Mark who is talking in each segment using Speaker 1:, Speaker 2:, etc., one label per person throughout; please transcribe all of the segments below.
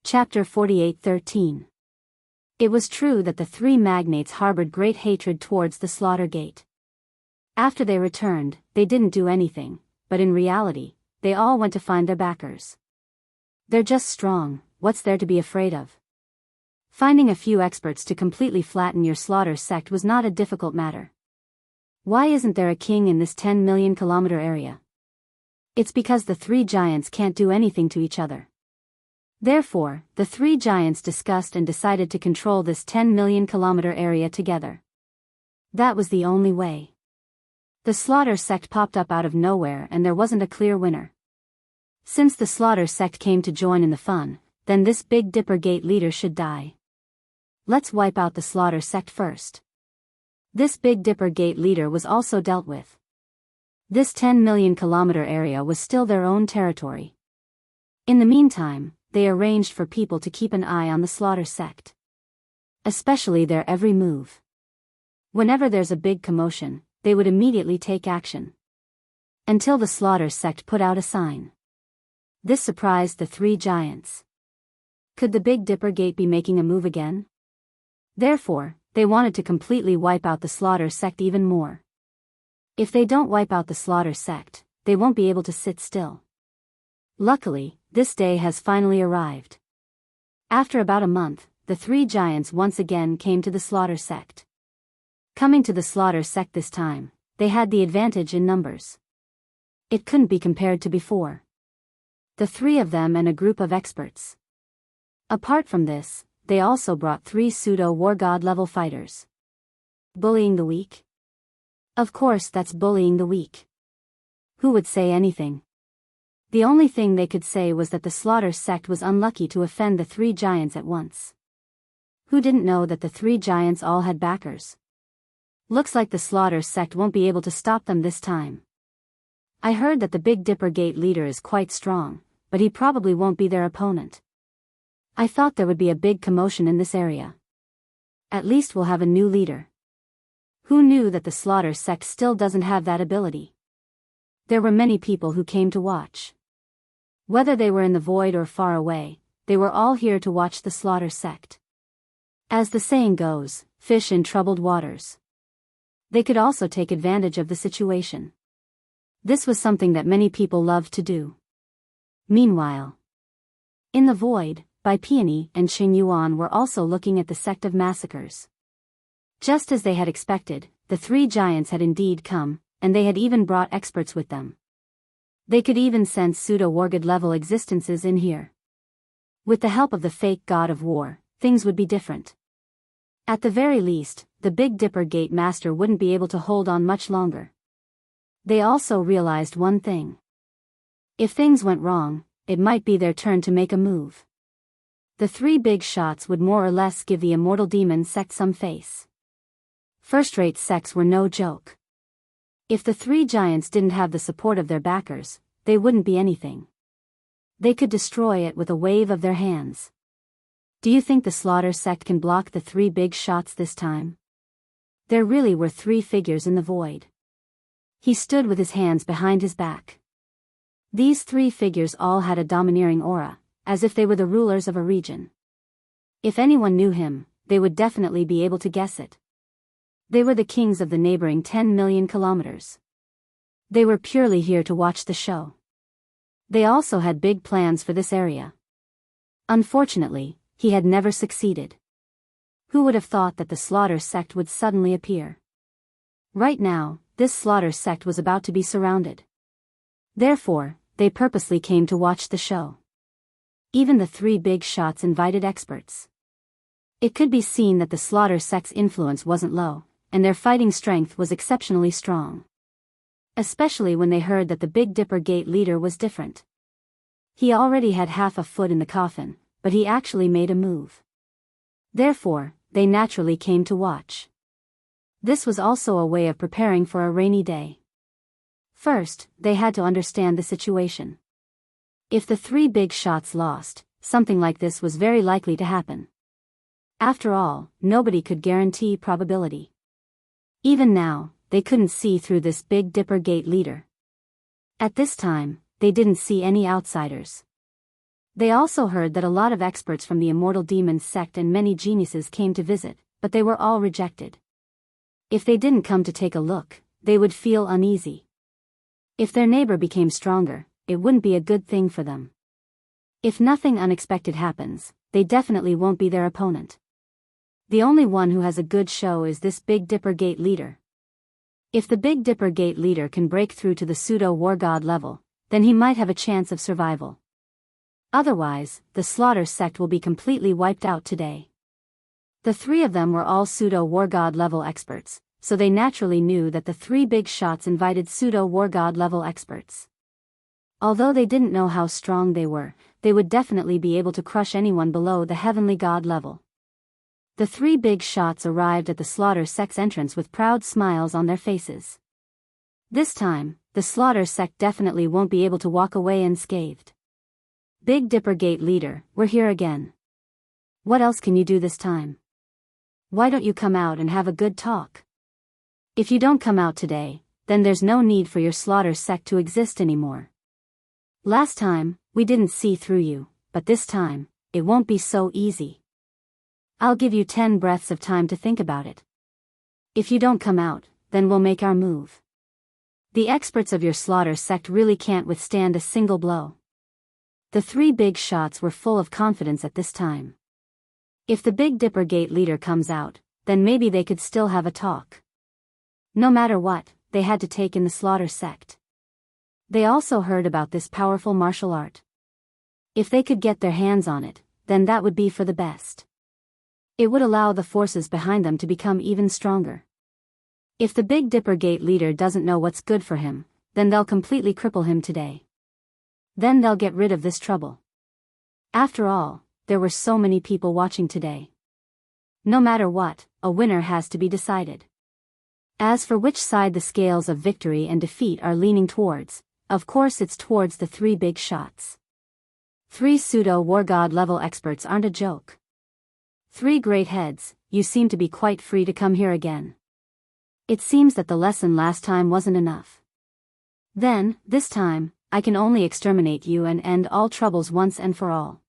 Speaker 1: Chapter 48:13. It was true that the three magnates harbored great hatred towards the slaughter gate. After they returned, they didn't do anything, but in reality, they all went to find their backers. They're just strong, what's there to be afraid of? Finding a few experts to completely flatten your slaughter sect was not a difficult matter. Why isn't there a king in this 10 million kilometer area? It's because the three giants can't do anything to each other. Therefore, the three giants discussed and decided to control this 10 million kilometer area together. That was the only way. The slaughter sect popped up out of nowhere and there wasn't a clear winner. Since the slaughter sect came to join in the fun, then this Big Dipper Gate leader should die. Let's wipe out the slaughter sect first. This Big Dipper Gate leader was also dealt with. This 10 million kilometer area was still their own territory. In the meantime, they arranged for people to keep an eye on the slaughter sect. Especially their every move. Whenever there's a big commotion, they would immediately take action. Until the slaughter sect put out a sign. This surprised the three giants. Could the Big Dipper Gate be making a move again? Therefore, they wanted to completely wipe out the slaughter sect even more. If they don't wipe out the slaughter sect, they won't be able to sit still. Luckily, this day has finally arrived. After about a month, the three giants once again came to the slaughter sect. Coming to the slaughter sect this time, they had the advantage in numbers. It couldn't be compared to before. The three of them and a group of experts. Apart from this, they also brought three pseudo-war god level fighters. Bullying the weak? Of course that's bullying the weak. Who would say anything? The only thing they could say was that the slaughter sect was unlucky to offend the three giants at once. Who didn't know that the three giants all had backers? Looks like the slaughter sect won't be able to stop them this time. I heard that the Big Dipper Gate leader is quite strong, but he probably won't be their opponent. I thought there would be a big commotion in this area. At least we'll have a new leader. Who knew that the slaughter sect still doesn't have that ability? There were many people who came to watch. Whether they were in the void or far away, they were all here to watch the slaughter sect. As the saying goes, fish in troubled waters. They could also take advantage of the situation. This was something that many people loved to do. Meanwhile, in the void, Bai Peony and Xing Yuan were also looking at the sect of massacres. Just as they had expected, the three giants had indeed come, and they had even brought experts with them. They could even sense pseudo-wargod level existences in here. With the help of the fake god of war, things would be different. At the very least, the Big Dipper Gate master wouldn't be able to hold on much longer. They also realized one thing. If things went wrong, it might be their turn to make a move. The three big shots would more or less give the immortal demon sect some face. First-rate sects were no joke. If the three giants didn't have the support of their backers, they wouldn't be anything. They could destroy it with a wave of their hands. Do you think the slaughter sect can block the three big shots this time? There really were three figures in the void. He stood with his hands behind his back. These three figures all had a domineering aura, as if they were the rulers of a region. If anyone knew him, they would definitely be able to guess it. They were the kings of the neighboring 10 million kilometers. They were purely here to watch the show. They also had big plans for this area. Unfortunately, he had never succeeded. Who would have thought that the slaughter sect would suddenly appear? Right now, this slaughter sect was about to be surrounded. Therefore, they purposely came to watch the show. Even the three big shots invited experts. It could be seen that the slaughter sect's influence wasn't low, and their fighting strength was exceptionally strong. Especially when they heard that the Big Dipper Gate leader was different. He already had half a foot in the coffin, but he actually made a move. Therefore, they naturally came to watch. This was also a way of preparing for a rainy day. First, they had to understand the situation. If the three big shots lost, something like this was very likely to happen. After all, nobody could guarantee probability. Even now, they couldn't see through this Big Dipper Gate leader. At this time, they didn't see any outsiders. They also heard that a lot of experts from the Immortal Demons sect and many geniuses came to visit, but they were all rejected. If they didn't come to take a look, they would feel uneasy. If their neighbor became stronger, it wouldn't be a good thing for them. If nothing unexpected happens, they definitely won't be their opponent. The only one who has a good show is this Big Dipper Gate leader. If the Big Dipper Gate leader can break through to the pseudo-war god level, then he might have a chance of survival. Otherwise, the Slaughter sect will be completely wiped out today. The three of them were all pseudo-war god level experts, so they naturally knew that the three big shots invited pseudo-war god level experts. Although they didn't know how strong they were, they would definitely be able to crush anyone below the heavenly god level. The three big shots arrived at the Slaughter sect's entrance with proud smiles on their faces. This time, the Slaughter sect definitely won't be able to walk away unscathed. Big Dipper Gate leader, we're here again. What else can you do this time? Why don't you come out and have a good talk? If you don't come out today, then there's no need for your Slaughter sect to exist anymore. Last time, we didn't see through you, but this time, it won't be so easy. I'll give you 10 breaths of time to think about it. If you don't come out, then we'll make our move. The experts of your Slaughter sect really can't withstand a single blow. The three big shots were full of confidence at this time. If the Big Dipper Gate leader comes out, then maybe they could still have a talk. No matter what, they had to take in the Slaughter sect. They also heard about this powerful martial art. If they could get their hands on it, then that would be for the best. It would allow the forces behind them to become even stronger. If the Big Dipper Gate leader doesn't know what's good for him, then they'll completely cripple him today. Then they'll get rid of this trouble. After all, there were so many people watching today. No matter what, a winner has to be decided. As for which side the scales of victory and defeat are leaning towards, of course it's towards the three big shots. Three pseudo-war god level experts aren't a joke. Three great heads, you seem to be quite free to come here again. It seems that the lesson last time wasn't enough. Then, this time, I can only exterminate you and end all troubles once and for all.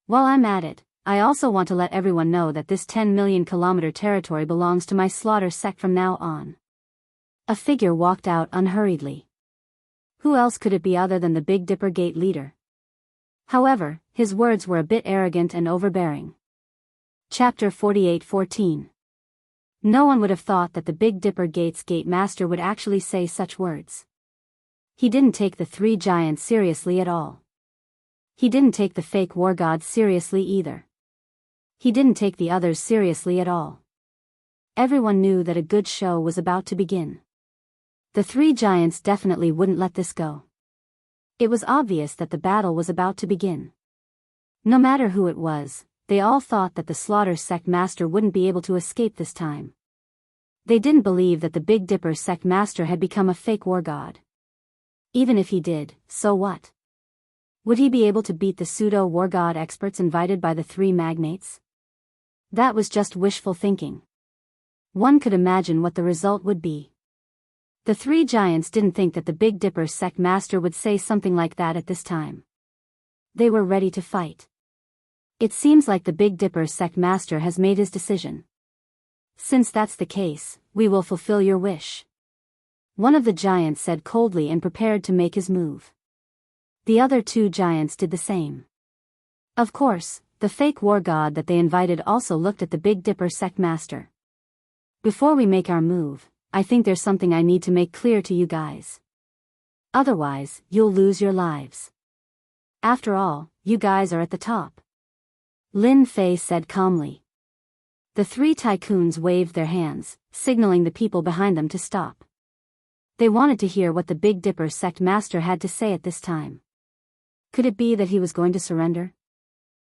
Speaker 1: While I'm at it, I also want to let everyone know that this 10 million kilometer territory belongs to my Slaughter sect from now on. A figure walked out unhurriedly. Who else could it be other than the Big Dipper Gate leader? However, his words were a bit arrogant and overbearing. Chapter 48:14. No one would have thought that the Big Dipper Gate's gate master would actually say such words. He didn't take the three giants seriously at all. He didn't take the fake war gods seriously either. He didn't take the others seriously at all. Everyone knew that a good show was about to begin. The three giants definitely wouldn't let this go. It was obvious that the battle was about to begin. No matter who it was, they all thought that the Slaughter sect master wouldn't be able to escape this time. They didn't believe that the Big Dipper sect master had become a fake war god. Even if he did, so what? Would he be able to beat the pseudo-war god experts invited by the three magnates? That was just wishful thinking. One could imagine what the result would be. The three giants didn't think that the Big Dipper sect master would say something like that at this time. They were ready to fight. It seems like the Big Dipper sect master has made his decision. Since that's the case, we will fulfill your wish. One of the giants said coldly and prepared to make his move. The other two giants did the same. Of course, the fake war god that they invited also looked at the Big Dipper sect master. Before we make our move, I think there's something I need to make clear to you guys. Otherwise, you'll lose your lives. After all, you guys are at the top. Lin Fei said calmly. The three tycoons waved their hands, signaling the people behind them to stop. They wanted to hear what the Big Dipper sect master had to say at this time. Could it be that he was going to surrender?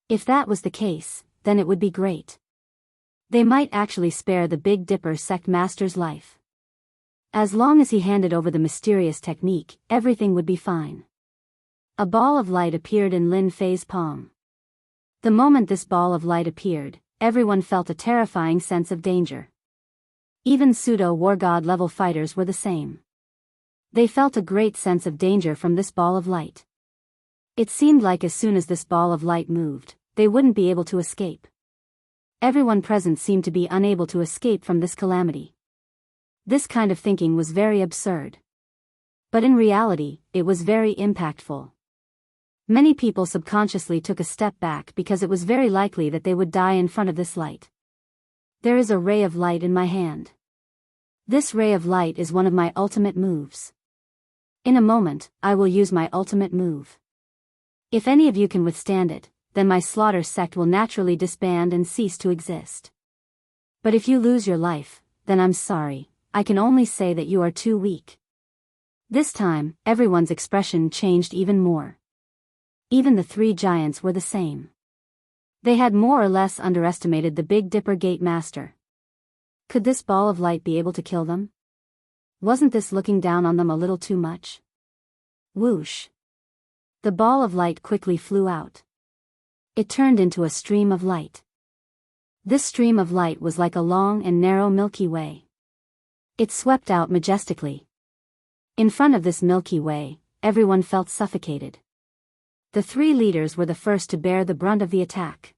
Speaker 1: If that was the case, then it would be great. They might actually spare the Big Dipper sect master's life. As long as he handed over the mysterious technique, everything would be fine. A ball of light appeared in Lin Fei's palm. The moment this ball of light appeared, everyone felt a terrifying sense of danger. Even pseudo-war god level fighters were the same. They felt a great sense of danger from this ball of light. It seemed like as soon as this ball of light moved, they wouldn't be able to escape. Everyone present seemed to be unable to escape from this calamity. This kind of thinking was very absurd. But in reality, it was very impactful. Many people subconsciously took a step back because it was very likely that they would die in front of this light. There is a ray of light in my hand. This ray of light is one of my ultimate moves. In a moment, I will use my ultimate move. If any of you can withstand it, then my slaughter sect will naturally disband and cease to exist. But if you lose your life, then I'm sorry, I can only say that you are too weak. This time, everyone's expression changed even more. Even the three giants were the same. They had more or less underestimated the Big Dipper Gate Master. Could this ball of light be able to kill them? Wasn't this looking down on them a little too much? Whoosh! The ball of light quickly flew out. It turned into a stream of light. This stream of light was like a long and narrow Milky Way. It swept out majestically. In front of this Milky Way, everyone felt suffocated. The three leaders were the first to bear the brunt of the attack.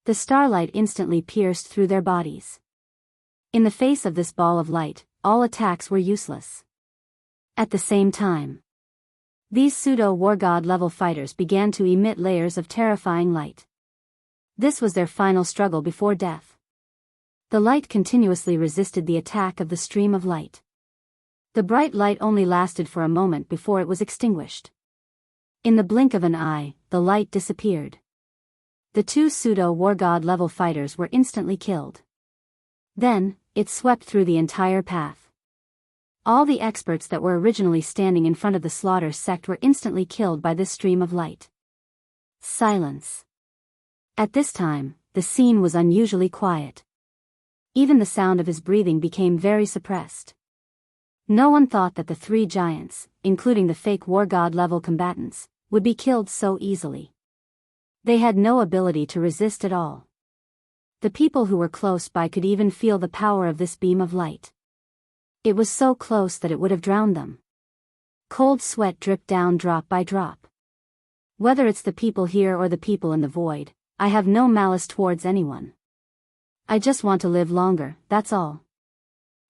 Speaker 1: The starlight instantly pierced through their bodies. In the face of this ball of light, all attacks were useless. At the same time, these pseudo-war god level fighters began to emit layers of terrifying light. This was their final struggle before death. The light continuously resisted the attack of the stream of light. The bright light only lasted for a moment before it was extinguished. In the blink of an eye, the light disappeared. The two pseudo-war god level fighters were instantly killed. Then, it swept through the entire path. All the experts that were originally standing in front of the slaughter sect were instantly killed by this stream of light. Silence. At this time, the scene was unusually quiet. Even the sound of his breathing became very suppressed. No one thought that the three giants, including the fake war god level combatants, would be killed so easily. They had no ability to resist at all. The people who were close by could even feel the power of this beam of light. It was so close that it would have drowned them. Cold sweat dripped down drop by drop. Whether it's the people here or the people in the void, I have no malice towards anyone. I just want to live longer, that's all.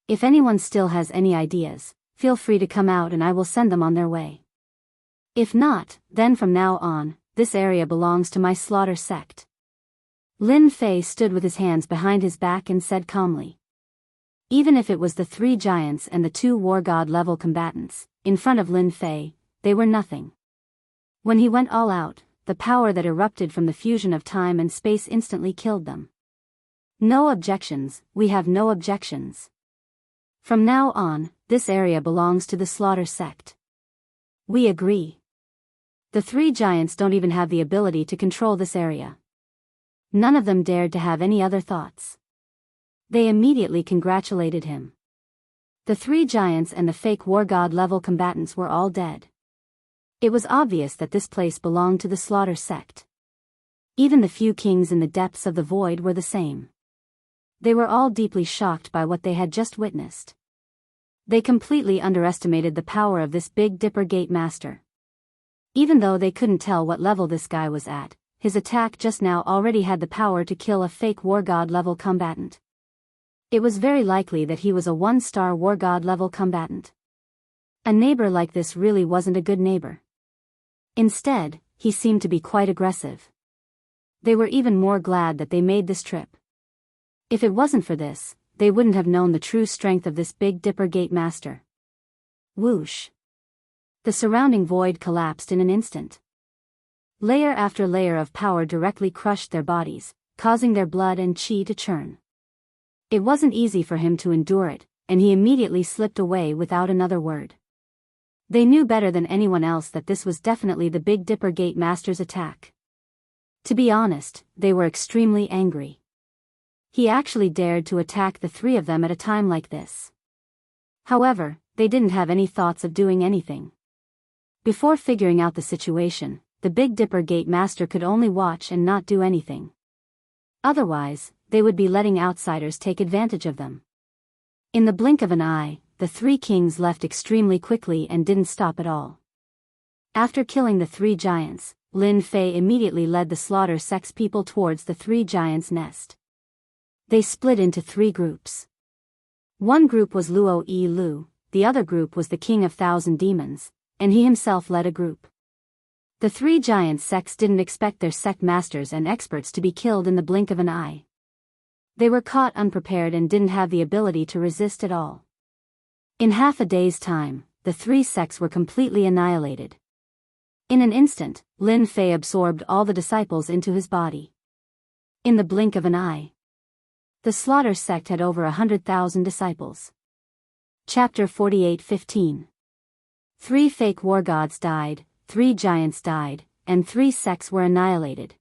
Speaker 1: If anyone still has any ideas, feel free to come out and I will send them on their way. If not, then from now on, this area belongs to my slaughter sect. Lin Fei stood with his hands behind his back and said calmly. Even if it was the three giants and the two war god level combatants, in front of Lin Fei, they were nothing. When he went all out, the power that erupted from the fusion of time and space instantly killed them. No objections, we have no objections. From now on, this area belongs to the slaughter sect. We agree. The three giants don't even have the ability to control this area. None of them dared to have any other thoughts. They immediately congratulated him. The three giants and the fake war god level combatants were all dead. It was obvious that this place belonged to the slaughter sect. Even the few kings in the depths of the void were the same. They were all deeply shocked by what they had just witnessed. They completely underestimated the power of this Big Dipper Gate Master. Even though they couldn't tell what level this guy was at, his attack just now already had the power to kill a fake war god level combatant. It was very likely that he was a one-star war god level combatant. A neighbor like this really wasn't a good neighbor. Instead, he seemed to be quite aggressive. They were even more glad that they made this trip. If it wasn't for this, they wouldn't have known the true strength of this Big Dipper Gate Master. Whoosh! The surrounding void collapsed in an instant. Layer after layer of power directly crushed their bodies, causing their blood and chi to churn. It wasn't easy for him to endure it, and he immediately slipped away without another word. They knew better than anyone else that this was definitely the Big Dipper Gate Master's attack. To be honest, they were extremely angry. He actually dared to attack the three of them at a time like this. However, they didn't have any thoughts of doing anything. Before figuring out the situation, the Big Dipper Gate Master could only watch and not do anything. Otherwise, they would be letting outsiders take advantage of them. In the blink of an eye, the three kings left extremely quickly and didn't stop at all. After killing the three giants, Lin Fei immediately led the slaughter sect's people towards the three giants' nest. They split into three groups. One group was Luo Yi Lu, the other group was the King of Thousand Demons, and he himself led a group. The three giant sects didn't expect their sect masters and experts to be killed in the blink of an eye. They were caught unprepared and didn't have the ability to resist at all. In half a day's time, the three sects were completely annihilated. In an instant, Lin Fei absorbed all the disciples into his body. In the blink of an eye. The slaughter sect had over 100,000 disciples. Chapter 48:15. 3 fake war gods died, 3 giants died, and 3 sects were annihilated.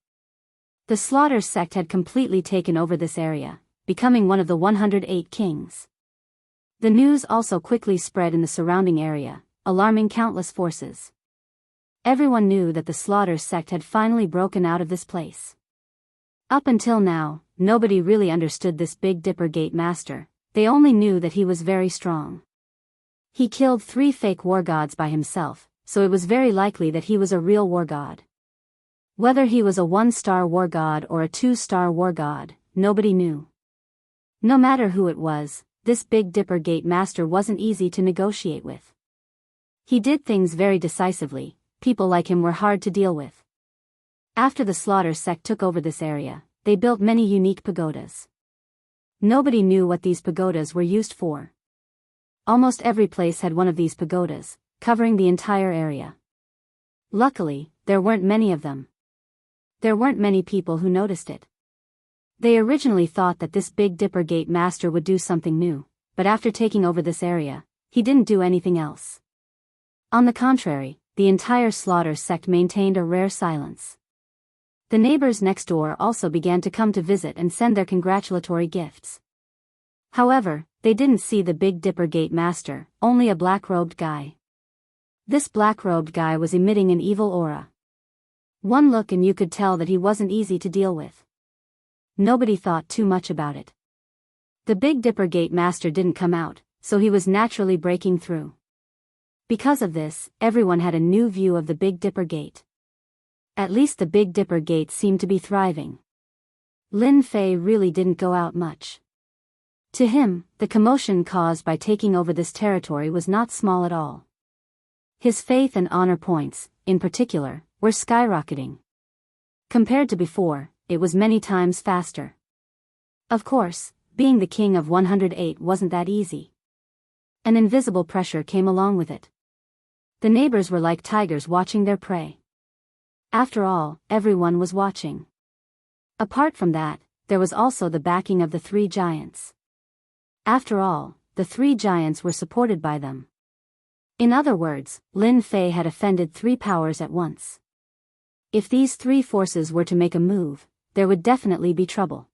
Speaker 1: The slaughter sect had completely taken over this area, becoming one of the 108 kings. The news also quickly spread in the surrounding area, alarming countless forces. Everyone knew that the slaughter sect had finally broken out of this place. Up until now, nobody really understood this Big Dipper Gate Master, they only knew that he was very strong. He killed 3 fake war gods by himself, so it was very likely that he was a real war god. Whether he was a 1-star war god or a 2-star war god, nobody knew. No matter who it was, this Big Dipper Gate Master wasn't easy to negotiate with. He did things very decisively. People like him were hard to deal with. After the slaughter sect took over this area, they built many unique pagodas. Nobody knew what these pagodas were used for. Almost every place had one of these pagodas, covering the entire area. Luckily, there weren't many of them. There weren't many people who noticed it. They originally thought that this Big Dipper Gate Master would do something new, but after taking over this area, he didn't do anything else. On the contrary, the entire slaughter sect maintained a rare silence. The neighbors next door also began to come to visit and send their congratulatory gifts. However, they didn't see the Big Dipper Gate Master, only a black-robed guy. This black-robed guy was emitting an evil aura. One look and you could tell that he wasn't easy to deal with. Nobody thought too much about it. The Big Dipper Gate Master didn't come out, so he was naturally breaking through. Because of this, everyone had a new view of the Big Dipper Gate. At least the Big Dipper Gate seemed to be thriving. Lin Fei really didn't go out much. To him, the commotion caused by taking over this territory was not small at all. His faith and honor points, in particular, were skyrocketing. Compared to before, it was many times faster. Of course, being the king of 108 wasn't that easy. An invisible pressure came along with it. The neighbors were like tigers watching their prey. After all, everyone was watching. Apart from that, there was also the backing of the 3 giants. After all, the 3 giants were supported by them. In other words, Lin Fei had offended 3 powers at once. If these 3 forces were to make a move, there would definitely be trouble.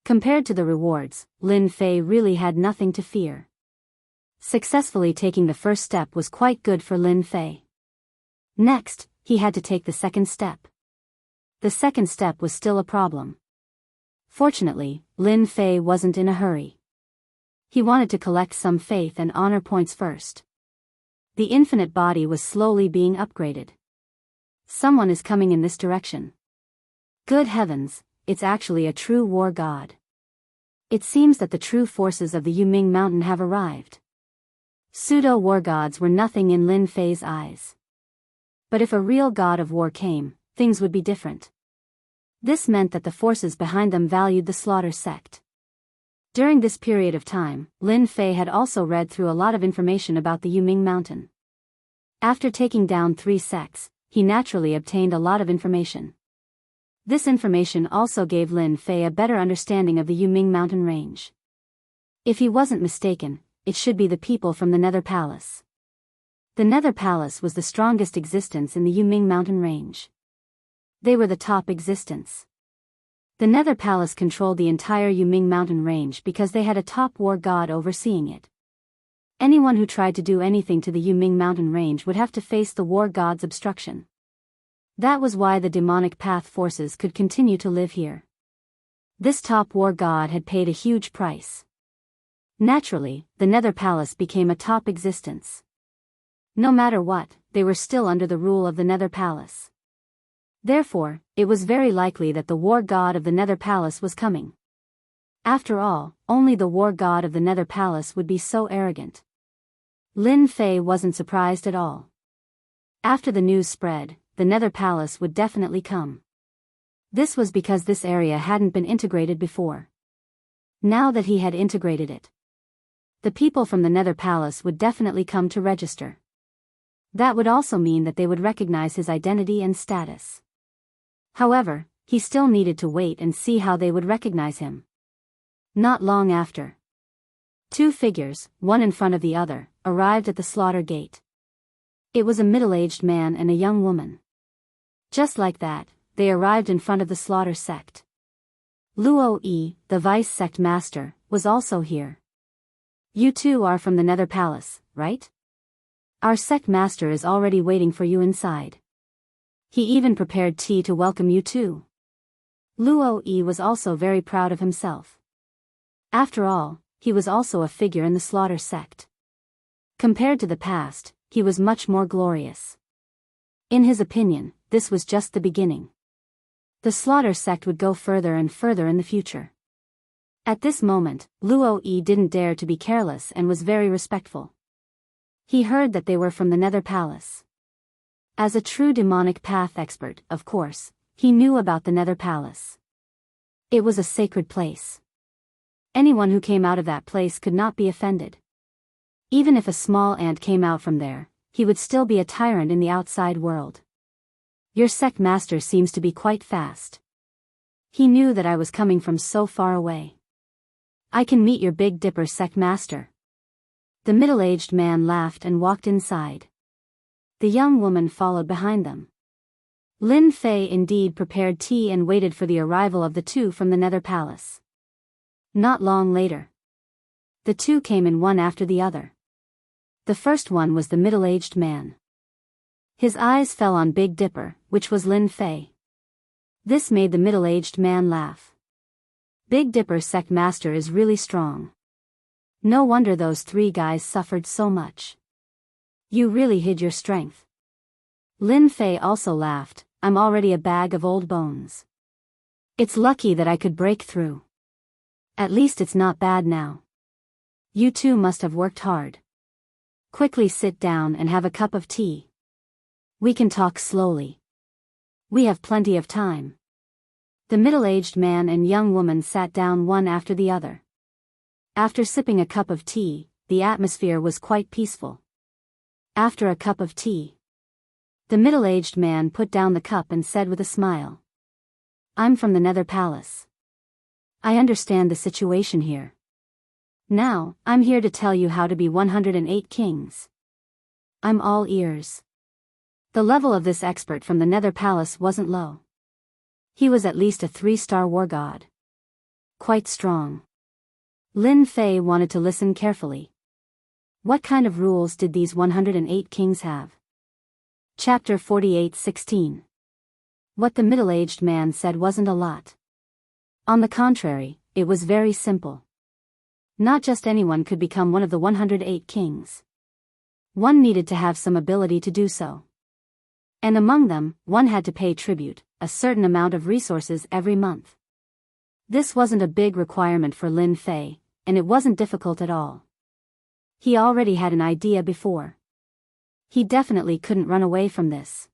Speaker 1: Compared to the rewards, Lin Fei really had nothing to fear. Successfully taking the first step was quite good for Lin Fei. Next, he had to take the second step. The second step was still a problem. Fortunately, Lin Fei wasn't in a hurry. He wanted to collect some faith and honor points first. The infinite body was slowly being upgraded. Someone is coming in this direction. Good heavens, it's actually a true war god. It seems that the true forces of the Yuming Mountain have arrived. Pseudo-war gods were nothing in Lin Fei's eyes. But if a real god of war came, things would be different. This meant that the forces behind them valued the slaughter sect. During this period of time, Lin Fei had also read through a lot of information about the Yuming Mountain. After taking down 3 sects, he naturally obtained a lot of information. This information also gave Lin Fei a better understanding of the Yuming Mountain range. If he wasn't mistaken, it should be the people from the Nether Palace. The Nether Palace was the strongest existence in the Yuming Mountain range. They were the top existence. The Nether Palace controlled the entire Yuming Mountain range because they had a top war god overseeing it. Anyone who tried to do anything to the Yuming Mountain range would have to face the war god's obstruction. That was why the demonic path forces could continue to live here. This top war god had paid a huge price. Naturally, the Nether Palace became a top existence. No matter what, they were still under the rule of the Nether Palace. Therefore, it was very likely that the war god of the Nether Palace was coming. After all, only the war god of the Nether Palace would be so arrogant. Lin Fei wasn't surprised at all. After the news spread, the Nether Palace would definitely come. This was because this area hadn't been integrated before. Now that he had integrated it, the people from the Nether Palace would definitely come to register. That would also mean that they would recognize his identity and status. However, he still needed to wait and see how they would recognize him. Not long after, two figures, one in front of the other, arrived at the slaughter gate. It was a middle-aged man and a young woman. Just like that, they arrived in front of the slaughter sect. Luo Yi, the vice sect master, was also here. You two are from the Nether Palace, right? Our sect master is already waiting for you inside. He even prepared tea to welcome you too. Luo Yi was also very proud of himself. After all, he was also a figure in the slaughter sect. Compared to the past, he was much more glorious. In his opinion, this was just the beginning. The slaughter sect would go further and further in the future. At this moment, Luo Yi didn't dare to be careless and was very respectful. He heard that they were from the Nether Palace. As a true demonic path expert, of course, he knew about the Nether Palace. It was a sacred place. Anyone who came out of that place could not be offended. Even if a small ant came out from there, he would still be a tyrant in the outside world. Your sect master seems to be quite fast. He knew that I was coming from so far away. I can meet your Big Dipper sect master. The middle-aged man laughed and walked inside. The young woman followed behind them. Lin Fei indeed prepared tea and waited for the arrival of the two from the Nether Palace. Not long later, the two came in one after the other. The first one was the middle-aged man. His eyes fell on Big Dipper, which was Lin Fei. This made the middle-aged man laugh. Big Dipper's sect master is really strong. No wonder those three guys suffered so much. You really hid your strength. Lin Fei also laughed. I'm already a bag of old bones. It's lucky that I could break through. At least it's not bad now. You two must have worked hard. Quickly sit down and have a cup of tea. We can talk slowly. We have plenty of time. The middle-aged man and young woman sat down one after the other. After sipping a cup of tea, the atmosphere was quite peaceful. After a cup of tea, the middle-aged man put down the cup and said with a smile, I'm from the Nether Palace. I understand the situation here. Now, I'm here to tell you how to be 108 kings. I'm all ears. The level of this expert from the Nether Palace wasn't low. He was at least a 3-star war god. Quite strong. Lin Fei wanted to listen carefully. What kind of rules did these 108 kings have? Chapter 48:16. What the middle-aged man said wasn't a lot. On the contrary, it was very simple. Not just anyone could become one of the 108 kings. One needed to have some ability to do so. And among them, one had to pay tribute, a certain amount of resources every month. This wasn't a big requirement for Lin Fei, and it wasn't difficult at all. He already had an idea before. He definitely couldn't run away from this.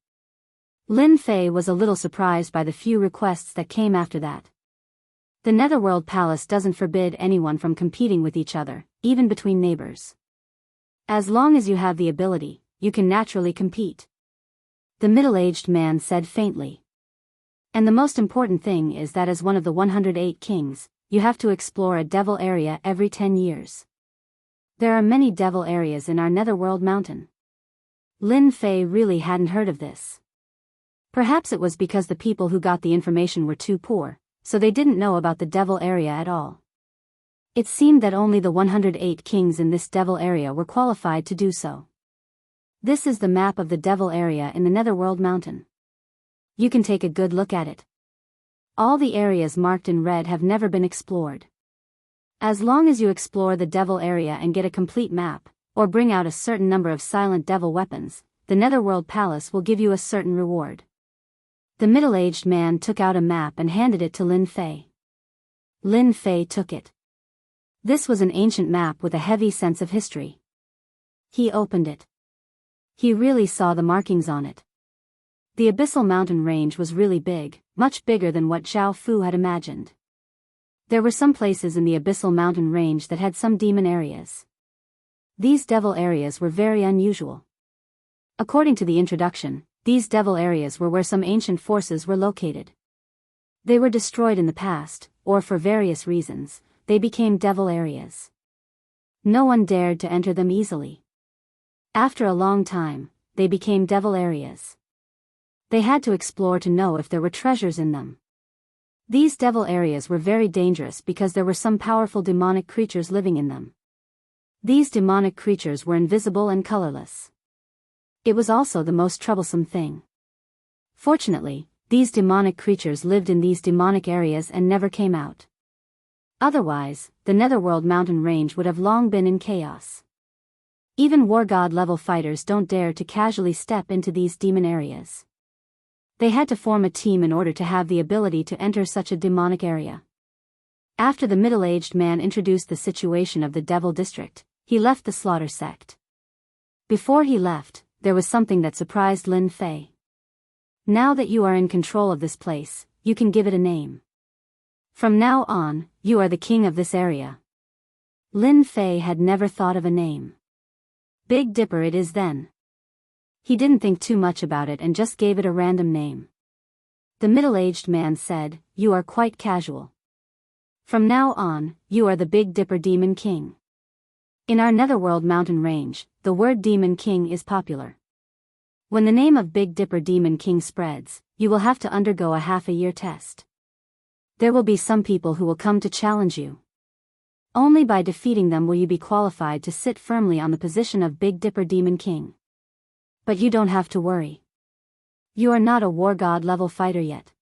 Speaker 1: Lin Fei was a little surprised by the few requests that came after that. The Netherworld Palace doesn't forbid anyone from competing with each other, even between neighbors. As long as you have the ability, you can naturally compete. The middle-aged man said faintly. And the most important thing is that as one of the 108 kings, you have to explore a devil area every 10 years. There are many devil areas in our Netherworld mountain. Lin Fei really hadn't heard of this. Perhaps it was because the people who got the information were too poor, so they didn't know about the devil area at all. It seemed that only the 108 kings in this devil area were qualified to do so. This is the map of the devil area in the Netherworld mountain. You can take a good look at it. All the areas marked in red have never been explored. As long as you explore the devil area and get a complete map, or bring out a certain number of silent devil weapons, the Netherworld Palace will give you a certain reward. The middle-aged man took out a map and handed it to Lin Fei. Lin Fei took it. This was an ancient map with a heavy sense of history. He opened it. He really saw the markings on it. The Abyssal Mountain Range was really big, much bigger than what Xiao Fu had imagined. There were some places in the Abyssal Mountain Range that had some demon areas. These devil areas were very unusual. According to the introduction, these devil areas were where some ancient forces were located. They were destroyed in the past, or for various reasons, they became devil areas. No one dared to enter them easily. After a long time, they became devil areas. They had to explore to know if there were treasures in them. These devil areas were very dangerous because there were some powerful demonic creatures living in them. These demonic creatures were invisible and colorless. It was also the most troublesome thing. Fortunately, these demonic creatures lived in these demonic areas and never came out. Otherwise, the Netherworld Mountain Range would have long been in chaos. Even war god level fighters don't dare to casually step into these demon areas. They had to form a team in order to have the ability to enter such a demonic area. After the middle-aged man introduced the situation of the Devil District, he left the slaughter sect. Before he left, there was something that surprised Lin Fei. Now that you are in control of this place, you can give it a name. From now on, you are the king of this area. Lin Fei had never thought of a name. Big Dipper it is then. He didn't think too much about it and just gave it a random name. The middle-aged man said, "You are quite casual. From now on, you are the Big Dipper Demon King." In our Netherworld Mountain Range, the word Demon King is popular. When the name of Big Dipper Demon King spreads, you will have to undergo a half-a-year test. There will be some people who will come to challenge you. Only by defeating them will you be qualified to sit firmly on the position of Big Dipper Demon King. But you don't have to worry. You are not a war god level fighter yet.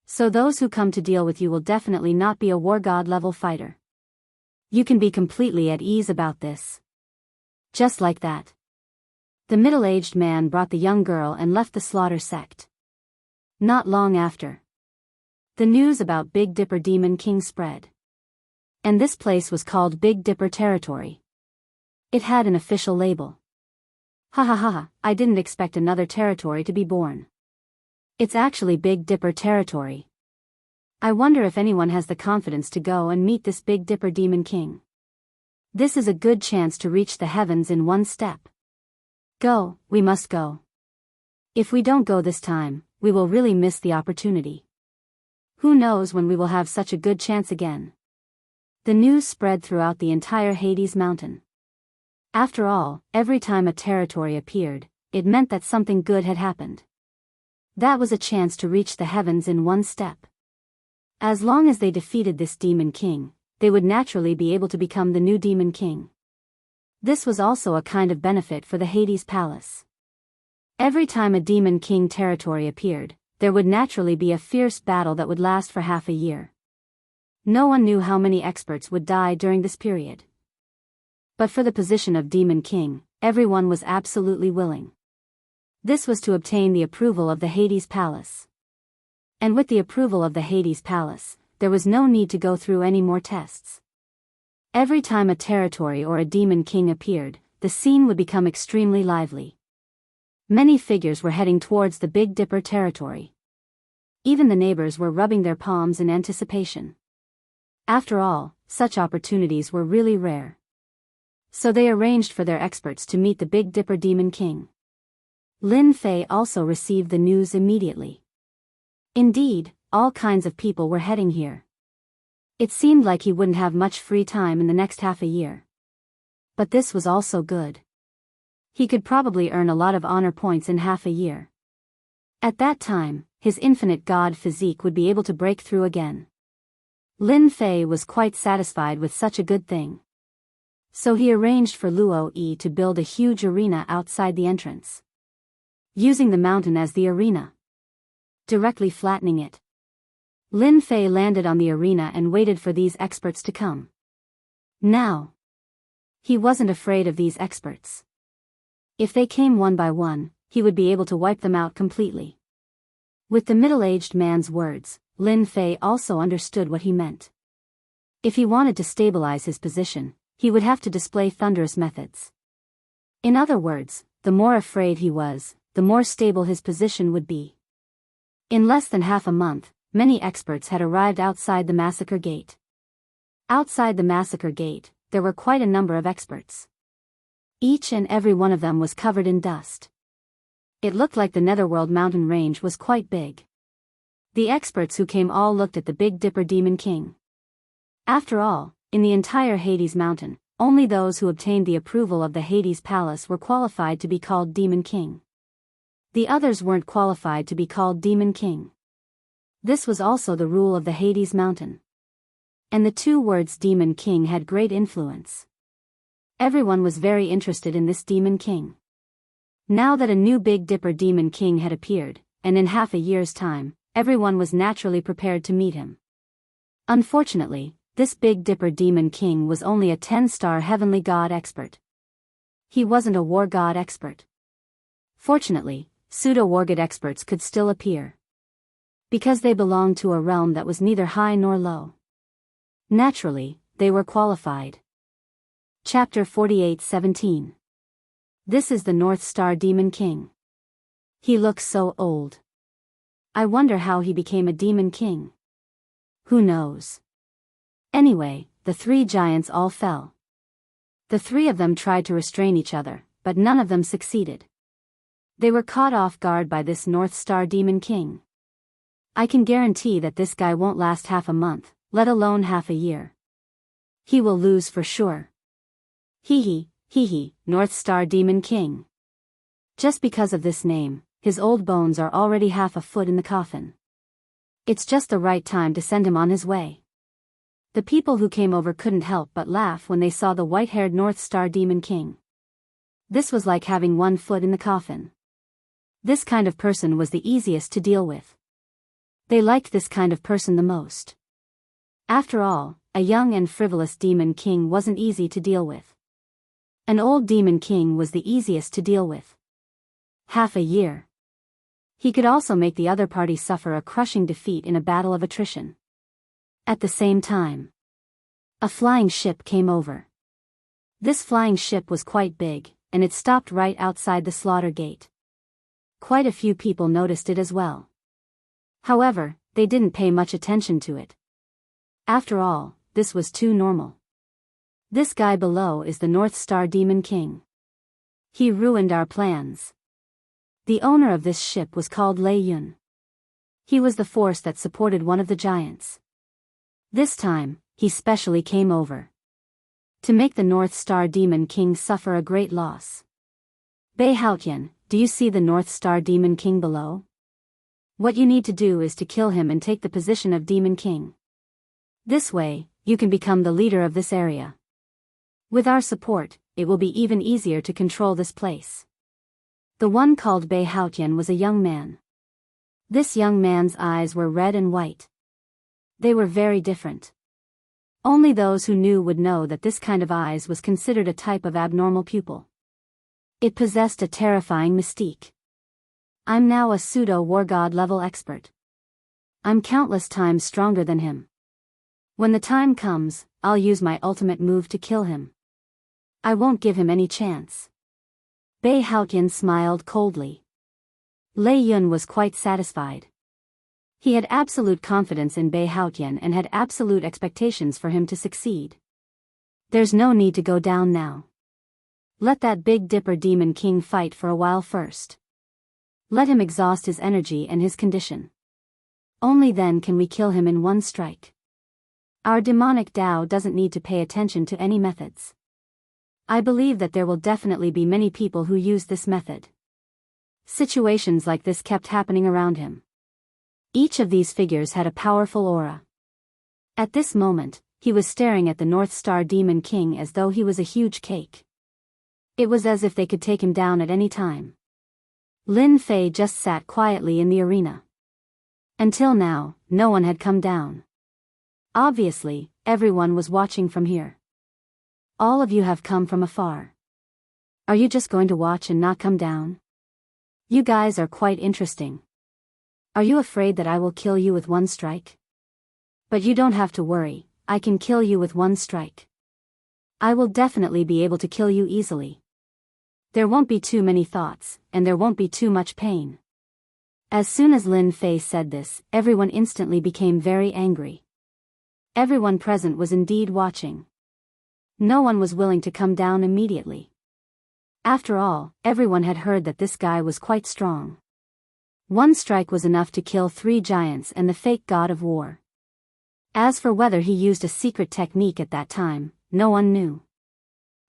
Speaker 1: So those who come to deal with you will definitely not be a war god level fighter. You can be completely at ease about this. Just like that. The middle-aged man brought the young girl and left the slaughter sect. Not long after, the news about Big Dipper Demon King spread. And this place was called Big Dipper Territory. It had an official label. Ha ha ha, I didn't expect another territory to be born. It's actually Big Dipper Territory. I wonder if anyone has the confidence to go and meet this Big Dipper Demon King. This is a good chance to reach the heavens in one step. Go, we must go. If we don't go this time, we will really miss the opportunity. Who knows when we will have such a good chance again. The news spread throughout the entire Hades Mountain. After all, every time a territory appeared, it meant that something good had happened. That was a chance to reach the heavens in one step. As long as they defeated this Demon King, they would naturally be able to become the new Demon King. This was also a kind of benefit for the Hades Palace. Every time a Demon King territory appeared, there would naturally be a fierce battle that would last for half a year. No one knew how many experts would die during this period. But for the position of Demon King, everyone was absolutely willing. This was to obtain the approval of the Hades Palace. And with the approval of the Hades Palace, there was no need to go through any more tests. Every time a territory or a Demon King appeared, the scene would become extremely lively. Many figures were heading towards the Big Dipper territory. Even the neighbors were rubbing their palms in anticipation. After all, such opportunities were really rare. So they arranged for their experts to meet the Big Dipper Demon King. Lin Fei also received the news immediately. Indeed, all kinds of people were heading here. It seemed like he wouldn't have much free time in the next half a year. But this was also good. He could probably earn a lot of honor points in half a year. At that time, his infinite god physique would be able to break through again. Lin Fei was quite satisfied with such a good thing. So he arranged for Luo Yi to build a huge arena outside the entrance, using the mountain as the arena, directly flattening it. Lin Fei landed on the arena and waited for these experts to come. Now, he wasn't afraid of these experts. If they came one by one, he would be able to wipe them out completely. With the middle-aged man's words, Lin Fei also understood what he meant. If he wanted to stabilize his position, he would have to display thunderous methods. In other words, the more afraid he was, the more stable his position would be. In less than half a month, many experts had arrived outside the massacre gate. Outside the massacre gate, there were quite a number of experts. Each and every one of them was covered in dust. It looked like the Netherworld mountain range was quite big. The experts who came all looked at the Big Dipper Demon King. After all, in the entire Hades mountain, only those who obtained the approval of the Hades Palace were qualified to be called Demon King. The others weren't qualified to be called Demon King. This was also the rule of the Hades mountain. And the two words Demon King had great influence. Everyone was very interested in this Demon King. Now that a new Big Dipper Demon King had appeared, and in half a year's time, everyone was naturally prepared to meet him. Unfortunately, this Big Dipper Demon King was only a 10-star heavenly god expert. He wasn't a war god expert. Fortunately, pseudo-war god experts could still appear. Because they belonged to a realm that was neither high nor low. Naturally, they were qualified. Chapter 48:17. This is the North Star Demon King. He looks so old. I wonder how he became a Demon King. Who knows? Anyway, the three giants all fell. The three of them tried to restrain each other, but none of them succeeded. They were caught off guard by this North Star Demon King. I can guarantee that this guy won't last half a month, let alone half a year. He will lose for sure. Hee hee, North Star Demon King. Just because of this name, his old bones are already half a foot in the coffin. It's just the right time to send him on his way. The people who came over couldn't help but laugh when they saw the white-haired North Star Demon King. This was like having one foot in the coffin. This kind of person was the easiest to deal with. They liked this kind of person the most. After all, a young and frivolous Demon King wasn't easy to deal with. An old Demon King was the easiest to deal with. Half a year. He could also make the other party suffer a crushing defeat in a battle of attrition. At the same time, a flying ship came over. This flying ship was quite big, and it stopped right outside the slaughter gate. Quite a few people noticed it as well. However, they didn't pay much attention to it. After all, this was too normal. This guy below is the North Star Demon King. He ruined our plans. The owner of this ship was called Lei Yun. He was the force that supported one of the giants. This time, he specially came over to make the North Star Demon King suffer a great loss. Bei Haotian, do you see the North Star Demon King below? What you need to do is to kill him and take the position of Demon King. This way, you can become the leader of this area. With our support, it will be even easier to control this place. The one called Bei Haotian was a young man. This young man's eyes were red and white. They were very different. Only those who knew would know that this kind of eyes was considered a type of abnormal pupil. It possessed a terrifying mystique. I'm now a pseudo-war god level expert. I'm countless times stronger than him. When the time comes, I'll use my ultimate move to kill him. I won't give him any chance. Bei Haotian smiled coldly. Lei Yun was quite satisfied. He had absolute confidence in Bei Haotian and had absolute expectations for him to succeed. There's no need to go down now. Let that Big Dipper Demon King fight for a while first. Let him exhaust his energy and his condition. Only then can we kill him in one strike. Our demonic Tao doesn't need to pay attention to any methods. I believe that there will definitely be many people who use this method. Situations like this kept happening around him. Each of these figures had a powerful aura. At this moment, he was staring at the North Star Demon King as though he was a huge cake. It was as if they could take him down at any time. Lin Fei just sat quietly in the arena. Until now, no one had come down. Obviously, everyone was watching from here. All of you have come from afar. Are you just going to watch and not come down? You guys are quite interesting. Are you afraid that I will kill you with one strike? But you don't have to worry, I can kill you with one strike. I will definitely be able to kill you easily. There won't be too many thoughts, and there won't be too much pain. As soon as Lin Fei said this, everyone instantly became very angry. Everyone present was indeed watching. No one was willing to come down immediately. After all, everyone had heard that this guy was quite strong. One strike was enough to kill 3 giants and the fake god of war. As for whether he used a secret technique at that time, no one knew.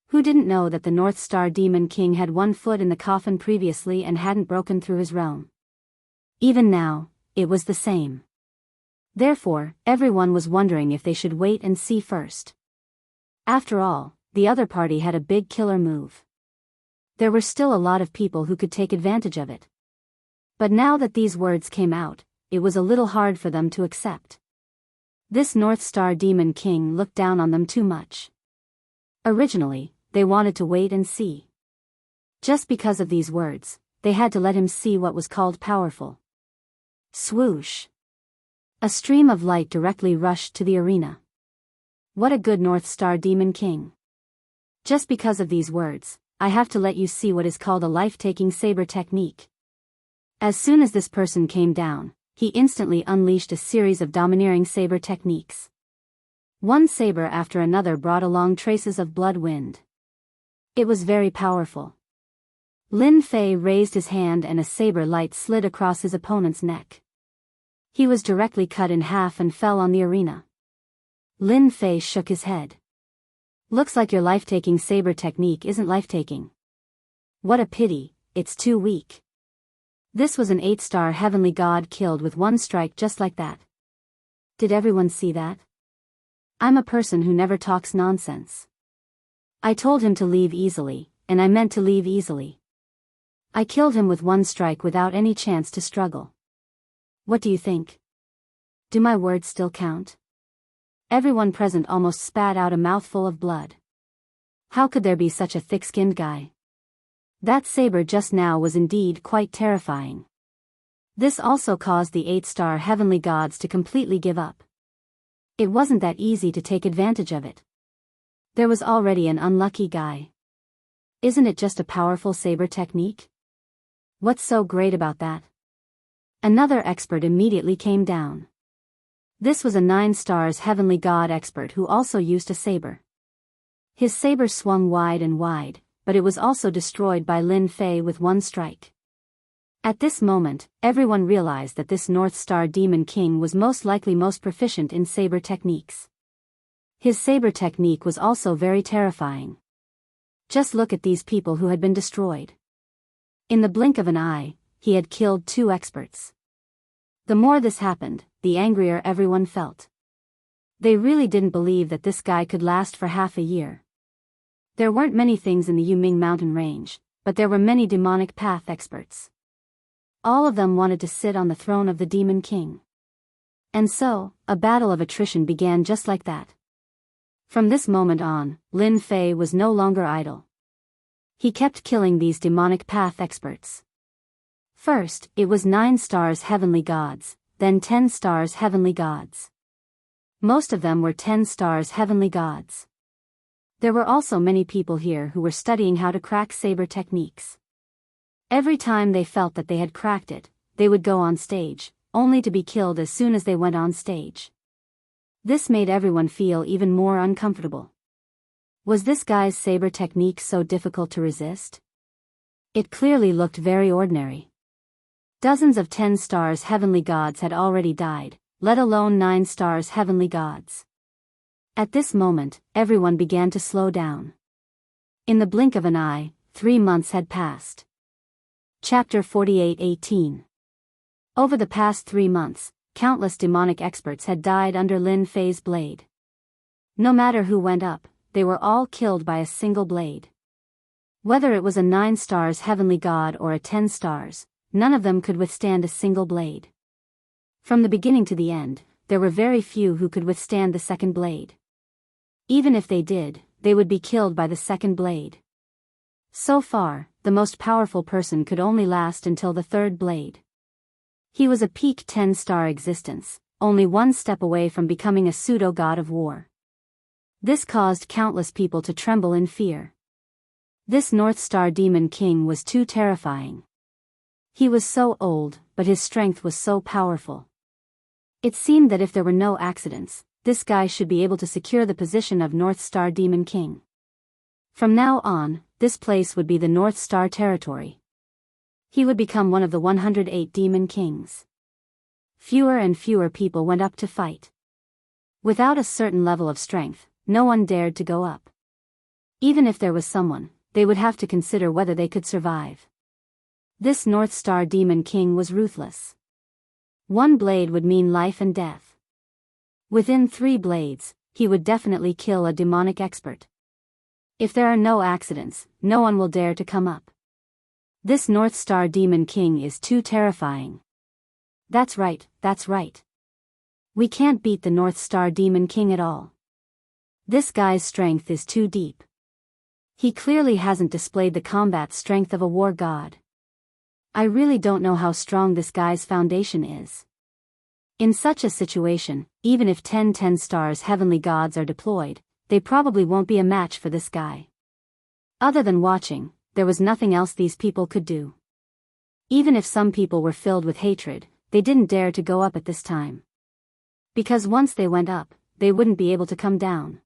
Speaker 1: Who didn't know that the North Star Demon King had one foot in the coffin previously and hadn't broken through his realm? Even now, it was the same. Therefore, everyone was wondering if they should wait and see first. After all, the other party had a big killer move. There were still a lot of people who could take advantage of it. But now that these words came out, it was a little hard for them to accept. This North Star Demon King looked down on them too much. Originally, they wanted to wait and see. Just because of these words, they had to let him see what was called powerful. Swoosh! A stream of light directly rushed to the arena. What a good North Star Demon King! Just because of these words, I have to let you see what is called a life-taking saber technique. As soon as this person came down, he instantly unleashed a series of domineering saber techniques. One saber after another brought along traces of blood wind. It was very powerful. Lin Fei raised his hand and a saber light slid across his opponent's neck. He was directly cut in half and fell on the arena. Lin Fei shook his head. Looks like your life-taking saber technique isn't life-taking. What a pity, it's too weak. This was an 8-star heavenly god killed with one strike just like that. Did everyone see that? I'm a person who never talks nonsense. I told him to leave easily, and I meant to leave easily. I killed him with one strike without any chance to struggle. What do you think? Do my words still count? Everyone present almost spat out a mouthful of blood. How could there be such a thick-skinned guy? That saber just now was indeed quite terrifying. This also caused the 8-star heavenly gods to completely give up. It wasn't that easy to take advantage of it. There was already an unlucky guy. Isn't it just a powerful saber technique? What's so great about that? Another expert immediately came down. This was a 9 stars heavenly god expert who also used a saber. His saber swung wide and wide, but it was also destroyed by Lin Fei with one strike. At this moment, everyone realized that this North Star Demon King was most likely most proficient in saber techniques. His saber technique was also very terrifying. Just look at these people who had been destroyed. In the blink of an eye, he had killed 2 experts. The more this happened, the angrier everyone felt. They really didn't believe that this guy could last for half a year. There weren't many things in the Yuming mountain range, but there were many demonic path experts. All of them wanted to sit on the throne of the Demon King. And so, a battle of attrition began just like that. From this moment on, Lin Fei was no longer idle. He kept killing these demonic path experts. First, it was 9 stars heavenly gods, then 10 stars heavenly gods. Most of them were 10 stars heavenly gods. There were also many people here who were studying how to crack saber techniques. Every time they felt that they had cracked it, they would go on stage, only to be killed as soon as they went on stage. This made everyone feel even more uncomfortable. Was this guy's saber technique so difficult to resist? It clearly looked very ordinary. Dozens of 10 stars heavenly gods had already died, let alone 9 stars heavenly gods. At this moment, everyone began to slow down. In the blink of an eye, 3 months had passed. Chapter 48:18. Over the past 3 months, countless demonic experts had died under Lin Fei's blade. No matter who went up, they were all killed by a single blade. Whether it was a 9 stars heavenly god or a 10 stars, none of them could withstand a single blade. From the beginning to the end, there were very few who could withstand the second blade. Even if they did, they would be killed by the second blade. So far, the most powerful person could only last until the third blade. He was a peak 10-star existence, only one step away from becoming a pseudo-god of war. This caused countless people to tremble in fear. This North Star Demon King was too terrifying. He was so old, but his strength was so powerful. It seemed that if there were no accidents, this guy should be able to secure the position of North Star Demon King. From now on, this place would be the North Star territory. He would become one of the 108 Demon Kings. Fewer and fewer people went up to fight. Without a certain level of strength, no one dared to go up. Even if there was someone, they would have to consider whether they could survive. This North Star Demon King was ruthless. One blade would mean life and death. Within 3 blades, he would definitely kill a demonic expert. If there are no accidents, no one will dare to come up. This North Star Demon King is too terrifying. That's right, that's right. We can't beat the North Star Demon King at all. This guy's strength is too deep. He clearly hasn't displayed the combat strength of a war god. I really don't know how strong this guy's foundation is. In such a situation, even if 10 stars heavenly gods are deployed, they probably won't be a match for this guy. Other than watching, there was nothing else these people could do. Even if some people were filled with hatred, they didn't dare to go up at this time. Because once they went up, they wouldn't be able to come down.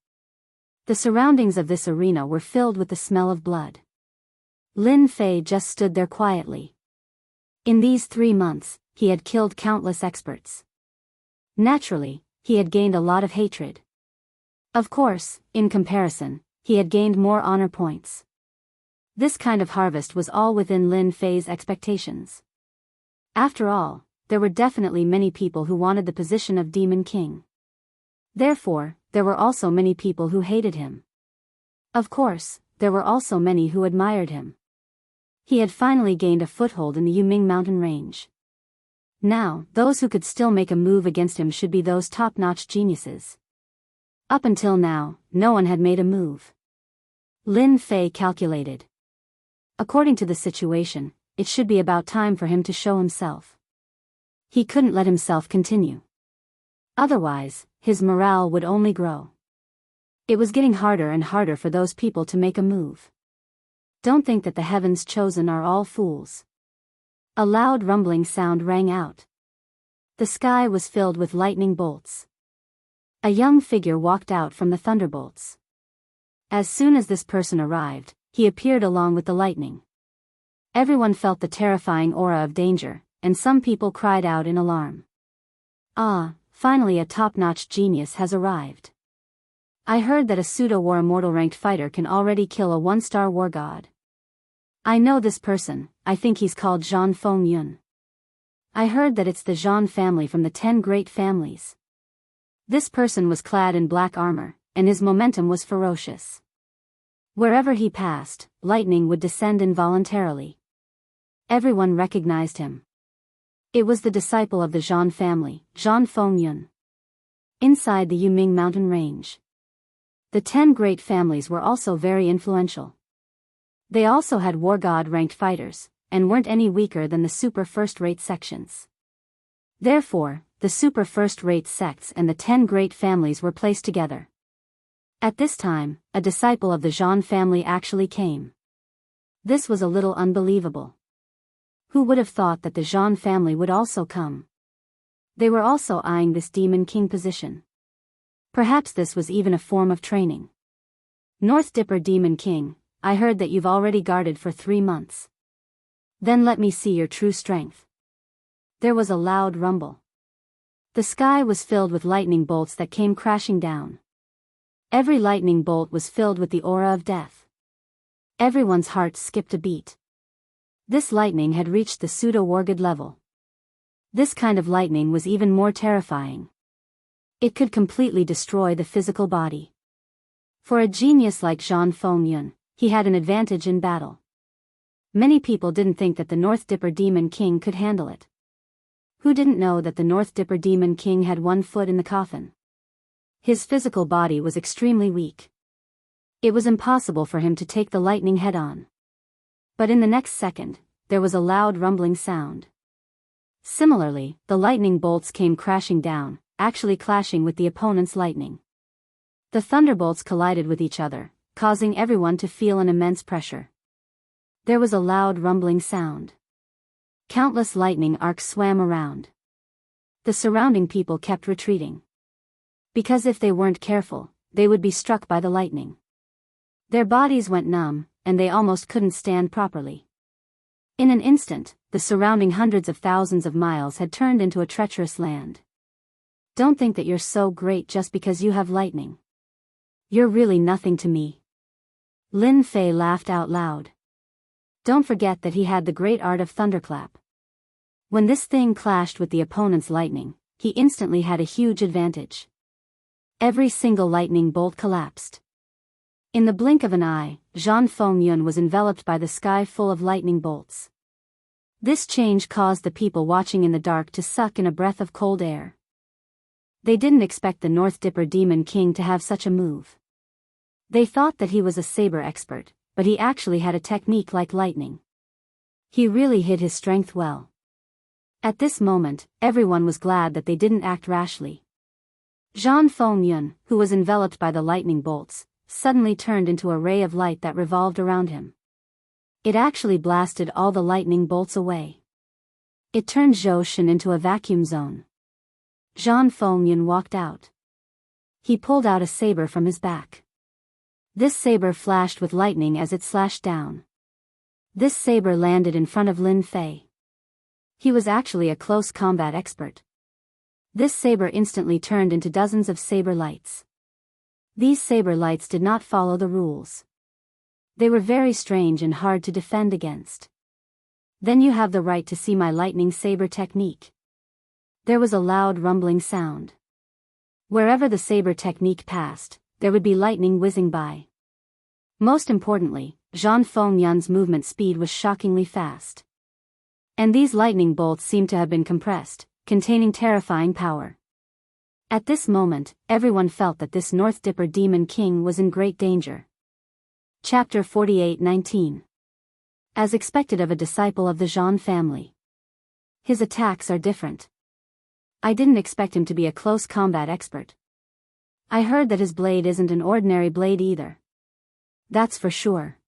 Speaker 1: The surroundings of this arena were filled with the smell of blood. Lin Fei just stood there quietly. In these 3 months, he had killed countless experts. Naturally, he had gained a lot of hatred. Of course, in comparison, he had gained more honor points. This kind of harvest was all within Lin Fei's expectations. After all, there were definitely many people who wanted the position of Demon King. Therefore, there were also many people who hated him. Of course, there were also many who admired him. He had finally gained a foothold in the Yuming mountain range. Now, those who could still make a move against him should be those top-notch geniuses. Up until now, no one had made a move. Lin Fei calculated. According to the situation, it should be about time for him to show himself. He couldn't let himself continue. Otherwise, his morale would only grow. It was getting harder and harder for those people to make a move. Don't think that the heavens chosen are all fools. A loud rumbling sound rang out. The sky was filled with lightning bolts. A young figure walked out from the thunderbolts. As soon as this person arrived, he appeared along with the lightning. Everyone felt the terrifying aura of danger, and some people cried out in alarm. Ah, finally a top-notch genius has arrived. I heard that a pseudo-war immortal ranked fighter can already kill a 1-star war god. I know this person, I think he's called Zhan Fengyun. I heard that it's the Zhan family from the 10 great families. This person was clad in black armor, and his momentum was ferocious. Wherever he passed, lightning would descend involuntarily. Everyone recognized him. It was the disciple of the Zhan family, Zhan Fengyun. Inside the Yuming mountain range, the 10 great families were also very influential. They also had war god-ranked fighters, and weren't any weaker than the super first-rate sections. Therefore, the super first-rate sects and the 10 great families were placed together. At this time, a disciple of the Zhan family actually came. This was a little unbelievable. Who would have thought that the Zhan family would also come? They were also eyeing this Demon King position. Perhaps this was even a form of training. North Dipper Demon King, I heard that you've already guarded for 3 months. Then let me see your true strength. There was a loud rumble. The sky was filled with lightning bolts that came crashing down. Every lightning bolt was filled with the aura of death. Everyone's heart skipped a beat. This lightning had reached the pseudo-wargod level. This kind of lightning was even more terrifying. It could completely destroy the physical body. For a genius like Zhan Fengyun, he had an advantage in battle. Many people didn't think that the North Dipper Demon King could handle it. Who didn't know that the North Dipper Demon King had 1 foot in the coffin? His physical body was extremely weak. It was impossible for him to take the lightning head-on. But in the next second, there was a loud rumbling sound. Similarly, the lightning bolts came crashing down, actually clashing with the opponent's lightning. The thunderbolts collided with each other, causing everyone to feel an immense pressure. There was a loud rumbling sound. Countless lightning arcs swam around. The surrounding people kept retreating. Because if they weren't careful, they would be struck by the lightning. Their bodies went numb, and they almost couldn't stand properly. In an instant, the surrounding hundreds of thousands of miles had turned into a treacherous land. Don't think that you're so great just because you have lightning. You're really nothing to me. Lin Fei laughed out loud. Don't forget that he had the great art of thunderclap. When this thing clashed with the opponent's lightning, he instantly had a huge advantage. Every single lightning bolt collapsed. In the blink of an eye, Zhan Fengyun was enveloped by the sky full of lightning bolts. This change caused the people watching in the dark to suck in a breath of cold air. They didn't expect the North Dipper Demon King to have such a move. They thought that he was a saber expert, but he actually had a technique like lightning. He really hid his strength well. At this moment, everyone was glad that they didn't act rashly. Zhan Fengyun, who was enveloped by the lightning bolts, suddenly turned into a ray of light that revolved around him. It actually blasted all the lightning bolts away. It turned Zhou Shen into a vacuum zone. Zhan Fengyun walked out. He pulled out a saber from his back. This saber flashed with lightning as it slashed down. This saber landed in front of Lin Fei. He was actually a close combat expert. This saber instantly turned into dozens of saber lights. These saber lights did not follow the rules. They were very strange and hard to defend against. Then you have the right to see my lightning saber technique. There was a loud rumbling sound. Wherever the saber technique passed, there would be lightning whizzing by. Most importantly, Zhan Fengyun's movement speed was shockingly fast. And these lightning bolts seemed to have been compressed, containing terrifying power. At this moment, everyone felt that this North Dipper Demon King was in great danger. Chapter 48:19. As expected of a disciple of the Zhan family. His attacks are different. I didn't expect him to be a close combat expert. I heard that his blade isn't an ordinary blade either. That's for sure.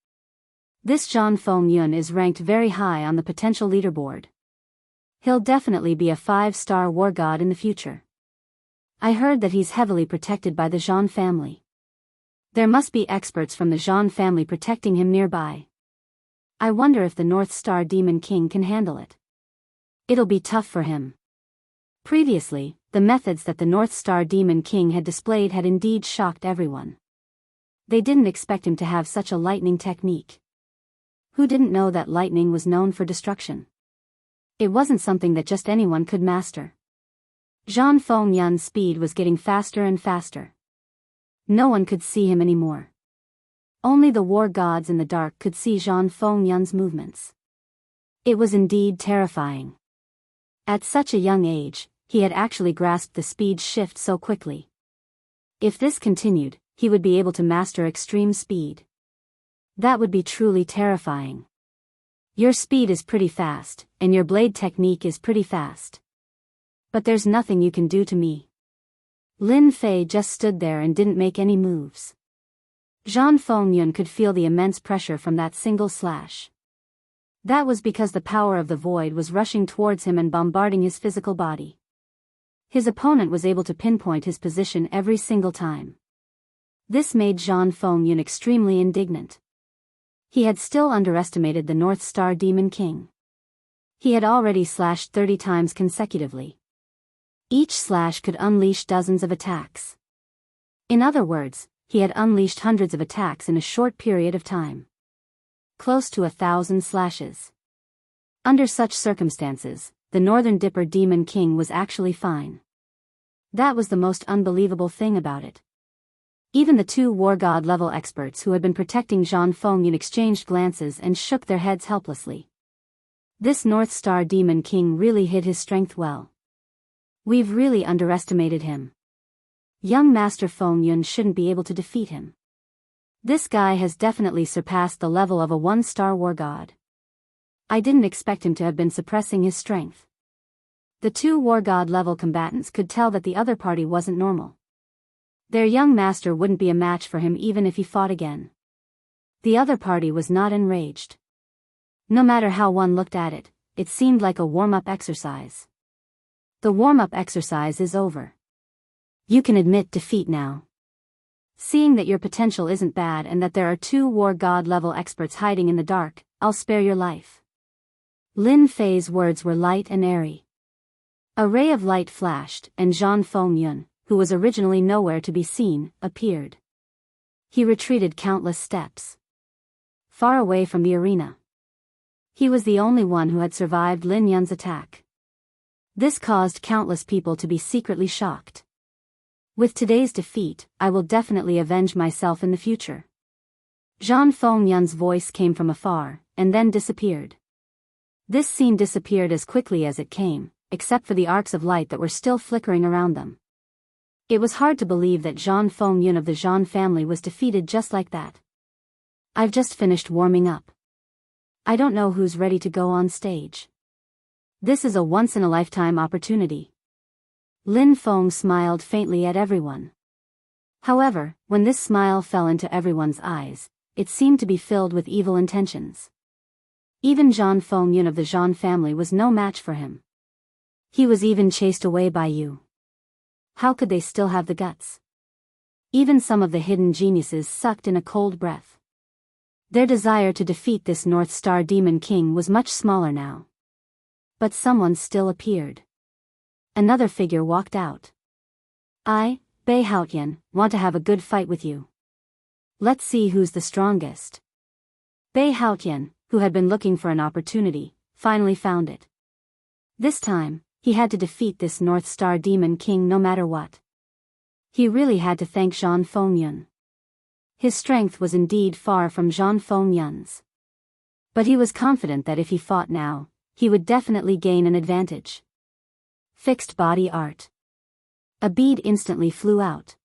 Speaker 1: This Zhan Fengyun is ranked very high on the potential leaderboard. He'll definitely be a 5-star war god in the future. I heard that he's heavily protected by the Zhan family. There must be experts from the Zhan family protecting him nearby. I wonder if the North Star Demon King can handle it. It'll be tough for him. Previously, the methods that the North Star Demon King had displayed had indeed shocked everyone. They didn't expect him to have such a lightning technique. Who didn't know that lightning was known for destruction? It wasn't something that just anyone could master. Zhan Fengyun's speed was getting faster and faster. No one could see him anymore. Only the war gods in the dark could see Zhan Fengyun's movements. It was indeed terrifying. At such a young age, he had actually grasped the speed shift so quickly. If this continued, he would be able to master extreme speed. That would be truly terrifying. Your speed is pretty fast, and your blade technique is pretty fast. But there's nothing you can do to me. Lin Fei just stood there and didn't make any moves. Zhan Fengyun could feel the immense pressure from that single slash. That was because the power of the void was rushing towards him and bombarding his physical body. His opponent was able to pinpoint his position every single time. This made Zhan Fengyun extremely indignant. He had still underestimated the North Star Demon King. He had already slashed 30 times consecutively. Each slash could unleash dozens of attacks. In other words, he had unleashed hundreds of attacks in a short period of time. Close to 1,000 slashes. Under such circumstances, the Northern Dipper Demon King was actually fine. That was the most unbelievable thing about it. Even the 2 war god level experts who had been protecting Zhan Fengyun exchanged glances and shook their heads helplessly. This North Star Demon King really hid his strength well. We've really underestimated him. Young Master Fengyun shouldn't be able to defeat him. This guy has definitely surpassed the level of a 1-star war god. I didn't expect him to have been suppressing his strength. The two war god level combatants could tell that the other party wasn't normal. Their young master wouldn't be a match for him even if he fought again. The other party was not enraged. No matter how one looked at it, it seemed like a warm-up exercise. The warm-up exercise is over. You can admit defeat now. Seeing that your potential isn't bad and that there are two war god level experts hiding in the dark, I'll spare your life. Lin Fei's words were light and airy. A ray of light flashed, and Zhang Fengyun, who was originally nowhere to be seen, appeared. He retreated countless steps. Far away from the arena. He was the only one who had survived Lin Yun's attack. This caused countless people to be secretly shocked. With today's defeat, I will definitely avenge myself in the future. Zhang Fengyun's voice came from afar, and then disappeared. This scene disappeared as quickly as it came, except for the arcs of light that were still flickering around them. It was hard to believe that Zhang Fengyun of the Zhang family was defeated just like that. I've just finished warming up. I don't know who's ready to go on stage. This is a once-in-a-lifetime opportunity. Lin Feng smiled faintly at everyone. However, when this smile fell into everyone's eyes, it seemed to be filled with evil intentions. Even Zhang Fengyun of the Zhang family was no match for him. He was even chased away by you. How could they still have the guts? Even some of the hidden geniuses sucked in a cold breath. Their desire to defeat this North Star Demon King was much smaller now. But someone still appeared. Another figure walked out. I, Bei Haotian, want to have a good fight with you. Let's see who's the strongest. Bei Haotian, who had been looking for an opportunity, finally found it. This time, he had to defeat this North Star Demon King no matter what. He really had to thank Zhang Fengyun. His strength was indeed far from Zhang Fengyun's. But he was confident that if he fought now, he would definitely gain an advantage. Fixed body art. A bead instantly flew out.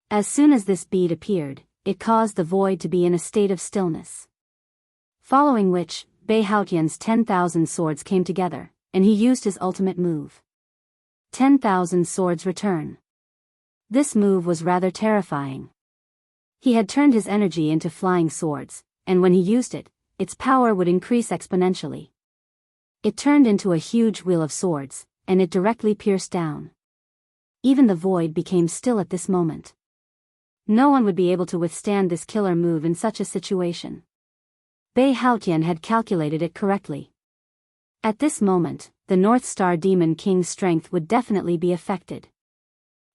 Speaker 1: As soon as this bead appeared, it caused the void to be in a state of stillness. Following which, Bei Haotian's 10,000 swords came together, and he used his ultimate move. 10,000 swords return. This move was rather terrifying. He had turned his energy into flying swords, and when he used it, its power would increase exponentially. It turned into a huge wheel of swords, and it directly pierced down. Even the void became still at this moment. No one would be able to withstand this killer move in such a situation. Bei Haotian had calculated it correctly. At this moment, the North Star Demon King's strength would definitely be affected.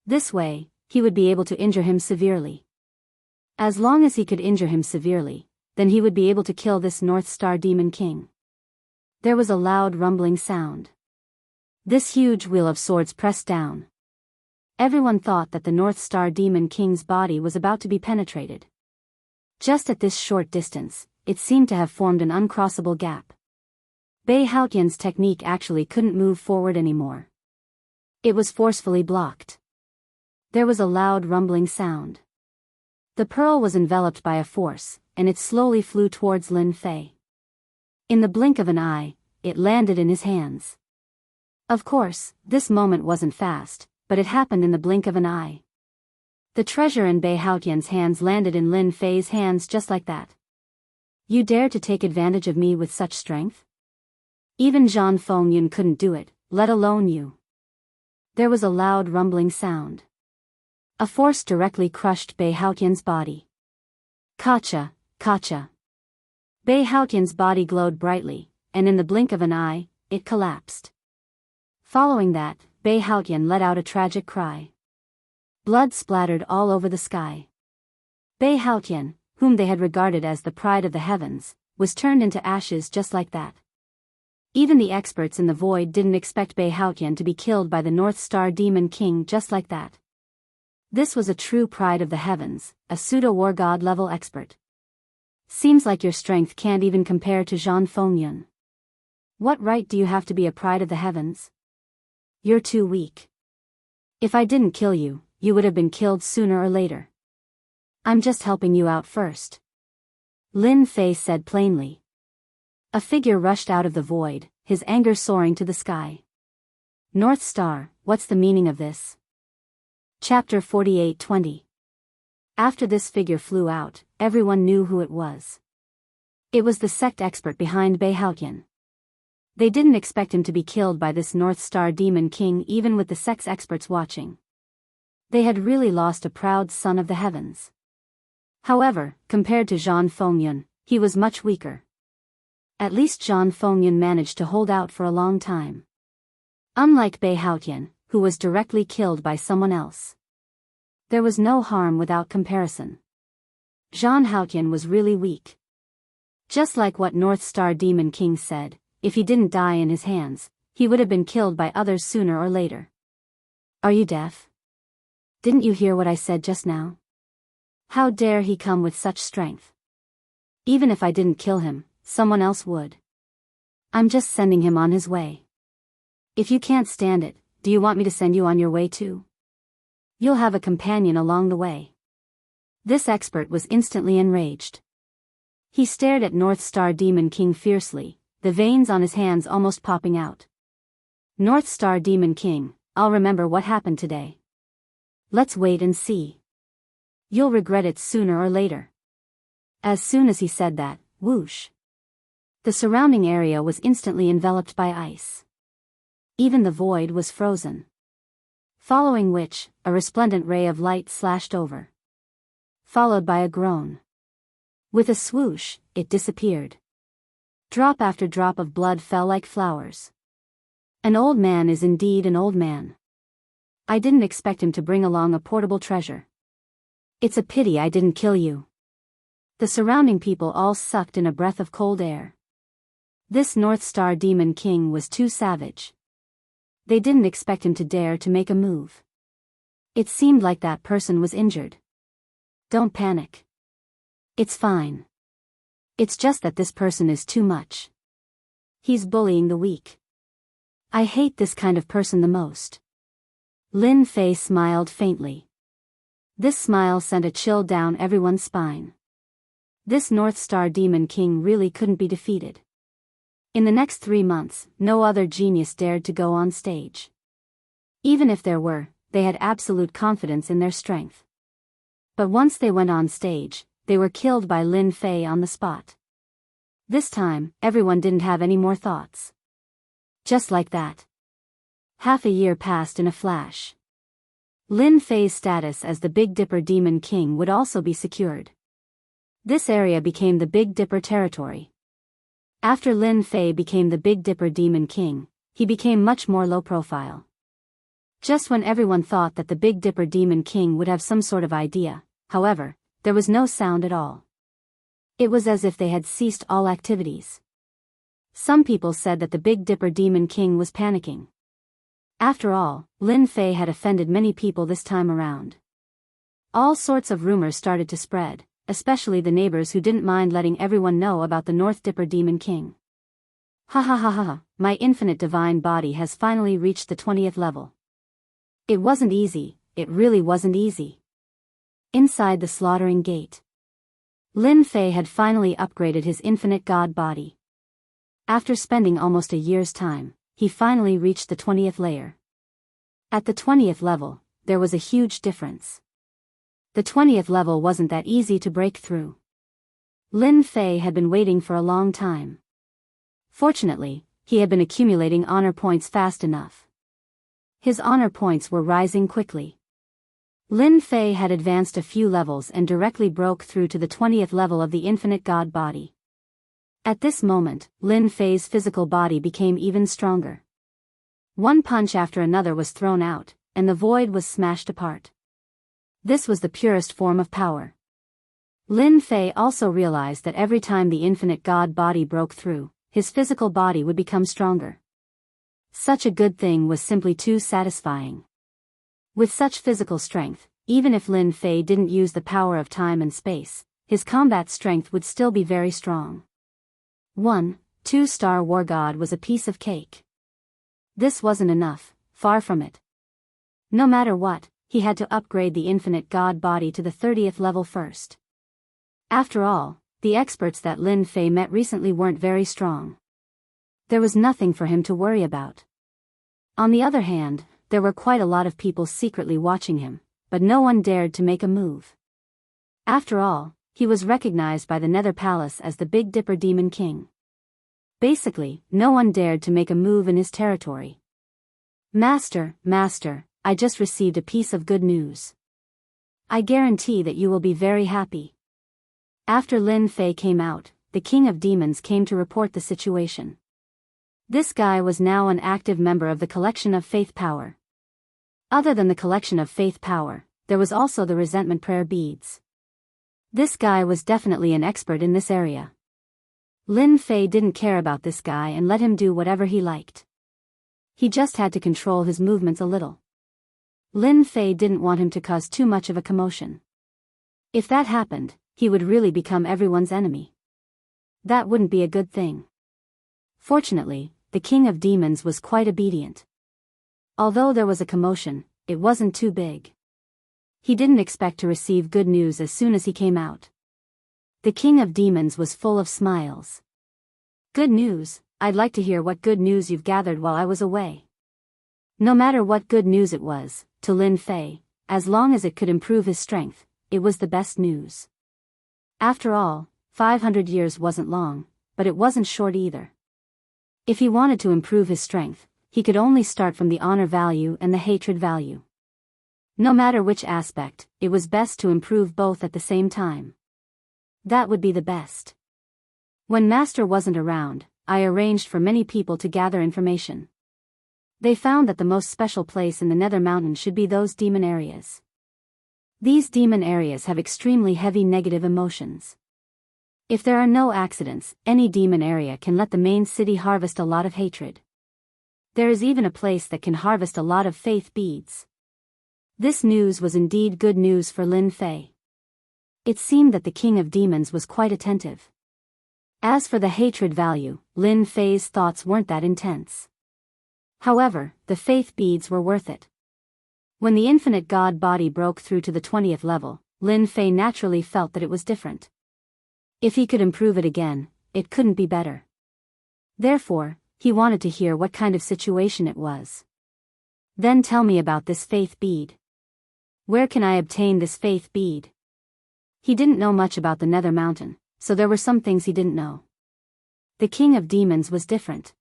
Speaker 1: This way, he would be able to injure him severely. As long as he could injure him severely, then he would be able to kill this North Star Demon King. There was a loud rumbling sound. This huge wheel of swords pressed down. Everyone thought that the North Star Demon King's body was about to be penetrated. Just at this short distance, it seemed to have formed an uncrossable gap. Bei Haotian's technique actually couldn't move forward anymore. It was forcefully blocked. There was a loud rumbling sound. The pearl was enveloped by a force, and it slowly flew towards Lin Fei. In the blink of an eye, it landed in his hands. Of course, this moment wasn't fast, but it happened in the blink of an eye. The treasure in Bei Haotian's hands landed in Lin Fei's hands just like that. You dare to take advantage of me with such strength? Even Zhang Fengyun couldn't do it, let alone you. There was a loud rumbling sound. A force directly crushed Bei Haotian's body. Kacha, kacha. Bei Haotian's body glowed brightly, and in the blink of an eye, it collapsed. Following that, Bei Haotian let out a tragic cry. Blood splattered all over the sky. Bei Haotian, whom they had regarded as the pride of the heavens, was turned into ashes just like that. Even the experts in the void didn't expect Bei Haotian to be killed by the North Star Demon King just like that. This was a true pride of the heavens, a pseudo-war god level expert. Seems like your strength can't even compare to Zhang Fengyun. What right do you have to be a pride of the heavens? You're too weak. If I didn't kill you, you would have been killed sooner or later. I'm just helping you out first. Lin Fei said plainly. A figure rushed out of the void, his anger soaring to the sky. North Star, what's the meaning of this? Chapter 48:20. After this figure flew out, everyone knew who it was. It was the sect expert behind Beihaotian. They didn't expect him to be killed by this North Star Demon King even with the sect's experts watching. They had really lost a proud son of the heavens. However, compared to Zhang Fengyun, he was much weaker. At least Zhang Fengyun managed to hold out for a long time. Unlike Beihaotian, who was directly killed by someone else. There was no harm without comparison. Zhang Haotian was really weak. Just like what North Star Demon King said, if he didn't die in his hands, he would have been killed by others sooner or later. Are you deaf? Didn't you hear what I said just now? How dare he come with such strength? Even if I didn't kill him, someone else would. I'm just sending him on his way. If you can't stand it, do you want me to send you on your way too? You'll have a companion along the way. This expert was instantly enraged. He stared at North Star Demon King fiercely, the veins on his hands almost popping out. North Star Demon King, I'll remember what happened today. Let's wait and see. You'll regret it sooner or later. As soon as he said that, whoosh. The surrounding area was instantly enveloped by ice. Even the void was frozen. Following which, a resplendent ray of light slashed over. Followed by a groan. With a swoosh, it disappeared. Drop after drop of blood fell like flowers. An old man is indeed an old man. I didn't expect him to bring along a portable treasure. It's a pity I didn't kill you. The surrounding people all sucked in a breath of cold air. This North Star Demon King was too savage. They didn't expect him to dare to make a move. It seemed like that person was injured. Don't panic. It's fine. It's just that this person is too much. He's bullying the weak. I hate this kind of person the most. Lin Fei smiled faintly. This smile sent a chill down everyone's spine. This North Star Demon King really couldn't be defeated. In the next 3 months, no other genius dared to go on stage. Even if there were, they had absolute confidence in their strength. But once they went on stage, they were killed by Lin Fei on the spot. This time, everyone didn't have any more thoughts. Just like that. Half a year passed in a flash. Lin Fei's status as the Big Dipper Demon King would also be secured. This area became the Big Dipper territory. After Lin Fei became the Big Dipper Demon King, he became much more low profile. Just when everyone thought that the Big Dipper Demon King would have some sort of idea, however, there was no sound at all. It was as if they had ceased all activities. Some people said that the Big Dipper Demon King was panicking. After all, Lin Fei had offended many people this time around. All sorts of rumors started to spread, especially the neighbors who didn't mind letting everyone know about the North Dipper Demon King. Ha ha ha ha ha, my infinite divine body has finally reached the 20th level. It wasn't easy, it really wasn't easy. Inside the slaughtering gate, Lin Fei had finally upgraded his infinite god body. After spending almost a year's time, he finally reached the 20th layer. At the 20th level, there was a huge difference. The 20th level wasn't that easy to break through. Lin Fei had been waiting for a long time. Fortunately, he had been accumulating honor points fast enough. His honor points were rising quickly. Lin Fei had advanced a few levels and directly broke through to the 20th level of the infinite god body. At this moment, Lin Fei's physical body became even stronger. One punch after another was thrown out, and the void was smashed apart. This was the purest form of power. Lin Fei also realized that every time the infinite god body broke through, his physical body would become stronger. Such a good thing was simply too satisfying. With such physical strength, even if Lin Fei didn't use the power of time and space, his combat strength would still be very strong. 1, 2-star war god was a piece of cake. This wasn't enough, far from it. No matter what, he had to upgrade the infinite god body to the 30th level first. After all, the experts that Lin Fei met recently weren't very strong. There was nothing for him to worry about. On the other hand, there were quite a lot of people secretly watching him, but no one dared to make a move. After all, he was recognized by the Nether Palace as the Big Dipper Demon King. Basically, no one dared to make a move in his territory. Master, I just received a piece of good news. I guarantee that you will be very happy. After Lin Fei came out, the King of Demons came to report the situation. This guy was now an active member of the Collection of Faith Power. Other than the Collection of Faith Power, there was also the Resentment Prayer Beads. This guy was definitely an expert in this area. Lin Fei didn't care about this guy and let him do whatever he liked. He just had to control his movements a little. Lin Fei didn't want him to cause too much of a commotion. If that happened, he would really become everyone's enemy. That wouldn't be a good thing. Fortunately, the King of Demons was quite obedient. Although there was a commotion, it wasn't too big. He didn't expect to receive good news as soon as he came out. The King of Demons was full of smiles. Good news, I'd like to hear what good news you've gathered while I was away. No matter what good news it was, to Lin Fei, as long as it could improve his strength, it was the best news. After all, 500 years wasn't long, but it wasn't short either. If he wanted to improve his strength, he could only start from the honor value and the hatred value. No matter which aspect, it was best to improve both at the same time. That would be the best. When Master wasn't around, I arranged for many people to gather information. They found that the most special place in the Nether Mountain should be those demon areas. These demon areas have extremely heavy negative emotions. If there are no accidents, any demon area can let the main city harvest a lot of hatred. There is even a place that can harvest a lot of faith beads. This news was indeed good news for Lin Fei. It seemed that the King of Demons was quite attentive. As for the hatred value, Lin Fei's thoughts weren't that intense. However, the faith beads were worth it. When the infinite god body broke through to the 20th level, Lin Fei naturally felt that it was different. If he could improve it again, it couldn't be better. Therefore, he wanted to hear what kind of situation it was. Then tell me about this faith bead. Where can I obtain this faith bead? He didn't know much about the Nether Mountain, so there were some things he didn't know. The King of Demons was different.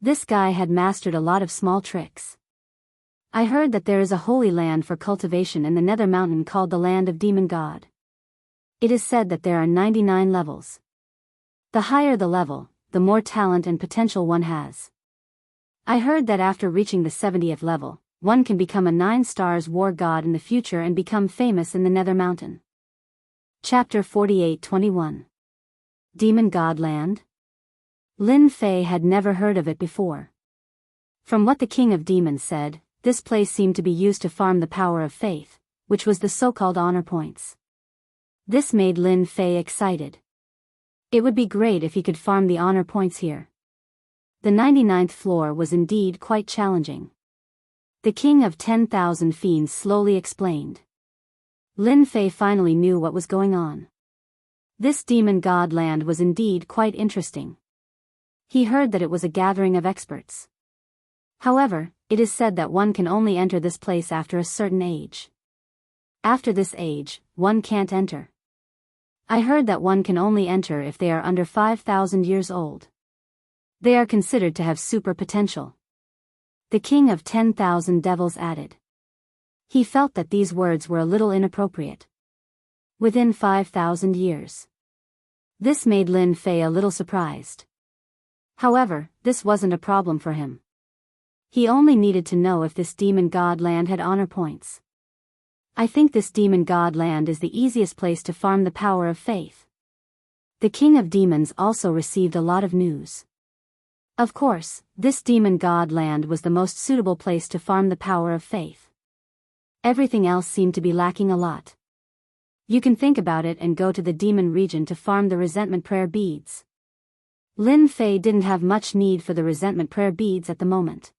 Speaker 1: This guy had mastered a lot of small tricks. I heard that there is a holy land for cultivation in the Nether Mountain called the Land of Demon God. It is said that there are 99 levels. The higher the level, the more talent and potential one has. I heard that after reaching the 70th level, one can become a 9 stars war god in the future and become famous in the Nether Mountain. Chapter 48-21. Demon God Land? Lin Fei had never heard of it before. From what the King of Demons said, this place seemed to be used to farm the power of faith, which was the so-called honor points. This made Lin Fei excited. It would be great if he could farm the honor points here. The 99th floor was indeed quite challenging. The King of 10,000 Fiends slowly explained. Lin Fei finally knew what was going on. This demon god land was indeed quite interesting. He heard that it was a gathering of experts. However, it is said that one can only enter this place after a certain age. After this age, one can't enter. I heard that one can only enter if they are under 5,000 years old. They are considered to have super potential. The King of 10,000 Devils added. He felt that these words were a little inappropriate. Within 5,000 years. This made Lin Fei a little surprised. However, this wasn't a problem for him. He only needed to know if this demon god land had honor points. I think this demon god land is the easiest place to farm the power of faith. The King of Demons also received a lot of news. Of course, this demon god land was the most suitable place to farm the power of faith. Everything else seemed to be lacking a lot. You can think about it and go to the demon region to farm the resentment prayer beads. Lin Fei didn't have much need for the resentment prayer beads at the moment.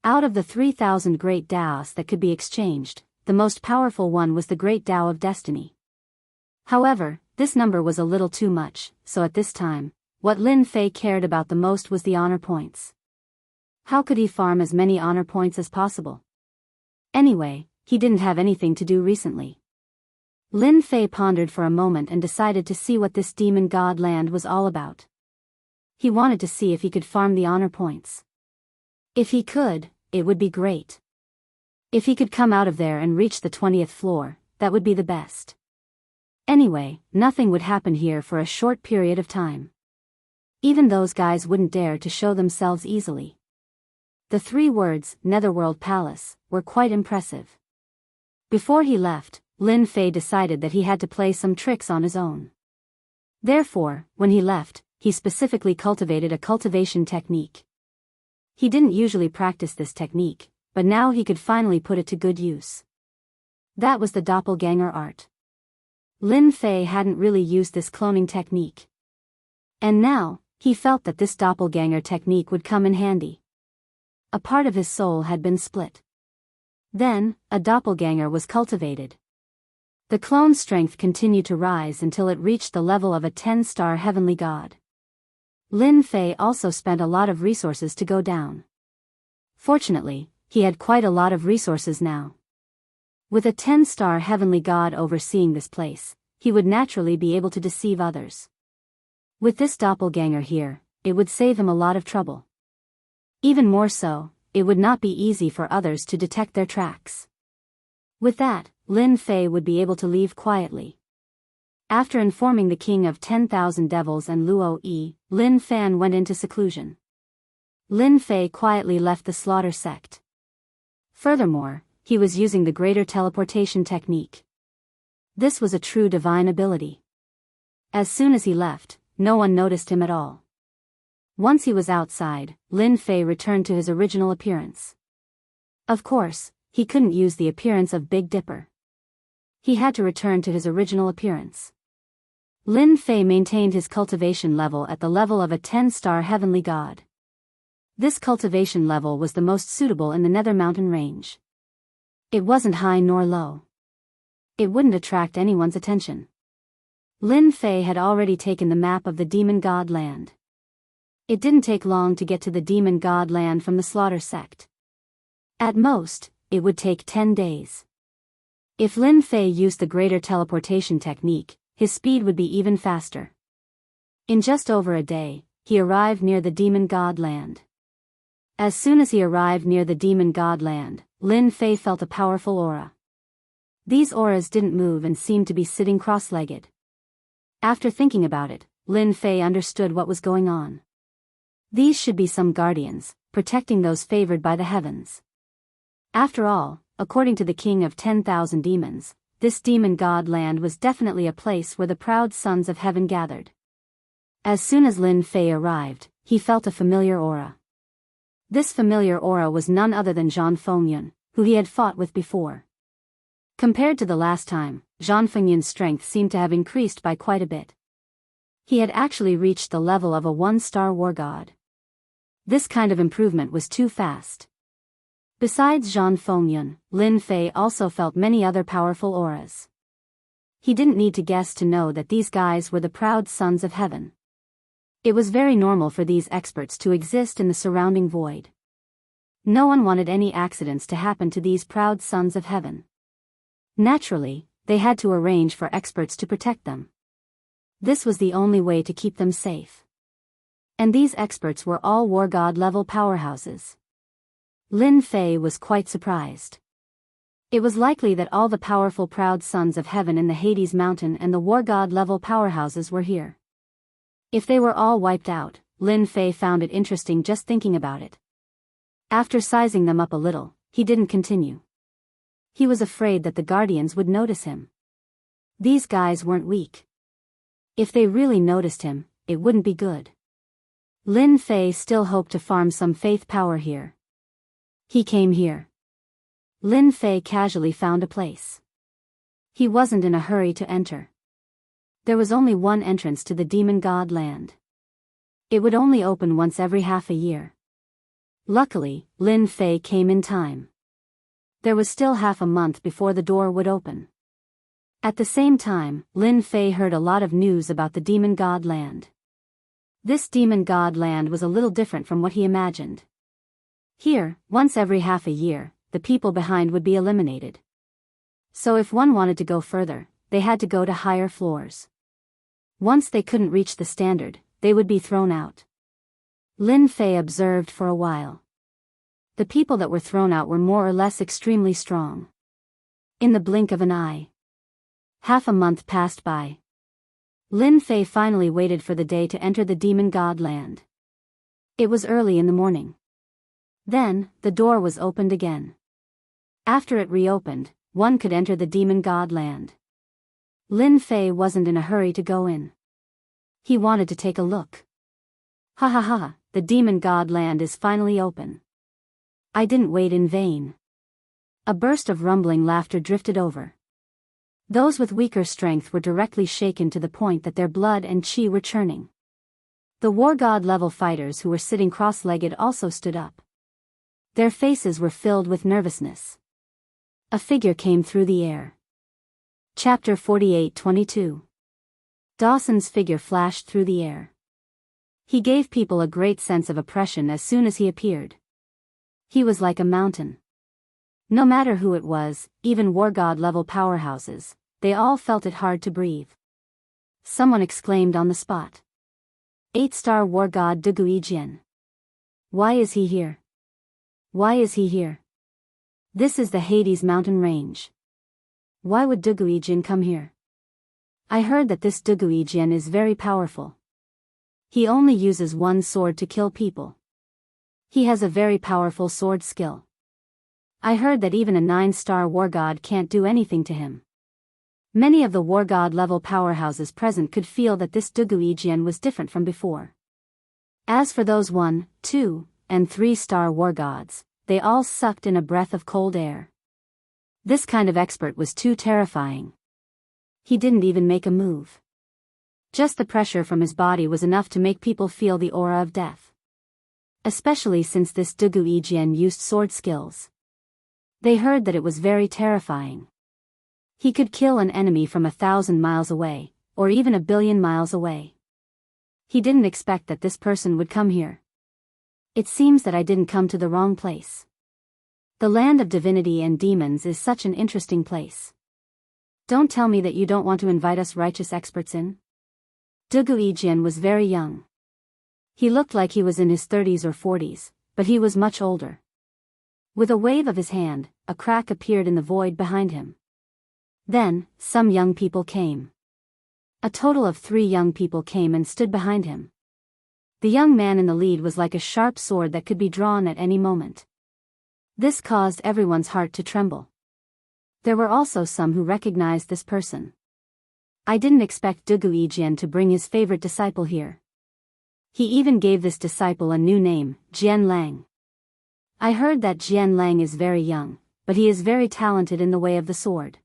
Speaker 1: Out of the 3,000 great Taos that could be exchanged, the most powerful one was the Great Tao of Destiny. However, This number was a little too much, so at this time, what Lin Fei cared about the most was the honor points. How could he farm as many honor points as possible? Anyway, he didn't have anything to do recently. Lin Fei pondered for a moment and decided to see what this demon god land was all about. He wanted to see if he could farm the honor points. If he could, it would be great. If he could come out of there and reach the 20th floor, that would be the best. Anyway, nothing would happen here for a short period of time. Even those guys wouldn't dare to show themselves easily. The 3 words, Netherworld Palace, were quite impressive. Before he left, Lin Fei decided that he had to play some tricks on his own. Therefore, when he left, he specifically cultivated a cultivation technique. He didn't usually practice this technique, but now he could finally put it to good use. That was the doppelganger art. Lin Fei hadn't really used this cloning technique. And now, he felt that this doppelganger technique would come in handy. A part of his soul had been split. Then, a doppelganger was cultivated. The clone's strength continued to rise until it reached the level of a 10-star heavenly god. Lin Fei also spent a lot of resources to go down. Fortunately, he had quite a lot of resources now. With a 10-star heavenly god overseeing this place, he would naturally be able to deceive others. With this doppelganger here, it would save him a lot of trouble. Even more so, it would not be easy for others to detect their tracks. With that, Lin Fei would be able to leave quietly. After informing the king of 10,000 devils and Luo Yi, Lin Fan went into seclusion. Lin Fei quietly left the slaughter sect. Furthermore, he was using the greater teleportation technique. This was a true divine ability. As soon as he left, no one noticed him at all. Once he was outside, Lin Fei returned to his original appearance. Of course, he couldn't use the appearance of Big Dipper. He had to return to his original appearance. Lin Fei maintained his cultivation level at the level of a 10-star heavenly god. This cultivation level was the most suitable in the Nether Mountain range. It wasn't high nor low. It wouldn't attract anyone's attention. Lin Fei had already taken the map of the demon god land. It didn't take long to get to the demon god land from the slaughter sect. At most, it would take 10 days. If Lin Fei used the greater teleportation technique, his speed would be even faster. In just over a day, he arrived near the demon god land. As soon as he arrived near the demon god land, Lin Fei felt a powerful aura. These auras didn't move and seemed to be sitting cross-legged. After thinking about it, Lin Fei understood what was going on. These should be some guardians, protecting those favored by the heavens. After all, according to the king of 10,000 demons, this demon god land was definitely a place where the proud sons of heaven gathered. As soon as Lin Fei arrived, he felt a familiar aura. This familiar aura was none other than Zhang Fengyun, who he had fought with before. Compared to the last time, Zhang Fengyun's strength seemed to have increased by quite a bit. He had actually reached the level of a 1-star war god. This kind of improvement was too fast. Besides Zhang Fengyun, Lin Fei also felt many other powerful auras. He didn't need to guess to know that these guys were the proud sons of heaven. It was very normal for these experts to exist in the surrounding void. No one wanted any accidents to happen to these proud sons of heaven. Naturally, they had to arrange for experts to protect them. This was the only way to keep them safe. And these experts were all war god level powerhouses. Lin Fei was quite surprised. It was likely that all the powerful proud sons of heaven in the Hades mountain and the war god level powerhouses were here. If they were all wiped out, Lin Fei found it interesting just thinking about it. After sizing them up a little, he didn't continue. He was afraid that the guardians would notice him. These guys weren't weak. If they really noticed him, it wouldn't be good. Lin Fei still hoped to farm some faith power here. He came here. Lin Fei casually found a place. He wasn't in a hurry to enter. There was only one entrance to the demon god land. It would only open once every half a year. Luckily, Lin Fei came in time. There was still half a month before the door would open. At the same time, Lin Fei heard a lot of news about the demon god land. This demon god land was a little different from what he imagined. Here, once every half a year, the people behind would be eliminated. So if one wanted to go further, they had to go to higher floors. Once they couldn't reach the standard, they would be thrown out. Lin Fei observed for a while. The people that were thrown out were more or less extremely strong. In the blink of an eye. Half a month passed by. Lin Fei finally waited for the day to enter the demon god land. It was early in the morning. Then, the door was opened again. After it reopened, one could enter the demon god land. Lin Fei wasn't in a hurry to go in. He wanted to take a look. Ha ha ha, the demon god land is finally open. I didn't wait in vain. A burst of rumbling laughter drifted over. Those with weaker strength were directly shaken to the point that their blood and chi were churning. The war god level fighters who were sitting cross-legged also stood up. Their faces were filled with nervousness. A figure came through the air. Chapter 48-22. Dawson's figure flashed through the air. He gave people a great sense of oppression as soon as he appeared. He was like a mountain. No matter who it was, even war god level powerhouses, they all felt it hard to breathe. Someone exclaimed on the spot. 8-star war god Dugui Jian. Why is he here? Why is he here? This is the Hades mountain range. Why would Dugui Jian come here? I heard that this Dugui Jian is very powerful. He only uses one sword to kill people. He has a very powerful sword skill. I heard that even a 9-star war god can't do anything to him. Many of the war god level powerhouses present could feel that this Dugui Jian was different from before. As for those 1, 2, and 3-star war gods, they all sucked in a breath of cold air. This kind of expert was too terrifying. He didn't even make a move. Just the pressure from his body was enough to make people feel the aura of death. Especially since this Dugui Jian used sword skills. They heard that it was very terrifying. He could kill an enemy from 1,000 miles away, or even 1,000,000,000 miles away. He didn't expect that this person would come here. It seems that I didn't come to the wrong place. The land of divinity and demons is such an interesting place. Don't tell me that you don't want to invite us righteous experts in. Dugui Jian was very young. He looked like he was in his 30s or 40s, but he was much older. With a wave of his hand, a crack appeared in the void behind him. Then, some young people came. A total of 3 young people came and stood behind him. The young man in the lead was like a sharp sword that could be drawn at any moment. This caused everyone's heart to tremble. There were also some who recognized this person. I didn't expect Dugui Jian to bring his favorite disciple here. He even gave this disciple a new name, Jian Lang. I heard that Jian Lang is very young, but he is very talented in the way of the sword.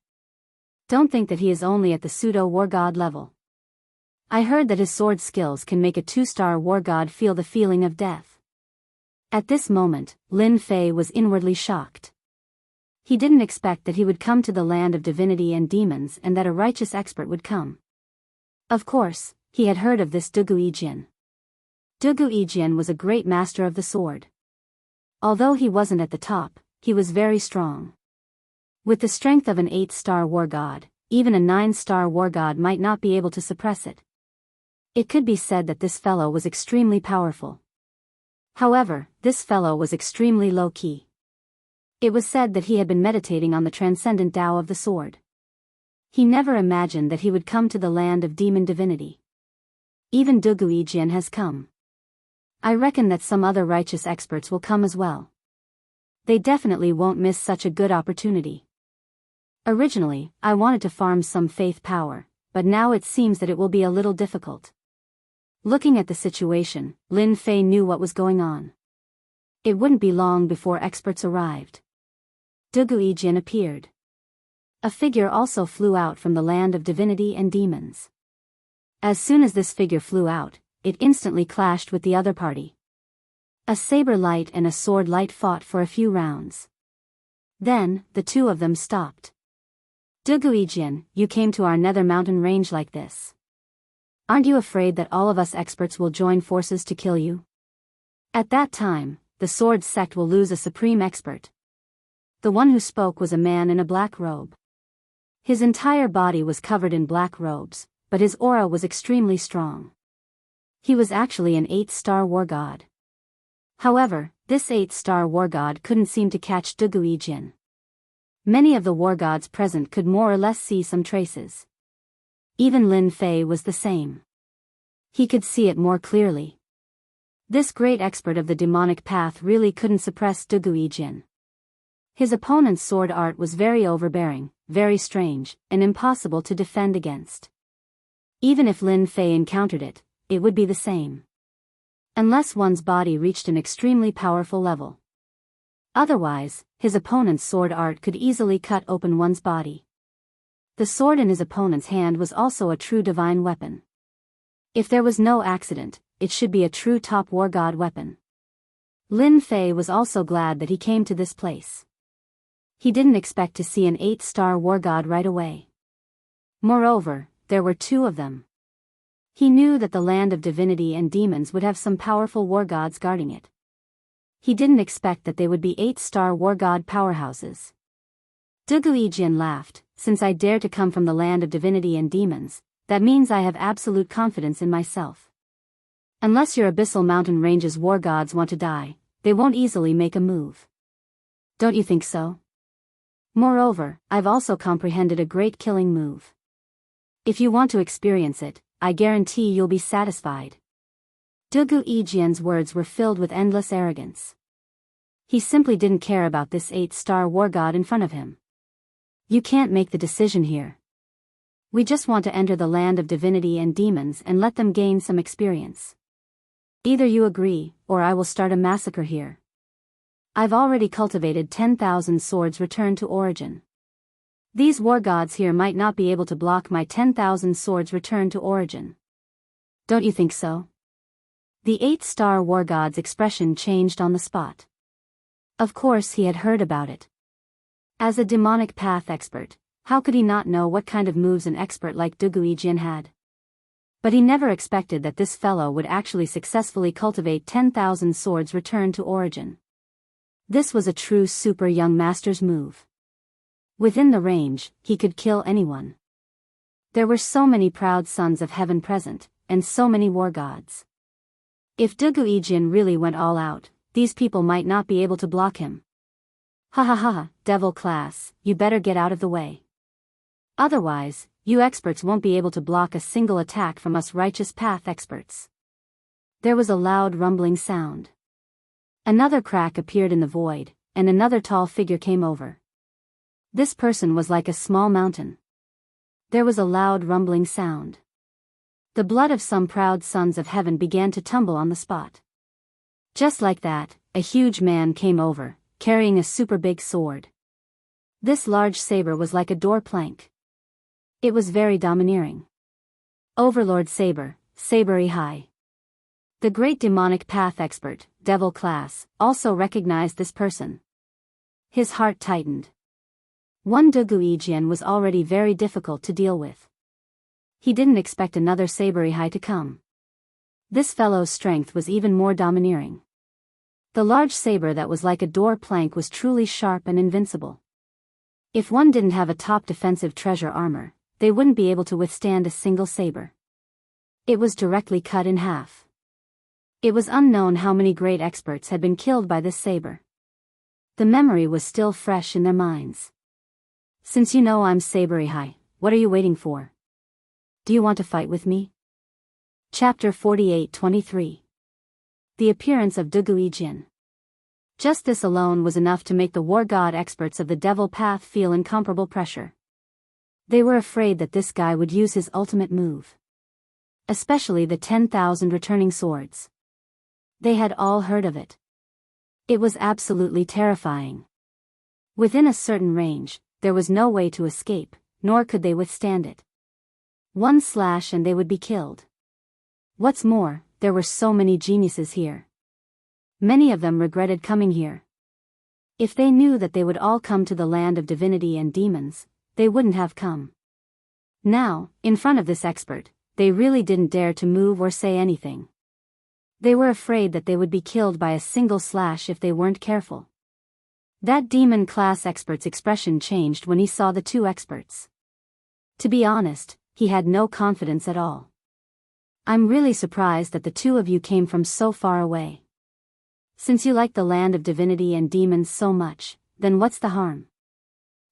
Speaker 1: Don't think that he is only at the pseudo-war god level. I heard that his sword skills can make a 2-star war god feel the feeling of death. At this moment, Lin Fei was inwardly shocked. He didn't expect that he would come to the land of divinity and demons and that a righteous expert would come. Of course, he had heard of this Dugui Jian. Dugui Jian was a great master of the sword. Although he wasn't at the top, he was very strong. With the strength of an 8-star war god, even a 9-star war god might not be able to suppress it. It could be said that this fellow was extremely powerful. However, this fellow was extremely low-key. It was said that he had been meditating on the transcendent Tao of the sword. He never imagined that he would come to the land of demon divinity. Even Dugui Jian has come. I reckon that some other righteous experts will come as well. They definitely won't miss such a good opportunity. Originally, I wanted to farm some faith power, but now it seems that it will be a little difficult. Looking at the situation, Lin Fei knew what was going on. It wouldn't be long before experts arrived. Dugui Jian appeared. A figure also flew out from the land of divinity and demons. As soon as this figure flew out, it instantly clashed with the other party. A saber light and a sword light fought for a few rounds. Then, the two of them stopped. Duguijian, you came to our nether mountain range like this. Aren't you afraid that all of us experts will join forces to kill you? At that time, the sword sect will lose a supreme expert. The one who spoke was a man in a black robe. His entire body was covered in black robes, but his aura was extremely strong. He was actually an 8-star war god. However, this 8-star war god couldn't seem to catch Duguijian. Many of the war gods present could more or less see some traces. Even Lin Fei was the same. He could see it more clearly. This great expert of the demonic path really couldn't suppress Duguijian. His opponent's sword art was very overbearing, very strange, and impossible to defend against. Even if Lin Fei encountered it, it would be the same. Unless one's body reached an extremely powerful level. Otherwise, his opponent's sword art could easily cut open one's body. The sword in his opponent's hand was also a true divine weapon. If there was no accident, it should be a true top war god weapon. Lin Fei was also glad that he came to this place. He didn't expect to see an 8-star war god right away. Moreover, there were 2 of them. He knew that the land of divinity and demons would have some powerful war gods guarding it. He didn't expect that they would be 8-star war god powerhouses. Duguijian laughed, since I dare to come from the land of divinity and demons, that means I have absolute confidence in myself. Unless your abyssal mountain range's war gods want to die, they won't easily make a move. Don't you think so? Moreover, I've also comprehended a great killing move. If you want to experience it, I guarantee you'll be satisfied. Duguijian's words were filled with endless arrogance. He simply didn't care about this 8-star war god in front of him. You can't make the decision here. We just want to enter the land of divinity and demons and let them gain some experience. Either you agree, or I will start a massacre here. I've already cultivated 10,000 swords returned to origin. These war gods here might not be able to block my 10,000 swords returned to origin. Don't you think so? The 8-star war god's expression changed on the spot. Of course he had heard about it. As a demonic path expert, how could he not know what kind of moves an expert like Duguijian had? But he never expected that this fellow would actually successfully cultivate 10,000 swords returned to origin. This was a true super young master's move. Within the range, he could kill anyone. There were so many proud sons of heaven present, and so many war gods. If Duguijian really went all out, these people might not be able to block him. Ha ha ha, devil class, you better get out of the way. Otherwise, you experts won't be able to block a single attack from us righteous path experts. There was a loud rumbling sound. Another crack appeared in the void, and another tall figure came over. This person was like a small mountain. There was a loud rumbling sound. The blood of some proud sons of heaven began to tumble on the spot. Just like that, a huge man came over, carrying a super big sword. This large saber was like a door plank. It was very domineering. Overlord Saber, Sabery High. The great demonic path expert, devil class, also recognized this person. His heart tightened. One Duguijian was already very difficult to deal with. He didn't expect another Sabery High to come. This fellow's strength was even more domineering. The large saber that was like a door plank was truly sharp and invincible. If one didn't have a top defensive treasure armor, they wouldn't be able to withstand a single saber. It was directly cut in half. It was unknown how many great experts had been killed by this saber. The memory was still fresh in their minds. Since you know I'm Sabery High, what are you waiting for? Do you want to fight with me? Chapter 48-23. The appearance of Duguijian. Just this alone was enough to make the war god experts of the devil path feel incomparable pressure. They were afraid that this guy would use his ultimate move. Especially the 10,000 returning swords. They had all heard of it. It was absolutely terrifying. Within a certain range, there was no way to escape, nor could they withstand it. One slash and they would be killed. What's more, there were so many geniuses here. Many of them regretted coming here. If they knew that they would all come to the land of divinity and demons, they wouldn't have come. Now, in front of this expert, they really didn't dare to move or say anything. They were afraid that they would be killed by a single slash if they weren't careful. That demon class expert's expression changed when he saw the two experts. To be honest, he had no confidence at all. I'm really surprised that the two of you came from so far away. Since you like the land of divinity and demons so much, then what's the harm?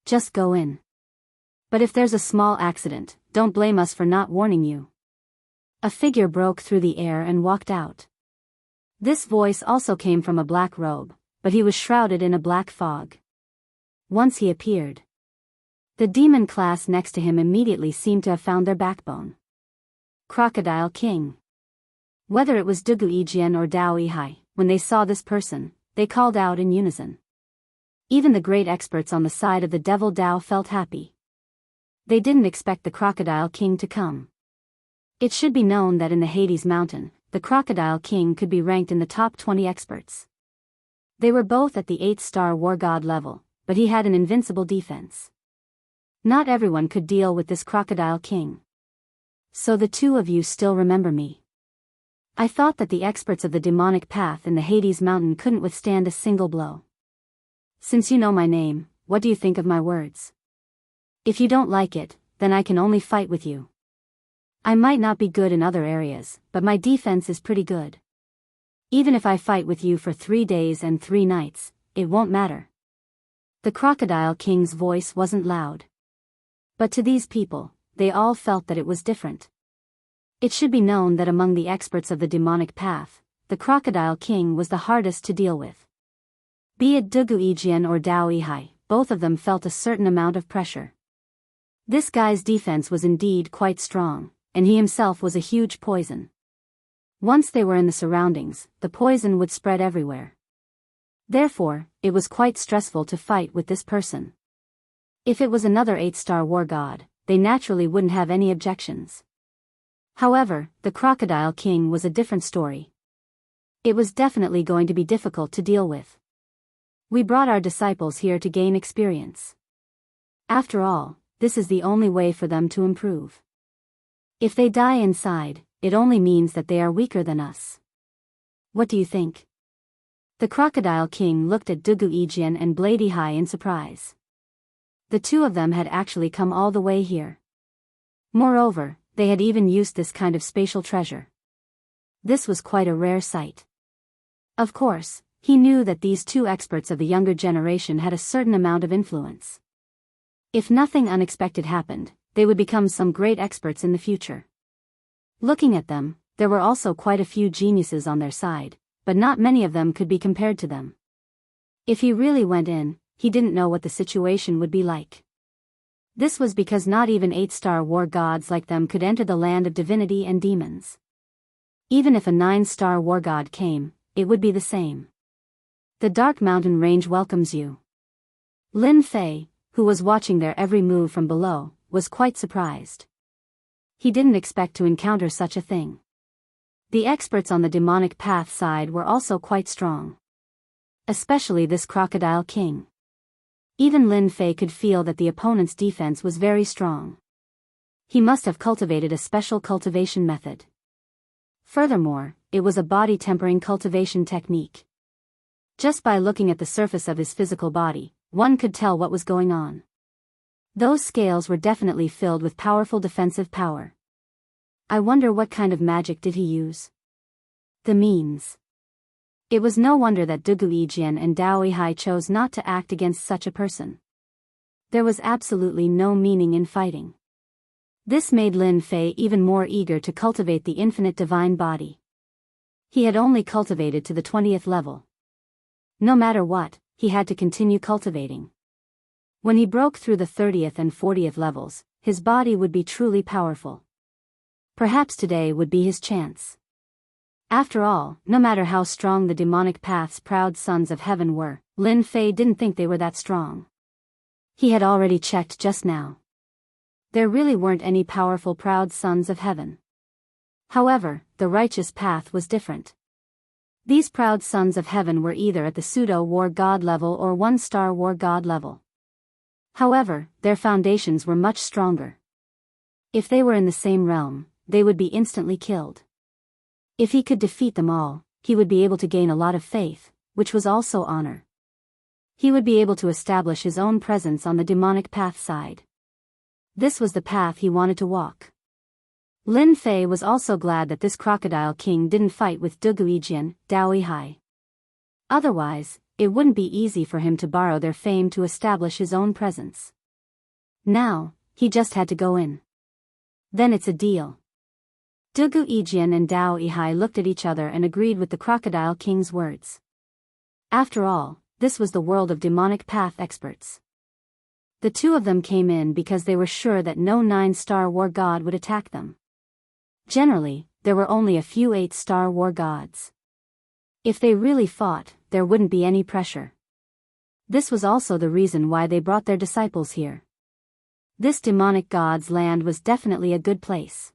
Speaker 1: Just go in. But if there's a small accident, don't blame us for not warning you. A figure broke through the air and walked out. This voice also came from a black robe, but he was shrouded in a black fog. Once he appeared, the demon class next to him immediately seemed to have found their backbone. Crocodile King. Whether it was Dugu Yijian or Dao Yihai, when they saw this person, they called out in unison. Even the great experts on the side of the devil Dao felt happy. They didn't expect the Crocodile King to come. It should be known that in the Hades Mountain, the Crocodile King could be ranked in the top 20 experts. They were both at the 8-star war god level, but he had an invincible defense. Not everyone could deal with this Crocodile King. So the two of you still remember me. I thought that the experts of the demonic path in the Hades Mountain couldn't withstand a single blow. Since you know my name, what do you think of my words? If you don't like it, then I can only fight with you. I might not be good in other areas, but my defense is pretty good. Even if I fight with you for 3 days and 3 nights, it won't matter. The Crocodile King's voice wasn't loud. But to these people, they all felt that it was different. It should be known that among the experts of the demonic path, the Crocodile King was the hardest to deal with. Be it Dugu Yijian or Dao Yihai, both of them felt a certain amount of pressure. This guy's defense was indeed quite strong, and he himself was a huge poison. Once they were in the surroundings, the poison would spread everywhere. Therefore, it was quite stressful to fight with this person. If it was another 8-star war god, they naturally wouldn't have any objections. However, the Crocodile King was a different story. It was definitely going to be difficult to deal with. We brought our disciples here to gain experience. After all, this is the only way for them to improve. If they die inside, it only means that they are weaker than us. What do you think? The Crocodile King looked at Dugu Yijian and Blade Yihai in surprise. The two of them had actually come all the way here. Moreover, they had even used this kind of spatial treasure. This was quite a rare sight. Of course, he knew that these two experts of the younger generation had a certain amount of influence. If nothing unexpected happened, they would become some great experts in the future. Looking at them, there were also quite a few geniuses on their side, but not many of them could be compared to them. If he really went in, he didn't know what the situation would be like. This was because not even 8-star war gods like them could enter the land of divinity and demons. Even if a 9-star war god came, it would be the same. The Dark Mountain Range welcomes you. Lin Fei, who was watching their every move from below, was quite surprised. He didn't expect to encounter such a thing. The experts on the demonic path side were also quite strong. Especially this Crocodile King. Even Lin Fei could feel that the opponent's defense was very strong. He must have cultivated a special cultivation method. Furthermore, it was a body tempering cultivation technique. Just by looking at the surface of his physical body, one could tell what was going on. Those scales were definitely filled with powerful defensive power. I wonder what kind of magic did he use? The means. It was no wonder that Dugu Yijian and Dao Yihai chose not to act against such a person. There was absolutely no meaning in fighting. This made Lin Fei even more eager to cultivate the infinite divine body. He had only cultivated to the 20th level. No matter what, he had to continue cultivating. When he broke through the 30th and 40th levels, his body would be truly powerful. Perhaps today would be his chance. After all, no matter how strong the demonic path's proud sons of heaven were, Lin Fei didn't think they were that strong. He had already checked just now. There really weren't any powerful proud sons of heaven. However, the righteous path was different. These proud sons of heaven were either at the pseudo-war god level or 1-star war god level. However, their foundations were much stronger. If they were in the same realm, they would be instantly killed. If he could defeat them all, he would be able to gain a lot of faith, which was also honor. He would be able to establish his own presence on the demonic path side. This was the path he wanted to walk. Lin Fei was also glad that this crocodile king didn't fight with Duguijian, Dao Yihai. Otherwise, it wouldn't be easy for him to borrow their fame to establish his own presence. Now, he just had to go in. Then it's a deal. Duguijian and Dao Yihai looked at each other and agreed with the crocodile king's words. After all, this was the world of demonic path experts. The two of them came in because they were sure that no 9-star war god would attack them. Generally, there were only a few 8-star war gods. If they really fought, there wouldn't be any pressure. This was also the reason why they brought their disciples here. This demonic god's land was definitely a good place.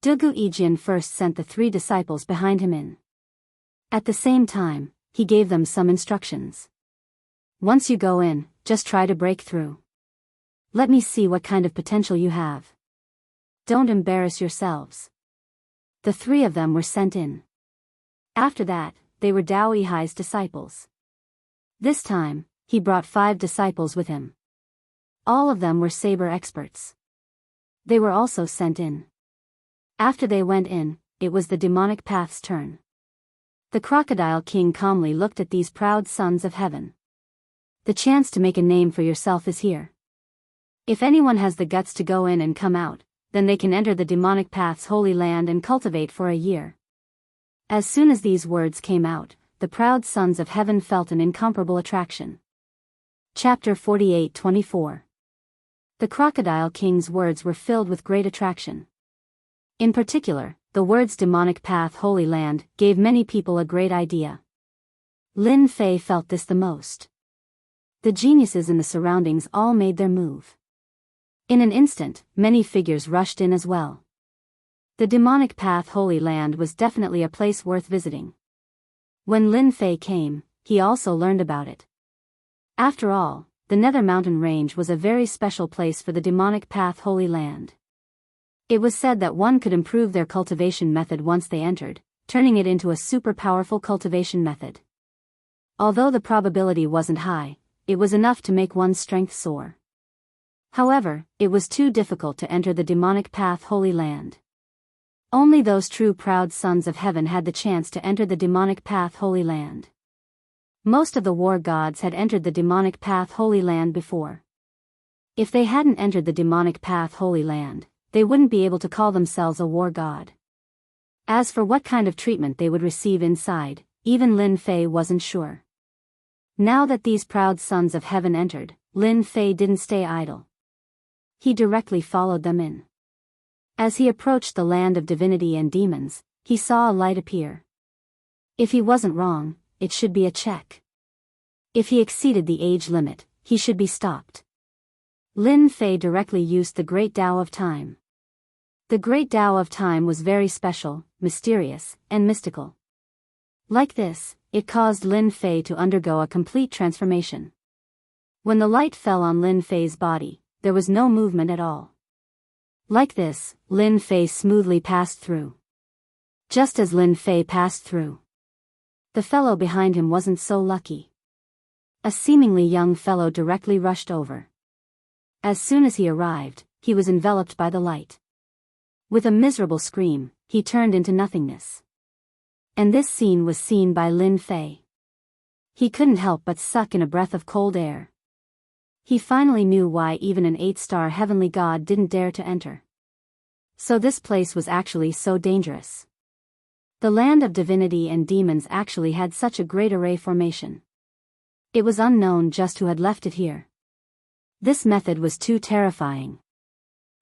Speaker 1: Duguijian first sent the 3 disciples behind him in. At the same time, he gave them some instructions. Once you go in, just try to break through. Let me see what kind of potential you have. Don't embarrass yourselves. The 3 of them were sent in. After that, they were Dao Yihai's disciples. This time, he brought 5 disciples with him. All of them were saber experts. They were also sent in. After they went in, it was the demonic path's turn. The crocodile king calmly looked at these proud sons of heaven. The chance to make a name for yourself is here. If anyone has the guts to go in and come out, then they can enter the demonic path's holy land and cultivate for a year. As soon as these words came out, the proud sons of heaven felt an incomparable attraction. Chapter 48-24. The crocodile king's words were filled with great attraction. In particular, the words demonic path holy land gave many people a great idea. Lin Fei felt this the most. The geniuses in the surroundings all made their move. In an instant, many figures rushed in as well. The demonic path holy land was definitely a place worth visiting. When Lin Fei came, he also learned about it. After all, the Nether Mountain Range was a very special place for the demonic path holy land. It was said that one could improve their cultivation method once they entered, turning it into a super powerful cultivation method. Although the probability wasn't high, it was enough to make one's strength soar. However, it was too difficult to enter the demonic path holy land. Only those true proud sons of heaven had the chance to enter the demonic path holy land. Most of the war gods had entered the demonic path holy land before. If they hadn't entered the demonic path holy land, they wouldn't be able to call themselves a war god. As for what kind of treatment they would receive inside, even Lin Fei wasn't sure. Now that these proud sons of heaven entered, Lin Fei didn't stay idle. He directly followed them in. As he approached the land of divinity and demons, he saw a light appear. If he wasn't wrong, it should be a check. If he exceeded the age limit, he should be stopped. Lin Fei directly used the Great Tao of Time. The Great Tao of Time was very special, mysterious, and mystical. Like this, it caused Lin Fei to undergo a complete transformation. When the light fell on Lin Fei's body, there was no movement at all. Like this, Lin Fei smoothly passed through. Just as Lin Fei passed through, the fellow behind him wasn't so lucky. A seemingly young fellow directly rushed over. As soon as he arrived, he was enveloped by the light. With a miserable scream, he turned into nothingness. And this scene was seen by Lin Fei. He couldn't help but suck in a breath of cold air. He finally knew why even an 8-star heavenly god didn't dare to enter. So this place was actually so dangerous. The land of divinity and demons actually had such a great array formation. It was unknown just who had left it here. This method was too terrifying.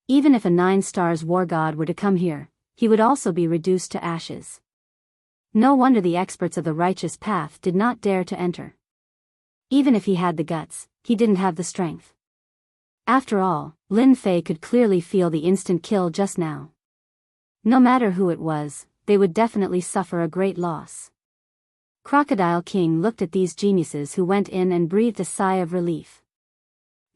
Speaker 1: Even if a 9-stars war god were to come here, he would also be reduced to ashes. No wonder the experts of the righteous path did not dare to enter. Even if he had the guts, he didn't have the strength. After all, Lin Fei could clearly feel the instant kill just now. No matter who it was, they would definitely suffer a great loss. Crocodile King looked at these geniuses who went in and breathed a sigh of relief.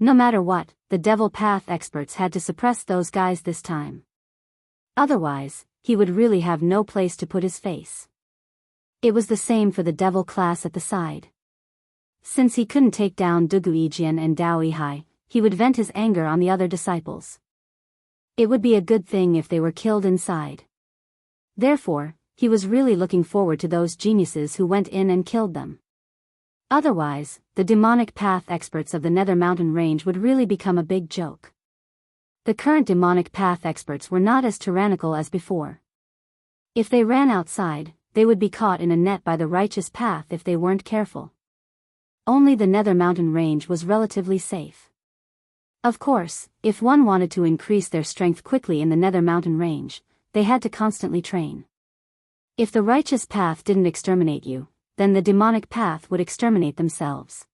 Speaker 1: No matter what, the devil path experts had to suppress those guys this time. Otherwise, he would really have no place to put his face. It was the same for the devil class at the side. Since he couldn't take down Duguijian and Dao Yihai, he would vent his anger on the other disciples. It would be a good thing if they were killed inside. Therefore, he was really looking forward to those geniuses who went in and killed them. Otherwise, the demonic path experts of the Nether Mountain Range would really become a big joke. The current demonic path experts were not as tyrannical as before. If they ran outside, they would be caught in a net by the righteous path if they weren't careful. Only the Nether Mountain Range was relatively safe. Of course, if one wanted to increase their strength quickly in the Nether Mountain Range, they had to constantly train. If the righteous path didn't exterminate you, then the demonic path would exterminate themselves.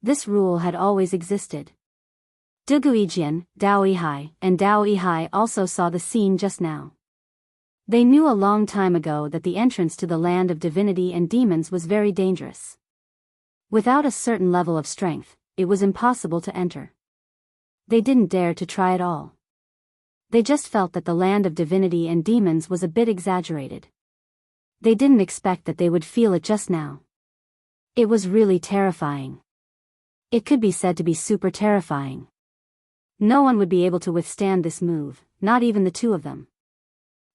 Speaker 1: This rule had always existed. Duguijian, Dao Yihai, and Dao Yihai also saw the scene just now. They knew a long time ago that the entrance to the land of divinity and demons was very dangerous. Without a certain level of strength, it was impossible to enter. They didn't dare to try at all. They just felt that the land of divinity and demons was a bit exaggerated. They didn't expect that they would feel it just now. It was really terrifying. It could be said to be super terrifying. No one would be able to withstand this move, not even the two of them.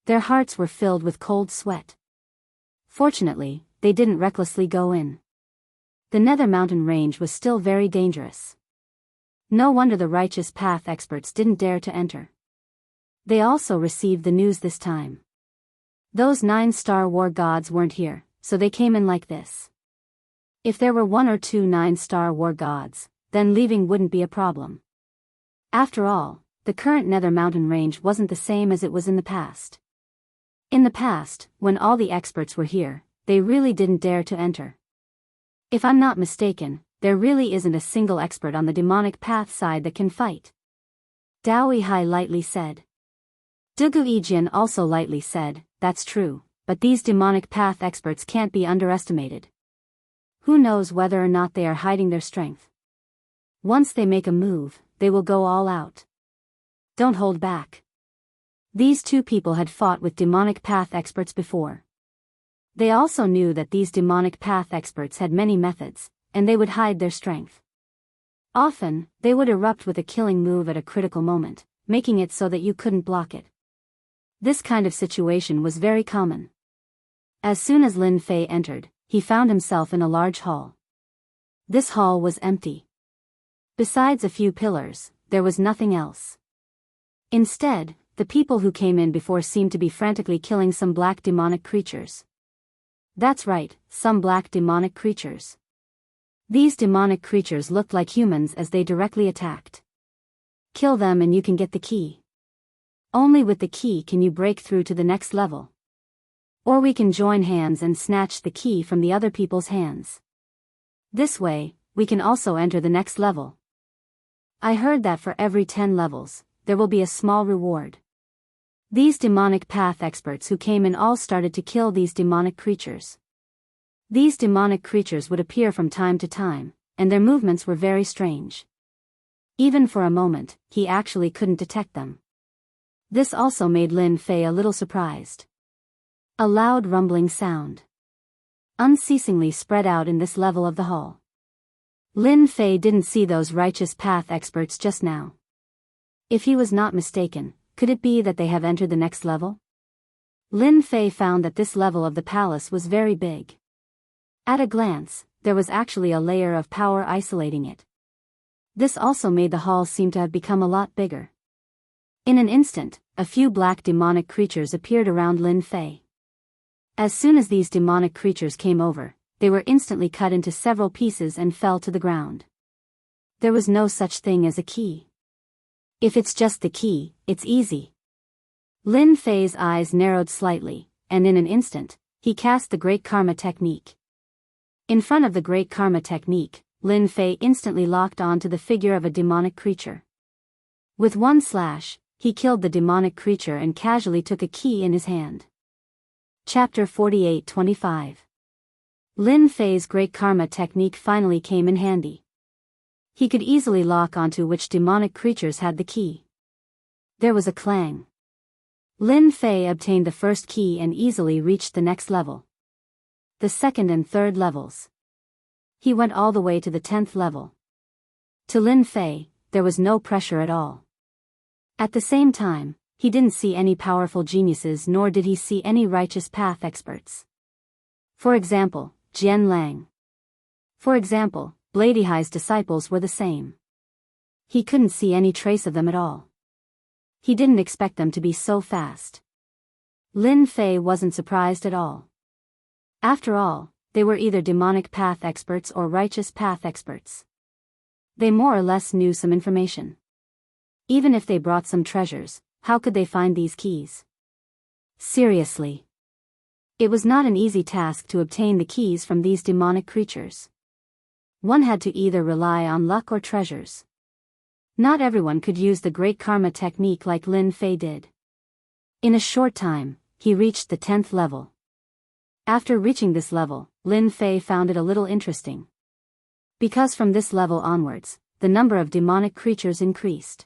Speaker 1: Their hearts were filled with cold sweat. Fortunately, they didn't recklessly go in. The Nether Mountain Range was still very dangerous. No wonder the righteous path experts didn't dare to enter. They also received the news this time. Those 9-star war gods weren't here, so they came in like this. If there were 1 or 2 9-star war gods, then leaving wouldn't be a problem. After all, the current Nether Mountain Range wasn't the same as it was in the past. In the past, when all the experts were here, they really didn't dare to enter. If I'm not mistaken, there really isn't a single expert on the demonic path side that can fight. Dao Yihai lightly said. Duguijian also lightly said, that's true, but these demonic path experts can't be underestimated. Who knows whether or not they are hiding their strength? Once they make a move, they will go all out. Don't hold back. These two people had fought with demonic path experts before. They also knew that these demonic path experts had many methods, and they would hide their strength. Often, they would erupt with a killing move at a critical moment, making it so that you couldn't block it. This kind of situation was very common. As soon as Lin Fei entered, he found himself in a large hall. This hall was empty. Besides a few pillars, there was nothing else. Instead, the people who came in before seemed to be frantically killing some black demonic creatures. That's right, some black demonic creatures. These demonic creatures looked like humans as they directly attacked. Kill them and you can get the key. Only with the key can you break through to the next level. Or we can join hands and snatch the key from the other people's hands. This way, we can also enter the next level. I heard that for every 10 levels, there will be a small reward. These demonic path experts who came in all started to kill these demonic creatures. These demonic creatures would appear from time to time, and their movements were very strange. Even for a moment, he actually couldn't detect them. This also made Lin Fei a little surprised. A loud rumbling sound unceasingly spread out in this level of the hall. Lin Fei didn't see those righteous path experts just now. If he was not mistaken, could it be that they have entered the next level? Lin Fei found that this level of the palace was very big. At a glance, there was actually a layer of power isolating it. This also made the hall seem to have become a lot bigger. In an instant, a few black demonic creatures appeared around Lin Fei. As soon as these demonic creatures came over, they were instantly cut into several pieces and fell to the ground. There was no such thing as a key. If it's just the key, it's easy. Lin Fei's eyes narrowed slightly, and in an instant, he cast the Great Karma Technique. In front of the Great Karma Technique, Lin Fei instantly locked on to the figure of a demonic creature. With one slash, he killed the demonic creature and casually took a key in his hand. Chapter 48-25. Lin Fei's Great Karma Technique finally came in handy. He could easily lock onto which demonic creatures had the key. There was a clang. Lin Fei obtained the first key and easily reached the next level. The second and third levels. He went all the way to the 10th level. To Lin Fei, there was no pressure at all. At the same time, he didn't see any powerful geniuses nor did he see any righteous path experts. For example, Jian Lang. For example, Bladihai's disciples were the same. He couldn't see any trace of them at all. He didn't expect them to be so fast. Lin Fei wasn't surprised at all. After all, they were either demonic path experts or righteous path experts. They more or less knew some information. Even if they brought some treasures, how could they find these keys? Seriously. It was not an easy task to obtain the keys from these demonic creatures. One had to either rely on luck or treasures. Not everyone could use the great karma technique like Lin Fei did. In a short time, he reached the 10th level. After reaching this level, Lin Fei found it a little interesting. Because from this level onwards, the number of demonic creatures increased.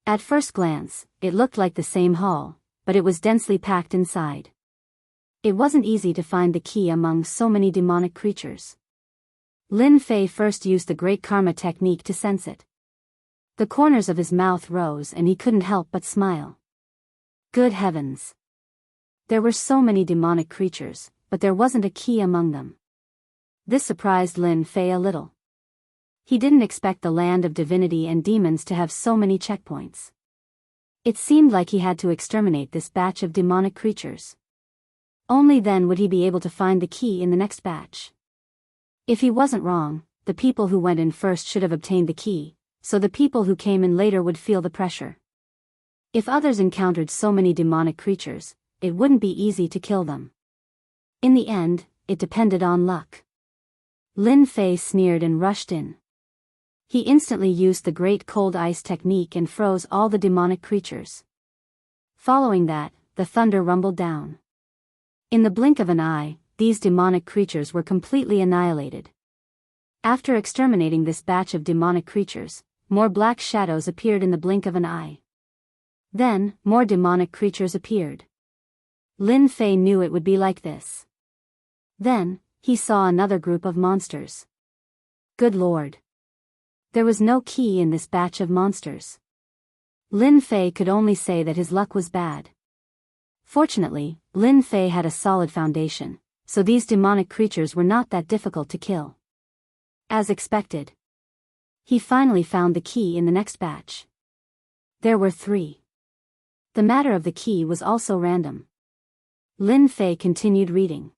Speaker 1: At first glance, it looked like the same hall, but it was densely packed inside. It wasn't easy to find the key among so many demonic creatures. Lin Fei first used the great karma technique to sense it. The corners of his mouth rose and he couldn't help but smile. Good heavens! There were so many demonic creatures, but there wasn't a key among them. This surprised Lin Fei a little. He didn't expect the land of divinity and demons to have so many checkpoints. It seemed like he had to exterminate this batch of demonic creatures. Only then would he be able to find the key in the next batch. If he wasn't wrong, the people who went in first should have obtained the key, so the people who came in later would feel the pressure. If others encountered so many demonic creatures, it wouldn't be easy to kill them. In the end, it depended on luck. Lin Fei sneered and rushed in. He instantly used the great cold ice technique and froze all the demonic creatures. Following that, the thunder rumbled down. In the blink of an eye, these demonic creatures were completely annihilated. After exterminating this batch of demonic creatures, more black shadows appeared in the blink of an eye. Then, more demonic creatures appeared. Lin Fei knew it would be like this. Then, he saw another group of monsters. Good Lord! There was no key in this batch of monsters. Lin Fei could only say that his luck was bad. Fortunately, Lin Fei had a solid foundation, so these demonic creatures were not that difficult to kill. As expected, he finally found the key in the next batch. There were 3. The matter of the key was also random. Lin Fei continued reading.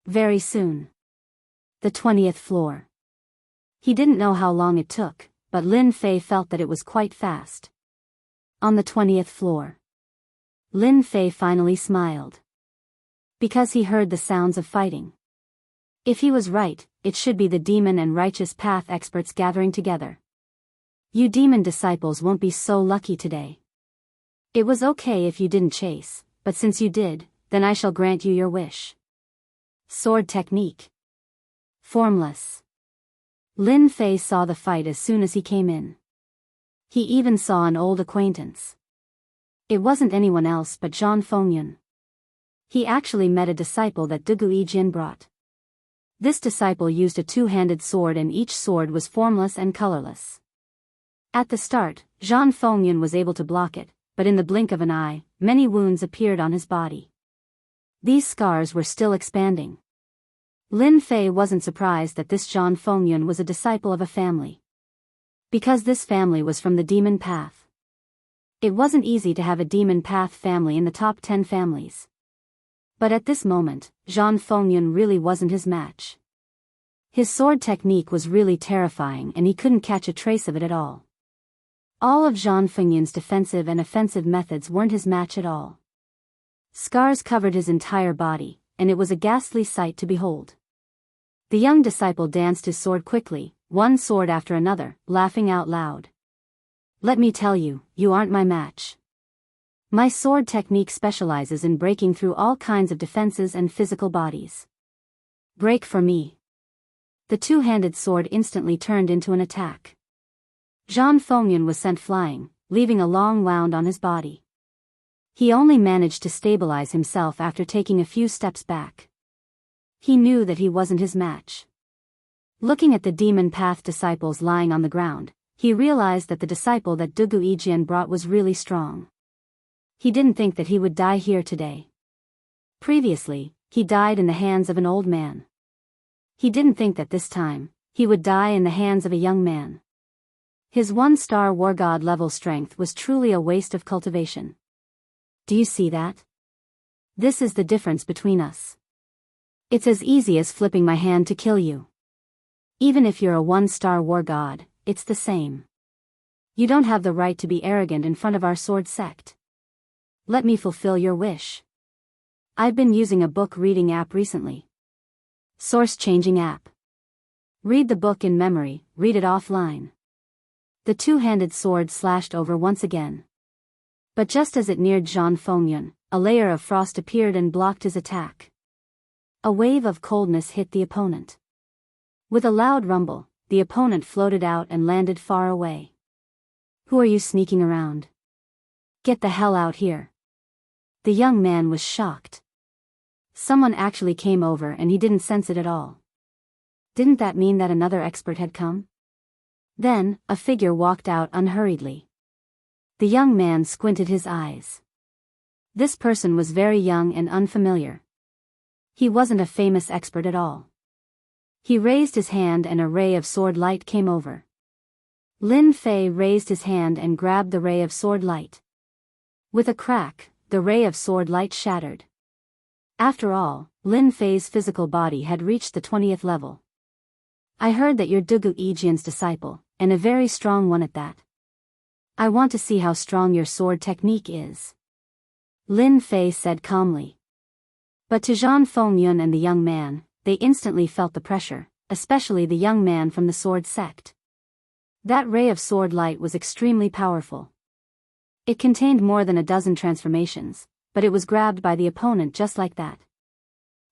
Speaker 1: Very soon. The 20th floor. He didn't know how long it took, but Lin Fei felt that it was quite fast. On the 20th floor. Lin Fei finally smiled. Because he heard the sounds of fighting. If he was right, it should be the demon and righteous path experts gathering together. You demon disciples won't be so lucky today. It was okay if you didn't chase, but since you did, then I shall grant you your wish. Sword technique. Formless. Lin Fei saw the fight as soon as he came in. He even saw an old acquaintance. It wasn't anyone else but Zhang Fengyun. He actually met a disciple that Dugu Yijin brought. This disciple used a 2-handed sword and each sword was formless and colorless. At the start, Zhang Fengyun was able to block it, but in the blink of an eye, many wounds appeared on his body. These scars were still expanding. Lin Fei wasn't surprised that this Zhang Fengyun was a disciple of a family. Because this family was from the demon path. It wasn't easy to have a demon path family in the top 10 families. But at this moment, Zhang Fengyun really wasn't his match. His sword technique was really terrifying and he couldn't catch a trace of it at all. All of Zhang Fengyun's defensive and offensive methods weren't his match at all. Scars covered his entire body, and it was a ghastly sight to behold. The young disciple danced his sword quickly, one sword after another, laughing out loud. Let me tell you, you aren't my match. My sword technique specializes in breaking through all kinds of defenses and physical bodies. Break for me. The two-handed sword instantly turned into an attack. Zhang Fengyun was sent flying, leaving a long wound on his body. He only managed to stabilize himself after taking a few steps back. He knew that he wasn't his match. Looking at the demon path disciples lying on the ground, he realized that the disciple that Dugu Yijian brought was really strong. He didn't think that he would die here today. Previously, he died in the hands of an old man. He didn't think that this time, he would die in the hands of a young man. His one-star war god level strength was truly a waste of cultivation. Do you see that? This is the difference between us. It's as easy as flipping my hand to kill you. Even if you're a one-star war god, it's the same. You don't have the right to be arrogant in front of our sword sect. Let me fulfill your wish. I've been using a book reading app recently. Source changing app. Read the book in memory, read it offline. The two-handed sword slashed over once again. But just as it neared Zhang Fengyun, a layer of frost appeared and blocked his attack. A wave of coldness hit the opponent. With a loud rumble, the opponent floated out and landed far away. Who are you sneaking around? Get the hell out here. The young man was shocked. Someone actually came over and he didn't sense it at all. Didn't that mean that another expert had come? Then, a figure walked out unhurriedly. The young man squinted his eyes. This person was very young and unfamiliar. He wasn't a famous expert at all. He raised his hand and a ray of sword light came over. Lin Fei raised his hand and grabbed the ray of sword light. With a crack, the ray of sword light shattered. After all, Lin Fei's physical body had reached the 20th level. I heard that you're Dugu Yijian's disciple, and a very strong one at that. I want to see how strong your sword technique is. Lin Fei said calmly. But to Zhang Fengyun and the young man, they instantly felt the pressure, especially the young man from the sword sect. That ray of sword light was extremely powerful. It contained more than a dozen transformations, but it was grabbed by the opponent just like that.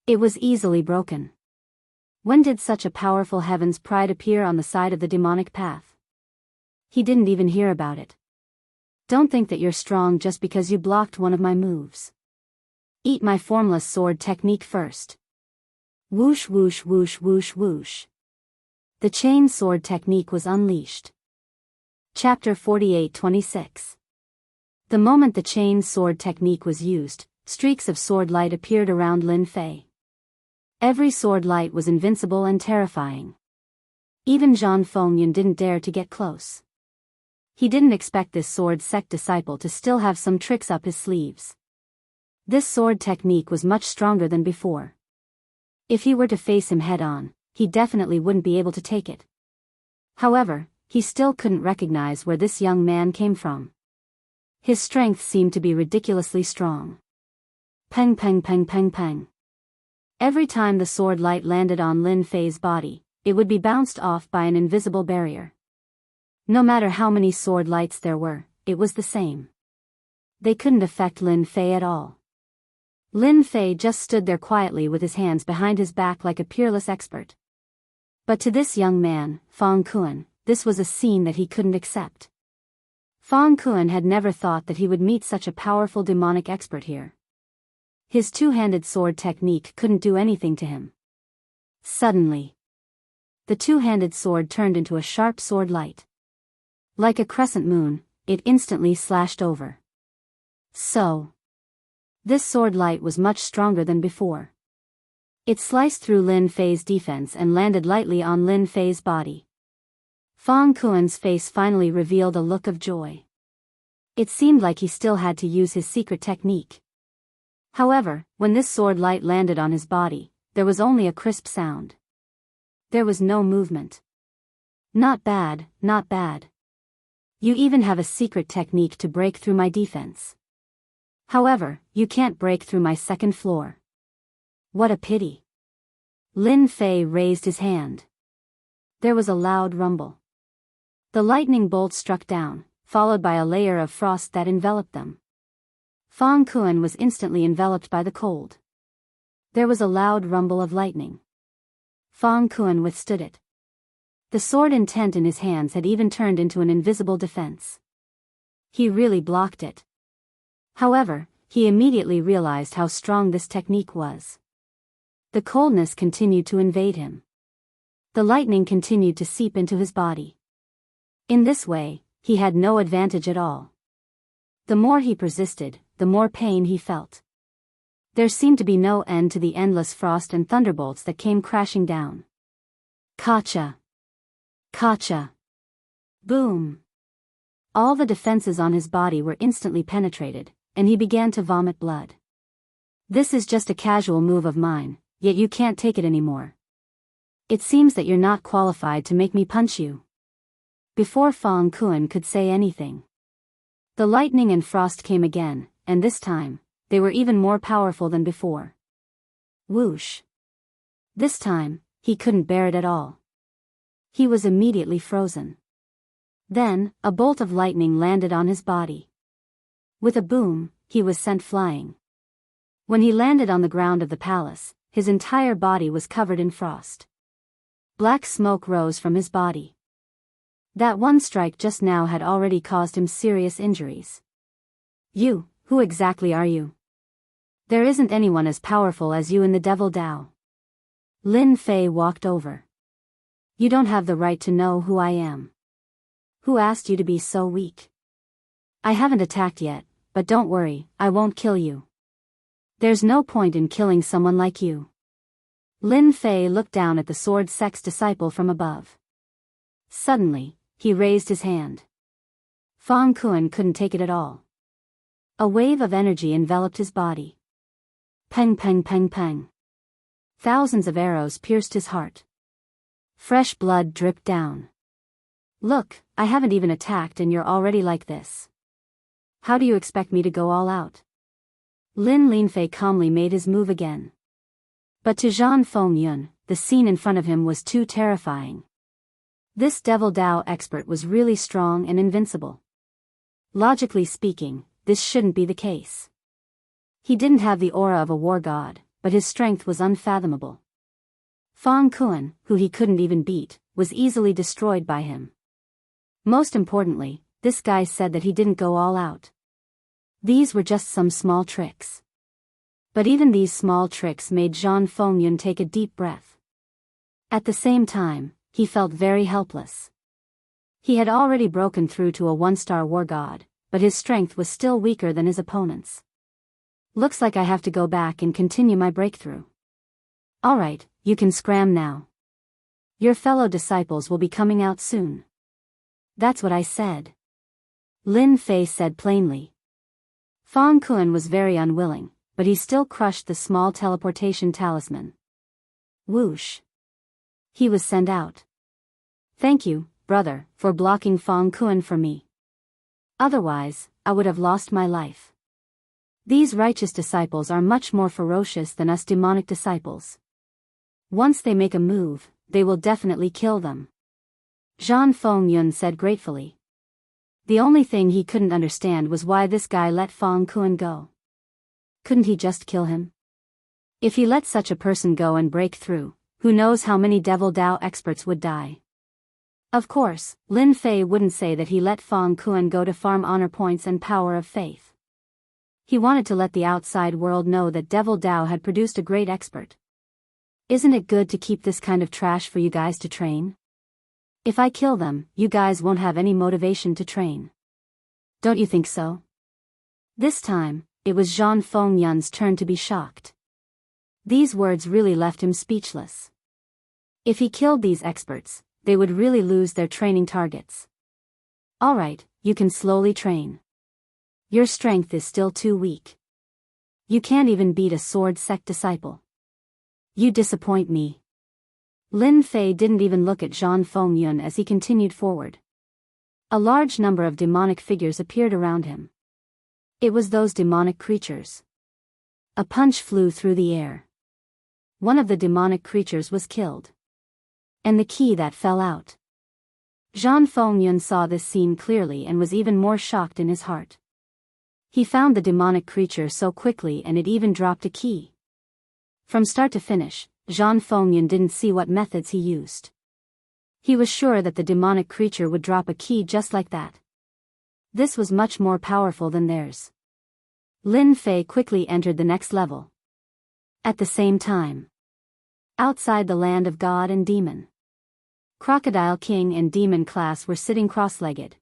Speaker 1: It was easily broken. When did such a powerful heaven's pride appear on the side of the demonic path? He didn't even hear about it. Don't think that you're strong just because you blocked one of my moves. Eat my formless sword technique first. Whoosh whoosh whoosh whoosh whoosh. The chain sword technique was unleashed. Chapter 48-26. The moment the chain sword technique was used, streaks of sword light appeared around Lin Fei. Every sword light was invincible and terrifying. Even Zhang Fengyun didn't dare to get close. He didn't expect this sword sect disciple to still have some tricks up his sleeves. This sword technique was much stronger than before. If he were to face him head-on, he definitely wouldn't be able to take it. However, he still couldn't recognize where this young man came from. His strength seemed to be ridiculously strong. Peng peng peng peng peng. Every time the sword light landed on Lin Fei's body, it would be bounced off by an invisible barrier. No matter how many sword lights there were, it was the same. They couldn't affect Lin Fei at all. Lin Fei just stood there quietly with his hands behind his back like a peerless expert. But to this young man, Fang Kuan, this was a scene that he couldn't accept. Fang Kuan had never thought that he would meet such a powerful demonic expert here. His two-handed sword technique couldn't do anything to him. Suddenly, the two-handed sword turned into a sharp sword light. Like a crescent moon, it instantly slashed over. So, this sword light was much stronger than before. It sliced through Lin Fei's defense and landed lightly on Lin Fei's body. Fang Kuan's face finally revealed a look of joy. It seemed like he still had to use his secret technique. However, when this sword light landed on his body, there was only a crisp sound. There was no movement. Not bad, not bad. You even have a secret technique to break through my defense. However, you can't break through my second floor. What a pity. Lin Fei raised his hand. There was a loud rumble. The lightning bolt struck down, followed by a layer of frost that enveloped them. Fang Kuan was instantly enveloped by the cold. There was a loud rumble of lightning. Fang Kuan withstood it. The sword intent in his hands had even turned into an invisible defense. He really blocked it. However, he immediately realized how strong this technique was. The coldness continued to invade him. The lightning continued to seep into his body. In this way, he had no advantage at all. The more he persisted, the more pain he felt. There seemed to be no end to the endless frost and thunderbolts that came crashing down. Kacha! Kacha! Boom! All the defenses on his body were instantly penetrated, and he began to vomit blood. This is just a casual move of mine, yet you can't take it anymore. It seems that you're not qualified to make me punch you. Before Fang Kuan could say anything, the lightning and frost came again, and this time, they were even more powerful than before. Whoosh! This time, he couldn't bear it at all. He was immediately frozen. Then, a bolt of lightning landed on his body. With a boom, he was sent flying. When he landed on the ground of the palace, his entire body was covered in frost. Black smoke rose from his body. That one strike just now had already caused him serious injuries. You, who exactly are you? There isn't anyone as powerful as you in the Devil Dao. Lin Fei walked over. You don't have the right to know who I am. Who asked you to be so weak? I haven't attacked yet, but don't worry, I won't kill you. There's no point in killing someone like you. Lin Fei looked down at the sword sex disciple from above. Suddenly, he raised his hand. Fang Kuan couldn't take it at all. A wave of energy enveloped his body. Peng peng peng peng. Thousands of arrows pierced his heart. Fresh blood dripped down. Look, I haven't even attacked and you're already like this. How do you expect me to go all out? Lin Linfei calmly made his move again. But to Zhan Fengyun, the scene in front of him was too terrifying. This Devil Dao expert was really strong and invincible. Logically speaking, this shouldn't be the case. He didn't have the aura of a war god, but his strength was unfathomable. Fang Kuan, who he couldn't even beat, was easily destroyed by him. Most importantly, this guy said that he didn't go all out. These were just some small tricks. But even these small tricks made Zhan Fengyun take a deep breath. At the same time, he felt very helpless. He had already broken through to a one-star war god, but his strength was still weaker than his opponent's. Looks like I have to go back and continue my breakthrough. Alright, you can scram now. Your fellow disciples will be coming out soon. That's what I said. Lin Fei said plainly. Fang Kuan was very unwilling, but he still crushed the small teleportation talisman. Whoosh! He was sent out. Thank you, brother, for blocking Fang Kuan for me. Otherwise, I would have lost my life. These righteous disciples are much more ferocious than us demonic disciples. Once they make a move, they will definitely kill them. Zhan Fengyun said gratefully. The only thing he couldn't understand was why this guy let Fang Kuan go. Couldn't he just kill him? If he let such a person go and break through, who knows how many Devil Dao experts would die. Of course, Lin Fei wouldn't say that he let Fang Kuan go to farm honor points and power of faith. He wanted to let the outside world know that Devil Dao had produced a great expert. Isn't it good to keep this kind of trash for you guys to train? If I kill them, you guys won't have any motivation to train. Don't you think so? This time, it was Zhan Fengyun's turn to be shocked. These words really left him speechless. If he killed these experts, they would really lose their training targets. Alright, you can slowly train. Your strength is still too weak. You can't even beat a sword sect disciple. You disappoint me. Lin Fei didn't even look at Zhan Fengyun as he continued forward. A large number of demonic figures appeared around him. It was those demonic creatures. A punch flew through the air. One of the demonic creatures was killed. And the key that fell out. Zhan Fengyun saw this scene clearly and was even more shocked in his heart. He found the demonic creature so quickly and it even dropped a key. From start to finish, Zhang Fengyan didn't see what methods he used. He was sure that the demonic creature would drop a key just like that. This was much more powerful than theirs. Lin Fei quickly entered the next level. At the same time, outside the land of God and Demon, Crocodile King and Demon class were sitting cross-legged.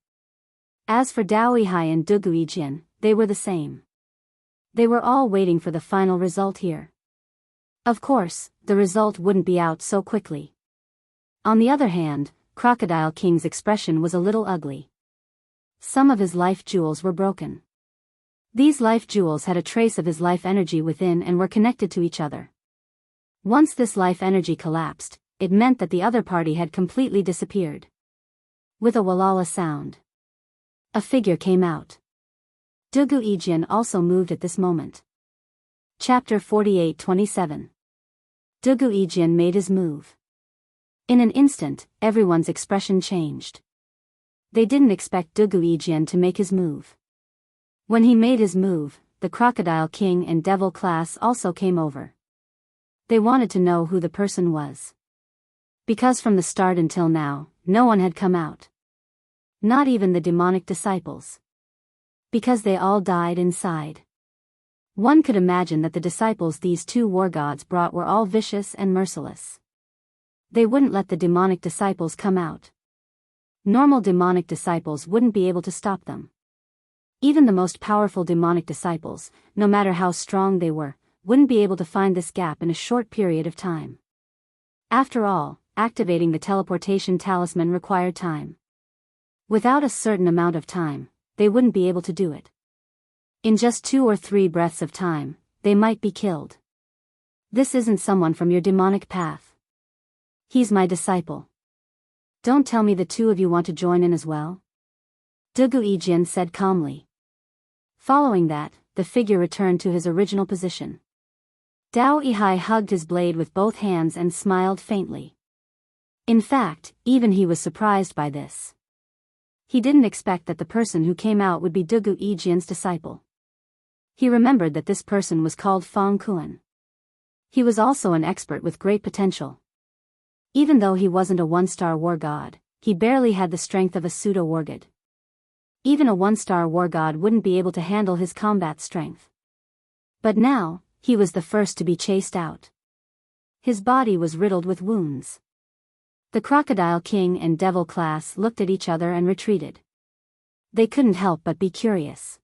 Speaker 1: As for Dao Yihai and Du Guijian, they were the same. They were all waiting for the final result here. Of course, the result wouldn't be out so quickly. On the other hand, Crocodile King's expression was a little ugly. Some of his life jewels were broken. These life jewels had a trace of his life energy within and were connected to each other. Once this life energy collapsed, it meant that the other party had completely disappeared. With a walala sound, a figure came out. Du Guijian also moved at this moment. Chapter 48-27. Du Guijian made his move. In an instant, everyone's expression changed. They didn't expect Du Guijian to make his move. When he made his move, the Crocodile King and Devil class also came over. They wanted to know who the person was. Because from the start until now, no one had come out. Not even the demonic disciples. Because they all died inside. One could imagine that the disciples these two war gods brought were all vicious and merciless. They wouldn't let the demonic disciples come out. Normal demonic disciples wouldn't be able to stop them. Even the most powerful demonic disciples, no matter how strong they were, wouldn't be able to find this gap in a short period of time. After all, activating the teleportation talisman required time. Without a certain amount of time, they wouldn't be able to do it. In just 2 or 3 breaths of time, they might be killed. This isn't someone from your demonic path. He's my disciple. Don't tell me the two of you want to join in as well? Du Guijian said calmly. Following that, the figure returned to his original position. Dao Yihai hugged his blade with both hands and smiled faintly. In fact, even he was surprised by this. He didn't expect that the person who came out would be Du Guijian's disciple. He remembered that this person was called Fang Kuan. He was also an expert with great potential. Even though he wasn't a 1-star war god, he barely had the strength of a pseudo-war god. Even a 1-star war god wouldn't be able to handle his combat strength. But now, he was the first to be chased out. His body was riddled with wounds. The Crocodile King and Devil class looked at each other and retreated. They couldn't help but be curious.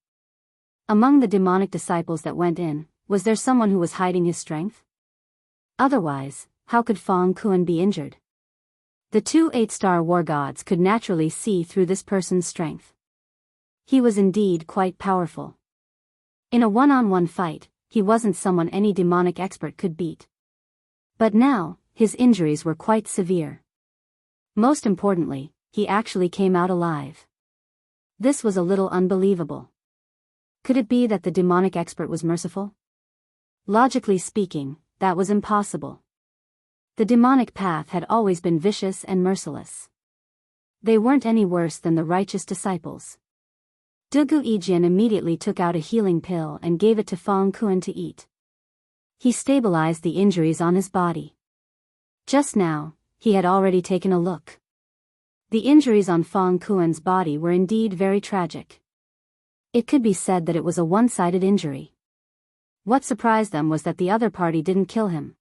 Speaker 1: Among the demonic disciples that went in, was there someone who was hiding his strength? Otherwise, how could Fang Kuan be injured? The 2 8-star war gods could naturally see through this person's strength. He was indeed quite powerful. In a one-on-one fight, he wasn't someone any demonic expert could beat. But now, his injuries were quite severe. Most importantly, he actually came out alive. This was a little unbelievable. Could it be that the demonic expert was merciful? Logically speaking, that was impossible. The demonic path had always been vicious and merciless. They weren't any worse than the righteous disciples. Du Guijian immediately took out a healing pill and gave it to Fang Kuan to eat. He stabilized the injuries on his body. Just now, he had already taken a look. The injuries on Fang Kuan's body were indeed very tragic. It could be said that it was a one-sided injury. What surprised them was that the other party didn't kill him.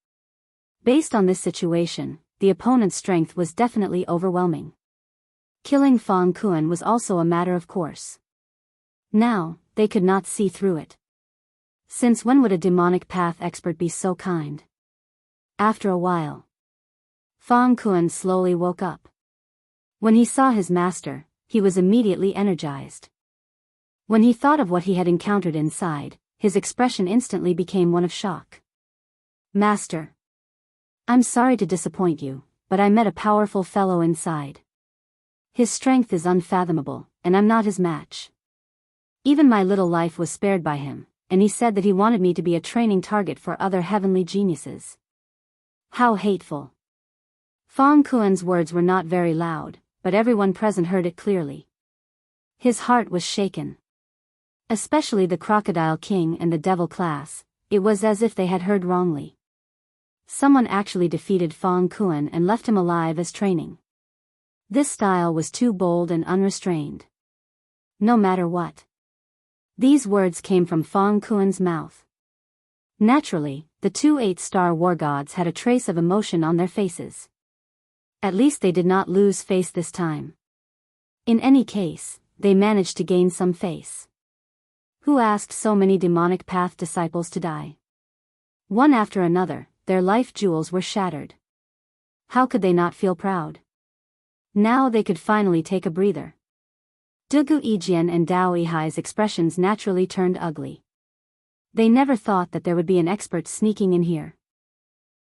Speaker 1: Based on this situation, the opponent's strength was definitely overwhelming. Killing Fang Kuan was also a matter of course. Now, they could not see through it. Since when would a demonic path expert be so kind? After a while, Fang Kuan slowly woke up. When he saw his master, he was immediately energized. When he thought of what he had encountered inside, his expression instantly became one of shock. Master, I'm sorry to disappoint you, but I met a powerful fellow inside. His strength is unfathomable, and I'm not his match. Even my little life was spared by him, and he said that he wanted me to be a training target for other heavenly geniuses. How hateful. Fang Kuan's words were not very loud, but everyone present heard it clearly. His heart was shaken. Especially the Crocodile King and the Devil class, it was as if they had heard wrongly. Someone actually defeated Fang Kuan and left him alive as training. This style was too bold and unrestrained. No matter what. These words came from Fang Kuan's mouth. Naturally, the two 8-star war gods had a trace of emotion on their faces. At least they did not lose face this time. In any case, they managed to gain some face. Who asked so many demonic path disciples to die? One after another, their life jewels were shattered. How could they not feel proud? Now they could finally take a breather. Dugu Yijian and Dao Yihai's expressions naturally turned ugly. They never thought that there would be an expert sneaking in here.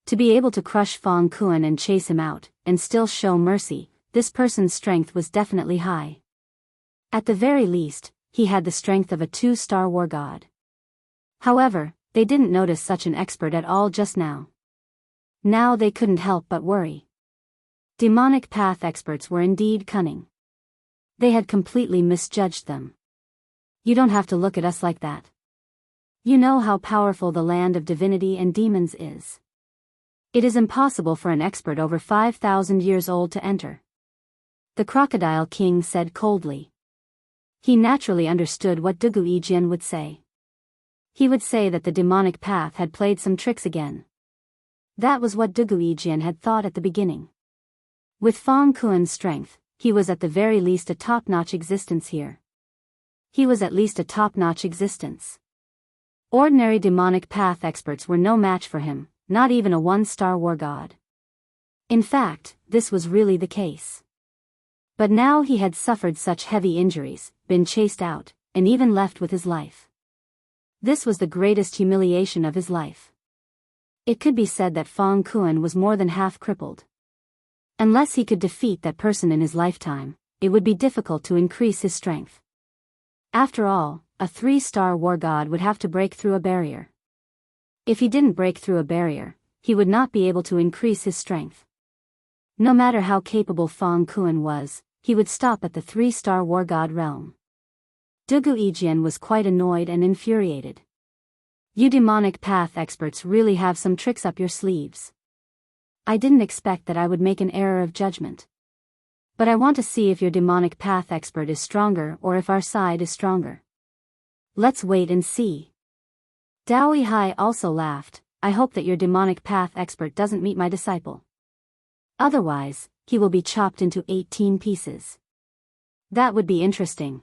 Speaker 1: To be able to crush Fang Kuan and chase him out, and still show mercy, this person's strength was definitely high. At the very least, he had the strength of a 2-star war god. However, they didn't notice such an expert at all just now. Now they couldn't help but worry. Demonic path experts were indeed cunning. They had completely misjudged them. You don't have to look at us like that. You know how powerful the land of divinity and demons is. It is impossible for an expert over 5,000 years old to enter. The Crocodile King said coldly. He naturally understood what Dugu Yijian would say. He would say that the demonic path had played some tricks again. That was what Dugu Yijian had thought at the beginning. With Fang Kuan's strength, he was at the very least a top-notch existence here. He was at least a top-notch existence. Ordinary demonic path experts were no match for him, not even a 1-star war god. In fact, this was really the case. But now he had suffered such heavy injuries, been chased out, and even left with his life. This was the greatest humiliation of his life. It could be said that Fang Kuan was more than half crippled. Unless he could defeat that person in his lifetime, it would be difficult to increase his strength. After all, a 3-star war god would have to break through a barrier. If he didn't break through a barrier, he would not be able to increase his strength. No matter how capable Fang Kuan was, he would stop at the 3-star war god realm. Dugu Yijian was quite annoyed and infuriated. You demonic path experts really have some tricks up your sleeves. I didn't expect that I would make an error of judgment. But I want to see if your demonic path expert is stronger or if our side is stronger. Let's wait and see. Dao Yihai also laughed. I hope that your demonic path expert doesn't meet my disciple. Otherwise, he will be chopped into 18 pieces. That would be interesting.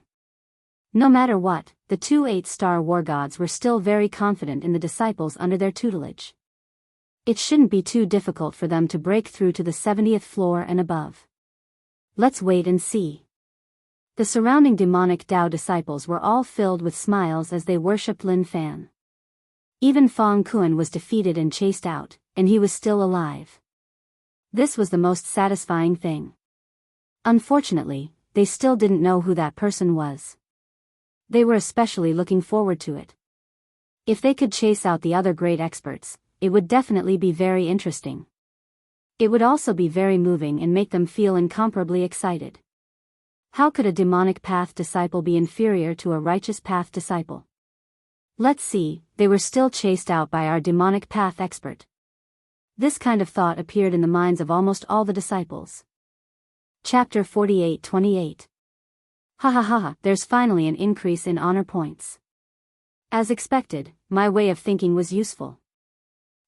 Speaker 1: No matter what, the two 8-star war gods were still very confident in the disciples under their tutelage. It shouldn't be too difficult for them to break through to the 70th floor and above. Let's wait and see. The surrounding demonic Dao disciples were all filled with smiles as they worshipped Lin Fan. Even Fang Kuan was defeated and chased out, and he was still alive. This was the most satisfying thing. Unfortunately, they still didn't know who that person was. They were especially looking forward to it. If they could chase out the other great experts, it would definitely be very interesting. It would also be very moving and make them feel incomparably excited. How could a demonic path disciple be inferior to a righteous path disciple? Let's see, they were still chased out by our demonic path expert. This kind of thought appeared in the minds of almost all the disciples. Chapter 48-28. Ha ha ha, there's finally an increase in honor points. As expected, my way of thinking was useful.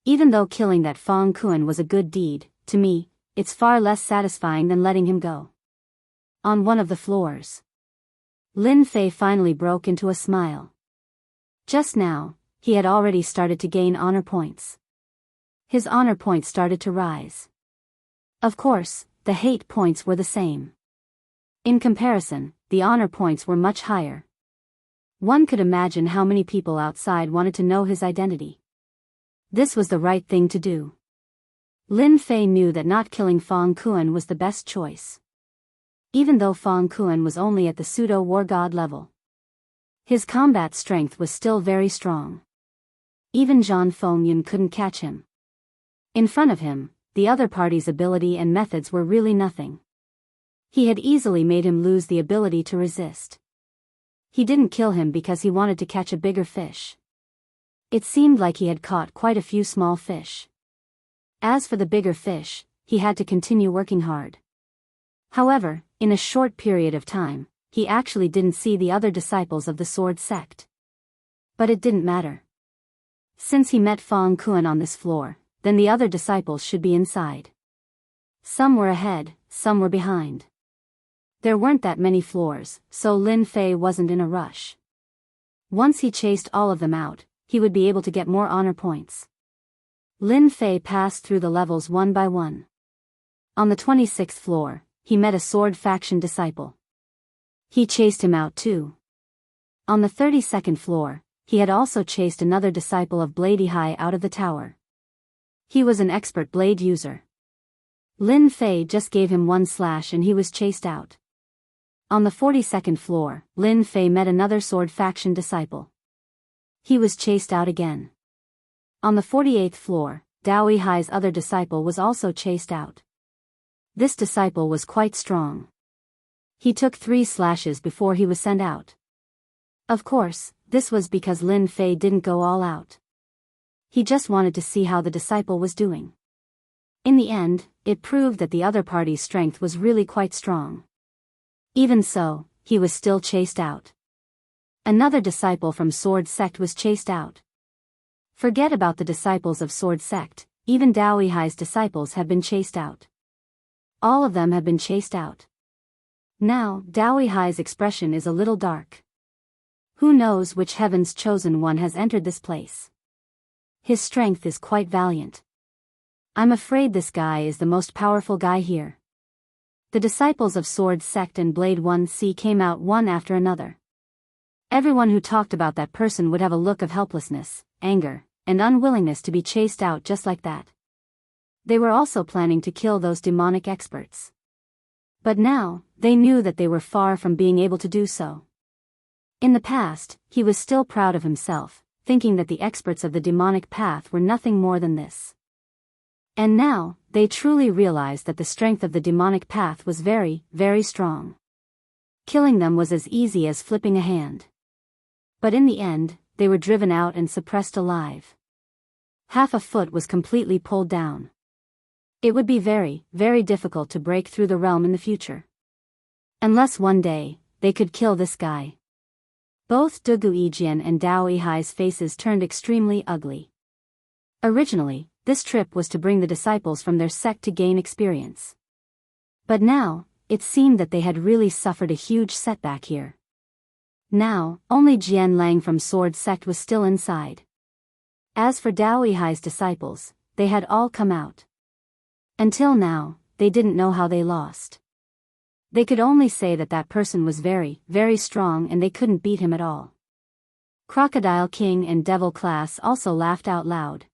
Speaker 1: Even though killing that Fang Kuan was a good deed, to me, it's far less satisfying than letting him go. On one of the floors, Lin Fei finally broke into a smile. Just now, he had already started to gain honor points. His honor points started to rise. Of course, the hate points were the same. In comparison, the honor points were much higher. One could imagine how many people outside wanted to know his identity. This was the right thing to do. Lin Fei knew that not killing Fang Kuan was the best choice. Even though Fang Kuan was only at the pseudo-war god level, his combat strength was still very strong. Even Zhang Fengyun couldn't catch him. In front of him, the other party's ability and methods were really nothing. He had easily made him lose the ability to resist. He didn't kill him because he wanted to catch a bigger fish. It seemed like he had caught quite a few small fish. As for the bigger fish, he had to continue working hard. However, in a short period of time, he actually didn't see the other disciples of the sword sect. But it didn't matter. Since he met Fang Kuan on this floor, then the other disciples should be inside. Some were ahead, some were behind. There weren't that many floors, so Lin Fei wasn't in a rush. Once he chased all of them out, he would be able to get more honor points. Lin Fei passed through the levels one by one. On the 26th floor, he met a sword faction disciple. He chased him out too. On the 32nd floor, he had also chased another disciple of Blade Hai out of the tower. He was an expert blade user. Lin Fei just gave him one slash and he was chased out. On the 42nd floor, Lin Fei met another sword faction disciple. He was chased out again. On the 48th floor, Dao Hai's other disciple was also chased out. This disciple was quite strong. He took 3 slashes before he was sent out. Of course, this was because Lin Fei didn't go all out. He just wanted to see how the disciple was doing. In the end, it proved that the other party's strength was really quite strong. Even so, he was still chased out. Another disciple from Sword Sect was chased out. Forget about the disciples of Sword Sect, even Dao Hai's disciples have been chased out. All of them have been chased out. Now, Dao Hai's expression is a little dark. Who knows which heaven's chosen one has entered this place? His strength is quite valiant. I'm afraid this guy is the most powerful guy here. The disciples of Sword Sect and Blade 1C came out one after another. Everyone who talked about that person would have a look of helplessness, anger, and unwillingness to be chased out just like that. They were also planning to kill those demonic experts. But now, they knew that they were far from being able to do so. In the past, he was still proud of himself, thinking that the experts of the demonic path were nothing more than this. And now, they truly realized that the strength of the demonic path was very, very strong. Killing them was as easy as flipping a hand. But in the end, they were driven out and suppressed alive. Half a foot was completely pulled down. It would be very, very difficult to break through the realm in the future. Unless one day, they could kill this guy. Both Dugu Yijian and Dao Hai's faces turned extremely ugly. Originally, this trip was to bring the disciples from their sect to gain experience. But now, it seemed that they had really suffered a huge setback here. Now, only Jian Lang from Sword Sect was still inside. As for Dao Hai's disciples, they had all come out. Until now, they didn't know how they lost. They could only say that that person was very, very strong and they couldn't beat him at all. Crocodile King and Devil Class also laughed out loud.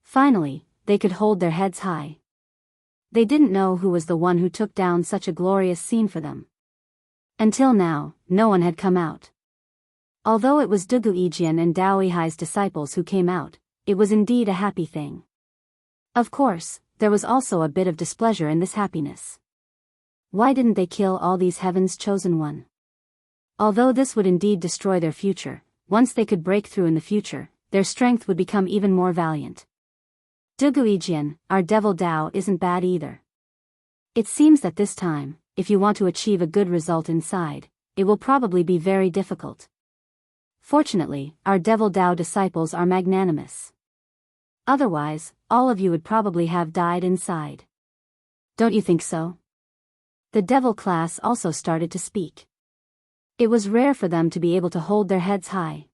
Speaker 1: Finally, they could hold their heads high. They didn't know who was the one who took down such a glorious scene for them. Until now, no one had come out. Although it was Dugu Yijian and Dao Hai's disciples who came out, it was indeed a happy thing. Of course, there was also a bit of displeasure in this happiness. Why didn't they kill all these heaven's chosen one? Although this would indeed destroy their future, once they could break through in the future, their strength would become even more valiant. Dugu Yijian, our devil Dao isn't bad either. It seems that this time, if you want to achieve a good result inside, it will probably be very difficult. Fortunately, our devil Dao disciples are magnanimous. Otherwise, all of you would probably have died inside. Don't you think so? The devil class also started to speak. It was rare for them to be able to hold their heads high.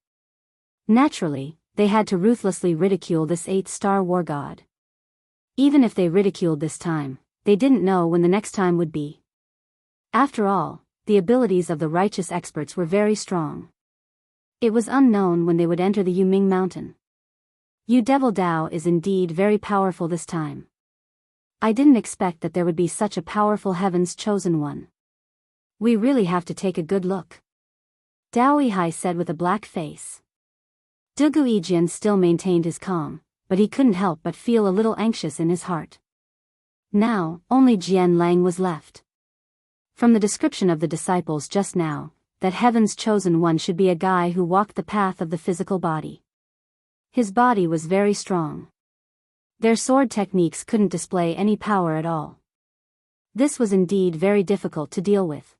Speaker 1: Naturally, they had to ruthlessly ridicule this 8-star war god. Even if they ridiculed this time, they didn't know when the next time would be. After all, the abilities of the righteous experts were very strong. It was unknown when they would enter the Yuming Mountain. You Devil Dao is indeed very powerful this time. I didn't expect that there would be such a powerful heaven's chosen one. We really have to take a good look. Dao Hai said with a black face. Dugu Yijian still maintained his calm, but he couldn't help but feel a little anxious in his heart. Now, only Jian Lang was left. From the description of the disciples just now, that heaven's chosen one should be a guy who walked the path of the physical body. His body was very strong. Their sword techniques couldn't display any power at all. This was indeed very difficult to deal with.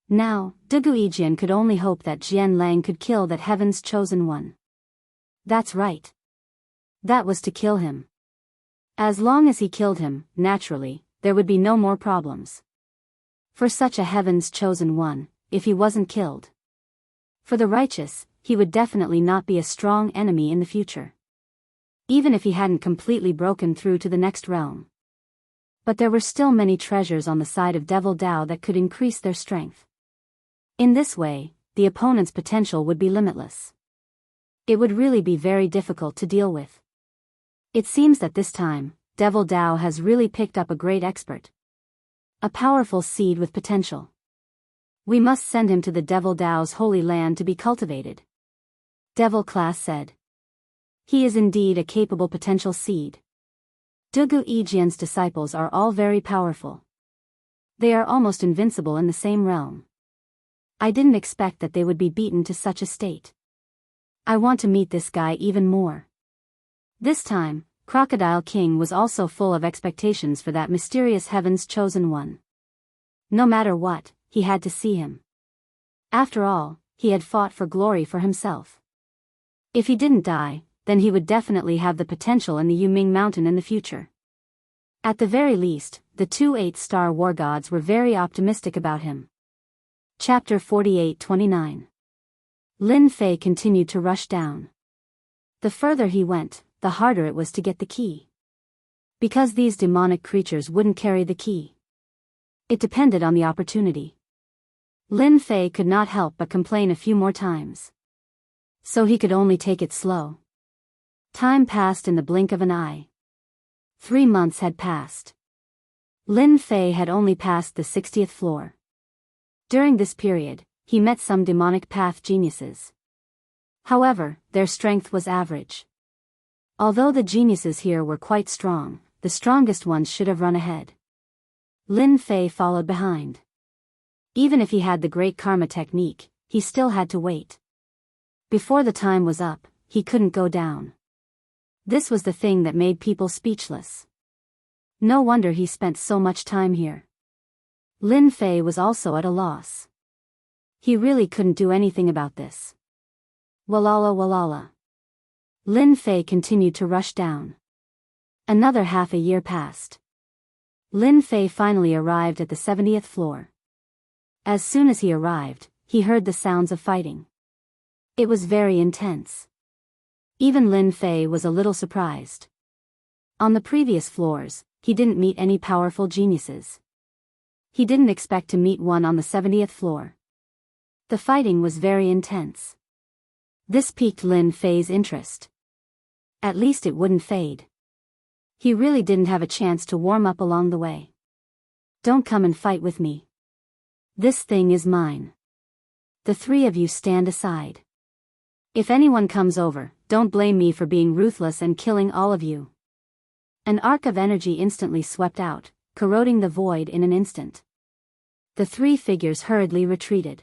Speaker 1: Now, Duguijian could only hope that Jian Lang could kill that heaven's chosen one. That's right. That was to kill him. As long as he killed him, naturally, there would be no more problems. For such a heaven's chosen one, if he wasn't killed. For the righteous, he would definitely not be a strong enemy in the future. Even if he hadn't completely broken through to the next realm. But there were still many treasures on the side of Devil Dao that could increase their strength. In this way, the opponent's potential would be limitless. It would really be very difficult to deal with. It seems that this time, Devil Dao has really picked up a great expert. A powerful seed with potential. We must send him to the Devil Dao's holy land to be cultivated. Devil Class said. He is indeed a capable potential seed. Dugu Yijian's disciples are all very powerful. They are almost invincible in the same realm. I didn't expect that they would be beaten to such a state. I want to meet this guy even more. This time, Crocodile King was also full of expectations for that mysterious heaven's chosen one. No matter what, he had to see him. After all, he had fought for glory for himself. If he didn't die, then he would definitely have the potential in the Yuming Mountain in the future. At the very least, the two 8-star war gods were very optimistic about him. Chapter 48-29. Lin Fei continued to rush down. The further he went, the harder it was to get the key. Because these demonic creatures wouldn't carry the key. It depended on the opportunity. Lin Fei could not help but complain a few more times. So he could only take it slow. Time passed in the blink of an eye. 3 months had passed. Lin Fei had only passed the 60th floor. During this period, he met some demonic path geniuses. However, their strength was average. Although the geniuses here were quite strong, the strongest ones should have run ahead. Lin Fei followed behind. Even if he had the great karma technique, he still had to wait. Before the time was up, he couldn't go down. This was the thing that made people speechless. No wonder he spent so much time here. Lin Fei was also at a loss. He really couldn't do anything about this. Walala walala. Lin Fei continued to rush down. Another half a year passed. Lin Fei finally arrived at the 70th floor. As soon as he arrived, he heard the sounds of fighting. It was very intense. Even Lin Fei was a little surprised. On the previous floors, he didn't meet any powerful geniuses. He didn't expect to meet one on the 70th floor. The fighting was very intense. This piqued Lin Fei's interest. At least it wouldn't fade. He really didn't have a chance to warm up along the way. Don't come and fight with me. This thing is mine. The 3 of you stand aside. If anyone comes over, don't blame me for being ruthless and killing all of you. An arc of energy instantly swept out, corroding the void in an instant. The 3 figures hurriedly retreated.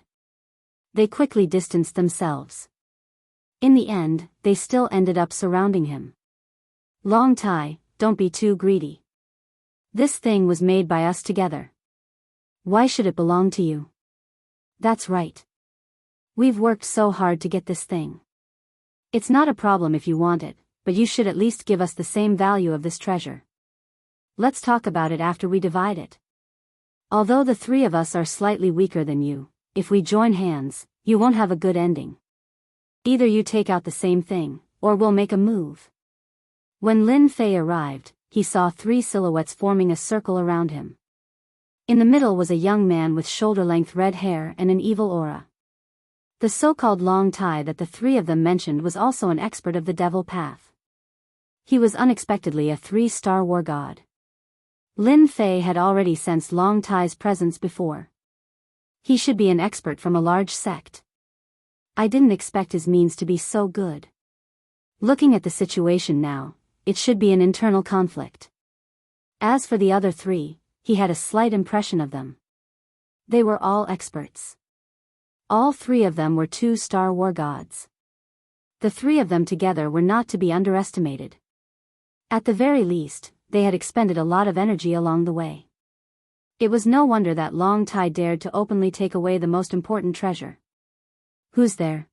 Speaker 1: They quickly distanced themselves. In the end, they still ended up surrounding him. Long Tai, don't be too greedy. This thing was made by us together. Why should it belong to you? That's right. We've worked so hard to get this thing. It's not a problem if you want it, but you should at least give us the same value of this treasure. Let's talk about it after we divide it. Although the 3 of us are slightly weaker than you, if we join hands, you won't have a good ending. Either you take out the same thing, or we'll make a move. When Lin Fei arrived, he saw 3 silhouettes forming a circle around him. In the middle was a young man with shoulder-length red hair and an evil aura. The so-called Long Tai that the 3 of them mentioned was also an expert of the devil path. He was unexpectedly a 3-star war god. Lin Fei had already sensed Long Tai's presence before. He should be an expert from a large sect. I didn't expect his means to be so good. Looking at the situation now, it should be an internal conflict. As for the other 3, he had a slight impression of them. They were all experts. All 3 of them were 2-star war gods. The 3 of them together were not to be underestimated. At the very least, they had expended a lot of energy along the way. It was no wonder that Long Tai dared to openly take away the most important treasure. Who's there?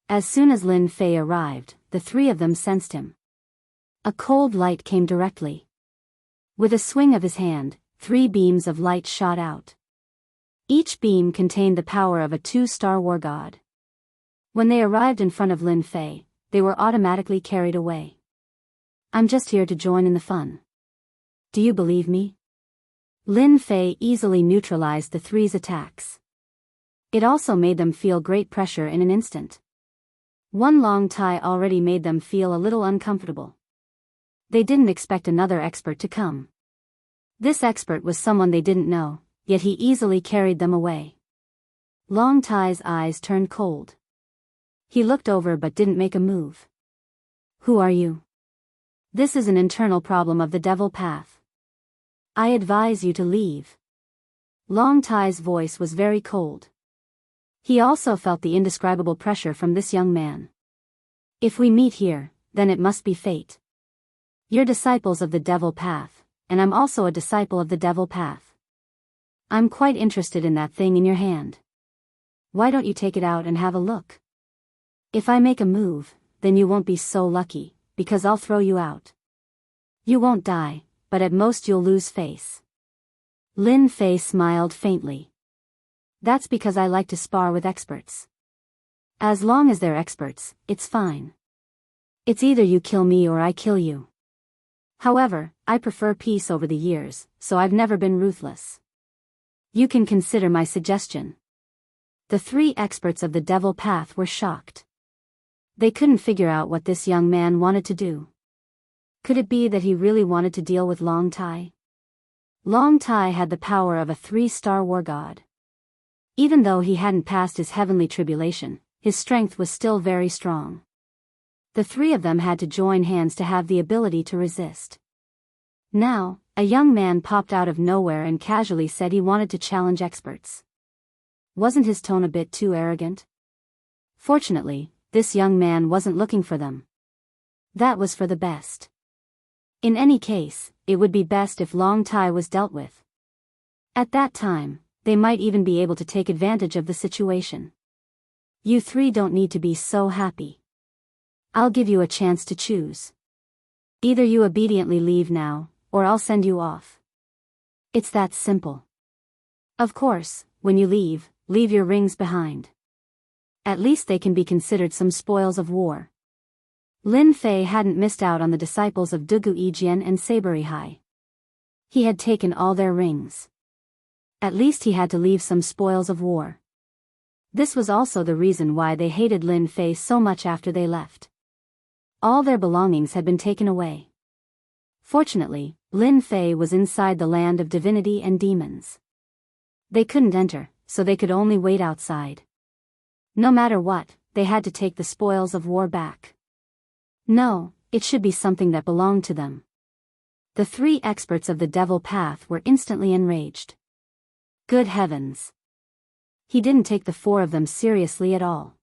Speaker 1: As soon as Lin Fei arrived, the three of them sensed him. A cold light came directly. With a swing of his hand, 3 beams of light shot out. Each beam contained the power of a 2-star war god. When they arrived in front of Lin Fei, they were automatically carried away. I'm just here to join in the fun. Do you believe me? Lin Fei easily neutralized the 3's attacks. It also made them feel great pressure in an instant. One Long Tai already made them feel a little uncomfortable. They didn't expect another expert to come. This expert was someone they didn't know, yet he easily carried them away. Long Tai's eyes turned cold. He looked over but didn't make a move. Who are you? This is an internal problem of the devil path. I advise you to leave. Long Tai's voice was very cold. He also felt the indescribable pressure from this young man. If we meet here, then it must be fate. You're disciples of the devil path, and I'm also a disciple of the devil path. I'm quite interested in that thing in your hand. Why don't you take it out and have a look? If I make a move, then you won't be so lucky, because I'll throw you out. You won't die, but at most you'll lose face. Lin Fei smiled faintly. That's because I like to spar with experts. As long as they're experts, it's fine. It's either you kill me or I kill you. However, I prefer peace over the years, so I've never been ruthless. You can consider my suggestion. The 3 experts of the devil path were shocked. They couldn't figure out what this young man wanted to do. Could it be that he really wanted to deal with Long Tai? Long Tai had the power of a 3-star war god. Even though he hadn't passed his heavenly tribulation, his strength was still very strong. The 3 of them had to join hands to have the ability to resist. Now, a young man popped out of nowhere and casually said he wanted to challenge experts. Wasn't his tone a bit too arrogant? Fortunately, this young man wasn't looking for them. That was for the best. In any case, it would be best if Long Tai was dealt with. At that time, they might even be able to take advantage of the situation. You 3 don't need to be so happy. I'll give you a chance to choose. Either you obediently leave now, or I'll send you off. It's that simple. Of course, when you leave your rings behind. At least they can be considered some spoils of war. Lin Fei hadn't missed out on the disciples of Dugu Yijian and Saburi Hai. He had taken all their rings. At least he had to leave some spoils of war. This was also the reason why they hated Lin Fei so much after they left. All their belongings had been taken away. Fortunately, Lin Fei was inside the land of divinity and demons. They couldn't enter, so they could only wait outside. No matter what, they had to take the spoils of war back. No, it should be something that belonged to them. The 3 experts of the devil path were instantly enraged. Good heavens! He didn't take the 4 of them seriously at all.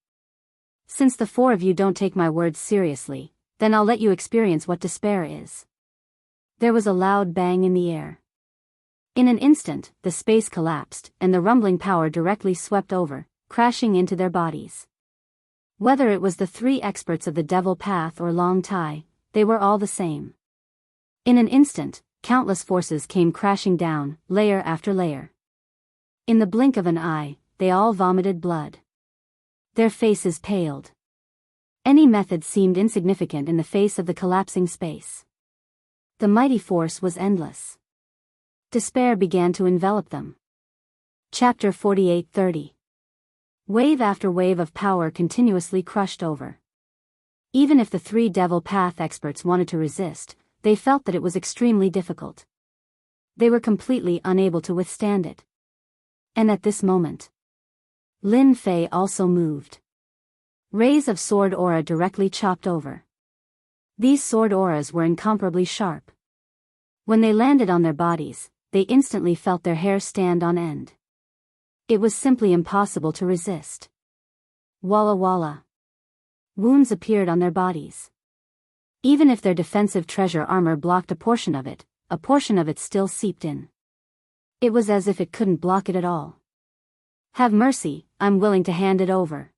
Speaker 1: Since the 4 of you don't take my words seriously, then I'll let you experience what despair is. There was a loud bang in the air. In an instant, the space collapsed, and the rumbling power directly swept over, crashing into their bodies. Whether it was the 3 experts of the devil path or Long Tai, they were all the same. In an instant, countless forces came crashing down, layer after layer. In the blink of an eye, they all vomited blood. Their faces paled. Any method seemed insignificant in the face of the collapsing space. The mighty force was endless. Despair began to envelop them. Chapter 48:30. Wave after wave of power continuously crushed over. Even if the 3 devil path experts wanted to resist, they felt that it was extremely difficult. They were completely unable to withstand it. And at this moment, Lin Fei also moved. Rays of sword aura directly chopped over. These sword auras were incomparably sharp. When they landed on their bodies, they instantly felt their hair stand on end. It was simply impossible to resist. Walla walla. Wounds appeared on their bodies. Even if their defensive treasure armor blocked a portion of it still seeped in. It was as if it couldn't block it at all. Have mercy, I'm willing to hand it over.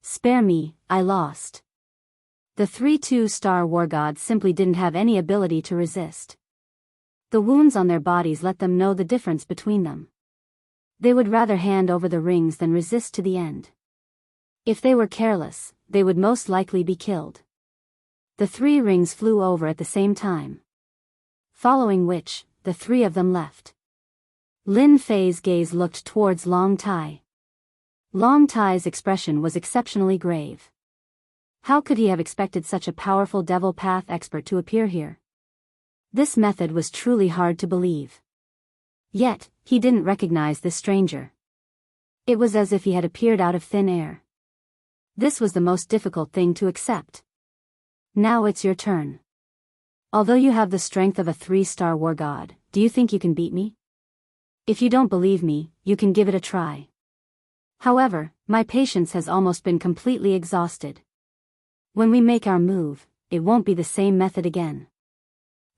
Speaker 1: Spare me, I lost. The 3 2-star war gods simply didn't have any ability to resist. The wounds on their bodies let them know the difference between them. They would rather hand over the rings than resist to the end. If they were careless, they would most likely be killed. The 3 rings flew over at the same time. Following which, the 3 of them left. Lin Fei's gaze looked towards Long Tai. Long Tai's expression was exceptionally grave. How could he have expected such a powerful devil path expert to appear here? This method was truly hard to believe. Yet, he didn't recognize this stranger. It was as if he had appeared out of thin air. This was the most difficult thing to accept. Now it's your turn. Although you have the strength of a 3-star war god, do you think you can beat me? If you don't believe me, you can give it a try. However, my patience has almost been completely exhausted. When we make our move, it won't be the same method again.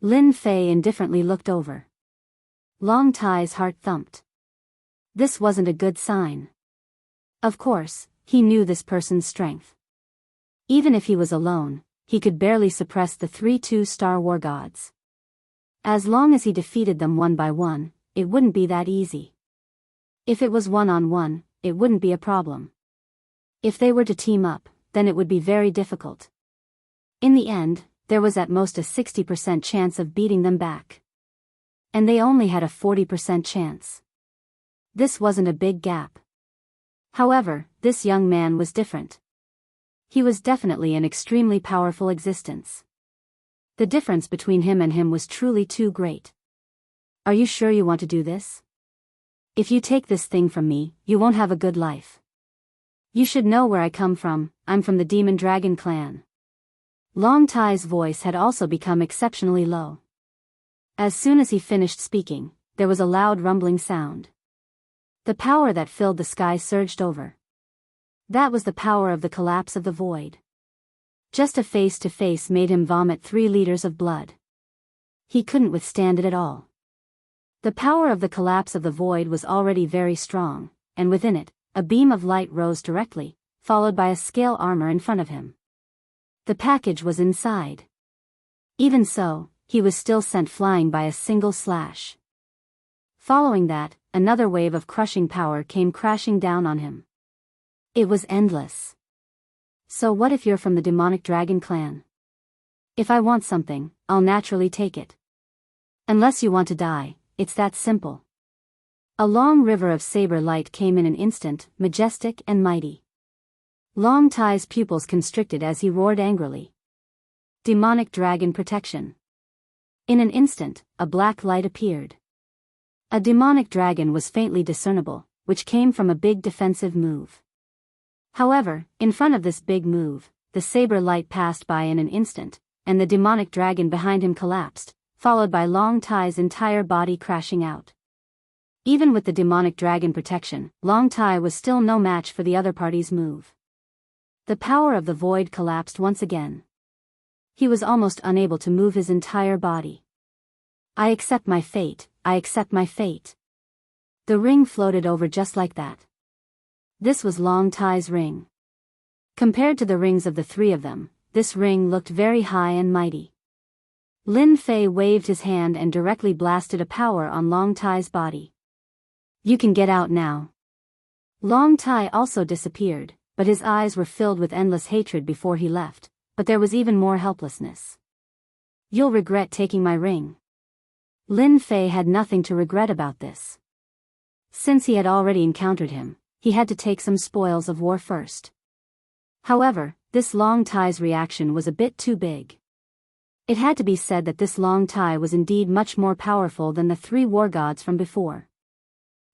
Speaker 1: Lin Fei indifferently looked over. Long Tai's heart thumped. This wasn't a good sign. Of course, he knew this person's strength. Even if he was alone, he could barely suppress the 3 2-star war gods. As long as he defeated them one by one, it wouldn't be that easy. If it was one-on-one, it wouldn't be a problem. If they were to team up, then it would be very difficult. In the end, there was at most a 60% chance of beating them back. And they only had a 40% chance. This wasn't a big gap. However, this young man was different. He was definitely an extremely powerful existence. The difference between him and him was truly too great. Are you sure you want to do this? If you take this thing from me, you won't have a good life. You should know where I come from, I'm from the Demon Dragon clan. Long Tai's voice had also become exceptionally low. As soon as he finished speaking, there was a loud rumbling sound. The power that filled the sky surged over. That was the power of the collapse of the void. Just a face-to-face made him vomit 3 liters of blood. He couldn't withstand it at all. The power of the collapse of the void was already very strong, and within it, a beam of light rose directly, followed by a scale armor in front of him. The package was inside. Even so, he was still sent flying by a single slash. Following that, another wave of crushing power came crashing down on him. It was endless. So what if you're from the demonic dragon clan? If I want something, I'll naturally take it. Unless you want to die, it's that simple. A long river of saber light came in an instant, majestic and mighty. Long Tai's pupils constricted as he roared angrily. Demonic dragon protection. In an instant, a black light appeared. A demonic dragon was faintly discernible, which came from a big defensive move. However, in front of this big move, the saber light passed by in an instant, and the demonic dragon behind him collapsed, followed by Long Tai's entire body crashing out. Even with the demonic dragon protection, Long Tai was still no match for the other party's move. The power of the void collapsed once again. He was almost unable to move his entire body. I accept my fate, I accept my fate. The ring floated over just like that. This was Long Tai's ring. Compared to the rings of the 3 of them, this ring looked very high and mighty. Lin Fei waved his hand and directly blasted a power on Long Tai's body. You can get out now. Long Tai also disappeared, but his eyes were filled with endless hatred before he left, but there was even more helplessness. You'll regret taking my ring. Lin Fei had nothing to regret about this. Since he had already encountered him, he had to take some spoils of war first. However, this Long Tai's reaction was a bit too big. It had to be said that this Long Tai was indeed much more powerful than the 3 war gods from before.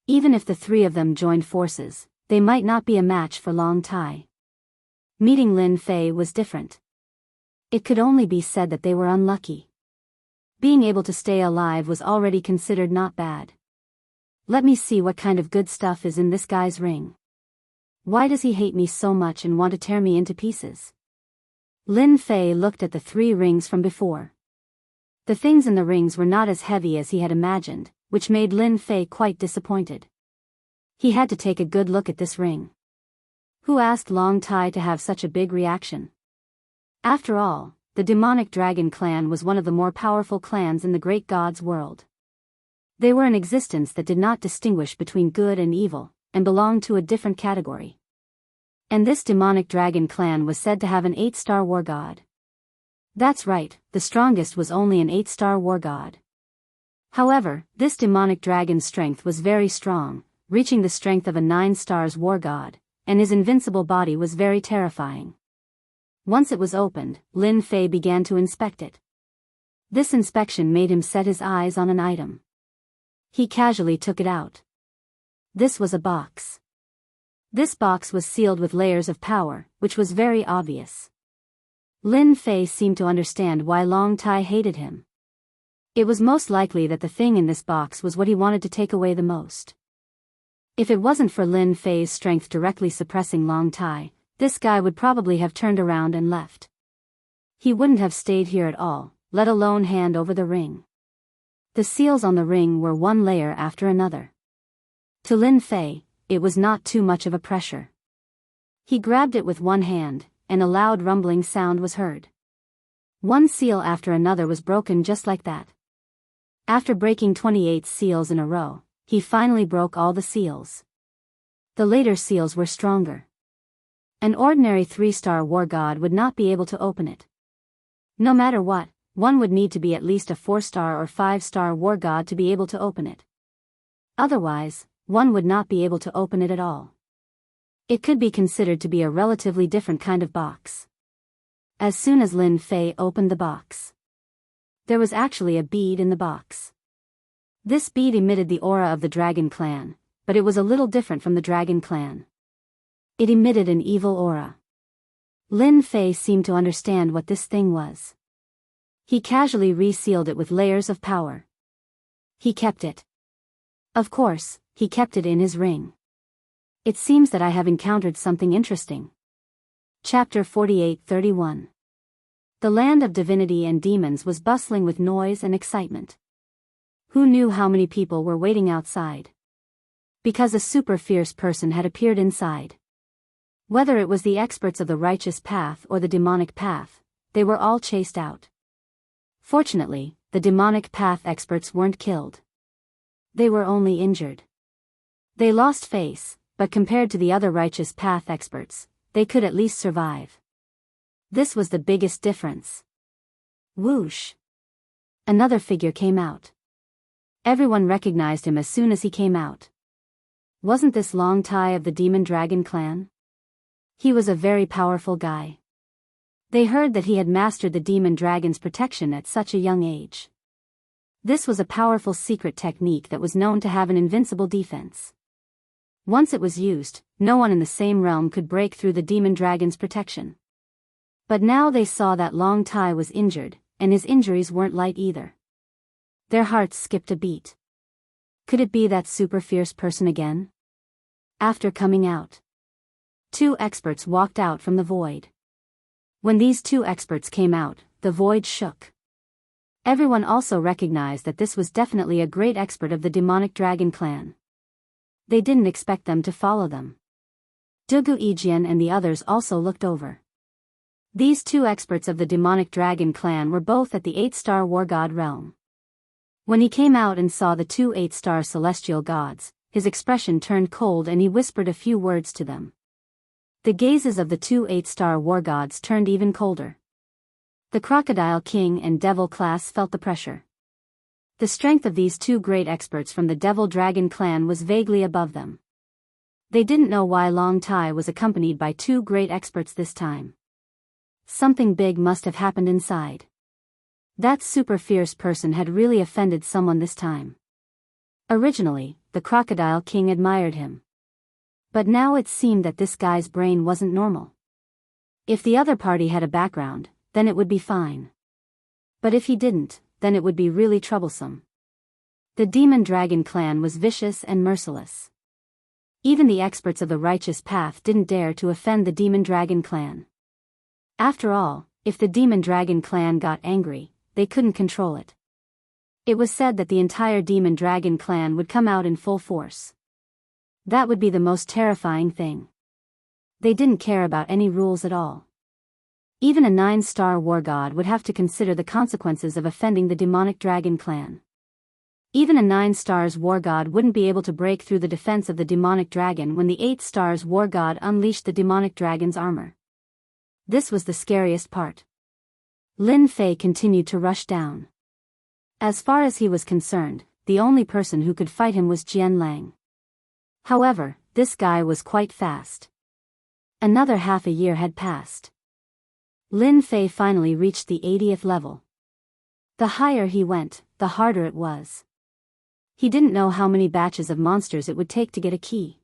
Speaker 1: Even if the 3 of them joined forces, they might not be a match for Long Tai. Meeting Lin Fei was different. It could only be said that they were unlucky. Being able to stay alive was already considered not bad. Let me see what kind of good stuff is in this guy's ring. Why does he hate me so much and want to tear me into pieces? Lin Fei looked at the 3 rings from before. The things in the rings were not as heavy as he had imagined, which made Lin Fei quite disappointed. He had to take a good look at this ring. Who asked Long Tai to have such a big reaction? After all, the demonic dragon clan was one of the more powerful clans in the great god's world. They were an existence that did not distinguish between good and evil, and belonged to a different category. And this demonic dragon clan was said to have an 8-star war god. That's right, the strongest was only an 8-star war god. However, this demonic dragon's strength was very strong, reaching the strength of a 9 stars war god, and his invincible body was very terrifying. Once it was opened, Lin Fei began to inspect it. This inspection made him set his eyes on an item. He casually took it out. This was a box. This box was sealed with layers of power, which was very obvious. Lin Fei seemed to understand why Long Tai hated him. It was most likely that the thing in this box was what he wanted to take away the most. If it wasn't for Lin Fei's strength directly suppressing Long Tai, this guy would probably have turned around and left. He wouldn't have stayed here at all, let alone hand over the ring. The seals on the ring were one layer after another. To Lin Fei, it was not too much of a pressure. He grabbed it with one hand, and a loud rumbling sound was heard. One seal after another was broken just like that. After breaking 28 seals in a row, he finally broke all the seals. The later seals were stronger. An ordinary 3-star war god would not be able to open it. No matter what, one would need to be at least a 4-star or 5-star war god to be able to open it. Otherwise, one would not be able to open it at all. It could be considered to be a relatively different kind of box. As soon as Lin Fei opened the box, there was actually a bead in the box. This bead emitted the aura of the Dragon Clan, but it was a little different from the Dragon Clan. It emitted an evil aura. Lin Fei seemed to understand what this thing was. He casually resealed it with layers of power. He kept it. Of course, he kept it in his ring. It seems that I have encountered something interesting. Chapter 48-31. The land of divinity and demons was bustling with noise and excitement. Who knew how many people were waiting outside? Because a super fierce person had appeared inside. Whether it was the experts of the righteous path or the demonic path, they were all chased out. Fortunately, the demonic path experts weren't killed. They were only injured. They lost face, but compared to the other righteous path experts, they could at least survive. This was the biggest difference. Whoosh! Another figure came out. Everyone recognized him as soon as he came out. Wasn't this Long Tai of the Demon Dragon Clan? He was a very powerful guy. They heard that he had mastered the demon dragon's protection at such a young age. This was a powerful secret technique that was known to have an invincible defense. Once it was used, no one in the same realm could break through the demon dragon's protection. But now they saw that Long Tai was injured, and his injuries weren't light either. Their hearts skipped a beat. Could it be that super fierce person again? After coming out, 2 experts walked out from the void. When these 2 experts came out, the void shook. Everyone also recognized that this was definitely a great expert of the demonic dragon clan. They didn't expect them to follow them. Dugu Yijian and the others also looked over. These 2 experts of the demonic dragon clan were both at the 8-star war god realm. When he came out and saw the 2 8-star celestial gods, his expression turned cold and he whispered a few words to them. The gazes of the 2 8-star war gods turned even colder. The Crocodile King and Devil class felt the pressure. The strength of these 2 great experts from the Devil Dragon clan was vaguely above them. They didn't know why Long Tai was accompanied by 2 great experts this time. Something big must have happened inside. That super fierce person had really offended someone this time. Originally, the Crocodile King admired him. But now it seemed that this guy's brain wasn't normal. If the other party had a background, then it would be fine. But if he didn't, then it would be really troublesome. The Demon Dragon clan was vicious and merciless. Even the experts of the righteous path didn't dare to offend the Demon Dragon clan. After all, If the Demon Dragon clan got angry, they couldn't control it. It was said that the entire Demon Dragon clan would come out in full force. That would be the most terrifying thing. They didn't care about any rules at all. Even a 9-star war god would have to consider the consequences of offending the demonic dragon clan. Even a 9 stars war god wouldn't be able to break through the defense of the demonic dragon when the 8 stars war god unleashed the demonic dragon's armor. This was the scariest part. Lin Fei continued to rush down. As far as he was concerned, the only person who could fight him was Jian Lang. However, this guy was quite fast. Another half a year had passed. Lin Fei finally reached the 80th level. The higher he went, the harder it was. He didn't know how many batches of monsters it would take to get a key.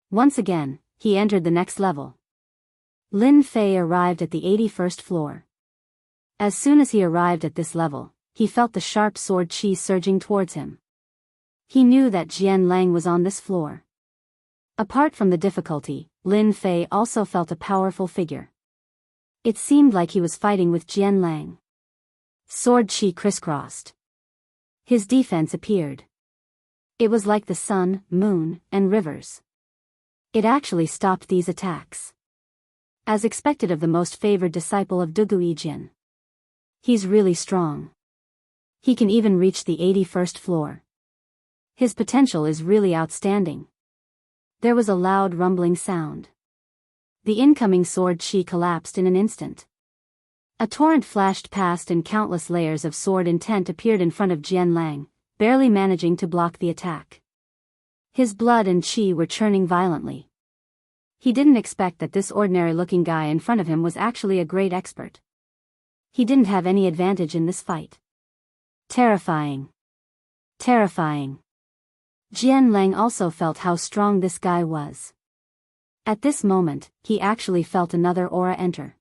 Speaker 1: Once again, he entered the next level. Lin Fei arrived at the 81st floor. As soon as he arrived at this level, he felt the sharp sword chi surging towards him. He knew that Jian Lang was on this floor. Apart from the difficulty, Lin Fei also felt a powerful figure. It seemed like he was fighting with Jian Lang. Sword chi crisscrossed. His defense appeared. It was like the sun, moon, and rivers. It actually stopped these attacks. As expected of the most favored disciple of Dugui Jin. He's really strong. He can even reach the 81st floor. His potential is really outstanding. There was a loud rumbling sound. The incoming sword chi collapsed in an instant. A torrent flashed past and countless layers of sword intent appeared in front of Jian Lang, barely managing to block the attack. His blood and chi were churning violently. He didn't expect that this ordinary-looking guy in front of him was actually a great expert. He didn't have any advantage in this fight. Terrifying. Terrifying. Jian Lang also felt how strong this guy was. At this moment, he actually felt another aura enter.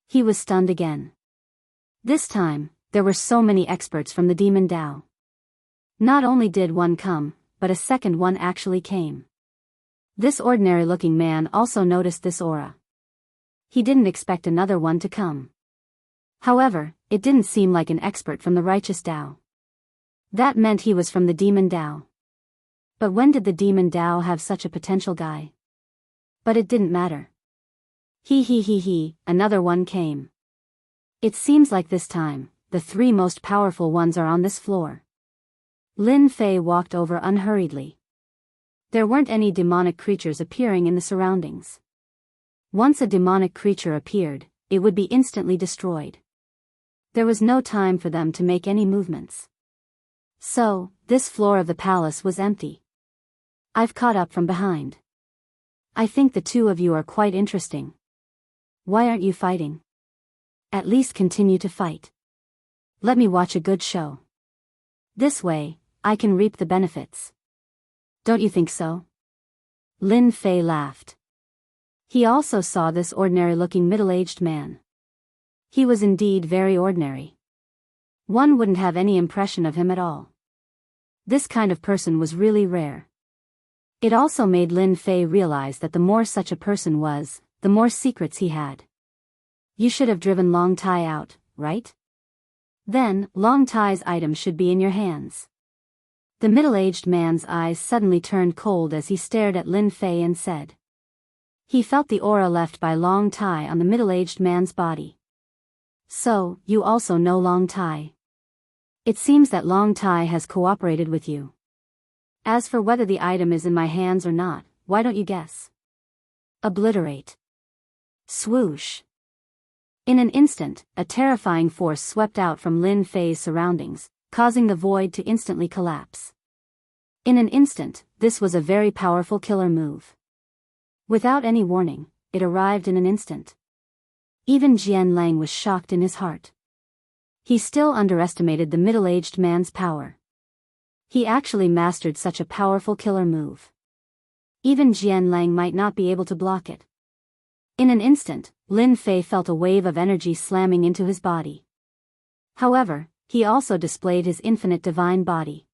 Speaker 1: He was stunned again. This time, there were so many experts from the Demon Dao. Not only did one come, but a second one actually came. This ordinary-looking man also noticed this aura. He didn't expect another one to come. However, it didn't seem like an expert from the righteous Dao. That meant he was from the Demon Dao. But when did the Demon Dao have such a potential guy? But it didn't matter. Another one came. It seems like this time, the 3 most powerful ones are on this floor. Lin Fei walked over unhurriedly. There weren't any demonic creatures appearing in the surroundings. Once a demonic creature appeared, it would be instantly destroyed. There was no time for them to make any movements. So, this floor of the palace was empty. I've caught up from behind. I think the 2 of you are quite interesting. Why aren't you fighting? At least continue to fight. Let me watch a good show. This way, I can reap the benefits. Don't you think so? Lin Fei laughed. He also saw this ordinary-looking middle-aged man. He was indeed very ordinary. One wouldn't have any impression of him at all. This kind of person was really rare. It also made Lin Fei realize that the more such a person was, the more secrets he had. You should have driven Long Tai out, right? Then, Long Tai's item should be in your hands. The middle-aged man's eyes suddenly turned cold as he stared at Lin Fei and said. He felt the aura left by Long Tai on the middle-aged man's body. So, you also know Long Tai. It seems that Long Tai has cooperated with you. As for whether the item is in my hands or not, why don't you guess? Obliterate. Swoosh. In an instant, a terrifying force swept out from Lin Fei's surroundings, causing the void to instantly collapse. In an instant, this was a very powerful killer move. Without any warning, it arrived in an instant. Even Jian Lang was shocked in his heart. He still underestimated the middle-aged man's power. He actually mastered such a powerful killer move. Even Jian Lang might not be able to block it. In an instant, Lin Fei felt a wave of energy slamming into his body. However, he also displayed his infinite divine body.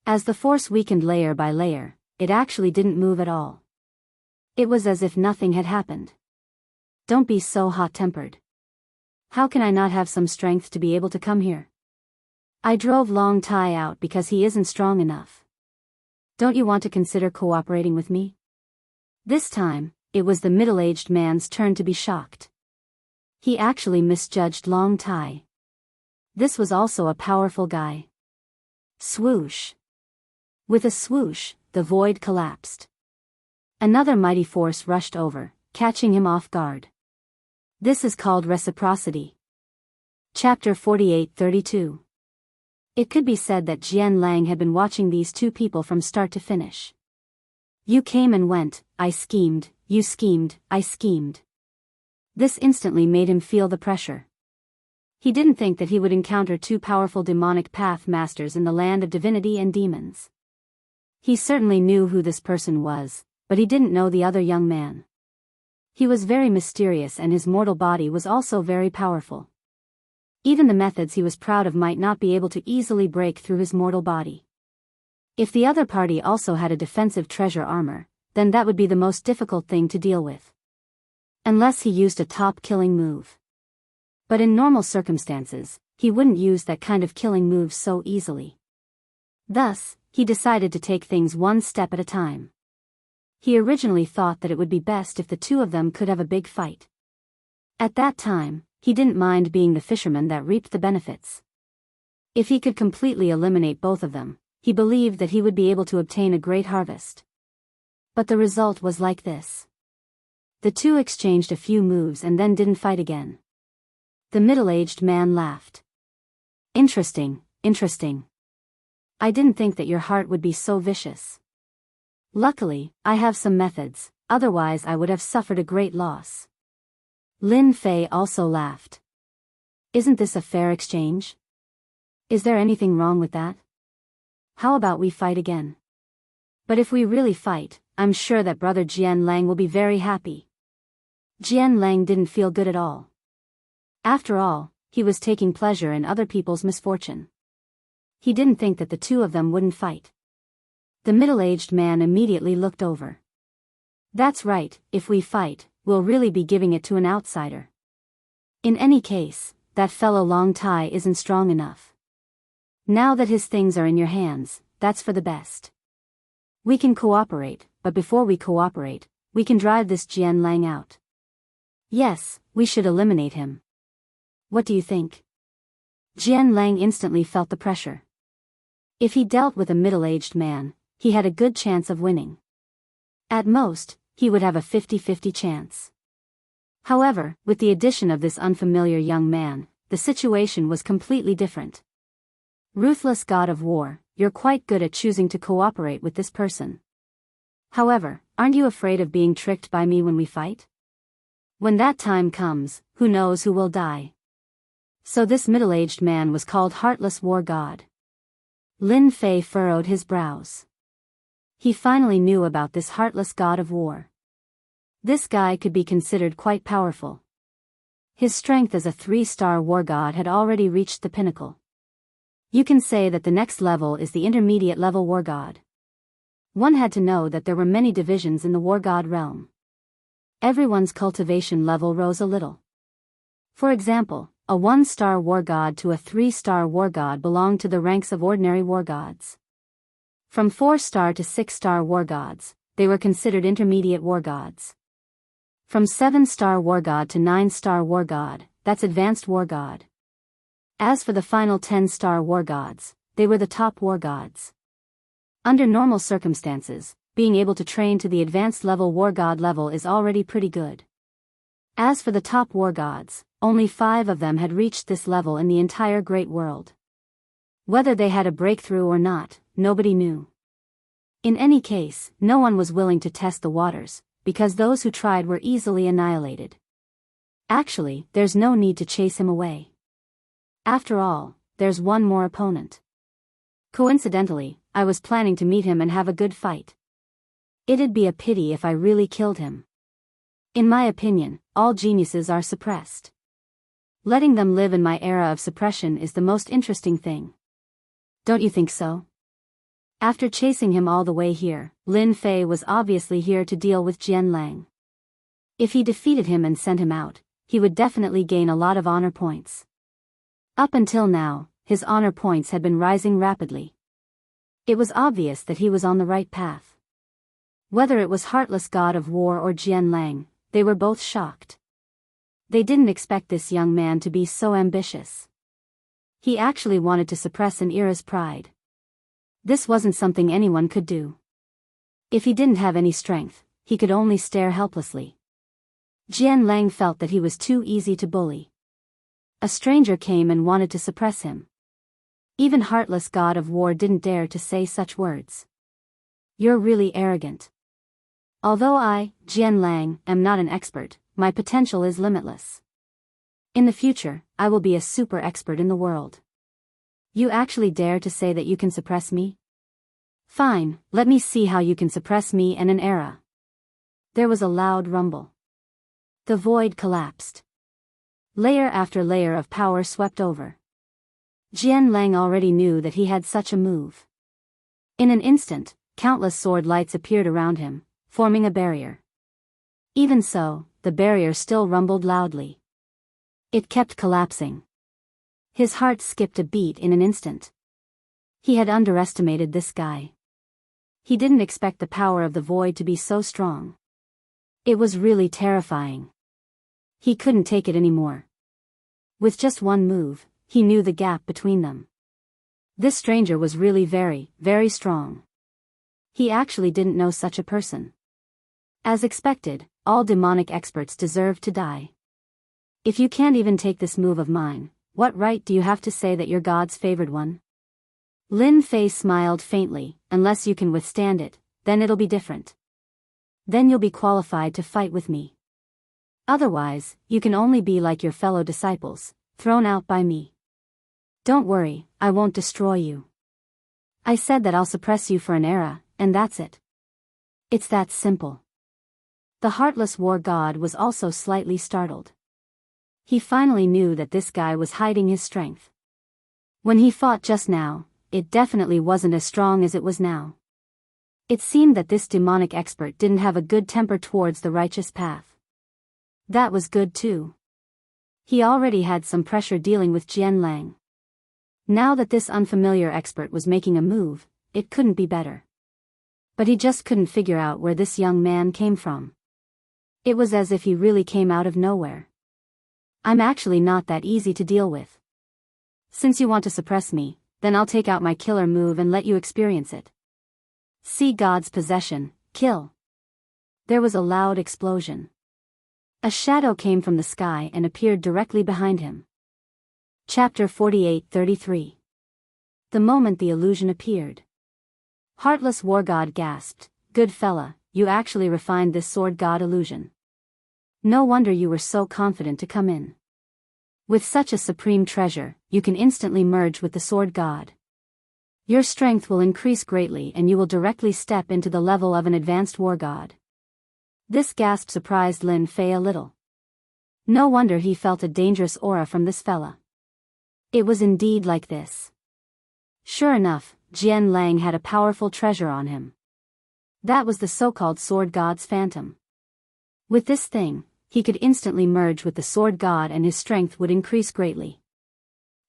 Speaker 1: As the force weakened layer by layer, it actually didn't move at all. It was as if nothing had happened. Don't be so hot-tempered. How can I not have some strength to be able to come here? I drove Long Tai out because he isn't strong enough. Don't you want to consider cooperating with me? This time, it was the middle-aged man's turn to be shocked. He actually misjudged Long Tai. This was also a powerful guy. Swoosh. With a swoosh, the void collapsed. Another mighty force rushed over, catching him off guard. This is called reciprocity. Chapter 48-32. It could be said that Jian Lang had been watching these two people from start to finish. You came and went, I schemed, you schemed, I schemed. This instantly made him feel the pressure. He didn't think that he would encounter two powerful demonic path masters in the land of divinity and demons. He certainly knew who this person was, but he didn't know the other young man. He was very mysterious and his mortal body was also very powerful. Even the methods he was proud of might not be able to easily break through his mortal body. If the other party also had a defensive treasure armor, then that would be the most difficult thing to deal with. Unless he used a top killing move. But in normal circumstances, he wouldn't use that kind of killing move so easily. Thus, he decided to take things one step at a time. He originally thought that it would be best if the two of them could have a big fight. At that time, he didn't mind being the fisherman that reaped the benefits. If he could completely eliminate both of them, he believed that he would be able to obtain a great harvest. But the result was like this. The two exchanged a few moves and then didn't fight again. The middle-aged man laughed. Interesting, interesting. I didn't think that your heart would be so vicious. Luckily, I have some methods, otherwise I would have suffered a great loss. Lin Fei also laughed. Isn't this a fair exchange? Is there anything wrong with that? How about we fight again? But if we really fight, I'm sure that brother Jian Lang will be very happy. Jian Lang didn't feel good at all. After all, he was taking pleasure in other people's misfortune. He didn't think that the two of them wouldn't fight. The middle-aged man immediately looked over. That's right, if we fight, we'll really be giving it to an outsider. In any case, that fellow Long Tai isn't strong enough. Now that his things are in your hands, that's for the best. We can cooperate, but before we cooperate, we can drive this Jian Lang out. Yes, we should eliminate him. What do you think? Jian Lang instantly felt the pressure. If he dealt with a middle-aged man, he had a good chance of winning. At most, he would have a 50-50 chance. However, with the addition of this unfamiliar young man, the situation was completely different. Ruthless god of war, you're quite good at choosing to cooperate with this person. However, aren't you afraid of being tricked by me when we fight? When that time comes, who knows who will die? So this middle-aged man was called Heartless War God. Lin Fei furrowed his brows. He finally knew about this heartless god of war. This guy could be considered quite powerful. His strength as a 3-star war god had already reached the pinnacle. You can say that the next level is the intermediate level war god. One had to know that there were many divisions in the war god realm. Everyone's cultivation level rose a little. For example, a 1-star war god to a 3-star war god belonged to the ranks of ordinary war gods. From 4-star to 6-star war gods, they were considered intermediate war gods. From 7-star war god to 9-star war god, that's advanced war god. As for the final 10-star war gods, they were the top war gods. Under normal circumstances, being able to train to the advanced level war god level is already pretty good. As for the top war gods, only 5 of them had reached this level in the entire great world. Whether they had a breakthrough or not, nobody knew. In any case, no one was willing to test the waters, because those who tried were easily annihilated. Actually, there's no need to chase him away. After all, there's one more opponent. Coincidentally, I was planning to meet him and have a good fight. It'd be a pity if I really killed him. In my opinion, all geniuses are suppressed. Letting them live in my era of suppression is the most interesting thing. Don't you think so? After chasing him all the way here, Lin Fei was obviously here to deal with Jian Lang. If he defeated him and sent him out, he would definitely gain a lot of honor points. Up until now, his honor points had been rising rapidly. It was obvious that he was on the right path. Whether it was Heartless God of War or Jian Lang, they were both shocked. They didn't expect this young man to be so ambitious. He actually wanted to suppress an era's pride. This wasn't something anyone could do. If he didn't have any strength, he could only stare helplessly. Jian Lang felt that he was too easy to bully. A stranger came and wanted to suppress him. Even Heartless God of War didn't dare to say such words. You're really arrogant. Although I, Jian Lang, am not an expert, my potential is limitless. In the future, I will be a super expert in the world. You actually dare to say that you can suppress me? Fine, let me see how you can suppress me and an era. There was a loud rumble. The void collapsed. Layer after layer of power swept over. Jian Lang already knew that he had such a move. In an instant, countless sword lights appeared around him, forming a barrier. Even so, the barrier still rumbled loudly. It kept collapsing. His heart skipped a beat in an instant. He had underestimated this guy. He didn't expect the power of the void to be so strong. It was really terrifying. He couldn't take it anymore. With just one move, he knew the gap between them. This stranger was really very, very strong. He actually didn't know such a person. As expected, all demonic experts deserve to die. If you can't even take this move of mine, what right do you have to say that you're God's favored one? Lin Fei smiled faintly. Unless you can withstand it, then it'll be different. Then you'll be qualified to fight with me. Otherwise, you can only be like your fellow disciples, thrown out by me. Don't worry, I won't destroy you. I said that I'll suppress you for an era, and that's it. It's that simple. The Heartless War God was also slightly startled. He finally knew that this guy was hiding his strength. When he fought just now, it definitely wasn't as strong as it was now. It seemed that this demonic expert didn't have a good temper towards the righteous path. That was good too. He already had some pressure dealing with Jian Lang. Now that this unfamiliar expert was making a move, it couldn't be better. But he just couldn't figure out where this young man came from. It was as if he really came out of nowhere. I'm actually not that easy to deal with. Since you want to suppress me, then I'll take out my killer move and let you experience it. See God's possession, kill. There was a loud explosion. A shadow came from the sky and appeared directly behind him. Chapter 48-33. The moment the illusion appeared. Heartless War God gasped, "Good fella, you actually refined this sword god illusion. No wonder you were so confident to come in. With such a supreme treasure, you can instantly merge with the sword god. Your strength will increase greatly and you will directly step into the level of an advanced war god." This gasp surprised Lin Fei a little. No wonder he felt a dangerous aura from this fella. It was indeed like this. Sure enough, Jian Lang had a powerful treasure on him. That was the so-called sword god's phantom. With this thing, he could instantly merge with the sword god and his strength would increase greatly.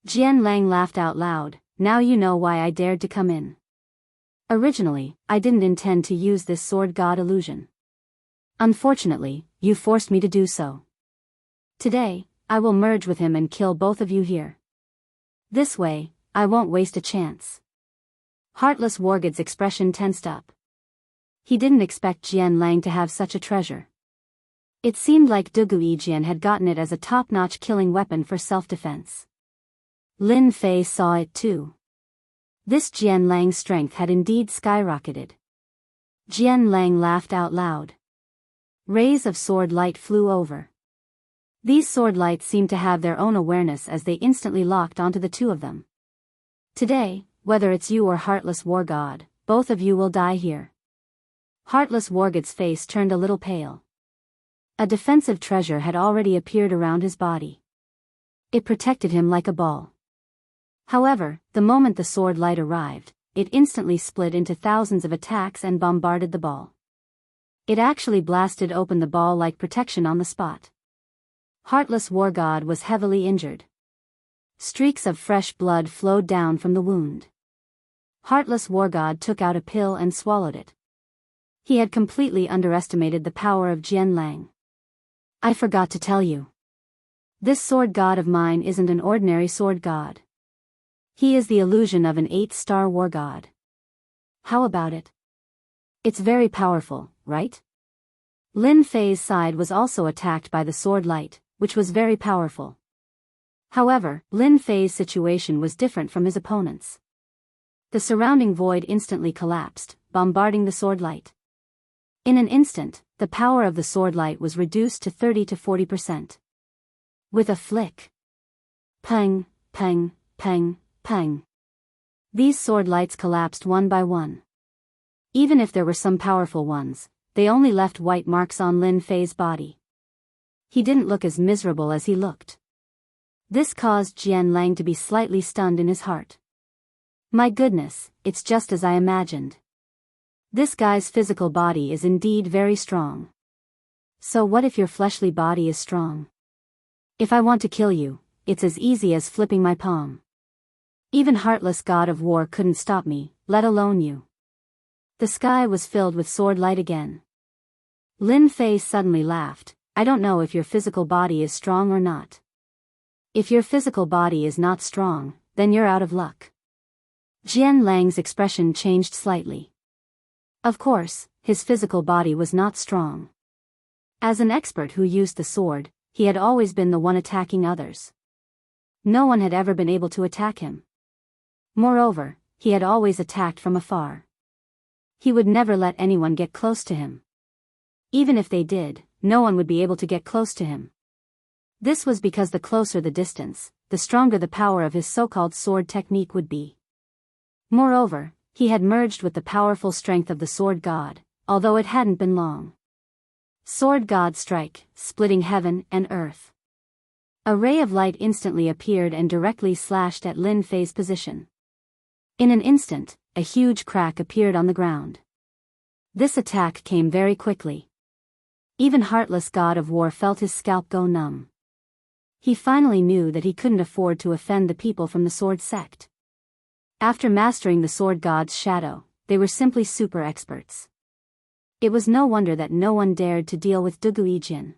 Speaker 1: Jian Lang laughed out loud. "Now you know why I dared to come in. Originally, I didn't intend to use this sword god illusion. Unfortunately, you forced me to do so. Today, I will merge with him and kill both of you here. This way, I won't waste a chance." Heartless Wargod's expression tensed up. He didn't expect Jian Lang to have such a treasure. It seemed like Dugu Yijian had gotten it as a top-notch killing weapon for self-defense. Lin Fei saw it too. This Jian Lang's strength had indeed skyrocketed. Jian Lang laughed out loud. Rays of sword light flew over. These sword lights seemed to have their own awareness as they instantly locked onto the two of them. Today, whether it's you or Heartless War God, both of you will die here. Heartless Wargod's face turned a little pale. A defensive treasure had already appeared around his body. It protected him like a ball. However, the moment the sword light arrived, it instantly split into thousands of attacks and bombarded the ball. It actually blasted open the ball like protection on the spot. Heartless war god was heavily injured. Streaks of fresh blood flowed down from the wound. Heartless war god took out a pill and swallowed it. He had completely underestimated the power of Jianlang. I forgot to tell you. This sword god of mine isn't an ordinary sword god. He is the illusion of an 8-star war god. How about it? It's very powerful, right? Lin Fei's side was also attacked by the sword light, which was very powerful. However, Lin Fei's situation was different from his opponent's. The surrounding void instantly collapsed, bombarding the sword light. In an instant, the power of the sword light was reduced to 30 to 40%. With a flick. Pang, pang, pang, pang. These sword lights collapsed one by one. Even if there were some powerful ones, they only left white marks on Lin Fei's body. He didn't look as miserable as he looked. This caused Jianlang to be slightly stunned in his heart. My goodness, it's just as I imagined. This guy's physical body is indeed very strong. So what if your fleshly body is strong? If I want to kill you, it's as easy as flipping my palm. Even heartless god of war couldn't stop me, let alone you. The sky was filled with sword light again. Lin Fei suddenly laughed. I don't know if your physical body is strong or not. If your physical body is not strong, then you're out of luck. Jianlang's expression changed slightly. Of course, his physical body was not strong. As an expert who used the sword, he had always been the one attacking others. No one had ever been able to attack him. Moreover, he had always attacked from afar. He would never let anyone get close to him. Even if they did, no one would be able to get close to him. This was because the closer the distance, the stronger the power of his so-called sword technique would be. Moreover, he had merged with the powerful strength of the sword god, although it hadn't been long. Sword god strike, splitting heaven and earth. A ray of light instantly appeared and directly slashed at Lin Fei's position. In an instant, a huge crack appeared on the ground. This attack came very quickly. Even heartless god of war felt his scalp go numb. He finally knew that he couldn't afford to offend the people from the sword sect. After mastering the sword god's shadow, they were simply super experts. It was no wonder that no one dared to deal with Duguijin.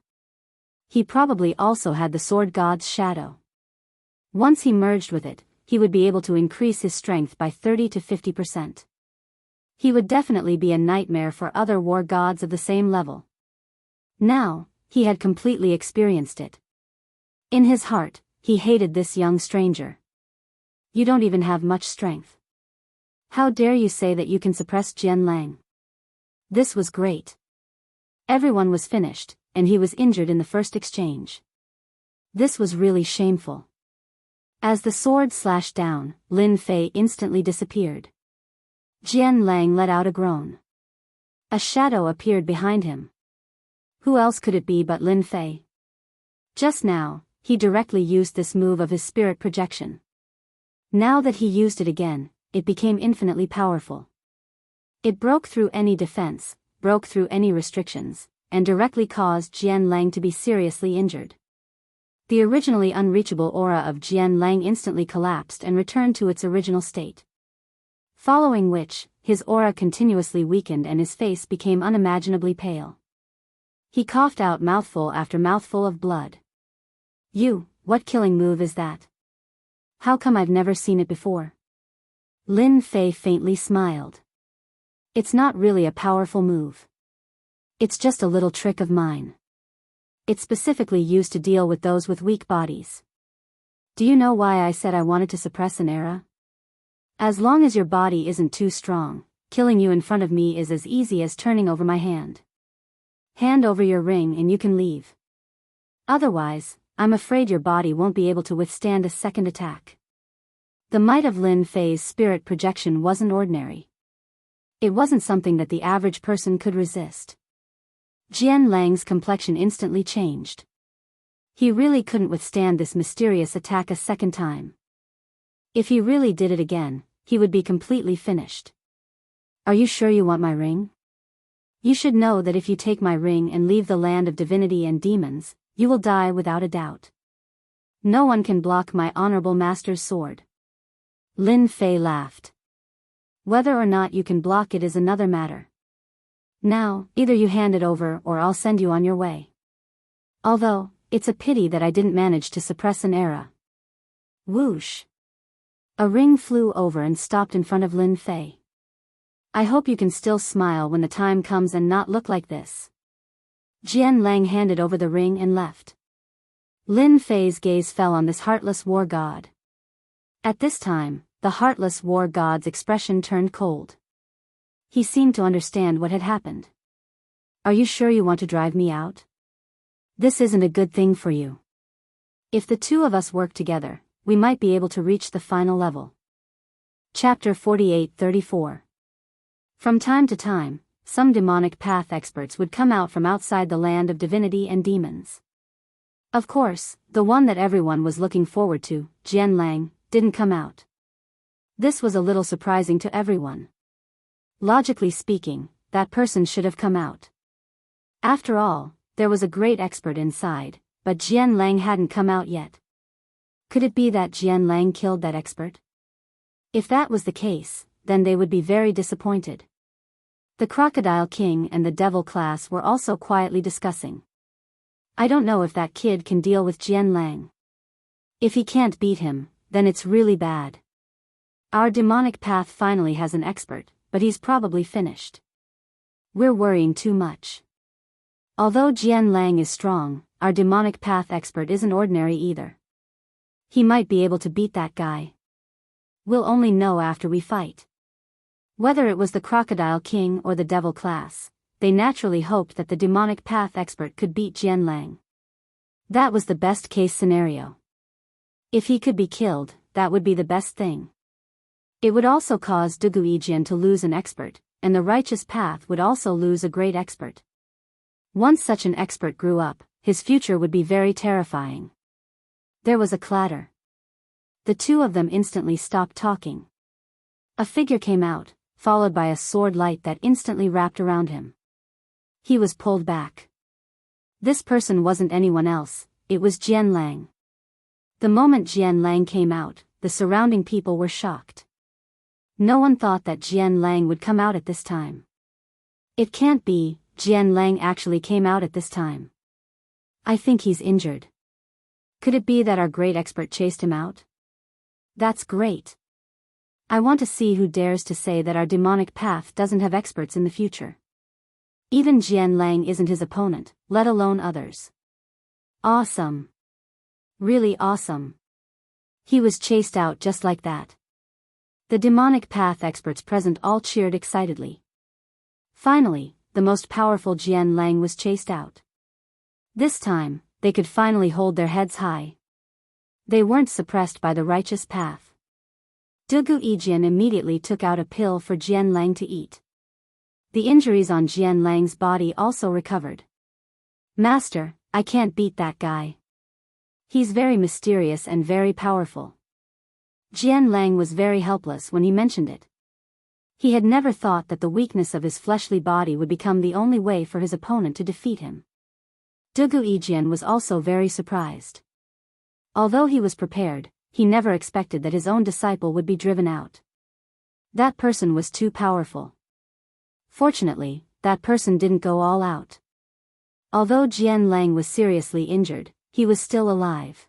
Speaker 1: He probably also had the sword god's shadow. Once he merged with it, he would be able to increase his strength by 30 to 50%. He would definitely be a nightmare for other war gods of the same level. Now, he had completely experienced it. In his heart, he hated this young stranger. You don't even have much strength. How dare you say that you can suppress Jianlang? This was great. Everyone was finished, and he was injured in the first exchange. This was really shameful. As the sword slashed down, Lin Fei instantly disappeared. Jianlang let out a groan. A shadow appeared behind him. Who else could it be but Lin Fei? Just now, he directly used this move of his spirit projection. Now that he used it again, it became infinitely powerful. It broke through any defense, broke through any restrictions, and directly caused Jianlang to be seriously injured. The originally unreachable aura of Jianlang instantly collapsed and returned to its original state. Following which, his aura continuously weakened and his face became unimaginably pale. He coughed out mouthful after mouthful of blood. What killing move is that? How come I've never seen it before? Lin Fei faintly smiled. It's not really a powerful move. It's just a little trick of mine. It's specifically used to deal with those with weak bodies. Do you know why I said I wanted to suppress an era? As long as your body isn't too strong, killing you in front of me is as easy as turning over my hand. Hand over your ring and you can leave. Otherwise, I'm afraid your body won't be able to withstand a second attack. The might of Lin Fei's spirit projection wasn't ordinary. It wasn't something that the average person could resist. Jianlang's complexion instantly changed. He really couldn't withstand this mysterious attack a second time. If he really did it again, he would be completely finished. Are you sure you want my ring? You should know that if you take my ring and leave the land of divinity and demons, You will die without a doubt. No one can block my honorable master's sword. Lin Fei laughed. Whether or not you can block it is another matter. Now, either you hand it over or I'll send you on your way. Although, it's a pity that I didn't manage to suppress an era. Whoosh! A ring flew over and stopped in front of Lin Fei. I hope you can still smile when the time comes and not look like this. Jian Lang handed over the ring and left. Lin Fei's gaze fell on this heartless war god. At this time, the heartless war god's expression turned cold. He seemed to understand what had happened. Are you sure you want to drive me out? This isn't a good thing for you. If the two of us work together, we might be able to reach the final level. Chapter 48-34. From time to time, some demonic path experts would come out from outside the land of divinity and demons. Of course, the one that everyone was looking forward to, Jian Lang, didn't come out. This was a little surprising to everyone. Logically speaking, that person should have come out. After all, there was a great expert inside, but Jian Lang hadn't come out yet. Could it be that Jian Lang killed that expert? If that was the case, then they would be very disappointed. The Crocodile King and the Devil class were also quietly discussing. I don't know if that kid can deal with Jian Lang. If he can't beat him, then it's really bad. Our demonic path finally has an expert, but he's probably finished. We're worrying too much. Although Jian Lang is strong, our demonic path expert isn't ordinary either. He might be able to beat that guy. We'll only know after we fight. Whether it was the Crocodile King or the Devil class, they naturally hoped that the demonic path expert could beat Jian Lang. That was the best case scenario. If he could be killed, that would be the best thing. It would also cause Duguijian to lose an expert, and the righteous path would also lose a great expert. Once such an expert grew up, his future would be very terrifying. There was a clatter. The two of them instantly stopped talking. A figure came out, followed by a sword light that instantly wrapped around him. He was pulled back. This person wasn't anyone else, it was Jian Lang. The moment Jian Lang came out, the surrounding people were shocked. No one thought that Jian Lang would come out at this time. It can't be, Jian Lang actually came out at this time. I think he's injured. Could it be that our great expert chased him out? That's great. I want to see who dares to say that our demonic path doesn't have experts in the future. Even Jian Lang isn't his opponent, let alone others. Awesome. Really awesome. He was chased out just like that. The demonic path experts present all cheered excitedly. Finally, the most powerful Jian Lang was chased out. This time, they could finally hold their heads high. They weren't suppressed by the righteous path. Duguijian immediately took out a pill for Jian Lang to eat. The injuries on Jian Lang's body also recovered. Master, I can't beat that guy. He's very mysterious and very powerful. Jian Lang was very helpless when he mentioned it. He had never thought that the weakness of his fleshly body would become the only way for his opponent to defeat him. Duguijian was also very surprised. Although he was prepared, he never expected that his own disciple would be driven out. That person was too powerful. Fortunately, that person didn't go all out. Although Jian Lang was seriously injured, he was still alive.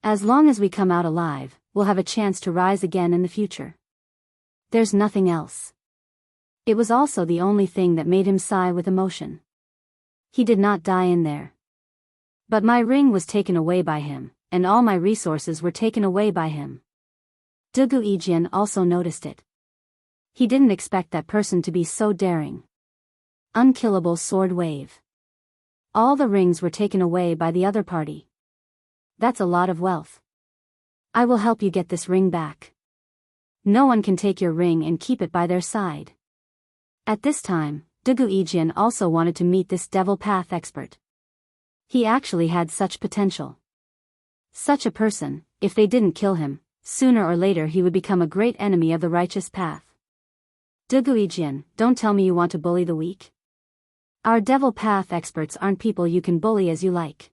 Speaker 1: As long as we come out alive, we'll have a chance to rise again in the future. There's nothing else. It was also the only thing that made him sigh with emotion. He did not die in there. But my ring was taken away by him, and all my resources were taken away by him. Duguijian also noticed it. He didn't expect that person to be so daring. Unkillable sword wave. All the rings were taken away by the other party. That's a lot of wealth. I will help you get this ring back. No one can take your ring and keep it by their side. At this time, Duguijian also wanted to meet this devil path expert. He actually had such potential. Such a person, if they didn't kill him, sooner or later he would become a great enemy of the righteous path. Duguijian, don't tell me you want to bully the weak. Our devil path experts aren't people you can bully as you like.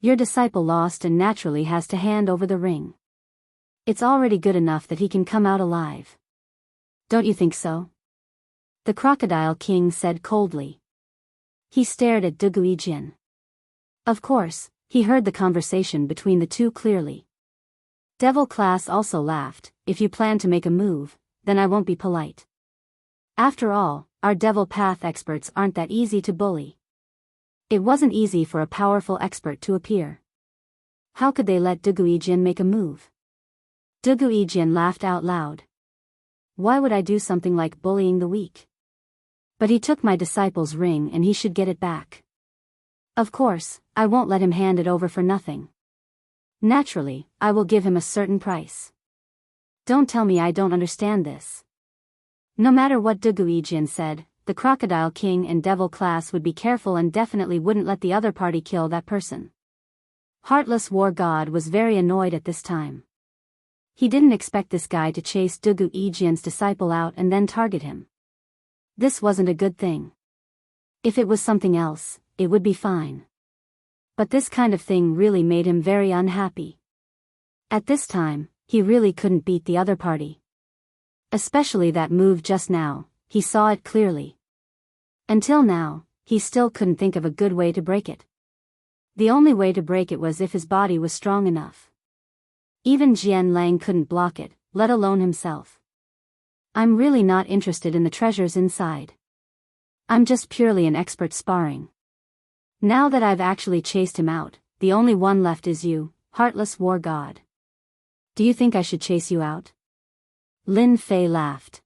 Speaker 1: Your disciple lost and naturally has to hand over the ring. It's already good enough that he can come out alive. Don't you think so? The Crocodile King said coldly. He stared at Duguijin. Of course, he heard the conversation between the two clearly. Devil Class also laughed. If you plan to make a move, then I won't be polite. After all, our Devil Path experts aren't that easy to bully. It wasn't easy for a powerful expert to appear. How could they let Duguijin make a move? Duguijin laughed out loud. Why would I do something like bullying the weak? But he took my disciple's ring and he should get it back. Of course, I won't let him hand it over for nothing. Naturally, I will give him a certain price. Don't tell me I don't understand this. No matter what Duguijin said, the Crocodile King and Devil Class would be careful and definitely wouldn't let the other party kill that person. Heartless War God was very annoyed at this time. He didn't expect this guy to chase Duguijin's disciple out and then target him. This wasn't a good thing. If it was something else, it would be fine. But this kind of thing really made him very unhappy. At this time, he really couldn't beat the other party. Especially that move just now, he saw it clearly. Until now, he still couldn't think of a good way to break it. The only way to break it was if his body was strong enough. Even Jian Lang couldn't block it, let alone himself. I'm really not interested in the treasures inside. I'm just purely an expert sparring. Now that I've actually chased him out, the only one left is you, Heartless War God. Do you think I should chase you out? Lin Fei laughed.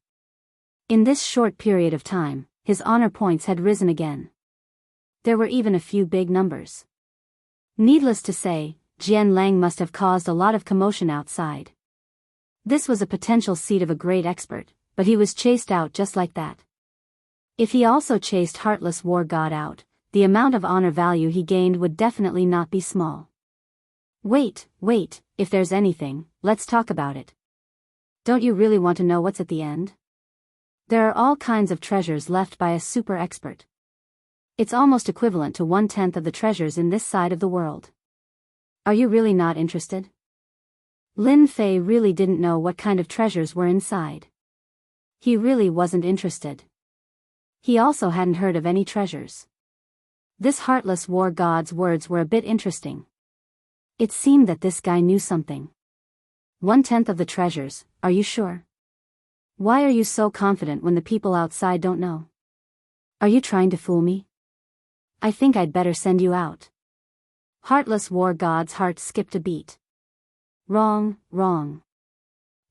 Speaker 1: In this short period of time, his honor points had risen again. There were even a few big numbers. Needless to say, Jian Lang must have caused a lot of commotion outside. This was a potential seat of a great expert, but he was chased out just like that. If he also chased Heartless War God out, the amount of honor value he gained would definitely not be small. Wait, if there's anything, let's talk about it. Don't you really want to know what's at the end? There are all kinds of treasures left by a super expert. It's almost equivalent to 1/10 of the treasures in this side of the world. Are you really not interested? Lin Fei really didn't know what kind of treasures were inside. He really wasn't interested. He also hadn't heard of any treasures. This Heartless War God's words were a bit interesting. It seemed that this guy knew something. 1/10 of the treasures, are you sure? Why are you so confident when the people outside don't know? Are you trying to fool me? I think I'd better send you out. Heartless War God's heart skipped a beat. Wrong.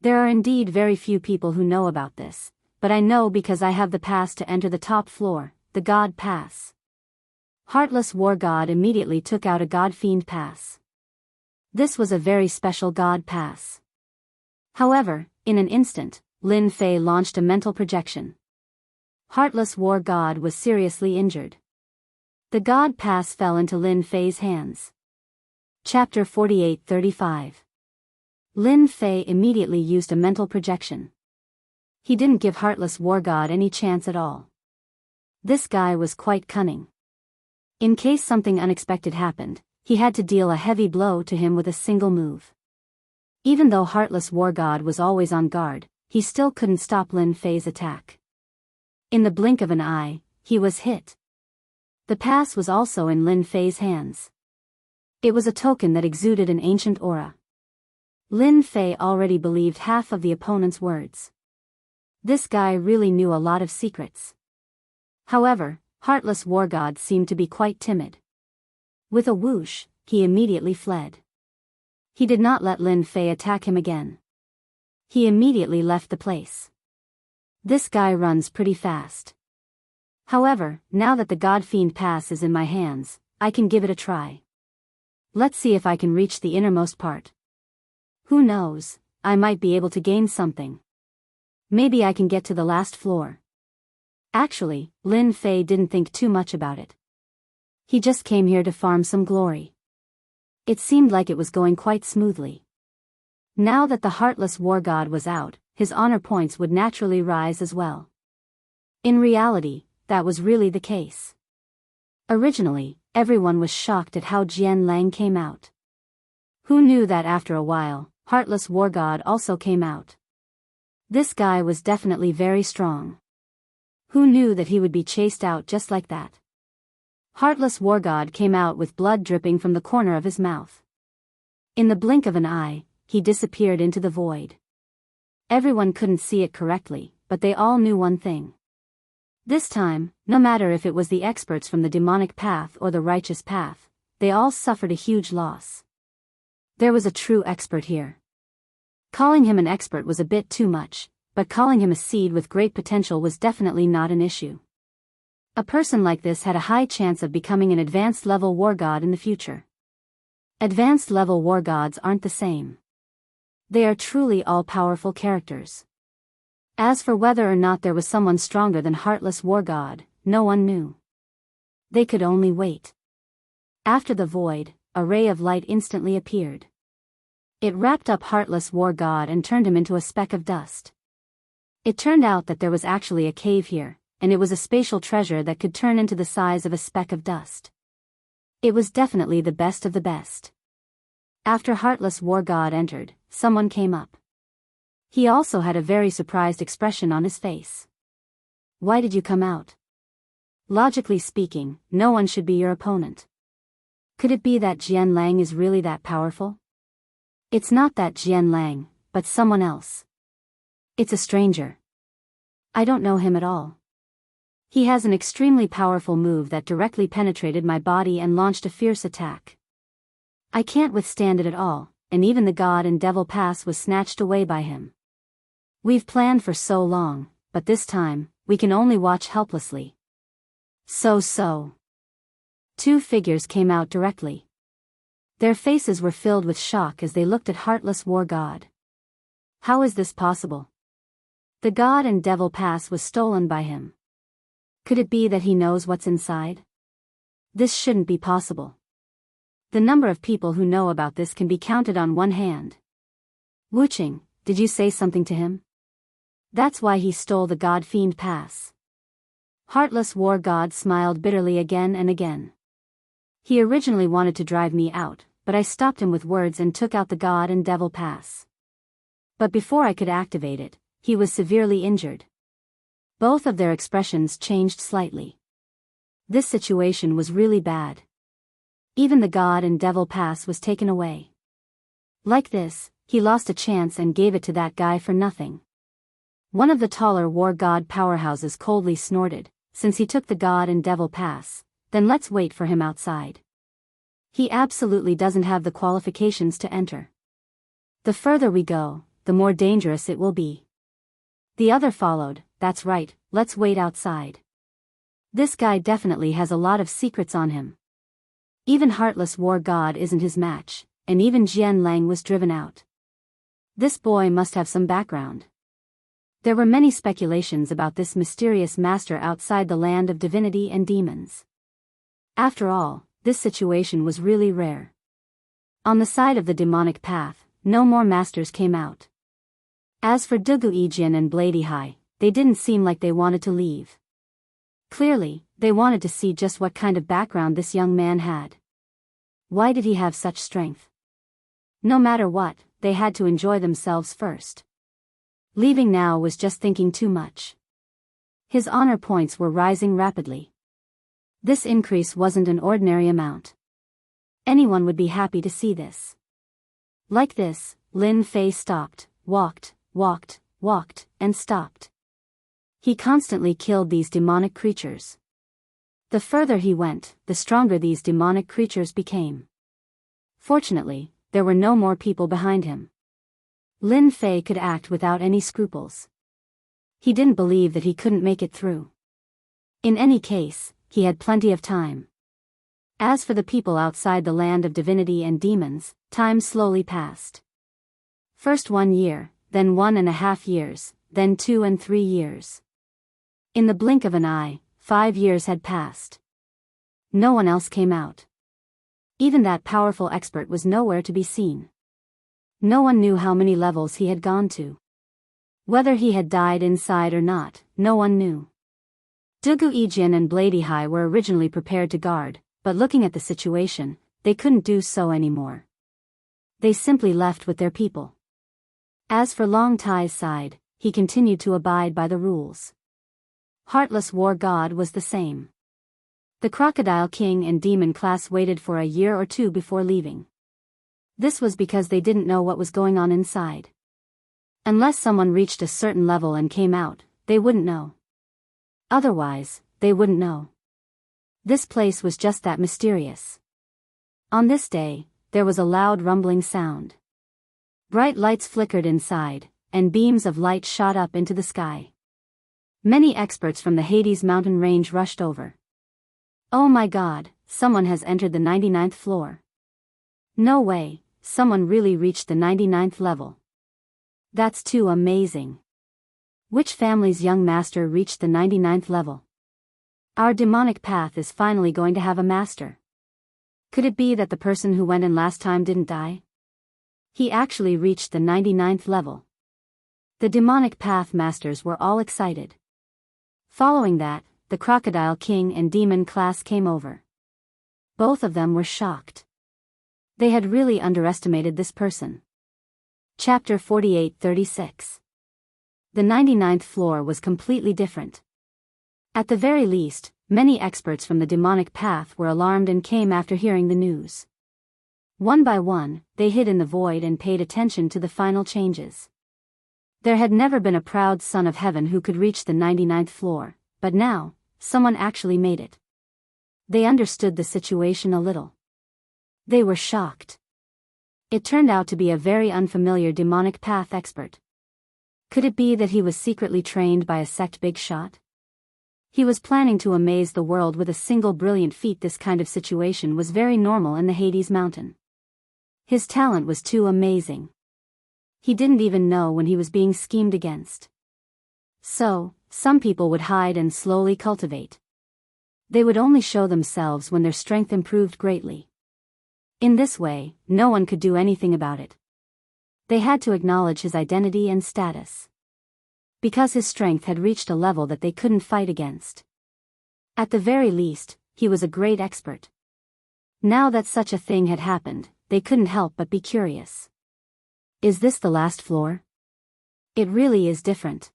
Speaker 1: There are indeed very few people who know about this, but I know because I have the pass to enter the top floor, the God Pass. Heartless War God immediately took out a God Fiend Pass. This was a very special God Pass. However, in an instant, Lin Fei launched a mental projection. Heartless War God was seriously injured. The God Pass fell into Lin Fei's hands. Chapter 48-35. Lin Fei immediately used a mental projection. He didn't give Heartless War God any chance at all. This guy was quite cunning. In case something unexpected happened, he had to deal a heavy blow to him with a single move. Even though Heartless War God was always on guard, he still couldn't stop Lin Fei's attack. In the blink of an eye, he was hit. The pass was also in Lin Fei's hands. It was a token that exuded an ancient aura. Lin Fei already believed half of the opponent's words. This guy really knew a lot of secrets. However, Heartless War God seemed to be quite timid. With a whoosh, he immediately fled. He did not let Lin Fei attack him again. He immediately left the place. This guy runs pretty fast. However, now that the God Fiend Pass is in my hands, I can give it a try. Let's see if I can reach the innermost part. Who knows, I might be able to gain something. Maybe I can get to the last floor. Actually, Lin Fei didn't think too much about it. He just came here to farm some glory. It seemed like it was going quite smoothly. Now that the Heartless War God was out, his honor points would naturally rise as well. In reality, that was really the case. Originally, everyone was shocked at how Jian Lang came out. Who knew that after a while, Heartless War God also came out? This guy was definitely very strong. Who knew that he would be chased out just like that? Heartless War God came out with blood dripping from the corner of his mouth. In the blink of an eye, he disappeared into the void. Everyone couldn't see it correctly, but they all knew one thing. This time, no matter if it was the experts from the demonic path or the righteous path, they all suffered a huge loss. There was a true expert here. Calling him an expert was a bit too much, but calling him a seed with great potential was definitely not an issue. A person like this had a high chance of becoming an advanced level war god in the future. Advanced level war gods aren't the same. They are truly all-powerful characters. As for whether or not there was someone stronger than Heartless War God, no one knew. They could only wait. After the void, a ray of light instantly appeared. It wrapped up Heartless War God and turned him into a speck of dust. It turned out that there was actually a cave here, and it was a spatial treasure that could turn into the size of a speck of dust. It was definitely the best of the best. After Heartless War God entered, someone came up. He also had a very surprised expression on his face. Why did you come out? Logically speaking, no one should be your opponent. Could it be that Jian Lang is really that powerful? It's not that Jian Lang, but someone else. It's a stranger. I don't know him at all. He has an extremely powerful move that directly penetrated my body and launched a fierce attack. I can't withstand it at all, and even the God and Devil Pass was snatched away by him. We've planned for so long, but this time, we can only watch helplessly. So. Two figures came out directly. Their faces were filled with shock as they looked at Heartless War God. How is this possible? The God and Devil Pass was stolen by him. Could it be that he knows what's inside? This shouldn't be possible. The number of people who know about this can be counted on one hand. Wuxia, did you say something to him? That's why he stole the God Fiend Pass. Heartless War God smiled bitterly again and again. He originally wanted to drive me out, but I stopped him with words and took out the God and Devil Pass. But before I could activate it, he was severely injured. Both of their expressions changed slightly. This situation was really bad. Even the God and Devil Pass was taken away. Like this, he lost a chance and gave it to that guy for nothing. One of the taller war god powerhouses coldly snorted, since he took the God and Devil Pass, then let's wait for him outside. He absolutely doesn't have the qualifications to enter. The further we go, the more dangerous it will be. The other followed, that's right, let's wait outside. This guy definitely has a lot of secrets on him. Even Heartless War God isn't his match, and even Jian Lang was driven out. This boy must have some background. There were many speculations about this mysterious master outside the land of divinity and demons. After all, this situation was really rare. On the side of the demonic path, no more masters came out. As for Dugu Yijian and Blady Hai, they didn't seem like they wanted to leave. Clearly, they wanted to see just what kind of background this young man had. Why did he have such strength? No matter what, they had to enjoy themselves first. Leaving now was just thinking too much. His honor points were rising rapidly. This increase wasn't an ordinary amount. Anyone would be happy to see this. Like this, Lin Fei stopped, walked, and stopped. He constantly killed these demonic creatures. The further he went, the stronger these demonic creatures became. Fortunately, there were no more people behind him. Lin Fei could act without any scruples. He didn't believe that he couldn't make it through. In any case, he had plenty of time. As for the people outside the land of divinity and demons, time slowly passed. First 1 year, then 1.5 years, then 2 and 3 years. In the blink of an eye, 5 years had passed. No one else came out. Even that powerful expert was nowhere to be seen. No one knew how many levels he had gone to. Whether he had died inside or not, no one knew. Dugu Yijian and Blady Hai were originally prepared to guard, but looking at the situation, they couldn't do so anymore. They simply left with their people. As for Long Tai's side, he continued to abide by the rules. Heartless War God was the same. The Crocodile King and Demon class waited for a year or two before leaving. This was because they didn't know what was going on inside. Unless someone reached a certain level and came out, they wouldn't know. Otherwise, they wouldn't know. This place was just that mysterious. On this day, there was a loud rumbling sound. Bright lights flickered inside, and beams of light shot up into the sky. Many experts from the Hades mountain range rushed over. Oh my God, someone has entered the 99th floor. No way, someone really reached the 99th level. That's too amazing. Which family's young master reached the 99th level? Our demonic path is finally going to have a master. Could it be that the person who went in last time didn't die? He actually reached the 99th level. The demonic path masters were all excited. Following that, the Crocodile King and Demon class came over. Both of them were shocked. They had really underestimated this person. Chapter 48-36. The 99th floor was completely different. At the very least, many experts from the demonic path were alarmed and came after hearing the news. One by one, they hid in the void and paid attention to the final changes. There had never been a proud son of heaven who could reach the 99th floor, but now, someone actually made it. They understood the situation a little. They were shocked. It turned out to be a very unfamiliar demonic path expert. Could it be that he was secretly trained by a sect big shot? He was planning to amaze the world with a single brilliant feat. This kind of situation was very normal in the Hades mountain. His talent was too amazing. He didn't even know when he was being schemed against. So, some people would hide and slowly cultivate. They would only show themselves when their strength improved greatly. In this way, no one could do anything about it. They had to acknowledge his identity and status. Because his strength had reached a level that they couldn't fight against. At the very least, he was a great expert. Now that such a thing had happened, they couldn't help but be curious. Is this the last floor? It really is different.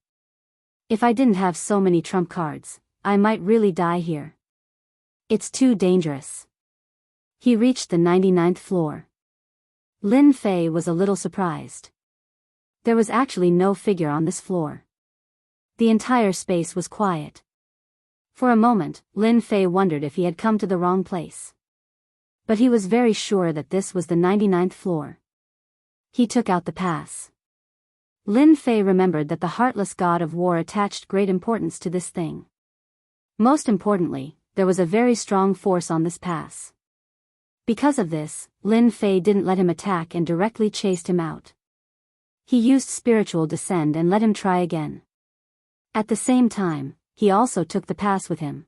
Speaker 1: If I didn't have so many trump cards, I might really die here. It's too dangerous. He reached the 99th floor. Lin Fei was a little surprised. There was actually no figure on this floor. The entire space was quiet. For a moment, Lin Fei wondered if he had come to the wrong place. But he was very sure that this was the 99th floor. He took out the pass. Lin Fei remembered that the heartless god of war attached great importance to this thing. Most importantly, there was a very strong force on this pass. Because of this, Lin Fei didn't let him attack and directly chased him out. He used spiritual descend and let him try again. At the same time, he also took the pass with him.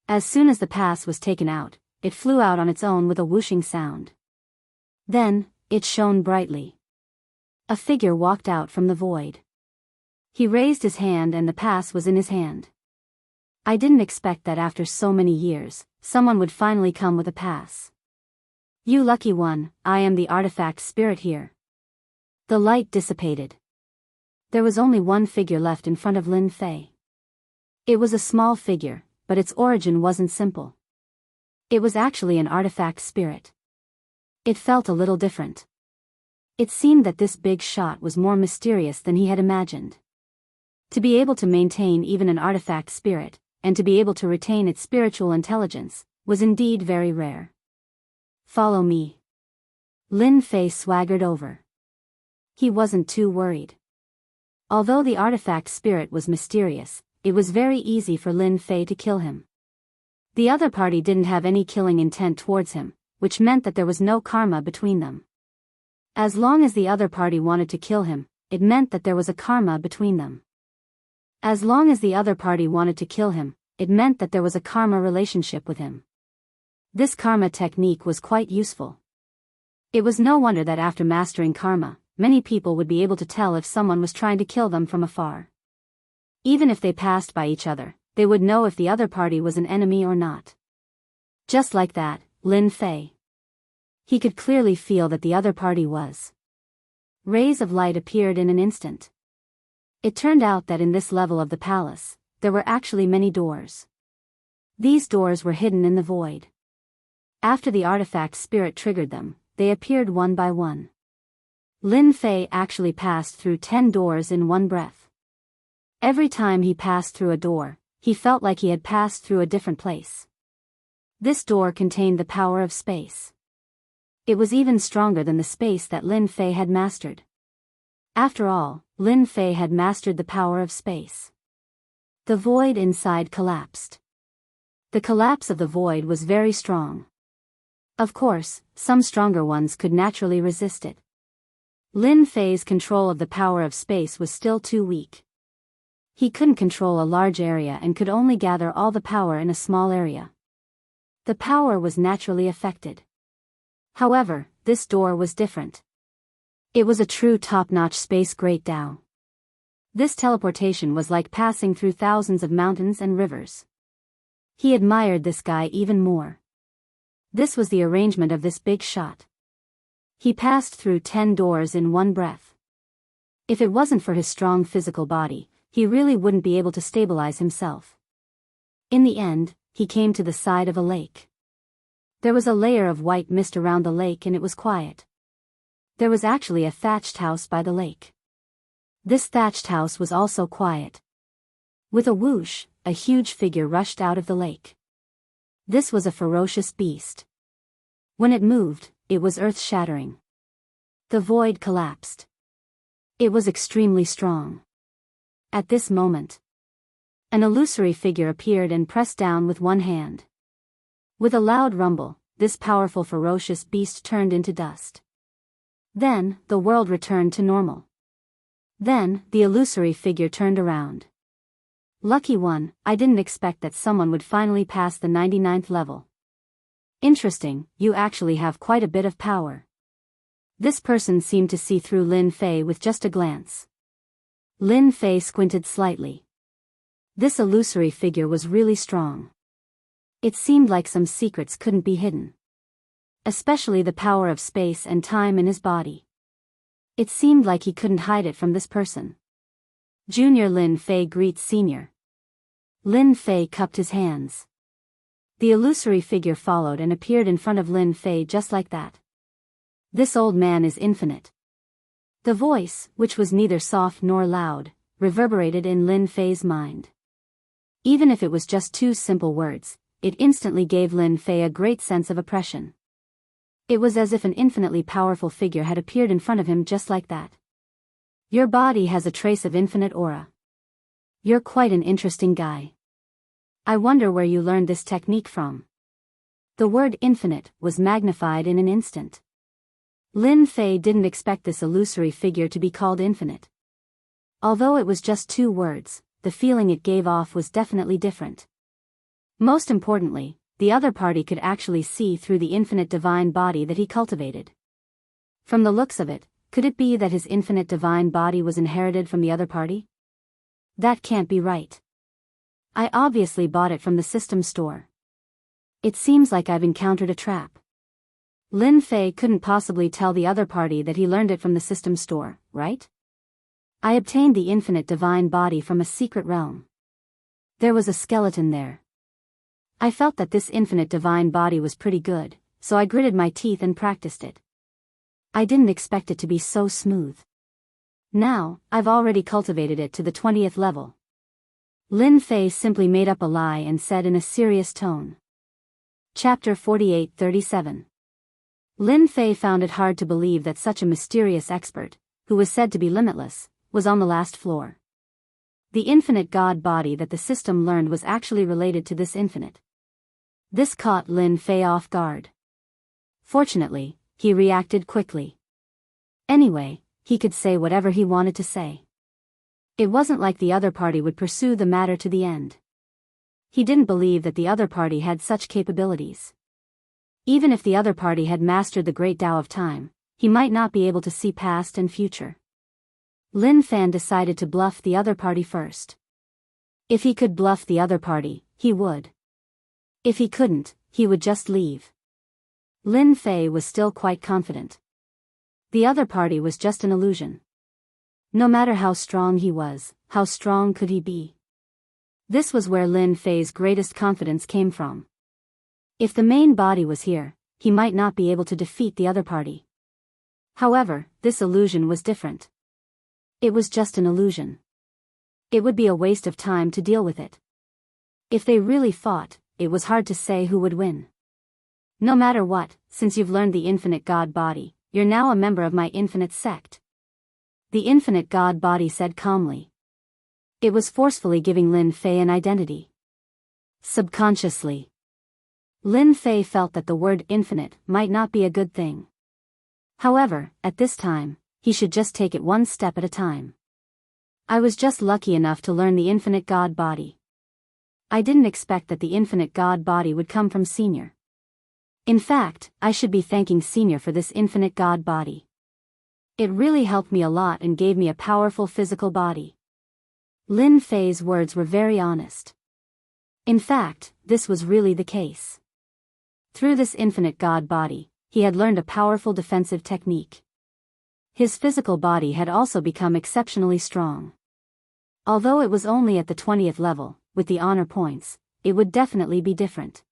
Speaker 1: As soon as the pass was taken out, it flew out on its own with a whooshing sound. Then, it shone brightly. A figure walked out from the void. He raised his hand and the pass was in his hand. I didn't expect that after so many years, someone would finally come with a pass. You lucky one, I am the artifact spirit here. The light dissipated. There was only one figure left in front of Lin Fei. It was a small figure, but its origin wasn't simple. It was actually an artifact spirit. It felt a little different. It seemed that this big shot was more mysterious than he had imagined. To be able to maintain even an artifact spirit, and to be able to retain its spiritual intelligence, was indeed very rare. Follow me. Lin Fei swaggered over. He wasn't too worried. Although the artifact spirit was mysterious, it was very easy for Lin Fei to kill him. The other party didn't have any killing intent towards him, which meant that there was no karma between them. As long as the other party wanted to kill him, it meant that there was a karma between them. As long as the other party wanted to kill him, it meant that there was a karma relationship with him. This karma technique was quite useful. It was no wonder that after mastering karma, many people would be able to tell if someone was trying to kill them from afar. Even if they passed by each other, they would know if the other party was an enemy or not. Just like that, Lin Fei. He could clearly feel that the other party was. Rays of light appeared in an instant. It turned out that in this level of the palace, there were actually many doors. These doors were hidden in the void. After the artifact spirit triggered them, they appeared one by one. Lin Fei actually passed through 10 doors in one breath. Every time he passed through a door, he felt like he had passed through a different place. This door contained the power of space. It was even stronger than the space that Lin Fei had mastered. After all, Lin Fei had mastered the power of space. The void inside collapsed. The collapse of the void was very strong. Of course, some stronger ones could naturally resist it. Lin Fei's control of the power of space was still too weak. He couldn't control a large area and could only gather all the power in a small area. The power was naturally affected. However, this door was different. It was a true top-notch space Great Tao. This teleportation was like passing through thousands of mountains and rivers. He admired this guy even more. This was the arrangement of this big shot. He passed through 10 doors in one breath. If it wasn't for his strong physical body, he really wouldn't be able to stabilize himself. In the end, he came to the side of a lake. There was a layer of white mist around the lake and it was quiet. There was actually a thatched house by the lake. This thatched house was also quiet. With a whoosh, a huge figure rushed out of the lake. This was a ferocious beast. When it moved, it was earth-shattering. The void collapsed. It was extremely strong. At this moment, an illusory figure appeared and pressed down with one hand. With a loud rumble, this powerful ferocious beast turned into dust. Then, the world returned to normal. Then, the illusory figure turned around. Lucky one, I didn't expect that someone would finally pass the 99th level. Interesting, you actually have quite a bit of power. This person seemed to see through Lin Fei with just a glance. Lin Fei squinted slightly. This illusory figure was really strong. It seemed like some secrets couldn't be hidden. Especially the power of space and time in his body. It seemed like he couldn't hide it from this person. Junior Lin Fei greets Senior. Lin Fei cupped his hands. The illusory figure followed and appeared in front of Lin Fei just like that. This old man is infinite. The voice, which was neither soft nor loud, reverberated in Lin Fei's mind. Even if it was just 2 simple words, it instantly gave Lin Fei a great sense of oppression. It was as if an infinitely powerful figure had appeared in front of him just like that. Your body has a trace of infinite aura. You're quite an interesting guy. I wonder where you learned this technique from. The word infinite was magnified in an instant. Lin Fei didn't expect this illusory figure to be called infinite. Although it was just 2 words, the feeling it gave off was definitely different. Most importantly, the other party could actually see through the infinite divine body that he cultivated. From the looks of it, could it be that his infinite divine body was inherited from the other party? That can't be right. I obviously bought it from the system store. It seems like I've encountered a trap. Lin Fei couldn't possibly tell the other party that he learned it from the system store, right? I obtained the infinite divine body from a secret realm. There was a skeleton there. I felt that this infinite divine body was pretty good, so I gritted my teeth and practiced it. I didn't expect it to be so smooth. Now, I've already cultivated it to the 20th level. Lin Fei simply made up a lie and said in a serious tone. Chapter 48-37. Lin Fei found it hard to believe that such a mysterious expert, who was said to be limitless, was on the last floor. The infinite god body that the system learned was actually related to this infinite. This caught Lin Fei off guard. Fortunately, he reacted quickly. Anyway, he could say whatever he wanted to say. It wasn't like the other party would pursue the matter to the end. He didn't believe that the other party had such capabilities. Even if the other party had mastered the great Tao of time, he might not be able to see past and future. Lin Fan decided to bluff the other party first. If he could bluff the other party, he would. If he couldn't, he would just leave. Lin Fei was still quite confident. The other party was just an illusion. No matter how strong he was, how strong could he be? This was where Lin Fei's greatest confidence came from. If the main body was here, he might not be able to defeat the other party. However, this illusion was different. It was just an illusion. It would be a waste of time to deal with it. If they really fought, it was hard to say who would win. No matter what, since you've learned the infinite God body, you're now a member of my infinite sect. The infinite God body said calmly. It was forcefully giving Lin Fei an identity. Subconsciously, Lin Fei felt that the word infinite might not be a good thing. However, at this time, he should just take it one step at a time. I was just lucky enough to learn the infinite God body. I didn't expect that the infinite God body would come from Senior. In fact, I should be thanking Senior for this infinite God body. It really helped me a lot and gave me a powerful physical body. Lin Fei's words were very honest. In fact, this was really the case. Through this infinite God body, he had learned a powerful defensive technique. His physical body had also become exceptionally strong. Although it was only at the 20th level, with the honor points, it would definitely be different.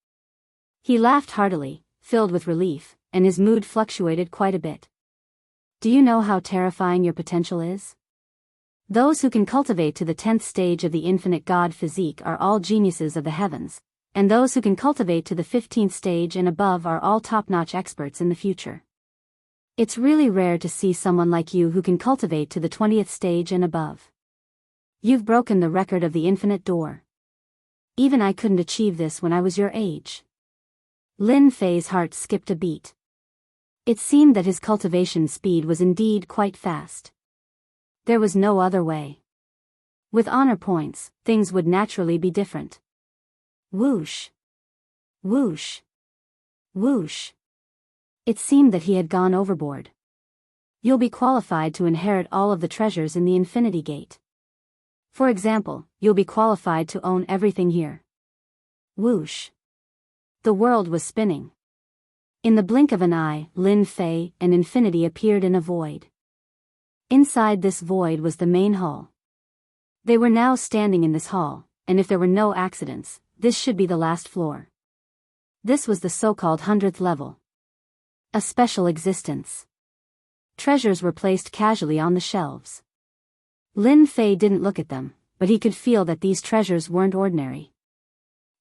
Speaker 1: He laughed heartily, filled with relief, and his mood fluctuated quite a bit. Do you know how terrifying your potential is? Those who can cultivate to the 10th stage of the infinite God physique are all geniuses of the heavens, and those who can cultivate to the 15th stage and above are all top-notch experts in the future. It's really rare to see someone like you who can cultivate to the 20th stage and above. You've broken the record of the infinite door. Even I couldn't achieve this when I was your age. Lin Fei's heart skipped a beat. It seemed that his cultivation speed was indeed quite fast. There was no other way. With honor points, things would naturally be different. Whoosh! Whoosh! Whoosh! It seemed that he had gone overboard. You'll be qualified to inherit all of the treasures in the Infinity Gate. For example, you'll be qualified to own everything here. Whoosh! The world was spinning. In the blink of an eye, Lin Fei and Infinity appeared in a void. Inside this void was the main hall. They were now standing in this hall, and if there were no accidents, this should be the last floor. This was the so-called 100th level. A special existence. Treasures were placed casually on the shelves. Lin Fei didn't look at them, but he could feel that these treasures weren't ordinary.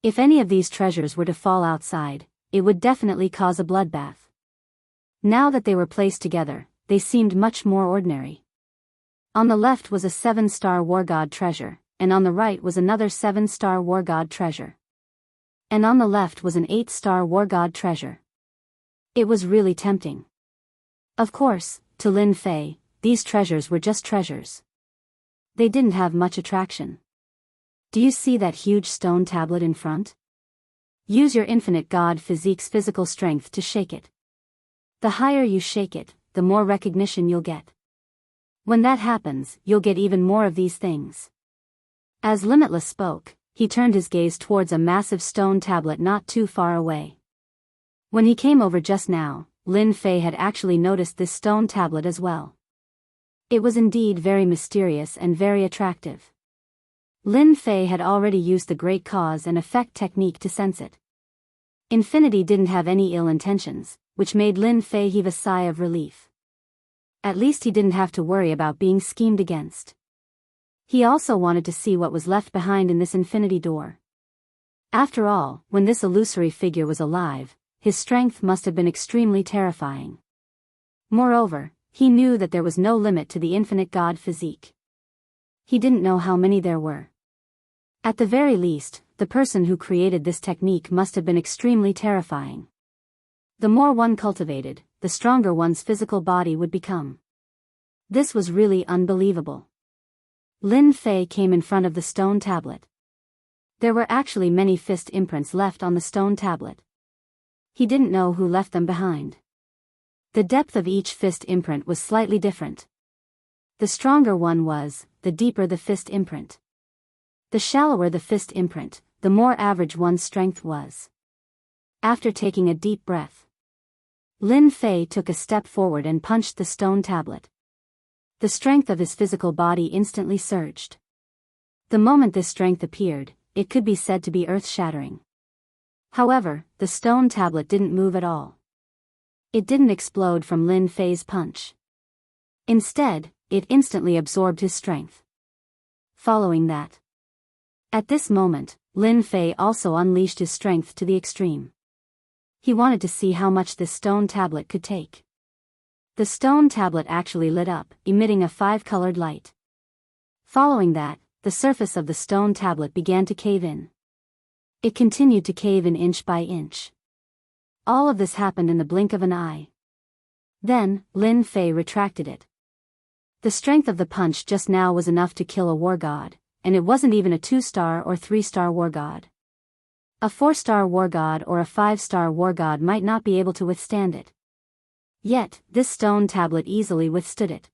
Speaker 1: If any of these treasures were to fall outside, it would definitely cause a bloodbath. Now that they were placed together, they seemed much more ordinary. On the left was a 7-star War God treasure, and on the right was another 7-star War God treasure. And on the left was an 8-star War God treasure. It was really tempting. Of course, to Lin Fei, these treasures were just treasures. They didn't have much attraction. Do you see that huge stone tablet in front? Use your infinite God physique's physical strength to shake it. The higher you shake it, the more recognition you'll get. When that happens, you'll get even more of these things. As Limitless spoke, he turned his gaze towards a massive stone tablet not too far away. When he came over just now, Lin Fei had actually noticed this stone tablet as well. It was indeed very mysterious and very attractive. Lin Fei had already used the great cause and effect technique to sense it. Infinity didn't have any ill intentions, which made Lin Fei heave a sigh of relief. At least he didn't have to worry about being schemed against. He also wanted to see what was left behind in this infinity door. After all, when this illusory figure was alive, his strength must have been extremely terrifying. Moreover, he knew that there was no limit to the infinite God physique. He didn't know how many there were. At the very least, the person who created this technique must have been extremely terrifying. The more one cultivated, the stronger one's physical body would become. This was really unbelievable. Lin Fei came in front of the stone tablet. There were actually many fist imprints left on the stone tablet. He didn't know who left them behind. The depth of each fist imprint was slightly different. The stronger one was, the deeper the fist imprint. The shallower the fist imprint, the more average one's strength was. After taking a deep breath, Lin Fei took a step forward and punched the stone tablet. The strength of his physical body instantly surged. The moment this strength appeared, it could be said to be earth-shattering. However, the stone tablet didn't move at all. It didn't explode from Lin Fei's punch. Instead, it instantly absorbed his strength. Following that, at this moment, Lin Fei also unleashed his strength to the extreme. He wanted to see how much this stone tablet could take. The stone tablet actually lit up, emitting a 5-colored light. Following that, the surface of the stone tablet began to cave in. It continued to cave in inch by inch. All of this happened in the blink of an eye. Then, Lin Fei retracted it. The strength of the punch just now was enough to kill a war god, and it wasn't even a 2-star or 3-star war god. A 4-star war god or a 5-star war god might not be able to withstand it. Yet, this stone tablet easily withstood it.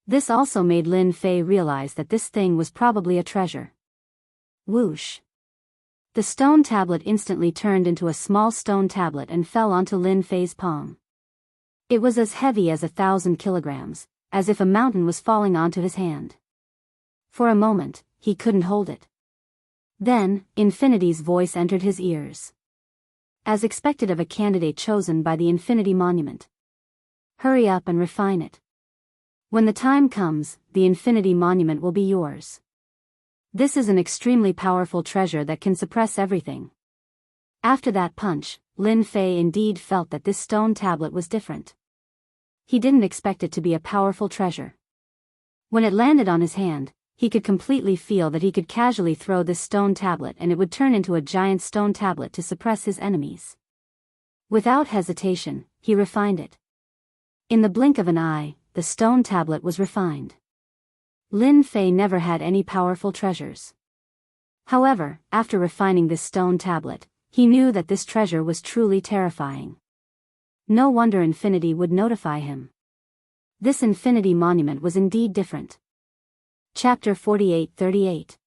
Speaker 1: This also made Lin Fei realize that this thing was probably a treasure. Whoosh! The stone tablet instantly turned into a small stone tablet and fell onto Lin Fei's palm. It was as heavy as 1,000 kilograms, as if a mountain was falling onto his hand. For a moment, he couldn't hold it. Then, Infinity's voice entered his ears. As expected of a candidate chosen by the Infinity Monument. Hurry up and refine it. When the time comes, the Infinity Monument will be yours. This is an extremely powerful treasure that can suppress everything. After that punch, Lin Fei indeed felt that this stone tablet was different. He didn't expect it to be a powerful treasure. When it landed on his hand, he could completely feel that he could casually throw this stone tablet and it would turn into a giant stone tablet to suppress his enemies. Without hesitation, he refined it. In the blink of an eye, the stone tablet was refined. Lin Fei never had any powerful treasures. However, after refining this stone tablet, he knew that this treasure was truly terrifying. No wonder Infinity would notify him. This Infinity Monument was indeed different. Chapter 48-38.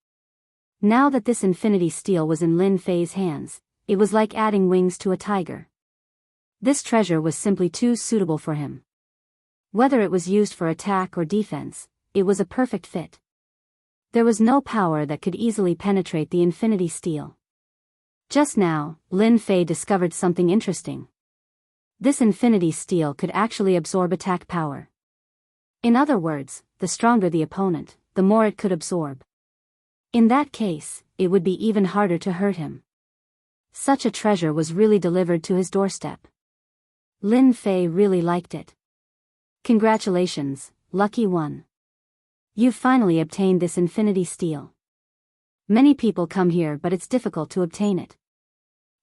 Speaker 1: Now that this Infinity Steel was in Lin Fei's hands, it was like adding wings to a tiger. This treasure was simply too suitable for him. Whether it was used for attack or defense, it was a perfect fit. There was no power that could easily penetrate the Infinity Steel. Just now, Lin Fei discovered something interesting. This Infinity Steel could actually absorb attack power. In other words, the stronger the opponent, the more it could absorb. In that case, it would be even harder to hurt him. Such a treasure was really delivered to his doorstep. Lin Fei really liked it. Congratulations, lucky one. You've finally obtained this Infinity Steel. Many people come here but it's difficult to obtain it.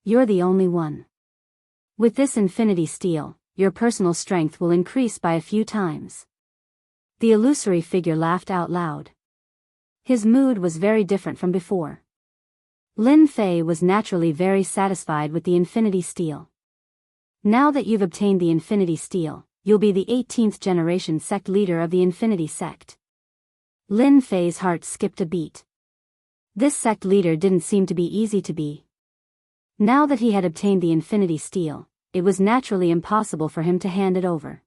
Speaker 1: You're the only one. With this Infinity Steel, your personal strength will increase by a few times. The illusory figure laughed out loud. His mood was very different from before. Lin Fei was naturally very satisfied with the Infinity Steel. Now that you've obtained the Infinity Steel, you'll be the 18th generation sect leader of the Infinity Sect. Lin Fei's heart skipped a beat. This sect leader didn't seem to be easy to be. Now that he had obtained the Infinity Steel, it was naturally impossible for him to hand it over.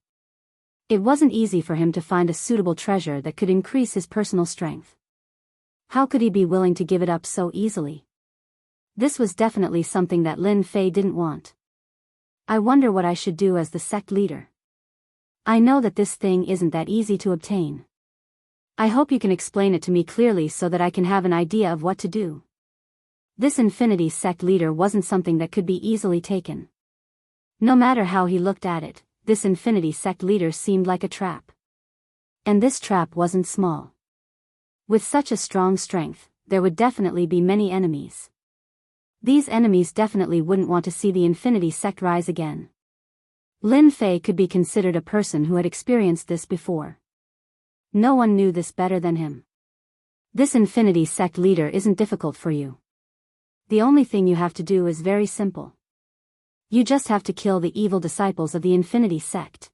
Speaker 1: It wasn't easy for him to find a suitable treasure that could increase his personal strength. How could he be willing to give it up so easily? This was definitely something that Lin Fei didn't want. I wonder what I should do as the sect leader. I know that this thing isn't that easy to obtain. I hope you can explain it to me clearly so that I can have an idea of what to do. This Infinity Sect leader wasn't something that could be easily taken. No matter how he looked at it, this Infinity Sect leader seemed like a trap. And this trap wasn't small. With such a strong strength, there would definitely be many enemies. These enemies definitely wouldn't want to see the Infinity Sect rise again. Lin Fei could be considered a person who had experienced this before. No one knew this better than him. This Infinity Sect leader isn't difficult for you. The only thing you have to do is very simple. You just have to kill the evil disciples of the Infinity Sect.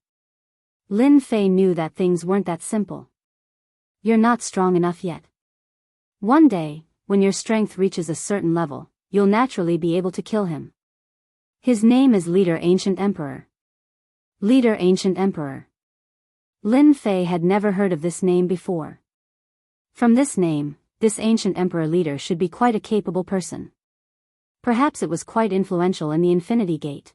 Speaker 1: Lin Fei knew that things weren't that simple. You're not strong enough yet. One day, when your strength reaches a certain level, you'll naturally be able to kill him. His name is Leader Ancient Emperor. Leader Ancient Emperor. Lin Fei had never heard of this name before. From this name, this ancient emperor leader should be quite a capable person. Perhaps it was quite influential in the Infinity Gate.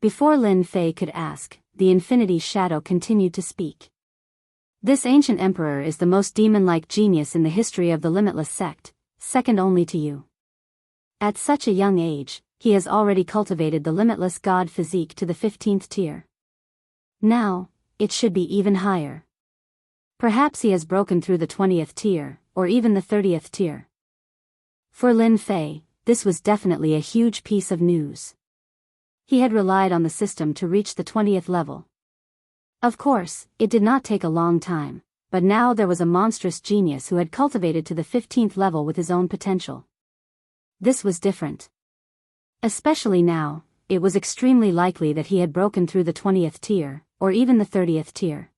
Speaker 1: Before Lin Fei could ask, the Infinity Shadow continued to speak. This ancient emperor is the most demon-like genius in the history of the Limitless Sect, second only to you. At such a young age, he has already cultivated the Limitless God physique to the 15th tier. Now, it should be even higher. Perhaps he has broken through the 20th tier, or even the 30th tier. For Lin Fei, this was definitely a huge piece of news. He had relied on the system to reach the 20th level. Of course, it did not take a long time, but now there was a monstrous genius who had cultivated to the 15th level with his own potential. This was different. Especially now, it was extremely likely that he had broken through the 20th tier, or even the 30th tier.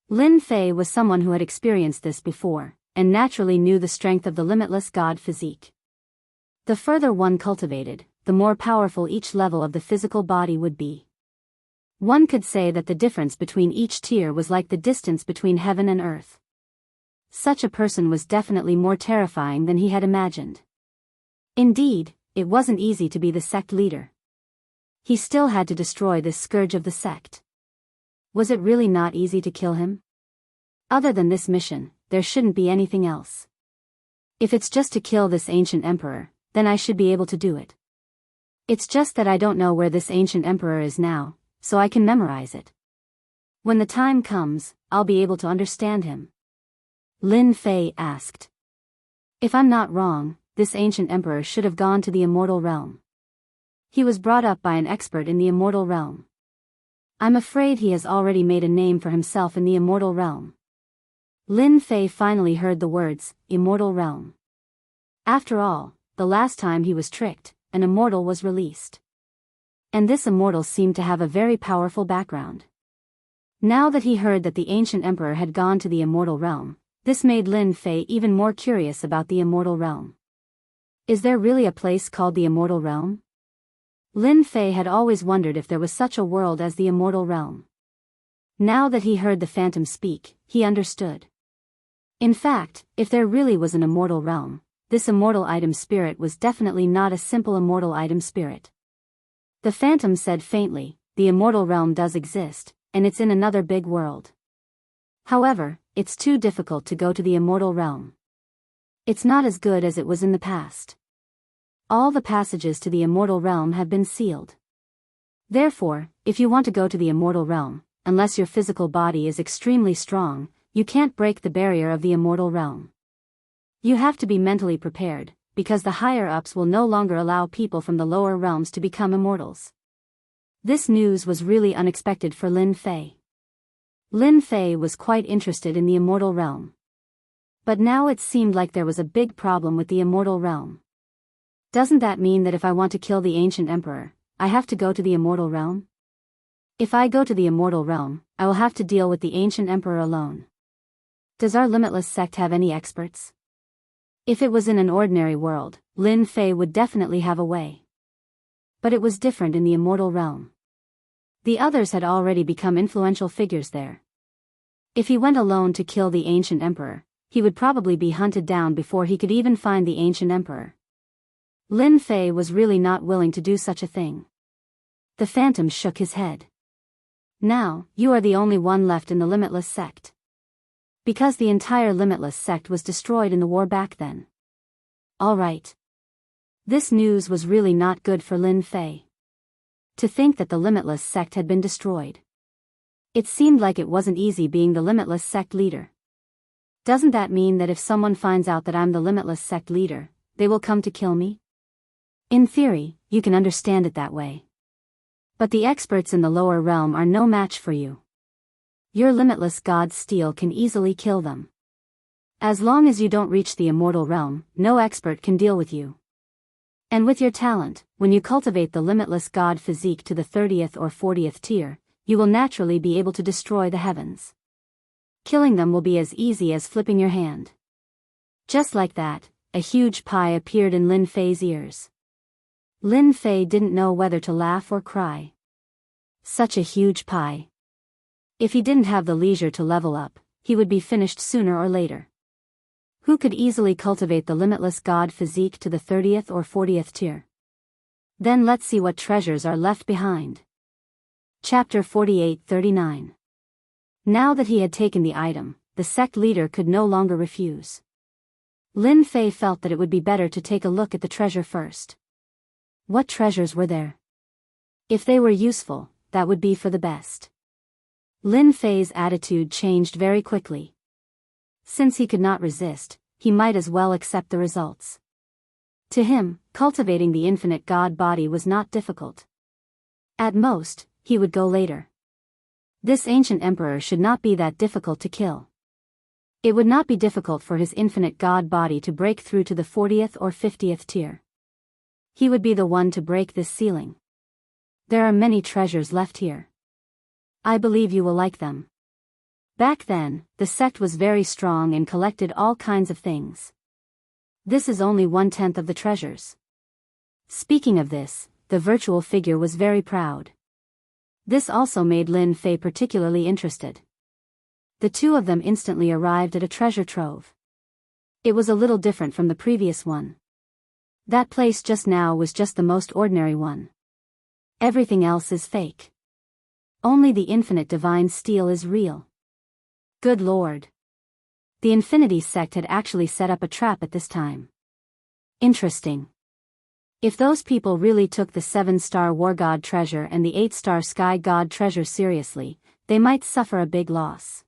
Speaker 1: Lin Fei was someone who had experienced this before, and naturally knew the strength of the Limitless God physique. The further one cultivated, the more powerful each level of the physical body would be. One could say that the difference between each tier was like the distance between heaven and earth. Such a person was definitely more terrifying than he had imagined. Indeed, it wasn't easy to be the sect leader. He still had to destroy this scourge of the sect. Was it really not easy to kill him? Other than this mission, there shouldn't be anything else. If it's just to kill this ancient emperor, then I should be able to do it. It's just that I don't know where this ancient emperor is now, so I can memorize it. When the time comes, I'll be able to understand him. Lin Fei asked. If I'm not wrong, this ancient emperor should have gone to the immortal realm. He was brought up by an expert in the immortal realm. I'm afraid he has already made a name for himself in the immortal realm. Lin Fei finally heard the words, immortal realm. After all, the last time he was tricked, an immortal was released. And this immortal seemed to have a very powerful background. Now that he heard that the ancient emperor had gone to the immortal realm, this made Lin Fei even more curious about the immortal realm. Is there really a place called the immortal realm? Lin Fei had always wondered if there was such a world as the immortal realm. Now that he heard the phantom speak, he understood. In fact, if there really was an immortal realm, this immortal item spirit was definitely not a simple immortal item spirit. The phantom said faintly, the immortal realm does exist, and it's in another big world. However, it's too difficult to go to the immortal realm. It's not as good as it was in the past. All the passages to the immortal realm have been sealed. Therefore, if you want to go to the immortal realm, unless your physical body is extremely strong, you can't break the barrier of the immortal realm. You have to be mentally prepared, because the higher-ups will no longer allow people from the lower realms to become immortals. This news was really unexpected for Lin Fei. Lin Fei was quite interested in the immortal realm. But now it seemed like there was a big problem with the immortal realm. Doesn't that mean that if I want to kill the ancient emperor, I have to go to the immortal realm? If I go to the immortal realm, I will have to deal with the ancient emperor alone. Does our limitless sect have any experts? If it was in an ordinary world, Lin Fei would definitely have a way. But it was different in the immortal realm. The others had already become influential figures there. If he went alone to kill the ancient emperor, he would probably be hunted down before he could even find the ancient emperor. Lin Fei was really not willing to do such a thing. The phantom shook his head. Now, you are the only one left in the limitless sect. Because the entire limitless sect was destroyed in the war back then. All right. This news was really not good for Lin Fei. To think that the limitless sect had been destroyed. It seemed like it wasn't easy being the limitless sect leader. Doesn't that mean that if someone finds out that I'm the limitless sect leader, they will come to kill me? In theory, you can understand it that way. But the experts in the lower realm are no match for you. Your limitless god's steel can easily kill them. As long as you don't reach the immortal realm, no expert can deal with you. And with your talent, when you cultivate the limitless god physique to the 30th or 40th tier, you will naturally be able to destroy the heavens. Killing them will be as easy as flipping your hand. Just like that, a huge pie appeared in Lin Fei's ears. Lin Fei didn't know whether to laugh or cry. Such a huge pie. If he didn't have the leisure to level up, he would be finished sooner or later. Who could easily cultivate the limitless god physique to the 30th or 40th tier? Then let's see what treasures are left behind. Chapter 48-39. Now that he had taken the item, the sect leader could no longer refuse. Lin Fei felt that it would be better to take a look at the treasure first. What treasures were there? If they were useful, that would be for the best. Lin Fei's attitude changed very quickly. Since he could not resist, he might as well accept the results. To him, cultivating the infinite god body was not difficult. At most, he would go later. This ancient emperor should not be that difficult to kill. It would not be difficult for his infinite god body to break through to the 40th or 50th tier. He would be the one to break this ceiling. There are many treasures left here. I believe you will like them. Back then, the sect was very strong and collected all kinds of things. This is only 1/10 of the treasures. Speaking of this, the virtual figure was very proud. This also made Lin Fei particularly interested. The two of them instantly arrived at a treasure trove. It was a little different from the previous one. That place just now was just the most ordinary one. Everything else is fake. Only the infinite divine steel is real. Good Lord. The Infinity sect had actually set up a trap at this time. Interesting. If those people really took the 7-star War God treasure and the 8-star Sky God treasure seriously, they might suffer a big loss.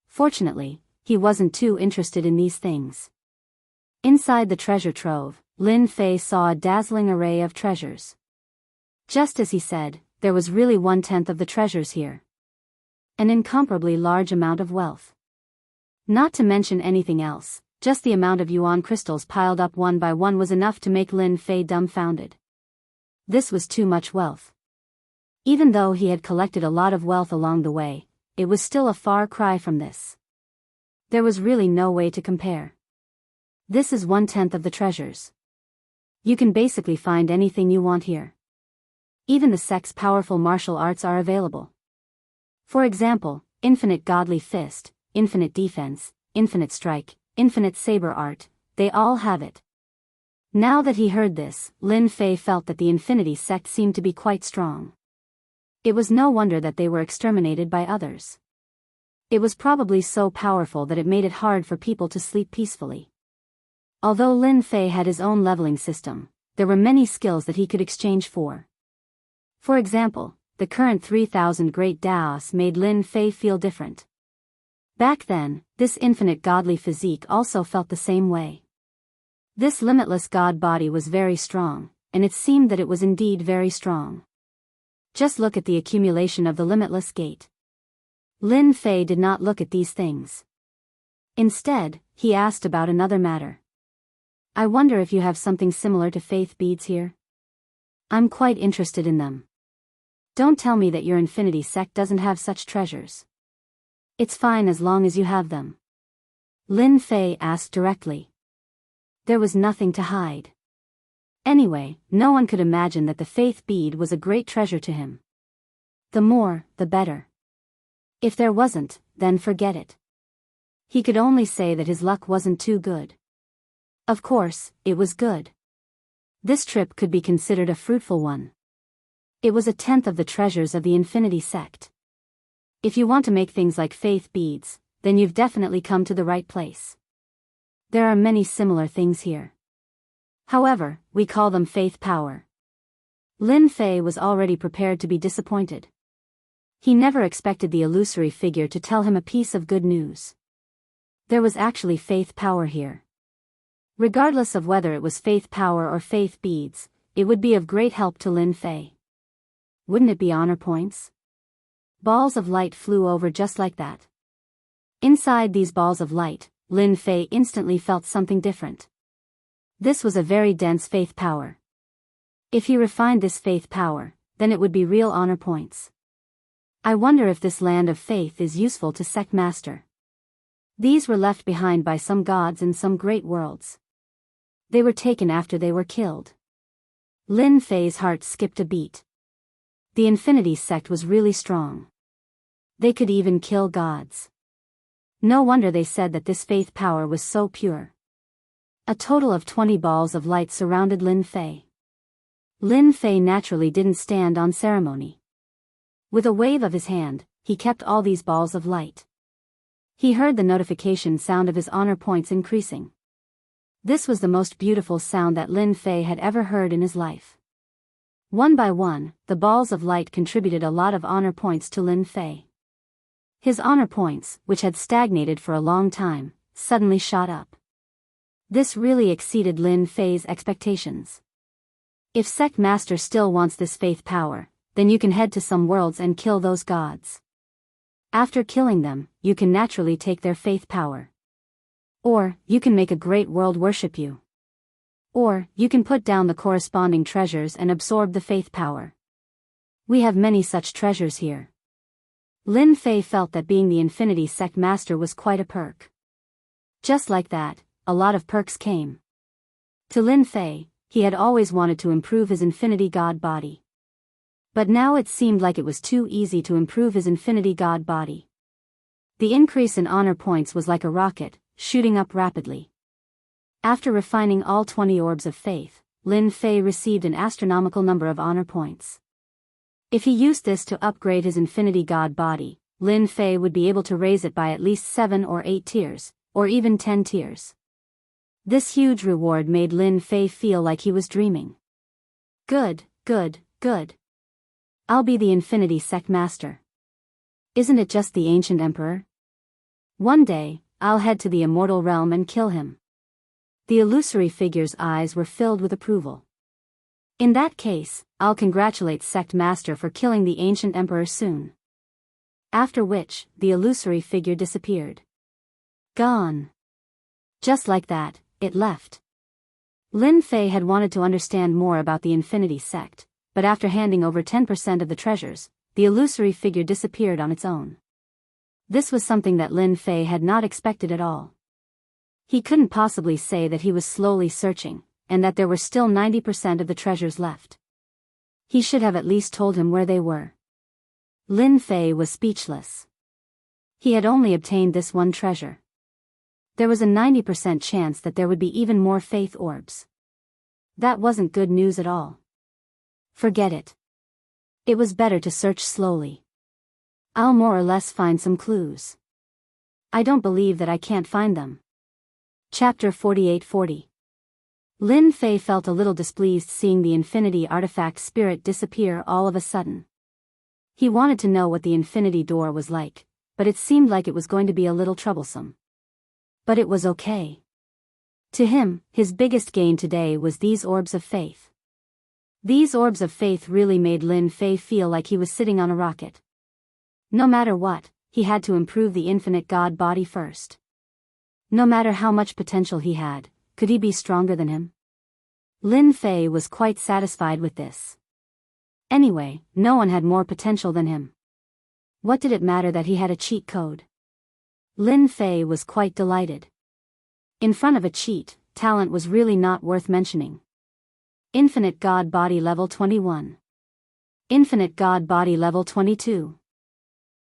Speaker 1: Fortunately, he wasn't too interested in these things. Inside the treasure trove, Lin Fei saw a dazzling array of treasures. Just as he said, there was really 1/10 of the treasures here. An incomparably large amount of wealth. Not to mention anything else, just the amount of yuan crystals piled up one by one was enough to make Lin Fei dumbfounded. This was too much wealth. Even though he had collected a lot of wealth along the way, it was still a far cry from this. There was really no way to compare. This is 1/10 of the treasures. You can basically find anything you want here. Even the sect's powerful martial arts are available. For example, infinite godly fist, infinite defense, infinite strike, infinite saber art, they all have it. Now that he heard this, Lin Fei felt that the Infinity sect seemed to be quite strong. It was no wonder that they were exterminated by others. It was probably so powerful that it made it hard for people to sleep peacefully. Although Lin Fei had his own leveling system, there were many skills that he could exchange for. For example, the current 3000 Great Daos made Lin Fei feel different. Back then, this infinite godly physique also felt the same way. This limitless god body was very strong, and it seemed that it was indeed very strong. Just look at the accumulation of the limitless gate. Lin Fei did not look at these things. Instead, he asked about another matter. I wonder if you have something similar to faith beads here? I'm quite interested in them. Don't tell me that your Infinity sect doesn't have such treasures. It's fine as long as you have them. Lin Fei asked directly. There was nothing to hide. Anyway, no one could imagine that the faith bead was a great treasure to him. The more, the better. If there wasn't, then forget it. He could only say that his luck wasn't too good. Of course, it was good. This trip could be considered a fruitful one. It was 1/10 of the treasures of the Infinity sect. If you want to make things like faith beads, then you've definitely come to the right place. There are many similar things here. However, we call them faith power. Lin Fei was already prepared to be disappointed. He never expected the illusory figure to tell him a piece of good news. There was actually faith power here. Regardless of whether it was faith power or faith beads, it would be of great help to Lin Fei. Wouldn't it be honor points? Balls of light flew over just like that. Inside these balls of light, Lin Fei instantly felt something different. This was a very dense faith power. If he refined this faith power, then it would be real honor points. I wonder if this land of faith is useful to sect master. These were left behind by some gods in some great worlds. They were taken after they were killed. Lin Fei's heart skipped a beat. The Infinity Sect was really strong. They could even kill gods. No wonder they said that this faith power was so pure. A total of 20 balls of light surrounded Lin Fei. Lin Fei naturally didn't stand on ceremony. With a wave of his hand, he kept all these balls of light. He heard the notification sound of his honor points increasing. This was the most beautiful sound that Lin Fei had ever heard in his life. One by one, the balls of light contributed a lot of honor points to Lin Fei. His honor points, which had stagnated for a long time, suddenly shot up. This really exceeded Lin Fei's expectations. If Sect Master still wants this faith power, then you can head to some worlds and kill those gods. After killing them, you can naturally take their faith power. Or, you can make a great world worship you. Or, you can put down the corresponding treasures and absorb the faith power. We have many such treasures here. Lin Fei felt that being the Infinity Sect Master was quite a perk. Just like that, a lot of perks came. To Lin Fei, he had always wanted to improve his Infinity God body. But now it seemed like it was too easy to improve his Infinity God body. The increase in honor points was like a rocket, shooting up rapidly. After refining all 20 orbs of faith, Lin Fei received an astronomical number of honor points. If he used this to upgrade his Infinity God body, Lin Fei would be able to raise it by at least 7 or 8 tiers, or even 10 tiers. This huge reward made Lin Fei feel like he was dreaming. Good, good, good. I'll be the Infinity Sect Master. Isn't it just the ancient emperor? One day, I'll head to the immortal realm and kill him. The illusory figure's eyes were filled with approval. In that case, I'll congratulate Sect Master for killing the ancient emperor soon. After which, the illusory figure disappeared. Gone. Just like that, it left. Lin Fei had wanted to understand more about the Infinity Sect, but after handing over 10% of the treasures, the illusory figure disappeared on its own. This was something that Lin Fei had not expected at all. He couldn't possibly say that he was slowly searching, and that there were still 90% of the treasures left. He should have at least told him where they were. Lin Fei was speechless. He had only obtained this one treasure. There was a 90% chance that there would be even more faith orbs. That wasn't good news at all. Forget it. It was better to search slowly. I'll more or less find some clues. I don't believe that I can't find them. Chapter 4840. Lin Fei felt a little displeased seeing the Infinity Artifact spirit disappear all of a sudden. He wanted to know what the Infinity Door was like, but it seemed like it was going to be a little troublesome. But it was okay. To him, his biggest gain today was these orbs of faith. These orbs of faith really made Lin Fei feel like he was sitting on a rocket. No matter what, he had to improve the infinite God body first. No matter how much potential he had, could he be stronger than him? Lin Fei was quite satisfied with this. Anyway, no one had more potential than him. What did it matter that he had a cheat code? Lin Fei was quite delighted. In front of a cheat, talent was really not worth mentioning. Infinite God Body Level 21. Infinite God Body Level 22.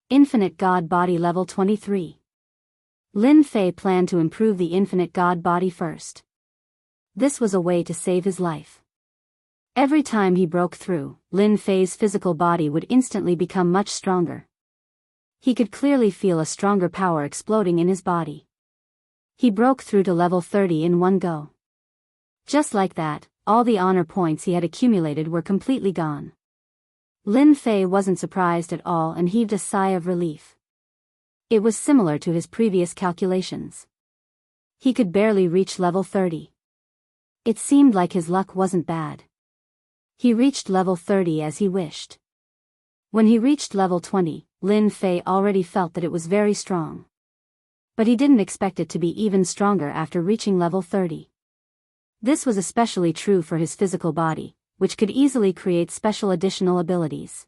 Speaker 1: Infinite God Body Level 23. Lin Fei planned to improve the Infinite God Body first. This was a way to save his life. Every time he broke through, Lin Fei's physical body would instantly become much stronger. He could clearly feel a stronger power exploding in his body. He broke through to level 30 in one go. Just like that, all the honor points he had accumulated were completely gone. Lin Fei wasn't surprised at all and heaved a sigh of relief. It was similar to his previous calculations. He could barely reach level 30. It seemed like his luck wasn't bad. He reached level 30 as he wished. When he reached level 20, Lin Fei already felt that it was very strong. But he didn't expect it to be even stronger after reaching level 30. This was especially true for his physical body, which could easily create special additional abilities.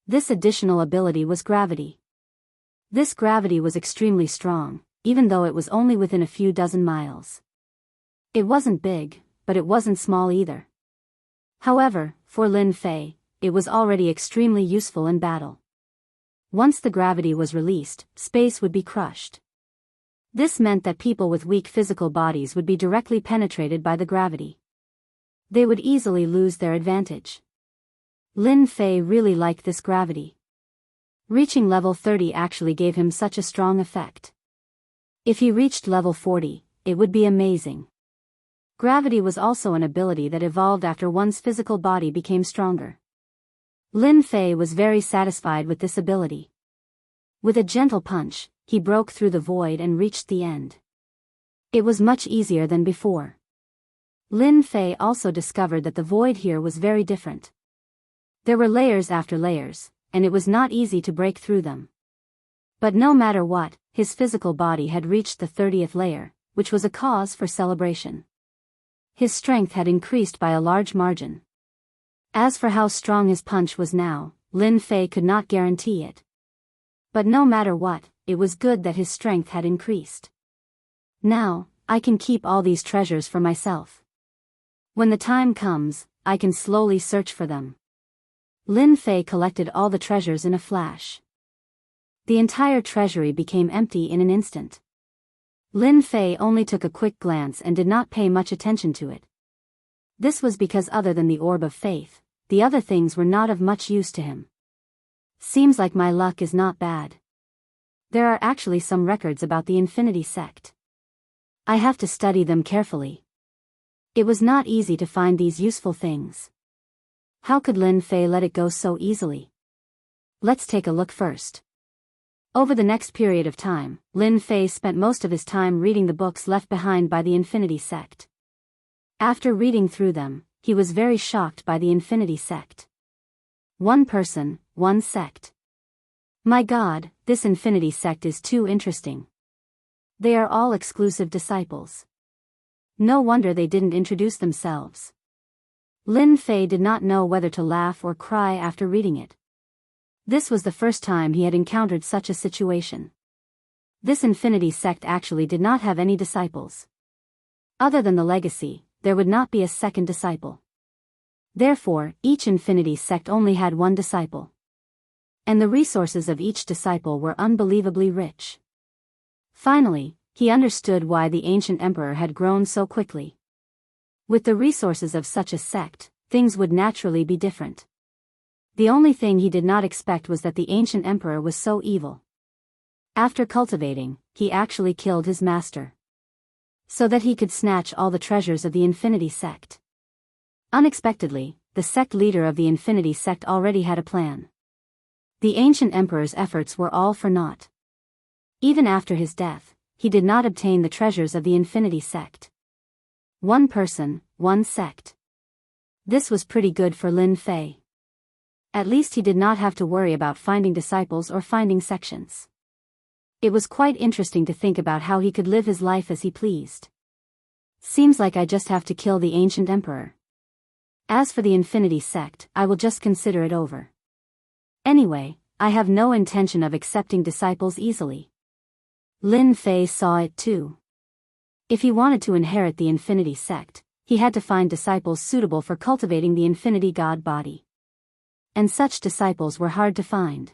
Speaker 1: This additional ability was gravity. This gravity was extremely strong, even though it was only within a few dozen miles. It wasn't big, but it wasn't small either. However, for Lin Fei, it was already extremely useful in battle. Once the gravity was released, space would be crushed. This meant that people with weak physical bodies would be directly penetrated by the gravity. They would easily lose their advantage. Lin Fei really liked this gravity. Reaching level 30 actually gave him such a strong effect. If he reached level 40, it would be amazing. Gravity was also an ability that evolved after one's physical body became stronger. Lin Fei was very satisfied with this ability. With a gentle punch, he broke through the void and reached the end. It was much easier than before. Lin Fei also discovered that the void here was very different. There were layers after layers, and it was not easy to break through them. But no matter what, his physical body had reached the 30th layer, which was a cause for celebration. His strength had increased by a large margin. As for how strong his punch was now, Lin Fei could not guarantee it. But no matter what, it was good that his strength had increased. Now, I can keep all these treasures for myself. When the time comes, I can slowly search for them. Lin Fei collected all the treasures in a flash. The entire treasury became empty in an instant. Lin Fei only took a quick glance and did not pay much attention to it. This was because other than the orb of faith, the other things were not of much use to him. Seems like my luck is not bad. There are actually some records about the Infinity Sect. I have to study them carefully. It was not easy to find these useful things. How could Lin Fei let it go so easily? Let's take a look first. Over the next period of time, Lin Fei spent most of his time reading the books left behind by the Infinity Sect. After reading through them, he was very shocked by the Infinity Sect. One person, one sect. My God, this Infinity Sect is too interesting. They are all exclusive disciples. No wonder they didn't introduce themselves. Lin Fei did not know whether to laugh or cry after reading it. This was the first time he had encountered such a situation. This Infinity Sect actually did not have any disciples. Other than the legacy, there would not be a second disciple. Therefore, each Infinity Sect only had one disciple. And the resources of each disciple were unbelievably rich. Finally, he understood why the ancient emperor had grown so quickly. With the resources of such a sect, things would naturally be different. The only thing he did not expect was that the ancient emperor was so evil. After cultivating, he actually killed his master, so that he could snatch all the treasures of the Infinity Sect. Unexpectedly, the sect leader of the Infinity Sect already had a plan. The ancient emperor's efforts were all for naught. Even after his death, he did not obtain the treasures of the Infinity Sect. One person, one sect. This was pretty good for Lin Fei. At least he did not have to worry about finding disciples or finding sections. It was quite interesting to think about how he could live his life as he pleased. Seems like I just have to kill the ancient emperor. As for the Infinity Sect, I will just consider it over. Anyway, I have no intention of accepting disciples easily. Lin Fei saw it too. If he wanted to inherit the Infinity Sect, he had to find disciples suitable for cultivating the Infinity God body. And such disciples were hard to find.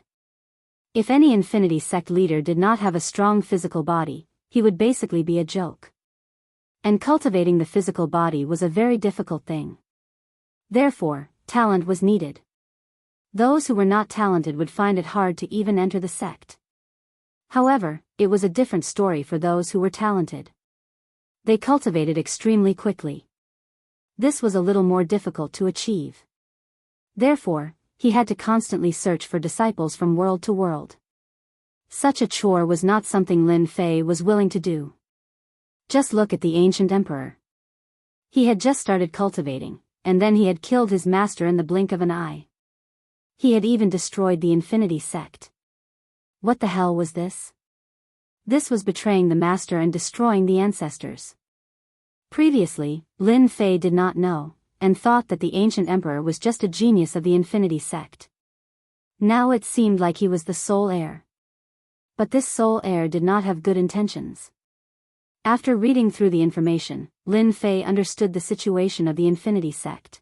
Speaker 1: If any Infinity Sect leader did not have a strong physical body, he would basically be a joke. And cultivating the physical body was a very difficult thing. Therefore, talent was needed. Those who were not talented would find it hard to even enter the sect. However, it was a different story for those who were talented. They cultivated extremely quickly. This was a little more difficult to achieve. Therefore, he had to constantly search for disciples from world to world. Such a chore was not something Lin Fei was willing to do. Just look at the ancient emperor. He had just started cultivating, and then he had killed his master in the blink of an eye. He had even destroyed the Infinity Sect. What the hell was this? This was betraying the master and destroying the ancestors. Previously, Lin Fei did not know, and thought that the ancient emperor was just a genius of the Infinity Sect. Now it seemed like he was the sole heir. But this sole heir did not have good intentions. After reading through the information, Lin Fei understood the situation of the Infinity Sect.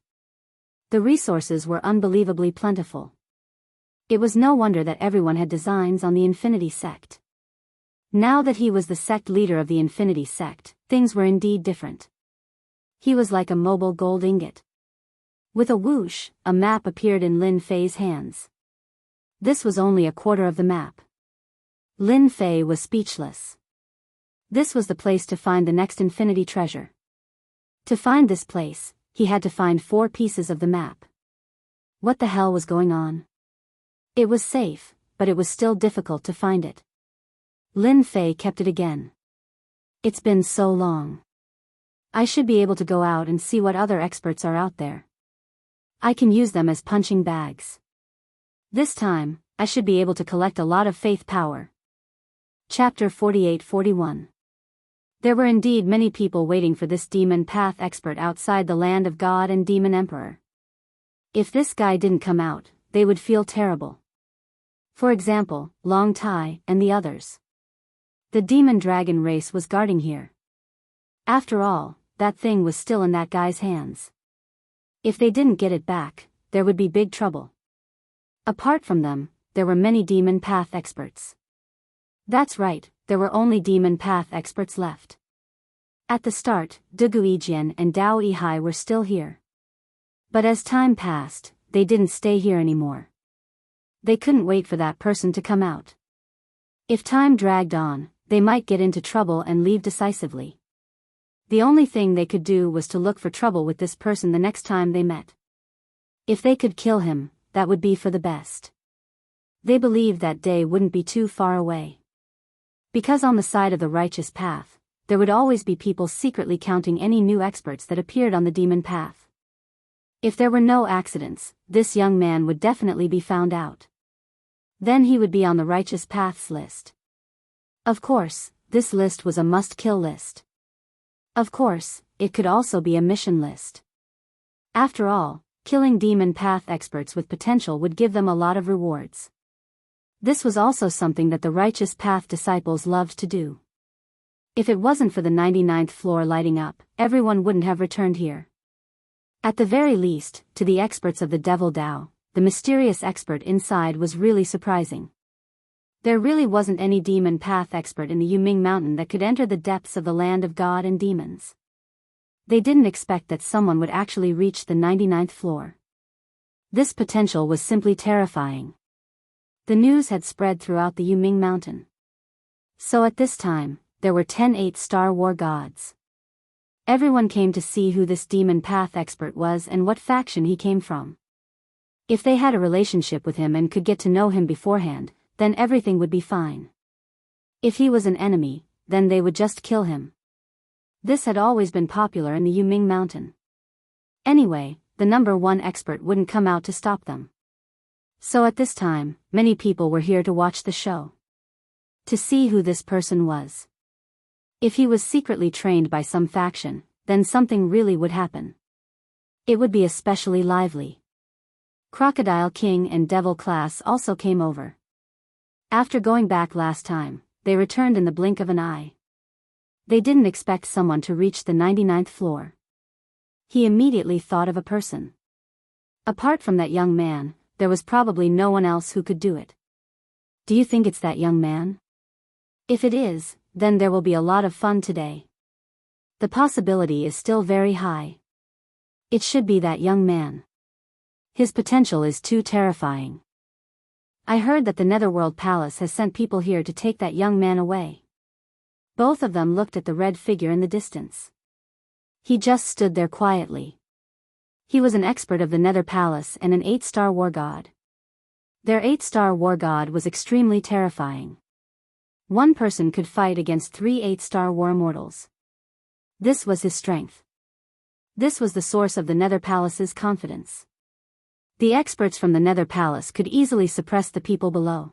Speaker 1: The resources were unbelievably plentiful. It was no wonder that everyone had designs on the Infinity Sect. Now that he was the sect leader of the Infinity Sect, things were indeed different. He was like a mobile gold ingot. With a whoosh, a map appeared in Lin Fei's hands. This was only a quarter of the map. Lin Fei was speechless. This was the place to find the next infinity treasure. To find this place, he had to find 4 pieces of the map. What the hell was going on? It was safe, but it was still difficult to find it. Lin Fei kept it again. It's been so long. I should be able to go out and see what other experts are out there. I can use them as punching bags. This time, I should be able to collect a lot of faith power. Chapter 48-41. There were indeed many people waiting for this demon path expert outside the land of God and Demon Emperor. If this guy didn't come out, they would feel terrible. For example, Long Tai and the others. The demon dragon race was guarding here. After all, that thing was still in that guy's hands. If they didn't get it back, there would be big trouble. Apart from them, there were many demon path experts. That's right, there were only demon path experts left. At the start, Dugu Yijian and Dao Yihai were still here. But as time passed, they didn't stay here anymore. They couldn't wait for that person to come out. If time dragged on, they might get into trouble and leave decisively. The only thing they could do was to look for trouble with this person the next time they met. If they could kill him, that would be for the best. They believed that day wouldn't be too far away. Because on the side of the righteous path, there would always be people secretly counting any new experts that appeared on the demon path. If there were no accidents, this young man would definitely be found out. Then he would be on the righteous paths list. Of course, this list was a must-kill list. Of course, it could also be a mission list. After all, killing demon path experts with potential would give them a lot of rewards. This was also something that the righteous path disciples loved to do. If it wasn't for the 99th floor lighting up, everyone wouldn't have returned here. At the very least, to the experts of the Devil Dao, the mysterious expert inside was really surprising. There really wasn't any demon path expert in the Yuming Mountain that could enter the depths of the land of God and demons. They didn't expect that someone would actually reach the 99th floor. This potential was simply terrifying. The news had spread throughout the Yuming Mountain. So at this time, there were 10 8-star war gods. Everyone came to see who this demon path expert was and what faction he came from. If they had a relationship with him and could get to know him beforehand, then everything would be fine. If he was an enemy, then they would just kill him. This had always been popular in the Yuming Mountain. Anyway, the number 1 expert wouldn't come out to stop them. So at this time, many people were here to watch the show. To see who this person was. If he was secretly trained by some faction, then something really would happen. It would be especially lively. Crocodile King and Devil Class also came over. After going back last time, they returned in the blink of an eye. They didn't expect someone to reach the 99th floor. He immediately thought of a person. Apart from that young man, there was probably no one else who could do it. Do you think it's that young man? If it is, then there will be a lot of fun today. The possibility is still very high. It should be that young man. His potential is too terrifying. I heard that the Netherworld Palace has sent people here to take that young man away. Both of them looked at the red figure in the distance. He just stood there quietly. He was an expert of the Nether Palace and an 8-star war god. Their 8-star war god was extremely terrifying. One person could fight against 3 8-star war immortals. This was his strength. This was the source of the Nether Palace's confidence. The experts from the Nether Palace could easily suppress the people below.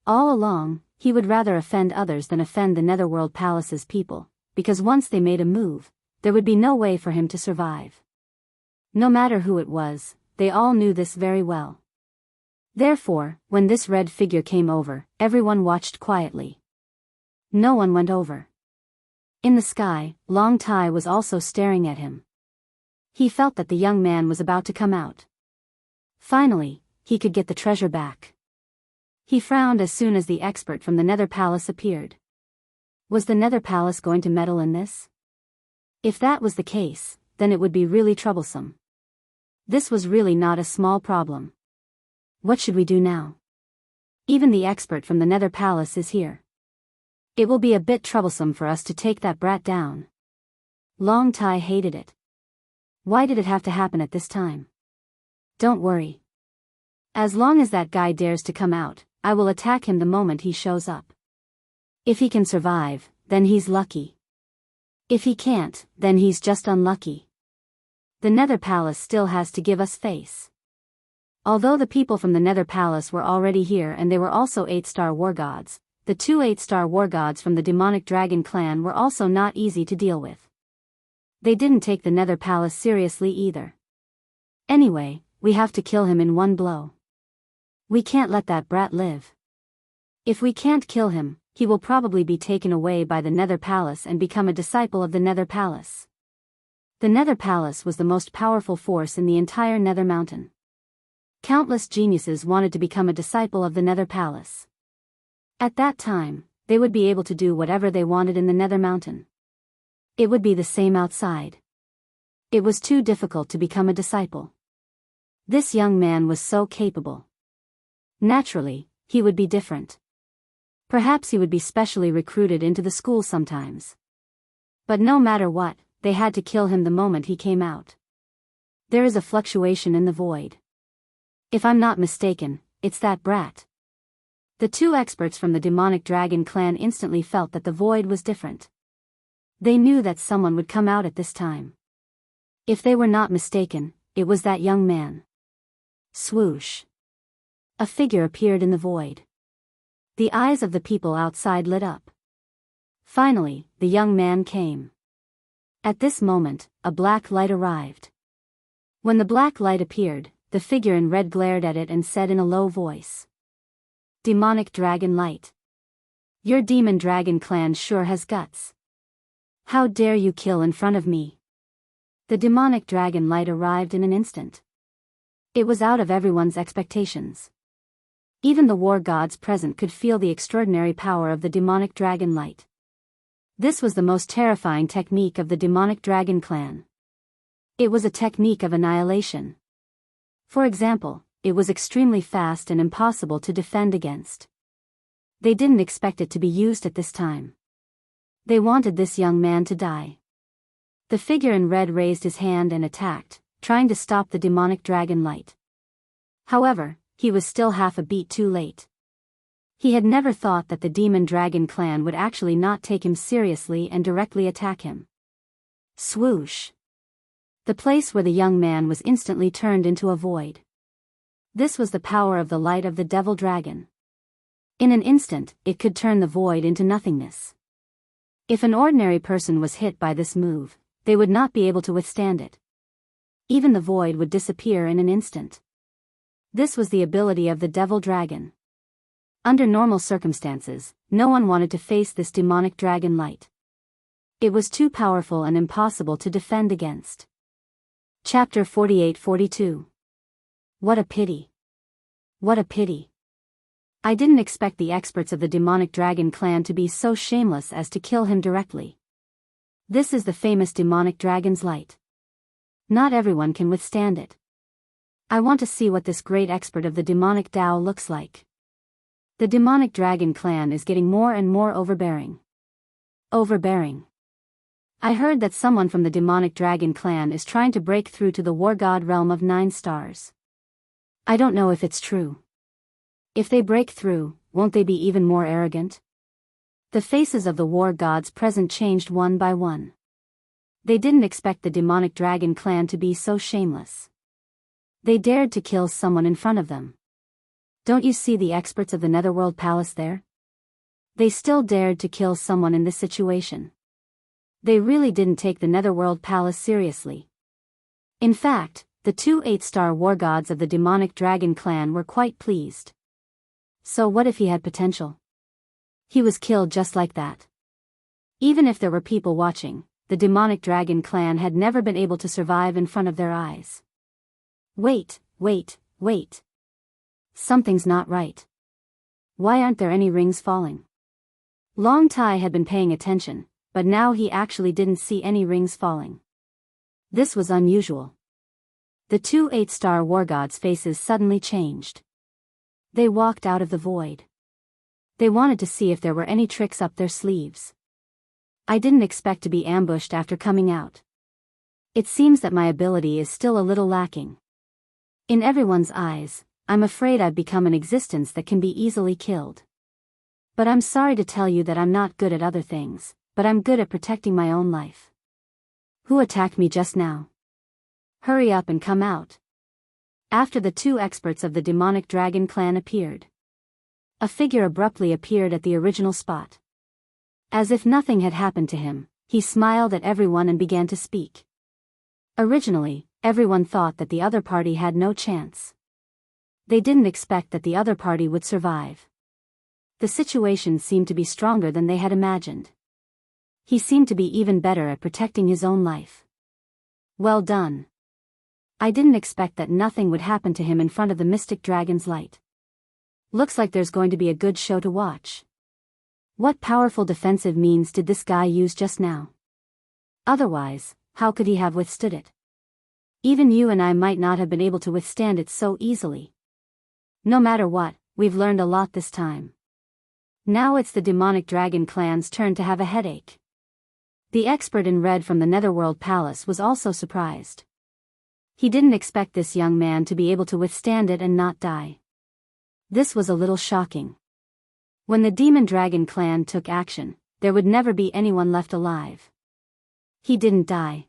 Speaker 1: All along, he would rather offend others than offend the Netherworld Palace's people, because once they made a move, there would be no way for him to survive. No matter who it was, they all knew this very well. Therefore, when this red figure came over, everyone watched quietly. No one went over. In the sky, Long Tai was also staring at him. He felt that the young man was about to come out. Finally, he could get the treasure back. He frowned as soon as the expert from the Nether Palace appeared. Was the Nether Palace going to meddle in this? If that was the case, then it would be really troublesome. This was really not a small problem. What should we do now? Even the expert from the Nether Palace is here. It will be a bit troublesome for us to take that brat down. Long Tai hated it. Why did it have to happen at this time? Don't worry. As long as that guy dares to come out, I will attack him the moment he shows up. If he can survive, then he's lucky. If he can't, then he's just unlucky. The Nether Palace still has to give us face. Although the people from the Nether Palace were already here and they were also 8-star war gods, the 2 8-star war gods from the demonic dragon clan were also not easy to deal with. They didn't take the Nether Palace seriously either. Anyway, we have to kill him in one blow. We can't let that brat live. If we can't kill him, he will probably be taken away by the Nether Palace and become a disciple of the Nether Palace. The Nether Palace was the most powerful force in the entire Nether Mountain. Countless geniuses wanted to become a disciple of the Nether Palace. At that time, they would be able to do whatever they wanted in the Nether Mountain. It would be the same outside. It was too difficult to become a disciple. This young man was so capable. Naturally, he would be different. Perhaps he would be specially recruited into the school sometimes. But no matter what, they had to kill him the moment he came out. There is a fluctuation in the void. If I'm not mistaken, it's that brat. The 2 experts from the demonic dragon clan instantly felt that the void was different. They knew that someone would come out at this time. If they were not mistaken, it was that young man. Swoosh. A figure appeared in the void. The eyes of the people outside lit up. Finally, the young man came. At this moment, a black light arrived. When the black light appeared, the figure in red glared at it and said in a low voice. Demonic Dragon Light. Your demon dragon clan sure has guts. How dare you kill in front of me? The demonic dragon light arrived in an instant. It was out of everyone's expectations. Even the war gods present could feel the extraordinary power of the demonic dragon light. This was the most terrifying technique of the demonic dragon clan. It was a technique of annihilation. For example, it was extremely fast and impossible to defend against. They didn't expect it to be used at this time. They wanted this young man to die. The figure in red raised his hand and attacked, trying to stop the demonic dragon light. However, he was still half a beat too late. He had never thought that the demon dragon clan would actually not take him seriously and directly attack him. Swoosh. The place where the young man was instantly turned into a void. This was the power of the light of the devil dragon. In an instant, it could turn the void into nothingness. If an ordinary person was hit by this move, they would not be able to withstand it. Even the void would disappear in an instant. This was the ability of the devil dragon. Under normal circumstances, no one wanted to face this demonic dragon light. It was too powerful and impossible to defend against. Chapter 48-42. What a pity. What a pity. I didn't expect the experts of the demonic dragon clan to be so shameless as to kill him directly. This is the famous demonic dragon's light. Not everyone can withstand it. I want to see what this great expert of the demonic Tao looks like. The demonic dragon clan is getting more and more overbearing. Overbearing. I heard that someone from the demonic dragon clan is trying to break through to the war god realm of 9 stars. I don't know if it's true. If they break through, won't they be even more arrogant? The faces of the war gods present changed one by one. They didn't expect the demonic dragon clan to be so shameless. They dared to kill someone in front of them. Don't you see the experts of the Netherworld Palace there? They still dared to kill someone in this situation. They really didn't take the Netherworld Palace seriously. In fact, the 2 8-star war gods of the demonic dragon clan were quite pleased. So what if he had potential? He was killed just like that. Even if there were people watching, the demonic dragon clan had never been able to survive in front of their eyes. Wait. Something's not right. Why aren't there any rings falling? Long Tai had been paying attention, but now he actually didn't see any rings falling. This was unusual. The two 8-star war gods' faces suddenly changed. They walked out of the void. They wanted to see if there were any tricks up their sleeves. I didn't expect to be ambushed after coming out. It seems that my ability is still a little lacking. In everyone's eyes, I'm afraid I've become an existence that can be easily killed. But I'm sorry to tell you that I'm not good at other things, but I'm good at protecting my own life. Who attacked me just now? Hurry up and come out. After the two experts of the demonic dragon clan appeared, a figure abruptly appeared at the original spot. As if nothing had happened to him, he smiled at everyone and began to speak. Originally, everyone thought that the other party had no chance. They didn't expect that the other party would survive. The situation seemed to be stronger than they had imagined. He seemed to be even better at protecting his own life. Well done. I didn't expect that nothing would happen to him in front of the mystic dragon's light. Looks like there's going to be a good show to watch. What powerful defensive means did this guy use just now? Otherwise, how could he have withstood it? Even you and I might not have been able to withstand it so easily. No matter what, we've learned a lot this time. Now it's the demonic dragon clan's turn to have a headache. The expert in red from the Netherworld Palace was also surprised. He didn't expect this young man to be able to withstand it and not die. This was a little shocking. When the demon dragon clan took action, there would never be anyone left alive. He didn't die.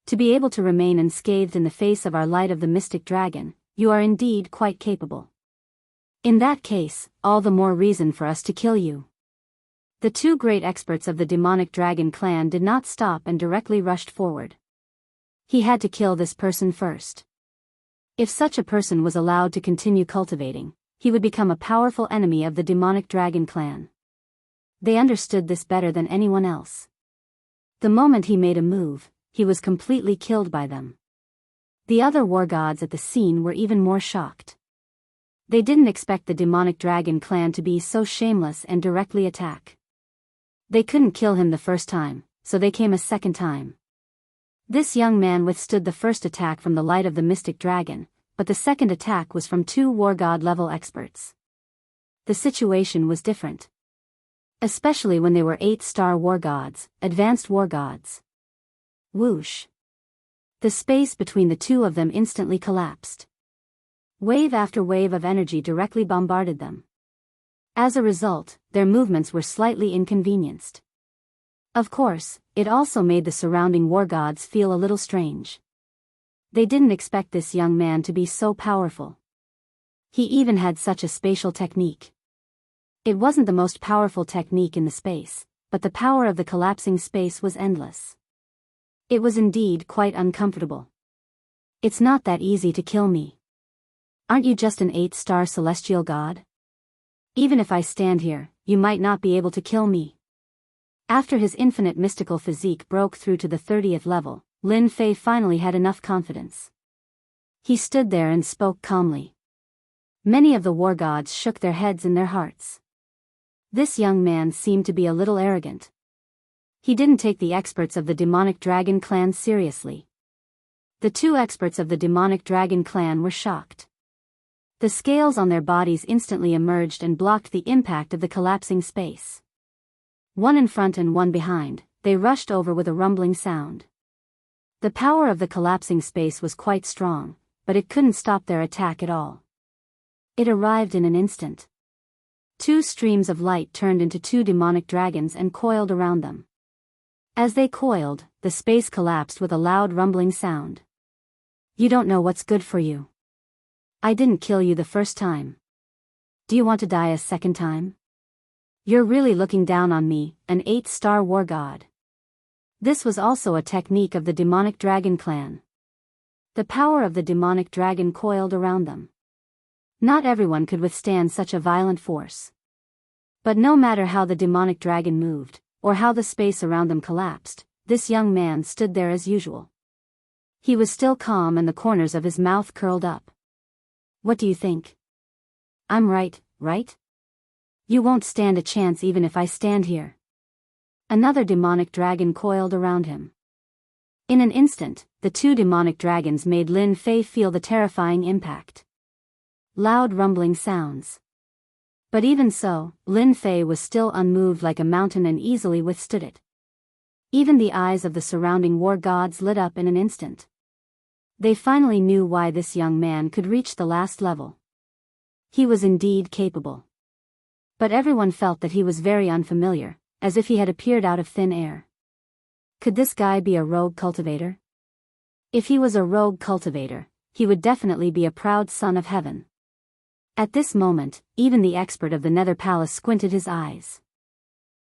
Speaker 1: To be able to remain unscathed in the face of our light of the mystic dragon, you are indeed quite capable. In that case, all the more reason for us to kill you. The two great experts of the demonic dragon clan did not stop and directly rushed forward. He had to kill this person first. If such a person was allowed to continue cultivating, he would become a powerful enemy of the demonic dragon clan. They understood this better than anyone else. The moment he made a move, he was completely killed by them. The other war gods at the scene were even more shocked. They didn't expect the demonic dragon clan to be so shameless and directly attack. They couldn't kill him the first time, so they came a second time. This young man withstood the first attack from the light of the mystic dragon, but the second attack was from two war god level experts. The situation was different. Especially when they were 8-star war gods, advanced war gods. Whoosh. The space between the two of them instantly collapsed. Wave after wave of energy directly bombarded them. As a result, their movements were slightly inconvenienced. Of course, it also made the surrounding war gods feel a little strange. They didn't expect this young man to be so powerful. He even had such a spatial technique. It wasn't the most powerful technique in the space, but the power of the collapsing space was endless. It was indeed quite uncomfortable. It's not that easy to kill me. Aren't you just an 8-star celestial god? Even if I stand here, you might not be able to kill me. After his infinite mystical physique broke through to the 30th level, Lin Fei finally had enough confidence. He stood there and spoke calmly. Many of the war gods shook their heads in their hearts. This young man seemed to be a little arrogant. He didn't take the experts of the demonic dragon clan seriously. The two experts of the demonic dragon clan were shocked. The scales on their bodies instantly emerged and blocked the impact of the collapsing space. One in front and one behind, they rushed over with a rumbling sound. The power of the collapsing space was quite strong, but it couldn't stop their attack at all. It arrived in an instant. Two streams of light turned into two demonic dragons and coiled around them. As they coiled, the space collapsed with a loud rumbling sound. You don't know what's good for you. I didn't kill you the first time. Do you want to die a second time? You're really looking down on me, an 8-star war god. This was also a technique of the demonic dragon clan. The power of the demonic dragon coiled around them. Not everyone could withstand such a violent force. But no matter how the demonic dragon moved, or how the space around them collapsed, this young man stood there as usual. He was still calm and the corners of his mouth curled up. What do you think? I'm right, right? You won't stand a chance even if I stand here. Another demonic dragon coiled around him. In an instant, the two demonic dragons made Lin Fei feel the terrifying impact. Loud rumbling sounds. But even so, Lin Fei was still unmoved like a mountain and easily withstood it. Even the eyes of the surrounding war gods lit up in an instant. They finally knew why this young man could reach the last level. He was indeed capable. But everyone felt that he was very unfamiliar, as if he had appeared out of thin air. Could this guy be a rogue cultivator? If he was a rogue cultivator, he would definitely be a proud son of heaven. At this moment, even the expert of the Nether Palace squinted his eyes.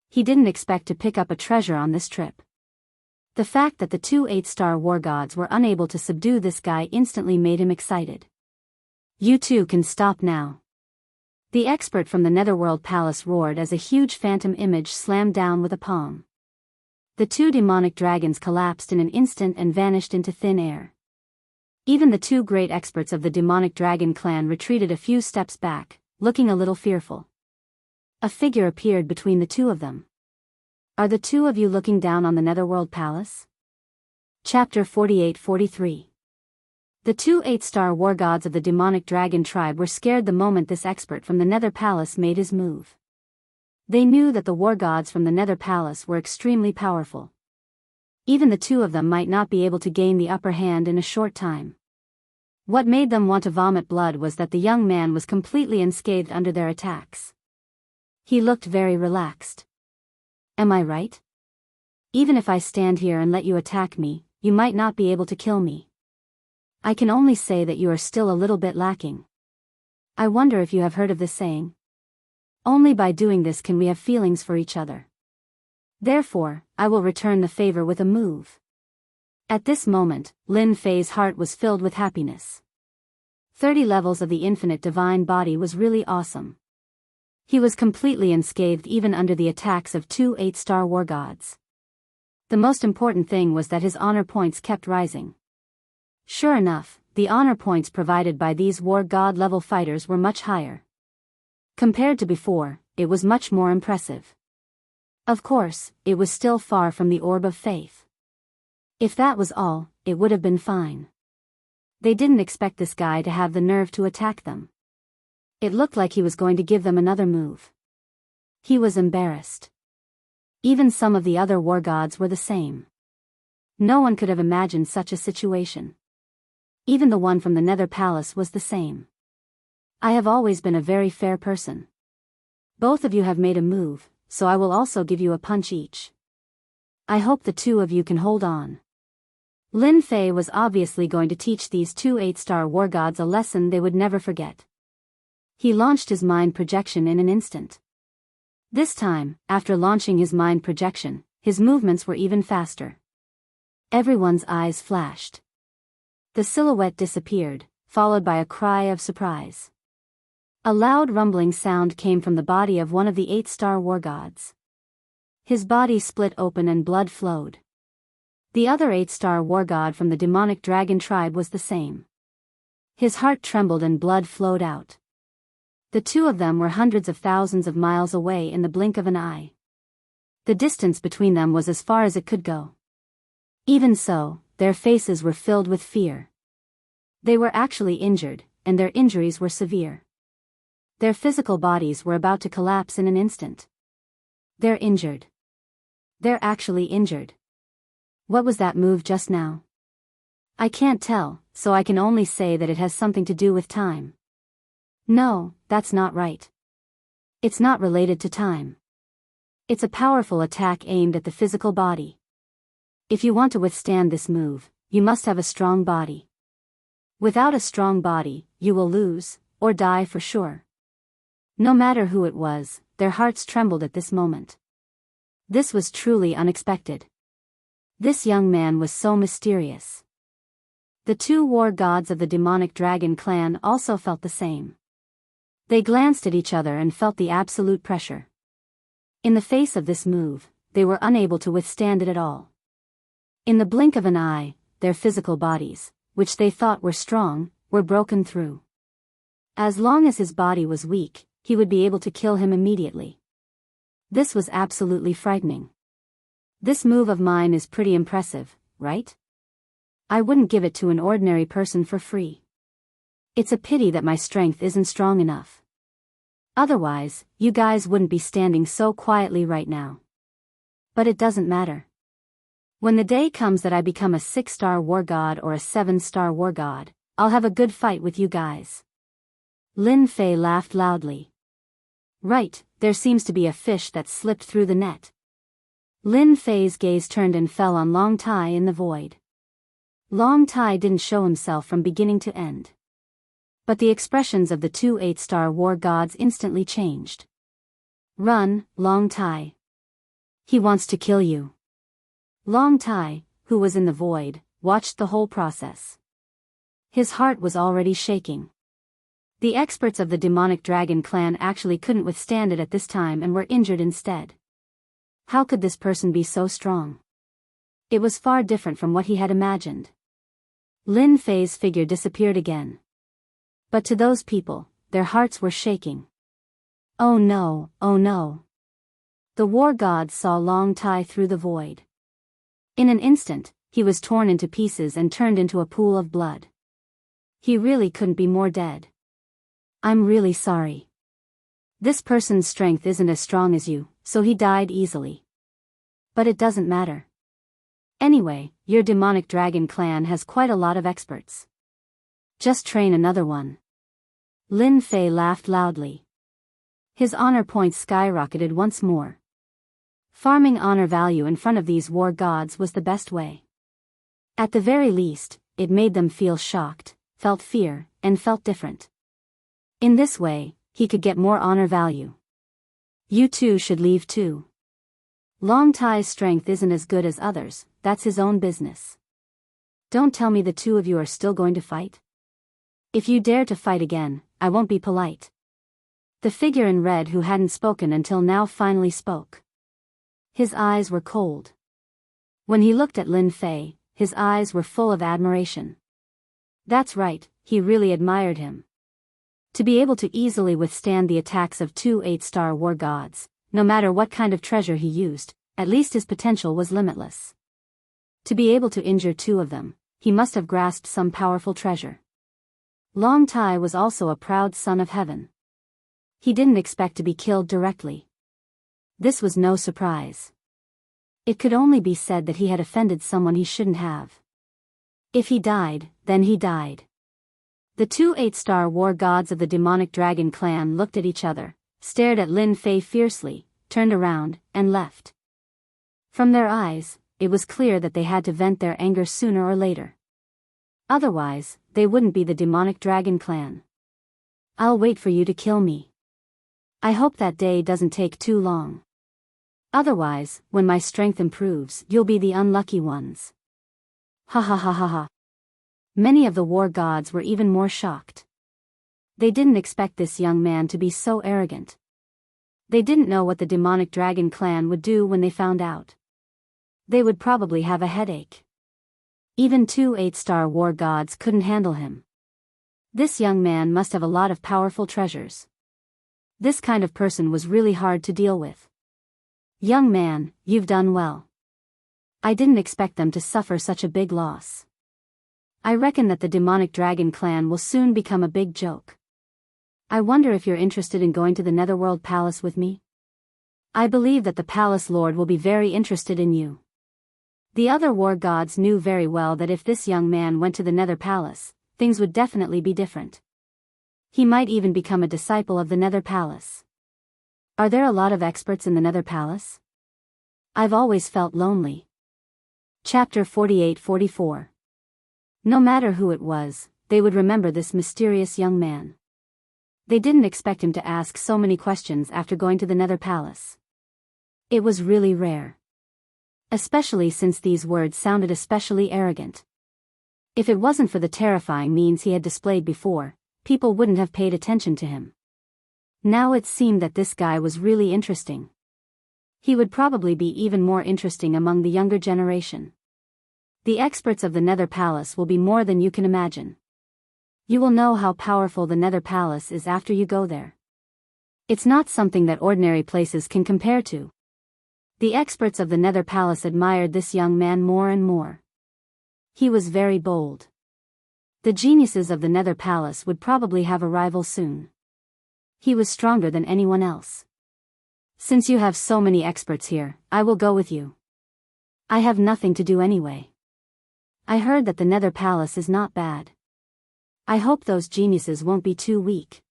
Speaker 1: He didn't expect to pick up a treasure on this trip. The fact that the two 8-star war gods were unable to subdue this guy instantly made him excited. You two can stop now. The expert from the Netherworld Palace roared as a huge phantom image slammed down with a palm. The two demonic dragons collapsed in an instant and vanished into thin air. Even the two great experts of the demonic dragon clan retreated a few steps back, looking a little fearful. A figure appeared between the two of them. Are the two of you looking down on the Netherworld Palace? Chapter 48-43. The two 8-star war gods of the demonic dragon tribe were scared the moment this expert from the Nether Palace made his move. They knew that the war gods from the Nether Palace were extremely powerful. Even the two of them might not be able to gain the upper hand in a short time. What made them want to vomit blood was that the young man was completely unscathed under their attacks. He looked very relaxed. Am I right? Even if I stand here and let you attack me, you might not be able to kill me. I can only say that you are still a little bit lacking. I wonder if you have heard of this saying. Only by doing this can we have feelings for each other. Therefore, I will return the favor with a move. At this moment, Lin Fei's heart was filled with happiness. 30 levels of the infinite divine body was really awesome. He was completely unscathed even under the attacks of two 8-star war gods. The most important thing was that his honor points kept rising. Sure enough, the honor points provided by these war god level fighters were much higher. Compared to before, it was much more impressive. Of course, it was still far from the orb of faith. If that was all, it would have been fine. They didn't expect this guy to have the nerve to attack them. It looked like he was going to give them another move. He was embarrassed. Even some of the other war gods were the same. No one could have imagined such a situation. Even the one from the Nether Palace was the same. I have always been a very fair person. Both of you have made a move, so I will also give you a punch each. I hope the two of you can hold on. Lin Fei was obviously going to teach these two 8-star war gods a lesson they would never forget. He launched his mind projection in an instant. This time, after launching his mind projection, his movements were even faster. Everyone's eyes flashed. The silhouette disappeared, followed by a cry of surprise. A loud rumbling sound came from the body of one of the 8-star war gods. His body split open and blood flowed. The other 8-star war god from the demonic dragon tribe was the same. His heart trembled and blood flowed out. The two of them were hundreds of thousands of miles away in the blink of an eye. The distance between them was as far as it could go. Even so, their faces were filled with fear. They were actually injured, and their injuries were severe. Their physical bodies were about to collapse in an instant. They're injured. They're actually injured. What was that move just now? I can't tell, so I can only say that it has something to do with time. No, that's not right. It's not related to time. It's a powerful attack aimed at the physical body. If you want to withstand this move, you must have a strong body. Without a strong body, you will lose, or die for sure. No matter who it was, their hearts trembled at this moment. This was truly unexpected. This young man was so mysterious. The two war gods of the demonic dragon clan also felt the same. They glanced at each other and felt the absolute pressure. In the face of this move, they were unable to withstand it at all. In the blink of an eye, their physical bodies, which they thought were strong, were broken through. As long as his body was weak, he would be able to kill him immediately. This was absolutely frightening. This move of mine is pretty impressive, right? I wouldn't give it to an ordinary person for free. It's a pity that my strength isn't strong enough. Otherwise, you guys wouldn't be standing so quietly right now. But it doesn't matter. When the day comes that I become a 6-star war god or a 7-star war god, I'll have a good fight with you guys. Lin Fei laughed loudly. Right, there seems to be a fish that slipped through the net. Lin Fei's gaze turned and fell on Long Tai in the void. Long Tai didn't show himself from beginning to end. But the expressions of the two 8-star war gods instantly changed. Run, Long Tai. He wants to kill you. Long Tai, who was in the void, watched the whole process. His heart was already shaking. The experts of the demonic dragon clan actually couldn't withstand it at this time and were injured instead. How could this person be so strong? It was far different from what he had imagined. Lin Fei's figure disappeared again. But to those people, their hearts were shaking. Oh no, oh no. The war gods saw Long Tai through the void. In an instant, he was torn into pieces and turned into a pool of blood. He really couldn't be more dead. I'm really sorry. This person's strength isn't as strong as you, so he died easily. But it doesn't matter. Anyway, your demonic dragon clan has quite a lot of experts. Just train another one. Lin Fei laughed loudly. His honor points skyrocketed once more. Farming honor value in front of these war gods was the best way. At the very least, it made them feel shocked, felt fear, and felt different. In this way, he could get more honor value. You two should leave too. Long Tai's strength isn't as good as others, that's his own business. Don't tell me the two of you are still going to fight? If you dare to fight again, I won't be polite. The figure in red who hadn't spoken until now finally spoke. His eyes were cold. When he looked at Lin Fei, his eyes were full of admiration. That's right, he really admired him. To be able to easily withstand the attacks of two 8-star war gods, no matter what kind of treasure he used, at least his potential was limitless. To be able to injure two of them, he must have grasped some powerful treasure. Long Tai was also a proud son of heaven. He didn't expect to be killed directly. This was no surprise. It could only be said that he had offended someone he shouldn't have. If he died, then he died. The two 8-star war gods of the demonic dragon clan looked at each other, stared at Lin Fei fiercely, turned around, and left. From their eyes, it was clear that they had to vent their anger sooner or later. Otherwise, they wouldn't be the demonic dragon clan. I'll wait for you to kill me. I hope that day doesn't take too long. Otherwise, when my strength improves, you'll be the unlucky ones. Ha ha ha ha ha. Many of the war gods were even more shocked. They didn't expect this young man to be so arrogant. They didn't know what the demonic dragon clan would do when they found out. They would probably have a headache. Even two 8-star war gods couldn't handle him. This young man must have a lot of powerful treasures. This kind of person was really hard to deal with. Young man, you've done well. I didn't expect them to suffer such a big loss. I reckon that the demonic dragon clan will soon become a big joke. I wonder if you're interested in going to the Netherworld Palace with me? I believe that the Palace Lord will be very interested in you. The other war gods knew very well that if this young man went to the Nether Palace, things would definitely be different. He might even become a disciple of the Nether Palace. Are there a lot of experts in the Nether Palace? I've always felt lonely. Chapter 48-44. No matter who it was, they would remember this mysterious young man. They didn't expect him to ask so many questions after going to the Nether Palace. It was really rare. Especially since these words sounded especially arrogant. If it wasn't for the terrifying means he had displayed before, people wouldn't have paid attention to him. Now it seemed that this guy was really interesting. He would probably be even more interesting among the younger generation. The experts of the Nether Palace will be more than you can imagine. You will know how powerful the Nether Palace is after you go there. It's not something that ordinary places can compare to. The experts of the Nether Palace admired this young man more and more. He was very bold. The geniuses of the Nether Palace would probably have a rival soon. He was stronger than anyone else. Since you have so many experts here, I will go with you. I have nothing to do anyway. I heard that the Nether Palace is not bad. I hope those geniuses won't be too weak.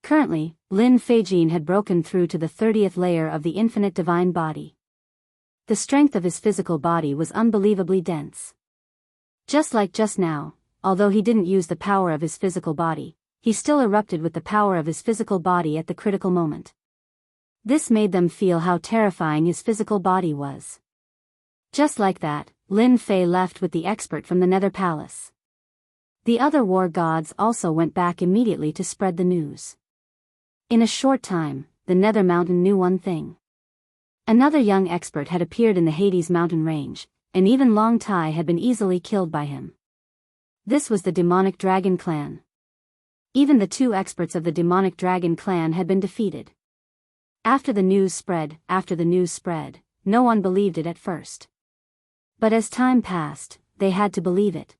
Speaker 1: Currently, Lin Feijin had broken through to the 30th layer of the infinite divine body. The strength of his physical body was unbelievably dense. Just like just now, although he didn't use the power of his physical body, he still erupted with the power of his physical body at the critical moment. This made them feel how terrifying his physical body was. Just like that, Lin Fei left with the expert from the Nether Palace. The other war gods also went back immediately to spread the news. In a short time, the Nether Mountain knew one thing. Another young expert had appeared in the Hades mountain range, and even Long Tai had been easily killed by him. This was the demonic dragon clan. Even the two experts of the demonic dragon clan had been defeated. After the news spread, no one believed it at first. But as time passed, they had to believe it.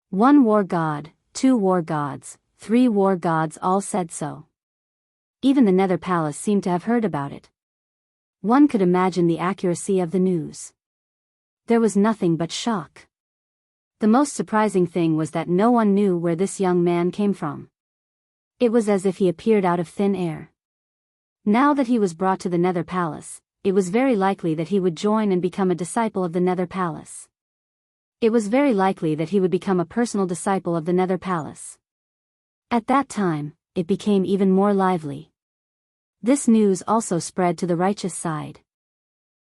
Speaker 1: 1 war god, 2 war gods, 3 war gods all said so. Even the Nether Palace seemed to have heard about it. One could imagine the accuracy of the news. There was nothing but shock. The most surprising thing was that no one knew where this young man came from. It was as if he appeared out of thin air. Now that he was brought to the Nether Palace, it was very likely that he would join and become a disciple of the Nether Palace. It was very likely that he would become a personal disciple of the Nether Palace. At that time, it became even more lively. This news also spread to the righteous side.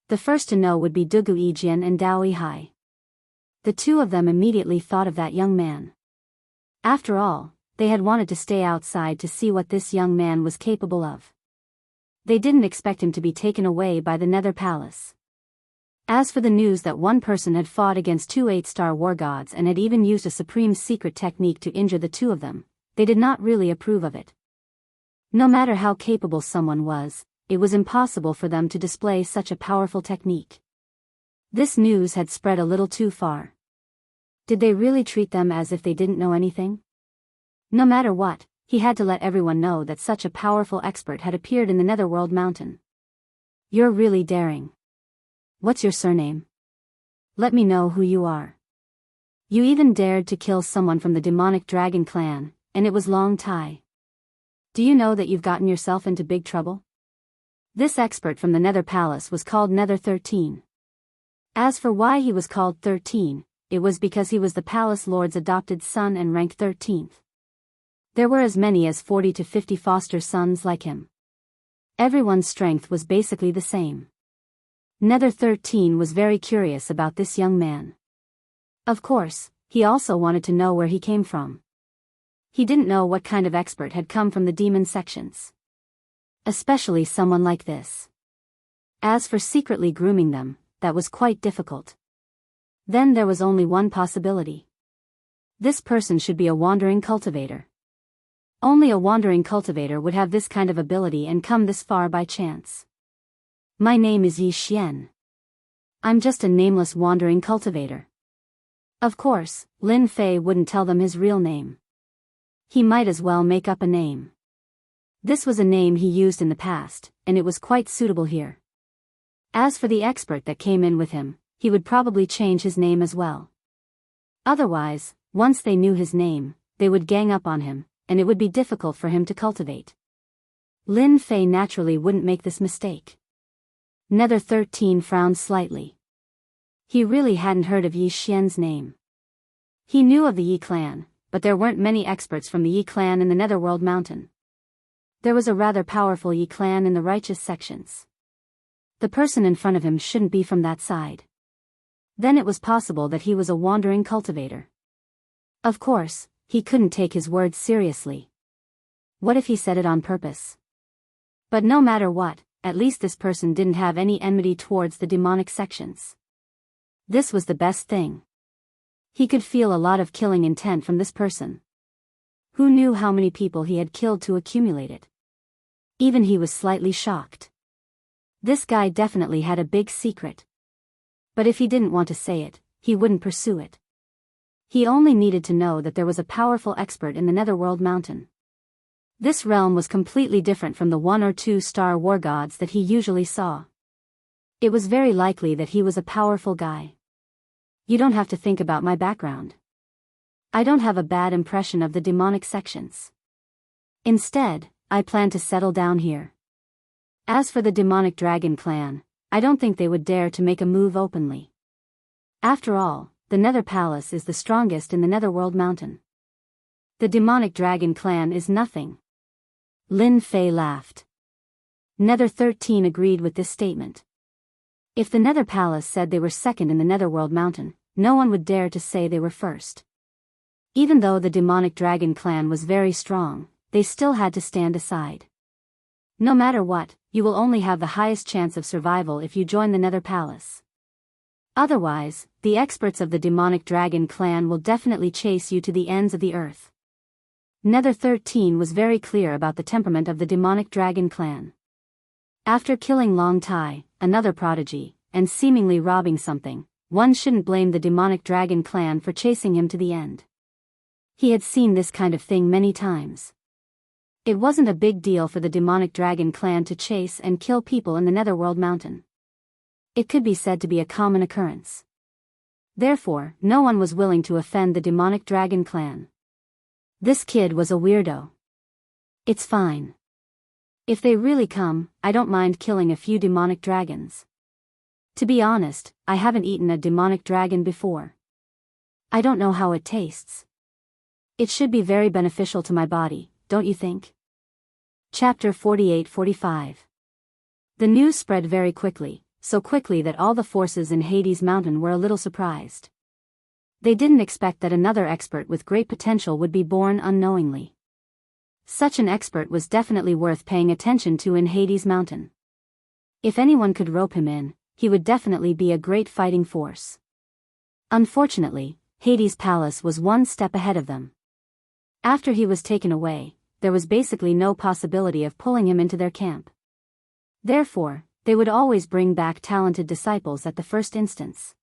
Speaker 1: The first to know would be Dugu Yijian and Dao Yihai. The two of them immediately thought of that young man. After all, they had wanted to stay outside to see what this young man was capable of. They didn't expect him to be taken away by the Nether Palace. As for the news that one person had fought against 2 8-star war gods and had even used a supreme secret technique to injure the two of them, they did not really approve of it. No matter how capable someone was, it was impossible for them to display such a powerful technique. This news had spread a little too far. Did they really treat them as if they didn't know anything? No matter what, he had to let everyone know that such a powerful expert had appeared in the Netherworld Mountain. You're really daring. What's your surname? Let me know who you are. You even dared to kill someone from the demonic dragon clan, and it was Long Tai. Do you know that you've gotten yourself into big trouble? This expert from the Nether Palace was called Nether 13. As for why he was called 13, it was because he was the Palace Lord's adopted son and ranked 13th. There were as many as 40 to 50 foster sons like him. Everyone's strength was basically the same. Nether 13 was very curious about this young man. Of course, he also wanted to know where he came from. He didn't know what kind of expert had come from the demon sections. Especially someone like this. As for secretly grooming them, that was quite difficult. Then there was only one possibility. This person should be a wandering cultivator. Only a wandering cultivator would have this kind of ability and come this far by chance. My name is Yi Xian. I'm just a nameless wandering cultivator. Of course, Lin Fei wouldn't tell them his real name. He might as well make up a name. This was a name he used in the past, and it was quite suitable here. As for the expert that came in with him, he would probably change his name as well. Otherwise, once they knew his name, they would gang up on him, and it would be difficult for him to cultivate. Lin Fei naturally wouldn't make this mistake. Nether 13 frowned slightly. He really hadn't heard of Yi Xian's name. He knew of the Yi clan, but there weren't many experts from the Yi clan in the Netherworld Mountain. There was a rather powerful Yi clan in the righteous sections. The person in front of him shouldn't be from that side. Then it was possible that he was a wandering cultivator. Of course, he couldn't take his words seriously. What if he said it on purpose? But no matter what, at least this person didn't have any enmity towards the demonic sections. This was the best thing. He could feel a lot of killing intent from this person. Who knew how many people he had killed to accumulate it? Even he was slightly shocked. This guy definitely had a big secret. But if he didn't want to say it, he wouldn't pursue it. He only needed to know that there was a powerful expert in the Netherworld Mountain. This realm was completely different from the 1 or 2 star war gods that he usually saw. It was very likely that he was a powerful guy. You don't have to think about my background. I don't have a bad impression of the demonic sections. Instead, I plan to settle down here. As for the demonic dragon clan, I don't think they would dare to make a move openly. After all, the Nether Palace is the strongest in the Netherworld Mountain. The demonic dragon clan is nothing. Lin Fei laughed. Nether 13 agreed with this statement. If the Nether Palace said they were second in the Netherworld Mountain, no one would dare to say they were first. Even though the demonic dragon clan was very strong, they still had to stand aside. No matter what, you will only have the highest chance of survival if you join the Nether Palace. Otherwise, the experts of the demonic dragon clan will definitely chase you to the ends of the earth. Nether 13 was very clear about the temperament of the demonic dragon clan. After killing Long Tai, another prodigy, and seemingly robbing something, one shouldn't blame the demonic dragon clan for chasing him to the end. He had seen this kind of thing many times. It wasn't a big deal for the demonic dragon clan to chase and kill people in the Netherworld Mountain. It could be said to be a common occurrence. Therefore, no one was willing to offend the demonic dragon clan. This kid was a weirdo. It's fine. If they really come, I don't mind killing a few demonic dragons. To be honest, I haven't eaten a demonic dragon before. I don't know how it tastes. It should be very beneficial to my body, don't you think? Chapter 48-45. The news spread very quickly, so quickly that all the forces in Hades Mountain were a little surprised. They didn't expect that another expert with great potential would be born unknowingly. Such an expert was definitely worth paying attention to in Hades Mountain. If anyone could rope him in, he would definitely be a great fighting force. Unfortunately, Hades Palace was one step ahead of them. After he was taken away, there was basically no possibility of pulling him into their camp. Therefore, they would always bring back talented disciples at the first instance.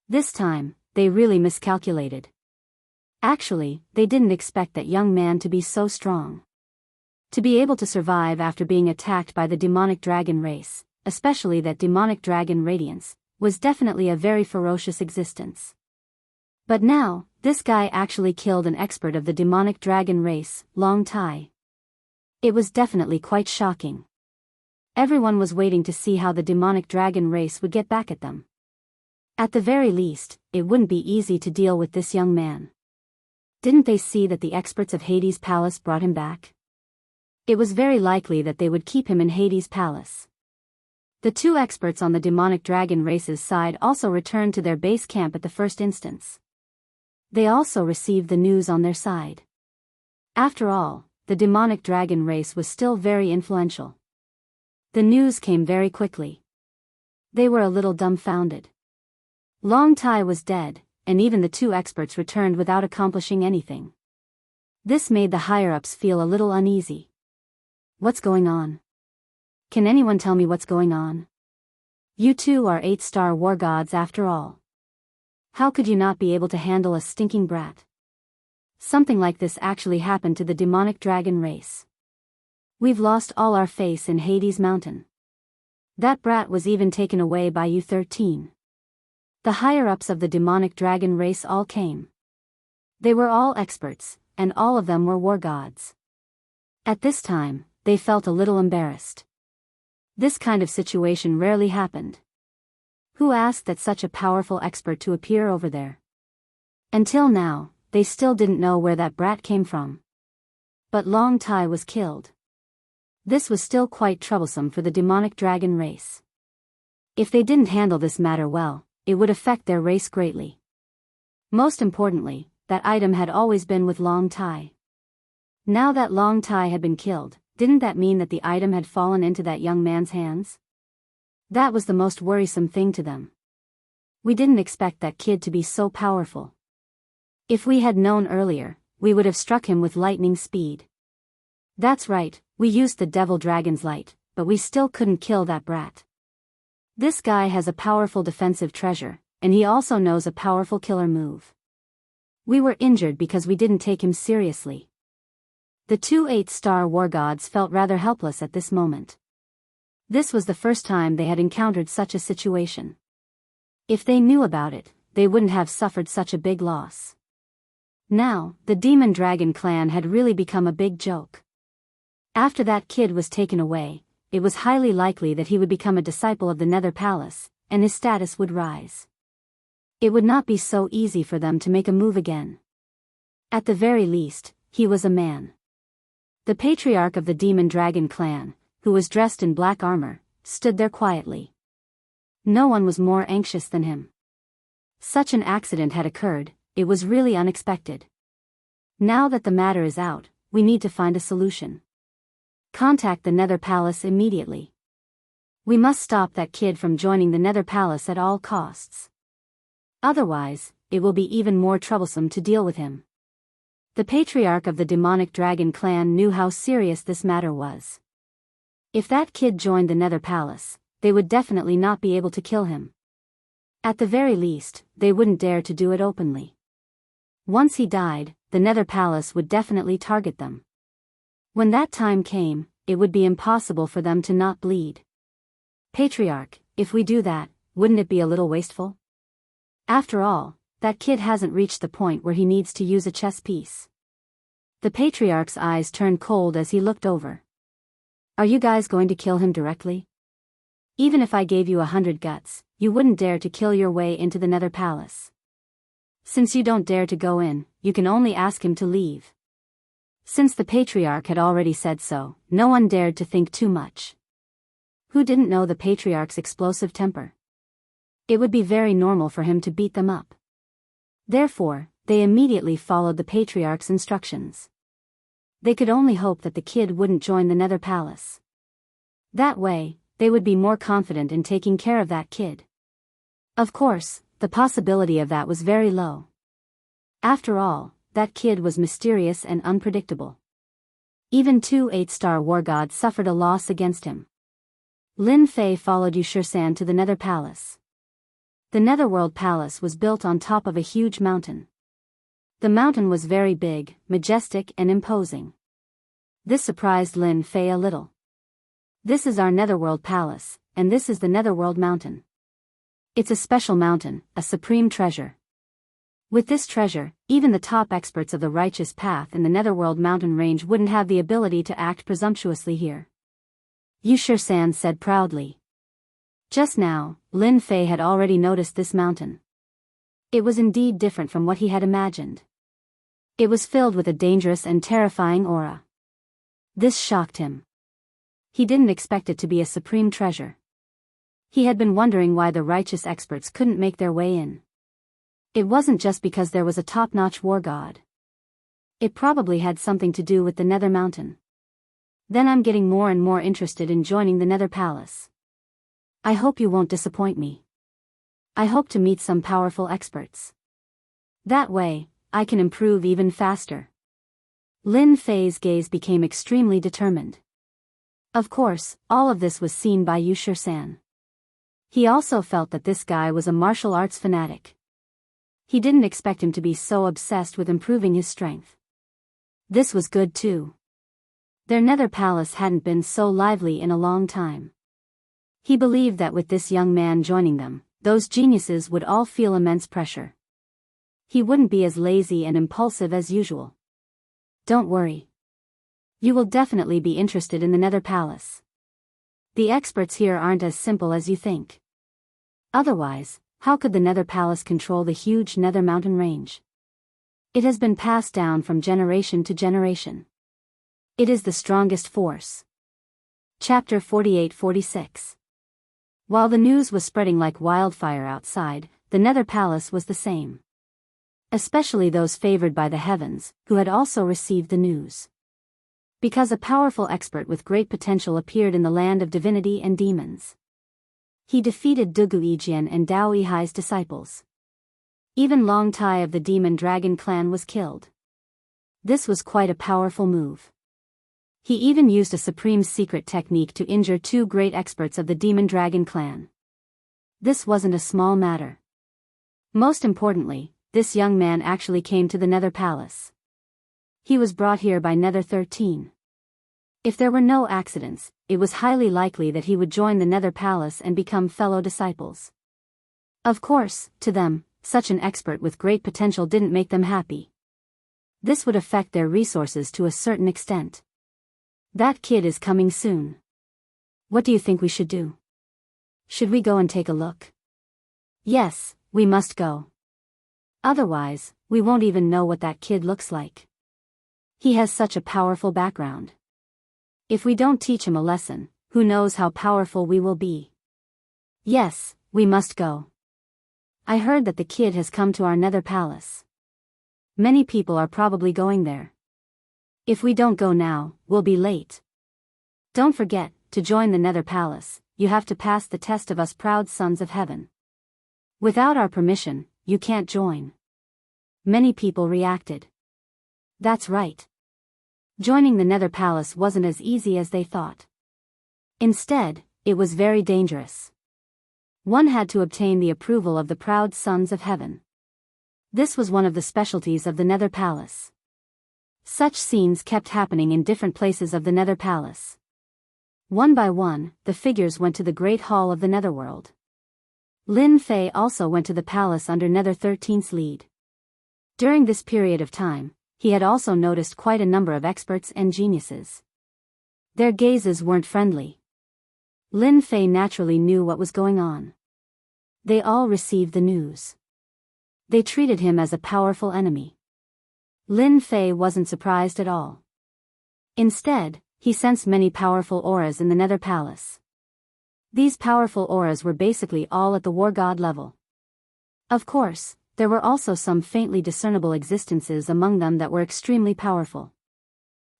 Speaker 1: This time, they really miscalculated. Actually, they didn't expect that young man to be so strong. To be able to survive after being attacked by the demonic dragon race, especially that demonic dragon radiance, was definitely a very ferocious existence. But now, this guy actually killed an expert of the demonic dragon race, Long Tai. It was definitely quite shocking. Everyone was waiting to see how the demonic dragon race would get back at them. At the very least, it wouldn't be easy to deal with this young man. Didn't they see that the experts of Hades Palace brought him back? It was very likely that they would keep him in Hades Palace. The 2 experts on the demonic dragon race's side also returned to their base camp at the first instance. They also received the news on their side. After all, the demonic dragon race was still very influential. The news came very quickly. They were a little dumbfounded. Long Tai was dead, and even the 2 experts returned without accomplishing anything. This made the higher-ups feel a little uneasy. What's going on? Can anyone tell me what's going on? You 2 are 8-star war gods after all. How could you not be able to handle a stinking brat? Something like this actually happened to the demonic dragon race. We've lost all our faith in Hades Mountain. That brat was even taken away by you 13. The higher-ups of the demonic dragon race all came. They were all experts, and all of them were war gods. At this time, they felt a little embarrassed. This kind of situation rarely happened. Who asked that such a powerful expert to appear over there? Until now, they still didn't know where that brat came from. But Long Tai was killed. This was still quite troublesome for the demonic dragon race. If they didn't handle this matter well, it would affect their race greatly. Most importantly, that item had always been with Long Tai. Now that Long Tai had been killed, didn't that mean that the item had fallen into that young man's hands? That was the most worrisome thing to them. We didn't expect that kid to be so powerful. If we had known earlier, we would have struck him with lightning speed. That's right, we used the devil dragon's light, but we still couldn't kill that brat. This guy has a powerful defensive treasure, and he also knows a powerful killer move. We were injured because we didn't take him seriously. The two 8-star war gods felt rather helpless at this moment. This was the first time they had encountered such a situation. If they knew about it, they wouldn't have suffered such a big loss. Now, the Demon Dragon clan had really become a big joke. After that kid was taken away, it was highly likely that he would become a disciple of the Nether Palace, and his status would rise. It would not be so easy for them to make a move again. At the very least, he was a man. The patriarch of the Demon Dragon clan, who was dressed in black armor, stood there quietly. No one was more anxious than him. Such an accident had occurred, it was really unexpected. Now that the matter is out, we need to find a solution. Contact the Nether Palace immediately. We must stop that kid from joining the Nether Palace at all costs. Otherwise, it will be even more troublesome to deal with him. The patriarch of the demonic dragon clan knew how serious this matter was. If that kid joined the Nether Palace, they would definitely not be able to kill him. At the very least, they wouldn't dare to do it openly. Once he died, the Nether Palace would definitely target them. When that time came, it would be impossible for them to not bleed. Patriarch, if we do that, wouldn't it be a little wasteful? After all, that kid hasn't reached the point where he needs to use a chess piece. The patriarch's eyes turned cold as he looked over. Are you guys going to kill him directly? Even if I gave you 100 guts, you wouldn't dare to kill your way into the Nether Palace. Since you don't dare to go in, you can only ask him to leave. Since the patriarch had already said so, no one dared to think too much. Who didn't know the patriarch's explosive temper? It would be very normal for him to beat them up. Therefore, they immediately followed the patriarch's instructions. They could only hope that the kid wouldn't join the Nether Palace. That way, they would be more confident in taking care of that kid. Of course, the possibility of that was very low. After all, that kid was mysterious and unpredictable. Even two 8-star war gods suffered a loss against him. Lin Fei followed Xiaofan to the Nether Palace. The Netherworld Palace was built on top of a huge mountain. The mountain was very big, majestic and imposing. This surprised Lin Fei a little. This is our Netherworld Palace, and this is the Netherworld Mountain. It's a special mountain, a supreme treasure. With this treasure, even the top experts of the righteous path in the Netherworld mountain range wouldn't have the ability to act presumptuously here. Xiaofan said proudly. Just now, Lin Fei had already noticed this mountain. It was indeed different from what he had imagined. It was filled with a dangerous and terrifying aura. This shocked him. He didn't expect it to be a supreme treasure. He had been wondering why the righteous experts couldn't make their way in. It wasn't just because there was a top-notch war god. It probably had something to do with the Nether Mountain. Then I'm getting more and more interested in joining the Nether Palace. I hope you won't disappoint me. I hope to meet some powerful experts. That way, I can improve even faster. Lin Fei's gaze became extremely determined. Of course, all of this was seen by Xiaofan. He also felt that this guy was a martial arts fanatic. He didn't expect him to be so obsessed with improving his strength. This was good too. Their Nether Palace hadn't been so lively in a long time. He believed that with this young man joining them, those geniuses would all feel immense pressure. He wouldn't be as lazy and impulsive as usual. Don't worry. You will definitely be interested in the Nether Palace. The experts here aren't as simple as you think. Otherwise, how could the Nether Palace control the huge Nether Mountain range? It has been passed down from generation to generation. It is the strongest force. Chapter 48-46. While the news was spreading like wildfire outside, the Nether Palace was the same. Especially those favored by the heavens, who had also received the news. Because a powerful expert with great potential appeared in the land of divinity and demons. He defeated Dugu Yijian and Dao Yihai's disciples. Even Long Tai of the Demon Dragon clan was killed. This was quite a powerful move. He even used a supreme secret technique to injure two great experts of the Demon Dragon clan. This wasn't a small matter. Most importantly, this young man actually came to the Nether Palace. He was brought here by Nether 13. If there were no accidents, it was highly likely that he would join the Nether Palace and become fellow disciples. Of course, to them, such an expert with great potential didn't make them happy. This would affect their resources to a certain extent. That kid is coming soon. What do you think we should do? Should we go and take a look? Yes, we must go. Otherwise, we won't even know what that kid looks like. He has such a powerful background. If we don't teach him a lesson, who knows how powerful we will be. Yes, we must go. I heard that the kid has come to our Nether Palace. Many people are probably going there. If we don't go now, we'll be late. Don't forget, to join the Nether Palace, you have to pass the test of us proud sons of heaven. Without our permission, you can't join. Many people reacted. That's right. Joining the Nether Palace wasn't as easy as they thought. Instead, it was very dangerous. One had to obtain the approval of the proud sons of heaven. This was one of the specialties of the Nether Palace. Such scenes kept happening in different places of the Nether Palace. One by one, the figures went to the Great Hall of the Netherworld. Lin Fei also went to the palace under Nether 13's lead. During this period of time, he had also noticed quite a number of experts and geniuses. Their gazes weren't friendly. Lin Fei naturally knew what was going on. They all received the news. They treated him as a powerful enemy. Lin Fei wasn't surprised at all. Instead, he sensed many powerful auras in the Nether Palace. These powerful auras were basically all at the war god level. Of course, there were also some faintly discernible existences among them that were extremely powerful.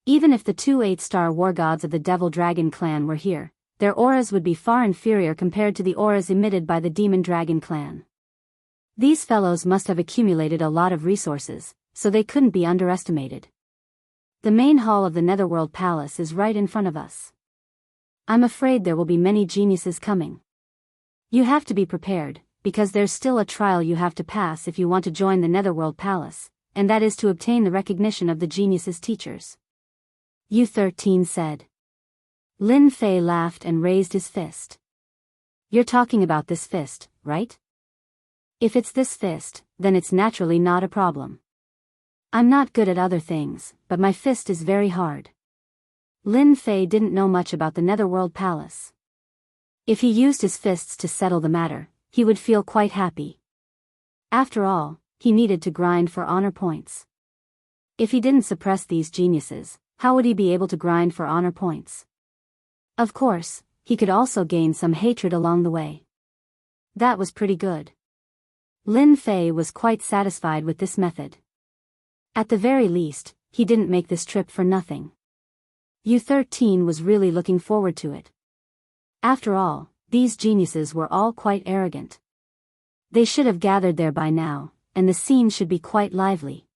Speaker 1: Even if the two 8-star war gods of the Devil Dragon clan were here, their auras would be far inferior compared to the auras emitted by the Demon Dragon clan. These fellows must have accumulated a lot of resources, so they couldn't be underestimated. The main hall of the Netherworld Palace is right in front of us. I'm afraid there will be many geniuses coming. You have to be prepared, because there's still a trial you have to pass if you want to join the Netherworld Palace, and that is to obtain the recognition of the geniuses' teachers. U13 said. Lin Fei laughed and raised his fist. You're talking about this fist, right? If it's this fist, then it's naturally not a problem. I'm not good at other things, but my fist is very hard. Lin Fei didn't know much about the Netherworld Palace. If he used his fists to settle the matter, he would feel quite happy. After all, he needed to grind for honor points. If he didn't suppress these geniuses, how would he be able to grind for honor points? Of course, he could also gain some hatred along the way. That was pretty good. Lin Fei was quite satisfied with this method. At the very least, he didn't make this trip for nothing. U13 was really looking forward to it. After all, these geniuses were all quite arrogant. They should have gathered there by now, and the scene should be quite lively.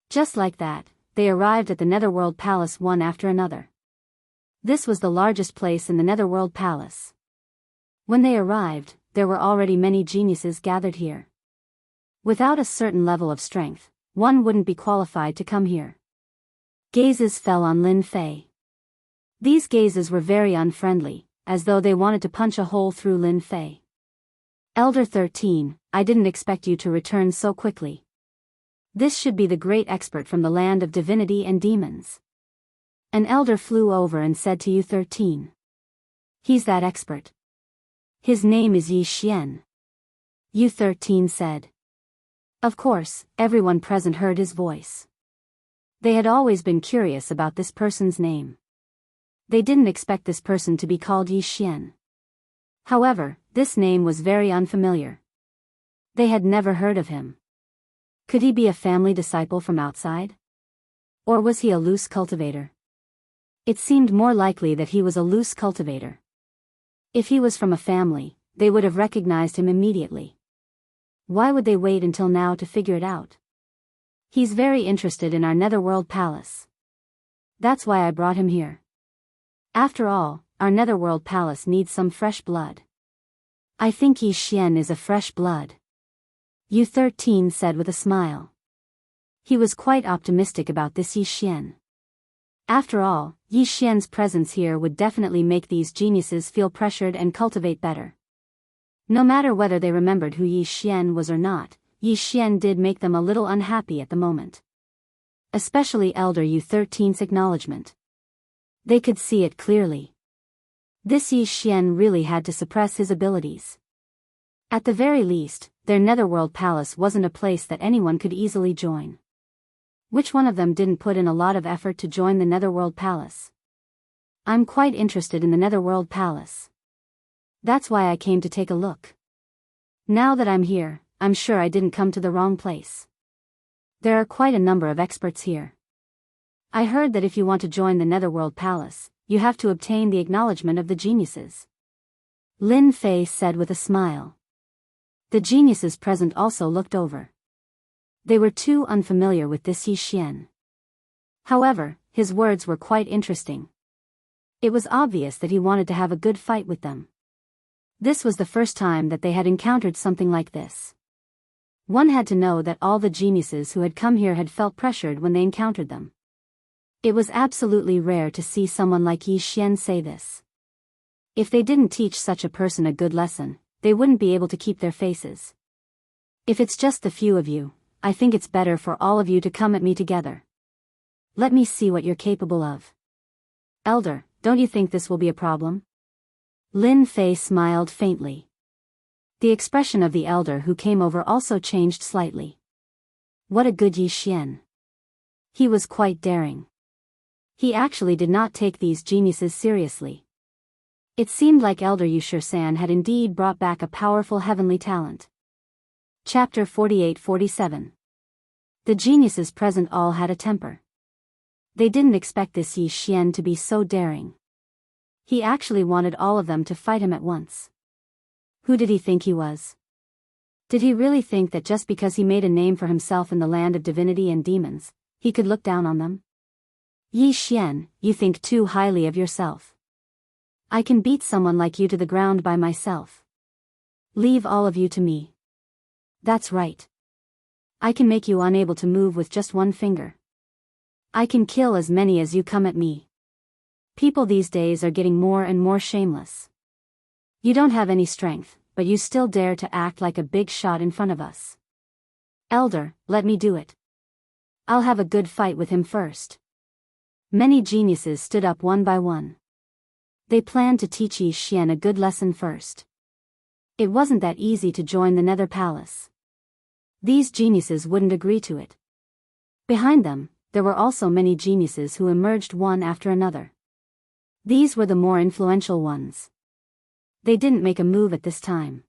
Speaker 1: Just like that, they arrived at the Netherworld Palace one after another. This was the largest place in the Netherworld Palace. When they arrived, there were already many geniuses gathered here. Without a certain level of strength, one wouldn't be qualified to come here. Gazes fell on Lin Fei. These gazes were very unfriendly, as though they wanted to punch a hole through Lin Fei. Elder 13, I didn't expect you to return so quickly. This should be the great expert from the land of divinity and demons. An elder flew over and said to U13. He's that expert. His name is Yi Xian. U13 said. Of course, everyone present heard his voice. They had always been curious about this person's name. They didn't expect this person to be called Yi Xian. However, this name was very unfamiliar. They had never heard of him. Could he be a family disciple from outside? Or was he a loose cultivator? It seemed more likely that he was a loose cultivator. If he was from a family, they would have recognized him immediately. Why would they wait until now to figure it out? He's very interested in our Netherworld Palace. That's why I brought him here. After all, our Netherworld Palace needs some fresh blood. I think Yi Xian is a fresh blood. U13 said with a smile. He was quite optimistic about this Yi Xian. After all, Yi Xian's presence here would definitely make these geniuses feel pressured and cultivate better. No matter whether they remembered who Yi Xian was or not, Yi Xian did make them a little unhappy at the moment. Especially Elder U13's acknowledgement. They could see it clearly. This Yi Xian really had to suppress his abilities. At the very least, their Netherworld Palace wasn't a place that anyone could easily join. Which one of them didn't put in a lot of effort to join the Netherworld Palace? I'm quite interested in the Netherworld Palace. That's why I came to take a look. Now that I'm here, I'm sure I didn't come to the wrong place. There are quite a number of experts here. I heard that if you want to join the Netherworld Palace, you have to obtain the acknowledgement of the geniuses. Lin Fei said with a smile. The geniuses present also looked over. They were too unfamiliar with this Yi Xian. However, his words were quite interesting. It was obvious that he wanted to have a good fight with them. This was the first time that they had encountered something like this. One had to know that all the geniuses who had come here had felt pressured when they encountered them. It was absolutely rare to see someone like Yi Xian say this. If they didn't teach such a person a good lesson, they wouldn't be able to keep their faces. If it's just the few of you, I think it's better for all of you to come at me together. Let me see what you're capable of. Elder, don't you think this will be a problem? Lin Fei smiled faintly. The expression of the elder who came over also changed slightly. What a good Yi Xian. He was quite daring. He actually did not take these geniuses seriously. It seemed like Elder Yu Shisan had indeed brought back a powerful heavenly talent. Chapter 48-47. The geniuses present all had a temper. They didn't expect this Yi Xian to be so daring. He actually wanted all of them to fight him at once. Who did he think he was? Did he really think that just because he made a name for himself in the land of divinity and demons, he could look down on them? Yi Xian, you think too highly of yourself. I can beat someone like you to the ground by myself. Leave all of you to me. That's right. I can make you unable to move with just one finger. I can kill as many as you come at me. People these days are getting more and more shameless. You don't have any strength, but you still dare to act like a big shot in front of us. Elder, let me do it. I'll have a good fight with him first. Many geniuses stood up one by one. They planned to teach Yi Xian a good lesson first. It wasn't that easy to join the Nether Palace. These geniuses wouldn't agree to it. Behind them, there were also many geniuses who emerged one after another. These were the more influential ones. They didn't make a move at this time.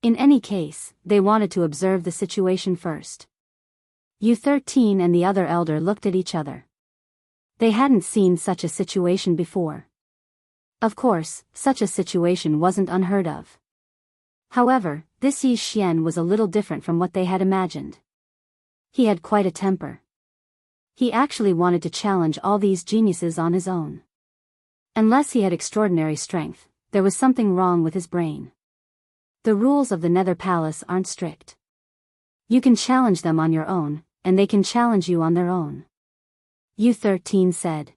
Speaker 1: In any case, they wanted to observe the situation first. U13 and the other elder looked at each other. They hadn't seen such a situation before. Of course, such a situation wasn't unheard of. However, this Yi Xian was a little different from what they had imagined. He had quite a temper. He actually wanted to challenge all these geniuses on his own. Unless he had extraordinary strength, there was something wrong with his brain. The rules of the Nether Palace aren't strict. You can challenge them on your own, and they can challenge you on their own. U13 said.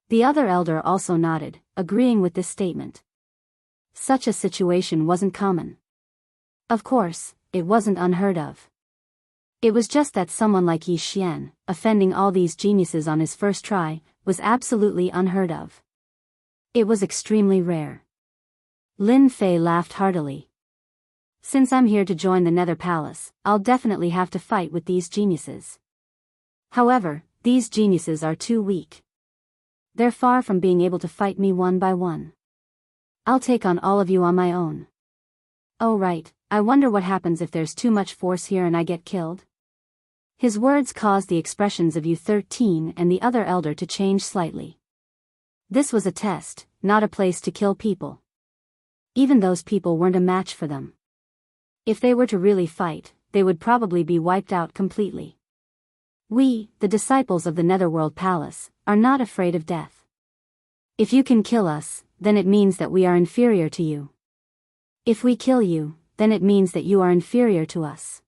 Speaker 1: The other elder also nodded, agreeing with this statement. Such a situation wasn't common. Of course, it wasn't unheard of. It was just that someone like Yi Xian, offending all these geniuses on his first try, was absolutely unheard of. It was extremely rare. Lin Fei laughed heartily. Since I'm here to join the Nether Palace, I'll definitely have to fight with these geniuses. However, these geniuses are too weak. They're far from being able to fight me one by one. I'll take on all of you on my own. Oh right, I wonder what happens if there's too much force here and I get killed? His words caused the expressions of U13 and the other elder to change slightly. This was a test, not a place to kill people. Even those people weren't a match for them. If they were to really fight, they would probably be wiped out completely. We, the disciples of the Netherworld Palace, are not afraid of death. If you can kill us, then it means that we are inferior to you. If we kill you, then it means that you are inferior to us.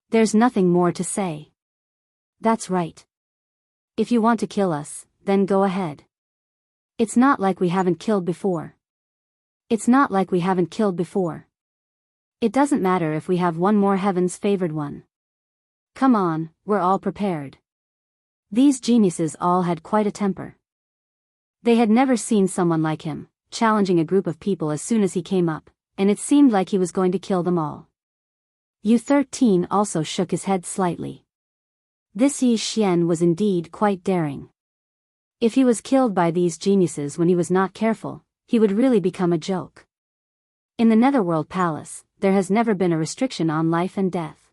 Speaker 1: There's nothing more to say. That's right. If you want to kill us, then go ahead. It's not like we haven't killed before. It's not like we haven't killed before. It doesn't matter if we have one more heaven's favored one. Come on, we're all prepared. These geniuses all had quite a temper. They had never seen someone like him, challenging a group of people as soon as he came up, and it seemed like he was going to kill them all. U13 also shook his head slightly. This Yi Xian was indeed quite daring. If he was killed by these geniuses when he was not careful, he would really become a joke. In the Netherworld Palace, there has never been a restriction on life and death.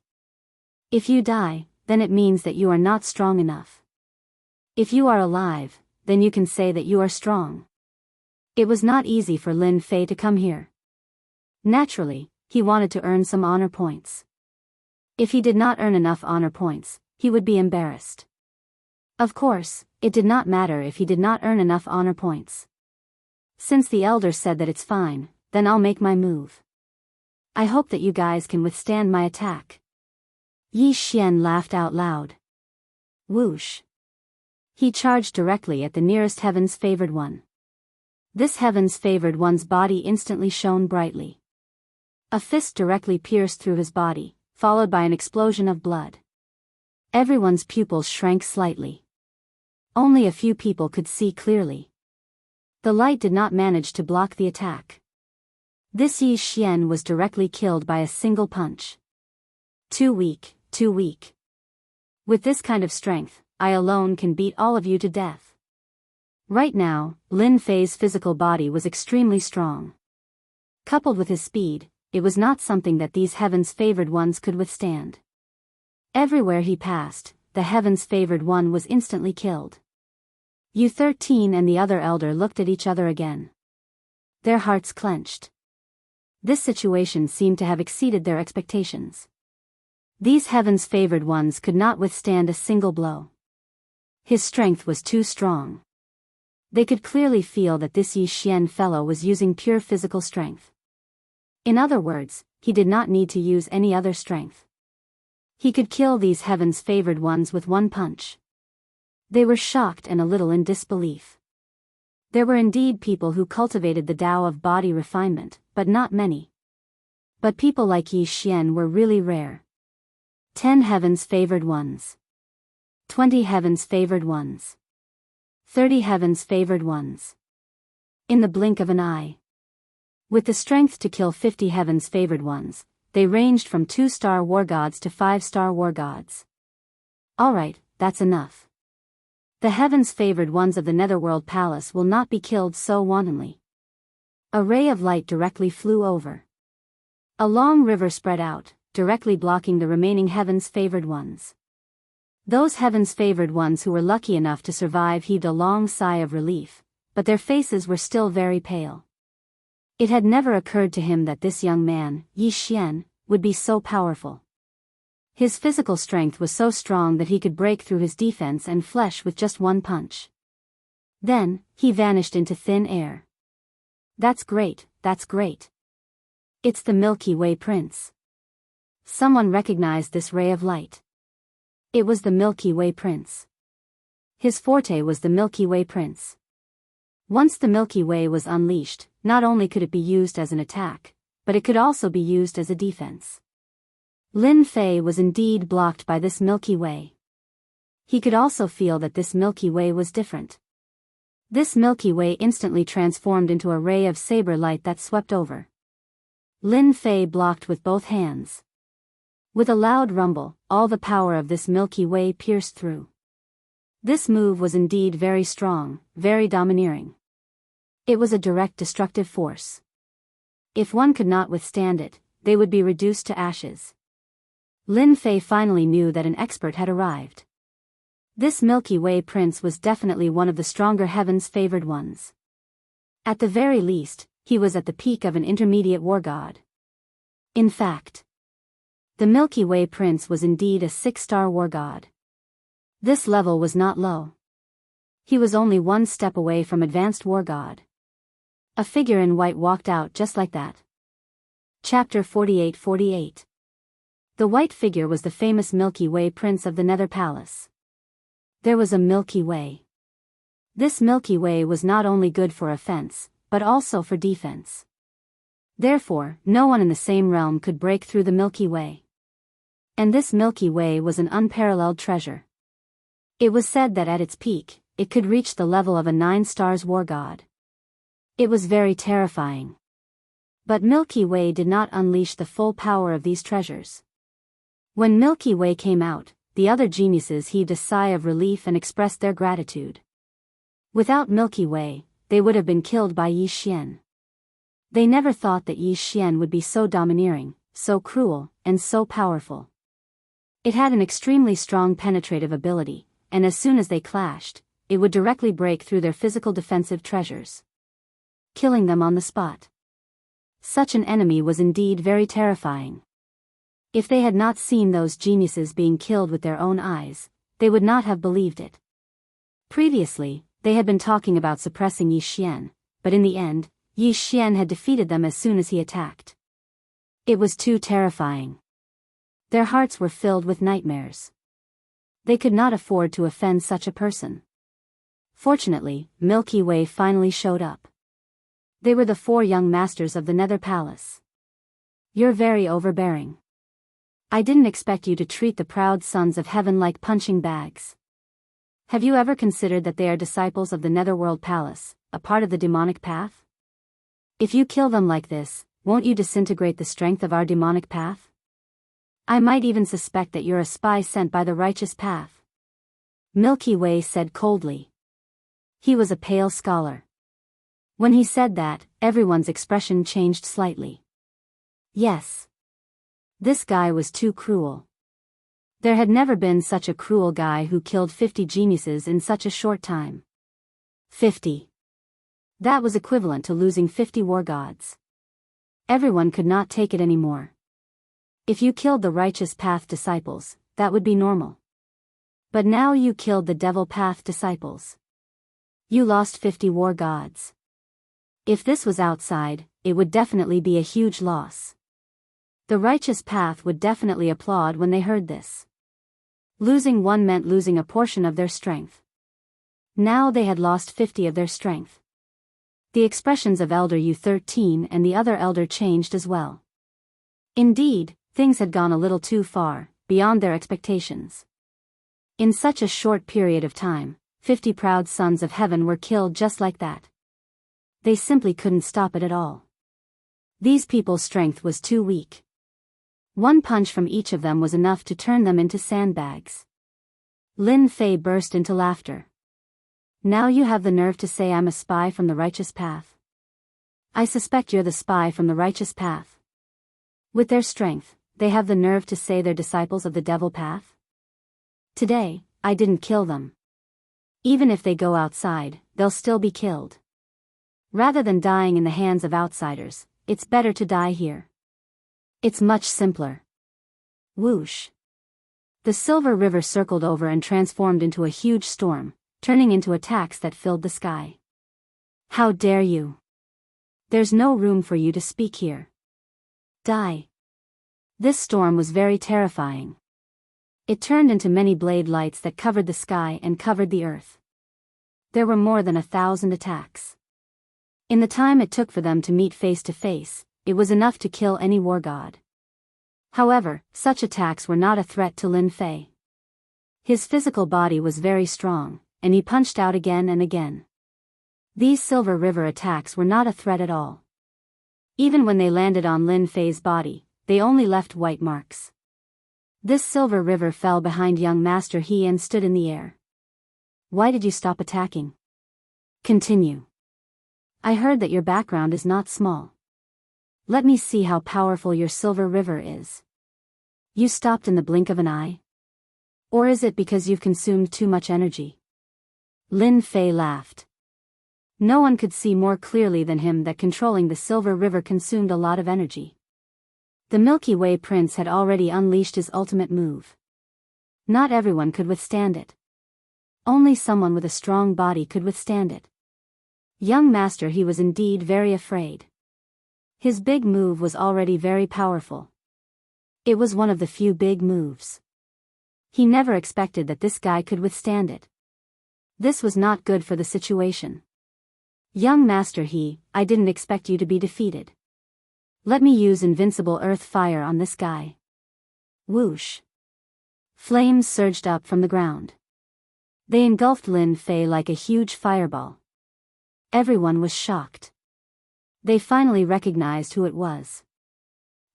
Speaker 1: If you die, then it means that you are not strong enough. If you are alive, then you can say that you are strong. It was not easy for Lin Fei to come here. Naturally, he wanted to earn some honor points. If he did not earn enough honor points, he would be embarrassed. Of course, it did not matter if he did not earn enough honor points. Since the elder said that it's fine, then I'll make my move. I hope that you guys can withstand my attack. Yi Xian laughed out loud. Whoosh. He charged directly at the nearest heaven's favored one. This heaven's favored one's body instantly shone brightly. A fist directly pierced through his body, followed by an explosion of blood. Everyone's pupils shrank slightly. Only a few people could see clearly. The light did not manage to block the attack. This Yi Xian was directly killed by a single punch. Too weak, too weak. With this kind of strength, I alone can beat all of you to death. Right now, Lin Fei's physical body was extremely strong. Coupled with his speed, it was not something that these heaven's favored ones could withstand. Everywhere he passed, the heaven's favored one was instantly killed. U13 and the other elder looked at each other again. Their hearts clenched. This situation seemed to have exceeded their expectations. These heaven's favored ones could not withstand a single blow. His strength was too strong. They could clearly feel that this Yi Xian fellow was using pure physical strength. In other words, he did not need to use any other strength. He could kill these heaven's favored ones with one punch. They were shocked and a little in disbelief. There were indeed people who cultivated the Tao of body refinement, but not many. But people like Yi Xian were really rare. 10 heaven's favored ones. 20 heaven's favored ones. 30 heaven's favored ones. In the blink of an eye. With the strength to kill 50 heaven's favored ones, they ranged from 2-star war gods to 5-star war gods. Alright, that's enough. The heaven's favored ones of the Netherworld Palace will not be killed so wantonly. A ray of light directly flew over. A long river spread out, directly blocking the remaining heaven's favored ones. Those heaven's favored ones who were lucky enough to survive heaved a long sigh of relief, but their faces were still very pale. It had never occurred to him that this young man, Yi Xian, would be so powerful. His physical strength was so strong that he could break through his defense and flesh with just one punch. Then, he vanished into thin air. That's great, that's great. It's the Milky Way Prince. Someone recognized this ray of light. It was the Milky Way Prince. His forte was the Milky Way Prince. Once the Milky Way was unleashed, not only could it be used as an attack, but it could also be used as a defense. Lin Fei was indeed blocked by this Milky Way. He could also feel that this Milky Way was different. This Milky Way instantly transformed into a ray of saber light that swept over. Lin Fei blocked with both hands. With a loud rumble, all the power of this Milky Way pierced through. This move was indeed very strong, very domineering. It was a direct destructive force. If one could not withstand it, they would be reduced to ashes. Lin Fei finally knew that an expert had arrived. This Milky Way Prince was definitely one of the stronger heaven's favored ones. At the very least, he was at the peak of an intermediate war god. In fact, the Milky Way Prince was indeed a 6-star war god. This level was not low. He was only one step away from advanced war god. A figure in white walked out just like that. Chapter 48-48. The white figure was the famous Milky Way Prince of the Nether Palace. There was a Milky Way. This Milky Way was not only good for offense, but also for defense. Therefore, no one in the same realm could break through the Milky Way. And this Milky Way was an unparalleled treasure. It was said that at its peak, it could reach the level of a 9 stars war god. It was very terrifying. But Milky Way did not unleash the full power of these treasures. When Milky Way came out, the other geniuses heaved a sigh of relief and expressed their gratitude. Without Milky Way, they would have been killed by Yi Xian. They never thought that Yi Xian would be so domineering, so cruel, and so powerful. It had an extremely strong penetrative ability, and as soon as they clashed, it would directly break through their physical defensive treasures, killing them on the spot. Such an enemy was indeed very terrifying. If they had not seen those geniuses being killed with their own eyes, they would not have believed it. Previously, they had been talking about suppressing Yi Xian, but in the end, Yi Xian had defeated them as soon as he attacked. It was too terrifying. Their hearts were filled with nightmares. They could not afford to offend such a person. Fortunately, Milky Way finally showed up. They were the 4 young masters of the Nether Palace. You're very overbearing. I didn't expect you to treat the proud sons of heaven like punching bags. Have you ever considered that they are disciples of the Netherworld Palace, a part of the demonic path? If you kill them like this, won't you disintegrate the strength of our demonic path? I might even suspect that you're a spy sent by the righteous path. Milky Way said coldly. He was a pale scholar. When he said that, everyone's expression changed slightly. Yes. This guy was too cruel. There had never been such a cruel guy who killed 50 geniuses in such a short time. 50. That was equivalent to losing 50 war gods. Everyone could not take it anymore. If you killed the righteous path disciples, that would be normal. But now you killed the devil path disciples. You lost 50 war gods. If this was outside, it would definitely be a huge loss. The righteous path would definitely applaud when they heard this. Losing one meant losing a portion of their strength. Now they had lost 50 of their strength. The expressions of Elder U13 and the other elder changed as well. Indeed, things had gone a little too far, beyond their expectations. In such a short period of time, 50 proud sons of heaven were killed just like that. They simply couldn't stop it at all. These people's strength was too weak. One punch from each of them was enough to turn them into sandbags. Lin Fei burst into laughter. Now you have the nerve to say I'm a spy from the righteous path. I suspect you're the spy from the righteous path. With their strength, they have the nerve to say they're disciples of the devil path? Today, I didn't kill them. Even if they go outside, they'll still be killed. Rather than dying in the hands of outsiders, it's better to die here. It's much simpler. Whoosh. The silver river circled over and transformed into a huge storm, turning into attacks that filled the sky. How dare you? There's no room for you to speak here. Die. This storm was very terrifying. It turned into many blade lights that covered the sky and covered the earth. There were more than 1,000 attacks. In the time it took for them to meet face to face, it was enough to kill any war god. However, such attacks were not a threat to Lin Fei. His physical body was very strong, and he punched out again and again. These Silver River attacks were not a threat at all. Even when they landed on Lin Fei's body, they only left white marks. This Silver River fell behind young Master He and stood in the air. Why did you stop attacking? Continue. I heard that your background is not small. Let me see how powerful your Silver River is. You stopped in the blink of an eye? Or is it because you've consumed too much energy? Lin Fei laughed. No one could see more clearly than him that controlling the Silver River consumed a lot of energy. The Milky Way Prince had already unleashed his ultimate move. Not everyone could withstand it. Only someone with a strong body could withstand it. Young Master He was indeed very afraid. His big move was already very powerful. It was one of the few big moves. He never expected that this guy could withstand it. This was not good for the situation. Young Master He, I didn't expect you to be defeated. Let me use invincible earth fire on this guy. Whoosh. Flames surged up from the ground. They engulfed Lin Fei like a huge fireball. Everyone was shocked. They finally recognized who it was.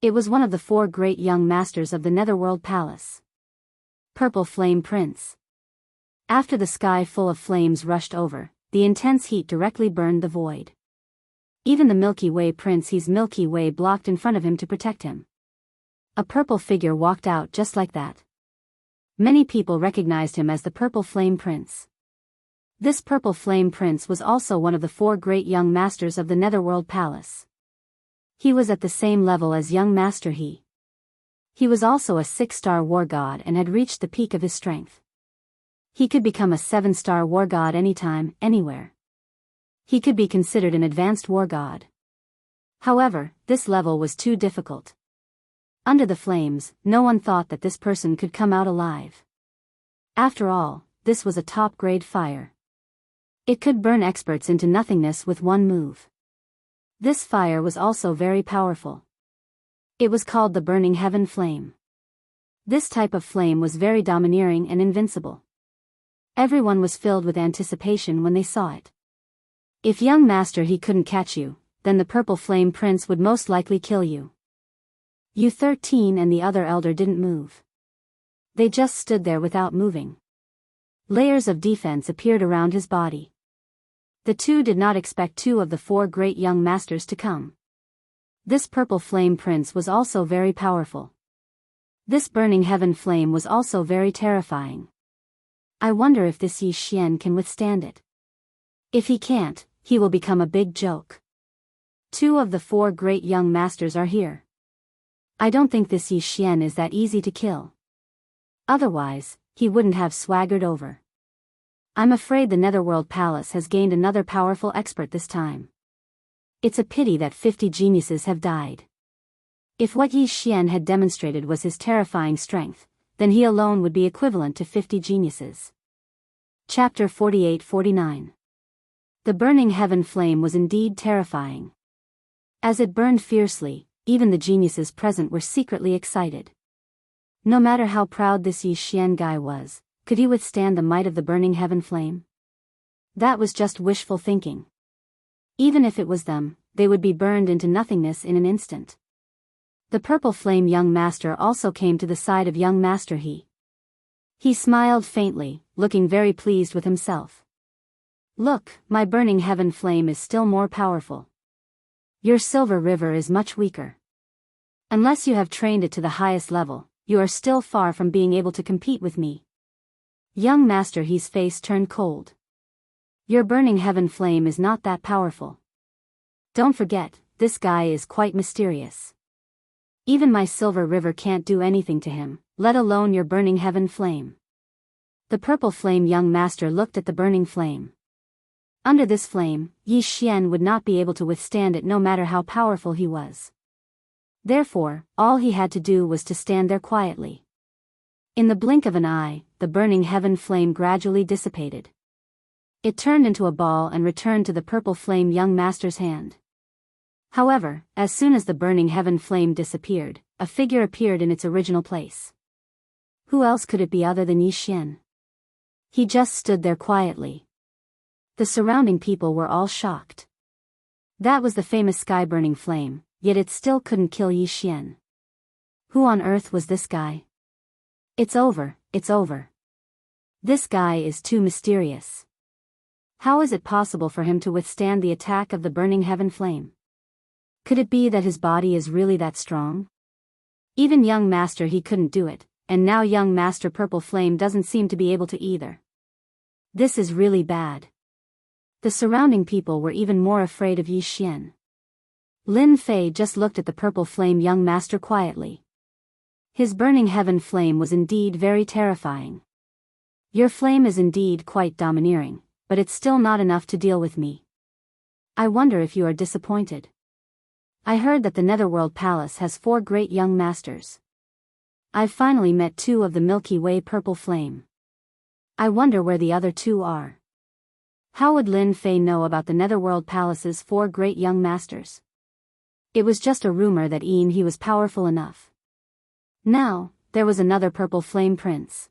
Speaker 1: It was one of the 4 great young masters of the Netherworld Palace. Purple Flame Prince. After the sky full of flames rushed over, the intense heat directly burned the void. Even the Milky Way Prince He's Milky Way blocked in front of him to protect him. A purple figure walked out just like that. Many people recognized him as the Purple Flame Prince. This Purple Flame Prince was also one of the 4 great young masters of the Netherworld Palace. He was at the same level as young Master He. He was also a 6-star war god and had reached the peak of his strength. He could become a 7-star war god anytime, anywhere. He could be considered an advanced war god. However, this level was too difficult. Under the flames, no one thought that this person could come out alive. After all, this was a top-grade fire. It could burn experts into nothingness with one move. This fire was also very powerful. It was called the Burning Heaven Flame. This type of flame was very domineering and invincible. Everyone was filled with anticipation when they saw it. If young Master He couldn't catch you, then the Purple Flame Prince would most likely kill you. You 13 and the other elder didn't move. They just stood there without moving. Layers of defense appeared around his body. The 2 did not expect 2 of the 4 great young masters to come. This Purple Flame Prince was also very powerful. This Burning Heaven Flame was also very terrifying. I wonder if this Yi Xian can withstand it. If he can't, he will become a big joke. 2 of the 4 great young masters are here. I don't think this Yi Xian is that easy to kill. Otherwise, he wouldn't have swaggered over. I'm afraid the Netherworld Palace has gained another powerful expert this time. It's a pity that 50 geniuses have died. If what Yi Xian had demonstrated was his terrifying strength, then he alone would be equivalent to 50 geniuses. Chapter 48-49. The Burning Heaven Flame was indeed terrifying. As it burned fiercely, even the geniuses present were secretly excited. No matter how proud this Yi Xian guy was, could he withstand the might of the Burning Heaven Flame? That was just wishful thinking. Even if it was them, they would be burned into nothingness in an instant. The Purple Flame young master also came to the side of young Master He. He smiled faintly, looking very pleased with himself. Look, my Burning Heaven Flame is still more powerful. Your Silver River is much weaker. Unless you have trained it to the highest level, you are still far from being able to compete with me. Young Master He's face turned cold. Your Burning Heaven Flame is not that powerful. Don't forget, this guy is quite mysterious. Even my Silver River can't do anything to him, let alone your Burning Heaven Flame. The Purple Flame young master looked at the burning flame. Under this flame, Yi Xian would not be able to withstand it no matter how powerful he was. Therefore, all he had to do was to stand there quietly. In the blink of an eye, the Burning Heaven Flame gradually dissipated. It turned into a ball and returned to the Purple Flame young master's hand. However, as soon as the Burning Heaven Flame disappeared, a figure appeared in its original place. Who else could it be other than Yi Xian? He just stood there quietly. The surrounding people were all shocked. That was the famous sky-burning flame, yet it still couldn't kill Yi Xian. Who on earth was this guy? It's over, it's over. This guy is too mysterious. How is it possible for him to withstand the attack of the Burning Heaven Flame? Could it be that his body is really that strong? Even young Master He couldn't do it, and now young Master Purple Flame doesn't seem to be able to either. This is really bad. The surrounding people were even more afraid of Yi Xian. Lin Fei just looked at the purple flame young master quietly. His burning heaven flame was indeed very terrifying. Your flame is indeed quite domineering, but it's still not enough to deal with me. I wonder if you are disappointed. I heard that the Netherworld Palace has 4 great young masters. I've finally met 2 of the Milky Way purple flame. I wonder where the other 2 are. How would Lin Fei know about the Netherworld Palace's 4 great young masters? It was just a rumor that he was powerful enough. Now, there was another purple flame prince.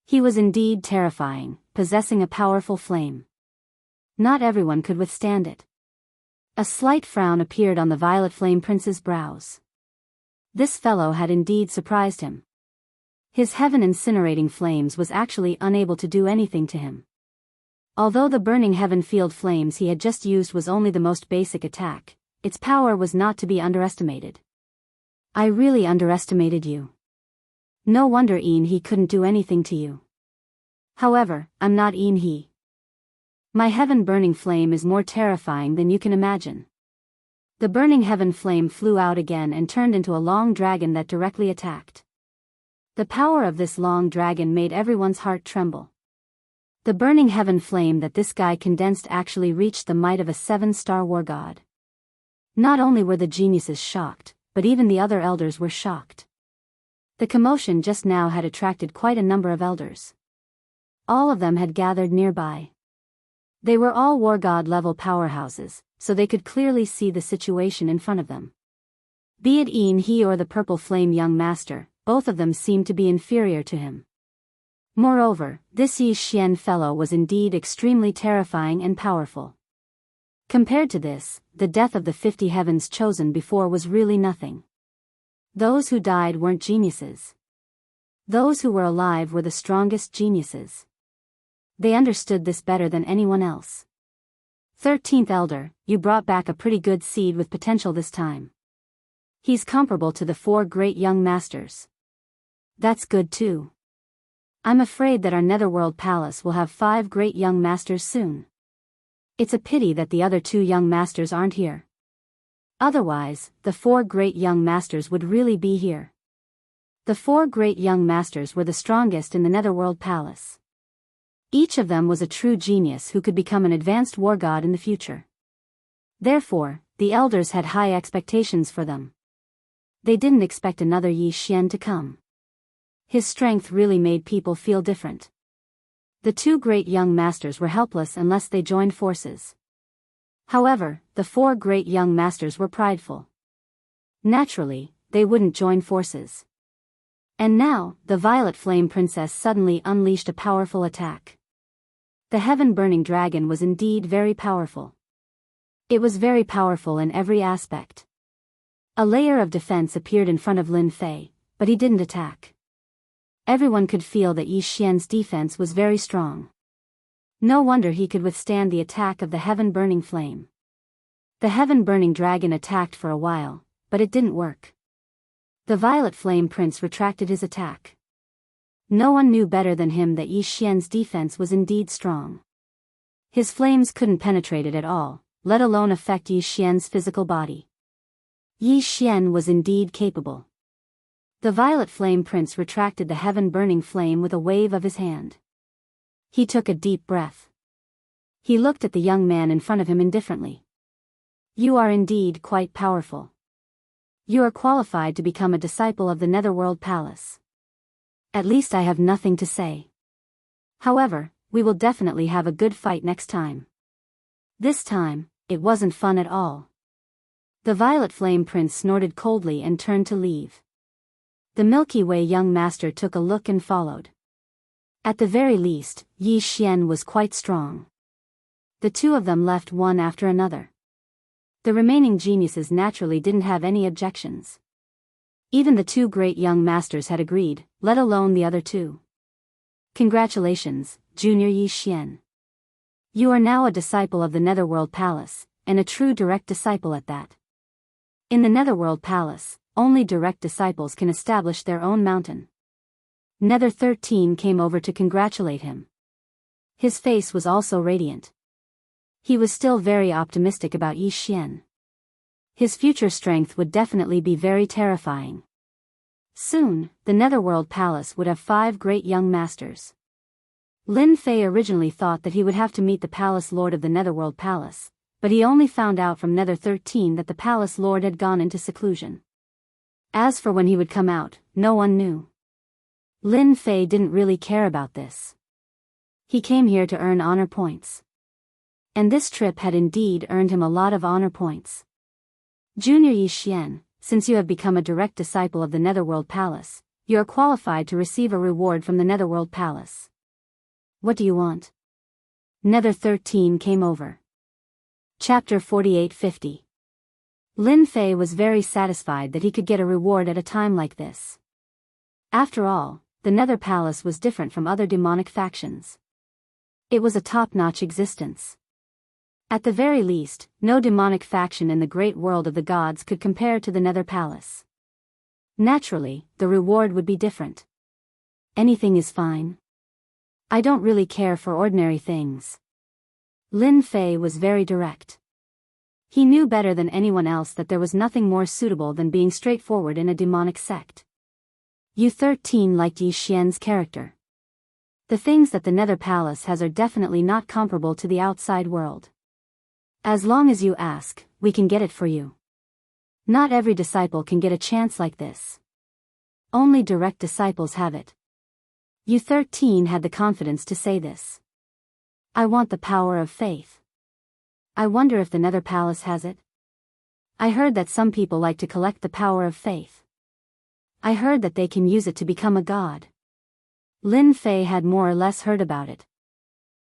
Speaker 1: He was indeed terrifying, possessing a powerful flame. Not everyone could withstand it. A slight frown appeared on the violet flame prince's brows. This fellow had indeed surprised him. His heaven incinerating flames was actually unable to do anything to him. Although the burning heaven field flames he had just used was only the most basic attack, its power was not to be underestimated. I really underestimated you. No wonder he couldn't do anything to you. However, I'm not he. My heaven burning flame is more terrifying than you can imagine. The burning heaven flame flew out again and turned into a long dragon that directly attacked. The power of this long dragon made everyone's heart tremble. The burning heaven flame that this guy condensed actually reached the might of a 7-star war god. Not only were the geniuses shocked, but even the other elders were shocked. The commotion just now had attracted quite a number of elders. All of them had gathered nearby. They were all war god level powerhouses, so they could clearly see the situation in front of them. Be it he or the purple flame young master, both of them seemed to be inferior to him. Moreover, this Yi Xian fellow was indeed extremely terrifying and powerful. Compared to this, the death of the 50 heavens chosen before was really nothing. Those who died weren't geniuses. Those who were alive were the strongest geniuses. They understood this better than anyone else. 13th Elder, you brought back a pretty good seed with potential this time. He's comparable to the 4 great young masters. That's good too. I'm afraid that our Netherworld Palace will have 5 great young masters soon. It's a pity that the other 2 young masters aren't here. Otherwise, the 4 great young masters would really be here. The 4 great young masters were the strongest in the Netherworld Palace. Each of them was a true genius who could become an advanced war god in the future. Therefore, the elders had high expectations for them. They didn't expect another Yi Xian to come. His strength really made people feel different. The 2 great young masters were helpless unless they joined forces. However, the 4 great young masters were prideful. Naturally, they wouldn't join forces. And now, the Violet Flame Princess suddenly unleashed a powerful attack. The heaven-burning dragon was indeed very powerful. It was very powerful in every aspect. A layer of defense appeared in front of Lin Fei, but he didn't attack. Everyone could feel that Yi Xian's defense was very strong. No wonder he could withstand the attack of the heaven-burning flame. The heaven-burning dragon attacked for a while, but it didn't work. The Violet Flame Prince retracted his attack. No one knew better than him that Yi Xian's defense was indeed strong. His flames couldn't penetrate it at all, let alone affect Yi Xian's physical body. Yi Xian was indeed capable. The Violet Flame Prince retracted the heaven-burning flame with a wave of his hand. He took a deep breath. He looked at the young man in front of him indifferently. You are indeed quite powerful. You are qualified to become a disciple of the Netherworld Palace. At least I have nothing to say. However, we will definitely have a good fight next time. This time, it wasn't fun at all. The Violet Flame Prince snorted coldly and turned to leave. The Milky Way young master took a look and followed. At the very least, Yi Xian was quite strong. The 2 of them left one after another. The remaining geniuses naturally didn't have any objections. Even the 2 great young masters had agreed, let alone the other 2. Congratulations, Junior Yi Xian. You are now a disciple of the Netherworld Palace, and a true direct disciple at that. In the Netherworld Palace, only direct disciples can establish their own mountain. Nether 13 came over to congratulate him. His face was also radiant. He was still very optimistic about Yi Xian. His future strength would definitely be very terrifying. Soon, the Netherworld Palace would have 5 great young masters. Lin Fei originally thought that he would have to meet the Palace Lord of the Netherworld Palace, but he only found out from Nether 13 that the Palace Lord had gone into seclusion. As for when he would come out, no one knew. Lin Fei didn't really care about this. He came here to earn honor points. And this trip had indeed earned him a lot of honor points. Junior Yi Xian, since you have become a direct disciple of the Netherworld Palace, you are qualified to receive a reward from the Netherworld Palace. What do you want? Nether 13 came over. Chapter 4850. Lin Fei was very satisfied that he could get a reward at a time like this. After all, the Nether Palace was different from other demonic factions. It was a top-notch existence. At the very least, no demonic faction in the great world of the gods could compare to the Nether Palace. Naturally, the reward would be different. Anything is fine. I don't really care for ordinary things. Lin Fei was very direct. He knew better than anyone else that there was nothing more suitable than being straightforward in a demonic sect. U13 liked Yi Xian's character. The things that the Nether Palace has are definitely not comparable to the outside world. As long as you ask, we can get it for you. Not every disciple can get a chance like this. Only direct disciples have it. U13 had the confidence to say this. I want the power of faith. I wonder if the Nether Palace has it. I heard that some people like to collect the power of faith. I heard that they can use it to become a god. Lin Fei had more or less heard about it.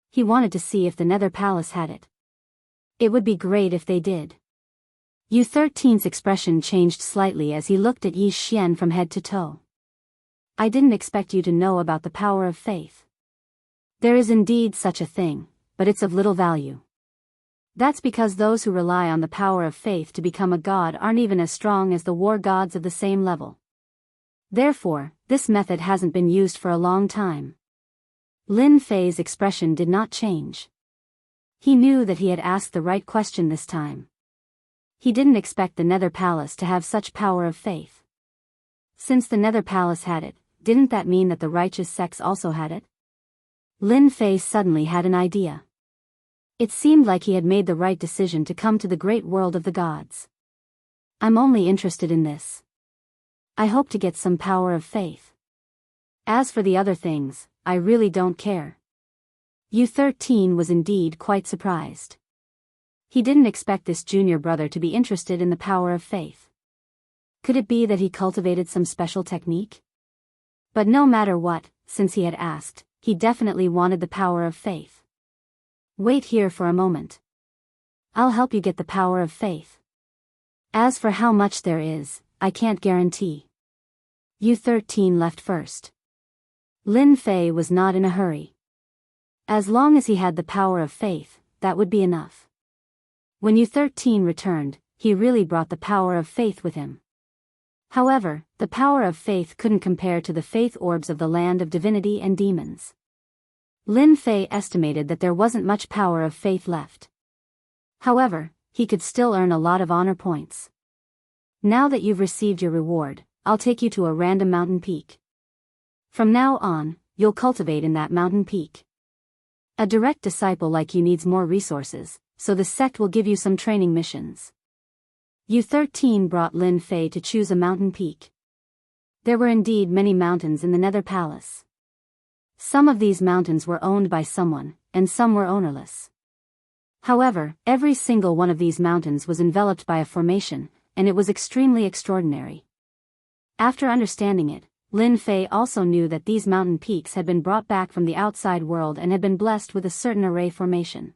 Speaker 1: He wanted to see if the Nether Palace had it. It would be great if they did. U13's expression changed slightly as he looked at Yi Xian from head to toe. I didn't expect you to know about the power of faith. There is indeed such a thing, but it's of little value. That's because those who rely on the power of faith to become a god aren't even as strong as the war gods of the same level. Therefore, this method hasn't been used for a long time. Lin Fei's expression did not change. He knew that he had asked the right question this time. He didn't expect the Nether Palace to have such power of faith. Since the Nether Palace had it, didn't that mean that the righteous sects also had it? Lin Fei suddenly had an idea. It seemed like he had made the right decision to come to the great world of the gods. I'm only interested in this. I hope to get some power of faith. As for the other things, I really don't care. U13 was indeed quite surprised. He didn't expect this junior brother to be interested in the power of faith. Could it be that he cultivated some special technique? But no matter what, since he had asked, he definitely wanted the power of faith. Wait here for a moment. I'll help you get the power of faith. As for how much there is, I can't guarantee. U13 left first. Lin Fei was not in a hurry. As long as he had the power of faith, that would be enough. When U13 returned, he really brought the power of faith with him. However, the power of faith couldn't compare to the faith orbs of the land of divinity and demons. Lin Fei estimated that there wasn't much power of faith left. However, he could still earn a lot of honor points. Now that you've received your reward, I'll take you to a random mountain peak. From now on, you'll cultivate in that mountain peak. A direct disciple like you needs more resources, so the sect will give you some training missions. U13 brought Lin Fei to choose a mountain peak. There were indeed many mountains in the Nether Palace. Some of these mountains were owned by someone, and some were ownerless. However, every single one of these mountains was enveloped by a formation, and it was extremely extraordinary. After understanding it, Lin Fei also knew that these mountain peaks had been brought back from the outside world and had been blessed with a certain array formation.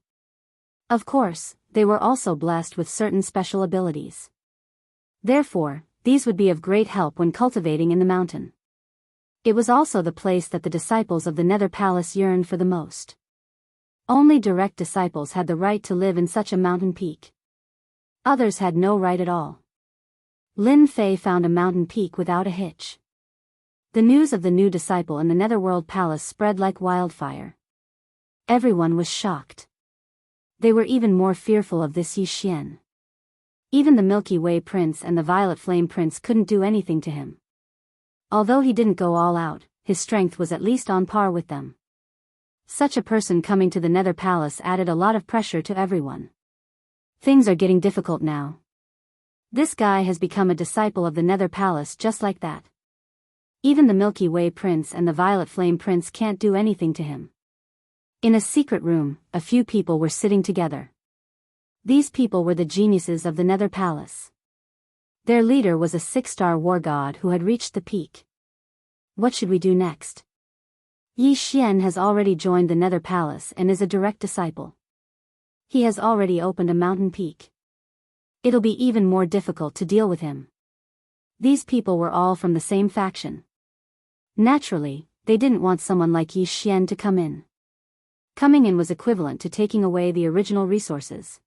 Speaker 1: Of course, they were also blessed with certain special abilities. Therefore, these would be of great help when cultivating in the mountain. It was also the place that the disciples of the Nether Palace yearned for the most. Only direct disciples had the right to live in such a mountain peak. Others had no right at all. Lin Fei found a mountain peak without a hitch. The news of the new disciple in the Netherworld Palace spread like wildfire. Everyone was shocked. They were even more fearful of this Yi Xian. Even the Milky Way Prince and the Violet Flame Prince couldn't do anything to him. Although he didn't go all out, his strength was at least on par with them. Such a person coming to the Nether Palace added a lot of pressure to everyone. Things are getting difficult now. This guy has become a disciple of the Nether Palace just like that. Even the Milky Way Prince and the Violet Flame Prince can't do anything to him. In a secret room, a few people were sitting together. These people were the geniuses of the Nether Palace. Their leader was a 6-star war god who had reached the peak. What should we do next? Yi Xian has already joined the Nether Palace and is a direct disciple. He has already opened a mountain peak. It'll be even more difficult to deal with him. These people were all from the same faction. Naturally, they didn't want someone like Yi Xian to come in. Coming in was equivalent to taking away the original resources.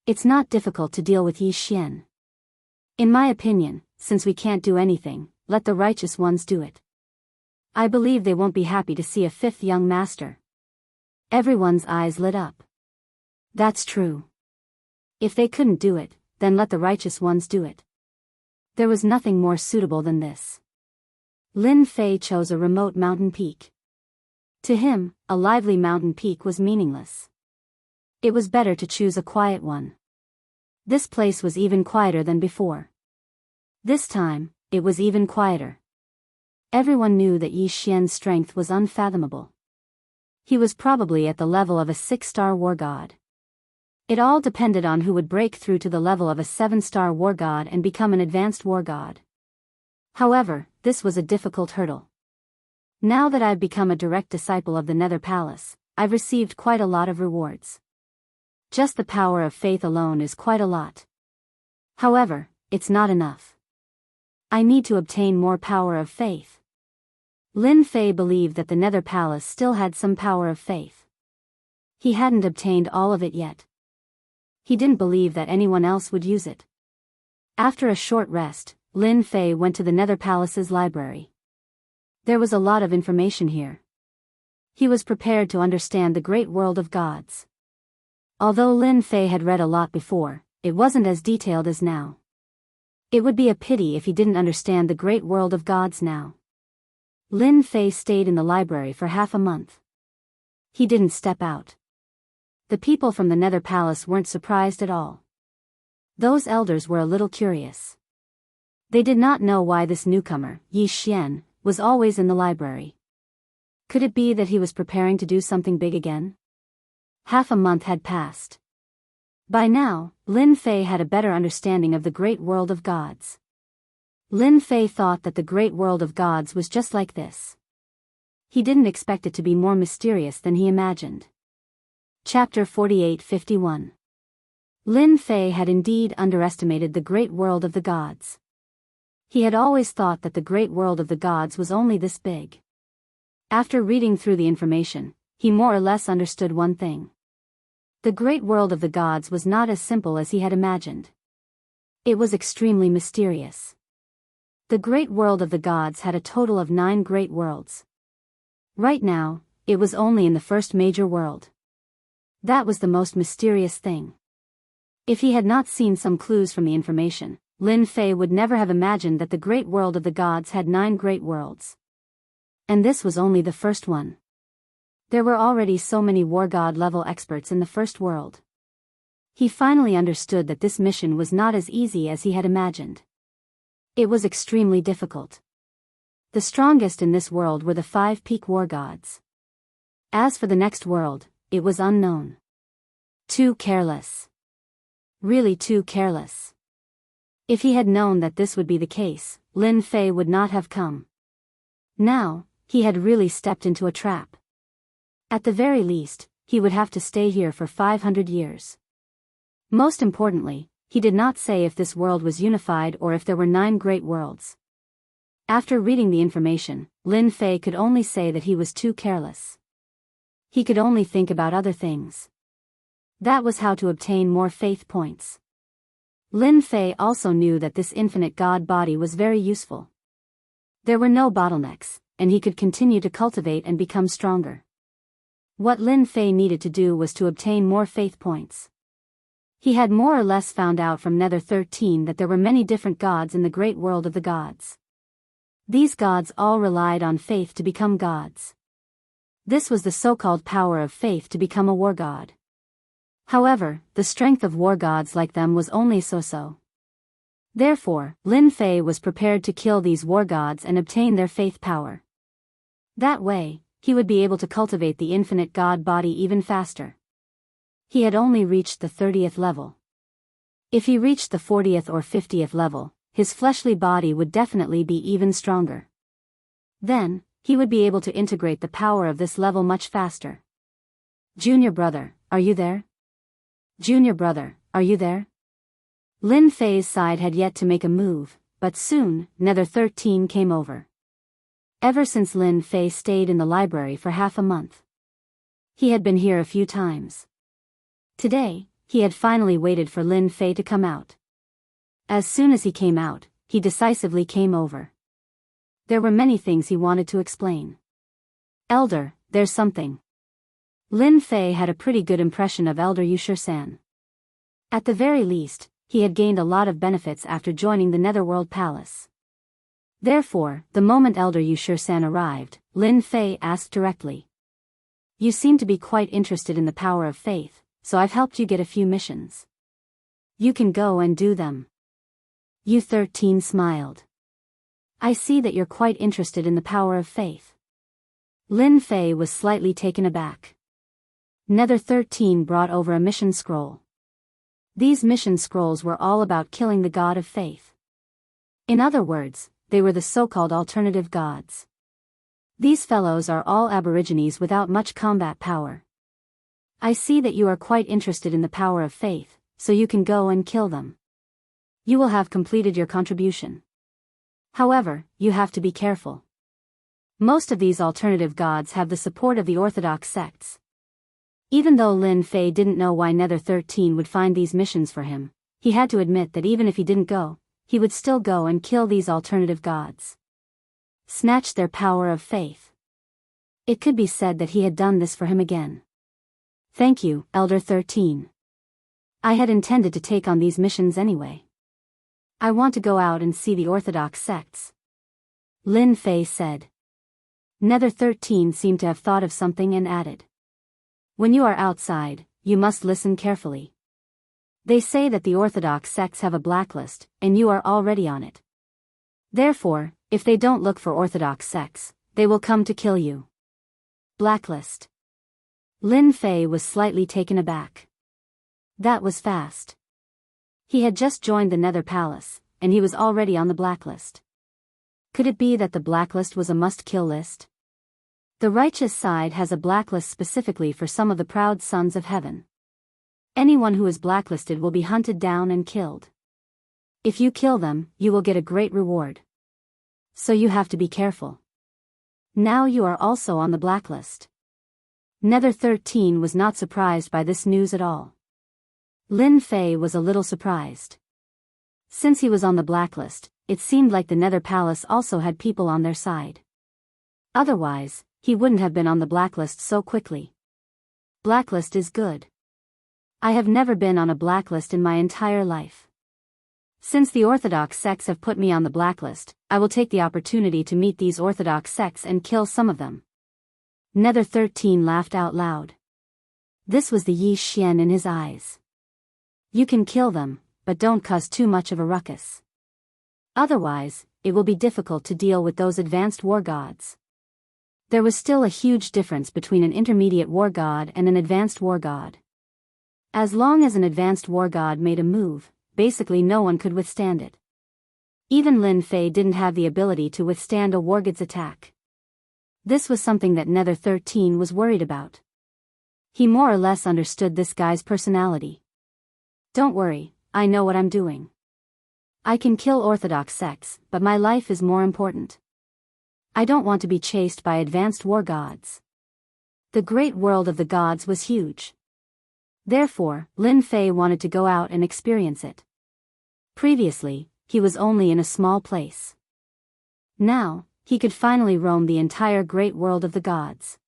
Speaker 1: It's not difficult to deal with Yi Xian. In my opinion, since we can't do anything, let the righteous ones do it. I believe they won't be happy to see a 5th young master. Everyone's eyes lit up. That's true. If they couldn't do it, then let the righteous ones do it. There was nothing more suitable than this. Lin Fei chose a remote mountain peak. To him, a lively mountain peak was meaningless. It was better to choose a quiet one. This place was even quieter than before. This time, it was even quieter. Everyone knew that Yi Xian's strength was unfathomable. He was probably at the level of a 6-star war god. It all depended on who would break through to the level of a 7-star war god and become an advanced war god. However, this was a difficult hurdle. Now that I've become a direct disciple of the Nether Palace, I've received quite a lot of rewards. Just the power of faith alone is quite a lot. However, it's not enough. I need to obtain more power of faith. Lin Fei believed that the Nether Palace still had some power of faith. He hadn't obtained all of it yet. He didn't believe that anyone else would use it. After a short rest, Lin Fei went to the Nether Palace's library. There was a lot of information here. He was prepared to understand the great world of gods. Although Lin Fei had read a lot before, it wasn't as detailed as now. It would be a pity if he didn't understand the great world of gods now. Lin Fei stayed in the library for half a month. He didn't step out. The people from the Nether Palace weren't surprised at all. Those elders were a little curious. They did not know why this newcomer, Yi Xian, was always in the library. Could it be that he was preparing to do something big again? Half a month had passed. By now, Lin Fei had a better understanding of the great world of gods. Lin Fei thought that the great world of gods was just like this. He didn't expect it to be more mysterious than he imagined. Chapter 48-51. Lin Fei had indeed underestimated the great world of the gods. He had always thought that the great world of the gods was only this big. After reading through the information, he more or less understood one thing. The great world of the gods was not as simple as he had imagined. It was extremely mysterious. The great world of the gods had a total of 9 great worlds. Right now, it was only in the first major world. That was the most mysterious thing. If he had not seen some clues from the information, Lin Fei would never have imagined that the great world of the gods had 9 great worlds. And this was only the first one. There were already so many war god level experts in the first world. He finally understood that this mission was not as easy as he had imagined. It was extremely difficult. The strongest in this world were the 5 peak war gods. As for the next world, it was unknown. Too careless. Really too careless. If he had known that this would be the case, Lin Fei would not have come. Now, he had really stepped into a trap. At the very least, he would have to stay here for 500 years. Most importantly, he did not say if this world was unified or if there were 9 great worlds. After reading the information, Lin Fei could only say that he was too careless. He could only think about other things. That was how to obtain more faith points. Lin Fei also knew that this infinite god body was very useful. There were no bottlenecks, and he could continue to cultivate and become stronger. What Lin Fei needed to do was to obtain more faith points. He had more or less found out from Nether 13 that there were many different gods in the great world of the gods. These gods all relied on faith to become gods. This was the so-called power of faith to become a war god. However, the strength of war gods like them was only so-so. Therefore, Lin Fei was prepared to kill these war gods and obtain their faith power. That way, he would be able to cultivate the infinite god body even faster. He had only reached the 30th level. If he reached the 40th or 50th level, his fleshly body would definitely be even stronger. Then, he would be able to integrate the power of this level much faster. Junior brother, are you there? Junior brother, are you there? Lin Fei's side had yet to make a move, but soon, Nether 13 came over. Ever since Lin Fei stayed in the library for half a month. He had been here a few times. Today, he had finally waited for Lin Fei to come out. As soon as he came out, he decisively came over. There were many things he wanted to explain. Elder, there's something. Lin Fei had a pretty good impression of Elder Wuxia-san. At the very least, he had gained a lot of benefits after joining the Netherworld Palace. Therefore, the moment Elder Wuxia-san arrived, Lin Fei asked directly. You seem to be quite interested in the power of faith, so I've helped you get a few missions. You can go and do them. U13 smiled. I see that you're quite interested in the power of faith. Lin Fei was slightly taken aback. Nether 13 brought over a mission scroll. These mission scrolls were all about killing the god of faith. In other words, they were the so-called alternative gods. These fellows are all aborigines without much combat power. I see that you are quite interested in the power of faith, so you can go and kill them. You will have completed your contribution. However, you have to be careful. Most of these alternative gods have the support of the orthodox sects. Even though Lin Fei didn't know why Nether 13 would find these missions for him, he had to admit that even if he didn't go, he would still go and kill these alternative gods. Snatch their power of faith. It could be said that he had done this for him again. Thank you, Elder 13. I had intended to take on these missions anyway. I want to go out and see the orthodox sects. Lin Fei said. Nether 13 seemed to have thought of something and added. When you are outside, you must listen carefully. They say that the orthodox sects have a blacklist, and you are already on it. Therefore, if they don't look for orthodox sects, they will come to kill you. Blacklist. Lin Fei was slightly taken aback. That was fast. He had just joined the Nether Palace, and he was already on the blacklist. Could it be that the blacklist was a must-kill list? The righteous side has a blacklist specifically for some of the proud sons of heaven. Anyone who is blacklisted will be hunted down and killed. If you kill them, you will get a great reward. So you have to be careful. Now you are also on the blacklist. Nether 13 was not surprised by this news at all. Lin Fei was a little surprised. Since he was on the blacklist, it seemed like the Nether Palace also had people on their side. Otherwise, he wouldn't have been on the blacklist so quickly. Blacklist is good. I have never been on a blacklist in my entire life. Since the orthodox sects have put me on the blacklist, I will take the opportunity to meet these orthodox sects and kill some of them. Nether 13 laughed out loud. This was the Yi Xian in his eyes. You can kill them, but don't cause too much of a ruckus. Otherwise, it will be difficult to deal with those advanced war gods. There was still a huge difference between an intermediate war god and an advanced war god. As long as an advanced war god made a move, basically no one could withstand it. Even Lin Fei didn't have the ability to withstand a war god's attack. This was something that Nether 13 was worried about. He more or less understood this guy's personality. Don't worry, I know what I'm doing. I can kill orthodox sects, but my life is more important. I don't want to be chased by advanced war gods. The great world of the gods was huge. Therefore, Lin Fei wanted to go out and experience it. Previously, he was only in a small place. Now, he could finally roam the entire great world of the gods.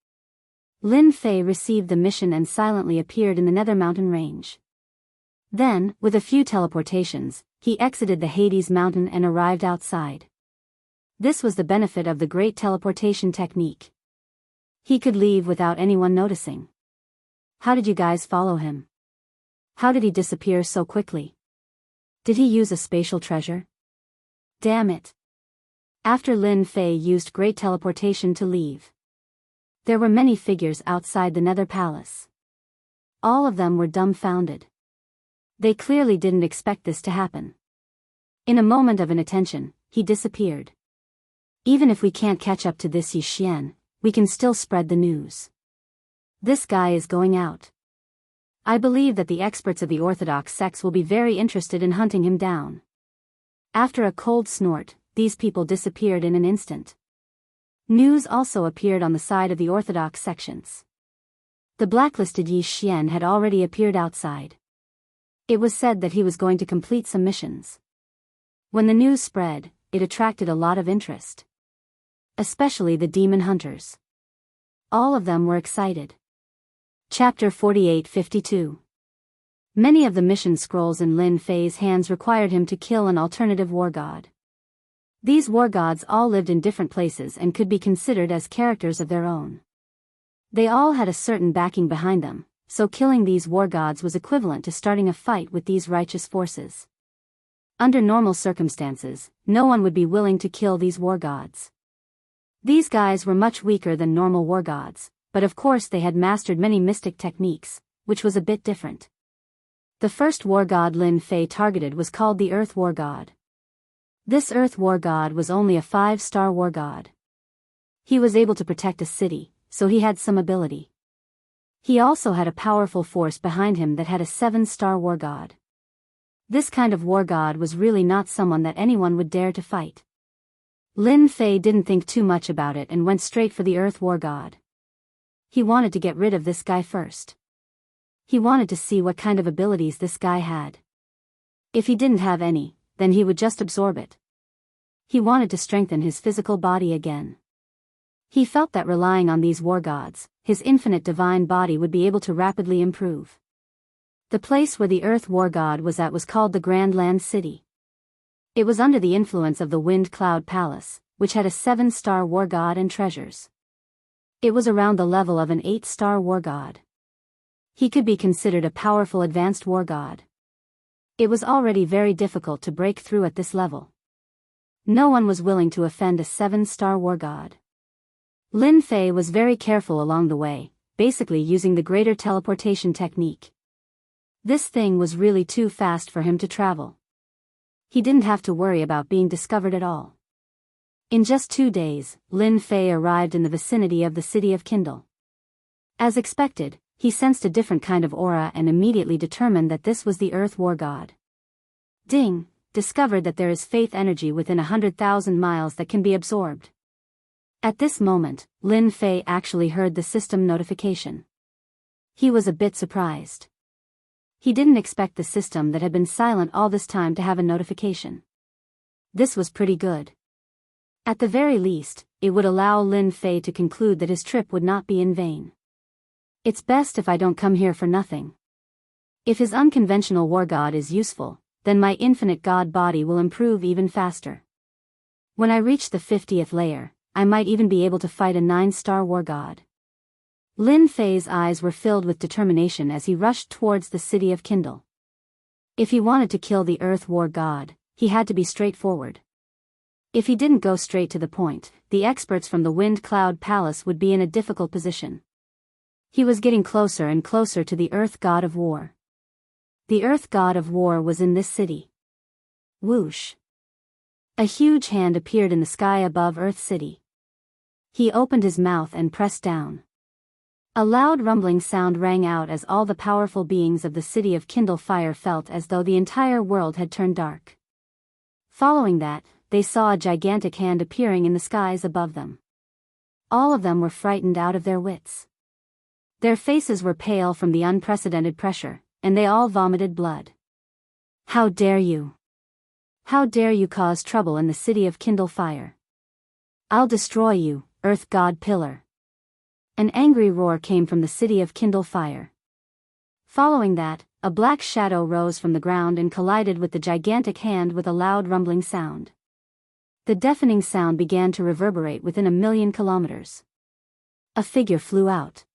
Speaker 1: Lin Fei received the mission and silently appeared in the Nether Mountain range. Then, with a few teleportations, he exited the Hades mountain and arrived outside. This was the benefit of the great teleportation technique. He could leave without anyone noticing. How did you guys follow him? How did he disappear so quickly? Did he use a spatial treasure? Damn it. After Lin Fei used great teleportation to leave, there were many figures outside the Nether Palace. All of them were dumbfounded. They clearly didn't expect this to happen. In a moment of inattention, he disappeared. Even if we can't catch up to this Yi Xian, we can still spread the news. This guy is going out. I believe that the experts of the Orthodox sects will be very interested in hunting him down. After a cold snort, these people disappeared in an instant. News also appeared on the side of the Orthodox sections. The blacklisted Yi Xian had already appeared outside. It was said that he was going to complete some missions. When the news spread, it attracted a lot of interest. Especially the demon hunters. All of them were excited. Chapter 48-52. Many of the mission scrolls in Lin Fei's hands required him to kill an alternative war god. These war gods all lived in different places and could be considered as characters of their own. They all had a certain backing behind them, so killing these war gods was equivalent to starting a fight with these righteous forces. Under normal circumstances, no one would be willing to kill these war gods. These guys were much weaker than normal war gods, but of course they had mastered many mystic techniques, which was a bit different. The first war god Lin Fei targeted was called the Earth War God. This Earth War God was only a 5-star war god. He was able to protect a city, so he had some ability. He also had a powerful force behind him that had a 7-star war god. This kind of war god was really not someone that anyone would dare to fight. Lin Fei didn't think too much about it and went straight for the Earth War God. He wanted to get rid of this guy first. He wanted to see what kind of abilities this guy had. If he didn't have any, then he would just absorb it. He wanted to strengthen his physical body again. He felt that relying on these war gods, his infinite divine body would be able to rapidly improve. The place where the Earth War God was at was called the Grand Land City. It was under the influence of the Wind Cloud Palace, which had a 7-star war god and treasures. It was around the level of an 8-star war god. He could be considered a powerful advanced war god. It was already very difficult to break through at this level. No one was willing to offend a 7-star war god. Lin Fei was very careful along the way, basically using the greater teleportation technique. This thing was really too fast for him to travel. He didn't have to worry about being discovered at all. In just 2 days, Lin Fei arrived in the vicinity of the city of Kindle. As expected, he sensed a different kind of aura and immediately determined that this was the Earth War God. Ding, discovered that there is faith energy within 100,000 miles that can be absorbed. At this moment, Lin Fei actually heard the system notification. He was a bit surprised. He didn't expect the system that had been silent all this time to have a notification. This was pretty good. At the very least, it would allow Lin Fei to conclude that his trip would not be in vain. It's best if I don't come here for nothing. If his unconventional war god is useful, then my infinite god body will improve even faster. When I reach the 50th layer, I might even be able to fight a 9-star war god. Lin Fei's eyes were filled with determination as he rushed towards the city of Kindle. If he wanted to kill the Earth War God, he had to be straightforward. If he didn't go straight to the point, the experts from the Wind Cloud Palace would be in a difficult position. He was getting closer and closer to the Earth God of War. The Earth God of War was in this city. Whoosh! A huge hand appeared in the sky above Earth City. He opened his mouth and pressed down. A loud rumbling sound rang out as all the powerful beings of the city of Kindle Fire felt as though the entire world had turned dark. Following that, they saw a gigantic hand appearing in the skies above them. All of them were frightened out of their wits. Their faces were pale from the unprecedented pressure, and they all vomited blood. How dare you! How dare you cause trouble in the city of Kindle Fire! I'll destroy you, Earth God Pillar! An angry roar came from the city of Kindle Fire. Following that, a black shadow rose from the ground and collided with the gigantic hand with a loud rumbling sound. The deafening sound began to reverberate within 1,000,000 kilometers. A figure flew out.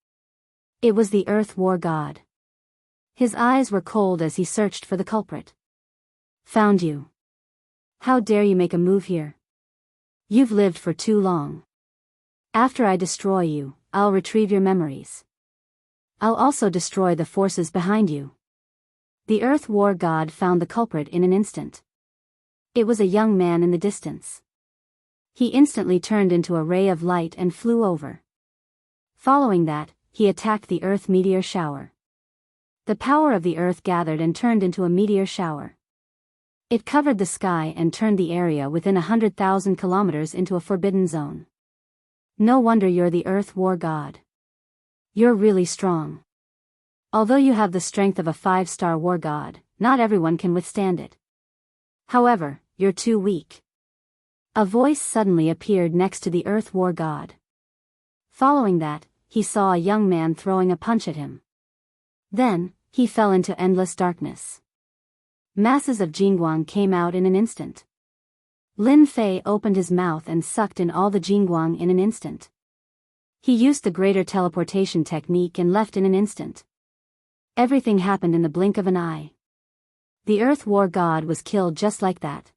Speaker 1: It was the Earth War God. His eyes were cold as he searched for the culprit. Found you. How dare you make a move here? You've lived for too long. After I destroy you, I'll retrieve your memories. I'll also destroy the forces behind you. The Earth War God found the culprit in an instant. It was a young man in the distance. He instantly turned into a ray of light and flew over. Following that, he attacked the Earth meteor shower. The power of the Earth gathered and turned into a meteor shower. It covered the sky and turned the area within 100,000 kilometers into a forbidden zone. No wonder you're the Earth War God. You're really strong. Although you have the strength of a 5-star war god, not everyone can withstand it. However, you're too weak. A voice suddenly appeared next to the Earth War God. Following that, he saw a young man throwing a punch at him. Then, he fell into endless darkness. Masses of Jingguang came out in an instant. Lin Fei opened his mouth and sucked in all the Jingguang in an instant. He used the greater teleportation technique and left in an instant. Everything happened in the blink of an eye. The Earth War God was killed just like that.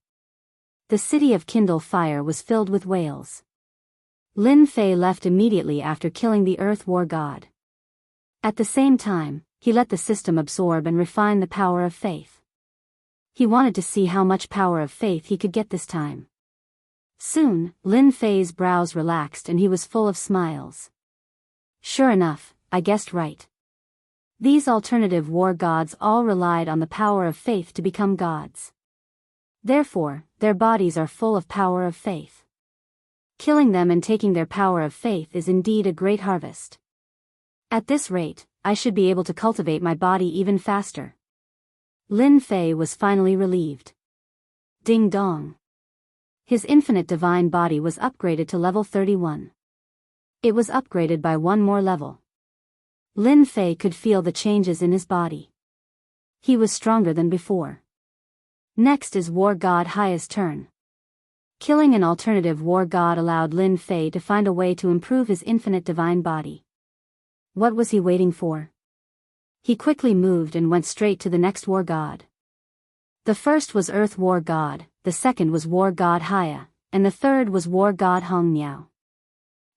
Speaker 1: The city of Kindle Fire was filled with wails. Lin Fei left immediately after killing the Earth War God. At the same time, he let the system absorb and refine the power of faith. He wanted to see how much power of faith he could get this time. Soon, Lin Fei's brows relaxed and he was full of smiles. Sure enough, I guessed right. These alternative war gods all relied on the power of faith to become gods. Therefore, their bodies are full of power of faith. Killing them and taking their power of faith is indeed a great harvest. At this rate, I should be able to cultivate my body even faster. Lin Fei was finally relieved. Ding dong. His infinite divine body was upgraded to level 31. It was upgraded by one more level. Lin Fei could feel the changes in his body. He was stronger than before. Next is War God Hai's turn. Killing an alternative war god allowed Lin Fei to find a way to improve his infinite divine body. What was he waiting for? He quickly moved and went straight to the next war god. The first was Earth War God, the second was War God Haya, and the third was War God Hong Miao.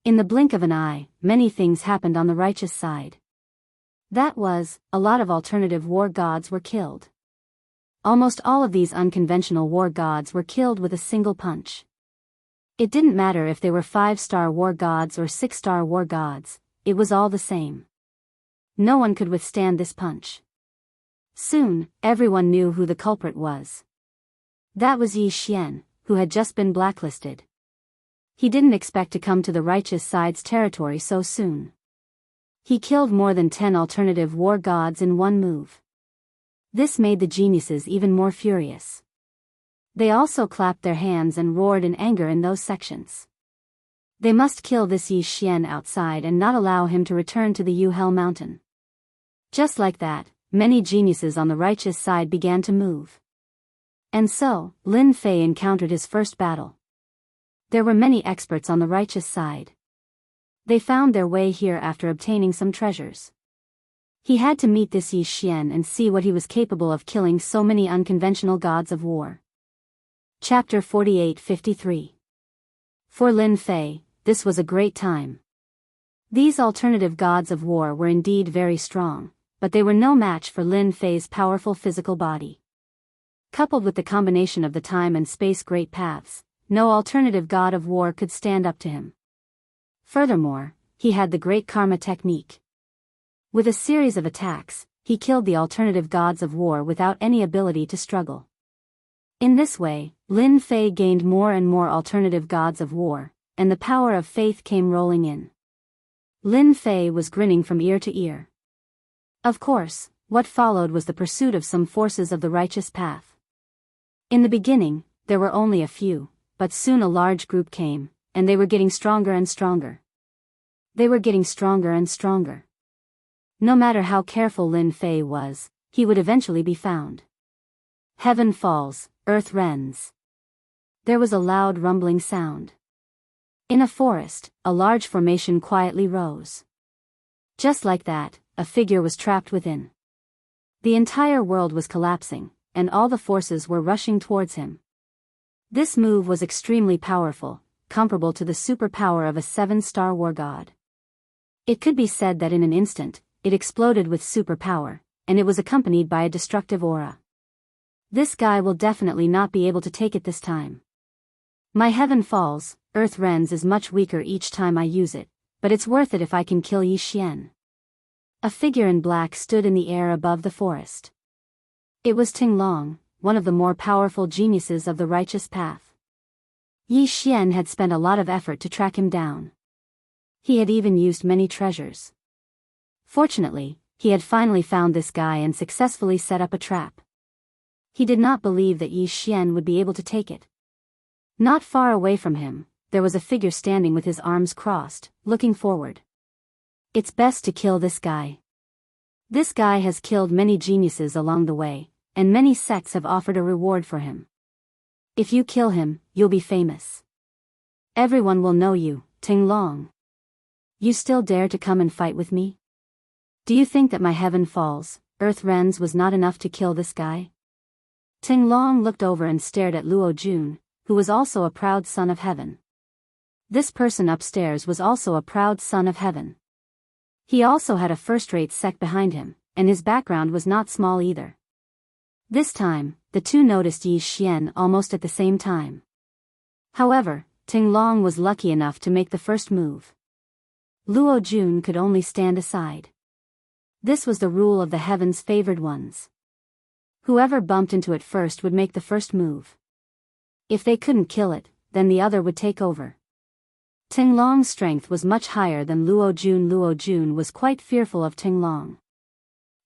Speaker 1: In the blink of an eye, many things happened on the righteous side. That was, a lot of alternative war gods were killed. Almost all of these unconventional war gods were killed with a single punch. It didn't matter if they were 5-star war gods or 6-star war gods, it was all the same. No one could withstand this punch. Soon, everyone knew who the culprit was. That was Yi Xian, who had just been blacklisted. He didn't expect to come to the righteous side's territory so soon. He killed more than 10 alternative war gods in one move. This made the geniuses even more furious. They also clapped their hands and roared in anger in those sections. They must kill this Yi Xian outside and not allow him to return to the Yu Hell Mountain. Just like that, many geniuses on the righteous side began to move. And so, Lin Fei encountered his first battle. There were many experts on the righteous side. They found their way here after obtaining some treasures. He had to meet this Yi Xian and see what he was capable of killing so many unconventional gods of war. Chapter 48-53. For Lin Fei, this was a great time. These alternative gods of war were indeed very strong, but they were no match for Lin Fei's powerful physical body. Coupled with the combination of the time and space great paths, no alternative god of war could stand up to him. Furthermore, he had the great karma technique. With a series of attacks, he killed the alternative gods of war without any ability to struggle. In this way, Lin Fei gained more and more alternative gods of war, and the power of faith came rolling in. Lin Fei was grinning from ear to ear. Of course, what followed was the pursuit of some forces of the righteous path. In the beginning, there were only a few, but soon a large group came, and they were getting stronger and stronger. They were getting stronger and stronger. No matter how careful Lin Fei was, he would eventually be found. Heaven falls, earth rends. There was a loud rumbling sound. In a forest, a large formation quietly rose. Just like that, a figure was trapped within. The entire world was collapsing, and all the forces were rushing towards him. This move was extremely powerful, comparable to the superpower of a 7-star war god. It could be said that in an instant, it exploded with superpower, and it was accompanied by a destructive aura. This guy will definitely not be able to take it this time. My heaven falls, earth rends is much weaker each time I use it, but it's worth it if I can kill Yi Xian. A figure in black stood in the air above the forest. It was Ting Long, one of the more powerful geniuses of the righteous path. Yi Xian had spent a lot of effort to track him down. He had even used many treasures. Fortunately, he had finally found this guy and successfully set up a trap. He did not believe that Yi Xian would be able to take it. Not far away from him, there was a figure standing with his arms crossed, looking forward. It's best to kill this guy. This guy has killed many geniuses along the way, and many sects have offered a reward for him. If you kill him, you'll be famous. Everyone will know you, Ting Long. You still dare to come and fight with me? Do you think that my heaven falls, earth rends was not enough to kill this guy? Ting Long looked over and stared at Luo Jun, who was also a proud son of heaven. This person upstairs was also a proud son of heaven. He also had a first-rate sect behind him, and his background was not small either. This time, the two noticed Yi Xian almost at the same time. However, Ting Long was lucky enough to make the first move. Luo Jun could only stand aside. This was the rule of the heaven's favored ones. Whoever bumped into it first would make the first move. If they couldn't kill it, then the other would take over. Ting Long's strength was much higher than Luo Jun. Luo Jun was quite fearful of Ting Long.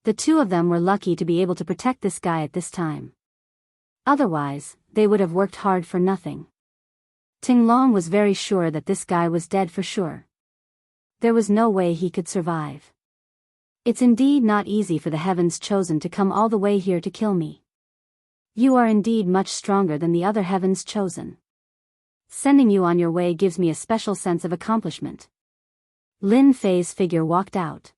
Speaker 1: The two of them were lucky to be able to protect this guy at this time. Otherwise, they would have worked hard for nothing. Ting Long was very sure that this guy was dead for sure. There was no way he could survive. It's indeed not easy for the heavens chosen to come all the way here to kill me. You are indeed much stronger than the other heavens chosen. Sending you on your way gives me a special sense of accomplishment. Lin Fei's figure walked out.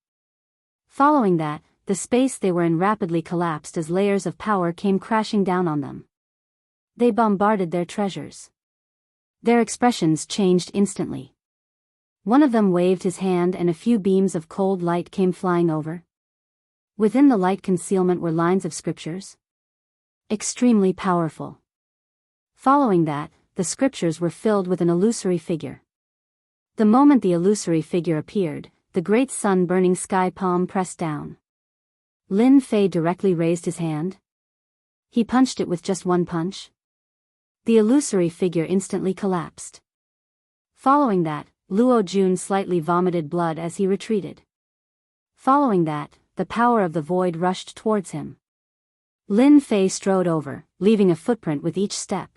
Speaker 1: Following that, the space they were in rapidly collapsed as layers of power came crashing down on them. They bombarded their treasures. Their expressions changed instantly. One of them waved his hand and a few beams of cold light came flying over. Within the light concealment were lines of scriptures. Extremely powerful. Following that, the scriptures were filled with an illusory figure. The moment the illusory figure appeared, the great sun-burning sky palm pressed down. Lin Fei directly raised his hand. He punched it with just one punch. The illusory figure instantly collapsed. Following that, Luo Jun slightly vomited blood as he retreated. Following that, the power of the void rushed towards him. Lin Fei strode over, leaving a footprint with each step.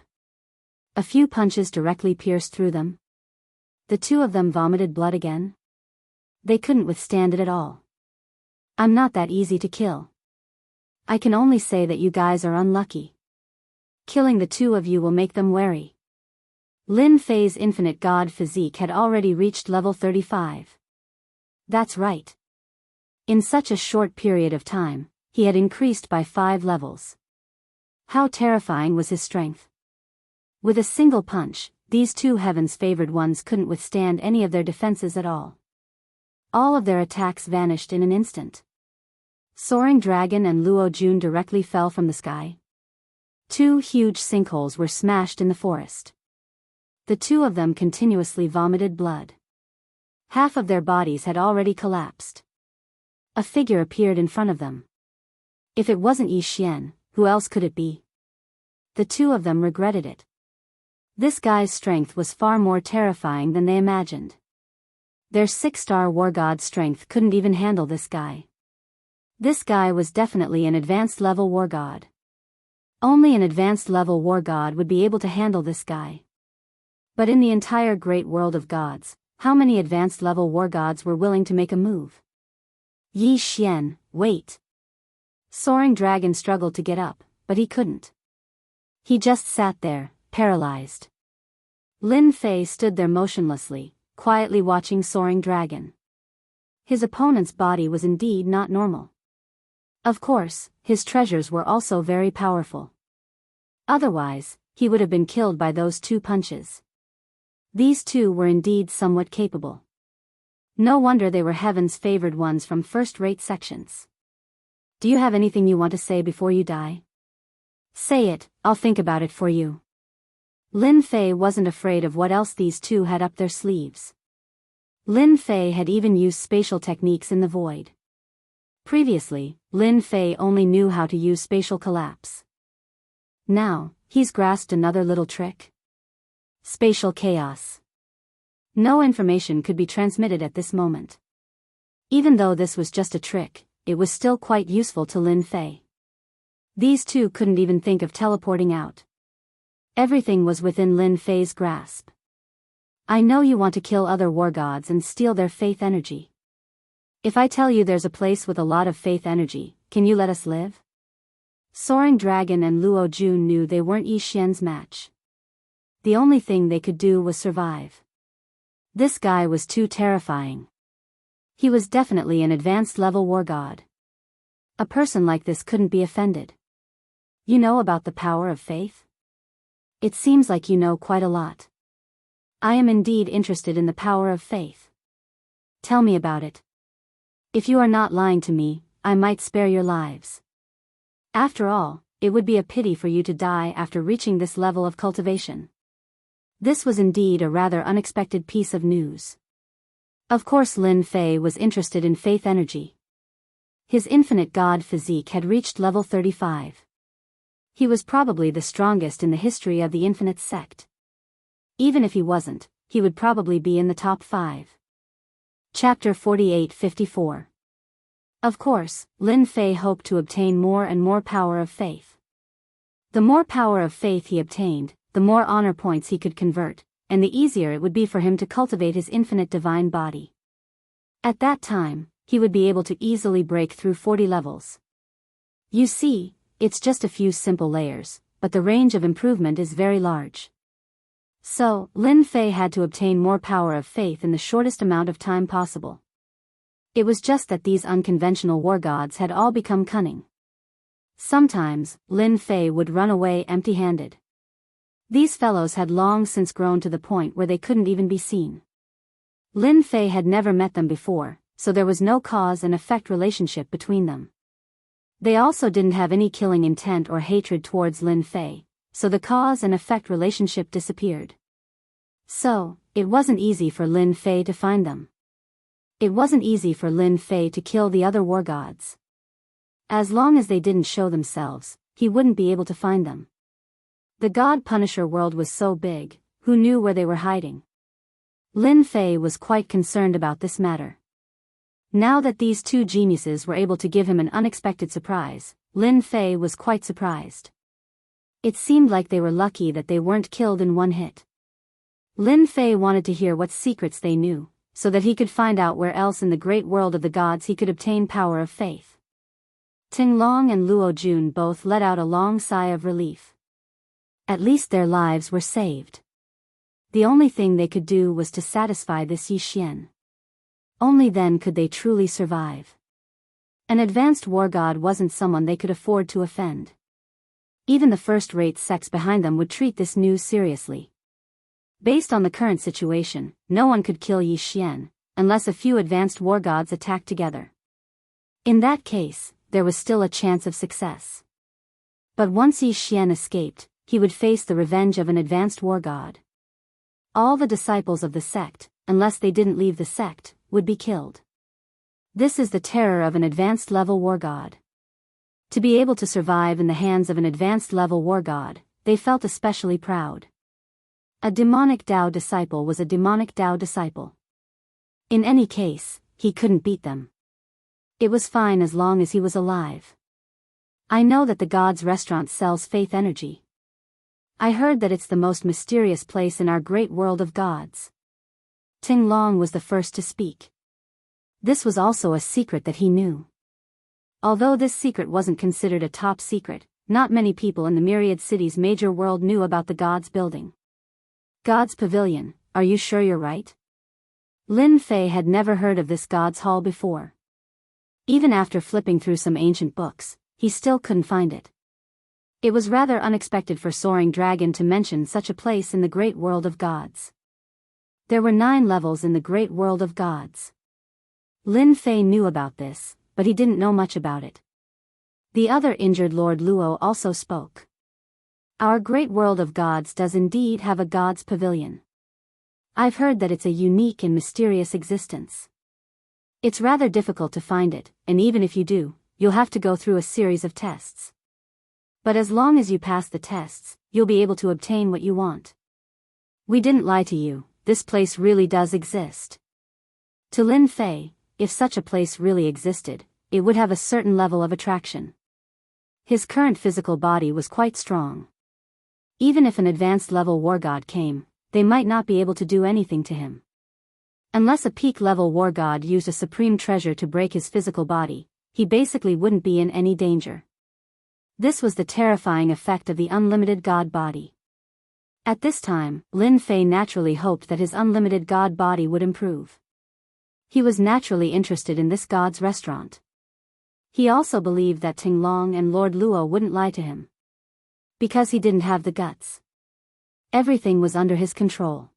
Speaker 1: A few punches directly pierced through them. The two of them vomited blood again. They couldn't withstand it at all. I'm not that easy to kill. I can only say that you guys are unlucky. Killing the two of you will make them wary. Lin Fei's infinite god physique had already reached level 35. That's right. In such a short period of time, he had increased by 5 levels. How terrifying was his strength. With a single punch, these two heavens favored ones couldn't withstand any of their defenses at all. All of their attacks vanished in an instant. Soaring Dragon and Luo Jun directly fell from the sky. 2 huge sinkholes were smashed in the forest. The two of them continuously vomited blood. Half of their bodies had already collapsed. A figure appeared in front of them. If it wasn't Yi Xian, who else could it be? The two of them regretted it. This guy's strength was far more terrifying than they imagined. Their 6-star war god strength couldn't even handle this guy. This guy was definitely an advanced level war god. Only an advanced level war god would be able to handle this guy. But in the entire great world of gods, How many advanced level war gods were willing to make a move? Yi Xian, wait. Soaring Dragon struggled to get up, but he couldn't. He just sat there, paralyzed. Lin Fei stood there motionlessly, quietly watching Soaring Dragon. His opponent's body was indeed not normal. Of course, his treasures were also very powerful. Otherwise, he would have been killed by those 2 punches. These 2 were indeed somewhat capable. No wonder they were heaven's favored ones from first-rate sections. Do you have anything you want to say before you die? Say it, I'll think about it for you. Lin Fei wasn't afraid of what else these 2 had up their sleeves. Lin Fei had even used spatial techniques in the void. Previously, Lin Fei only knew how to use spatial collapse. Now, he's grasped another little trick. Spatial chaos. No information could be transmitted at this moment. Even though this was just a trick, it was still quite useful to Lin Fei. These 2 couldn't even think of teleporting out. Everything was within Lin Fei's grasp. I know you want to kill other war gods and steal their faith energy. If I tell you there's a place with a lot of faith energy, can you let us live? Soaring Dragon and Luo Jun knew they weren't Yi Xian's match. The only thing they could do was survive. This guy was too terrifying. He was definitely an advanced level war god. A person like this couldn't be offended. You know about the power of faith? It seems like you know quite a lot. I am indeed interested in the power of faith. Tell me about it. If you are not lying to me, I might spare your lives. After all, it would be a pity for you to die after reaching this level of cultivation. This was indeed a rather unexpected piece of news. Of course Lin Fei was interested in faith energy. His infinite god physique had reached level 35. He was probably the strongest in the history of the infinite sect. Even if he wasn't, he would probably be in the top 5. Chapter 48-54. Of course, Lin Fei hoped to obtain more and more power of faith. The more power of faith he obtained, the more honor points he could convert, and the easier it would be for him to cultivate his infinite divine body. At that time, he would be able to easily break through 40 levels. You see, it's just a few simple layers, but the range of improvement is very large. So, Lin Fei had to obtain more power of faith in the shortest amount of time possible. It was just that these unconventional war gods had all become cunning. Sometimes, Lin Fei would run away empty-handed. These fellows had long since grown to the point where they couldn't even be seen. Lin Fei had never met them before, so there was no cause and effect relationship between them. They also didn't have any killing intent or hatred towards Lin Fei, so the cause and effect relationship disappeared. So, it wasn't easy for Lin Fei to find them. It wasn't easy for Lin Fei to kill the other war gods. As long as they didn't show themselves, he wouldn't be able to find them. The God Punisher world was so big, who knew where they were hiding? Lin Fei was quite concerned about this matter. Now that these 2 geniuses were able to give him an unexpected surprise, Lin Fei was quite surprised. It seemed like they were lucky that they weren't killed in one hit. Lin Fei wanted to hear what secrets they knew, so that he could find out where else in the great world of the gods he could obtain power of faith. Ting Long and Luo Jun both let out a long sigh of relief. At least their lives were saved. The only thing they could do was to satisfy this Yi Xian. Only then could they truly survive. An advanced war god wasn't someone they could afford to offend. Even the first-rate sects behind them would treat this news seriously. Based on the current situation, no one could kill Yi Xian, unless a few advanced war gods attacked together. In that case, there was still a chance of success. But once Yi Xian escaped, he would face the revenge of an advanced war god. All the disciples of the sect, unless they didn't leave the sect, would be killed. This is the terror of an advanced level war god. To be able to survive in the hands of an advanced level war god, they felt especially proud. A demonic Tao disciple was a demonic Tao disciple. In any case, he couldn't beat them. It was fine as long as he was alive. I know that the God's restaurant sells faith energy. I heard that it's the most mysterious place in our great world of gods. Ting Long was the first to speak. This was also a secret that he knew. Although this secret wasn't considered a top secret, not many people in the myriad city's major world knew about the God's building. God's Pavilion, are you sure you're right? Lin Fei had never heard of this God's Hall before. Even after flipping through some ancient books, he still couldn't find it. It was rather unexpected for Soaring Dragon to mention such a place in the great world of gods. There were 9 levels in the great world of gods. Lin Fei knew about this, but he didn't know much about it. The other injured Lord Luo also spoke. Our great world of gods does indeed have a God's Pavilion. I've heard that it's a unique and mysterious existence. It's rather difficult to find it, and even if you do, you'll have to go through a series of tests. But as long as you pass the tests, you'll be able to obtain what you want. We didn't lie to you, this place really does exist. To Lin Fei, if such a place really existed, it would have a certain level of attraction. His current physical body was quite strong. Even if an advanced level war god came, they might not be able to do anything to him. Unless a peak level war god used a supreme treasure to break his physical body, he basically wouldn't be in any danger. This was the terrifying effect of the unlimited god body. At this time, Lin Fei naturally hoped that his unlimited god body would improve. He was naturally interested in this god's restaurant. He also believed that Ting Long and Lord Luo wouldn't lie to him. Because he didn't have the guts. Everything was under his control.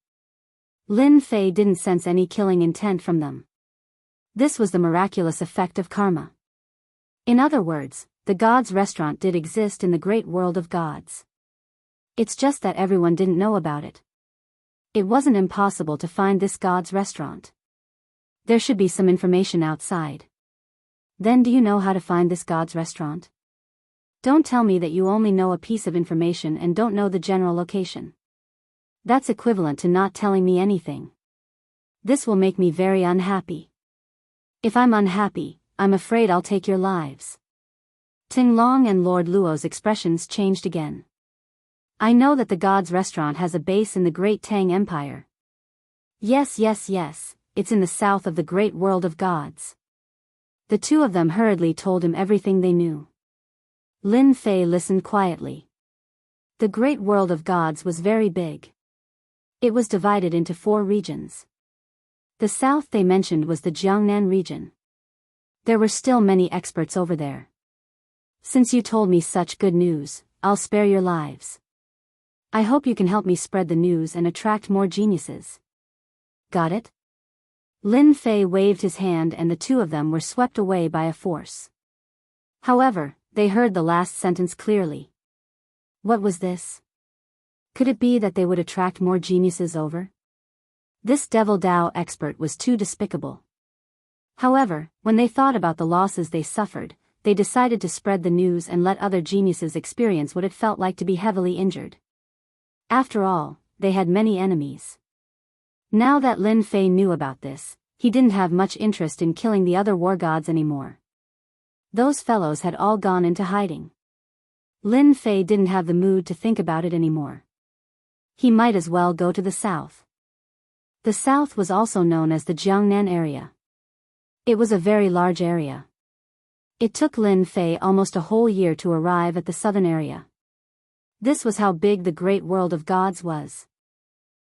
Speaker 1: Lin Fei didn't sense any killing intent from them. This was the miraculous effect of karma. In other words, the God's restaurant did exist in the great world of gods. It's just that everyone didn't know about it. It wasn't impossible to find this God's restaurant. There should be some information outside. Then do you know how to find this God's restaurant? Don't tell me that you only know a piece of information and don't know the general location. That's equivalent to not telling me anything. This will make me very unhappy. If I'm unhappy, I'm afraid I'll take your lives. Ting Long and Lord Luo's expressions changed again. I know that the God's restaurant has a base in the Great Tang Empire. Yes, it's in the south of the great world of gods. The two of them hurriedly told him everything they knew. Lin Fei listened quietly. The great world of gods was very big. It was divided into 4 regions. The south they mentioned was the Jiangnan region. There were still many experts over there. Since you told me such good news, I'll spare your lives. I hope you can help me spread the news and attract more geniuses. Got it? Lin Fei waved his hand and the two of them were swept away by a force. However, they heard the last sentence clearly. What was this? Could it be that they would attract more geniuses over? This Devil Dao expert was too despicable. However, when they thought about the losses they suffered, they decided to spread the news and let other geniuses experience what it felt like to be heavily injured. After all, they had many enemies. Now that Lin Fei knew about this, he didn't have much interest in killing the other war gods anymore. Those fellows had all gone into hiding. Lin Fei didn't have the mood to think about it anymore. He might as well go to the south. The south was also known as the Jiangnan area. It was a very large area. It took Lin Fei almost a whole year to arrive at the southern area. This was how big the great world of gods was.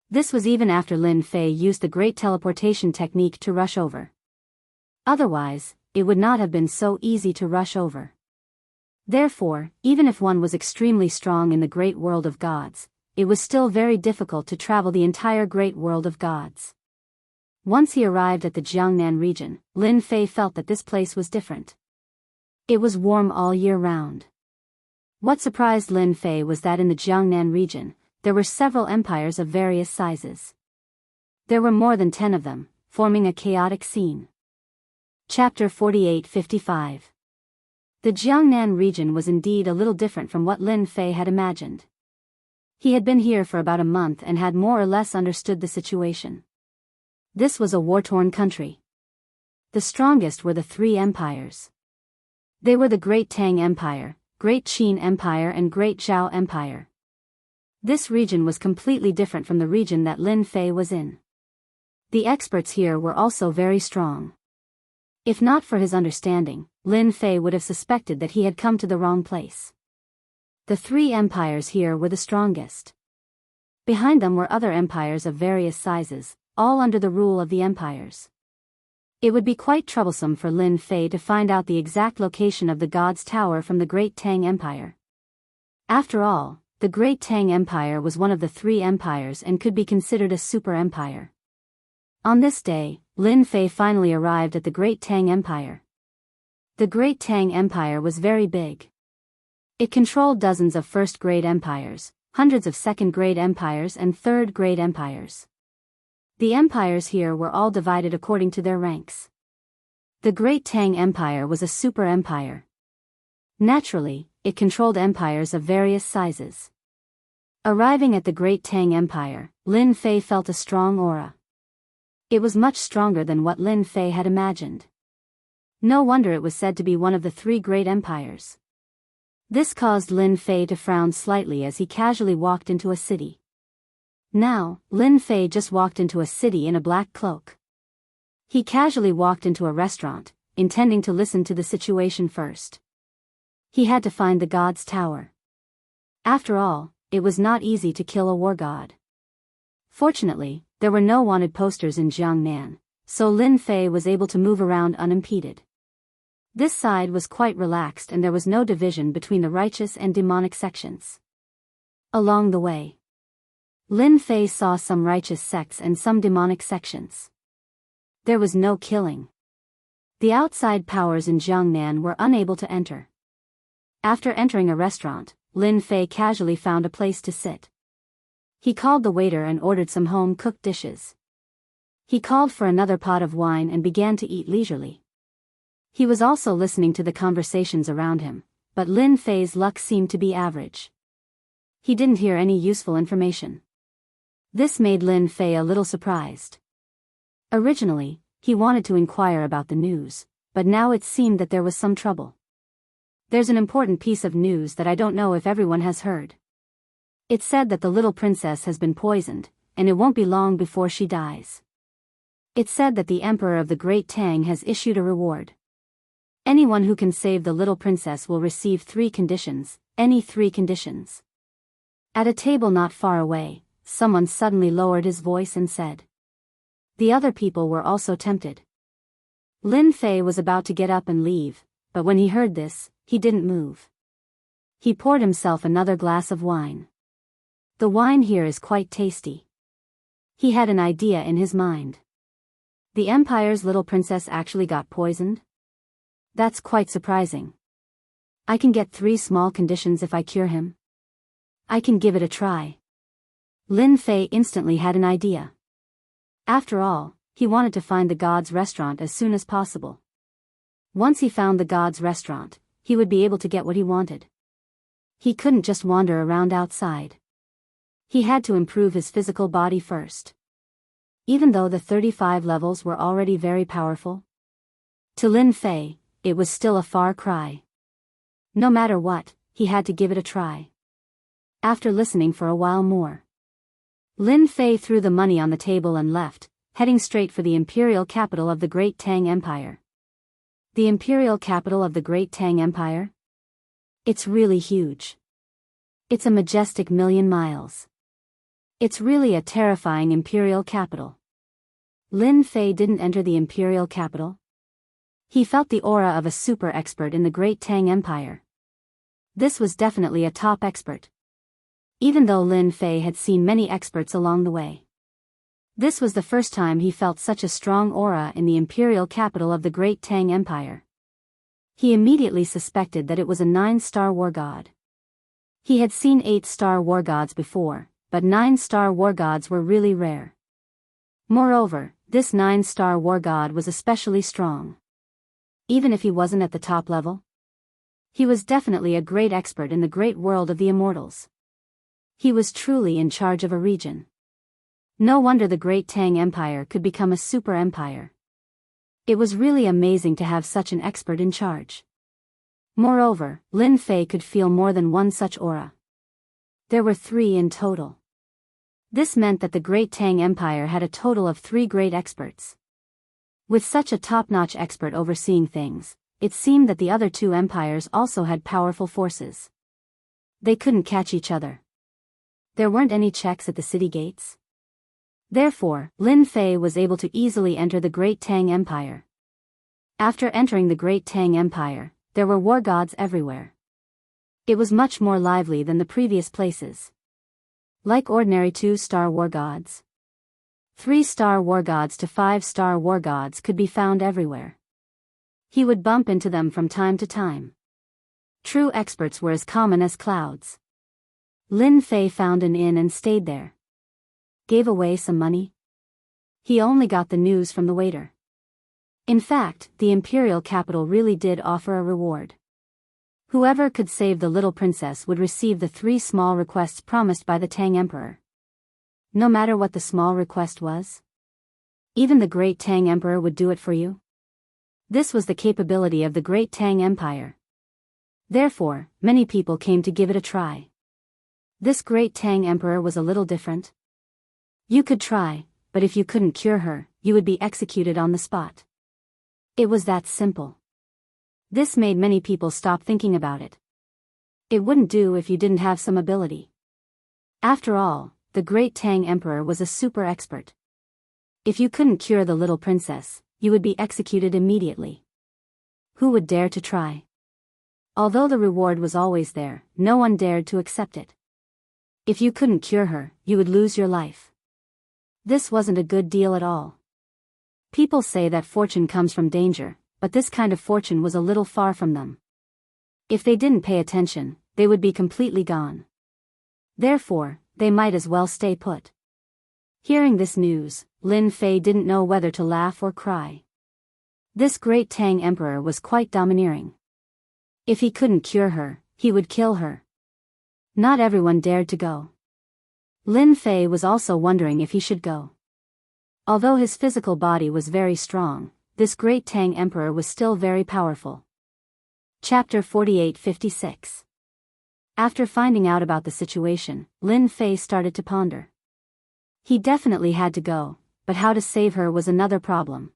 Speaker 1: This was even after Lin Fei used the great teleportation technique to rush over. Otherwise, it would not have been so easy to rush over. Therefore, even if one was extremely strong in the great world of gods, it was still very difficult to travel the entire great world of gods. Once he arrived at the Jiangnan region, Lin Fei felt that this place was different. It was warm all year round. What surprised Lin Fei was that in the Jiangnan region, there were several empires of various sizes. There were more than 10 of them, forming a chaotic scene. Chapter 48-55. The Jiangnan region was indeed a little different from what Lin Fei had imagined. He had been here for about a month and had more or less understood the situation. This was a war-torn country. The strongest were the 3 empires. They were the Great Tang Empire, Great Qin Empire and Great Zhao Empire. This region was completely different from the region that Lin Fei was in. The experts here were also very strong. If not for his understanding, Lin Fei would have suspected that he had come to the wrong place. The three empires here were the strongest. Behind them were other empires of various sizes, all under the rule of the empires. It would be quite troublesome for Lin Fei to find out the exact location of the God's Tower from the Great Tang Empire. After all, the Great Tang Empire was one of the three empires and could be considered a super empire. On this day, Lin Fei finally arrived at the Great Tang Empire. The Great Tang Empire was very big. It controlled dozens of first-grade empires, hundreds of second-grade empires and third-grade empires. The empires here were all divided according to their ranks. The Great Tang Empire was a super empire. Naturally, it controlled empires of various sizes. Arriving at the Great Tang Empire, Lin Fei felt a strong aura. It was much stronger than what Lin Fei had imagined. No wonder it was said to be one of the three great empires. This caused Lin Fei to frown slightly as he casually walked into a city. Now, Lin Fei just walked into a city in a black cloak. He casually walked into a restaurant, intending to listen to the situation first. He had to find the God's Tower. After all, it was not easy to kill a war god. Fortunately, there were no wanted posters in Jiangnan, so Lin Fei was able to move around unimpeded. This side was quite relaxed and there was no division between the righteous and demonic sections. Along the way, Lin Fei saw some righteous sects and some demonic sections. There was no killing. The outside powers in Jiangnan were unable to enter. After entering a restaurant, Lin Fei casually found a place to sit. He called the waiter and ordered some home-cooked dishes. He called for another pot of wine and began to eat leisurely. He was also listening to the conversations around him, but Lin Fei's luck seemed to be average. He didn't hear any useful information. This made Lin Fei a little surprised. Originally, he wanted to inquire about the news, but now it seemed that there was some trouble. There's an important piece of news that I don't know if everyone has heard. It's said that the little princess has been poisoned, and it won't be long before she dies. It's said that the Emperor of the Great Tang has issued a reward. Anyone who can save the little princess will receive 3 conditions, any 3 conditions. At a table not far away, someone suddenly lowered his voice and said. The other people were also tempted. Lin Fei was about to get up and leave, but when he heard this, he didn't move. He poured himself another glass of wine. The wine here is quite tasty. He had an idea in his mind. The Empire's little princess actually got poisoned? That's quite surprising. I can get 3 small conditions if I cure him. I can give it a try. Lin Fei instantly had an idea. After all, he wanted to find the God's restaurant as soon as possible. Once he found the God's restaurant, he would be able to get what he wanted. He couldn't just wander around outside. He had to improve his physical body first. Even though the 35 levels were already very powerful, to Lin Fei, it was still a far cry. No matter what, he had to give it a try. After listening for a while more, Lin Fei threw the money on the table and left, heading straight for the imperial capital of the Great Tang Empire. The imperial capital of the Great Tang Empire? It's really huge. It's a majestic 1,000,000 miles. It's really a terrifying imperial capital. Lin Fei didn't enter the imperial capital. He felt the aura of a super expert in the Great Tang Empire. This was definitely a top expert. Even though Lin Fei had seen many experts along the way, this was the first time he felt such a strong aura in the imperial capital of the Great Tang Empire. He immediately suspected that it was a 9-star war god. He had seen 8-star war gods before, but 9-star war gods were really rare. Moreover, this 9-star war god was especially strong. Even if he wasn't at the top level, he was definitely a great expert in the great world of the immortals. He was truly in charge of a region. No wonder the Great Tang Empire could become a super empire. It was really amazing to have such an expert in charge. Moreover, Lin Fei could feel more than one such aura. There were 3 in total. This meant that the Great Tang Empire had a total of 3 great experts. With such a top-notch expert overseeing things, it seemed that the other 2 empires also had powerful forces. They couldn't catch each other. There weren't any checks at the city gates. Therefore, Lin Fei was able to easily enter the Great Tang Empire. After entering the Great Tang Empire, there were war gods everywhere. It was much more lively than the previous places. Like ordinary 2-star war gods, 3-star war gods to 5-star war gods could be found everywhere. He would bump into them from time to time. True experts were as common as clouds. Lin Fei found an inn and stayed there. Gave away some money? He only got the news from the waiter. In fact, the imperial capital really did offer a reward. Whoever could save the little princess would receive the 3 small requests promised by the Tang Emperor. No matter what the small request was. Even the Great Tang Emperor would do it for you. This was the capability of the Great Tang Empire. Therefore, many people came to give it a try. This Great Tang Emperor was a little different. You could try, but if you couldn't cure her, you would be executed on the spot. It was that simple. This made many people stop thinking about it. It wouldn't do if you didn't have some ability. After all, the Great Tang Emperor was a super expert. If you couldn't cure the little princess, you would be executed immediately. Who would dare to try? Although the reward was always there, no one dared to accept it. If you couldn't cure her, you would lose your life. This wasn't a good deal at all. People say that fortune comes from danger, but this kind of fortune was a little far from them. If they didn't pay attention, they would be completely gone. Therefore, they might as well stay put. Hearing this news, Lin Fei didn't know whether to laugh or cry. This Great Tang Emperor was quite domineering. If he couldn't cure her, he would kill her. Not everyone dared to go. Lin Fei was also wondering if he should go. Although his physical body was very strong, this Great Tang Emperor was still very powerful. Chapter 48-56. After finding out about the situation, Lin Fei started to ponder. He definitely had to go, but how to save her was another problem.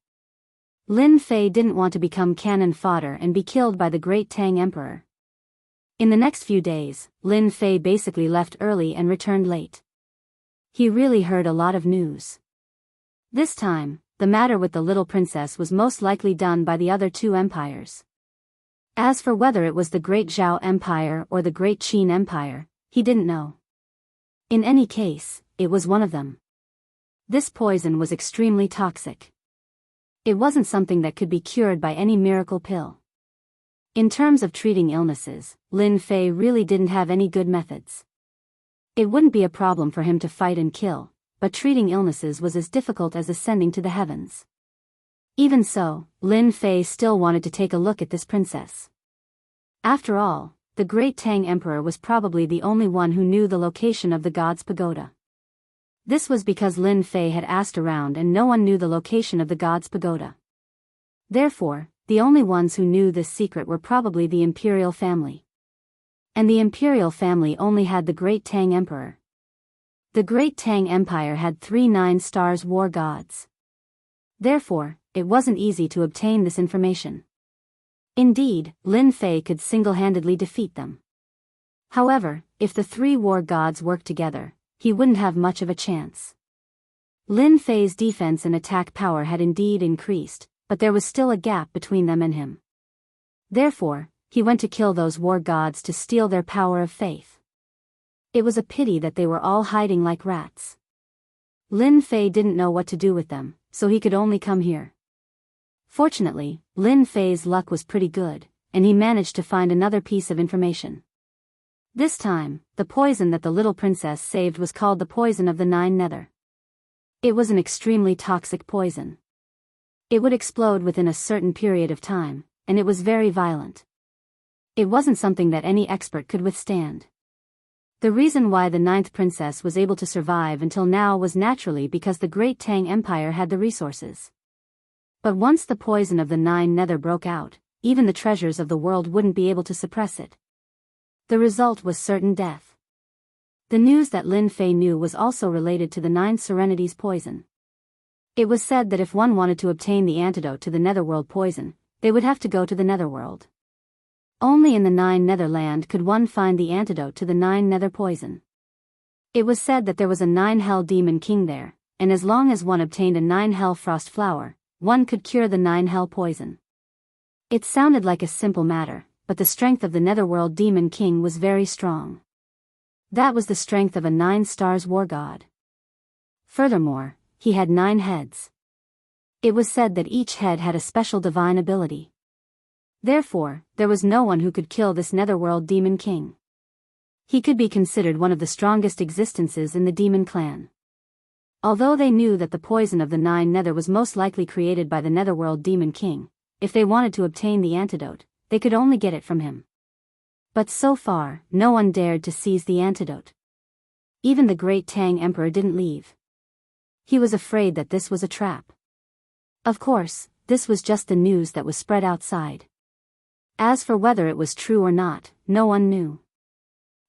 Speaker 1: Lin Fei didn't want to become cannon fodder and be killed by the Great Tang Emperor. In the next few days, Lin Fei basically left early and returned late. He really heard a lot of news. This time, the matter with the little princess was most likely done by the other 2 empires. As for whether it was the Great Zhao Empire or the Great Qin Empire, he didn't know. In any case, it was one of them. This poison was extremely toxic. It wasn't something that could be cured by any miracle pill. In terms of treating illnesses, Lin Fei really didn't have any good methods. It wouldn't be a problem for him to fight and kill, but treating illnesses was as difficult as ascending to the heavens. Even so, Lin Fei still wanted to take a look at this princess. After all, the Great Tang Emperor was probably the only one who knew the location of the god's pagoda. This was because Lin Fei had asked around and no one knew the location of the god's pagoda. Therefore, the only ones who knew this secret were probably the imperial family. And the imperial family only had the Great Tang Emperor. The Great Tang Empire had 3 9-star war gods. Therefore, it wasn't easy to obtain this information. Indeed, Lin Fei could single-handedly defeat them. However, if the 3 war gods worked together, he wouldn't have much of a chance. Lin Fei's defense and attack power had indeed increased, but there was still a gap between them and him. Therefore, he went to kill those war gods to steal their power of faith. It was a pity that they were all hiding like rats. Lin Fei didn't know what to do with them, so he could only come here. Fortunately, Lin Fei's luck was pretty good, and he managed to find another piece of information. This time, the poison that the little princess saved was called the poison of the 9 nether. It was an extremely toxic poison. It would explode within a certain period of time, and it was very violent. It wasn't something that any expert could withstand. The reason why the 9th princess was able to survive until now was naturally because the Great Tang Empire had the resources. But once the poison of the 9 nether broke out, even the treasures of the world wouldn't be able to suppress it. The result was certain death. The news that Lin Fei knew was also related to the 9 Serenities poison. It was said that if one wanted to obtain the antidote to the Netherworld poison, they would have to go to the Netherworld. Only in the 9 Netherland could one find the antidote to the 9 Nether poison. It was said that there was a 9 Hell Demon King there, and as long as one obtained a 9 Hell Frost flower, one could cure the 9 Hell poison. It sounded like a simple matter, but the strength of the Netherworld Demon King was very strong. That was the strength of a 9 stars war god. Furthermore, he had 9 heads. It was said that each head had a special divine ability. Therefore, there was no one who could kill this Netherworld Demon King. He could be considered one of the strongest existences in the demon clan. Although they knew that the poison of the 9 Nether was most likely created by the Netherworld Demon King, if they wanted to obtain the antidote, they could only get it from him. But so far, no one dared to seize the antidote. Even the great Tang Emperor didn't leave. He was afraid that this was a trap. Of course, this was just the news that was spread outside. As for whether it was true or not, no one knew.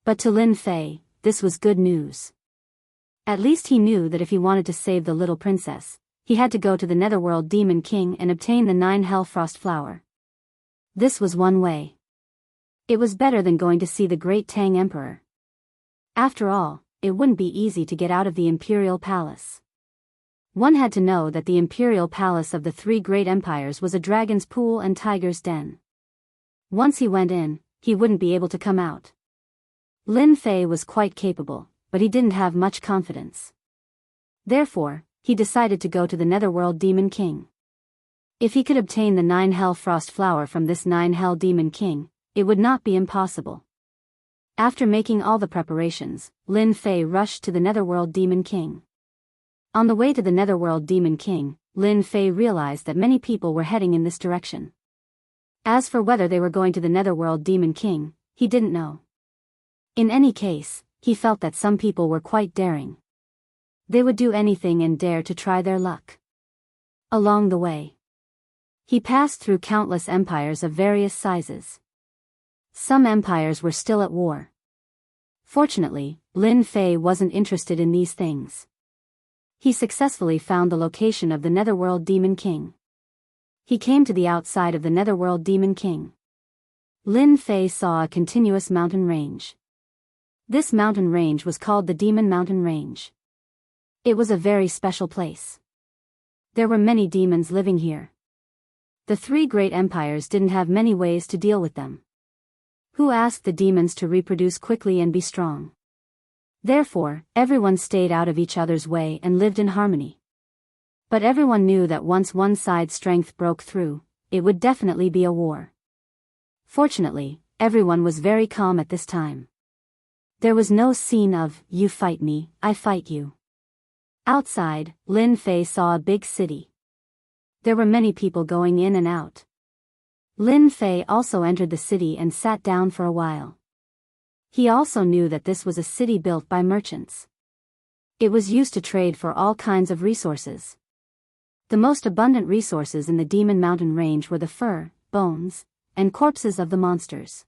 Speaker 1: But to Lin Fei, this was good news. At least he knew that if he wanted to save the little princess, he had to go to the Netherworld Demon King and obtain the 9 Hellfrost flower. This was one way. It was better than going to see the great Tang Emperor. After all, it wouldn't be easy to get out of the Imperial Palace. One had to know that the Imperial Palace of the 3 great empires was a dragon's pool and tiger's den. Once he went in, he wouldn't be able to come out. Lin Fei was quite capable, but he didn't have much confidence. Therefore, he decided to go to the Netherworld Demon King. If he could obtain the 9 Hell Frost flower from this 9 Hell Demon King, it would not be impossible. After making all the preparations, Lin Fei rushed to the Netherworld Demon King. On the way to the Netherworld Demon King, Lin Fei realized that many people were heading in this direction. As for whether they were going to the Netherworld Demon King, he didn't know. In any case, he felt that some people were quite daring. They would do anything and dare to try their luck. Along the way, he passed through countless empires of various sizes. Some empires were still at war. Fortunately, Lin Fei wasn't interested in these things. He successfully found the location of the Netherworld Demon King. He came to the outside of the Netherworld Demon King. Lin Fei saw a continuous mountain range. This mountain range was called the Demon Mountain Range. It was a very special place. There were many demons living here. The 3 great empires didn't have many ways to deal with them. Who asked the demons to reproduce quickly and be strong? Therefore, everyone stayed out of each other's way and lived in harmony. But everyone knew that once one side's strength broke through, it would definitely be a war. Fortunately, everyone was very calm at this time. There was no scene of, you fight me, I fight you. Outside, Lin Fei saw a big city. There were many people going in and out. Lin Fei also entered the city and sat down for a while. He also knew that this was a city built by merchants. It was used to trade for all kinds of resources. The most abundant resources in the Demon Mountain Range were the fur, bones, and corpses of the monsters.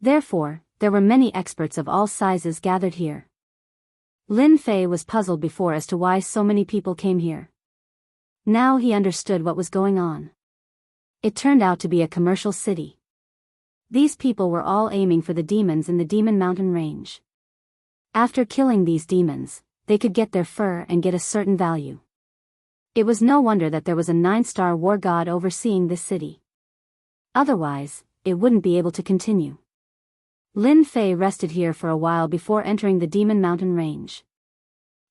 Speaker 1: Therefore, there were many experts of all sizes gathered here. Lin Fei was puzzled before as to why so many people came here. Now he understood what was going on. It turned out to be a commercial city. These people were all aiming for the demons in the Demon Mountain Range. After killing these demons, they could get their fur and get a certain value. It was no wonder that there was a 9-star war god overseeing this city. Otherwise, it wouldn't be able to continue. Lin Fei rested here for a while before entering the Demon Mountain Range.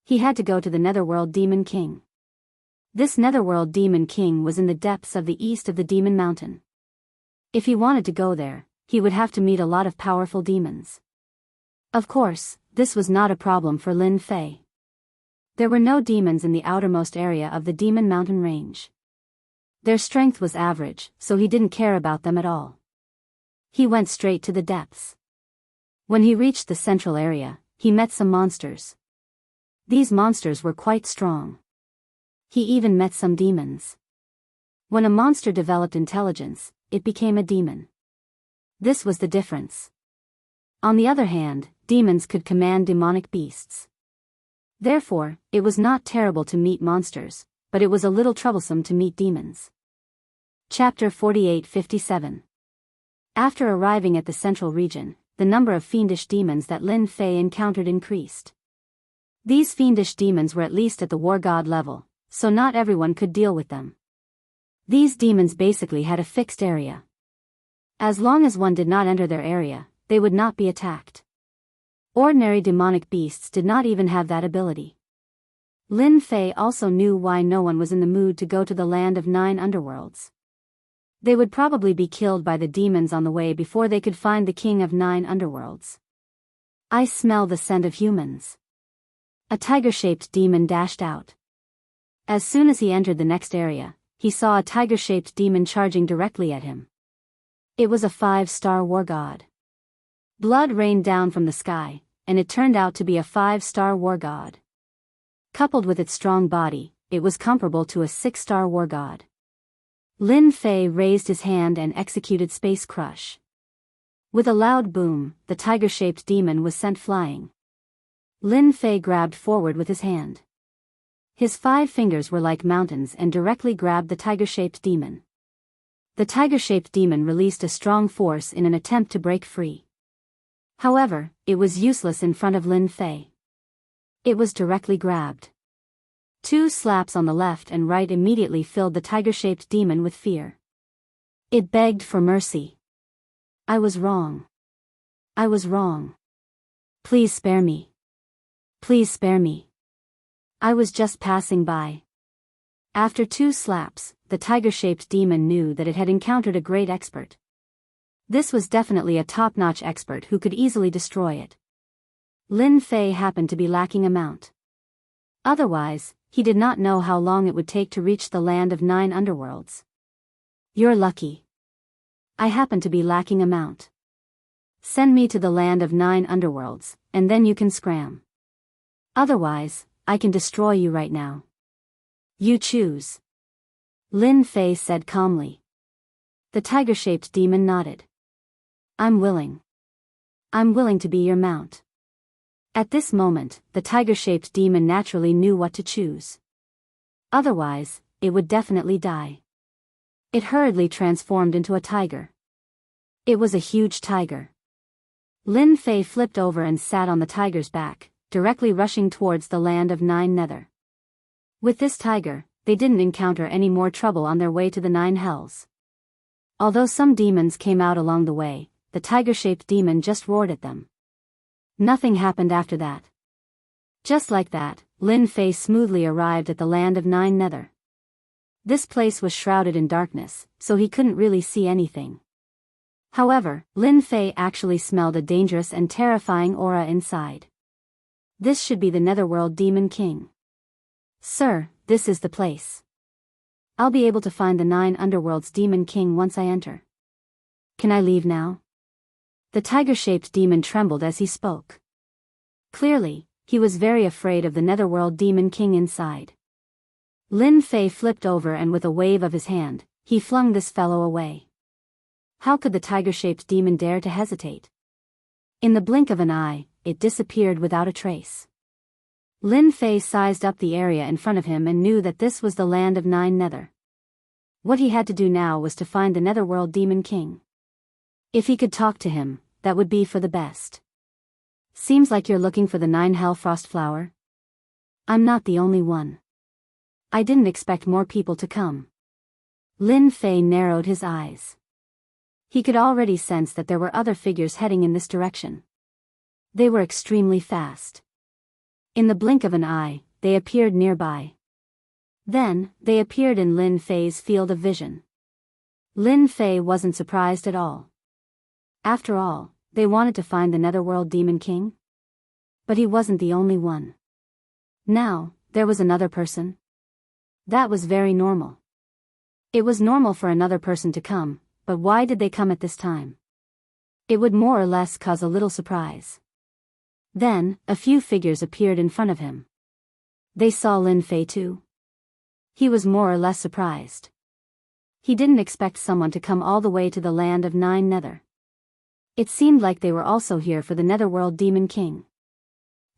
Speaker 1: He had to go to the Netherworld Demon King. This Netherworld Demon King was in the depths of the east of the Demon Mountain. If he wanted to go there, he would have to meet a lot of powerful demons. Of course, this was not a problem for Lin Fei. There were no demons in the outermost area of the Demon Mountain Range. Their strength was average, so he didn't care about them at all. He went straight to the depths. When he reached the central area, he met some monsters. These monsters were quite strong. He even met some demons. When a monster developed intelligence, it became a demon. This was the difference. On the other hand, demons could command demonic beasts. Therefore, it was not terrible to meet monsters, but it was a little troublesome to meet demons. Chapter 48-57. After arriving at the central region, the number of fiendish demons that Lin Fei encountered increased. These fiendish demons were at least at the war god level, so not everyone could deal with them. These demons basically had a fixed area. As long as one did not enter their area, they would not be attacked. Ordinary demonic beasts did not even have that ability. Lin Fei also knew why no one was in the mood to go to the land of 9 underworlds. They would probably be killed by the demons on the way before they could find the king of 9 underworlds. I smell the scent of humans. A tiger-shaped demon dashed out. As soon as he entered the next area, he saw a tiger-shaped demon charging directly at him. It was a 5-star war god. Blood rained down from the sky, and it turned out to be a 5-star war god. Coupled with its strong body, it was comparable to a 6-star war god. Lin Fei raised his hand and executed Space Crush. With a loud boom, the tiger-shaped demon was sent flying. Lin Fei grabbed forward with his hand. His 5 fingers were like mountains and directly grabbed the tiger-shaped demon. The tiger-shaped demon released a strong force in an attempt to break free. However, it was useless in front of Lin Fei. It was directly grabbed. 2 slaps on the left and right immediately filled the tiger-shaped demon with fear. It begged for mercy. I was wrong. I was wrong. Please spare me. Please spare me. I was just passing by. After 2 slaps, the tiger-shaped demon knew that it had encountered a great expert. This was definitely a top-notch expert who could easily destroy it. Lin Fei happened to be lacking a mount. Otherwise, he did not know how long it would take to reach the land of 9 underworlds. You're lucky. I happen to be lacking a mount. Send me to the land of 9 underworlds, and then you can scram. Otherwise, I can destroy you right now. You choose. Lin Fei said calmly. The tiger-shaped demon nodded. I'm willing. I'm willing to be your mount. At this moment, the tiger-shaped demon naturally knew what to choose. Otherwise, it would definitely die. It hurriedly transformed into a tiger. It was a huge tiger. Lin Fei flipped over and sat on the tiger's back, directly rushing towards the land of 9 nether. With this tiger, they didn't encounter any more trouble on their way to the 9 hells. Although some demons came out along the way, the tiger-shaped demon just roared at them. Nothing happened after that. Just like that, Lin Fei smoothly arrived at the land of 9 nether. This place was shrouded in darkness, so he couldn't really see anything. However, Lin Fei actually smelled a dangerous and terrifying aura inside. This should be the Netherworld Demon King. Sir, this is the place. I'll be able to find the 9 underworlds Demon King once I enter. Can I leave now? The tiger-shaped demon trembled as he spoke. Clearly, he was very afraid of the Netherworld Demon King inside. Lin Fei flipped over and with a wave of his hand, he flung this fellow away. How could the tiger-shaped demon dare to hesitate? In the blink of an eye, it disappeared without a trace. Lin Fei sized up the area in front of him and knew that this was the land of 9 nether. What he had to do now was to find the Netherworld Demon King. If he could talk to him, that would be for the best. Seems like you're looking for the 9 hell frost flower. I'm not the only one. I didn't expect more people to come. Lin Fei narrowed his eyes. He could already sense that there were other figures heading in this direction. They were extremely fast. In the blink of an eye, they appeared nearby. Then, they appeared in Lin Fei's field of vision. Lin Fei wasn't surprised at all. After all, they wanted to find the Netherworld Demon King. But he wasn't the only one. Now, there was another person. That was very normal. It was normal for another person to come, but why did they come at this time? It would more or less cause a little surprise. Then, a few figures appeared in front of him. They saw Lin Fei too. He was more or less surprised. He didn't expect someone to come all the way to the land of 9 nether. It seemed like they were also here for the Netherworld Demon King.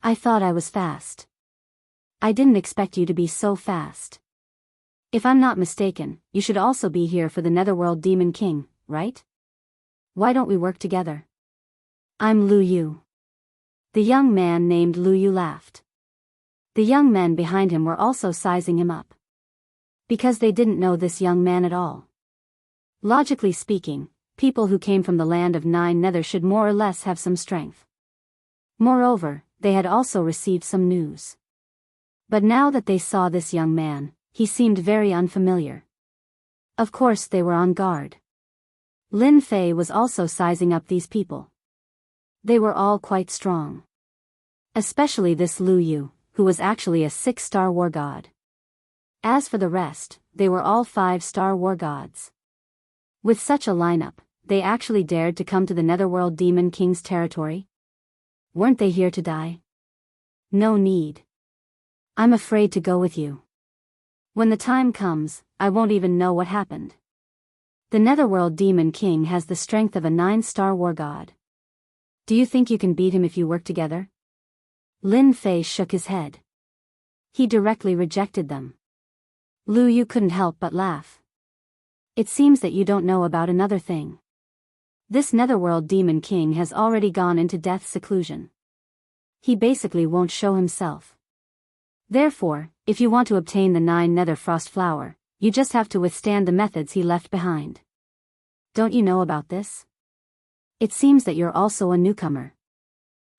Speaker 1: I thought I was fast. I didn't expect you to be so fast. If I'm not mistaken, you should also be here for the Netherworld Demon King, right? Why don't we work together? I'm Lu Yu. The young man named Lu Yu laughed. The young men behind him were also sizing him up. Because they didn't know this young man at all. Logically speaking, people who came from the land of Nine Nether should more or less have some strength. Moreover, they had also received some news. But now that they saw this young man, he seemed very unfamiliar. Of course they were on guard. Lin Fei was also sizing up these people. They were all quite strong. Especially this Lu Yu, who was actually a 6-star war god. As for the rest, they were all 5-star war gods. With such a lineup, they actually dared to come to the Netherworld Demon King's territory? Weren't they here to die? No need. I'm afraid to go with you. When the time comes, I won't even know what happened. The Netherworld Demon King has the strength of a 9-star war god. Do you think you can beat him if you work together? Lin Fei shook his head. He directly rejected them. Lu Yu couldn't help but laugh. It seems that you don't know about another thing. This Netherworld Demon King has already gone into death's seclusion. He basically won't show himself. Therefore, if you want to obtain the 9 Nether Frost Flower, you just have to withstand the methods he left behind. Don't you know about this? It seems that you're also a newcomer.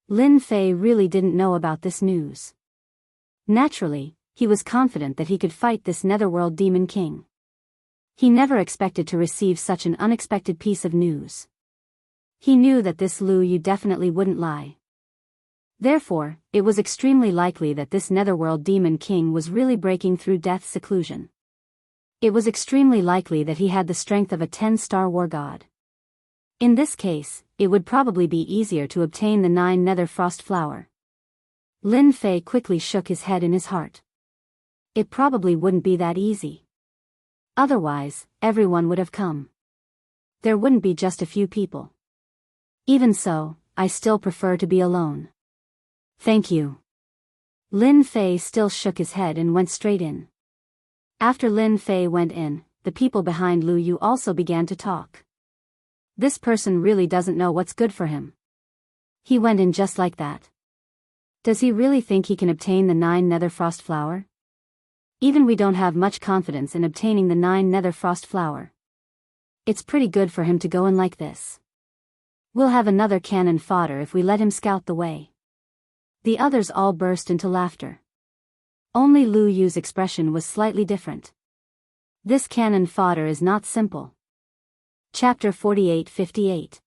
Speaker 1: Lin Fei really didn't know about this news. Naturally, he was confident that he could fight this Netherworld Demon King. He never expected to receive such an unexpected piece of news. He knew that this Lu Yu definitely wouldn't lie. Therefore, it was extremely likely that this Netherworld Demon King was really breaking through death's seclusion. It was extremely likely that he had the strength of a 10-star war god. In this case, it would probably be easier to obtain the 9 Nether Frost Flower. Lin Fei quickly shook his head in his heart. It probably wouldn't be that easy. Otherwise, everyone would have come. There wouldn't be just a few people. Even so, I still prefer to be alone. Thank you. Lin Fei still shook his head and went straight in. After Lin Fei went in, the people behind Lu Yu also began to talk. This person really doesn't know what's good for him. He went in just like that. Does he really think he can obtain the 9 Nether Frost Flower? Even we don't have much confidence in obtaining the 9 Nether Frost Flower. It's pretty good for him to go in like this. We'll have another cannon fodder if we let him scout the way. The others all burst into laughter. Only Lu Yu's expression was slightly different. This cannon fodder is not simple. Chapter 48-58.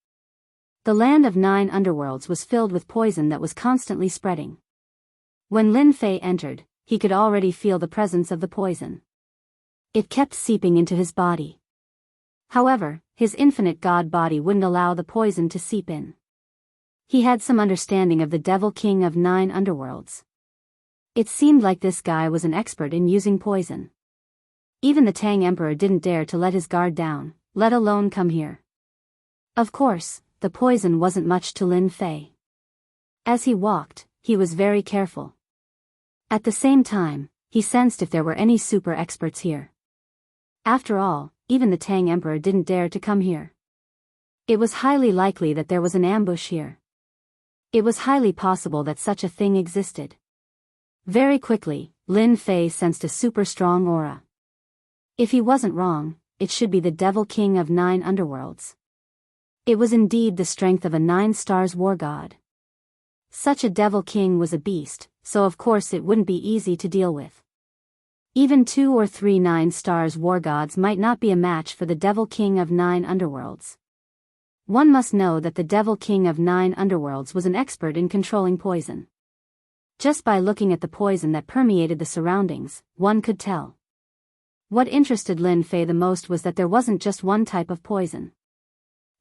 Speaker 1: The land of 9 underworlds was filled with poison that was constantly spreading. When Lin Fei entered, he could already feel the presence of the poison. It kept seeping into his body. However, his infinite god body wouldn't allow the poison to seep in. He had some understanding of the Devil King of 9 underworlds. It seemed like this guy was an expert in using poison. Even the Tang Emperor didn't dare to let his guard down, let alone come here. Of course, the poison wasn't much to Lin Fei. As he walked, he was very careful. At the same time, he sensed if there were any super experts here. After all, even the Tang Emperor didn't dare to come here. It was highly likely that there was an ambush here. It was highly possible that such a thing existed. Very quickly, Lin Fei sensed a super strong aura. If he wasn't wrong, it should be the Devil King of 9 underworlds. It was indeed the strength of a 9 stars war god. Such a Devil King was a beast, so of course it wouldn't be easy to deal with. Even 2 or 3 9 stars war gods might not be a match for the Devil King of 9 underworlds. One must know that the Devil King of 9 underworlds was an expert in controlling poison. Just by looking at the poison that permeated the surroundings, one could tell. What interested Lin Fei the most was that there wasn't just one type of poison.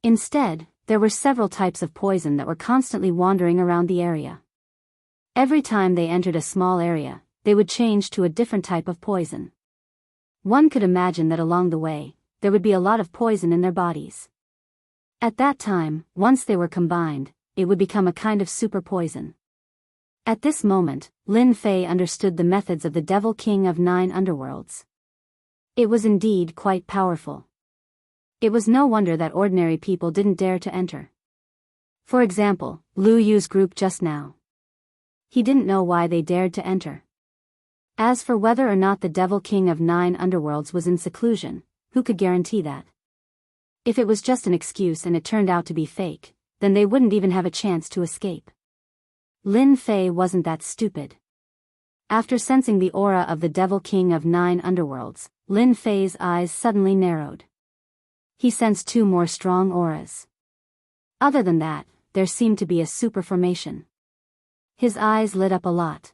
Speaker 1: Instead, there were several types of poison that were constantly wandering around the area. Every time they entered a small area, they would change to a different type of poison. One could imagine that along the way, there would be a lot of poison in their bodies. At that time, once they were combined, it would become a kind of super poison. At this moment, Lin Fei understood the methods of the Devil King of 9 underworlds. It was indeed quite powerful. It was no wonder that ordinary people didn't dare to enter. For example, Lu Yu's group just now. He didn't know why they dared to enter. As for whether or not the Devil King of 9 underworlds was in seclusion, who could guarantee that? If it was just an excuse and it turned out to be fake, then they wouldn't even have a chance to escape. Lin Fei wasn't that stupid. After sensing the aura of the Devil King of 9 underworlds, Lin Fei's eyes suddenly narrowed. He sensed 2 more strong auras. Other than that, there seemed to be a super formation. His eyes lit up a lot.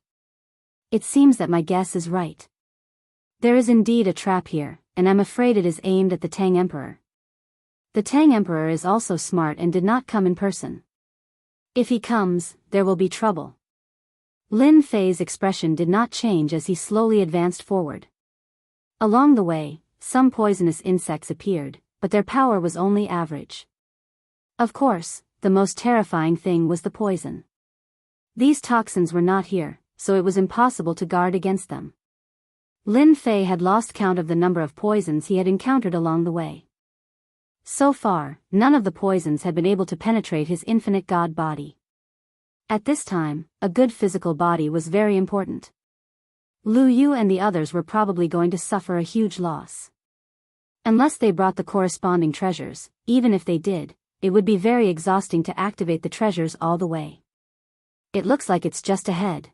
Speaker 1: It seems that my guess is right. There is indeed a trap here, and I'm afraid it is aimed at the Tang Emperor. The Tang Emperor is also smart and did not come in person. If he comes, there will be trouble. Lin Fei's expression did not change as he slowly advanced forward. Along the way, some poisonous insects appeared, but their power was only average. Of course, the most terrifying thing was the poison. These toxins were not here, so it was impossible to guard against them. Lin Fei had lost count of the number of poisons he had encountered along the way. So far, none of the poisons had been able to penetrate his infinite god body. At this time, a good physical body was very important. Lu Yu and the others were probably going to suffer a huge loss. Unless they brought the corresponding treasures, even if they did, it would be very exhausting to activate the treasures all the way. It looks like it's just ahead.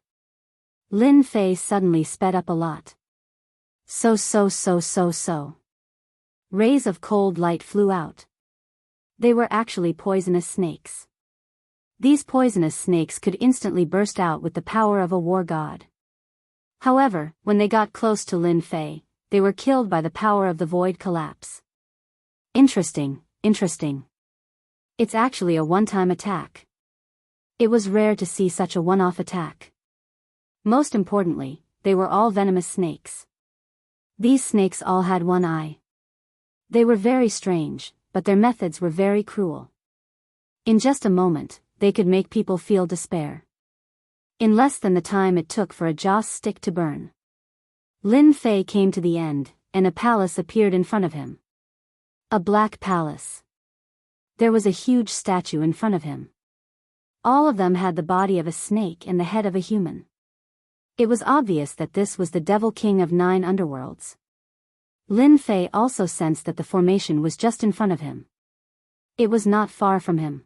Speaker 1: Lin Fei suddenly sped up a lot. So. Rays of cold light flew out. They were actually poisonous snakes. These poisonous snakes could instantly burst out with the power of a war god. However, when they got close to Lin Fei, they were killed by the power of the void collapse. Interesting. It's actually a one-time attack. It was rare to see such a one-off attack. Most importantly, they were all venomous snakes. These snakes all had one eye. They were very strange, but their methods were very cruel. In just a moment, they could make people feel despair. In less than the time it took for a joss stick to burn, Lin Fei came to the end, and a palace appeared in front of him. A black palace. There was a huge statue in front of him. All of them had the body of a snake and the head of a human. It was obvious that this was the Devil King of 9 underworlds. Lin Fei also sensed that the formation was just in front of him. It was not far from him.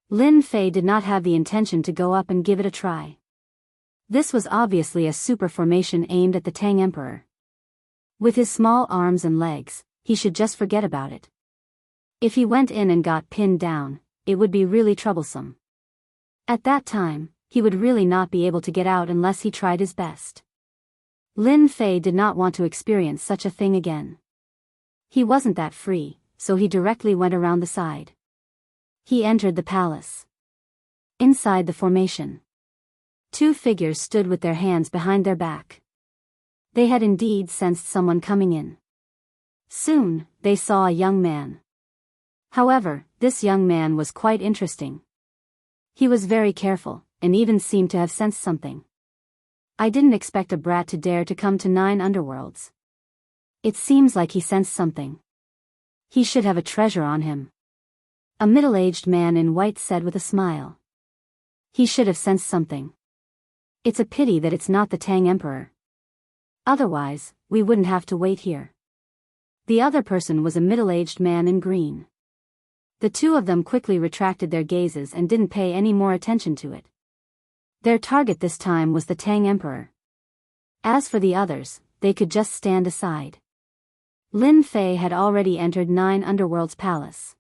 Speaker 1: Lin Fei did not have the intention to go up and give it a try. This was obviously a super formation aimed at the Tang Emperor. With his small arms and legs, he should just forget about it. If he went in and got pinned down, it would be really troublesome. At that time, he would really not be able to get out unless he tried his best. Lin Fei did not want to experience such a thing again. He wasn't that free, so he directly went around the side. He entered the palace. Inside the formation, 2 figures stood with their hands behind their back. They had indeed sensed someone coming in. Soon, they saw a young man. However, this young man was quite interesting. He was very careful, and even seemed to have sensed something. I didn't expect a brat to dare to come to 9 underworlds. It seems like he sensed something. He should have a treasure on him. A middle-aged man in white said with a smile. He should have sensed something. It's a pity that it's not the Tang Emperor. Otherwise, we wouldn't have to wait here. The other person was a middle-aged man in green. The 2 of them quickly retracted their gazes and didn't pay any more attention to it. Their target this time was the Tang Emperor. As for the others, they could just stand aside. Lin Fei had already entered 9 underworlds palace.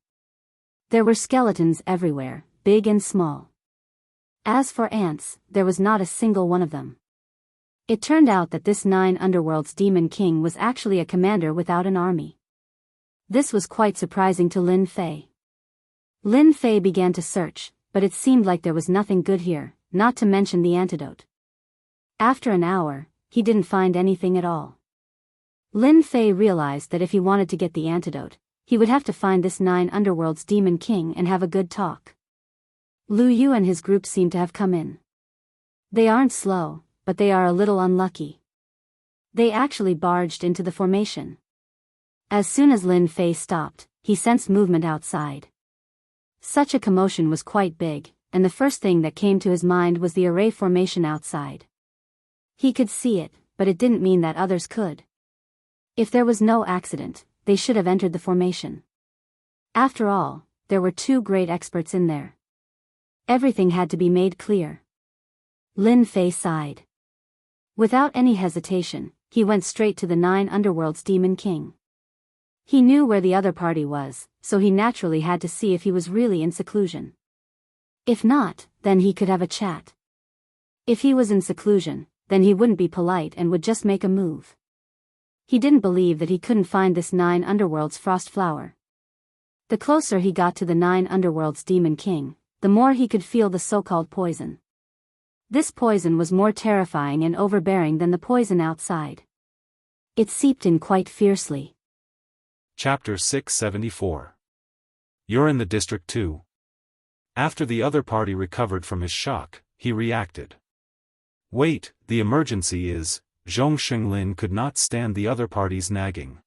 Speaker 1: There were skeletons everywhere, big and small. As for ants, there was not a single one of them. It turned out that this 9 underworlds demon king was actually a commander without an army. This was quite surprising to Lin Fei. Lin Fei began to search, but it seemed like there was nothing good here, not to mention the antidote. After an hour, he didn't find anything at all. Lin Fei realized that if he wanted to get the antidote, He would have to find this 9 underworld's demon king and have a good talk. Lu Yu and his group seem to have come in. They aren't slow, but they are a little unlucky. They actually barged into the formation. As soon as Lin Fei stopped, he sensed movement outside. Such a commotion was quite big, and the first thing that came to his mind was the array formation outside. He could see it, but it didn't mean that others could. If there was no accident, they should have entered the formation. After all, there were 2 great experts in there. Everything had to be made clear. Lin Fei sighed. Without any hesitation, he went straight to the 9 underworld's demon king. He knew where the other party was, so he naturally had to see if he was really in seclusion. If not, then he could have a chat. If he was in seclusion, then he wouldn't be polite and would just make a move. He didn't believe that he couldn't find this 9 underworld's frost flower. The closer he got to the 9 underworld's demon king, the more he could feel the so-called poison. This poison was more terrifying and overbearing than the poison outside. It seeped in quite fiercely.
Speaker 2: Chapter 674. You're in the district too? After the other party recovered from his shock, he reacted. Wait, the emergency is, Zhong Xinglin could not stand the other party's nagging.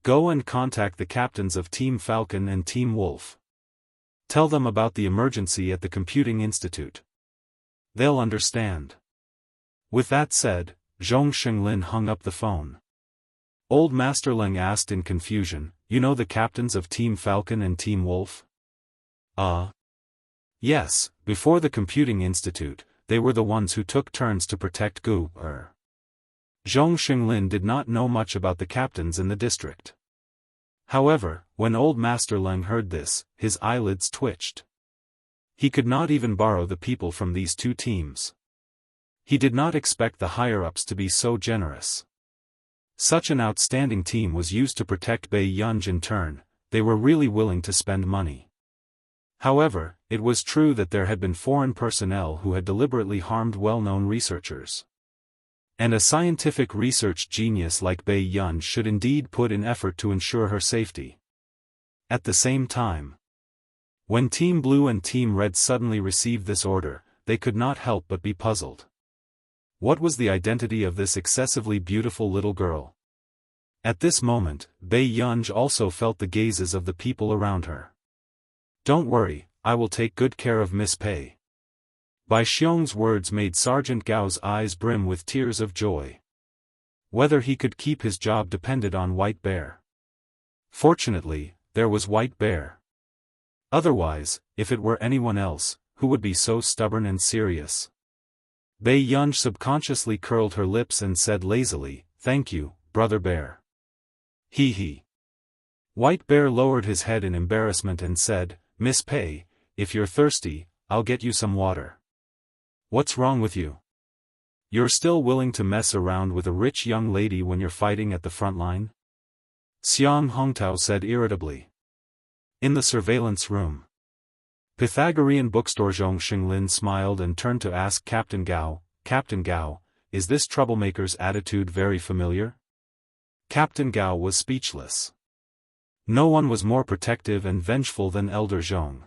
Speaker 2: Go and contact the captains of Team Falcon and Team Wolf. Tell them about the emergency at the Computing Institute. They'll understand. With that said, Zhong Xinglin hung up the phone. Old Master Leng asked in confusion, you know the captains of Team Falcon and Team Wolf? Yes, before the Computing Institute, they were the ones who took turns to protect Gu. Zhong Xinglin did not know much about the captains in the district. However, when Old Master Leng heard this, his eyelids twitched. He could not even borrow the people from these 2 teams. He did not expect the higher-ups to be so generous. Such an outstanding team was used to protect Bei Yunj in turn, they were really willing to spend money. However, it was true that there had been foreign personnel who had deliberately harmed well-known researchers. And a scientific research genius like Bei Yunj should indeed put in effort to ensure her safety. At the same time, when Team Blue and Team Red suddenly received this order, they could not help but be puzzled. What was the identity of this excessively beautiful little girl? At this moment, Bei Yunj also felt the gazes of the people around her. Don't worry, I will take good care of Miss Pei. Bai Xiong's words made Sergeant Gao's eyes brim with tears of joy. Whether he could keep his job depended on White Bear. Fortunately, there was White Bear. Otherwise, if it were anyone else, who would be so stubborn and serious? Bei Yunj subconsciously curled her lips and said lazily, thank you, Brother Bear. Hee hee. White Bear lowered his head in embarrassment and said, Miss Pei, if you're thirsty, I'll get you some water. What's wrong with you? You're still willing to mess around with a rich young lady when you're fighting at the front line? Xiang Hongtao said irritably. In the surveillance room. Pythagorean bookstore Zhong Xinglin smiled and turned to ask Captain Gao, is this troublemaker's attitude very familiar? Captain Gao was speechless. No one was more protective and vengeful than Elder Zhong.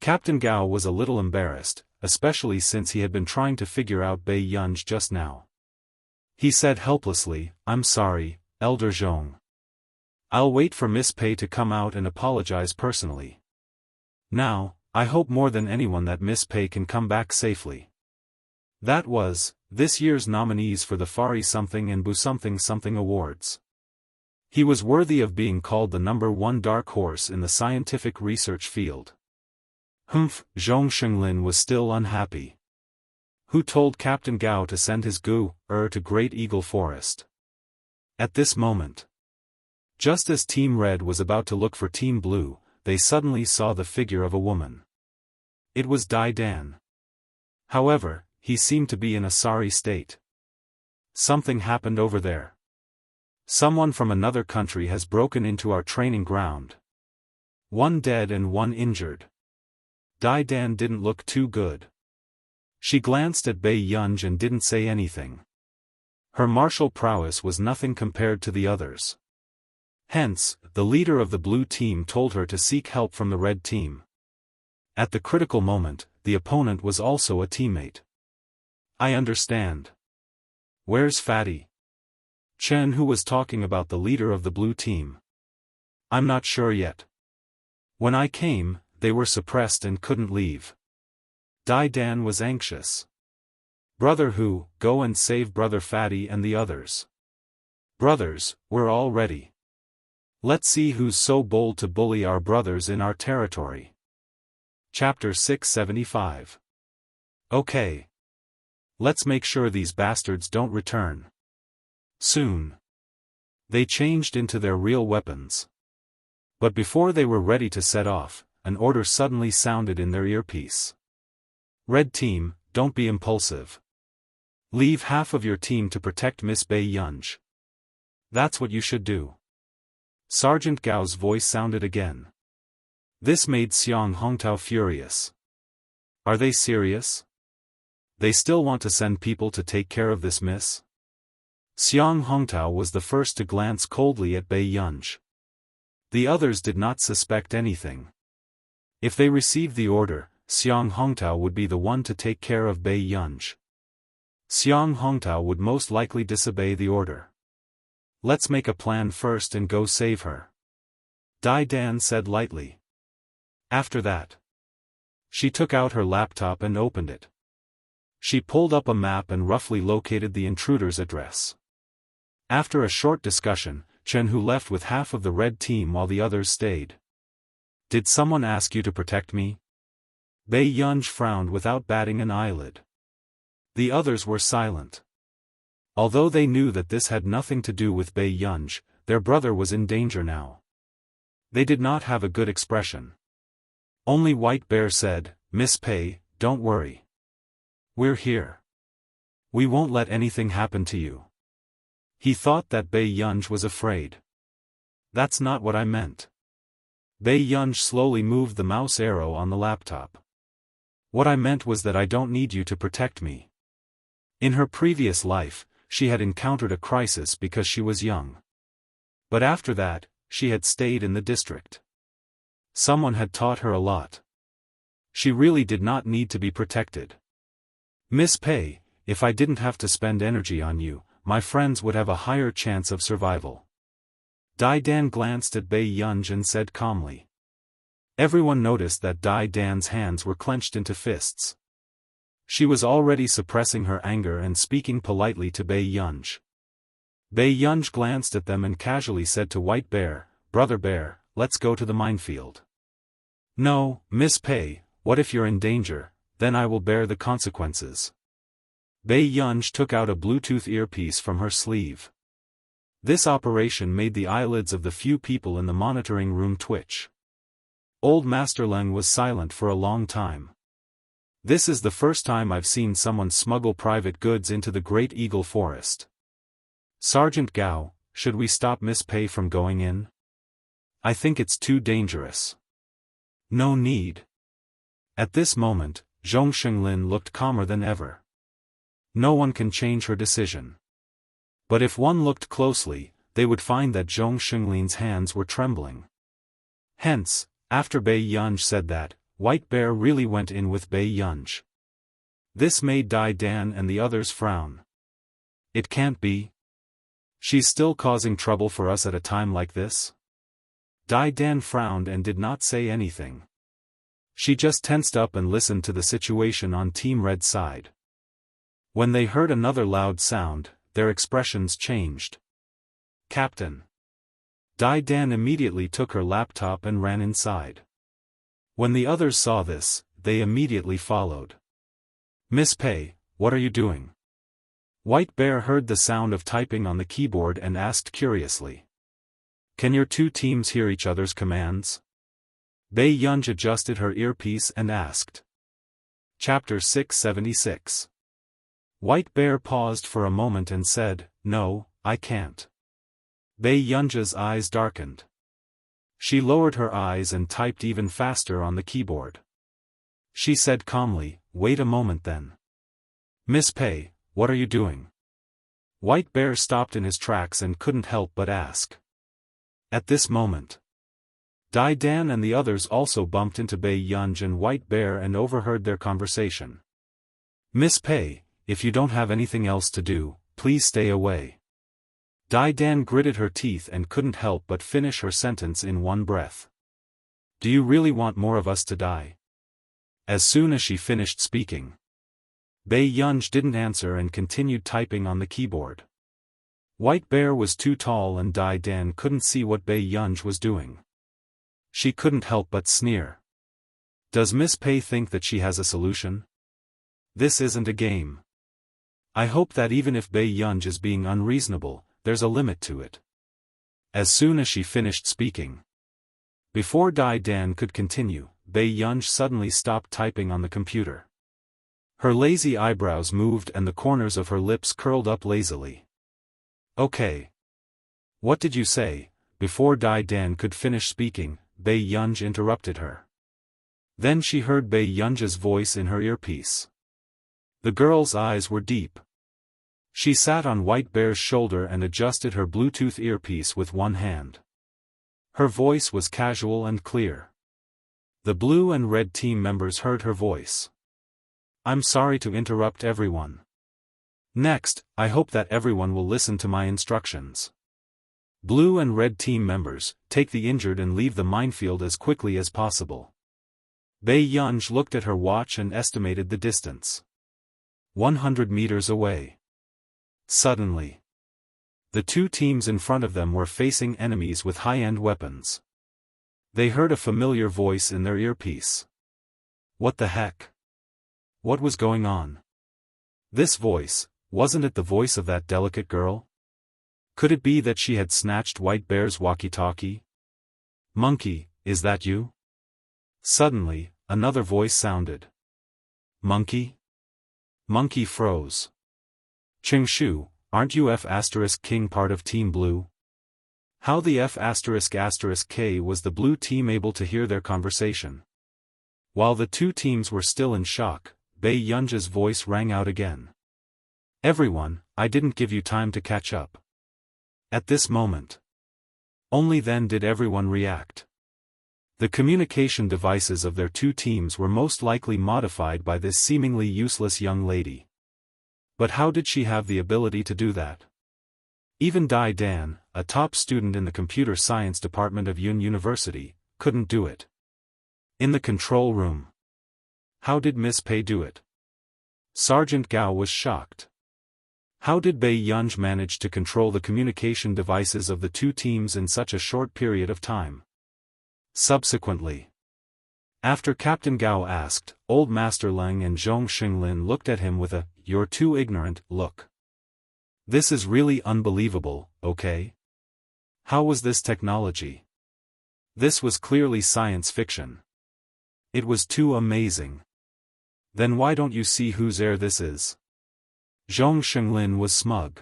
Speaker 2: Captain Gao was a little embarrassed, especially since he had been trying to figure out Bei Yunj just now. He said helplessly, I'm sorry, Elder Zhong. I'll wait for Miss Pei to come out and apologize personally. Now, I hope more than anyone that Miss Pei can come back safely. That was, this year's nominees for the Fari Something and Bu Something Something Awards. He was worthy of being called the #1 dark horse in the scientific research field. Zhong Xinglin was still unhappy. Who told Captain Gao to send his Gu to Great Eagle Forest? At this moment, just as Team Red was about to look for Team Blue, they suddenly saw the figure of a woman. It was Dai Dan. However, he seemed to be in a sorry state. Something happened over there. Someone from another country has broken into our training ground. 1 dead and 1 injured. Dai Dan didn't look too good. She glanced at Bei Yunj and didn't say anything. Her martial prowess was nothing compared to the others. Hence, the leader of the blue team told her to seek help from the red team. At the critical moment, the opponent was also a teammate. I understand. Where's Fatty? Chen, who was talking about the leader of the blue team. I'm not sure yet. When I came, they were suppressed and couldn't leave. Dai Dan was anxious. Brother Hu, go and save Brother Fatty and the others. Brothers, we're all ready. Let's see who's so bold to bully our brothers in our territory. Chapter 675. Okay. Let's make sure these bastards don't return. Soon. They changed into their real weapons. But before they were ready to set off, an order suddenly sounded in their earpiece. Red team, don't be impulsive. Leave half of your team to protect Miss Bai Yunj. That's what you should do. Sergeant Gao's voice sounded again. This made Xiang Hongtao furious. Are they serious? They still want to send people to take care of this miss? Xiang Hongtao was the first to glance coldly at Bai Yunj. The others did not suspect anything. If they received the order, Xiang Hongtao would be the one to take care of Bai Yunj. Xiang Hongtao would most likely disobey the order. Let's make a plan first and go save her. Dai Dan said lightly. After that, she took out her laptop and opened it. She pulled up a map and roughly located the intruder's address. After a short discussion, Chen Hu left with half of the red team while the others stayed. Did someone ask you to protect me? Bai Yunj frowned without batting an eyelid. The others were silent. Although they knew that this had nothing to do with Bai Yunj, their brother was in danger now. They did not have a good expression. Only White Bear said, Miss Pai, don't worry. We're here. We won't let anything happen to you. He thought that Bai Yunj was afraid. That's not what I meant. Bai Yunj slowly moved the mouse arrow on the laptop. What I meant was that I don't need you to protect me. In her previous life, she had encountered a crisis because she was young. But after that, she had stayed in the district. Someone had taught her a lot. She really did not need to be protected. Miss Pai, if I didn't have to spend energy on you, my friends would have a higher chance of survival. Dai Dan glanced at Bai Yunj and said calmly. Everyone noticed that Dai Dan's hands were clenched into fists. She was already suppressing her anger and speaking politely to Bai Yunj. Bai Yunj glanced at them and casually said to White Bear, Brother Bear, let's go to the minefield. No, Miss Pai, what if you're in danger, then I will bear the consequences. Bai Yunj took out a Bluetooth earpiece from her sleeve. This operation made the eyelids of the few people in the monitoring room twitch. Old Master Leng was silent for a long time. This is the first time I've seen someone smuggle private goods into the Great Eagle Forest. Sergeant Gao, should we stop Miss Pai from going in? I think it's too dangerous. No need. At this moment, Zhong Xinglin looked calmer than ever. No one can change her decision. But if one looked closely, they would find that Zhong Xinglin's hands were trembling. Hence, after Bai Yunj said that, White Bear really went in with Bai Yunj. This made Dai Dan and the others frown. It can't be. She's still causing trouble for us at a time like this? Dai Dan frowned and did not say anything. She just tensed up and listened to the situation on Team Red's side. When they heard another loud sound, their expressions changed. Captain. Dai Dan immediately took her laptop and ran inside. When the others saw this, they immediately followed. Miss Pai, what are you doing? White Bear heard the sound of typing on the keyboard and asked curiously. Can your two teams hear each other's commands? Bai Yunj adjusted her earpiece and asked. Chapter 676. White Bear paused for a moment and said, No, I can't. Bai Yunj's eyes darkened. She lowered her eyes and typed even faster on the keyboard. She said calmly, Wait a moment then. Miss Pai, what are you doing? White Bear stopped in his tracks and couldn't help but ask. At this moment, Dai Dan and the others also bumped into Bei Yunj and White Bear and overheard their conversation. "Miss Pei, if you don't have anything else to do, please stay away." Dai Dan gritted her teeth and couldn't help but finish her sentence in one breath. "Do you really want more of us to die?" As soon as she finished speaking, Bei Yunj didn't answer and continued typing on the keyboard. White Bear was too tall and Dai Dan couldn't see what Bei Yunj was doing. She couldn't help but sneer. "Does Miss Pei think that she has a solution? This isn't a game. I hope that even if Bei Yunj is being unreasonable, there's a limit to it." As soon as she finished speaking, before Dai Dan could continue, Bei Yunj suddenly stopped typing on the computer. Her lazy eyebrows moved and the corners of her lips curled up lazily. "Okay. What did you say?" Before Dai Dan could finish speaking, Bei Yunj interrupted her. Then she heard Bei Yunj's voice in her earpiece. The girl's eyes were deep. She sat on White Bear's shoulder and adjusted her Bluetooth earpiece with one hand. Her voice was casual and clear. The blue and red team members heard her voice. "I'm sorry to interrupt everyone. Next, I hope that everyone will listen to my instructions. Blue and red team members, take the injured and leave the minefield as quickly as possible." Bei Yunj looked at her watch and estimated the distance. 100 meters away. Suddenly, the two teams in front of them were facing enemies with high-end weapons. They heard a familiar voice in their earpiece. What the heck? What was going on? This voice, wasn't it the voice of that delicate girl? Could it be that she had snatched White Bear's walkie-talkie? "Monkey, is that you?" Suddenly, another voice sounded. "Monkey?" Monkey froze. "Chingshu, aren't you F*King part of Team Blue?" How the F*K was the blue team able to hear their conversation? While the two teams were still in shock, Bei Yunj's voice rang out again. "Everyone, I didn't give you time to catch up." At this moment, only then did everyone react. The communication devices of their two teams were most likely modified by this seemingly useless young lady. But how did she have the ability to do that? Even Dai Dan, a top student in the computer science department of Yun University, couldn't do it. In the control room, how did Miss Pei do it? Sergeant Gao was shocked. How did Bei Yunj manage to control the communication devices of the two teams in such a short period of time? Subsequently, after Captain Gao asked, Old Master Leng and Zhong Xinglin looked at him with a "you're too ignorant" look. This is really unbelievable, okay? How was this technology? This was clearly science fiction. It was too amazing. Then why don't you see whose heir this is? Zhong Xinglin was smug.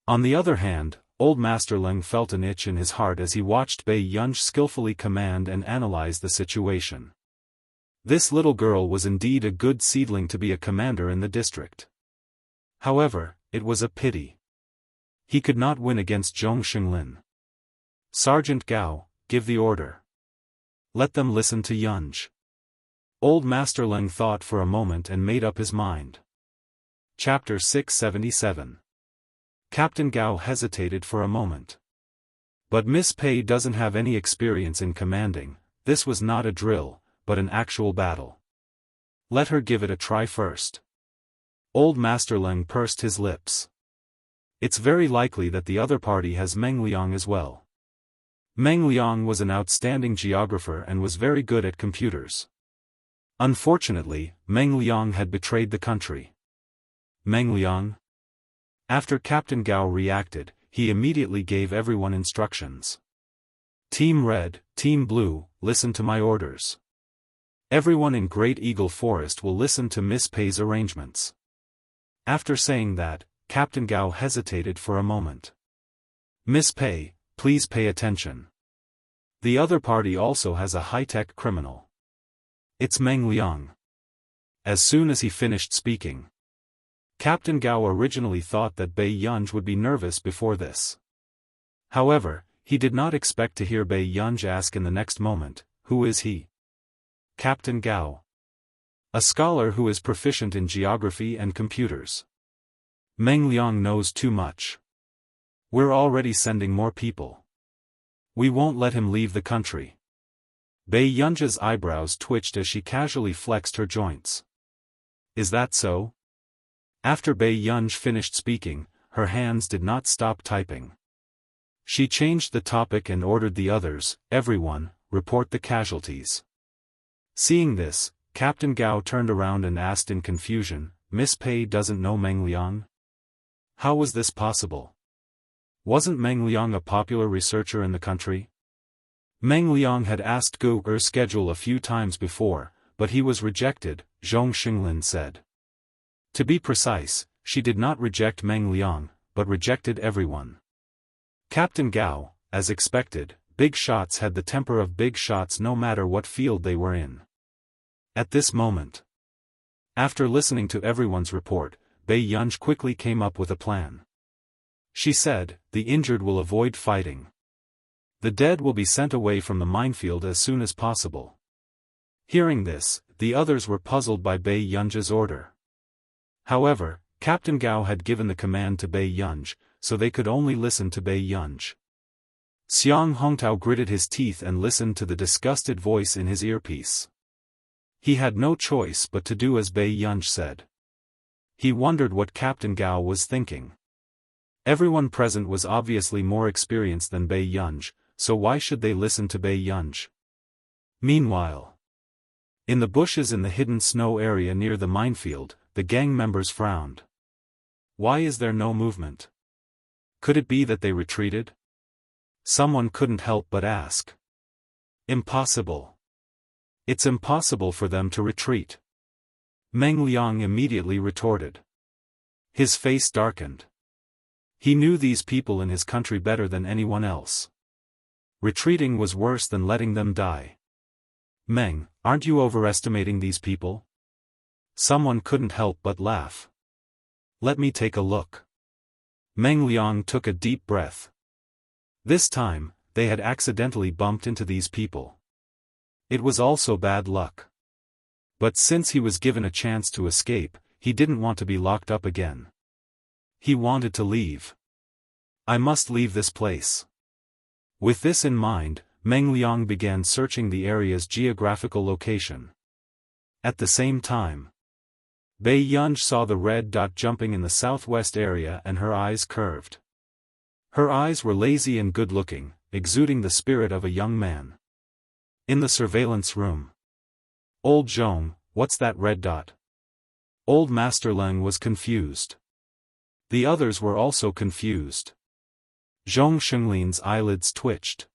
Speaker 2: On the other hand, Old Master Leng felt an itch in his heart as he watched Bei Yunj skillfully command and analyze the situation. This little girl was indeed a good seedling to be a commander in the district. However, it was a pity. He could not win against Zhong Xinglin. "Sergeant Gao, give the order. Let them listen to Yunj." Old Master Leng thought for a moment and made up his mind. Chapter 677. Captain Gao hesitated for a moment. But Miss Pei doesn't have any experience in commanding. This was not a drill, but an actual battle. Let her give it a try first. Old Master Leng pursed his lips. It's very likely that the other party has Meng Liang as well. Meng Liang was an outstanding geographer and was very good at computers. Unfortunately, Meng Liang had betrayed the country. Meng Liang? After Captain Gao reacted, he immediately gave everyone instructions. Team Red, Team Blue, listen to my orders. Everyone in Great Eagle Forest will listen to Miss Pei's arrangements. After saying that, Captain Gao hesitated for a moment. Miss Pei, please pay attention. The other party also has a high-tech criminal. It's Meng Liang. As soon as he finished speaking, Captain Gao originally thought that Bei Yunj would be nervous before this. However, he did not expect to hear Bei Yunj ask in the next moment, "Who is he?" "Captain Gao. A scholar who is proficient in geography and computers. Meng Liang knows too much. We're already sending more people. We won't let him leave the country." Bei Yunj's eyebrows twitched as she casually flexed her joints. "Is that so?" After Bei Yunj finished speaking, her hands did not stop typing. She changed the topic and ordered the others, "Everyone, report the casualties." Seeing this, Captain Gao turned around and asked in confusion, "Miss Pei doesn't know Meng Liang? How was this possible? Wasn't Meng Liang a popular researcher in the country?" Meng Liang had asked Gu Er's schedule a few times before, but he was rejected, Zhong Xinglin said. To be precise, she did not reject Meng Liang, but rejected everyone. Captain Gao, as expected, big shots had the temper of big shots no matter what field they were in. At this moment, after listening to everyone's report, Bei Yunj quickly came up with a plan. She said, "The injured will avoid fighting. The dead will be sent away from the minefield as soon as possible." Hearing this, the others were puzzled by Bei Yunj's order. However, Captain Gao had given the command to Bei Yunj, so they could only listen to Bei Yunj. Xiang Hongtao gritted his teeth and listened to the disgusted voice in his earpiece. He had no choice but to do as Bei Yunj said. He wondered what Captain Gao was thinking. Everyone present was obviously more experienced than Bei Yunj, so why should they listen to Bei Yunj? Meanwhile, in the bushes in the hidden snow area near the minefield, the gang members frowned. Why is there no movement? Could it be that they retreated? Someone couldn't help but ask. Impossible. It's impossible for them to retreat. Meng Liang immediately retorted. His face darkened. He knew these people in his country better than anyone else. Retreating was worse than letting them die. "Meng, aren't you overestimating these people?" Someone couldn't help but laugh. "Let me take a look." Meng Liang took a deep breath. This time, they had accidentally bumped into these people. It was also bad luck. But since he was given a chance to escape, he didn't want to be locked up again. He wanted to leave. "I must leave this place." With this in mind, Meng Liang began searching the area's geographical location. At the same time, Bei Yunj saw the red dot jumping in the southwest area and her eyes curved. Her eyes were lazy and good-looking, exuding the spirit of a young man. In the surveillance room. "Old Zhong, what's that red dot?" Old Master Leng was confused. The others were also confused. Zhong Xinglin's eyelids twitched.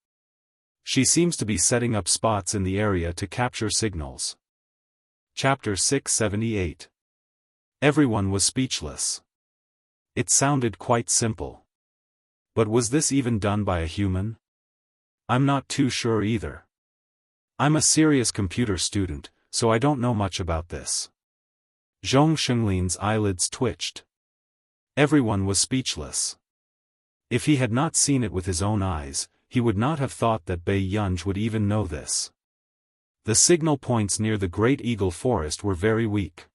Speaker 2: She seems to be setting up spots in the area to capture signals. Chapter 678. Everyone was speechless. It sounded quite simple. But was this even done by a human? I'm not too sure either. I'm a serious computer student, so I don't know much about this. Zhong Xinglin's eyelids twitched. Everyone was speechless. If he had not seen it with his own eyes, he would not have thought that Bei Yunj would even know this. The signal points near the Great Eagle Forest were very weak.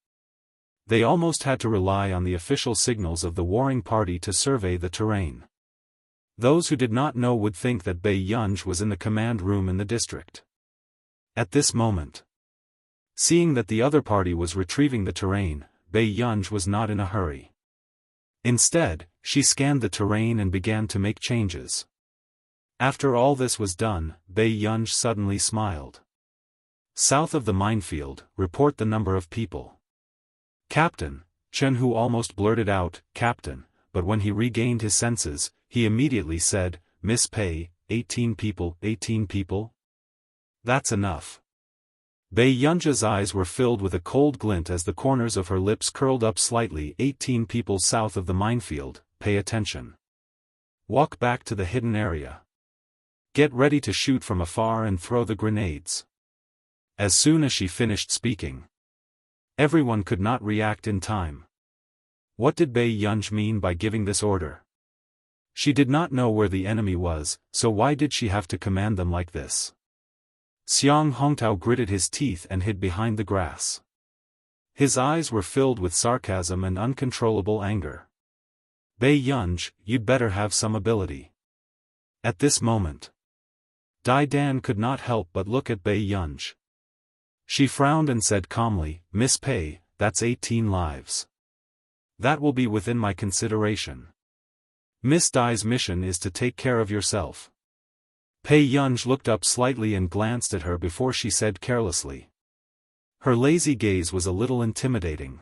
Speaker 2: They almost had to rely on the official signals of the warring party to survey the terrain. Those who did not know would think that Bei Yunj was in the command room in the district. At this moment, seeing that the other party was retrieving the terrain, Bei Yunj was not in a hurry. Instead, she scanned the terrain and began to make changes. After all this was done, Bei Yunj suddenly smiled. "South of the minefield, report the number of people." "Captain," Chen Hu almost blurted out, "Captain," but when he regained his senses, he immediately said, "Miss Pei, 18 people, 18 people? That's enough." Bei Yunja's eyes were filled with a cold glint as the corners of her lips curled up slightly. 18 people south of the minefield, pay attention. Walk back to the hidden area. Get ready to shoot from afar and throw the grenades. As soon as she finished speaking, everyone could not react in time. What did Bei Yunj mean by giving this order? She did not know where the enemy was, so why did she have to command them like this? Xiang Hongtao gritted his teeth and hid behind the grass. His eyes were filled with sarcasm and uncontrollable anger. Bei Yunj, you'd better have some ability. At this moment, Dai Dan could not help but look at Bei Yunj. She frowned and said calmly, Miss Pei, that's 18 lives. That will be within my consideration. Miss Dai's mission is to take care of yourself. Pei Yunj looked up slightly and glanced at her before she said carelessly. Her lazy gaze was a little intimidating.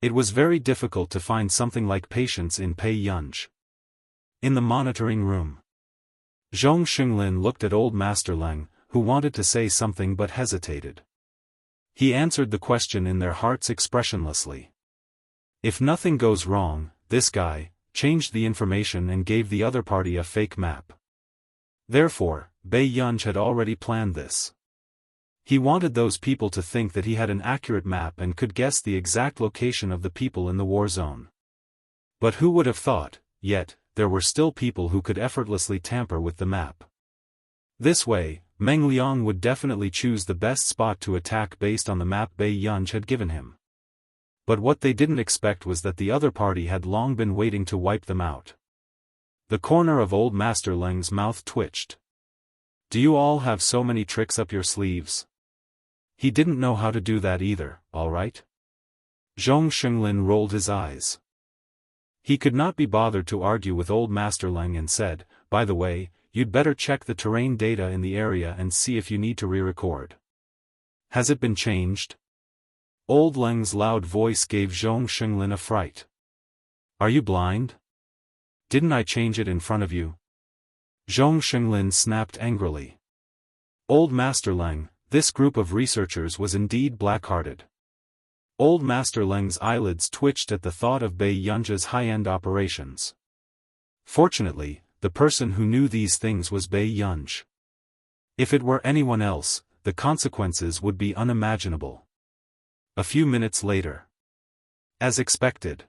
Speaker 2: It was very difficult to find something like patience in Pei Yunj. In the monitoring room, Zhong Xinglin looked at Old Master Leng, who wanted to say something but hesitated. He answered the question in their hearts expressionlessly. If nothing goes wrong, this guy changed the information and gave the other party a fake map. Therefore, Bei Yunj had already planned this. He wanted those people to think that he had an accurate map and could guess the exact location of the people in the war zone. But who would have thought, yet, there were still people who could effortlessly tamper with the map. This way, Meng Liang would definitely choose the best spot to attack based on the map Bei Yunj had given him. But what they didn't expect was that the other party had long been waiting to wipe them out. The corner of Old Master Leng's mouth twitched. Do you all have so many tricks up your sleeves? He didn't know how to do that either, all right? Zhong Xinglin rolled his eyes. He could not be bothered to argue with Old Master Leng and said, by the way, you'd better check the terrain data in the area and see if you need to re-record. Has it been changed? Old Leng's loud voice gave Zhong Xinglin a fright. Are you blind? Didn't I change it in front of you? Zhong Xinglin snapped angrily. Old Master Leng, this group of researchers was indeed black-hearted. Old Master Leng's eyelids twitched at the thought of Bei Yunj's high-end operations. Fortunately, the person who knew these things was Bei Yunj. If it were anyone else, the consequences would be unimaginable. A few minutes later. As expected,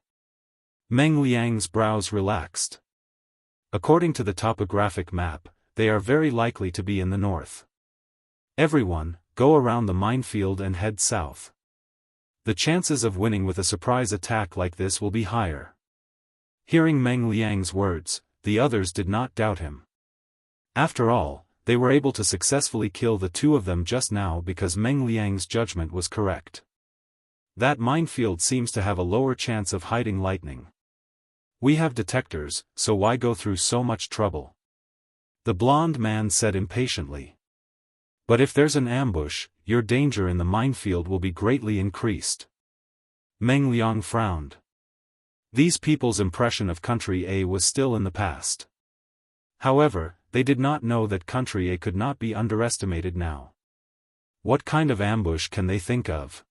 Speaker 2: Meng Liang's brows relaxed. According to the topographic map, they are very likely to be in the north. Everyone, go around the minefield and head south. The chances of winning with a surprise attack like this will be higher. Hearing Meng Liang's words, the others did not doubt him. After all, they were able to successfully kill the two of them just now because Meng Liang's judgment was correct. That minefield seems to have a lower chance of hiding lightning. We have detectors, so why go through so much trouble? The blond man said impatiently. But if there's an ambush, your danger in the minefield will be greatly increased. Meng Liang frowned. These people's impression of Country A was still in the past. However, they did not know that Country A could not be underestimated now. What kind of ambush can they think of?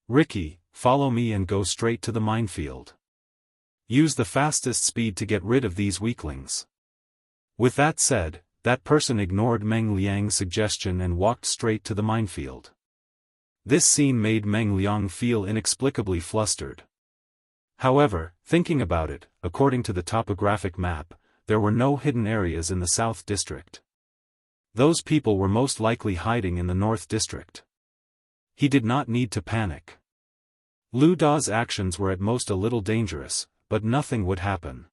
Speaker 2: Ricky, follow me and go straight to the minefield. Use the fastest speed to get rid of these weaklings. With that said, that person ignored Meng Liang's suggestion and walked straight to the minefield. This scene made Meng Liang feel inexplicably flustered. However, thinking about it, according to the topographic map, there were no hidden areas in the South District. Those people were most likely hiding in the North District. He did not need to panic. Lu Da's actions were at most a little dangerous, but nothing would happen.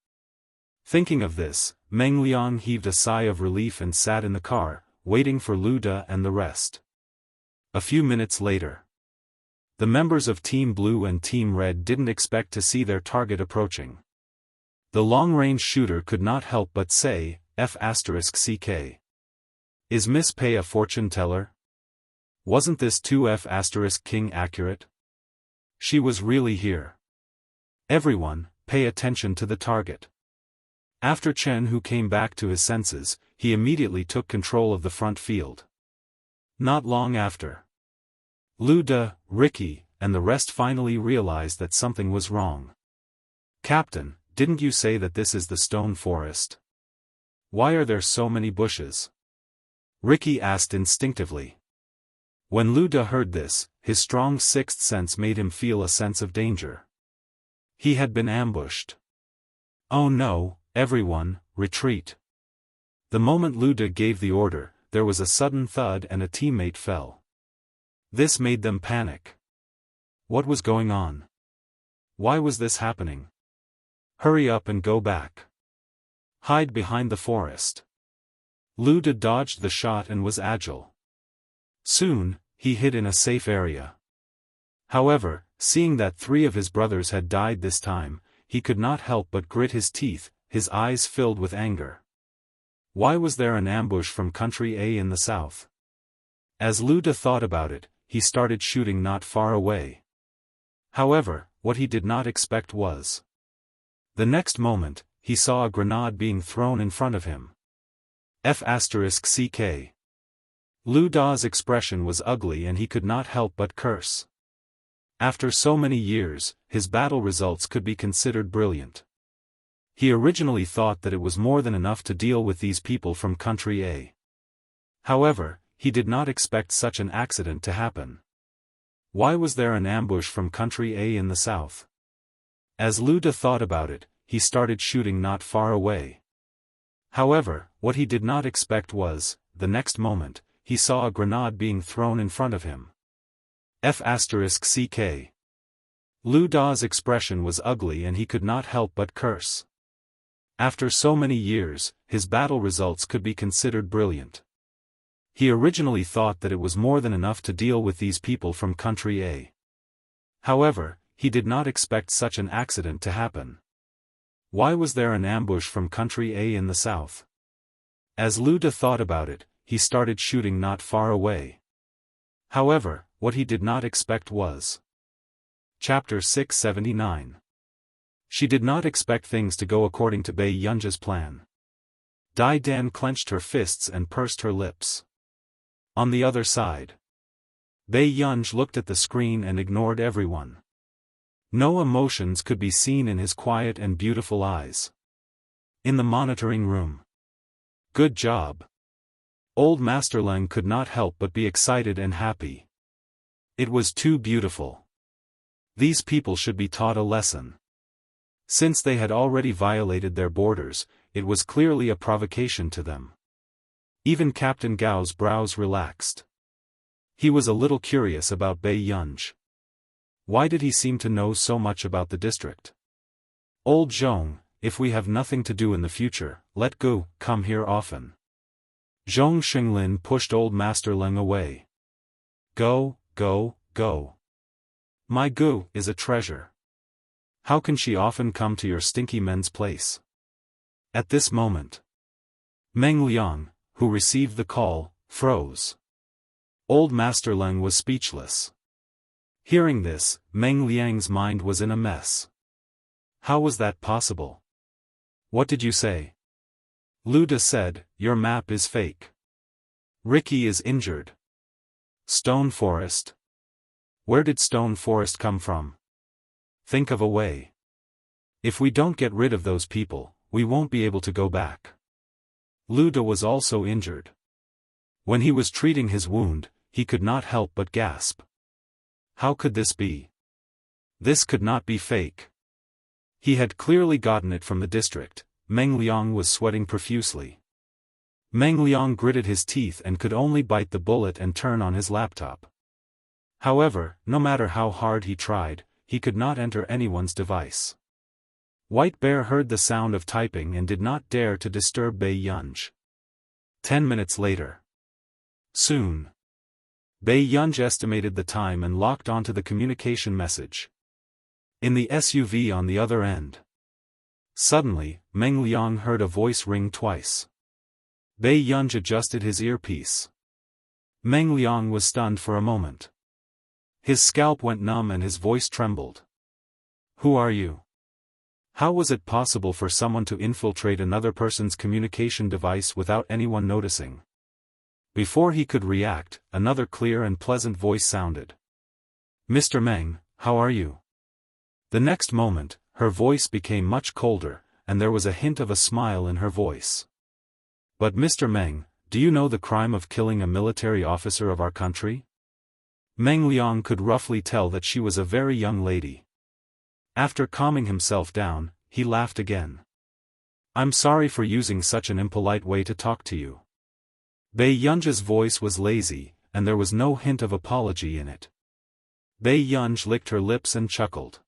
Speaker 2: Thinking of this, Meng Liang heaved a sigh of relief and sat in the car, waiting for Lu Da and the rest. A few minutes later. The members of Team Blue and Team Red didn't expect to see their target approaching. The long-range shooter could not help but say, F***CK. Is Miss Pei a fortune teller? Wasn't this 2F***King accurate? She was really here. Everyone, pay attention to the target. After Chen Hu came back to his senses, he immediately took control of the front field. Not long after, Lu Da, Ricky, and the rest finally realized that something was wrong. Captain, didn't you say that this is the stone forest? Why are there so many bushes? Ricky asked instinctively. When Lu Da heard this, his strong sixth sense made him feel a sense of danger. He had been ambushed. Oh no, Everyone, retreat. The moment Lu De gave the order, there was a sudden thud and a teammate fell. This made them panic. What was going on? Why was this happening? Hurry up and go back. Hide behind the forest. Lu De dodged the shot and was agile. Soon, he hid in a safe area. However, seeing that 3 of his brothers had died this time, he could not help but grit his teeth, his eyes filled with anger. Why was there an ambush from country A in the south? As Lu De thought about it, he started shooting not far away. However, what he did not expect was. The next moment, he saw a grenade being thrown in front of him. F***ck. Lu Da's expression was ugly and he could not help but curse. After so many years, his battle results could be considered brilliant. He originally thought that it was more than enough to deal with these people from country A. However, he did not expect such an accident to happen. Why was there an ambush from country A in the south? As Lu De thought about it, he started shooting not far away. However, what he did not expect was, the next moment, he saw a grenade being thrown in front of him. F***ck. Lu Da's expression was ugly and he could not help but curse. After so many years, his battle results could be considered brilliant. He originally thought that it was more than enough to deal with these people from country A. However, he did not expect such an accident to happen. Why was there an ambush from country A in the south? As Lu De thought about it, he started shooting not far away. However, what he did not expect was. Chapter 679. She did not expect things to go according to Bai Yunji's plan. Dai Dan clenched her fists and pursed her lips. On the other side, Bai Yunji looked at the screen and ignored everyone. No emotions could be seen in his quiet and beautiful eyes. In the monitoring room. Good job. Old Master Leng could not help but be excited and happy. It was too beautiful. These people should be taught a lesson. Since they had already violated their borders, it was clearly a provocation to them. Even Captain Gao's brows relaxed. He was a little curious about Bai Yunji. Why did he seem to know so much about the district? Old Zhong, if we have nothing to do in the future, let Gu come here often. Zhong Xinglin pushed Old Master Leng away. Go, go, go. My Gu is a treasure. How can she often come to your stinky men's place? At this moment, Meng Liang, who received the call, froze. Old Master Leng was speechless. Hearing this, Meng Liang's mind was in a mess. How was that possible? What did you say? Lu De said, your map is fake. Ricky is injured. Stone Forest. Where did Stone Forest come from? Think of a way. If we don't get rid of those people, we won't be able to go back. Lu De was also injured. When he was treating his wound, he could not help but gasp. How could this be? This could not be fake. He had clearly gotten it from the district. Meng Liang was sweating profusely. Meng Liang gritted his teeth and could only bite the bullet and turn on his laptop. However, no matter how hard he tried, he could not enter anyone's device. White Bear heard the sound of typing and did not dare to disturb Bai Yunji. 10 minutes later. Soon. Bai Yunji estimated the time and locked onto the communication message. In the SUV on the other end. Suddenly, Meng Liang heard a voice ring twice. Bai Yunji adjusted his earpiece. Meng Liang was stunned for a moment. His scalp went numb and his voice trembled. Who are you? How was it possible for someone to infiltrate another person's communication device without anyone noticing? Before he could react, another clear and pleasant voice sounded. Mr. Meng, how are you? The next moment, her voice became much colder, and there was a hint of a smile in her voice. But Mr. Meng, do you know the crime of killing a military officer of our country? Meng Liang could roughly tell that she was a very young lady. After calming himself down, he laughed again. I'm sorry for using such an impolite way to talk to you. Bei Yunji's voice was lazy, and there was no hint of apology in it. Bei Yunji licked her lips and chuckled.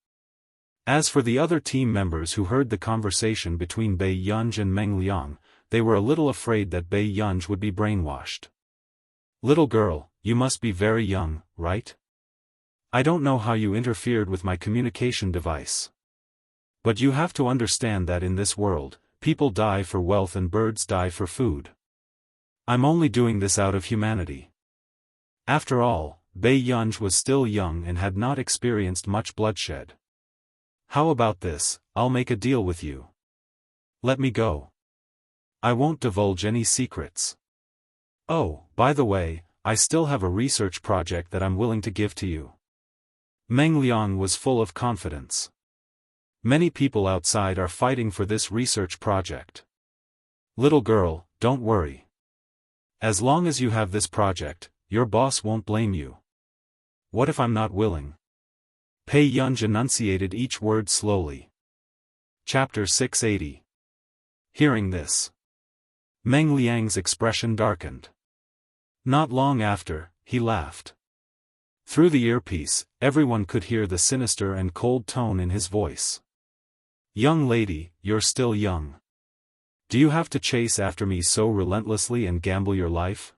Speaker 2: As for the other team members who heard the conversation between Bei Yunji and Meng Liang, they were a little afraid that Bei Yunji would be brainwashed. Little girl, you must be very young, right? I don't know how you interfered with my communication device. But you have to understand that in this world, people die for wealth and birds die for food. I'm only doing this out of humanity. After all, Bei Yunji was still young and had not experienced much bloodshed. How about this, I'll make a deal with you. Let me go. I won't divulge any secrets. Oh, by the way, I still have a research project that I'm willing to give to you. Meng Liang was full of confidence. Many people outside are fighting for this research project. Little girl, don't worry. As long as you have this project, your boss won't blame you. What if I'm not willing? Bei Yunji enunciated each word slowly. Chapter 680. Hearing this, Meng Liang's expression darkened. Not long after, he laughed. Through the earpiece, everyone could hear the sinister and cold tone in his voice. Young lady, you're still young. Do you have to chase after me so relentlessly and gamble your life?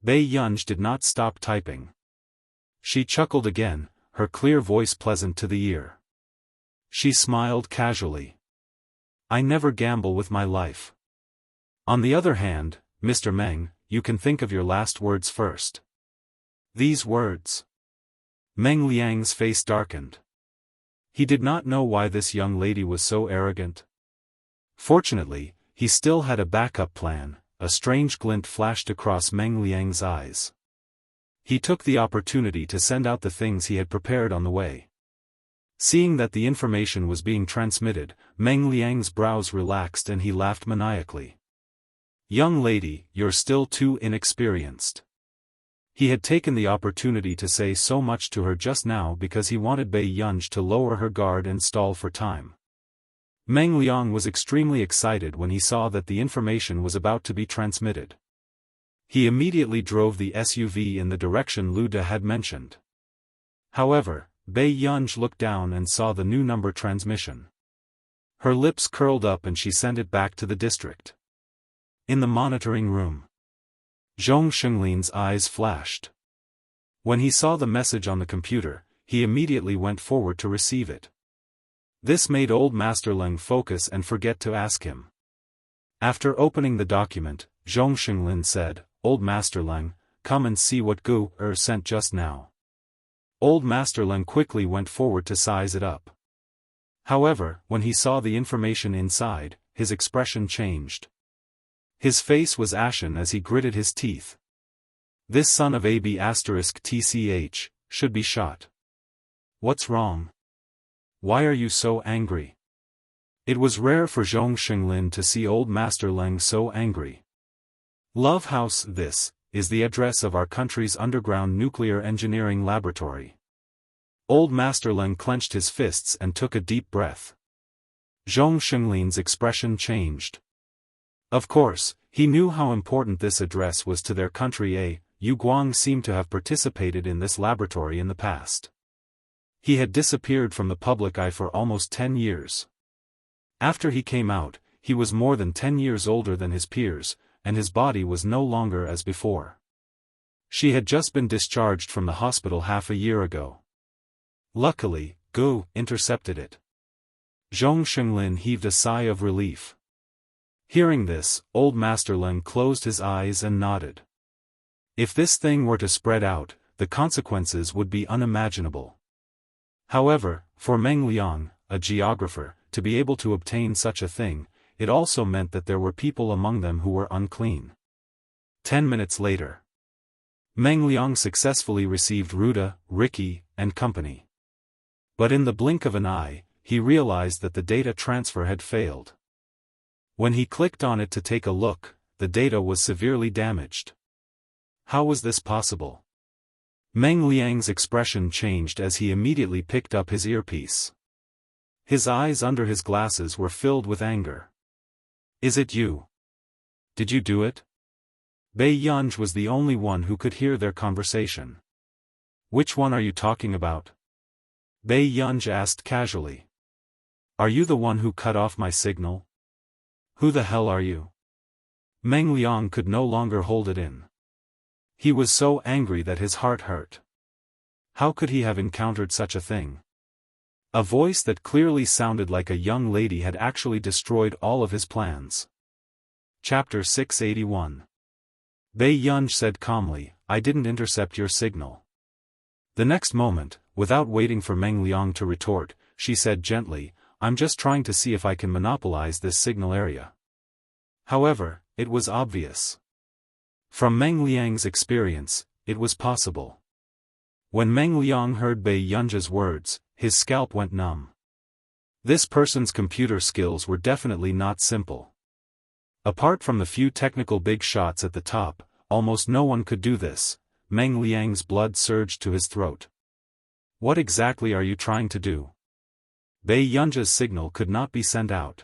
Speaker 2: Bei Yunji did not stop typing. She chuckled again, her clear voice pleasant to the ear. She smiled casually. I never gamble with my life. On the other hand, Mr. Meng, you can think of your last words first. These words. Meng Liang's face darkened. He did not know why this young lady was so arrogant. Fortunately, he still had a backup plan. A strange glint flashed across Meng Liang's eyes. He took the opportunity to send out the things he had prepared on the way. Seeing that the information was being transmitted, Meng Liang's brows relaxed and he laughed maniacally. Young lady, you're still too inexperienced. He had taken the opportunity to say so much to her just now because he wanted Bei Yunji to lower her guard and stall for time. Meng Liang was extremely excited when he saw that the information was about to be transmitted. He immediately drove the SUV in the direction Lu De had mentioned. However, Bei Yunji looked down and saw the new number transmission. Her lips curled up and she sent it back to the district. In the monitoring room, Zhong Xinglin's eyes flashed. When he saw the message on the computer, he immediately went forward to receive it. This made Old Master Leng focus and forget to ask him. After opening the document, Zhong Xinglin said, Old Master Leng, come and see what Gu sent just now. Old Master Leng quickly went forward to size it up. However, when he saw the information inside, his expression changed. His face was ashen as he gritted his teeth. This son of AB** TCH, should be shot. What's wrong? Why are you so angry? It was rare for Zhong Xinglin to see Old Master Leng so angry. Love House. This is the address of our country's underground nuclear engineering laboratory. Old Master Leng clenched his fists and took a deep breath. Zhong Xinglin's expression changed. Of course, he knew how important this address was to their country. Yu Guang seemed to have participated in this laboratory in the past. He had disappeared from the public eye for almost 10 years. After he came out, he was more than 10 years older than his peers, and his body was no longer as before. She had just been discharged from the hospital half a year ago. Luckily, Gu intercepted it. Zhong Xinglin heaved a sigh of relief. Hearing this, Old Master Leng closed his eyes and nodded. If this thing were to spread out, the consequences would be unimaginable. However, for Meng Liang, a geographer, to be able to obtain such a thing, it also meant that there were people among them who were unclean. 10 minutes later, Meng Liang successfully received Ruda, Ricky, and company. But in the blink of an eye, he realized that the data transfer had failed. When he clicked on it to take a look, the data was severely damaged. How was this possible? Meng Liang's expression changed as he immediately picked up his earpiece. His eyes under his glasses were filled with anger. Is it you? Did you do it? Bei Yunj was the only one who could hear their conversation. Which one are you talking about? Bei Yunj asked casually. Are you the one who cut off my signal? Who the hell are you? Meng Liang could no longer hold it in. He was so angry that his heart hurt. How could he have encountered such a thing? A voice that clearly sounded like a young lady had actually destroyed all of his plans. Chapter 681. Bei Yunj said calmly, I didn't intercept your signal. The next moment, without waiting for Meng Liang to retort, she said gently, I'm just trying to see if I can monopolize this signal area. However, it was obvious. From Meng Liang's experience, it was possible. When Meng Liang heard Bei Yunj's words, his scalp went numb. This person's computer skills were definitely not simple. Apart from the few technical big shots at the top, almost no one could do this. Meng Liang's blood surged to his throat. What exactly are you trying to do? Bei Yunj's signal could not be sent out.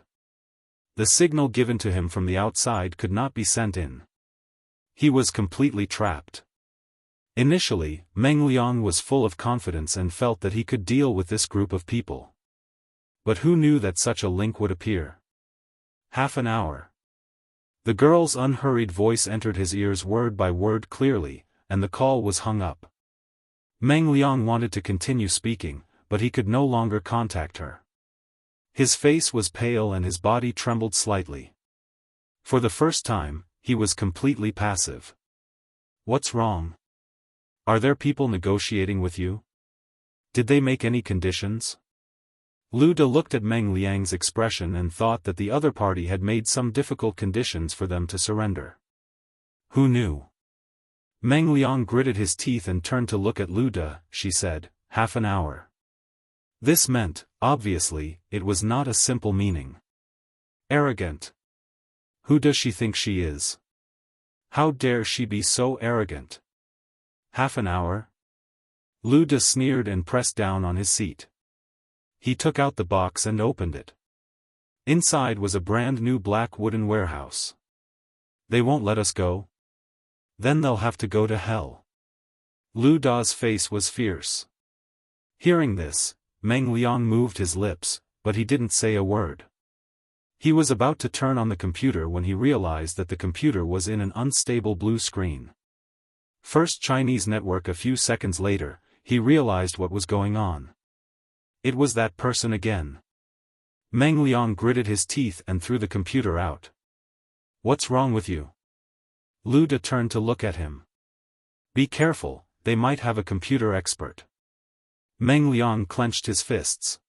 Speaker 2: The signal given to him from the outside could not be sent in. He was completely trapped. Initially, Meng Liang was full of confidence and felt that he could deal with this group of people. But who knew that such a link would appear? Half an hour. The girl's unhurried voice entered his ears word by word clearly, and the call was hung up. Meng Liang wanted to continue speaking, but he could no longer contact her. His face was pale and his body trembled slightly. For the first time, he was completely passive. What's wrong? Are there people negotiating with you? Did they make any conditions? Lu De looked at Meng Liang's expression and thought that the other party had made some difficult conditions for them to surrender. Who knew? Meng Liang gritted his teeth and turned to look at Lu De. She said, half an hour. This meant, obviously, it was not a simple meaning. Arrogant. Who does she think she is? How dare she be so arrogant? Half an hour? Lu De sneered and pressed down on his seat. He took out the box and opened it. Inside was a brand new black wooden warehouse. They won't let us go? Then they'll have to go to hell. Lu Da's face was fierce. Hearing this, Meng Liang moved his lips, but he didn't say a word. He was about to turn on the computer when he realized that the computer was in an unstable blue screen. First Chinese network. A few seconds later, he realized what was going on. It was that person again. Meng Liang gritted his teeth and threw the computer out. What's wrong with you? Lu De turned to look at him. Be careful, they might have a computer expert. Meng Liang clenched his fists.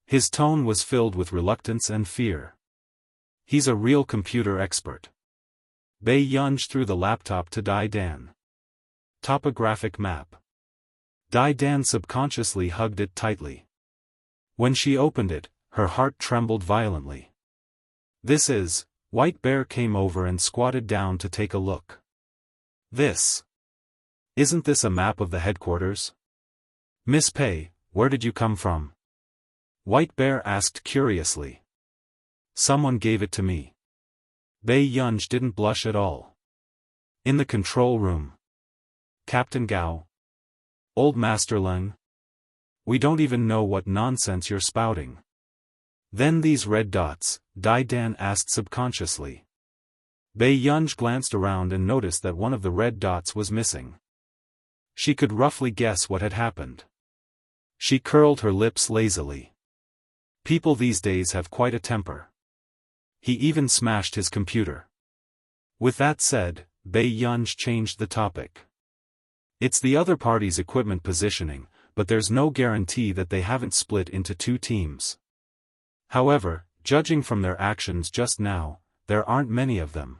Speaker 2: His tone was filled with reluctance and fear. He's a real computer expert. Bei Yunj threw the laptop to Dai Dan. Topographic map. Dai Dan subconsciously hugged it tightly. When she opened it, her heart trembled violently. This is. White Bear came over and squatted down to take a look. This. Isn't this a map of the headquarters? Miss Pei, where did you come from? White Bear asked curiously. Someone gave it to me. Bei Yunj didn't blush at all. In the control room. Captain Gao. Old Master Leng. We don't even know what nonsense you're spouting. Then these red dots, Dai Dan asked subconsciously. Bei Yunj glanced around and noticed that one of the red dots was missing. She could roughly guess what had happened. She curled her lips lazily. People these days have quite a temper. He even smashed his computer. With that said, Bei Yunj changed the topic. It's the other party's equipment positioning, but there's no guarantee that they haven't split into two teams. However, judging from their actions just now, there aren't many of them.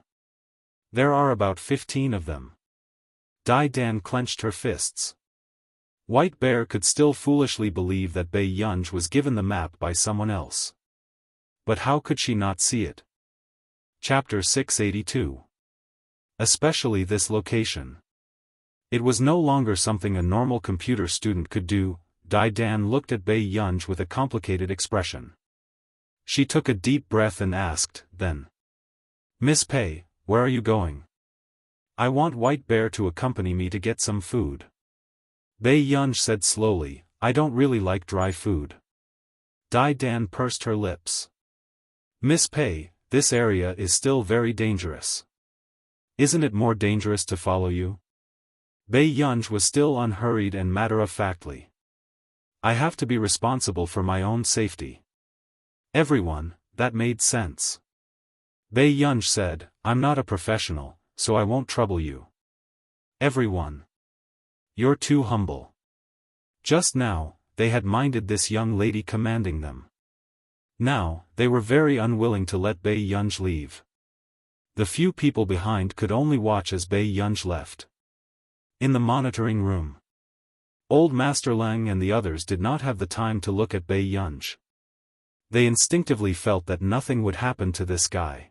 Speaker 2: There are about 15 of them. Dai Dan clenched her fists. White Bear could still foolishly believe that Bei Yunj was given the map by someone else. But how could she not see it? Chapter 682. Especially this location. It was no longer something a normal computer student could do. Dai Dan looked at Bei Yunj with a complicated expression. She took a deep breath and asked, then, Miss Pei, where are you going? I want White Bear to accompany me to get some food. Bei Yunj said slowly, I don't really like dry food. Dai Dan pursed her lips. Miss Pei, this area is still very dangerous. Isn't it more dangerous to follow you? Bei Yunj was still unhurried and matter-of-factly. I have to be responsible for my own safety. Everyone, that made sense. Bei Yunj said, I'm not a professional, so I won't trouble you. Everyone. You're too humble. Just now, they had minded this young lady commanding them. Now, they were very unwilling to let Bei Yunj leave. The few people behind could only watch as Bei Yunj left. In the monitoring room, Old Master Lang and the others did not have the time to look at Bei Yunj. They instinctively felt that nothing would happen to this guy.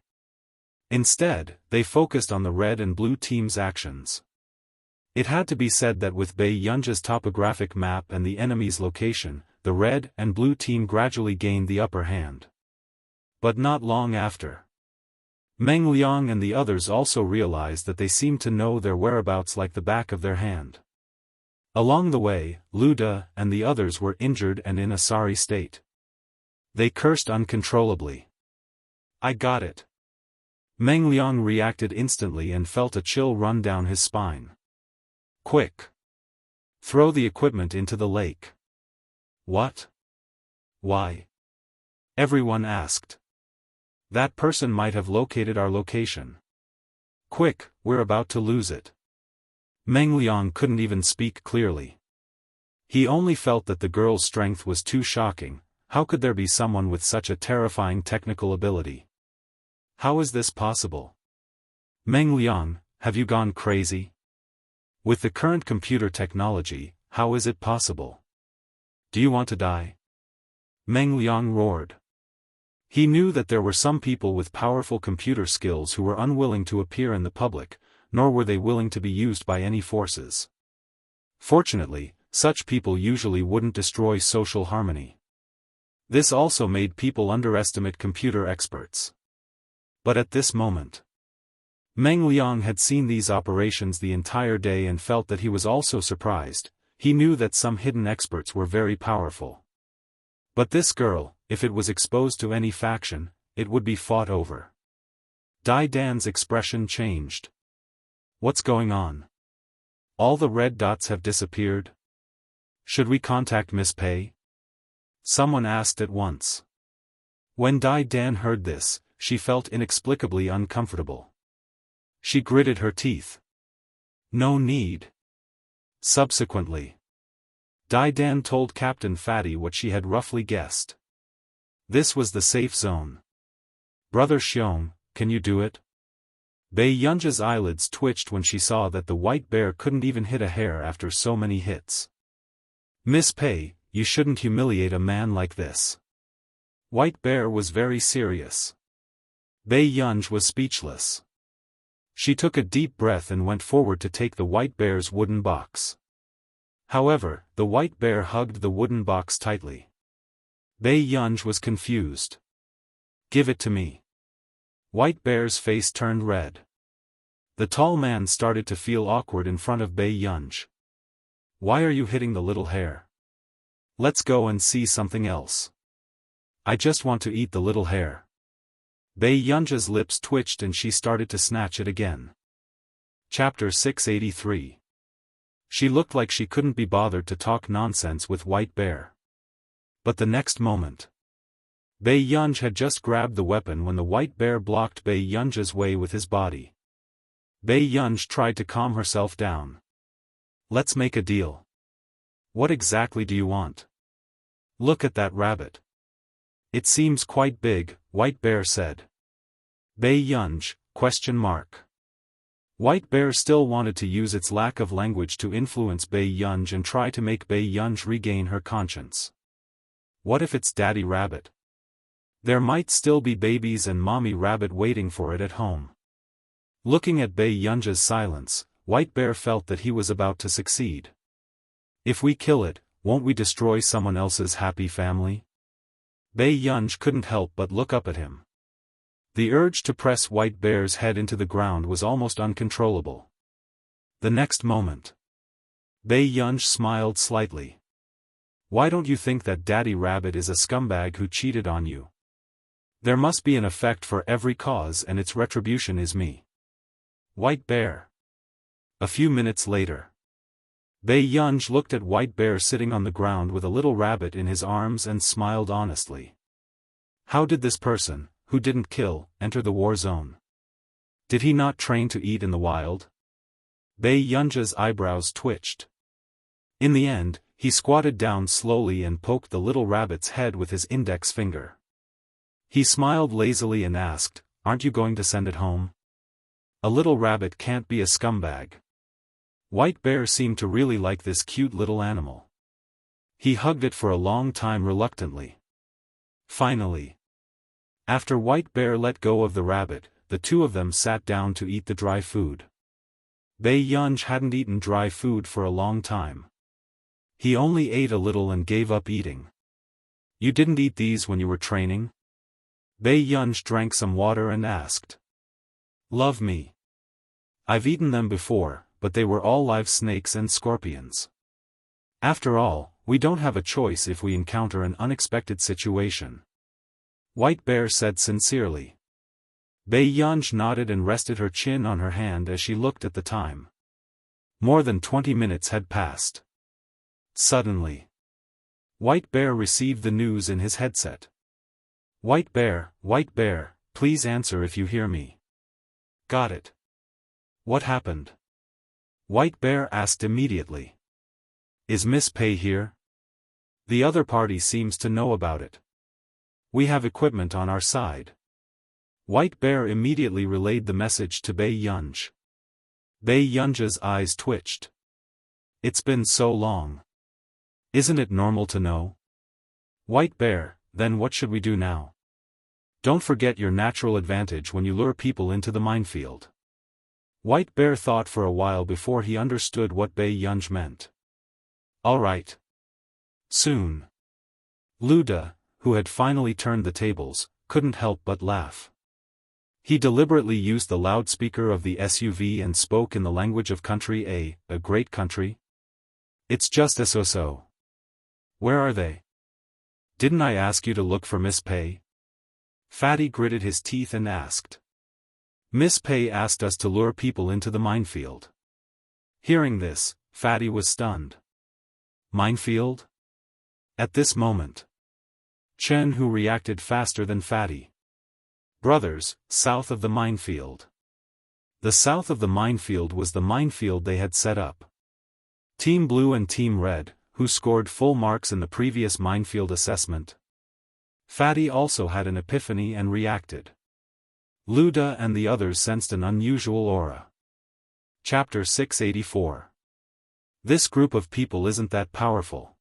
Speaker 2: Instead, they focused on the red and blue team's actions. It had to be said that with Bei Yunj's topographic map and the enemy's location, the red and blue team gradually gained the upper hand. But not long after. Meng Liang and the others also realized that they seemed to know their whereabouts like the back of their hand. Along the way, Lu De and the others were injured and in a sorry state. They cursed uncontrollably. I got it. Meng Liang reacted instantly and felt a chill run down his spine. Quick! Throw the equipment into the lake. What? Why? Everyone asked. That person might have located our location. Quick, we're about to lose it. Meng Liang couldn't even speak clearly. He only felt that the girl's strength was too shocking. How could there be someone with such a terrifying technical ability? How is this possible? Meng Liang, have you gone crazy? With the current computer technology, how is it possible? Do you want to die? Meng Liang roared. He knew that there were some people with powerful computer skills who were unwilling to appear in the public, nor were they willing to be used by any forces. Fortunately, such people usually wouldn't destroy social harmony. This also made people underestimate computer experts. But at this moment, Meng Liang had seen these operations the entire day and felt that he was also surprised. He knew that some hidden experts were very powerful. But this girl, if it was exposed to any faction, it would be fought over. Dai Dan's expression changed. What's going on? All the red dots have disappeared? Should we contact Miss Pei? Someone asked at once. When Dai Dan heard this, she felt inexplicably uncomfortable. She gritted her teeth. No need. Subsequently, Dai Dan told Captain Fatty what she had roughly guessed. This was the safe zone. Brother Xiong, can you do it? Bei Yunja's eyelids twitched when she saw that the White Bear couldn't even hit a hair after so many hits. Miss Pei, you shouldn't humiliate a man like this. White Bear was very serious. Bei Yunj was speechless. She took a deep breath and went forward to take the White Bear's wooden box. However, the White Bear hugged the wooden box tightly. Bei Yunj was confused. Give it to me. White Bear's face turned red. The tall man started to feel awkward in front of Bei Yunj. Why are you hitting the little hare? Let's go and see something else. I just want to eat the little hare. Bei Yunja's lips twitched and she started to snatch it again. Chapter 683. She looked like she couldn't be bothered to talk nonsense with White Bear. But the next moment, Bei Yunj had just grabbed the weapon when the White Bear blocked Bei Yunja's way with his body. Bei Yunj tried to calm herself down. Let's make a deal. What exactly do you want? Look at that rabbit. It seems quite big, White Bear said. Bei Yunj, ? White Bear still wanted to use its lack of language to influence Bei Yunj and try to make Bei Yunj regain her conscience. What if it's Daddy Rabbit? There might still be babies and Mommy Rabbit waiting for it at home. Looking at Bei Yunja's silence, White Bear felt that he was about to succeed. If we kill it, won't we destroy someone else's happy family? Bei Yunj couldn't help but look up at him. The urge to press White Bear's head into the ground was almost uncontrollable. The next moment, Bai Yunj smiled slightly. Why don't you think that Daddy Rabbit is a scumbag who cheated on you? There must be an effect for every cause, and its retribution is me. White Bear. A few minutes later, Bai Yunj looked at White Bear sitting on the ground with a little rabbit in his arms and smiled honestly. How did this person, who didn't kill, enter the war zone? Did he not train to eat in the wild? Bai Yunja's eyebrows twitched. In the end, he squatted down slowly and poked the little rabbit's head with his index finger. He smiled lazily and asked, "Aren't you going to send it home?" A little rabbit can't be a scumbag. White Bear seemed to really like this cute little animal. He hugged it for a long time reluctantly. Finally, after White Bear let go of the rabbit, the two of them sat down to eat the dry food. Bai Yunj hadn't eaten dry food for a long time. He only ate a little and gave up eating. You didn't eat these when you were training? Bai Yunj drank some water and asked. Love me. I've eaten them before, but they were all live snakes and scorpions. After all, we don't have a choice if we encounter an unexpected situation. White Bear said sincerely. Bai Yunj nodded and rested her chin on her hand as she looked at the time. More than 20 minutes had passed. Suddenly, White Bear received the news in his headset. White Bear, please answer if you hear me. Got it. What happened? White Bear asked immediately. Is Miss Pei here? The other party seems to know about it. We have equipment on our side. White Bear immediately relayed the message to Bai Yunj. Bai Yunj's eyes twitched. It's been so long. Isn't it normal to know? White Bear, then what should we do now? Don't forget your natural advantage when you lure people into the minefield. White Bear thought for a while before he understood what Bai Yunj meant. All right. Soon. Luda, who had finally turned the tables, couldn't help but laugh. He deliberately used the loudspeaker of the SUV and spoke in the language of country a great country. It's just so. Where are they? Didn't I ask you to look for Miss Pei? Fatty gritted his teeth and asked. Miss Pei asked us to lure people into the minefield. Hearing this, Fatty was stunned. Minefield? At this moment, Chen Hu reacted faster than Fatty. Brothers, south of the minefield. The south of the minefield was the minefield they had set up. Team Blue and Team Red, who scored full marks in the previous minefield assessment. Fatty also had an epiphany and reacted. Luda and the others sensed an unusual aura. Chapter 684. This group of people isn't that powerful.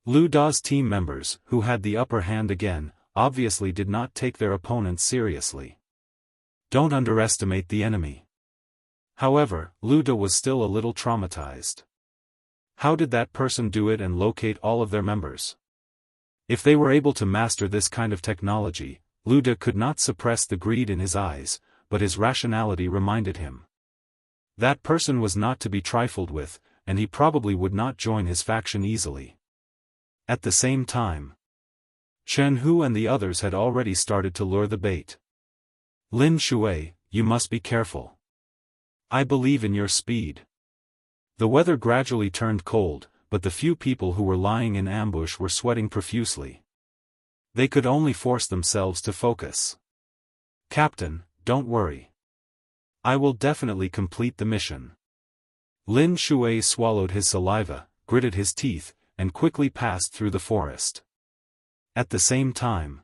Speaker 2: Luda's team members, who had the upper hand again, obviously did not take their opponents seriously. Don't underestimate the enemy. However, Luda was still a little traumatized. How did that person do it and locate all of their members? If they were able to master this kind of technology, Luda could not suppress the greed in his eyes, but his rationality reminded him. That person was not to be trifled with, and he probably would not join his faction easily. At the same time, Chen Hu and the others had already started to lure the bait. Lin Shui, you must be careful. I believe in your speed. The weather gradually turned cold, but the few people who were lying in ambush were sweating profusely. They could only force themselves to focus. Captain, don't worry. I will definitely complete the mission. Lin Shui swallowed his saliva, gritted his teeth, and quickly passed through the forest. At the same time,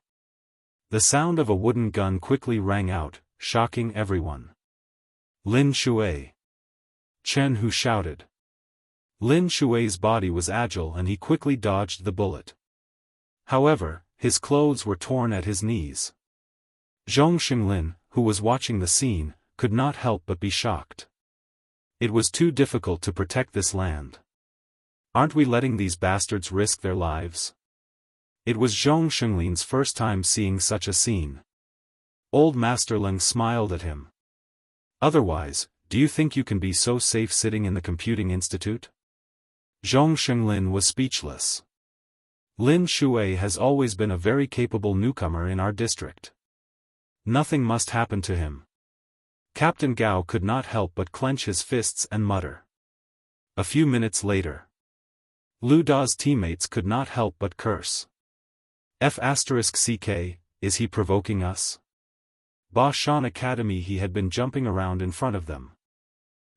Speaker 2: the sound of a wooden gun quickly rang out, shocking everyone. Lin Shui. Chen Hu shouted. Lin Shui's body was agile and he quickly dodged the bullet. However, his clothes were torn at his knees. Zhong Xinglin, who was watching the scene, could not help but be shocked. It was too difficult to protect this land. Aren't we letting these bastards risk their lives? It was Zhong Xinglin's first time seeing such a scene. Old Master Leng smiled at him. Otherwise, do you think you can be so safe sitting in the computing institute? Zhong Xinglin was speechless. Lin Shui has always been a very capable newcomer in our district. Nothing must happen to him. Captain Gao could not help but clench his fists and mutter. A few minutes later, Lu Da's teammates could not help but curse. F***ck, is he provoking us? Ba Shan Academy. He had been jumping around in front of them.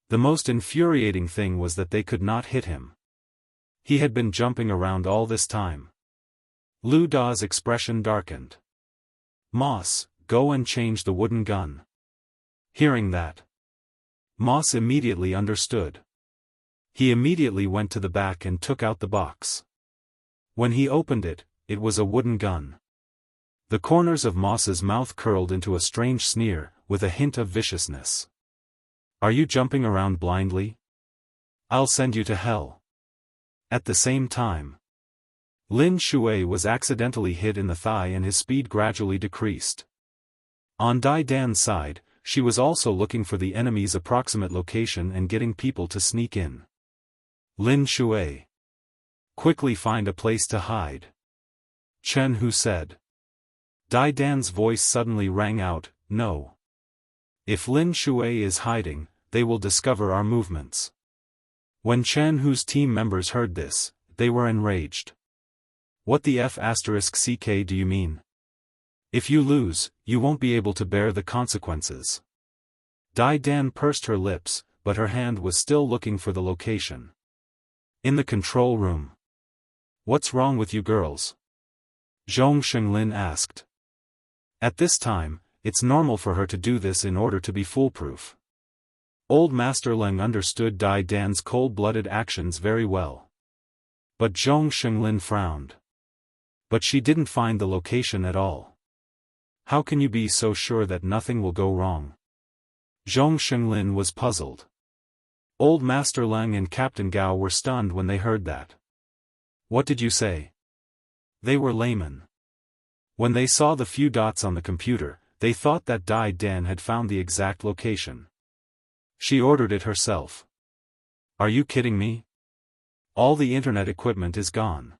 Speaker 2: The most infuriating thing was that they could not hit him. He had been jumping around all this time. Lu Da's expression darkened. Moss, go and change the wooden gun. Hearing that, Moss immediately understood. He immediately went to the back and took out the box. When he opened it, it was a wooden gun. The corners of Moss's mouth curled into a strange sneer, with a hint of viciousness. Are you jumping around blindly? I'll send you to hell. At the same time, Lin Shui was accidentally hit in the thigh and his speed gradually decreased. On Dai Dan's side, she was also looking for the enemy's approximate location and getting people to sneak in. Lin Shui. Quickly find a place to hide. Chen Hu said. Dai Dan's voice suddenly rang out, no. If Lin Shui is hiding, they will discover our movements. When Chen Hu's team members heard this, they were enraged. What the F***ck do you mean? If you lose, you won't be able to bear the consequences. Dai Dan pursed her lips, but her hand was still looking for the location. In the control room. What's wrong with you girls? Zhong Xinglin asked. At this time, it's normal for her to do this in order to be foolproof. Old Master Leng understood Dai Dan's cold-blooded actions very well. But Zhong Xinglin frowned. But she didn't find the location at all. How can you be so sure that nothing will go wrong? Zhong Xinglin was puzzled. Old Master Leng and Captain Gao were stunned when they heard that. What did you say? They were laymen. When they saw the few dots on the computer, they thought that Dai Dan had found the exact location. She ordered it herself. Are you kidding me? All the internet equipment is gone.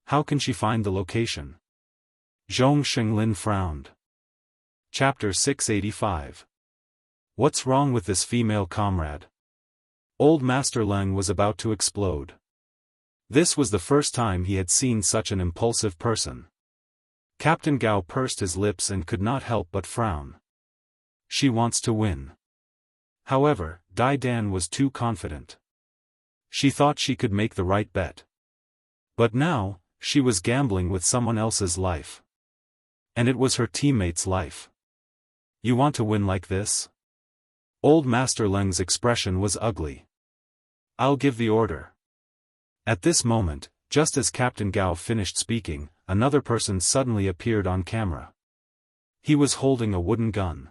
Speaker 2: How can she find the location? Zhong Xinglin frowned. Chapter 685. What's wrong with this female comrade? Old Master Leng was about to explode. This was the first time he had seen such an impulsive person. Captain Gao pursed his lips and could not help but frown. She wants to win. However, Dai Dan was too confident. She thought she could make the right bet. But now, she was gambling with someone else's life. And it was her teammate's life. You want to win like this? Old Master Leng's expression was ugly. I'll give the order. At this moment, just as Captain Gao finished speaking, another person suddenly appeared on camera. He was holding a wooden gun.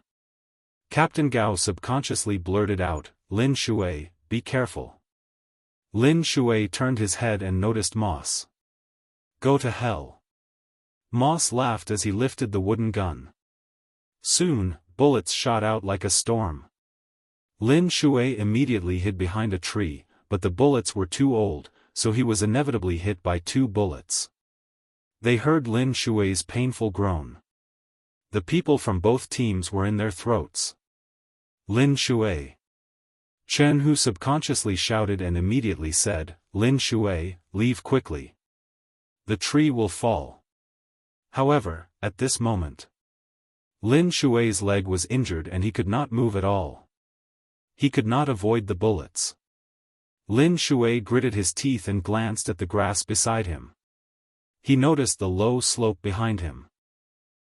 Speaker 2: Captain Gao subconsciously blurted out, Lin Shui, be careful. Lin Shui turned his head and noticed Moss. Go to hell. Moss laughed as he lifted the wooden gun. Soon, bullets shot out like a storm. Lin Shui immediately hid behind a tree, but the bullets were too old, so he was inevitably hit by 2 bullets. They heard Lin Shui's painful groan. The people from both teams were in their throats. Lin Shui. Chen Hu subconsciously shouted and immediately said, Lin Shui, leave quickly. The tree will fall. However, at this moment, Lin Shui's leg was injured and he could not move at all. He could not avoid the bullets. Lin Shui gritted his teeth and glanced at the grass beside him. He noticed the low slope behind him.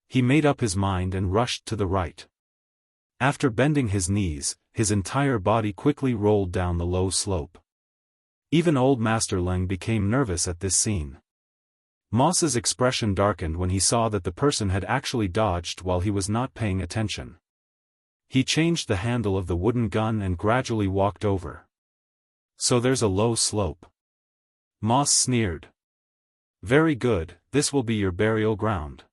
Speaker 2: He made up his mind and rushed to the right. After bending his knees, his entire body quickly rolled down the low slope. Even old Master Leng became nervous at this scene. Moss's expression darkened when he saw that the person had actually dodged while he was not paying attention. He changed the handle of the wooden gun and gradually walked over. So there's a low slope. Moss sneered. Very good, this will be your burial ground.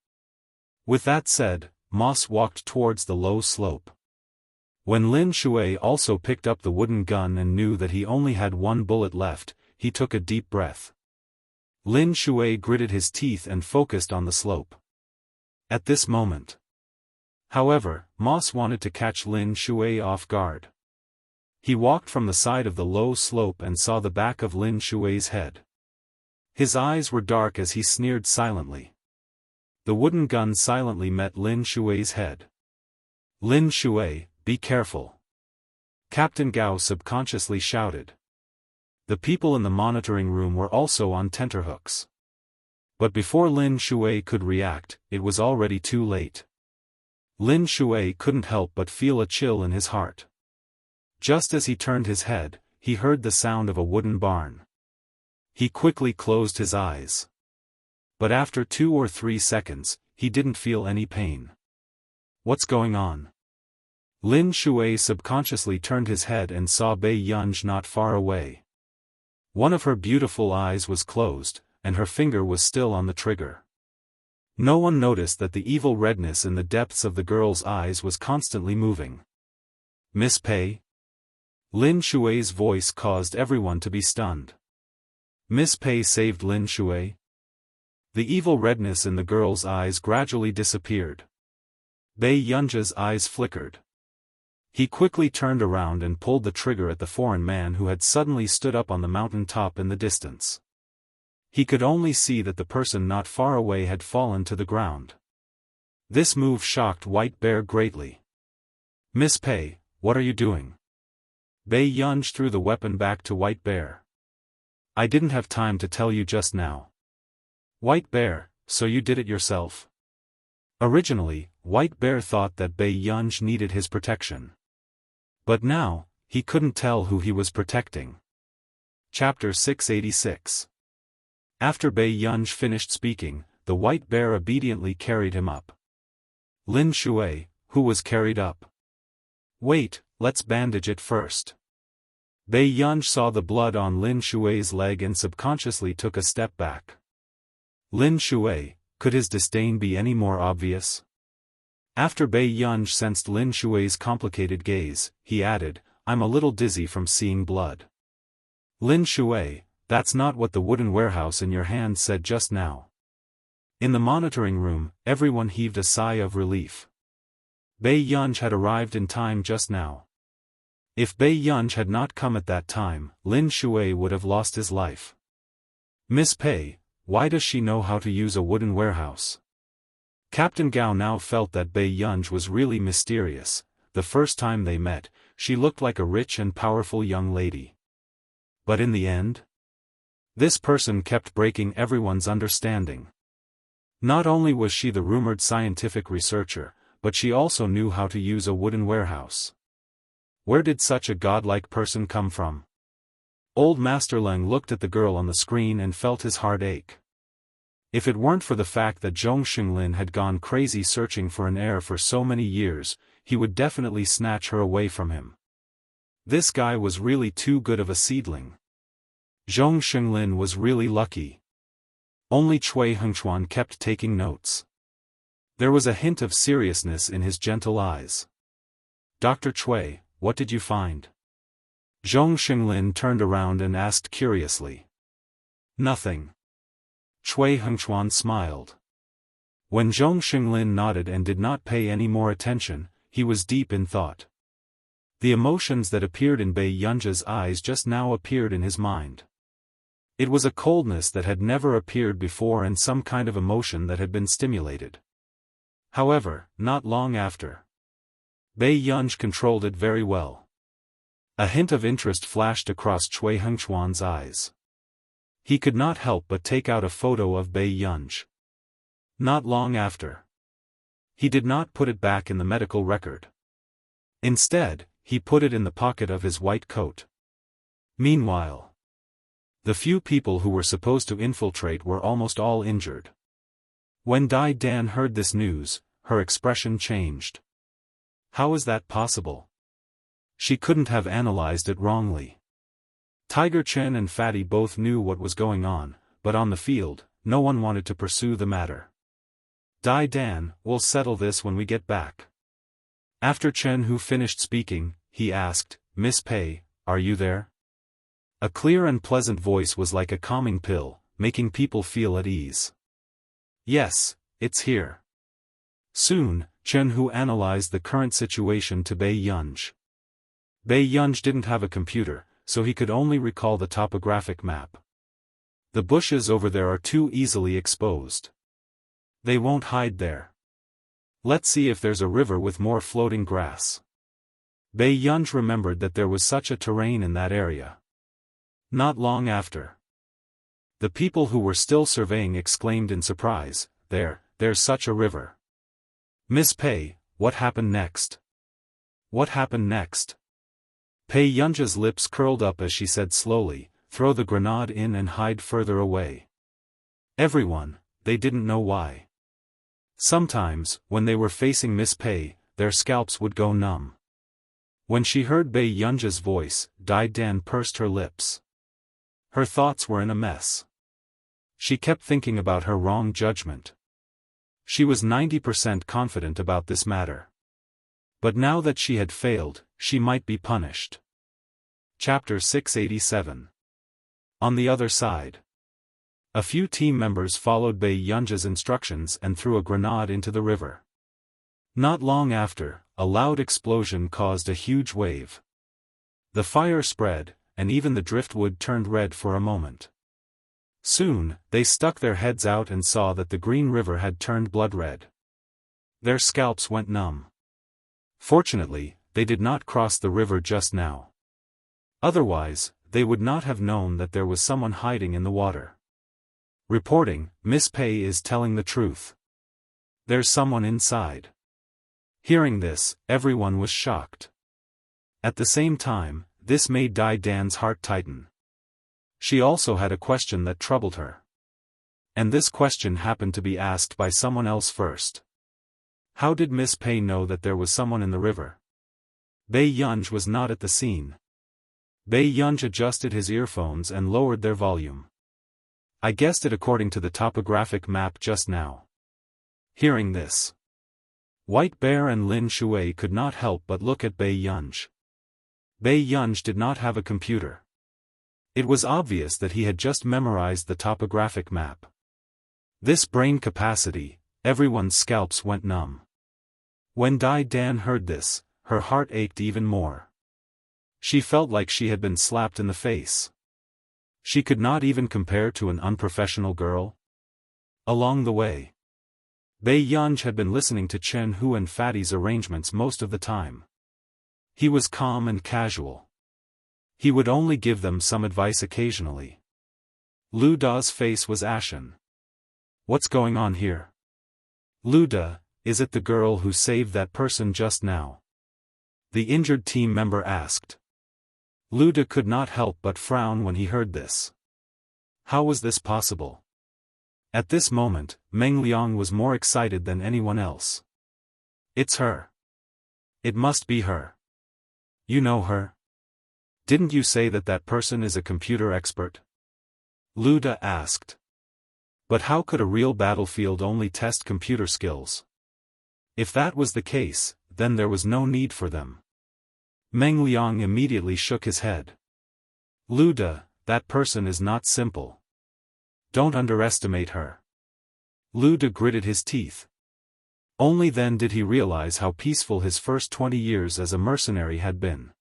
Speaker 2: With that said, Moss walked towards the low slope. When Lin Shui also picked up the wooden gun and knew that he only had one bullet left, he took a deep breath. Lin Shui gritted his teeth and focused on the slope. At this moment, however, Moss wanted to catch Lin Shui off guard. He walked from the side of the low slope and saw the back of Lin Shui's head. His eyes were dark as he sneered silently. The wooden gun silently met Lin Shui's head. "Lin Shui, be careful!" Captain Gao subconsciously shouted. The people in the monitoring room were also on tenterhooks. But before Lin Shui could react, it was already too late. Lin Shui couldn't help but feel a chill in his heart. Just as he turned his head, he heard the sound of a wooden barn. He quickly closed his eyes. But after 2 or 3 seconds, he didn't feel any pain. What's going on? Lin Shui subconsciously turned his head and saw Bei Yunj not far away. One of her beautiful eyes was closed, and her finger was still on the trigger. No one noticed that the evil redness in the depths of the girl's eyes was constantly moving. "Miss Pei?" Lin Shui's voice caused everyone to be stunned. Miss Pei saved Lin Shui? The evil redness in the girl's eyes gradually disappeared. Bei Yunja's eyes flickered. He quickly turned around and pulled the trigger at the foreign man who had suddenly stood up on the mountain top in the distance. He could only see that the person not far away had fallen to the ground. This move shocked White Bear greatly. "Miss Pei, what are you doing?" Bei Yunj threw the weapon back to White Bear. "I didn't have time to tell you just now." "White Bear, so you did it yourself?" Originally, White Bear thought that Bei Yunj needed his protection. But now, he couldn't tell who he was protecting. Chapter 686. After Bei Yunj finished speaking, the White Bear obediently carried him up. Lin Shui, who was carried up. "Wait, let's bandage it first." Bei Yunj saw the blood on Lin Shui's leg and subconsciously took a step back. Lin Shui, could his disdain be any more obvious? After Bei Yunj sensed Lin Shui's complicated gaze, he added, "I'm a little dizzy from seeing blood." "Lin Shui, that's not what the wooden warehouse in your hand said just now." In the monitoring room, everyone heaved a sigh of relief. Bei Yunj had arrived in time just now. If Bei Yunj had not come at that time, Lin Shui would have lost his life. "Miss Pei, why does she know how to use a wooden warehouse?" Captain Gao now felt that Bei Yunj was really mysterious. The first time they met, she looked like a rich and powerful young lady. But in the end, this person kept breaking everyone's understanding. Not only was she the rumored scientific researcher, but she also knew how to use a wooden warehouse. Where did such a godlike person come from? Old Master Leng looked at the girl on the screen and felt his heart ache. If it weren't for the fact that Zhong Xinglin had gone crazy searching for an heir for so many years, he would definitely snatch her away from him. This guy was really too good of a seedling. Zhong Xinglin was really lucky. Only Cui Hengchuan kept taking notes. There was a hint of seriousness in his gentle eyes. "Dr. Cui, what did you find?" Zhong Xinglin turned around and asked curiously. "Nothing." Cui Hengchuan smiled. When Zhong Xinglin nodded and did not pay any more attention, he was deep in thought. The emotions that appeared in Bei Yunja's eyes just now appeared in his mind. It was a coldness that had never appeared before and some kind of emotion that had been stimulated. However, not long after, Bei Yunj controlled it very well. A hint of interest flashed across Cui Hengchuan's eyes. He could not help but take out a photo of Bei Yunj. Not long after, he did not put it back in the medical record. Instead, he put it in the pocket of his white coat. Meanwhile, the few people who were supposed to infiltrate were almost all injured. When Dai Dan heard this news, her expression changed. How is that possible? She couldn't have analyzed it wrongly. Tiger Chen and Fatty both knew what was going on, but on the field, no one wanted to pursue the matter. Dai Dan, we'll settle this when we get back. After Chen Hu finished speaking, he asked, Miss Pei, are you there? A clear and pleasant voice was like a calming pill, making people feel at ease. Yes, it's here. Soon, Chen Hu analyzed the current situation to Bei Yunj. Bei Yunj didn't have a computer, so he could only recall the topographic map. The bushes over there are too easily exposed. They won't hide there. Let's see if there's a river with more floating grass. Bei Yunj remembered that there was such a terrain in that area. Not long after. The people who were still surveying exclaimed in surprise, there's such a river. Miss Pei, what happened next? What happened next? Pei Yunja's lips curled up as she said slowly, throw the grenade in and hide further away. Everyone, they didn't know why. Sometimes, when they were facing Miss Pei, their scalps would go numb. When she heard Bei Yunja's voice, Dai Dan pursed her lips. Her thoughts were in a mess. She kept thinking about her wrong judgment. She was 90% confident about this matter. But now that she had failed, she might be punished. Chapter 687. On the other side. A few team members followed Bei Yunja's instructions and threw a grenade into the river. Not long after, a loud explosion caused a huge wave. The fire spread, and even the driftwood turned red for a moment. Soon, they stuck their heads out and saw that the green river had turned blood red. Their scalps went numb. Fortunately, they did not cross the river just now. Otherwise, they would not have known that there was someone hiding in the water. Reporting, Miss Pei is telling the truth. There's someone inside. Hearing this, everyone was shocked. At the same time, this made Dai Dan's heart tighten. She also had a question that troubled her. And this question happened to be asked by someone else first. How did Miss Pei know that there was someone in the river? Bei Yunj was not at the scene. Bei Yunj adjusted his earphones and lowered their volume. I guessed it according to the topographic map just now. Hearing this, White Bear and Lin Shui could not help but look at Bei Yunj. Bei Yunj did not have a computer. It was obvious that he had just memorized the topographic map. This brain capacity, everyone's scalps went numb. When Dai Dan heard this, her heart ached even more. She felt like she had been slapped in the face. She could not even compare to an unprofessional girl. Along the way, Bei Yunj had been listening to Chen Hu and Fatty's arrangements most of the time. He was calm and casual. He would only give them some advice occasionally. Lu Da's face was ashen. What's going on here? Lu Da, is it the girl who saved that person just now? The injured team member asked. Lu Da could not help but frown when he heard this. How was this possible? At this moment, Meng Liang was more excited than anyone else. It's her. It must be her. You know her? Didn't you say that that person is a computer expert? Lu Da asked. But how could a real battlefield only test computer skills? If that was the case, then there was no need for them. Meng Liang immediately shook his head. Lu Da, that person is not simple. Don't underestimate her. Lu Da gritted his teeth. Only then did he realize how peaceful his first 20 years as a mercenary had been.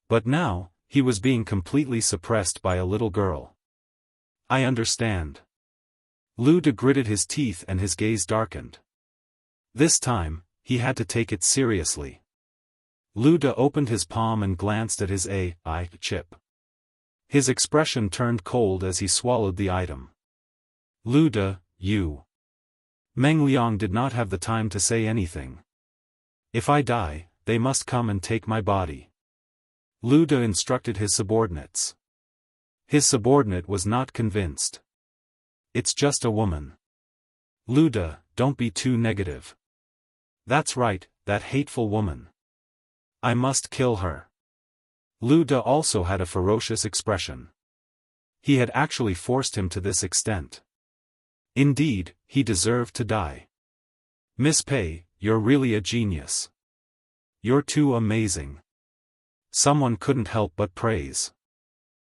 Speaker 2: But now, he was being completely suppressed by a little girl. I understand. Lu Da gritted his teeth and his gaze darkened. This time, he had to take it seriously. Lu Da opened his palm and glanced at his AI chip. His expression turned cold as he swallowed the item. Lu Da, you. Meng Liang did not have the time to say anything. If I die, they must come and take my body. Lu Da instructed his subordinates. His subordinate was not convinced. It's just a woman. Lu Da, don't be too negative. That's right, that hateful woman. I must kill her. Lu Da also had a ferocious expression. He had actually forced him to this extent. Indeed, he deserved to die. Miss Pei, you're really a genius. You're too amazing. Someone couldn't help but praise.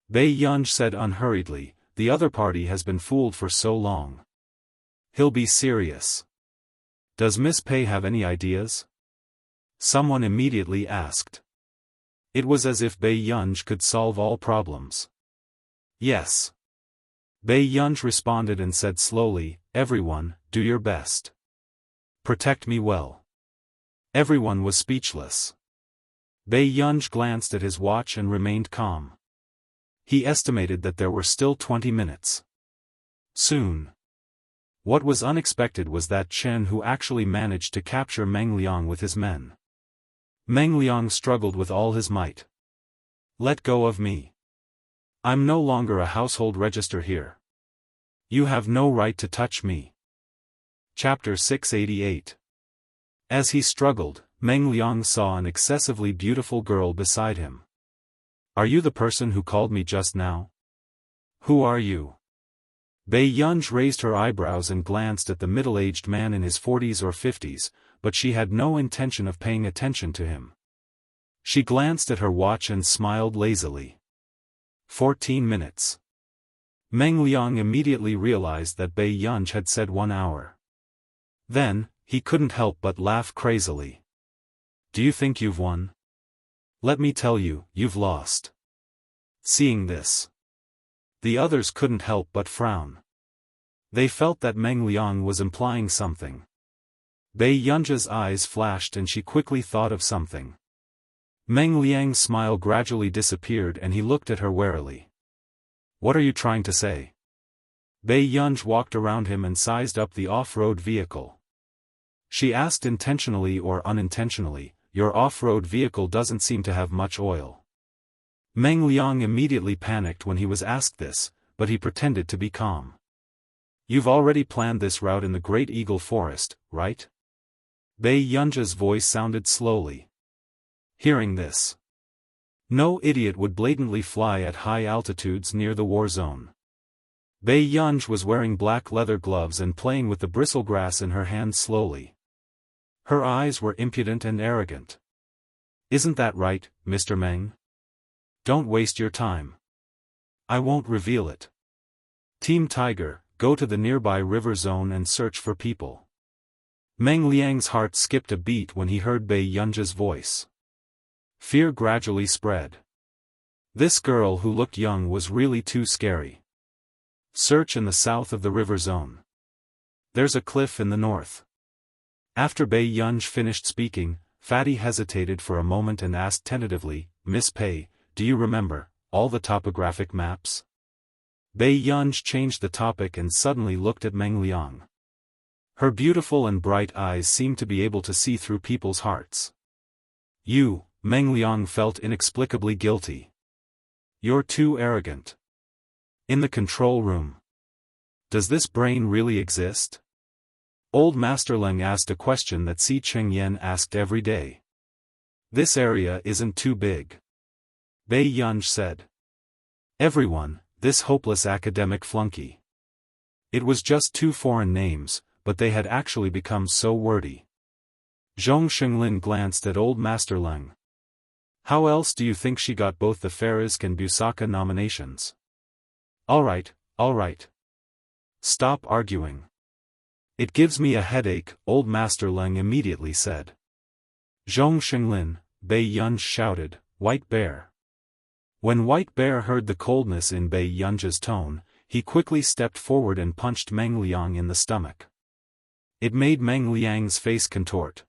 Speaker 2: Bei Yunj said unhurriedly, the other party has been fooled for so long. He'll be serious. Does Miss Pei have any ideas? Someone immediately asked. It was as if Bei Yunj could solve all problems. Yes. Bei Yunj responded and said slowly, everyone, do your best. Protect me well. Everyone was speechless. Bei Yunj glanced at his watch and remained calm. He estimated that there were still 20 minutes. Soon. What was unexpected was that Chen who actually managed to capture Meng Liang with his men. Meng Liang struggled with all his might. Let go of me. I'm no longer a household register here. You have no right to touch me. Chapter 688. As he struggled, Meng Liang saw an excessively beautiful girl beside him. Are you the person who called me just now? Who are you? Bei Yunj raised her eyebrows and glanced at the middle-aged man in his 40s or 50s, but she had no intention of paying attention to him. She glanced at her watch and smiled lazily. 14 minutes. Meng Liang immediately realized that Bei Yunj had said 1 hour. Then, he couldn't help but laugh crazily. Do you think you've won? Let me tell you, you've lost. Seeing this, the others couldn't help but frown. They felt that Meng Liang was implying something. Bei Yunja's eyes flashed and she quickly thought of something. Meng Liang's smile gradually disappeared and he looked at her warily. What are you trying to say? Bei Yunj walked around him and sized up the off-road vehicle. She asked intentionally or unintentionally, your off-road vehicle doesn't seem to have much oil. Meng Liang immediately panicked when he was asked this, but he pretended to be calm. You've already planned this route in the Great Eagle Forest, right? Bei Yunja's voice sounded slowly. Hearing this, no idiot would blatantly fly at high altitudes near the war zone. Bei Yunj was wearing black leather gloves and playing with the bristlegrass in her hand slowly. Her eyes were impudent and arrogant. Isn't that right, Mr. Meng? Don't waste your time. I won't reveal it. Team Tiger, go to the nearby river zone and search for people. Meng Liang's heart skipped a beat when he heard Bei Yunja's voice. Fear gradually spread. This girl who looked young was really too scary. Search in the south of the river zone. There's a cliff in the north. After Bei Yunj finished speaking, Fatty hesitated for a moment and asked tentatively, Miss Pei, do you remember all the topographic maps? Bei Yunj changed the topic and suddenly looked at Meng Liang. Her beautiful and bright eyes seemed to be able to see through people's hearts. You, Meng Liang felt inexplicably guilty. You're too arrogant. In the control room. Does this brain really exist? Old Master Leng asked a question that Si Chengyan asked every day. This area isn't too big. Bei Yunj said. Everyone, this hopeless academic flunky. It was just 2 foreign names, but they had actually become so wordy. Zhong Xinglin glanced at Old Master Leng. How else do you think she got both the Farisk and Busaka nominations? Alright. Stop arguing. It gives me a headache, Old Master Leng immediately said. Zhong Xinglin, Bei Yunj shouted, White Bear. When White Bear heard the coldness in Bei Yunja's tone, he quickly stepped forward and punched Meng Liang in the stomach. It made Meng Liang's face contort.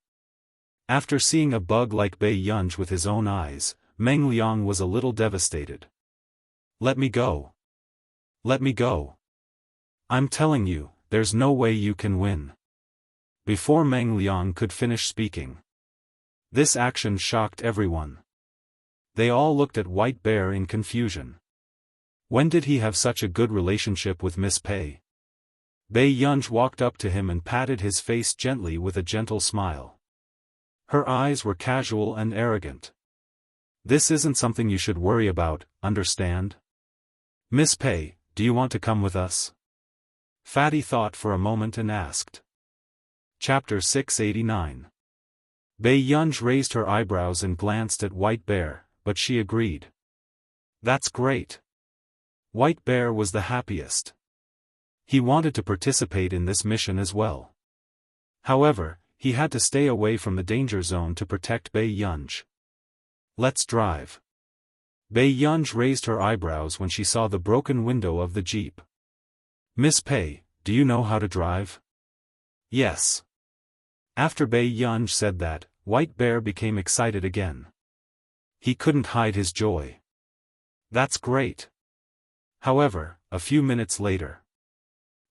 Speaker 2: After seeing a bug like Bei Yunj with his own eyes, Meng Liang was a little devastated. Let me go. Let me go. I'm telling you, there's no way you can win. Before Meng Liang could finish speaking. This action shocked everyone. They all looked at White Bear in confusion. When did he have such a good relationship with Miss Pei? Bei Yunj walked up to him and patted his face gently with a gentle smile. Her eyes were casual and arrogant. This isn't something you should worry about, understand? Miss Pei, do you want to come with us? Fatty thought for a moment and asked. Chapter 689. Bei Yunj raised her eyebrows and glanced at White Bear, but she agreed. That's great. White Bear was the happiest. He wanted to participate in this mission as well. However, he had to stay away from the danger zone to protect Bei Yunj. Let's drive. Bei Yunj raised her eyebrows when she saw the broken window of the jeep. Miss Pei, do you know how to drive? Yes. After Bei Yunj said that, White Bear became excited again. He couldn't hide his joy. That's great. However, a few minutes later,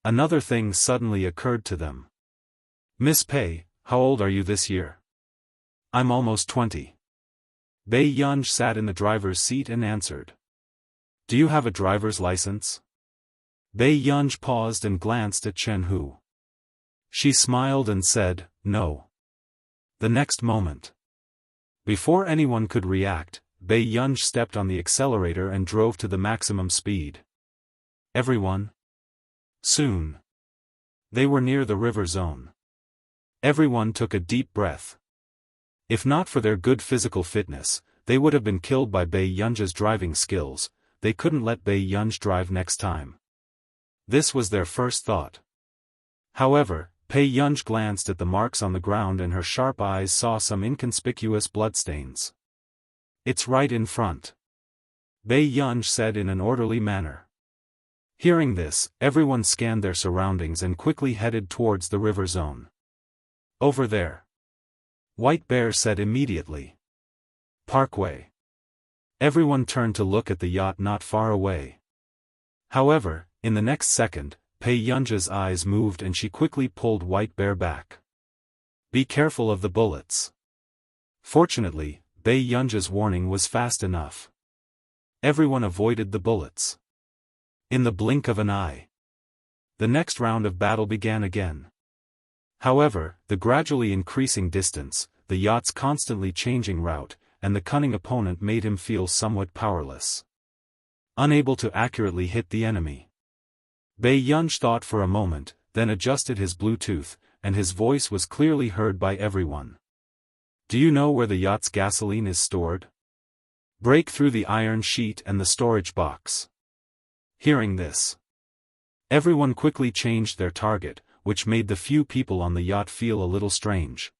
Speaker 2: another thing suddenly occurred to them. Miss Pei, how old are you this year? I'm almost 20. Bei Yunj sat in the driver's seat and answered. Do you have a driver's license? Bei Yunj paused and glanced at Chen Hu. She smiled and said, no. The next moment, before anyone could react, Bei Yunj stepped on the accelerator and drove to the maximum speed. Everyone. Soon. They were near the river zone. Everyone took a deep breath. If not for their good physical fitness, they would have been killed by Bei Yunj's driving skills. They couldn't let Bei Yunj drive next time. This was their first thought. However, Bei Yunj glanced at the marks on the ground and her sharp eyes saw some inconspicuous bloodstains. It's right in front. Bei Yunj said in an orderly manner. Hearing this, everyone scanned their surroundings and quickly headed towards the river zone. Over there. White Bear said immediately. Parkway. Everyone turned to look at the yacht not far away. However, in the next second, Bei Yunj's eyes moved and she quickly pulled White Bear back. Be careful of the bullets. Fortunately, Bei Yunj's warning was fast enough. Everyone avoided the bullets. In the blink of an eye, the next round of battle began again. However, the gradually increasing distance, the yacht's constantly changing route, and the cunning opponent made him feel somewhat powerless. Unable to accurately hit the enemy. Bei Yunj thought for a moment, then adjusted his Bluetooth, and his voice was clearly heard by everyone. Do you know where the yacht's gasoline is stored? Break through the iron sheet and the storage box. Hearing this, everyone quickly changed their target, which made the few people on the yacht feel a little strange.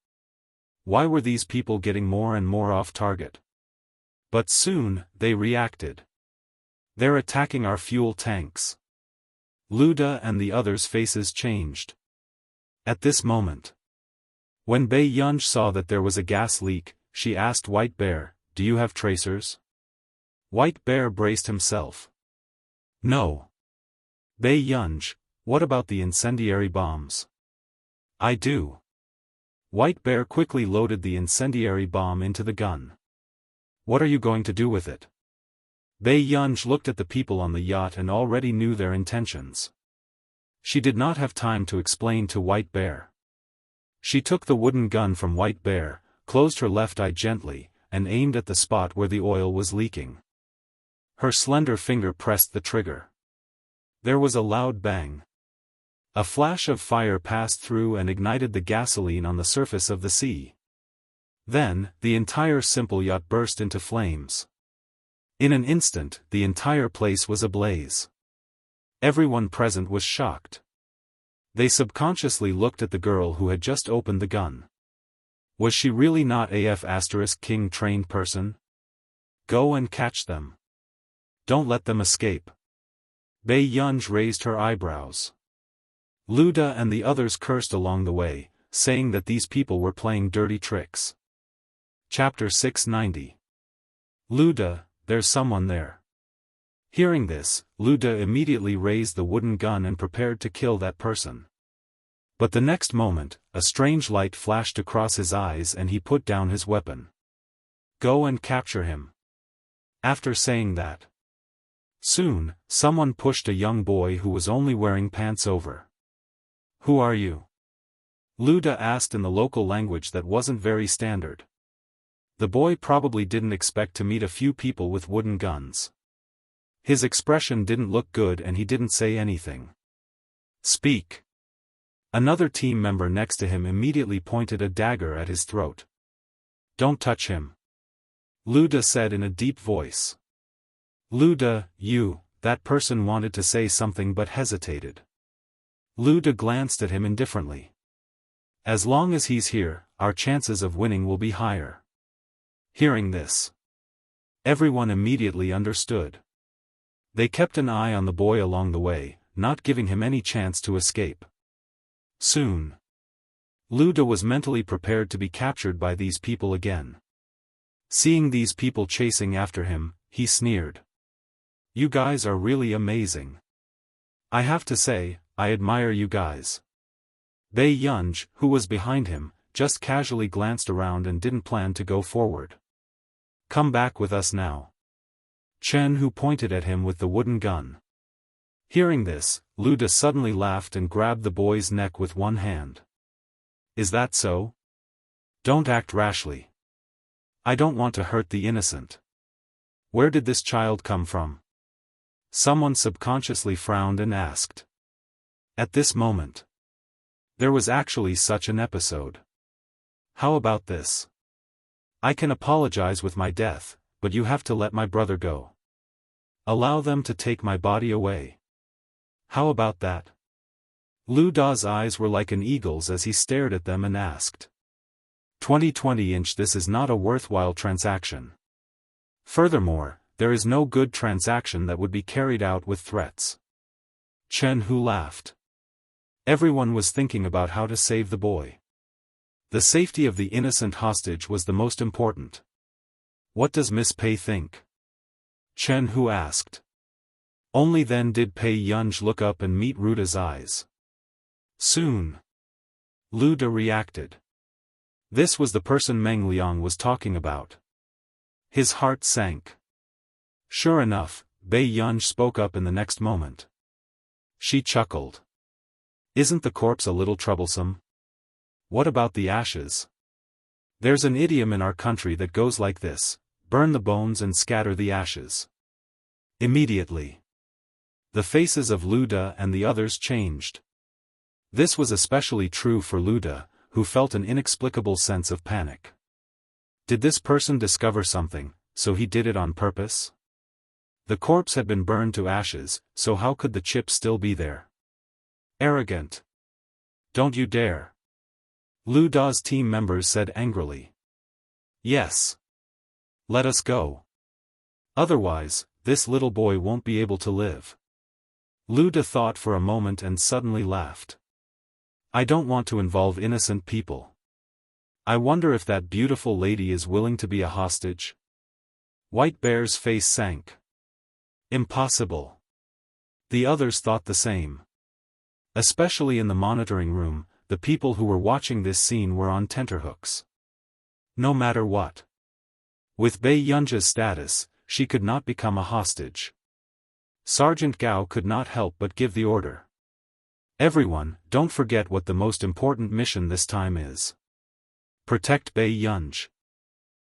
Speaker 2: Why were these people getting more and more off target? But soon, they reacted. They're attacking our fuel tanks. Luda and the others' faces changed. At this moment, when Bei Yunj saw that there was a gas leak, she asked White Bear, do you have tracers? White Bear braced himself. No. Bei Yunj, what about the incendiary bombs? I do. White Bear quickly loaded the incendiary bomb into the gun. What are you going to do with it? Bei Yunj looked at the people on the yacht and already knew their intentions. She did not have time to explain to White Bear. She took the wooden gun from White Bear, closed her left eye gently, and aimed at the spot where the oil was leaking. Her slender finger pressed the trigger. There was a loud bang. A flash of fire passed through and ignited the gasoline on the surface of the sea. Then, the entire simple yacht burst into flames. In an instant, the entire place was ablaze. Everyone present was shocked. They subconsciously looked at the girl who had just opened the gun. Was she really not King trained person? Go and catch them. Don't let them escape. Bei Yunj raised her eyebrows. Luda and the others cursed along the way, saying that these people were playing dirty tricks. Chapter 690. Luda, there's someone there. Hearing this, Luda immediately raised the wooden gun and prepared to kill that person. But the next moment, a strange light flashed across his eyes and he put down his weapon. Go and capture him. After saying that, soon, someone pushed a young boy who was only wearing pants over. Who are you? Luda asked in the local language that wasn't very standard. The boy probably didn't expect to meet a few people with wooden guns. His expression didn't look good and he didn't say anything. Speak. Another team member next to him immediately pointed a dagger at his throat. "Don't touch him," Lu De said in a deep voice. "Lu De, that person wanted to say something but hesitated." Lu De glanced at him indifferently. "As long as he's here, our chances of winning will be higher." Hearing this, everyone immediately understood. They kept an eye on the boy along the way, not giving him any chance to escape. Soon, Lu De was mentally prepared to be captured by these people again. Seeing these people chasing after him, he sneered. "You guys are really amazing. I have to say, I admire you guys." Bei Yunj, who was behind him, just casually glanced around and didn't plan to go forward. "Come back with us now." Chen Hu pointed at him with the wooden gun. Hearing this, Lu De suddenly laughed and grabbed the boy's neck with one hand. "Is that so? Don't act rashly. I don't want to hurt the innocent. Where did this child come from?" Someone subconsciously frowned and asked. At this moment, there was actually such an episode. "How about this? I can apologize with my death, but you have to let my brother go. Allow them to take my body away. How about that?" Lu Da's eyes were like an eagle's as he stared at them and asked. 2020-inch This is not a worthwhile transaction. Furthermore, there is no good transaction that would be carried out with threats. Chen Hu laughed. Everyone was thinking about how to save the boy. The safety of the innocent hostage was the most important. "What does Miss Pei think?" Chen Hu asked. Only then did Pei Yunj look up and meet Ruda's eyes. Soon, Lu De reacted. This was the person Meng Liang was talking about. His heart sank. Sure enough, Bei Yunj spoke up in the next moment. She chuckled. "Isn't the corpse a little troublesome? What about the ashes? There's an idiom in our country that goes like this: burn the bones and scatter the ashes." Immediately, the faces of Lu De and the others changed. This was especially true for Lu De, who felt an inexplicable sense of panic. Did this person discover something, so he did it on purpose? The corpse had been burned to ashes, so how could the chip still be there? Arrogant. Don't you dare. Lu Da's team members said angrily. Yes. Let us go. Otherwise, this little boy won't be able to live. Lu De thought for a moment and suddenly laughed. I don't want to involve innocent people. I wonder if that beautiful lady is willing to be a hostage? White Bear's face sank. Impossible. The others thought the same. Especially in the monitoring room, the people who were watching this scene were on tenterhooks. No matter what. With Bei Yunja's status, she could not become a hostage. Sergeant Gao could not help but give the order. Everyone, don't forget what the most important mission this time is. Protect Bei Yunj.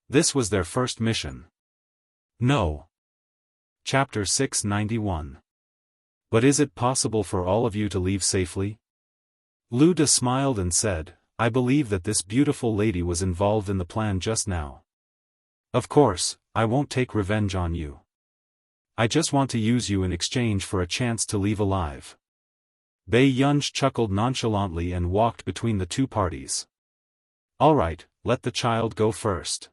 Speaker 2: This was their first mission. No. Chapter 691. But is it possible for all of you to leave safely? Lu De smiled and said, I believe that this beautiful lady was involved in the plan just now. Of course, I won't take revenge on you. I just want to use you in exchange for a chance to leave alive. Bei Yunj chuckled nonchalantly and walked between the two parties. All right, let the child go first.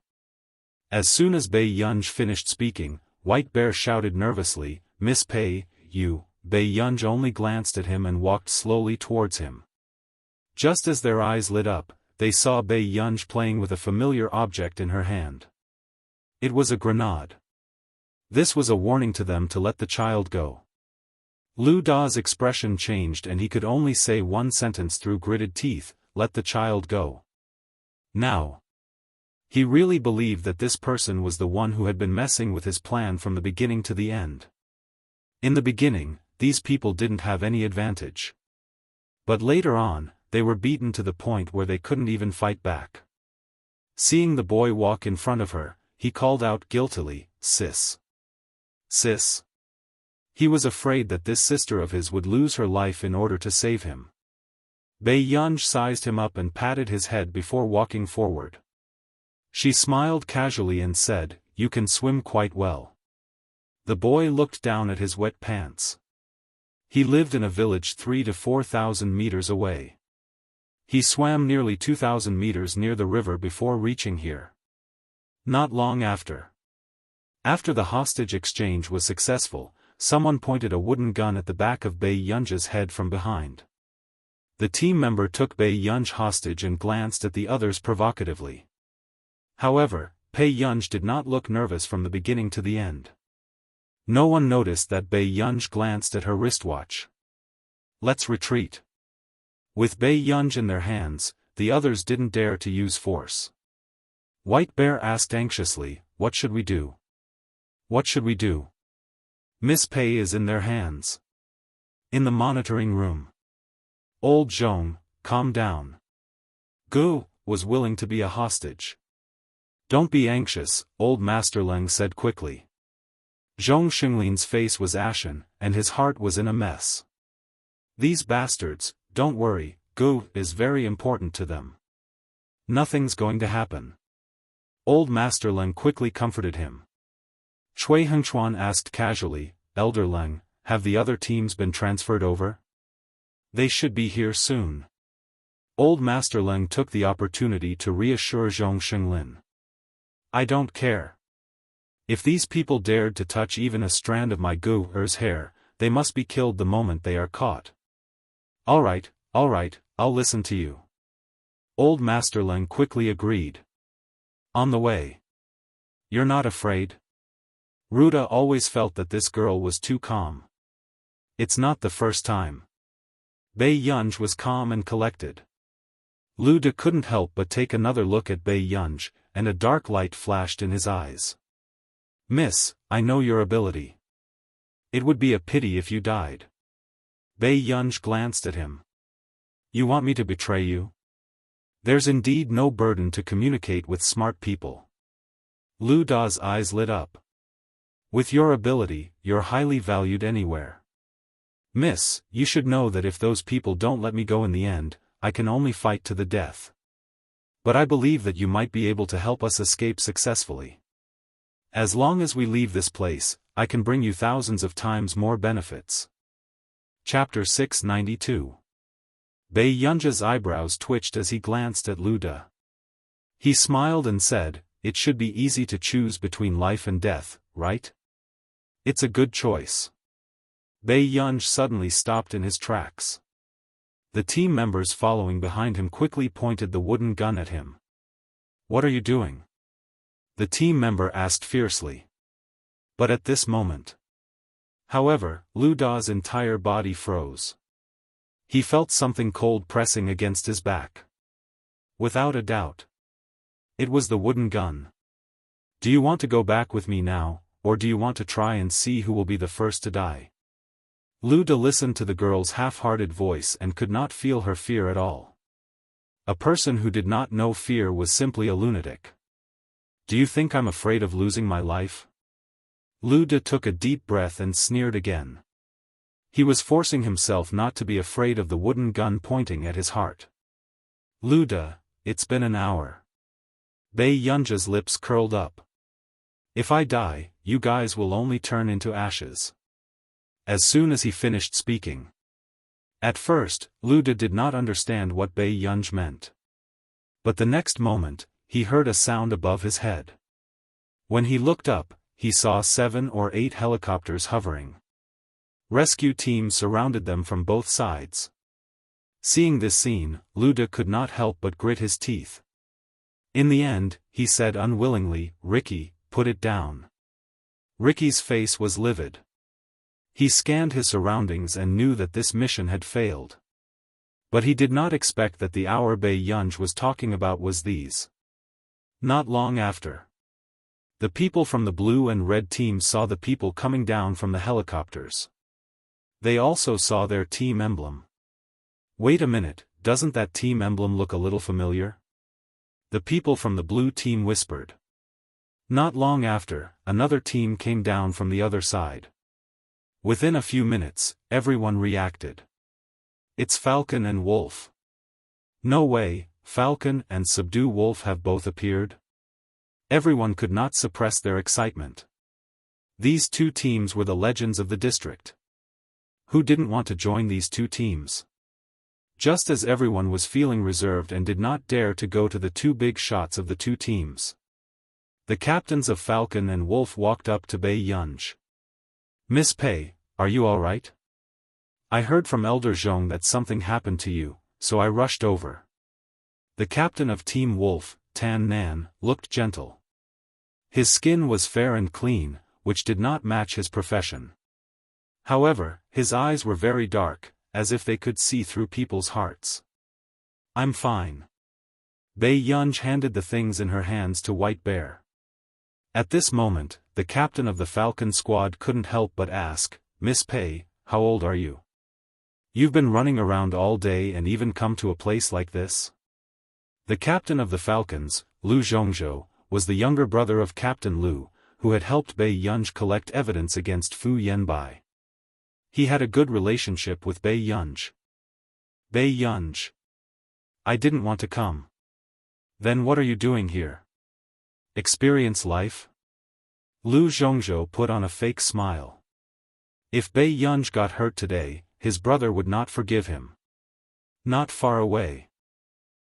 Speaker 2: As soon as Bei Yunj finished speaking, White Bear shouted nervously, Miss Pei, you. Bei Yunj only glanced at him and walked slowly towards him. Just as their eyes lit up, they saw Bei Yunj playing with a familiar object in her hand. It was a grenade. This was a warning to them to let the child go. Lu Da's expression changed and he could only say one sentence through gritted teeth, let the child go. Now. He really believed that this person was the one who had been messing with his plan from the beginning to the end. In the beginning, these people didn't have any advantage. But later on, they were beaten to the point where they couldn't even fight back. Seeing the boy walk in front of her, he called out guiltily, Sis. Sis. He was afraid that this sister of his would lose her life in order to save him. Bei Yunj sized him up and patted his head before walking forward. She smiled casually and said, "You can swim quite well." The boy looked down at his wet pants. He lived in a village 3,000 to 4,000 meters away. He swam nearly 2,000 meters near the river before reaching here. Not long after the hostage exchange was successful, someone pointed a wooden gun at the back of Bei Yunj's head from behind. The team member took Bei Yunj hostage and glanced at the others provocatively. However, Bei Yunj did not look nervous from the beginning to the end. No one noticed that Bei Yunj glanced at her wristwatch. "Let's retreat." With Bei Yunj in their hands, the others didn't dare to use force. White Bear asked anxiously, "What should we do? What should we do?" Miss Pei is in their hands. In the monitoring room. Old Zhong, calm down. Gu was willing to be a hostage. "Don't be anxious," Old Master Leng said quickly. Zhong Xinglin's face was ashen, and his heart was in a mess. "These bastards, don't worry, Gu is very important to them. Nothing's going to happen." Old Master Leng quickly comforted him. Cui Hengchuan asked casually, "Elder Leng, have the other teams been transferred over?" "They should be here soon." Old Master Leng took the opportunity to reassure Zhong Xinglin. "I don't care. If these people dared to touch even a strand of my Gu-er's hair, they must be killed the moment they are caught." All right, I'll listen to you." Old Master Leng quickly agreed. On the way. "You're not afraid?" Ruda always felt that this girl was too calm. It's not the first time. Bei Yunj was calm and collected. Lu De couldn't help but take another look at Bei Yunj, and a dark light flashed in his eyes. "Miss, I know your ability. It would be a pity if you died." Bei Yunj glanced at him. "You want me to betray you?" There's indeed no burden to communicate with smart people. Lu Da's eyes lit up. "With your ability, you're highly valued anywhere. Miss, you should know that if those people don't let me go in the end, I can only fight to the death. But I believe that you might be able to help us escape successfully. As long as we leave this place, I can bring you thousands of times more benefits." Chapter 692. Bei Yunja's eyebrows twitched as he glanced at Lu De. He smiled and said, "It should be easy to choose between life and death, right? It's a good choice." Bei Yunj suddenly stopped in his tracks. The team members following behind him quickly pointed the wooden gun at him. "What are you doing?" the team member asked fiercely. But at this moment. However, Lu Da's entire body froze. He felt something cold pressing against his back. Without a doubt. It was the wooden gun. "Do you want to go back with me now, or do you want to try and see who will be the first to die?" Lu De listened to the girl's half-hearted voice and could not feel her fear at all. A person who did not know fear was simply a lunatic. "Do you think I'm afraid of losing my life?" Lu De took a deep breath and sneered again. He was forcing himself not to be afraid of the wooden gun pointing at his heart. "Lu De, it's been an hour." Bei Yunja's lips curled up. "If I die, you guys will only turn into ashes." As soon as he finished speaking. At first, Lu De did not understand what Bei Yunj meant. But the next moment, he heard a sound above his head. When he looked up, he saw 7 or 8 helicopters hovering. Rescue teams surrounded them from both sides. Seeing this scene, Lu De could not help but grit his teeth. In the end, he said unwillingly, "Ricky, put it down." Ricky's face was livid. He scanned his surroundings and knew that this mission had failed. But he did not expect that the hour Bei Yunj was talking about was these. Not long after. The people from the blue and red teams saw the people coming down from the helicopters. They also saw their team emblem. "Wait a minute, doesn't that team emblem look a little familiar?" The people from the blue team whispered. Not long after, another team came down from the other side. Within a few minutes, everyone reacted. "It's Falcon and Wolf." No way, Falcon and Subdue Wolf have both appeared? Everyone could not suppress their excitement. These two teams were the legends of the district. Who didn't want to join these two teams? Just as everyone was feeling reserved and did not dare to go to the two big shots of the two teams. The captains of Falcon and Wolf walked up to Bei Yunj. "Miss Pei, are you all right? I heard from Elder Zhong that something happened to you, so I rushed over." The captain of Team Wolf, Tan Nan, looked gentle. His skin was fair and clean, which did not match his profession. However, his eyes were very dark, as if they could see through people's hearts. "I'm fine." Bei Yunj handed the things in her hands to White Bear. At this moment, the captain of the Falcon squad couldn't help but ask, "Miss Pei, how old are you? You've been running around all day and even come to a place like this?" The captain of the Falcons, Lu Zhongzhou, was the younger brother of Captain Lu, who had helped Bei Yunj collect evidence against Fu Yanbai. He had a good relationship with Bei Yunj. "Bei Yunj. I didn't want to come." "Then what are you doing here? Experience life?" Lu Zhongzhou put on a fake smile. If Bei Yunj got hurt today, his brother would not forgive him. Not far away.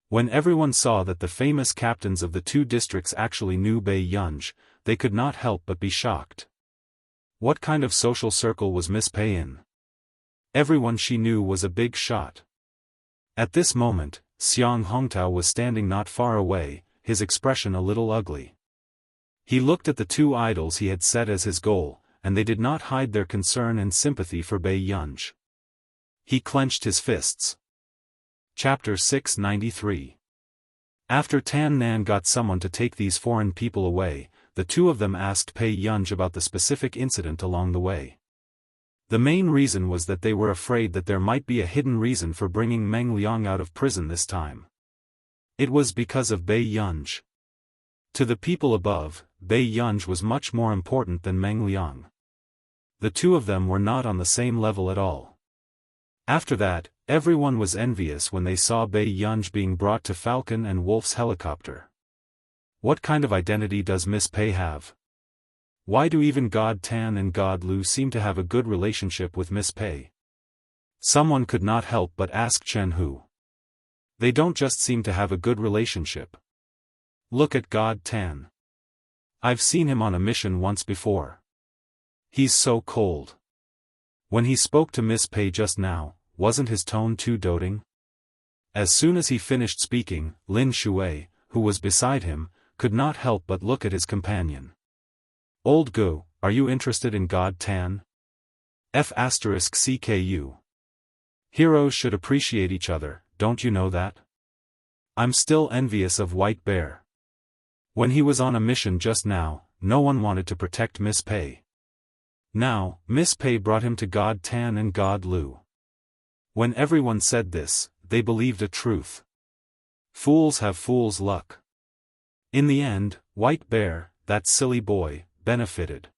Speaker 2: When everyone saw that the famous captains of the two districts actually knew Bei Yunj, they could not help but be shocked. What kind of social circle was Miss Pei in? Everyone she knew was a big shot. At this moment, Xiang Hongtao was standing not far away, his expression a little ugly. He looked at the two idols he had set as his goal, and they did not hide their concern and sympathy for Bei Yunj. He clenched his fists. Chapter 693. After Tan Nan got someone to take these foreign people away, the two of them asked Bei Yunj about the specific incident along the way. The main reason was that they were afraid that there might be a hidden reason for bringing Meng Liang out of prison this time. It was because of Bei Yunj. To the people above, Bei Yunj was much more important than Meng Liang. The two of them were not on the same level at all. After that, everyone was envious when they saw Bei Yunj being brought to Falcon and Wolf's helicopter. What kind of identity does Miss Pei have? Why do even God Tan and God Lu seem to have a good relationship with Miss Pei? Someone could not help but ask Chen Hu. They don't just seem to have a good relationship. Look at God Tan. I've seen him on a mission once before. He's so cold. When he spoke to Miss Pei just now, wasn't his tone too doting? As soon as he finished speaking, Lin Shui, who was beside him, could not help but look at his companion. "Old Gu, are you interested in God Tan?" F***CKU. Heroes should appreciate each other, don't you know that? I'm still envious of White Bear. When he was on a mission just now, no one wanted to protect Miss Pei. Now, Miss Pei brought him to God Tan and God Lu. When everyone said this, they believed a truth. Fools have fool's luck. In the end, White Bear, that silly boy, benefited.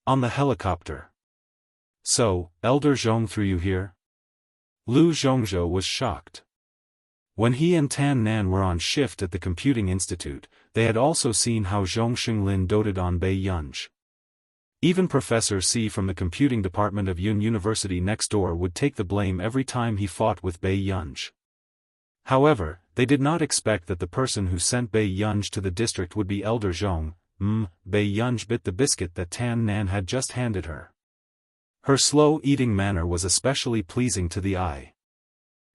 Speaker 2: On the helicopter. "So, Elder Zhong threw you here?" Lu Zhongzhou was shocked. When he and Tan Nan were on shift at the Computing Institute, they had also seen how Zhong Xinglin doted on Bei Yunj. Even Professor C from the computing department of Yun University next door would take the blame every time he fought with Bei Yunj. However, they did not expect that the person who sent Bei Yunj to the district would be Elder Zhong. Bei Yunj bit the biscuit that Tan Nan had just handed her. Her slow eating manner was especially pleasing to the eye.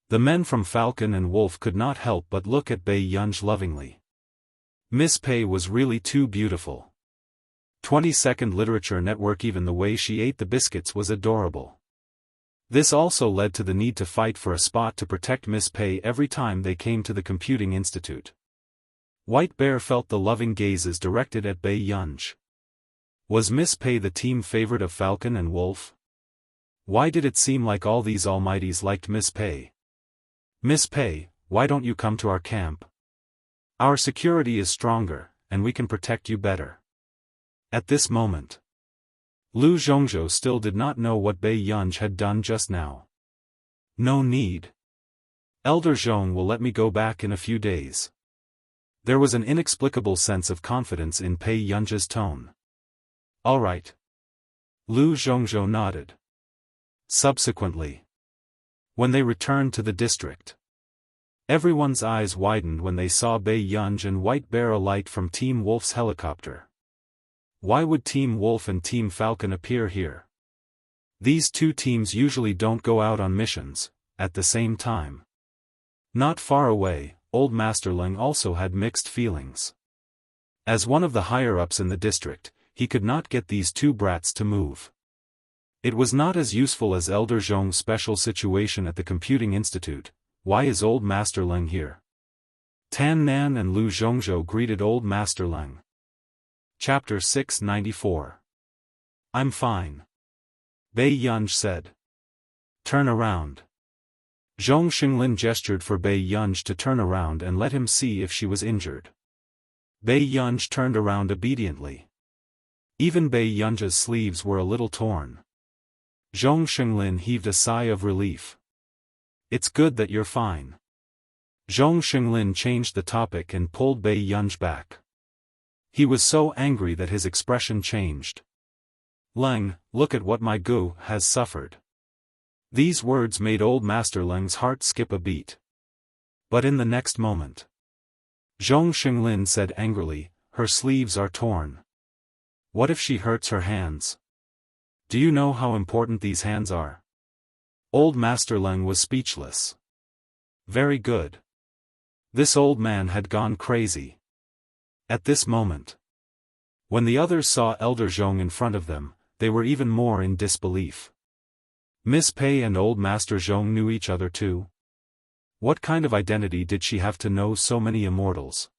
Speaker 2: The men from Falcon and Wolf could not help but look at Bei Yunj lovingly. Miss Pei was really too beautiful. 20-second literature network. Even the way she ate the biscuits was adorable. This also led to the need to fight for a spot to protect Miss Pei every time they came to the Computing Institute. White Bear felt the loving gazes directed at Bei Yunj. Was Miss Pei the team favorite of Falcon and Wolf? Why did it seem like all these almighties liked Miss Pei? "Miss Pei, why don't you come to our camp? Our security is stronger, and we can protect you better." At this moment, Lu Zhongzhou still did not know what Bei Yunj had done just now. "No need. Elder Zhong will let me go back in a few days. There was an inexplicable sense of confidence in Pei Yunzhe's tone. All right. Lu Zhongzhou nodded. Subsequently, when they returned to the district, everyone's eyes widened when they saw Bei Yunzhe and White Bear alight from Team Wolf's helicopter. Why would Team Wolf and Team Falcon appear here? These two teams usually don't go out on missions at the same time. Not far away, Old Master Leng also had mixed feelings. As one of the higher-ups in the district, he could not get these two brats to move. It was not as useful as Elder Zhong's special situation at the Computing Institute. Why is Old Master Leng here? Tan Nan and Lu Zhongzhou greeted Old Master Leng. Chapter 694. I'm fine. Bei Yunzhe said. Turn around. Zhong Xinglin gestured for Bei Yunzhe to turn around and let him see if she was injured. Bei Yunzhe turned around obediently. Even Bei Yunzhe's sleeves were a little torn. Zhong Xinglin heaved a sigh of relief. It's good that you're fine. Zhong Xinglin changed the topic and pulled Bei Yunzhe back. He was so angry that his expression changed. Leng, look at what my Gu has suffered. These words made Old Master Leng's heart skip a beat. But in the next moment, Zhong Xinglin said angrily, her sleeves are torn. What if she hurts her hands? Do you know how important these hands are? Old Master Leng was speechless. Very good. This old man had gone crazy. At this moment, when the others saw Elder Zhong in front of them, they were even more in disbelief. Miss Pei and Old Master Zhong knew each other too. What kind of identity did she have to know so many immortals?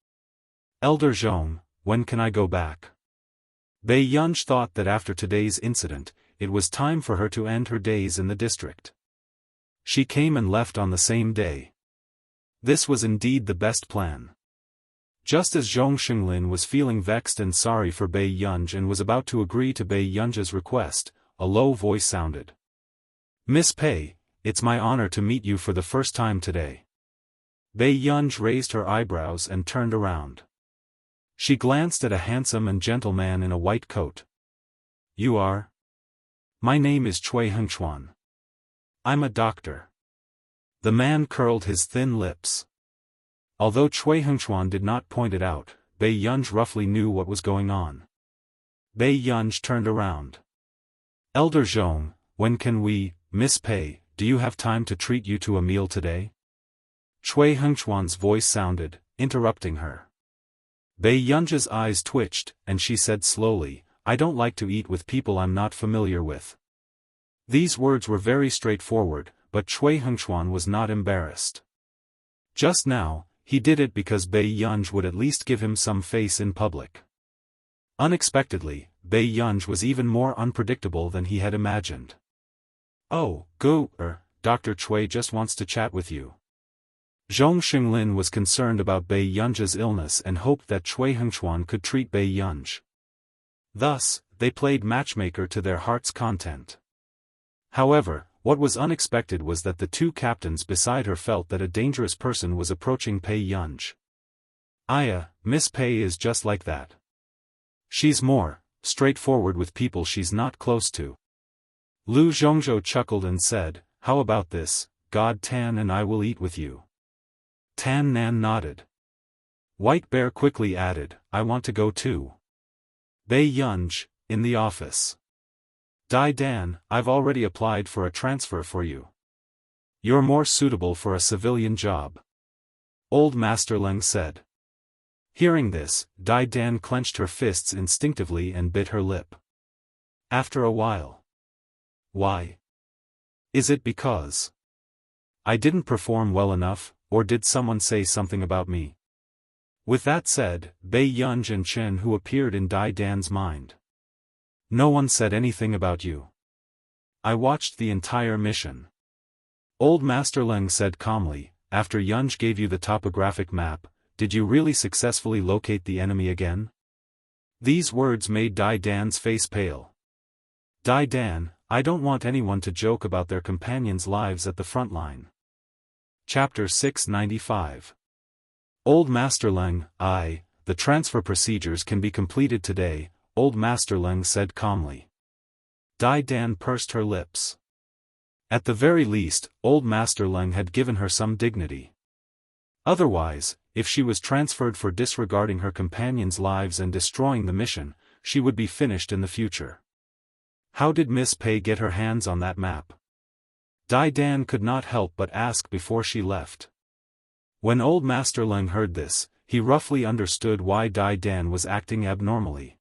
Speaker 2: Elder Zhong, when can I go back? Bei Yunzhe thought that after today's incident, it was time for her to end her days in the district. She came and left on the same day. This was indeed the best plan. Just as Zhong Xinglin was feeling vexed and sorry for Bei Yunzhe and was about to agree to Bei Yunzhe's request, a low voice sounded. Miss Pei, it's my honor to meet you for the first time today. Bei Yunzhe raised her eyebrows and turned around. She glanced at a handsome and gentle man in a white coat. You are? My name is Cui Hengchuan. I'm a doctor. The man curled his thin lips. Although Cui Hengchuan did not point it out, Bei Yunzhe roughly knew what was going on. Bei Yunzhe turned around. Elder Zhong, when can we, Miss Pei, do you have time to treat you to a meal today? Cui Hengchuan's voice sounded, interrupting her. Bei Yunzhe's eyes twitched, and she said slowly, I don't like to eat with people I'm not familiar with. These words were very straightforward, but Cui Hengchuan was not embarrassed. Just now, he did it because Bei Yunzhe would at least give him some face in public. Unexpectedly, Bei Yunzhe was even more unpredictable than he had imagined. Oh, Dr. Cui just wants to chat with you. Zhong Xinglin was concerned about Bei Yunzhe's illness and hoped that Cui Hengchuan could treat Bei Yunzhe. Thus, they played matchmaker to their heart's content. However, what was unexpected was that the two captains beside her felt that a dangerous person was approaching Bei Yunzhe. Miss Pei is just like that. She's more straightforward with people she's not close to. Lu Zhongzhou chuckled and said, how about this, God Tan and I will eat with you. Tan Nan nodded. White Bear quickly added, I want to go too. Bei Yunzhe, in the office. Dai Dan, I've already applied for a transfer for you. You're more suitable for a civilian job. Old Master Leng said. Hearing this, Dai Dan clenched her fists instinctively and bit her lip. After a while. Why? Is it because I didn't perform well enough, or did someone say something about me? With that said, Bei Yunzhe and Chen who appeared in Dai Dan's mind. No one said anything about you. I watched the entire mission. Old Master Leng said calmly, after Yunzhe gave you the topographic map, did you really successfully locate the enemy again? These words made Dai Dan's face pale. Dai Dan, I don't want anyone to joke about their companions' lives at the front line. Chapter 695. Old Master Leng, the transfer procedures can be completed today, Old Master Leng said calmly. Dai Dan pursed her lips. At the very least, Old Master Leng had given her some dignity. Otherwise, if she was transferred for disregarding her companions' lives and destroying the mission, she would be finished in the future. How did Miss Pei get her hands on that map? Dai Dan could not help but ask before she left. When Old Master Leng heard this, he roughly understood why Dai Dan was acting abnormally.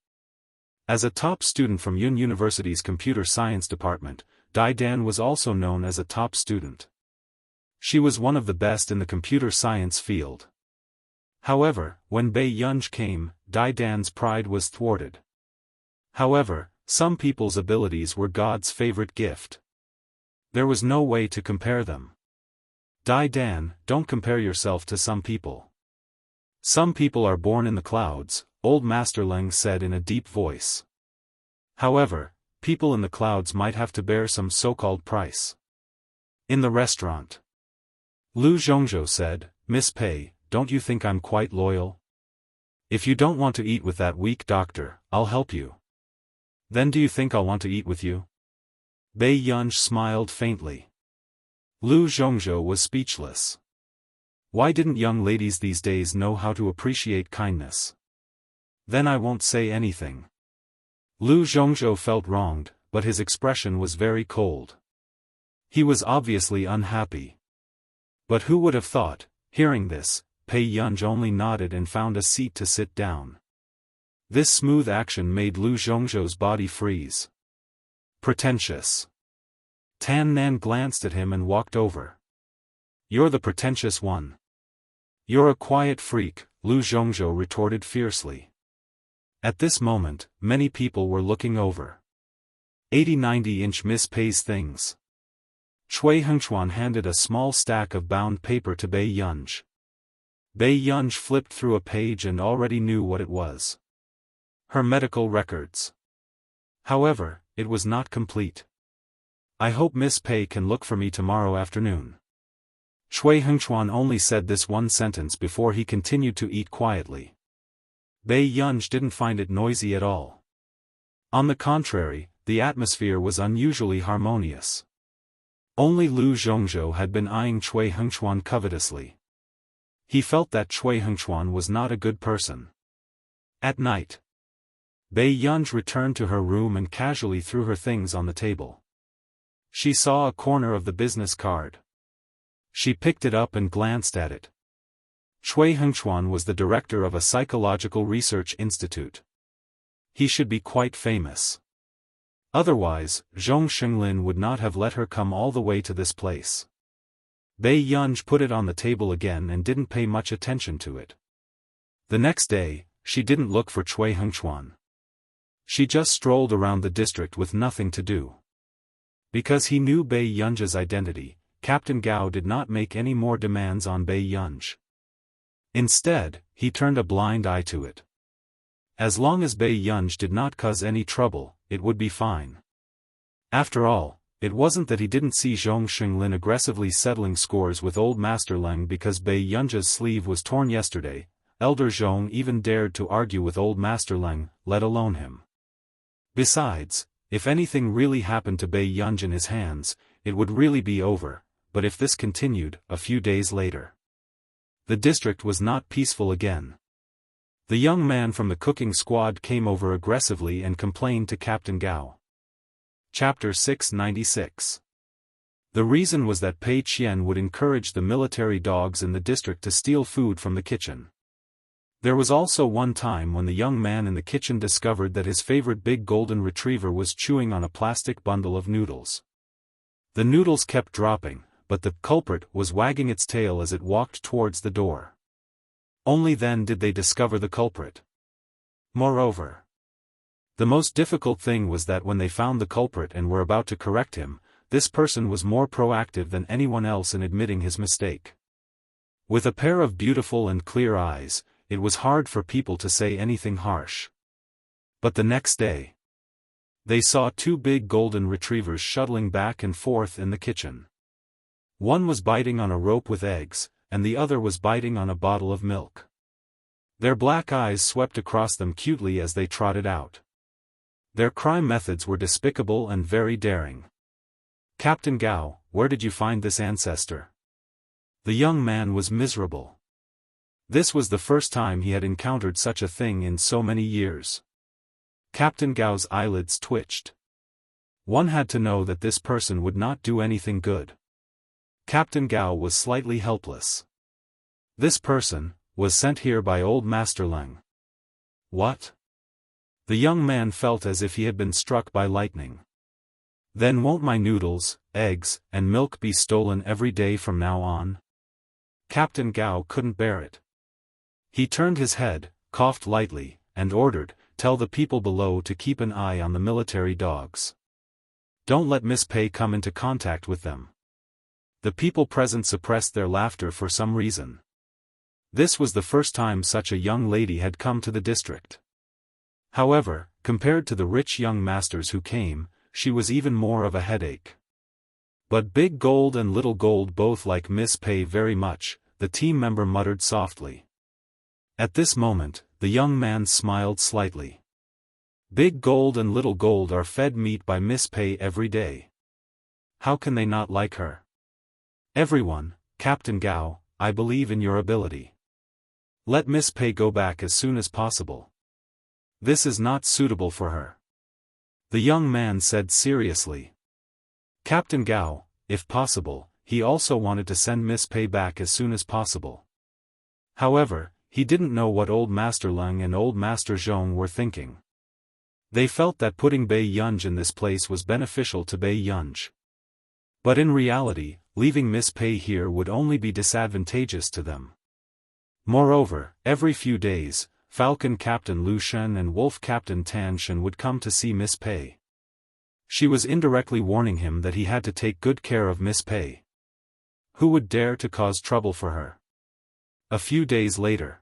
Speaker 2: As a top student from Yun University's computer science department, Dai Dan was also known as a top student. She was one of the best in the computer science field. However, when Bei Yunj came, Dai Dan's pride was thwarted. However, some people's abilities were God's favorite gift. There was no way to compare them. Dai Dan, don't compare yourself to some people. Some people are born in the clouds, Old Master Leng said in a deep voice. However, people in the clouds might have to bear some so-called price. In the restaurant, Lu Zhongzhou said, Miss Pei, don't you think I'm quite loyal? If you don't want to eat with that weak doctor, I'll help you. Then do you think I'll want to eat with you? Bei Yunj smiled faintly. Lu Zhongzhou was speechless. Why didn't young ladies these days know how to appreciate kindness? Then I won't say anything. Lu Zhongzhou felt wronged, but his expression was very cold. He was obviously unhappy. But who would have thought, hearing this, Bei Yunj only nodded and found a seat to sit down. This smooth action made Lu Zhongzhou's body freeze. Pretentious. Tan Nan glanced at him and walked over. You're the pretentious one. You're a quiet freak, Lu Zhongzhou retorted fiercely. At this moment, many people were looking over. 80-90-inch Miss Pei's things. Cui Hengchuan handed a small stack of bound paper to Bei Yunj. Bei Yunj flipped through a page and already knew what it was. Her medical records. However, it was not complete. I hope Miss Pei can look for me tomorrow afternoon. Cui Hengchuan only said this one sentence before he continued to eat quietly. Bei Yunj didn't find it noisy at all. On the contrary, the atmosphere was unusually harmonious. Only Lu Zhongzhou had been eyeing Cui Hengchuan covetously. He felt that Cui Hengchuan was not a good person. At night, Bei Yunj returned to her room and casually threw her things on the table. She saw a corner of the business card. She picked it up and glanced at it. Cui Hengchuan was the director of a psychological research institute. He should be quite famous. Otherwise, Zhong Xinglin would not have let her come all the way to this place. Bei Yunj put it on the table again and didn't pay much attention to it. The next day, she didn't look for Cui Hengchuan. She just strolled around the district with nothing to do. Because he knew Bei Yunj's identity, Captain Gao did not make any more demands on Bei Yunj. Instead, he turned a blind eye to it. As long as Bei Yunj did not cause any trouble, it would be fine. After all, it wasn't that he didn't see Zhong Xinglin aggressively settling scores with Old Master Leng because Bei Yunj's sleeve was torn yesterday. Elder Zhong even dared to argue with Old Master Leng, let alone him. Besides, if anything really happened to Bei Yunj in his hands, it would really be over, but if this continued, a few days later, the district was not peaceful again. The young man from the cooking squad came over aggressively and complained to Captain Gao. Chapter 696. The reason was that Pei Qian would encourage the military dogs in the district to steal food from the kitchen. There was also one time when the young man in the kitchen discovered that his favorite big golden retriever was chewing on a plastic bundle of noodles. The noodles kept dropping, but the culprit was wagging its tail as it walked towards the door. Only then did they discover the culprit. Moreover, the most difficult thing was that when they found the culprit and were about to correct him, this person was more proactive than anyone else in admitting his mistake. With a pair of beautiful and clear eyes, it was hard for people to say anything harsh. But the next day, they saw two big golden retrievers shuttling back and forth in the kitchen. One was biting on a rope with eggs, and the other was biting on a bottle of milk. Their black eyes swept across them cutely as they trotted out. Their crime methods were despicable and very daring. "Captain Gao, where did you find this ancestor?" The young man was miserable. This was the first time he had encountered such a thing in so many years. Captain Gao's eyelids twitched. One had to know that this person would not do anything good. Captain Gao was slightly helpless. This person was sent here by old Master Leng. What? The young man felt as if he had been struck by lightning. Then won't my noodles, eggs, and milk be stolen every day from now on? Captain Gao couldn't bear it. He turned his head, coughed lightly, and ordered, "Tell the people below to keep an eye on the military dogs. Don't let Miss Pei come into contact with them." The people present suppressed their laughter for some reason. This was the first time such a young lady had come to the district. However, compared to the rich young masters who came, she was even more of a headache. But Big Gold and Little Gold both like Miss Pei very much, the team member muttered softly. At this moment, the young man smiled slightly. Big Gold and Little Gold are fed meat by Miss Pei every day. How can they not like her? Everyone, Captain Gao, I believe in your ability. Let Miss Pei go back as soon as possible. This is not suitable for her. The young man said seriously. Captain Gao, if possible, he also wanted to send Miss Pei back as soon as possible. However, he didn't know what old Master Leng and old Master Zhong were thinking. They felt that putting Bei Yunj in this place was beneficial to Bei Yunj. But in reality, leaving Miss Pei here would only be disadvantageous to them. Moreover, every few days, Falcon Captain Lu Shen and Wolf Captain Tan Shen would come to see Miss Pei. She was indirectly warning him that he had to take good care of Miss Pei. Who would dare to cause trouble for her? A few days later,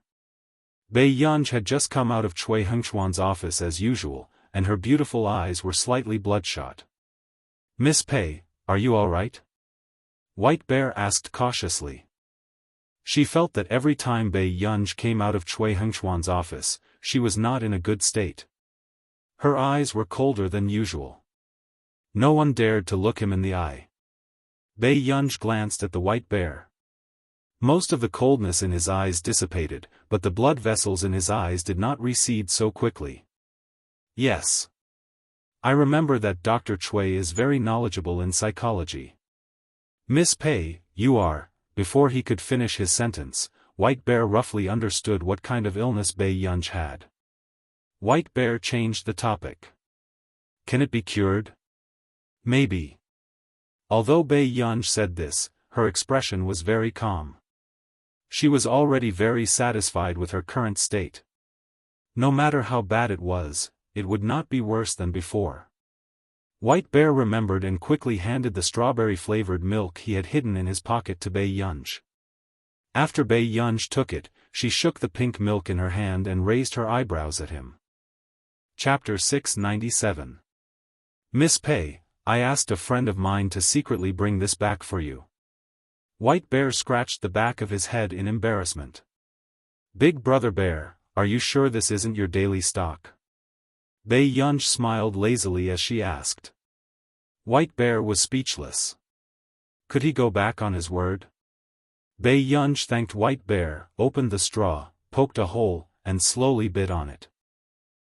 Speaker 2: Bei Yunj had just come out of Cui Hengchuan's office as usual, and her beautiful eyes were slightly bloodshot. "Miss Pei, are you all right?" White Bear asked cautiously. She felt that every time Bei Yunj came out of Cui Hengchuan's office, she was not in a good state. Her eyes were colder than usual. No one dared to look him in the eye. Bei Yunj glanced at the White Bear. Most of the coldness in his eyes dissipated, but the blood vessels in his eyes did not recede so quickly. "Yes. I remember that Dr. Cui is very knowledgeable in psychology. Miss Pei, you are..." Before he could finish his sentence, White Bear roughly understood what kind of illness Bei Yunj had. White Bear changed the topic. "Can it be cured?" "Maybe." Although Bei Yunj said this, her expression was very calm. She was already very satisfied with her current state. No matter how bad it would not be worse than before. White Bear remembered and quickly handed the strawberry-flavored milk he had hidden in his pocket to Bei Yunj. After Bei Yunj took it, she shook the pink milk in her hand and raised her eyebrows at him. Chapter 697. "Miss Pei, I asked a friend of mine to secretly bring this back for you." White Bear scratched the back of his head in embarrassment. "Big Brother Bear, are you sure this isn't your daily stock?" Bei Yunj smiled lazily as she asked. White Bear was speechless. Could he go back on his word? Bei Yunj thanked White Bear, opened the straw, poked a hole, and slowly bit on it.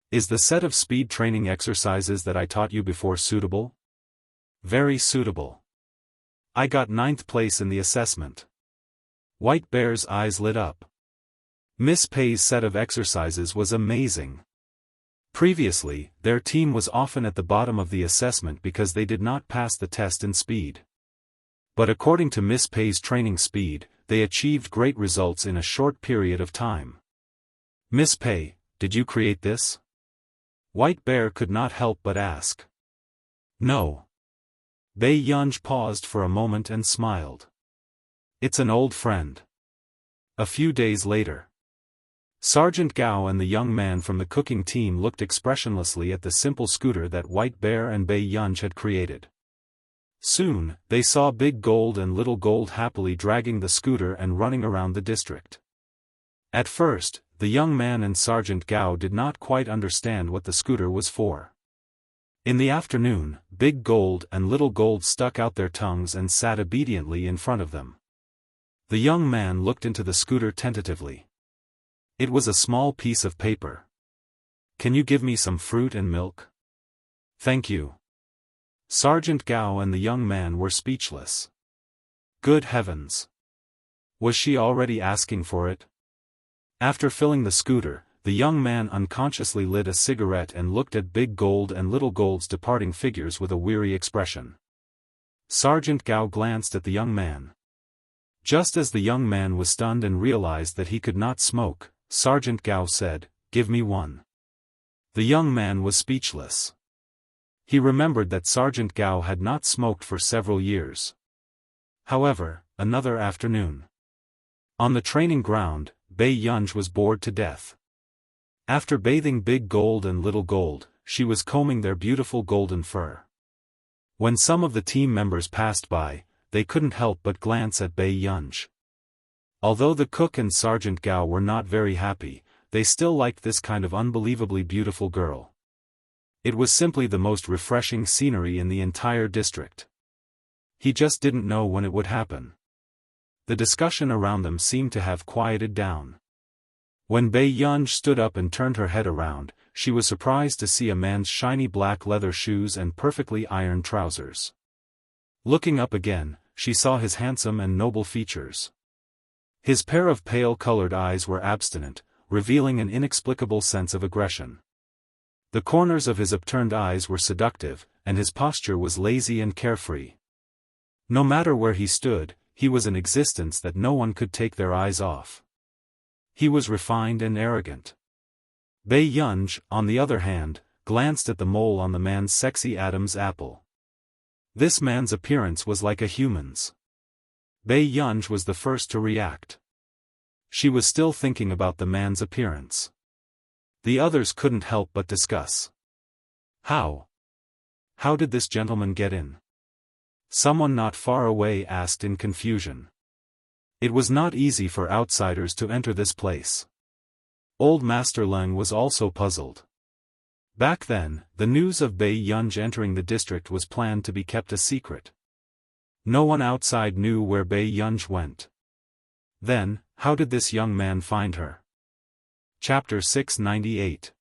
Speaker 2: "Is the set of speed training exercises that I taught you before suitable?" "Very suitable. I got 9th place in the assessment." White Bear's eyes lit up. Miss Pei's set of exercises was amazing. Previously, their team was often at the bottom of the assessment because they did not pass the test in speed. But according to Miss Pei's training speed, they achieved great results in a short period of time. "Miss Pei, did you create this?" White Bear could not help but ask. "No." Bei Yunj paused for a moment and smiled. "It's an old friend." A few days later, Sergeant Gao and the young man from the cooking team looked expressionlessly at the simple scooter that White Bear and Bei Yunj had created. Soon, they saw Big Gold and Little Gold happily dragging the scooter and running around the district. At first, the young man and Sergeant Gao did not quite understand what the scooter was for. In the afternoon, Big Gold and Little Gold stuck out their tongues and sat obediently in front of them. The young man looked into the scooter tentatively. It was a small piece of paper. "Can you give me some fruit and milk?" "Thank you." Sergeant Gao and the young man were speechless. Good heavens! Was she already asking for it? After filling the scooter, the young man unconsciously lit a cigarette and looked at Big Gold and Little Gold's departing figures with a weary expression. Sergeant Gao glanced at the young man. Just as the young man was stunned and realized that he could not smoke, Sergeant Gao said, "Give me one." The young man was speechless. He remembered that Sergeant Gao had not smoked for several years. However, another afternoon. On the training ground, Bai Yunj was bored to death. After bathing Big Gold and Little Gold, she was combing their beautiful golden fur. When some of the team members passed by, they couldn't help but glance at Bai Yunj. Although the cook and Sergeant Gao were not very happy, they still liked this kind of unbelievably beautiful girl. It was simply the most refreshing scenery in the entire district. He just didn't know when it would happen. The discussion around them seemed to have quieted down. When Bai Yunj stood up and turned her head around, she was surprised to see a man's shiny black leather shoes and perfectly ironed trousers. Looking up again, she saw his handsome and noble features. His pair of pale-colored eyes were abstinent, revealing an inexplicable sense of aggression. The corners of his upturned eyes were seductive, and his posture was lazy and carefree. No matter where he stood, he was an existence that no one could take their eyes off. He was refined and arrogant. Bai Yunj, on the other hand, glanced at the mole on the man's sexy Adam's apple. This man's appearance was like a human's. Bai Yunj was the first to react. She was still thinking about the man's appearance. The others couldn't help but discuss. How did this gentleman get in? Someone not far away asked in confusion. It was not easy for outsiders to enter this place. Old Master Leng was also puzzled. Back then, the news of Bai Yunj entering the district was planned to be kept a secret. No one outside knew where Bai Yunj went. Then, how did this young man find her? Chapter 698.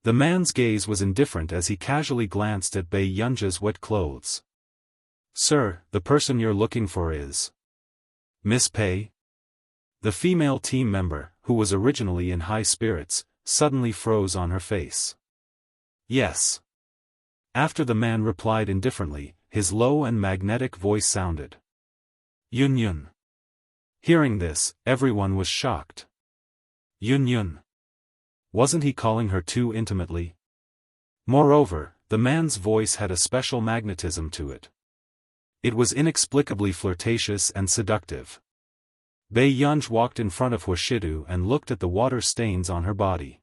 Speaker 2: The man's gaze was indifferent as he casually glanced at Bai Yunj's wet clothes. "Sir, the person you're looking for is Miss Pei?" The female team member, who was originally in high spirits, suddenly froze on her face. "Yes." After the man replied indifferently, his low and magnetic voice sounded. "Yun Yun." Hearing this, everyone was shocked. Yun Yun. Wasn't he calling her too intimately? Moreover, the man's voice had a special magnetism to it. It was inexplicably flirtatious and seductive. Bai Yunj walked in front of Huashidu and looked at the water stains on her body.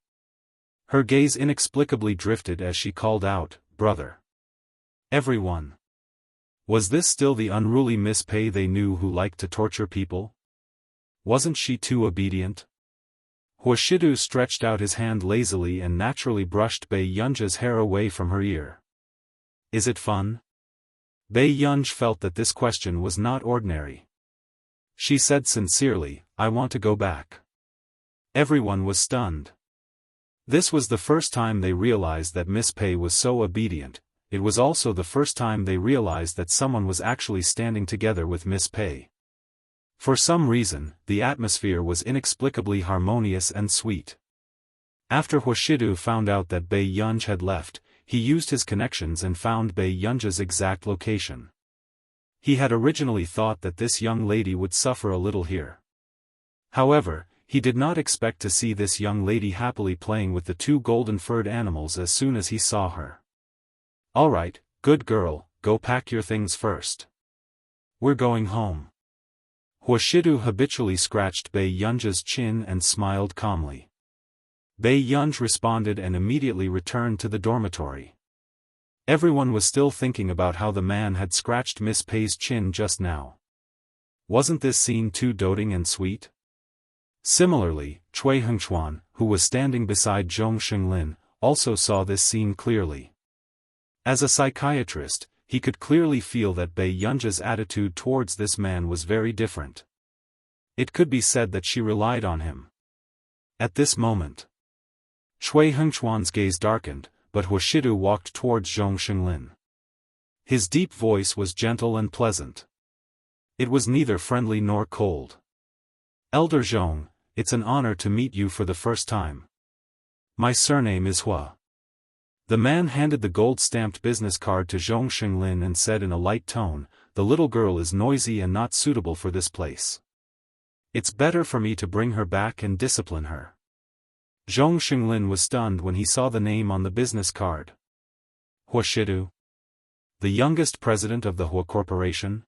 Speaker 2: Her gaze inexplicably drifted as she called out, "Brother!" Everyone. Was this still the unruly Miss Pei they knew who liked to torture people? Wasn't she too obedient? Huashidu stretched out his hand lazily and naturally brushed Bai Yunj's hair away from her ear. "Is it fun?" Bai Yunj felt that this question was not ordinary. She said sincerely, "I want to go back." Everyone was stunned. This was the first time they realized that Miss Pei was so obedient. It was also the first time they realized that someone was actually standing together with Miss Pei. For some reason, the atmosphere was inexplicably harmonious and sweet. After Huashidu found out that Bai Yunj had left, he used his connections and found Bai Yunj's exact location. He had originally thought that this young lady would suffer a little here. However, he did not expect to see this young lady happily playing with the two golden-furred animals as soon as he saw her. "All right, good girl, go pack your things first. We're going home." Huashidu habitually scratched Bai Yunj's chin and smiled calmly. Bai Yunj responded and immediately returned to the dormitory. Everyone was still thinking about how the man had scratched Miss Pei's chin just now. Wasn't this scene too doting and sweet? Similarly, Cui Hengchuan, who was standing beside Zhong Xinglin, also saw this scene clearly. As a psychiatrist, he could clearly feel that Bei Yunji's attitude towards this man was very different. It could be said that she relied on him. At this moment, Cui Hengchuan's gaze darkened, but Huashidu walked towards Zhong Xinglin. His deep voice was gentle and pleasant. It was neither friendly nor cold. Elder Zhong, it's an honor to meet you for the first time. My surname is Hua. The man handed the gold-stamped business card to Zhong Xinglin and said in a light tone, the little girl is noisy and not suitable for this place. It's better for me to bring her back and discipline her. Zhong Xinglin was stunned when he saw the name on the business card. Huashidu? The youngest president of the Hua Corporation?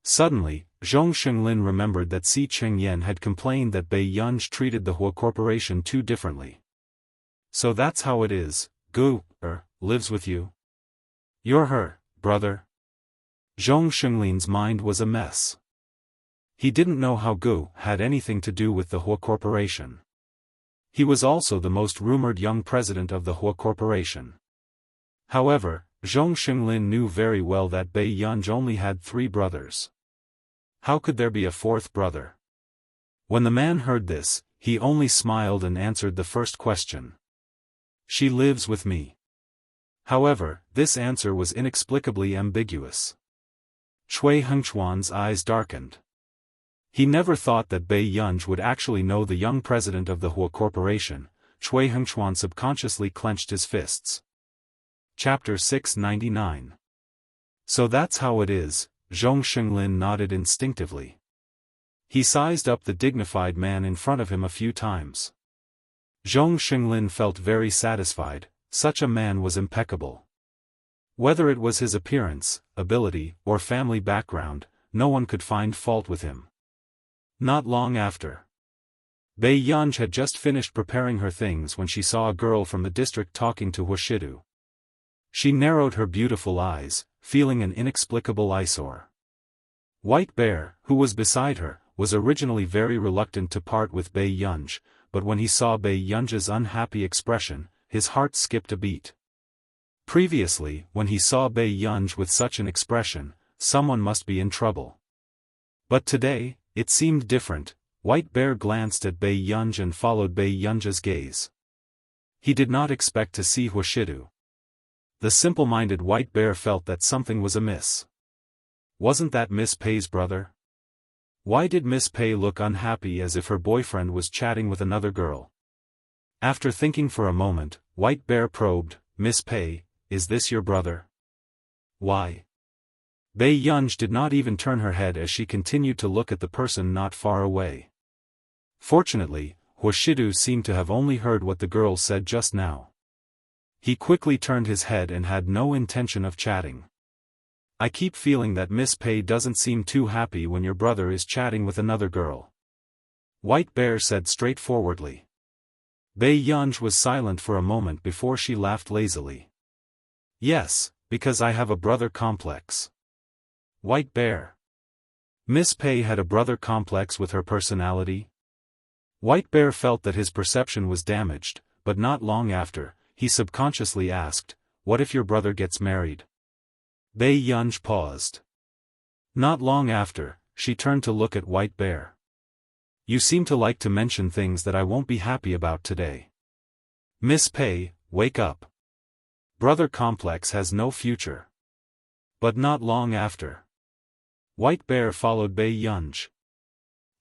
Speaker 2: Suddenly, Zhong Xinglin remembered that Si Chengyan had complained that Bei Yunji treated the Hua Corporation too differently. So that's how it is, Gu, lives with you? You're her brother? Zhong Xinglin's mind was a mess. He didn't know how Gu had anything to do with the Hua Corporation. He was also the most rumored young president of the Hua Corporation. However, Zhong Xinglin knew very well that Bei Yunji only had 3 brothers. How could there be a 4th brother? When the man heard this, he only smiled and answered the first question. She lives with me. However, this answer was inexplicably ambiguous. Cui Hengchuan's eyes darkened. He never thought that Bei Yunji would actually know the young president of the Hua Corporation. Cui Hengchuan subconsciously clenched his fists. Chapter 699. So that's how it is, Zhong Xinglin nodded instinctively. He sized up the dignified man in front of him a few times. Zhong Xinglin felt very satisfied, such a man was impeccable. Whether it was his appearance, ability, or family background, no one could find fault with him. Not long after, Bei Yunji had just finished preparing her things when she saw a girl from the district talking to Huashidu. She narrowed her beautiful eyes, feeling an inexplicable eyesore. White Bear, who was beside her, was originally very reluctant to part with Bei Yunji, but when he saw Bei Yunji's unhappy expression, his heart skipped a beat. Previously, when he saw Bei Yunji with such an expression, someone must be in trouble. But today, it seemed different. White Bear glanced at Bei Yunji and followed Bei Yunji's gaze. He did not expect to see Huashidu. The simple-minded White Bear felt that something was amiss. Wasn't that Miss Pei's brother? Why did Miss Pei look unhappy as if her boyfriend was chatting with another girl? After thinking for a moment, White Bear probed, Miss Pei, is this your brother? Why? Bei Yunji did not even turn her head as she continued to look at the person not far away. Fortunately, Huashidu seemed to have only heard what the girl said just now. He quickly turned his head and had no intention of chatting. I keep feeling that Miss Pei doesn't seem too happy when your brother is chatting with another girl. White Bear said straightforwardly. Bei Yunji was silent for a moment before she laughed lazily. Yes, because I have a brother complex. White Bear. Miss Pei had a brother complex with her personality? White Bear felt that his perception was damaged, but not long after, he subconsciously asked, what if your brother gets married? Bei Yunji paused. Not long after, she turned to look at White Bear. You seem to like to mention things that I won't be happy about today. Miss Pei, wake up. Brother complex has no future. But not long after, White Bear followed Bei Yunji.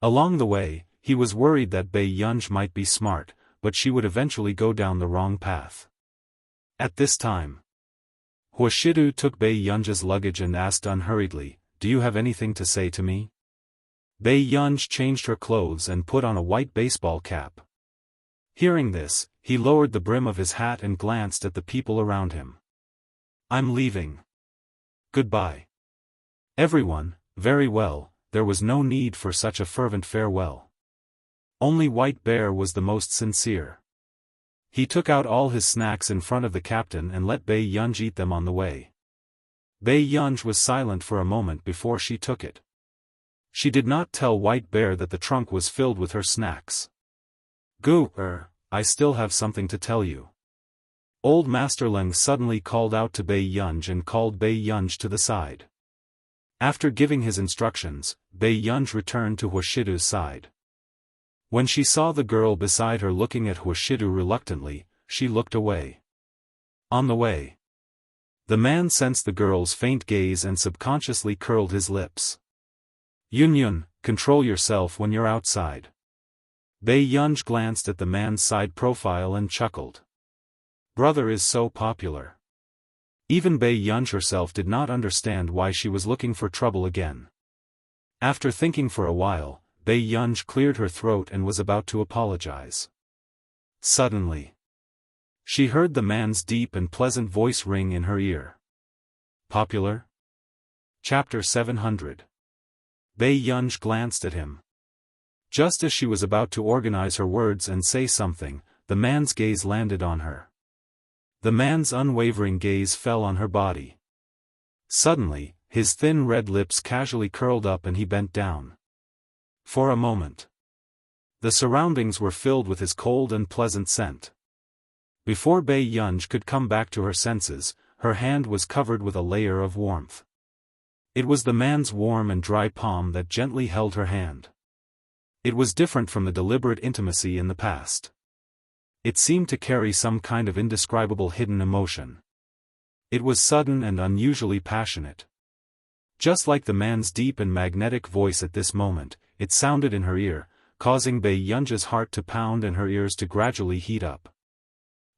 Speaker 2: Along the way, he was worried that Bei Yunji might be smart, but she would eventually go down the wrong path. At this time, Huashidu took Bei Yunji's luggage and asked unhurriedly, do you have anything to say to me? Bei Yunji changed her clothes and put on a white baseball cap. Hearing this, he lowered the brim of his hat and glanced at the people around him. I'm leaving. Goodbye. Everyone, very well, there was no need for such a fervent farewell. Only White Bear was the most sincere. He took out all his snacks in front of the captain and let Bai Yunj eat them on the way. Bai Yunj was silent for a moment before she took it. She did not tell White Bear that the trunk was filled with her snacks. I still have something to tell you. Old Master Leng suddenly called out to Bai Yunj and called Bai Yunj to the side. After giving his instructions, Bai Yunj returned to Huashidu's side. When she saw the girl beside her looking at Huashidu reluctantly, she looked away. On the way, the man sensed the girl's faint gaze and subconsciously curled his lips. Yun, control yourself when you're outside. Bai Yunj glanced at the man's side profile and chuckled. Brother is so popular. Even Bai Yunj herself did not understand why she was looking for trouble again. After thinking for a while, Bai Yunj cleared her throat and was about to apologize. Suddenly, she heard the man's deep and pleasant voice ring in her ear. Popular? Chapter 700. Bai Yunj glanced at him. Just as she was about to organize her words and say something, the man's gaze landed on her. The man's unwavering gaze fell on her body. Suddenly, his thin red lips casually curled up and he bent down. For a moment, the surroundings were filled with his cold and pleasant scent. Before Bai Yunj could come back to her senses, her hand was covered with a layer of warmth. It was the man's warm and dry palm that gently held her hand. It was different from the deliberate intimacy in the past. It seemed to carry some kind of indescribable hidden emotion. It was sudden and unusually passionate. Just like the man's deep and magnetic voice at this moment, it sounded in her ear, causing Bai Yunj's heart to pound and her ears to gradually heat up.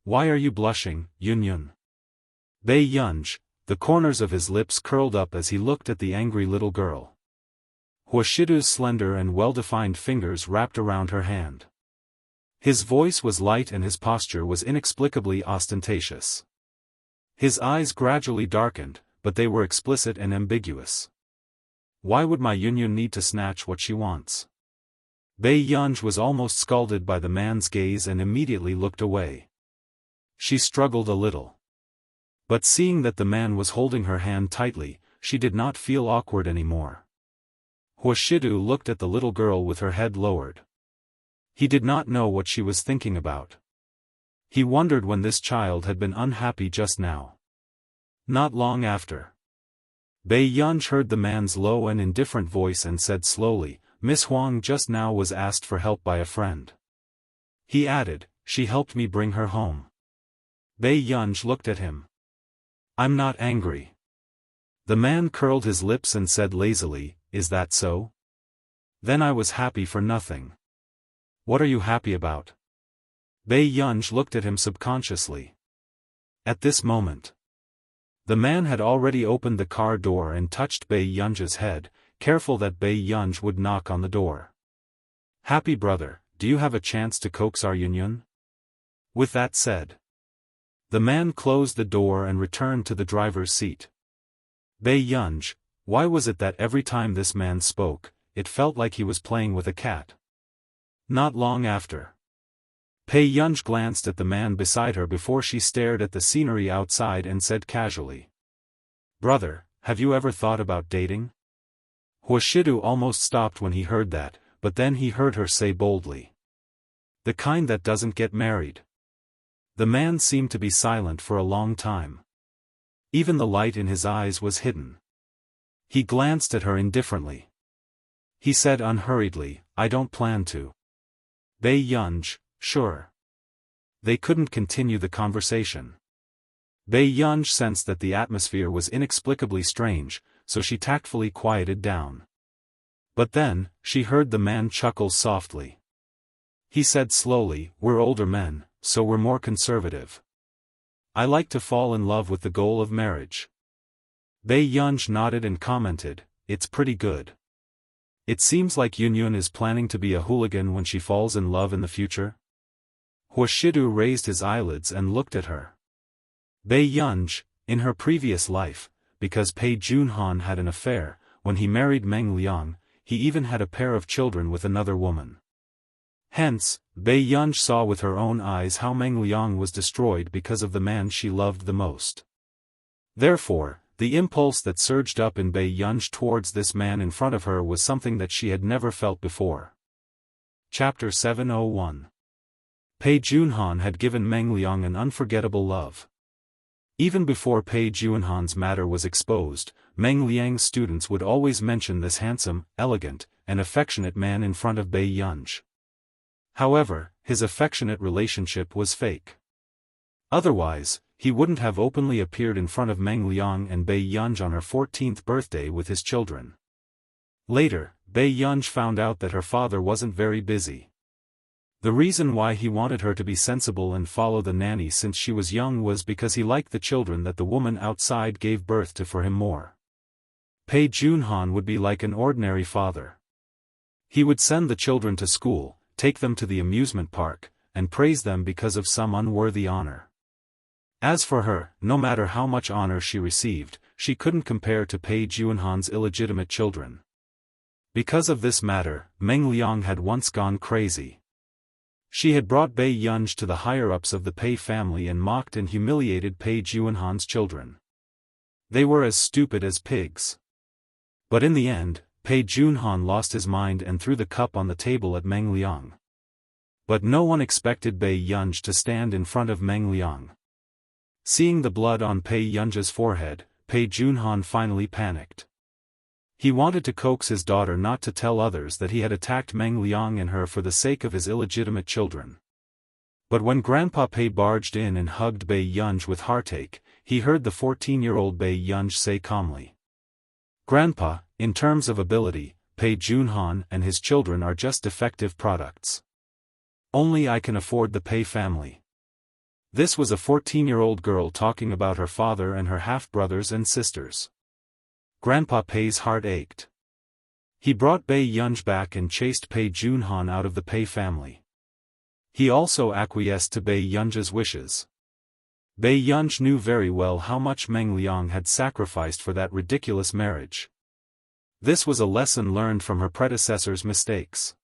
Speaker 2: Why are you blushing, Yun? Bai Yunj, the corners of his lips curled up as he looked at the angry little girl. Huashidu's slender and well-defined fingers wrapped around her hand. His voice was light and his posture was inexplicably ostentatious. His eyes gradually darkened, but they were explicit and ambiguous. Why would my Yun need to snatch what she wants? Bai Yunj was almost scalded by the man's gaze and immediately looked away. She struggled a little. But seeing that the man was holding her hand tightly, she did not feel awkward anymore. Huashidu looked at the little girl with her head lowered. He did not know what she was thinking about. He wondered when this child had been unhappy just now. Not long after, Bai Yunj heard the man's low and indifferent voice and said slowly, Miss Huang just now was asked for help by a friend. He added, she helped me bring her home. Bai Yunj looked at him. I'm not angry. The man curled his lips and said lazily, is that so? Then I was happy for nothing. What are you happy about? Bai Yunj looked at him subconsciously. At this moment, the man had already opened the car door and touched Bai Yunj's head, careful that Bai Yunj would knock on the door. Happy brother, do you have a chance to coax our Yun? With that said, the man closed the door and returned to the driver's seat. Bai Yunj, why was it that every time this man spoke, it felt like he was playing with a cat? Not long after, Bai Yunj glanced at the man beside her before she stared at the scenery outside and said casually, Brother, have you ever thought about dating? Huashidu almost stopped when he heard that, but then he heard her say boldly, the kind that doesn't get married. The man seemed to be silent for a long time. Even the light in his eyes was hidden. He glanced at her indifferently. He said unhurriedly, I don't plan to. Bai Yunj, sure. They couldn't continue the conversation. Bai Yunj sensed that the atmosphere was inexplicably strange, so she tactfully quieted down. But then, she heard the man chuckle softly. He said slowly, we're older men, so we're more conservative. I like to fall in love with the goal of marriage. Bai Yunj nodded and commented, it's pretty good. It seems like Yun is planning to be a hooligan when she falls in love in the future. Huashidu raised his eyelids and looked at her. Bai Yunj, in her previous life, because Pei Junhan had an affair, when he married Meng Liang, he even had a pair of children with another woman. Hence, Bei Yunj saw with her own eyes how Meng Liang was destroyed because of the man she loved the most. Therefore, the impulse that surged up in Bei Yunj towards this man in front of her was something that she had never felt before. Chapter 701. Pei Junhan had given Meng Liang an unforgettable love. Even before Pei Junhan's matter was exposed, Meng Liang's students would always mention this handsome, elegant, and affectionate man in front of Bei Yunj. However, his affectionate relationship was fake. Otherwise, he wouldn't have openly appeared in front of Meng Liang and Bei Yunj on her 14th birthday with his children. Later, Bei Yunj found out that her father wasn't very busy. The reason why he wanted her to be sensible and follow the nanny since she was young was because he liked the children that the woman outside gave birth to for him more. Pei Junhan would be like an ordinary father. He would send the children to school, take them to the amusement park, and praise them because of some unworthy honor. As for her, no matter how much honor she received, she couldn't compare to Pei Junhan's illegitimate children. Because of this matter, Meng Liang had once gone crazy. She had brought Bei Yunj to the higher-ups of the Pei family and mocked and humiliated Pei Junhan's children. They were as stupid as pigs. But in the end, Pei Junhan lost his mind and threw the cup on the table at Meng Liang. But no one expected Bei Yunj to stand in front of Meng Liang. Seeing the blood on Pei Yunj's forehead, Pei Junhan finally panicked. He wanted to coax his daughter not to tell others that he had attacked Meng Liang and her for the sake of his illegitimate children. But when Grandpa Pei barged in and hugged Bei Yunj with heartache, he heard the 14-year-old Bei Yunj say calmly, "Grandpa, in terms of ability, Pei Junhan and his children are just defective products. Only I can afford the Pei family." This was a 14-year-old girl talking about her father and her half-brothers and sisters. Grandpa Pei's heart ached. He brought Bei Yunj back and chased Pei Junhan out of the Pei family. He also acquiesced to Bei Yunj's wishes. Bei Yunj knew very well how much Meng Liang had sacrificed for that ridiculous marriage. This was a lesson learned from her predecessor's mistakes.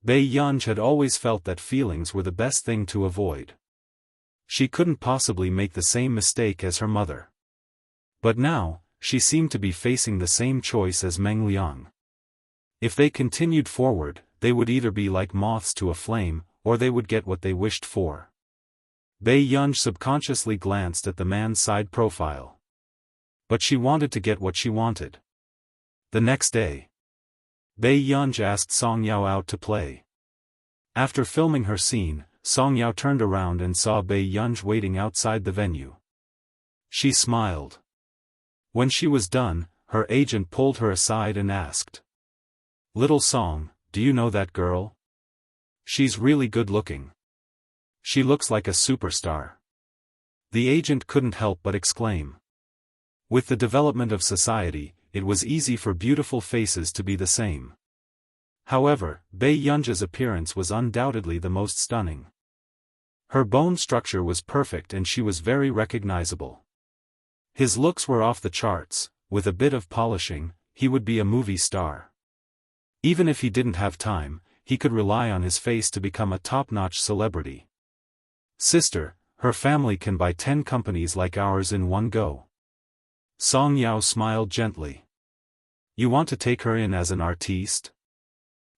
Speaker 2: Bei Yunj had always felt that feelings were the best thing to avoid. She couldn't possibly make the same mistake as her mother. But now, she seemed to be facing the same choice as Meng Liang. If they continued forward, they would either be like moths to a flame, or they would get what they wished for. Bei Yunj subconsciously glanced at the man's side profile. But she wanted to get what she wanted. The next day, Bei Yunj asked Song Yao out to play. After filming her scene, Song Yao turned around and saw Bei Yunj waiting outside the venue. She smiled. When she was done, her agent pulled her aside and asked, "Little Song, do you know that girl? She's really good looking. She looks like a superstar." The agent couldn't help but exclaim. With the development of society, it was easy for beautiful faces to be the same. However, Bei Yunj's appearance was undoubtedly the most stunning. Her bone structure was perfect and she was very recognizable. His looks were off the charts. With a bit of polishing, he would be a movie star. Even if he didn't have time, he could rely on his face to become a top-notch celebrity. "Sister, her family can buy 10 companies like ours in one go." Song Yao smiled gently. "You want to take her in as an artiste?"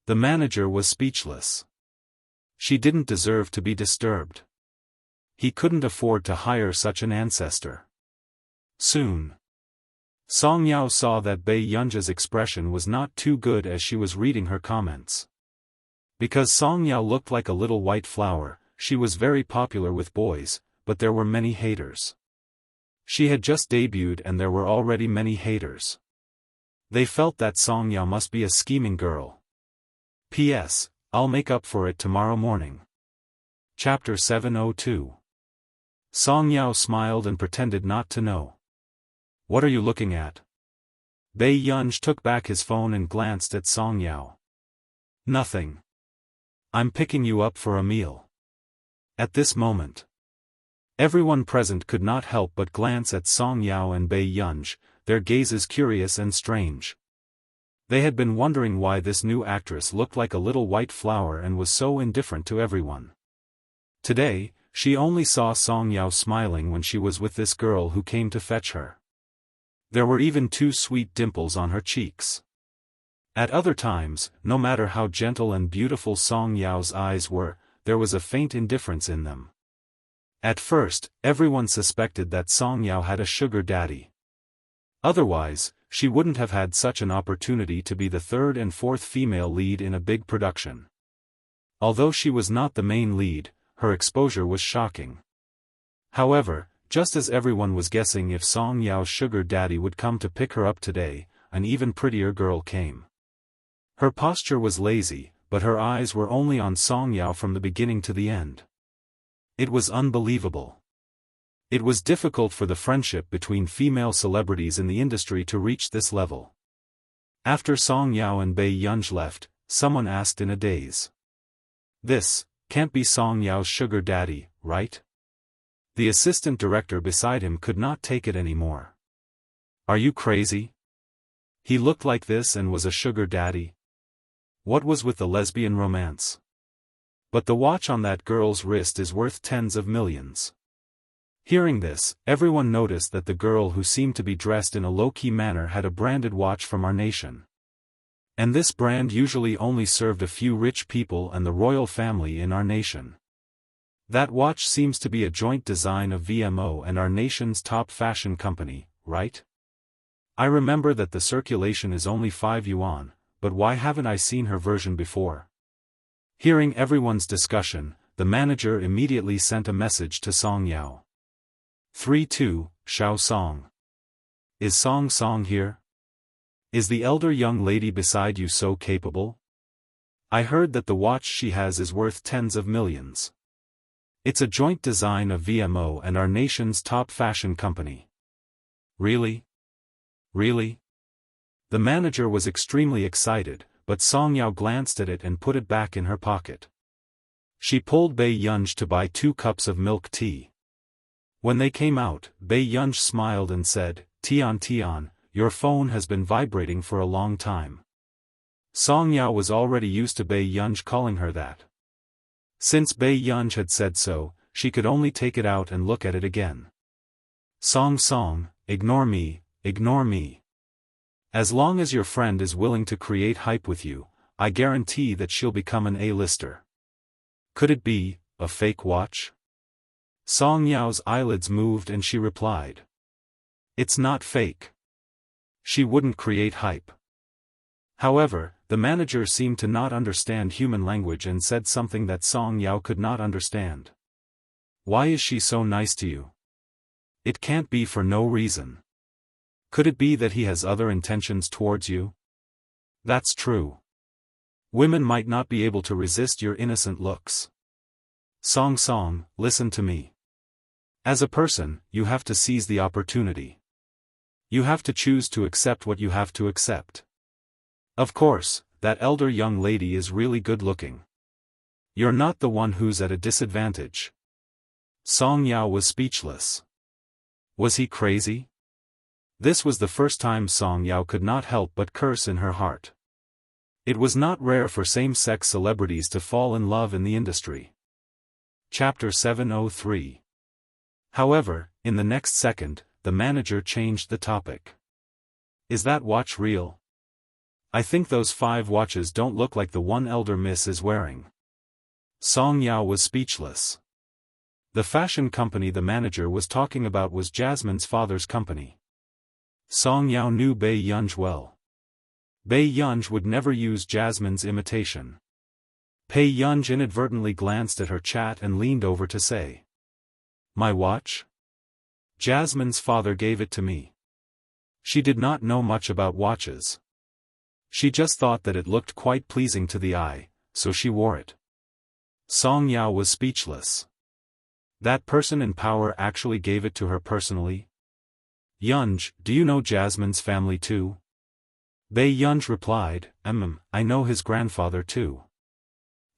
Speaker 2: The manager was speechless. She didn't deserve to be disturbed. He couldn't afford to hire such an ancestor. Soon, Song Yao saw that Bei Yunj's expression was not too good as she was reading her comments. Because Song Yao looked like a little white flower, she was very popular with boys, but there were many haters. She had just debuted and there were already many haters. They felt that Song Yao must be a scheming girl. P.S. I'll make up for it tomorrow morning. Chapter 702. Song Yao smiled and pretended not to know. "What are you looking at?" Bei Yunj took back his phone and glanced at Song Yao. "Nothing. I'm picking you up for a meal." At this moment, everyone present could not help but glance at Song Yao and Bei Yunj, their gazes curious and strange. They had been wondering why this new actress looked like a little white flower and was so indifferent to everyone. Today, she only saw Song Yao smiling when she was with this girl who came to fetch her. There were even 2 sweet dimples on her cheeks. At other times, no matter how gentle and beautiful Song Yao's eyes were, there was a faint indifference in them. At first, everyone suspected that Song Yao had a sugar daddy. Otherwise, she wouldn't have had such an opportunity to be the 3rd and 4th female lead in a big production. Although she was not the main lead, her exposure was shocking. However, just as everyone was guessing if Song Yao's sugar daddy would come to pick her up today, an even prettier girl came. Her posture was lazy, but her eyes were only on Song Yao from the beginning to the end. It was unbelievable. It was difficult for the friendship between female celebrities in the industry to reach this level. After Song Yao and Bei Yunj left, someone asked in a daze. "This can't be Song Yao's sugar daddy, right?" The assistant director beside him could not take it anymore. "Are you crazy? He looked like this and was a sugar daddy? What was with the lesbian romance? But the watch on that girl's wrist is worth tens of millions." Hearing this, everyone noticed that the girl who seemed to be dressed in a low-key manner had a branded watch from our nation. And this brand usually only served a few rich people and the royal family in our nation. That watch seems to be a joint design of VMO and our nation's top fashion company, right? I remember that the circulation is only 5 yuan, but why haven't I seen her version before? Hearing everyone's discussion, the manager immediately sent a message to Song Yao. 3-2, Xiao Song. Is Song Song here? Is the elder young lady beside you so capable? I heard that the watch she has is worth tens of millions. It's a joint design of VMO and our nation's top fashion company. Really? Really? The manager was extremely excited, but Song Yao glanced at it and put it back in her pocket. She pulled Bei Yunj to buy 2 cups of milk tea. When they came out, Bei Yunj smiled and said, Tian, your phone has been vibrating for a long time." Song Yao was already used to Bei Yunj calling her that. Since Bei Yunj had said so, she could only take it out and look at it again. Song, ignore me. As long as your friend is willing to create hype with you, I guarantee that she'll become an A-lister. Could it be a fake watch? Song Yao's eyelids moved and she replied. It's not fake. She wouldn't create hype. However, the manager seemed to not understand human language and said something that Song Yao could not understand. Why is she so nice to you? It can't be for no reason. Could it be that he has other intentions towards you? That's true. Women might not be able to resist your innocent looks. Song, listen to me. As a person, you have to seize the opportunity. You have to choose to accept what you have to accept. Of course, that elder young lady is really good looking. You're not the one who's at a disadvantage. Song Yao was speechless. Was he crazy? This was the first time Song Yao could not help but curse in her heart. It was not rare for same-sex celebrities to fall in love in the industry. Chapter 703. However, in the next second, the manager changed the topic. Is that watch real? I think those 5 watches don't look like the one elder miss is wearing. Song Yao was speechless. The fashion company the manager was talking about was Jasmine's father's company. Song Yao knew Bei Yunj well. Bei Yunj would never use Jasmine's imitation. Bei Yunj inadvertently glanced at her chat and leaned over to say. My watch? Jasmine's father gave it to me. She did not know much about watches. She just thought that it looked quite pleasing to the eye, so she wore it. Song Yao was speechless. That person in power actually gave it to her personally? Yunj, do you know Jasmine's family too? Bei Yunj replied, I know his grandfather too.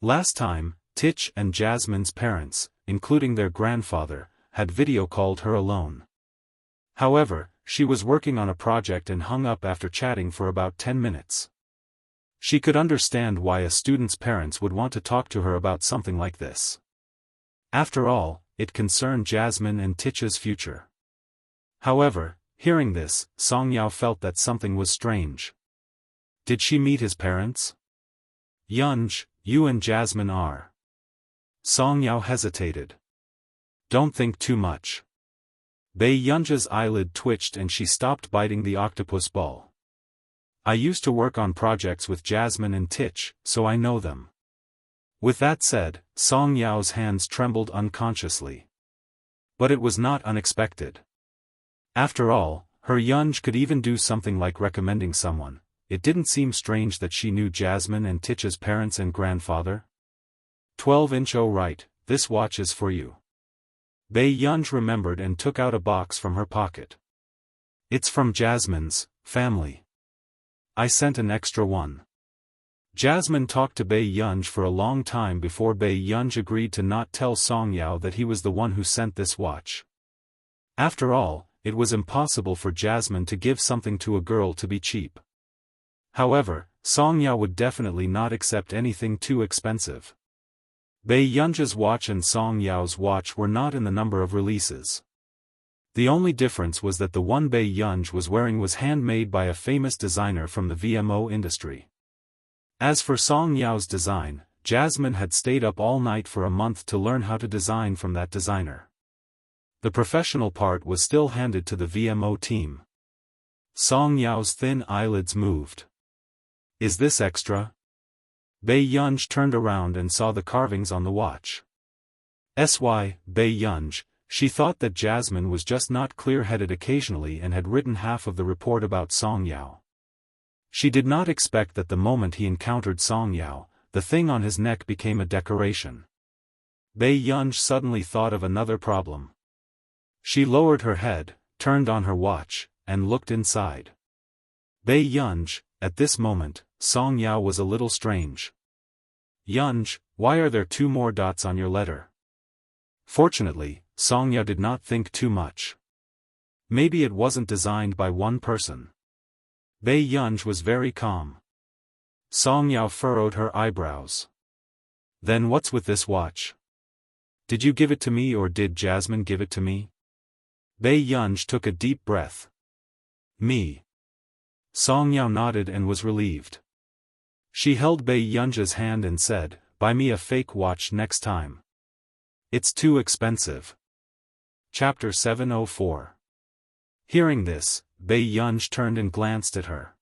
Speaker 2: Last time, Tich and Jasmine's parents, including their grandfather, had video called her alone. However, she was working on a project and hung up after chatting for about 10 minutes. She could understand why a student's parents would want to talk to her about something like this. After all, it concerned Jasmine and Tich's future. However, hearing this, Song Yao felt that something was strange. Did she meet his parents? Yunj, you and Jasmine are. Song Yao hesitated. Don't think too much. Bei Yunja's eyelid twitched and she stopped biting the octopus ball. I used to work on projects with Jasmine and Tich, so I know them. With that said, Song Yao's hands trembled unconsciously. But it was not unexpected. After all, her Yunj could even do something like recommending someone. It didn't seem strange that she knew Jasmine and Tich's parents and grandfather. 12-inch. Oh right, this watch is for you. Bei Yunj remembered and took out a box from her pocket. It's from Jasmine's family. I sent an extra one. Jasmine talked to Bei Yunj for a long time before Bei Yunj agreed to not tell Song Yao that he was the one who sent this watch. After all, it was impossible for Jasmine to give something to a girl to be cheap. However, Song Yao would definitely not accept anything too expensive. Bei Yunja's watch and Song Yao's watch were not in the number of releases. The only difference was that the one Bei Yunj was wearing was handmade by a famous designer from the VMO industry. As for Song Yao's design, Jasmine had stayed up all night for a month to learn how to design from that designer. The professional part was still handed to the VMO team. Song Yao's thin eyelids moved. Is this extra? Bei Yunj turned around and saw the carvings on the watch. Bei Yunj, she thought that Jasmine was just not clear-headed occasionally and had written half of the report about Song Yao. She did not expect that the moment he encountered Song Yao, the thing on his neck became a decoration. Bei Yunj suddenly thought of another problem. She lowered her head, turned on her watch, and looked inside. Bei Yunj, at this moment, Song Yao was a little strange. Yunj, why are there 2 more dots on your letter? Fortunately, Song Yao did not think too much. Maybe it wasn't designed by one person. Bei Yunj was very calm. Song Yao furrowed her eyebrows. Then what's with this watch? Did you give it to me or did Jasmine give it to me? Bei Yunj took a deep breath. Me. Song Yao nodded and was relieved. She held Bei Yunja's hand and said, buy me a fake watch next time. It's too expensive. Chapter 704. Hearing this, Bei Yunj turned and glanced at her.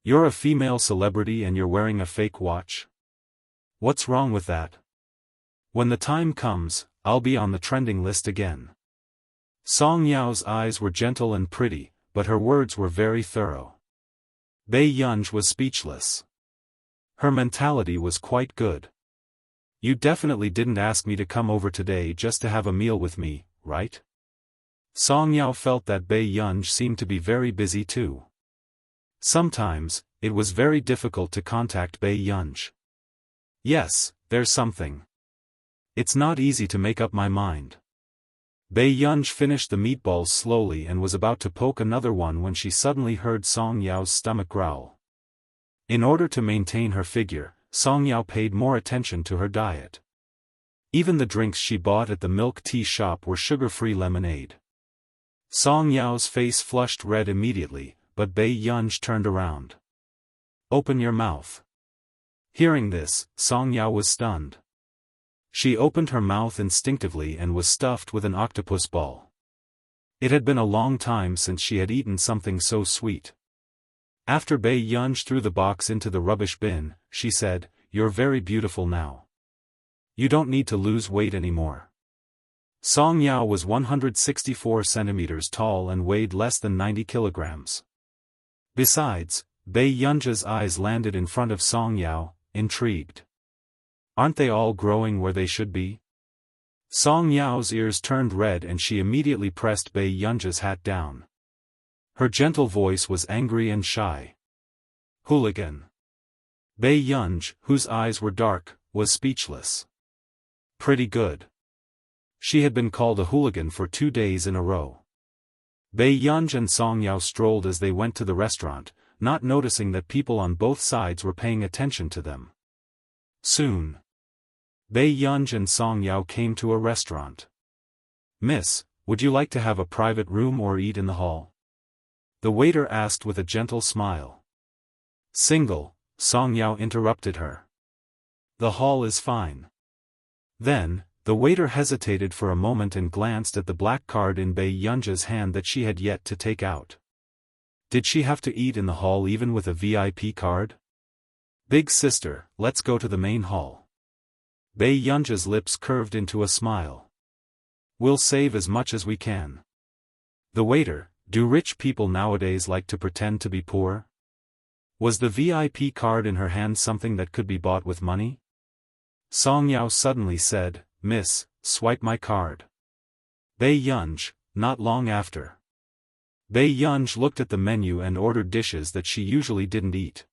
Speaker 2: You're a female celebrity and you're wearing a fake watch? What's wrong with that? When the time comes, I'll be on the trending list again. Song Yao's eyes were gentle and pretty, but her words were very thorough. Bei Yunj was speechless. Her mentality was quite good. You definitely didn't ask me to come over today just to have a meal with me, right? Song Yao felt that Bei Yunj seemed to be very busy too. Sometimes, it was very difficult to contact Bei Yunj. Yes, there's something. It's not easy to make up my mind. Bei Yunj finished the meatballs slowly and was about to poke another one when she suddenly heard Song Yao's stomach growl. In order to maintain her figure, Song Yao paid more attention to her diet. Even the drinks she bought at the milk tea shop were sugar-free lemonade. Song Yao's face flushed red immediately, but Bei Yunj turned around. Open your mouth. Hearing this, Song Yao was stunned. She opened her mouth instinctively and was stuffed with an octopus ball. It had been a long time since she had eaten something so sweet. After Bei Yunj threw the box into the rubbish bin, she said, "You're very beautiful now. You don't need to lose weight anymore." Song Yao was 164 centimeters tall and weighed less than 90 kilograms. Besides, Bei Yunja's eyes landed in front of Song Yao, intrigued. Aren't they all growing where they should be? Song Yao's ears turned red and she immediately pressed Bei Yunja's hat down. Her gentle voice was angry and shy. Hooligan. Bei Yunj, whose eyes were dark, was speechless. Pretty good. She had been called a hooligan for 2 days in a row. Bei Yunj and Song Yao strolled as they went to the restaurant, not noticing that people on both sides were paying attention to them. Soon, Bei Yunj and Song Yao came to a restaurant. "Miss, would you like to have a private room or eat in the hall?" the waiter asked with a gentle smile. "Single," Song Yao interrupted her. "The hall is fine." Then, the waiter hesitated for a moment and glanced at the black card in Bei Yunja's hand that she had yet to take out. Did she have to eat in the hall even with a VIP card? "Big sister, let's go to the main hall." Bei Yunja's lips curved into a smile. "We'll save as much as we can." The waiter, do rich people nowadays like to pretend to be poor? Was the VIP card in her hand something that could be bought with money? Song Yao suddenly said, "Miss, swipe my card." Bei Yunj, not long after. Bei Yunj looked at the menu and ordered dishes that she usually didn't eat.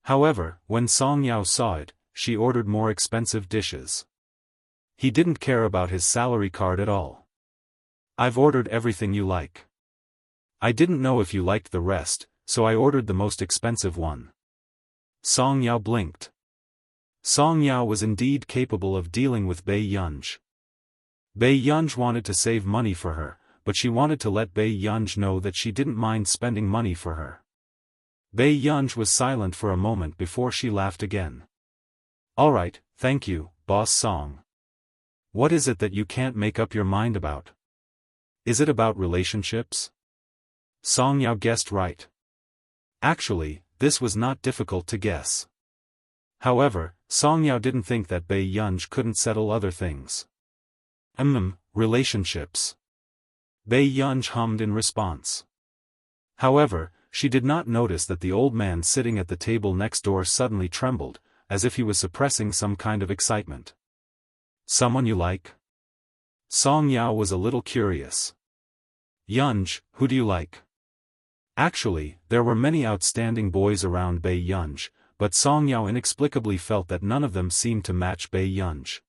Speaker 2: However, when Song Yao saw it, she ordered more expensive dishes. He didn't care about his salary card at all. "I've ordered everything you like. I didn't know if you liked the rest, so I ordered the most expensive one." Song Yao blinked. Song Yao was indeed capable of dealing with Bei Yunj. Bei Yunj wanted to save money for her, but she wanted to let Bei Yunj know that she didn't mind spending money for her. Bei Yunj was silent for a moment before she laughed again. "All right, thank you, Boss Song. What is it that you can't make up your mind about? Is it about relationships?" Song Yao guessed right. Actually, this was not difficult to guess. However, Song Yao didn't think that Bei Yunj couldn't settle other things. Relationships. Bei Yunj hummed in response. However, she did not notice that the old man sitting at the table next door suddenly trembled, as if he was suppressing some kind of excitement. "Someone you like?" Song Yao was a little curious. "Yunj, who do you like?" Actually, there were many outstanding boys around Bei Yunj, but Song Yao inexplicably felt that none of them seemed to match Bei Yunj.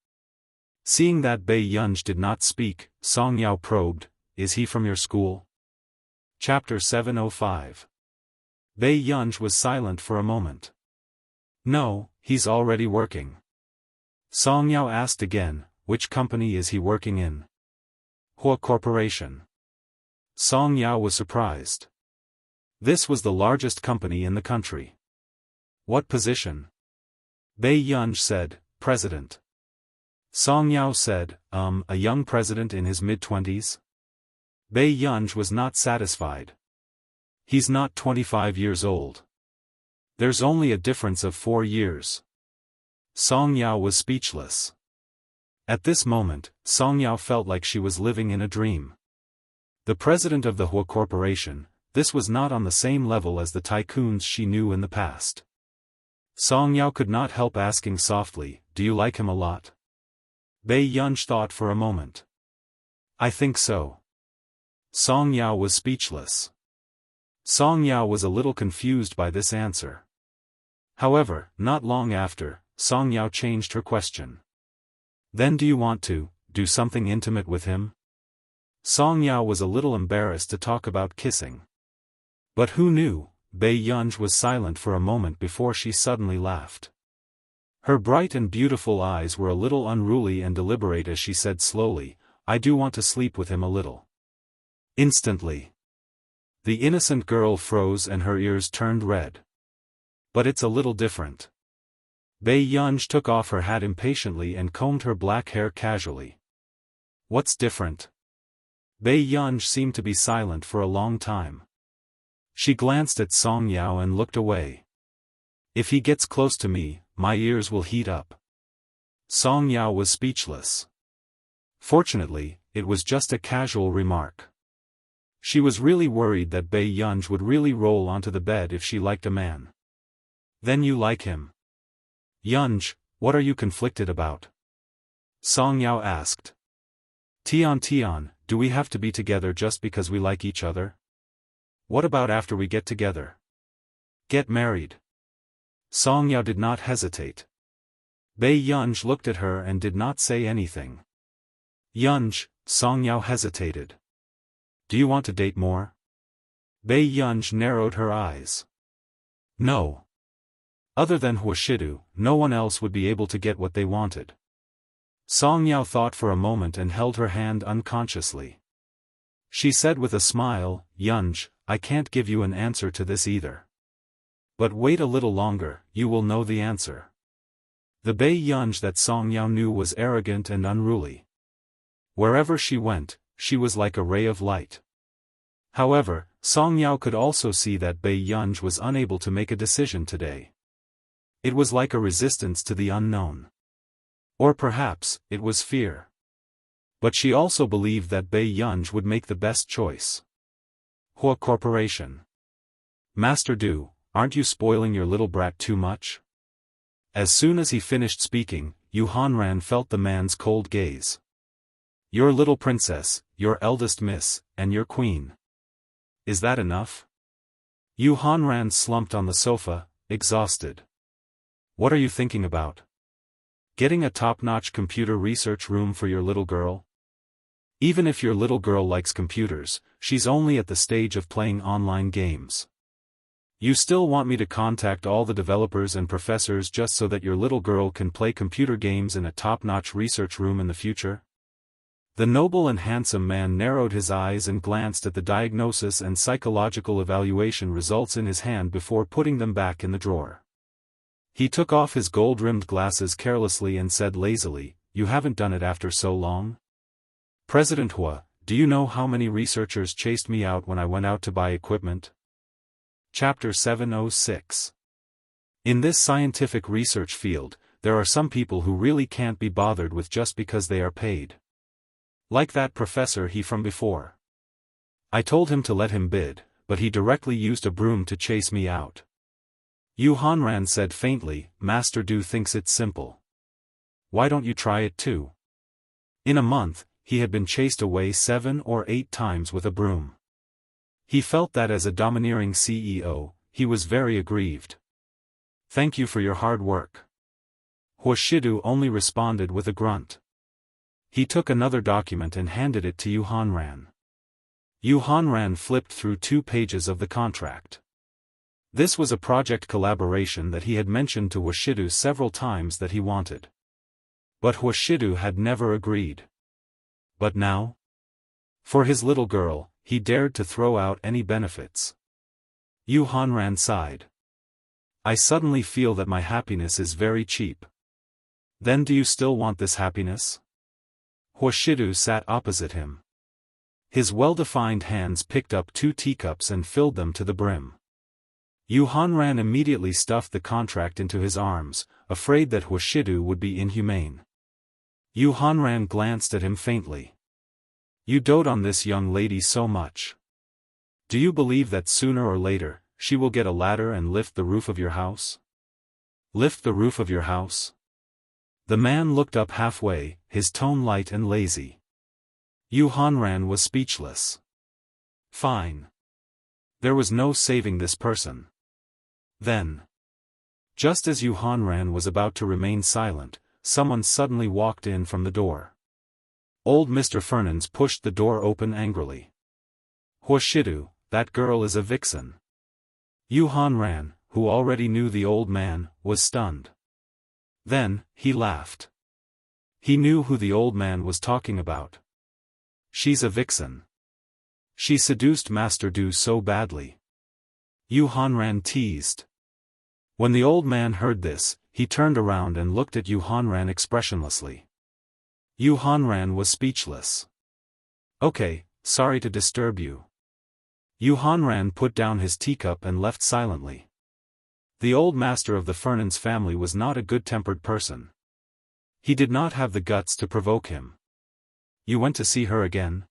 Speaker 2: Seeing that Bei Yunj did not speak, Song Yao probed, "Is he from your school?" Chapter 705. Bei Yunj was silent for a moment. "No, he's already working." Song Yao asked again, "Which company is he working in?" "Hua Corporation." Song Yao was surprised. This was the largest company in the country. "What position?" Bei Yunj said, "President." Song Yao said, a young president in his mid-20s? Bei Yunj was not satisfied. "He's not 25 years old. There's only a difference of 4 years. Song Yao was speechless. At this moment, Song Yao felt like she was living in a dream. The president of the Hua Corporation, this was not on the same level as the tycoons she knew in the past. Song Yao could not help asking softly, "Do you like him a lot?" Bei Yunj thought for a moment. "I think so." Song Yao was speechless. Song Yao was a little confused by this answer. However, not long after, Song Yao changed her question. "Then do you want to do something intimate with him?" Song Yao was a little embarrassed to talk about kissing. But who knew? Bei Yunj was silent for a moment before she suddenly laughed. Her bright and beautiful eyes were a little unruly and deliberate as she said slowly, "I do want to sleep with him a little." Instantly, the innocent girl froze and her ears turned red. "But it's a little different." Bei Yunj took off her hat impatiently and combed her black hair casually. "What's different?" Bei Yunj seemed to be silent for a long time. She glanced at Song Yao and looked away. "If he gets close to me, my ears will heat up." Song Yao was speechless. Fortunately, it was just a casual remark. She was really worried that Bei Yunj would really roll onto the bed if she liked a man. "Then you like him?" "Yunj, what are you conflicted about?" Song Yao asked. Tian, do we have to be together just because we like each other? What about after we get together? Get married?" Song Yao did not hesitate. Bei Yunj looked at her and did not say anything. "Yunj," Song Yao hesitated. "Do you want to date more?" Bei Yunj narrowed her eyes. No. Other than Huashidu, no one else would be able to get what they wanted. Song Yao thought for a moment and held her hand unconsciously. She said with a smile, Yunj, I can't give you an answer to this either. But wait a little longer, you will know the answer. The Bei Yunj that Song Yao knew was arrogant and unruly. Wherever she went, she was like a ray of light. However, Song Yao could also see that Bei Yunj was unable to make a decision today. It was like a resistance to the unknown. Or perhaps, it was fear. But she also believed that Bei Yunj would make the best choice. Hua Corporation. Master Du, aren't you spoiling your little brat too much? As soon as he finished speaking, Yu Hanran felt the man's cold gaze. Your little princess, your eldest miss, and your queen. Is that enough? Yu Hanran slumped on the sofa, exhausted. What are you thinking about? Getting a top-notch computer research room for your little girl? Even if your little girl likes computers, she's only at the stage of playing online games. You still want me to contact all the developers and professors just so that your little girl can play computer games in a top-notch research room in the future? The noble and handsome man narrowed his eyes and glanced at the diagnosis and psychological evaluation results in his hand before putting them back in the drawer. He took off his gold-rimmed glasses carelessly and said lazily, You haven't done it after so long? President Hua, do you know how many researchers chased me out when I went out to buy equipment? Chapter 706. In this scientific research field, there are some people who really can't be bothered with just because they are paid. Like that professor he from before. I told him to let him bid, but he directly used a broom to chase me out. Yu Hanran said faintly, Master Du thinks it's simple. Why don't you try it too? In a month, he had been chased away 7 or 8 times with a broom. He felt that as a domineering CEO, he was very aggrieved. Thank you for your hard work. Huashidu only responded with a grunt. He took another document and handed it to Yu Hanran. Yu Hanran flipped through 2 pages of the contract. This was a project collaboration that he had mentioned to Huashidu several times that he wanted. But Huashidu had never agreed. But now? For his little girl, he dared to throw out any benefits. Yu Hanran sighed. I suddenly feel that my happiness is very cheap. Then do you still want this happiness? Huashidu sat opposite him. His well-defined hands picked up 2 teacups and filled them to the brim. Yu Hanran immediately stuffed the contract into his arms, afraid that Huashidu would be inhumane. Yu Hanran glanced at him faintly. You dote on this young lady so much. Do you believe that sooner or later, she will get a ladder and lift the roof of your house? Lift the roof of your house? The man looked up halfway, his tone light and lazy. Yu Hanran was speechless. Fine. There was no saving this person. Then. Just as Yu Hanran was about to remain silent, someone suddenly walked in from the door. Old Mr. Fernans pushed the door open angrily. Huashidu, that girl is a vixen. Yu Hanran, who already knew the old man, was stunned. Then, he laughed. He knew who the old man was talking about. She's a vixen. She seduced Master Du so badly. Yu Hanran teased. When the old man heard this, he turned around and looked at Yu Hanran expressionlessly. Yu Hanran was speechless. Okay, sorry to disturb you. Yu Hanran put down his teacup and left silently. The old master of the Fernans family was not a good-tempered person. He did not have the guts to provoke him. You went to see her again?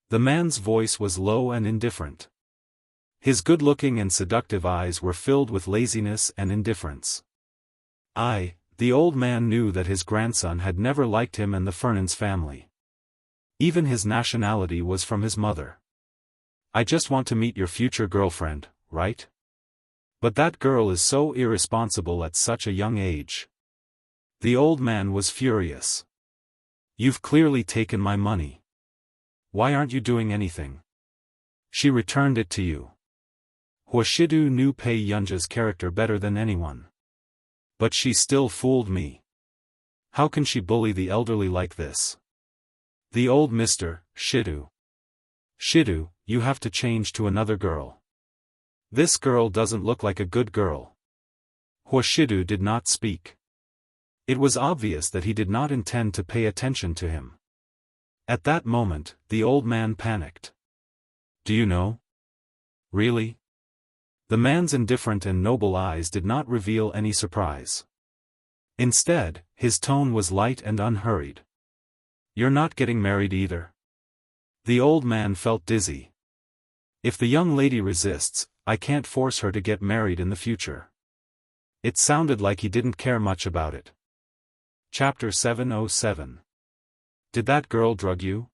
Speaker 2: The man's voice was low and indifferent. His good-looking and seductive eyes were filled with laziness and indifference. The old man knew that his grandson had never liked him and the Fernans family. Even his nationality was from his mother. I just want to meet your future girlfriend, right? But that girl is so irresponsible at such a young age. The old man was furious. You've clearly taken my money. Why aren't you doing anything? She returned it to you. Huashidu knew Pei Yunja's character better than anyone. But she still fooled me. How can she bully the elderly like this? The old Mr. Shidu. Shidu, you have to change to another girl. This girl doesn't look like a good girl. Huashidu did not speak. It was obvious that he did not intend to pay attention to him. At that moment, the old man panicked. Do you know? Really? The man's indifferent and noble eyes did not reveal any surprise. Instead, his tone was light and unhurried. You're not getting married either. The old man felt dizzy. If the young lady resists, I can't force her to get married in the future. It sounded like he didn't care much about it. Chapter 707. Did that girl drug you?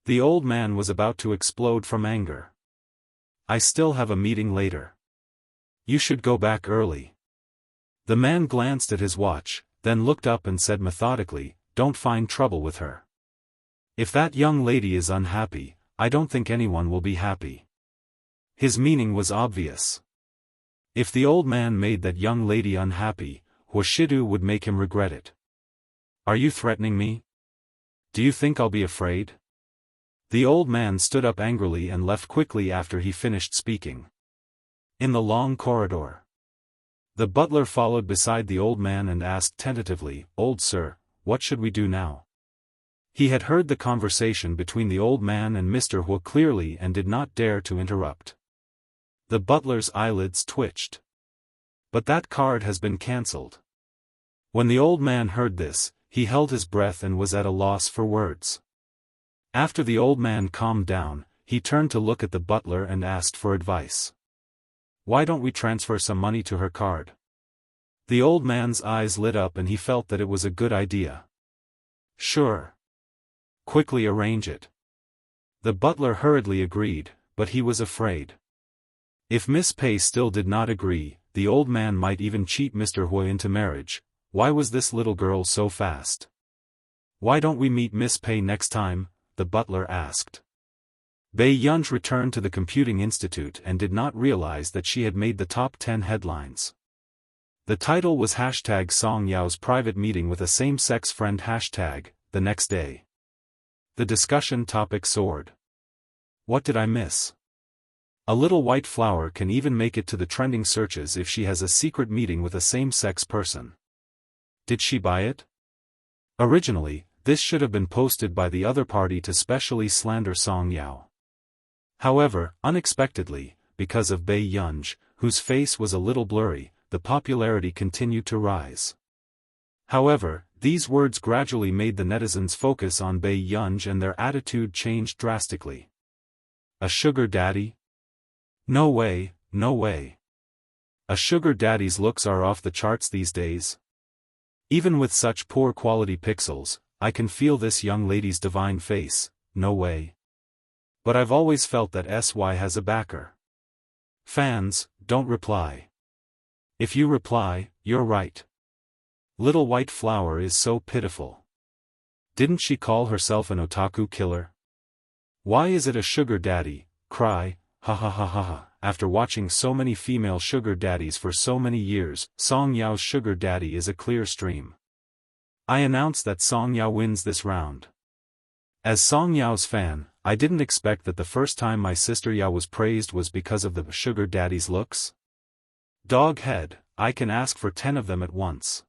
Speaker 2: The old man was about to explode from anger. I still have a meeting later. You should go back early. The man glanced at his watch, then looked up and said methodically, Don't find trouble with her. If that young lady is unhappy, I don't think anyone will be happy. His meaning was obvious. If the old man made that young lady unhappy, Huashidu would make him regret it. Are you threatening me? Do you think I'll be afraid? The old man stood up angrily and left quickly after he finished speaking. In the long corridor, the butler followed beside the old man and asked tentatively, Old sir, what should we do now? He had heard the conversation between the old man and Mr. Hu clearly and did not dare to interrupt. The butler's eyelids twitched. But that card has been cancelled. When the old man heard this, he held his breath and was at a loss for words. After the old man calmed down, he turned to look at the butler and asked for advice. Why don't we transfer some money to her card? The old man's eyes lit up and he felt that it was a good idea. Sure. Quickly arrange it. The butler hurriedly agreed, but he was afraid. If Miss Pei still did not agree, the old man might even cheat Mr. Hui into marriage. Why was this little girl so fast? Why don't we meet Miss Pei next time? The butler asked. Bei Yunj returned to the computing institute and did not realize that she had made the top 10 headlines. The title was hashtag Song Yao's private meeting with a same-sex friend hashtag, the next day. The discussion topic soared. What did I miss? A little white flower can even make it to the trending searches if she has a secret meeting with a same-sex person. Did she buy it? Originally, this should have been posted by the other party to specially slander Song Yao. However, unexpectedly, because of Bei Yunj, whose face was a little blurry, the popularity continued to rise. However, these words gradually made the netizens focus on Bei Yunj and their attitude changed drastically. A sugar daddy? No way, no way. A sugar daddy's looks are off the charts these days. Even with such poor quality pixels, I can feel this young lady's divine face, no way. But I've always felt that SY has a backer. Fans, don't reply. If you reply, you're right. Little white flower is so pitiful. Didn't she call herself an otaku killer? Why is it a sugar daddy? Cry, ha ha ha ha ha. After watching so many female sugar daddies for so many years, Song Yao's sugar daddy is a clear stream. I announce that Song Yao wins this round. As Song Yao's fan, I didn't expect that the first time my sister Yao was praised was because of the sugar daddy's looks. Dog head, I can ask for 10 of them at once.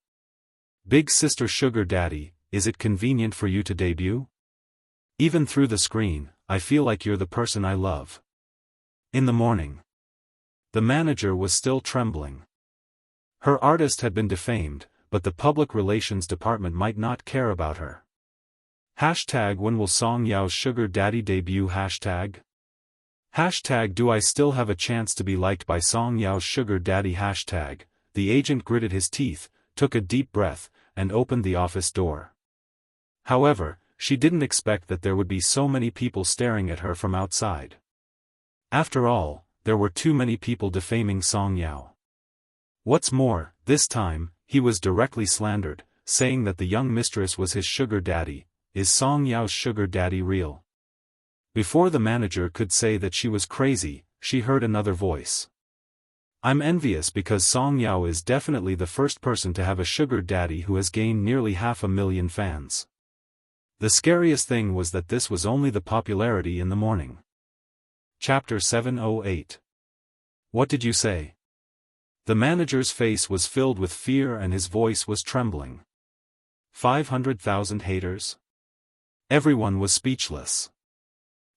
Speaker 2: Big sister sugar daddy, is it convenient for you to debut? Even through the screen, I feel like you're the person I love. In the morning, the manager was still trembling. Her artist had been defamed, but the public relations department might not care about her. Hashtag when will Song Yao's sugar daddy debut hashtag? Hashtag do I still have a chance to be liked by Song Yao's sugar daddy hashtag? The agent gritted his teeth, took a deep breath, and opened the office door. However, she didn't expect that there would be so many people staring at her from outside. After all, there were too many people defaming Song Yao. What's more, this time, he was directly slandered, saying that the young mistress was his sugar daddy. Is Song Yao's sugar daddy real? Before the manager could say that she was crazy, she heard another voice. I'm envious because Song Yao is definitely the first person to have a sugar daddy who has gained nearly 500,000 fans. The scariest thing was that this was only the popularity in the morning. Chapter 708. What did you say? The manager's face was filled with fear and his voice was trembling. 500,000 haters? Everyone was speechless.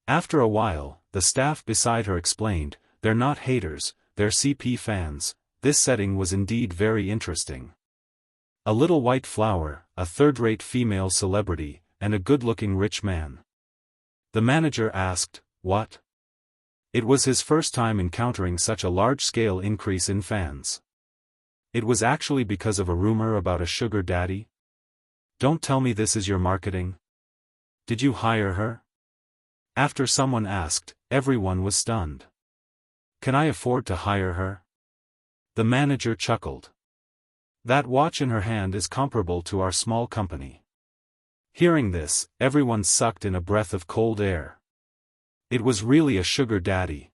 Speaker 2: After a while, the staff beside her explained, "They're not haters, they're CP fans." This setting was indeed very interesting. A little white flower, a third-rate female celebrity, and a good-looking rich man. The manager asked, "What?" It was his first time encountering such a large-scale increase in fans. It was actually because of a rumor about a sugar daddy? Don't tell me this is your marketing. Did you hire her? After someone asked, everyone was stunned. Can I afford to hire her? The manager chuckled. That watch in her hand is comparable to our small company. Hearing this, everyone sucked in a breath of cold air. It was really a sugar daddy.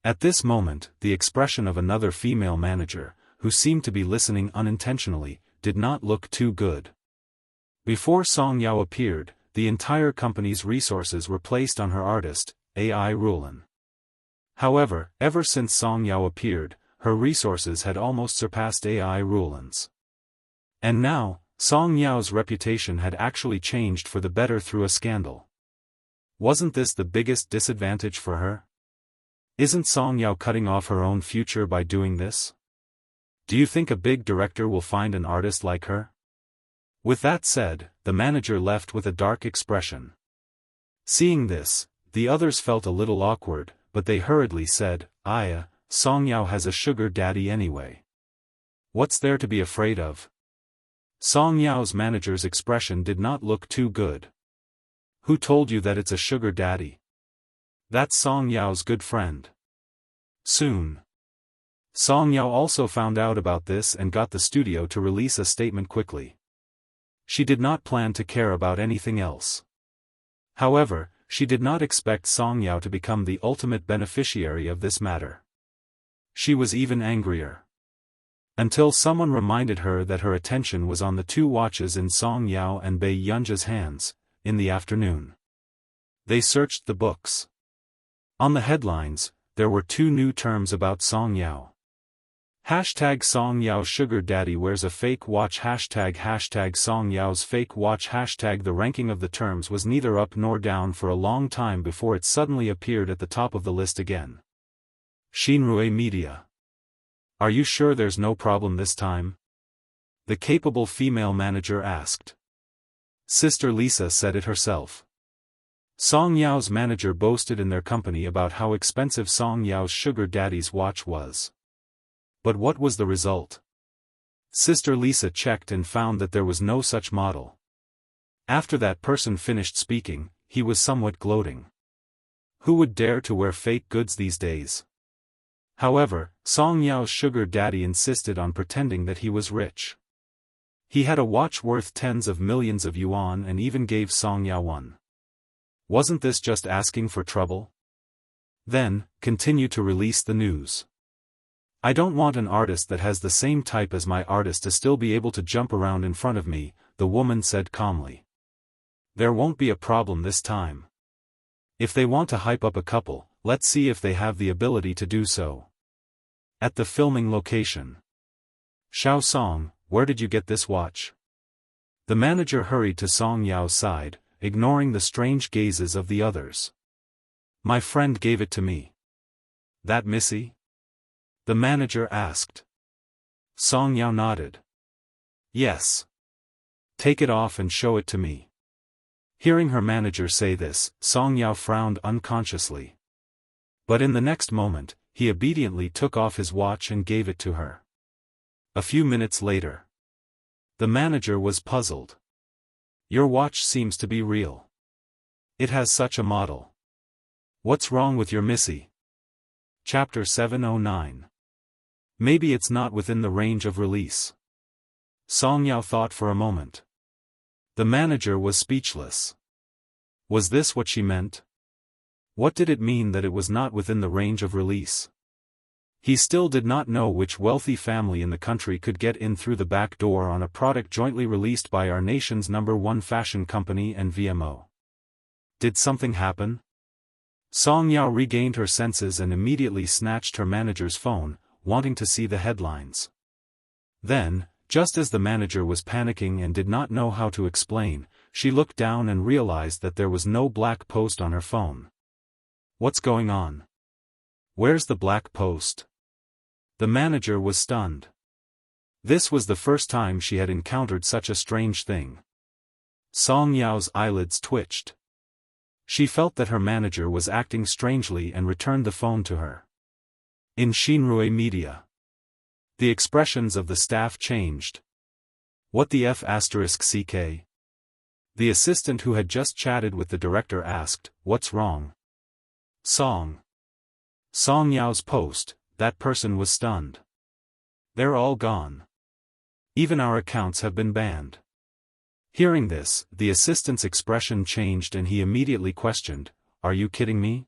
Speaker 2: At this moment, the expression of another female manager, who seemed to be listening unintentionally, did not look too good. Before Song Yao appeared, the entire company's resources were placed on her artist, AI Rulin. However, ever since Song Yao appeared, her resources had almost surpassed AI Rulin's. And now, Song Yao's reputation had actually changed for the better through a scandal. Wasn't this the biggest disadvantage for her? Isn't Song Yao cutting off her own future by doing this? Do you think a big director will find an artist like her? With that said, the manager left with a dark expression. Seeing this, the others felt a little awkward, but they hurriedly said, Song Yao has a sugar daddy anyway. What's there to be afraid of? Song Yao's manager's expression did not look too good. Who told you that it's a sugar daddy? That's Song Yao's good friend. Soon. Song Yao also found out about this and got the studio to release a statement quickly. She did not plan to care about anything else. However, she did not expect Song Yao to become the ultimate beneficiary of this matter. She was even angrier. Until someone reminded her that her attention was on the two watches in Song Yao and Bei Yunja's hands, in the afternoon. They searched the books. On the headlines, there were two new terms about Song Yao. Hashtag Song Yao Sugar Daddy wears a fake watch. Hashtag Song Yao's fake watch. Hashtag the ranking of the terms was neither up nor down for a long time before it suddenly appeared at the top of the list again. Xinrui Media. Are you sure there's no problem this time? The capable female manager asked. Sister Lisa said it herself. Song Yao's manager boasted in their company about how expensive Song Yao's sugar daddy's watch was. But what was the result? Sister Lisa checked and found that there was no such model. After that person finished speaking, he was somewhat gloating. Who would dare to wear fake goods these days? However, Song Yao's sugar daddy insisted on pretending that he was rich. He had a watch worth tens of millions of yuan and even gave Song Yao one. Wasn't this just asking for trouble? Then, continue to release the news. I don't want an artist that has the same type as my artist to still be able to jump around in front of me, the woman said calmly. There won't be a problem this time. If they want to hype up a couple, let's see if they have the ability to do so. At the filming location. Xiao Song, where did you get this watch? The manager hurried to Song Yao's side, ignoring the strange gazes of the others. My friend gave it to me. That Missy? The manager asked. Song Yao nodded. Yes. Take it off and show it to me. Hearing her manager say this, Song Yao frowned unconsciously. But in the next moment, he obediently took off his watch and gave it to her. A few minutes later. The manager was puzzled. Your watch seems to be real. It has such a model. What's wrong with your Missy? Chapter 709. Maybe it's not within the range of release. Song Yao thought for a moment. The manager was speechless. Was this what she meant? What did it mean that it was not within the range of release? He still did not know which wealthy family in the country could get in through the back door on a product jointly released by our nation's #1 fashion company and VMO. Did something happen? Song Yao regained her senses and immediately snatched her manager's phone, wanting to see the headlines. Then, just as the manager was panicking and did not know how to explain, she looked down and realized that there was no black post on her phone. What's going on? Where's the black post? The manager was stunned. This was the first time she had encountered such a strange thing. Song Yao's eyelids twitched. She felt that her manager was acting strangely and returned the phone to her. In Xinrui Media, the expressions of the staff changed. What the F***ck? The assistant who had just chatted with the director asked, "What's wrong?" Song Yao's post, that person was stunned. They're all gone. Even our accounts have been banned. Hearing this, the assistant's expression changed and he immediately questioned, "Are you kidding me?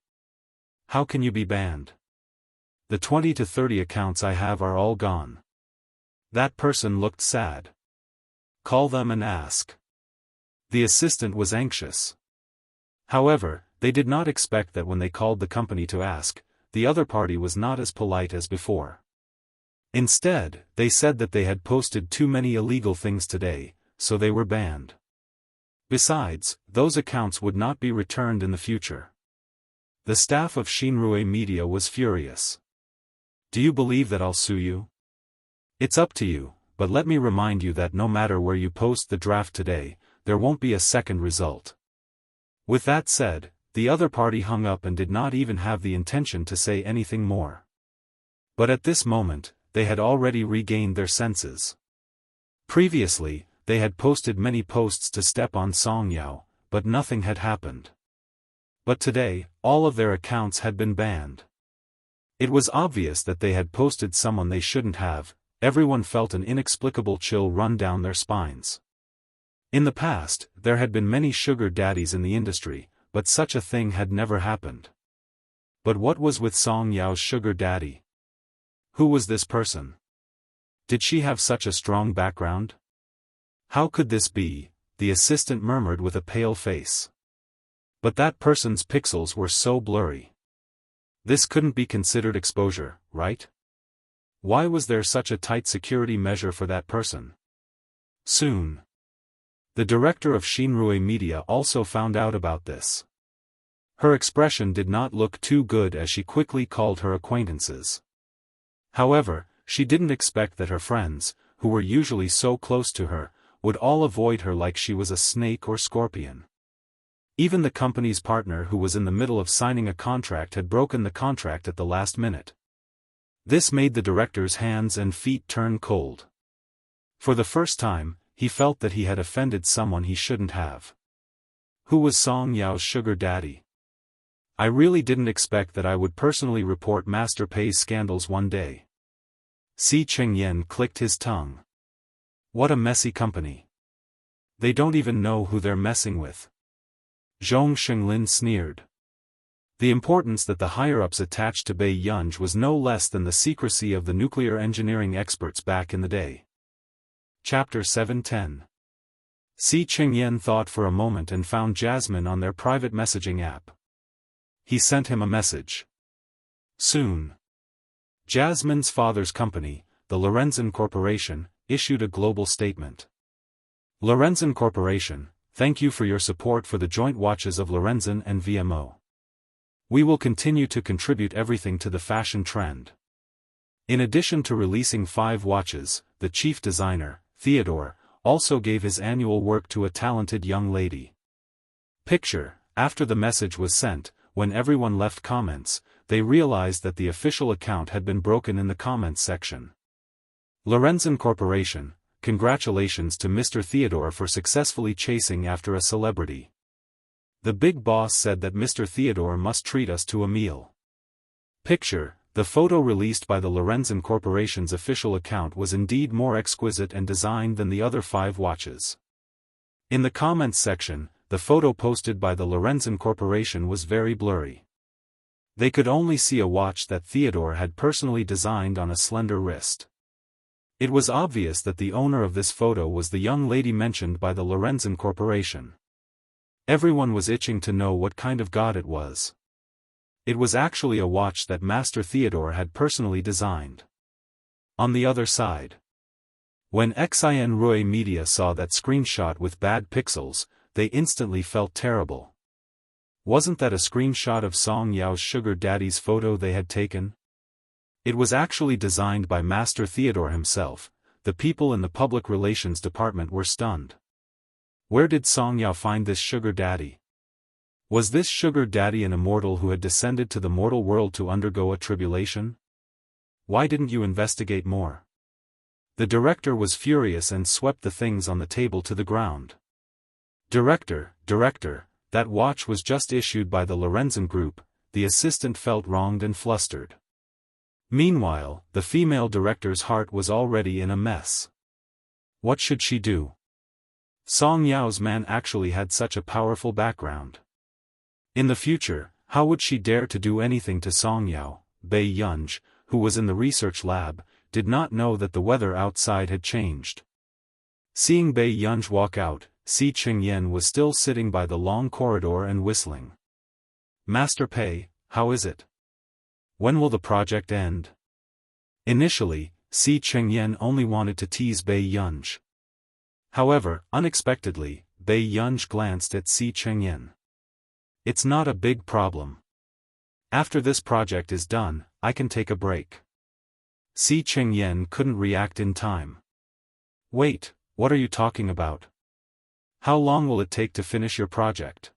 Speaker 2: How can you be banned? The 20 to 30 accounts I have are all gone." That person looked sad. "Call them and ask." The assistant was anxious. However, they did not expect that when they called the company to ask, the other party was not as polite as before. Instead, they said that they had posted too many illegal things today, so they were banned. Besides, those accounts would not be returned in the future. The staff of Xinrui Media was furious. "Do you believe that I'll sue you? It's up to you, but let me remind you that no matter where you post the draft today, there won't be a second result." With that said, the other party hung up and did not even have the intention to say anything more. But at this moment, they had already regained their senses. Previously, they had posted many posts to step on Song Yao, but nothing had happened. But today, all of their accounts had been banned. It was obvious that they had posted someone they shouldn't have. Everyone felt an inexplicable chill run down their spines. In the past, there had been many sugar daddies in the industry, but such a thing had never happened. But what was with Song Yao's sugar daddy? Who was this person? Did she have such a strong background? How could this be? The assistant murmured with a pale face. But that person's pixels were so blurry. This couldn't be considered exposure, right? Why was there such a tight security measure for that person? Soon, the director of Xinrui Media also found out about this. Her expression did not look too good as she quickly called her acquaintances. However, she didn't expect that her friends, who were usually so close to her, would all avoid her like she was a snake or scorpion. Even the company's partner who was in the middle of signing a contract had broken the contract at the last minute. This made the director's hands and feet turn cold. For the first time, he felt that he had offended someone he shouldn't have. Who was Song Yao's sugar daddy? I really didn't expect that I would personally report Master Pei's scandals one day. Si Chengyan clicked his tongue. What a messy company. They don't even know who they're messing with. Zhong Shenglin sneered. The importance that the higher-ups attached to Bei Yunj was no less than the secrecy of the nuclear engineering experts back in the day. Chapter 710. Si Chengyan thought for a moment and found Jasmine on their private messaging app. He sent him a message. Soon, Jasmine's father's company, the Lorenzen Corporation, issued a global statement. Lorenzen Corporation, thank you for your support for the joint watches of Lorenzen and VMO. We will continue to contribute everything to the fashion trend. In addition to releasing 5 watches, the chief designer, Theodore, also gave his annual work to a talented young lady. Picture, after the message was sent, when everyone left comments, they realized that the official account had been broken in the comments section. Lorenzen Corporation, congratulations to Mr. Theodore for successfully chasing after a celebrity. The big boss said that Mr. Theodore must treat us to a meal. Picture, the photo released by the Lorenzen Corporation's official account was indeed more exquisite and designed than the other 5 watches. In the comments section, the photo posted by the Lorenzen Corporation was very blurry. They could only see a watch that Theodore had personally designed on a slender wrist. It was obvious that the owner of this photo was the young lady mentioned by the Lorenzen Corporation. Everyone was itching to know what kind of god it was. It was actually a watch that Master Theodore had personally designed. On the other side, when Xin Rui Media saw that screenshot with bad pixels, they instantly felt terrible. Wasn't that a screenshot of Song Yao's sugar daddy's photo they had taken? It was actually designed by Master Theodore himself. The people in the public relations department were stunned. Where did Song Yao find this sugar daddy? Was this sugar daddy an immortal who had descended to the mortal world to undergo a tribulation? Why didn't you investigate more? The director was furious and swept the things on the table to the ground. Director, that watch was just issued by the Lorenzen Group. The assistant felt wronged and flustered. Meanwhile, the female director's heart was already in a mess. What should she do? Song Yao's man actually had such a powerful background. In the future, how would she dare to do anything to Song Yao? Bei Yunj, who was in the research lab, did not know that the weather outside had changed. Seeing Bei Yunj walk out, Si Qingyan was still sitting by the long corridor and whistling. Master Pei, how is it? When will the project end? Initially, Si Qingyan only wanted to tease Bei Yunj. However, unexpectedly, Bei Yunj glanced at Si Qingyan. It's not a big problem. After this project is done, I can take a break. Si Qingyan couldn't react in time. Wait, what are you talking about? How long will it take to finish your project?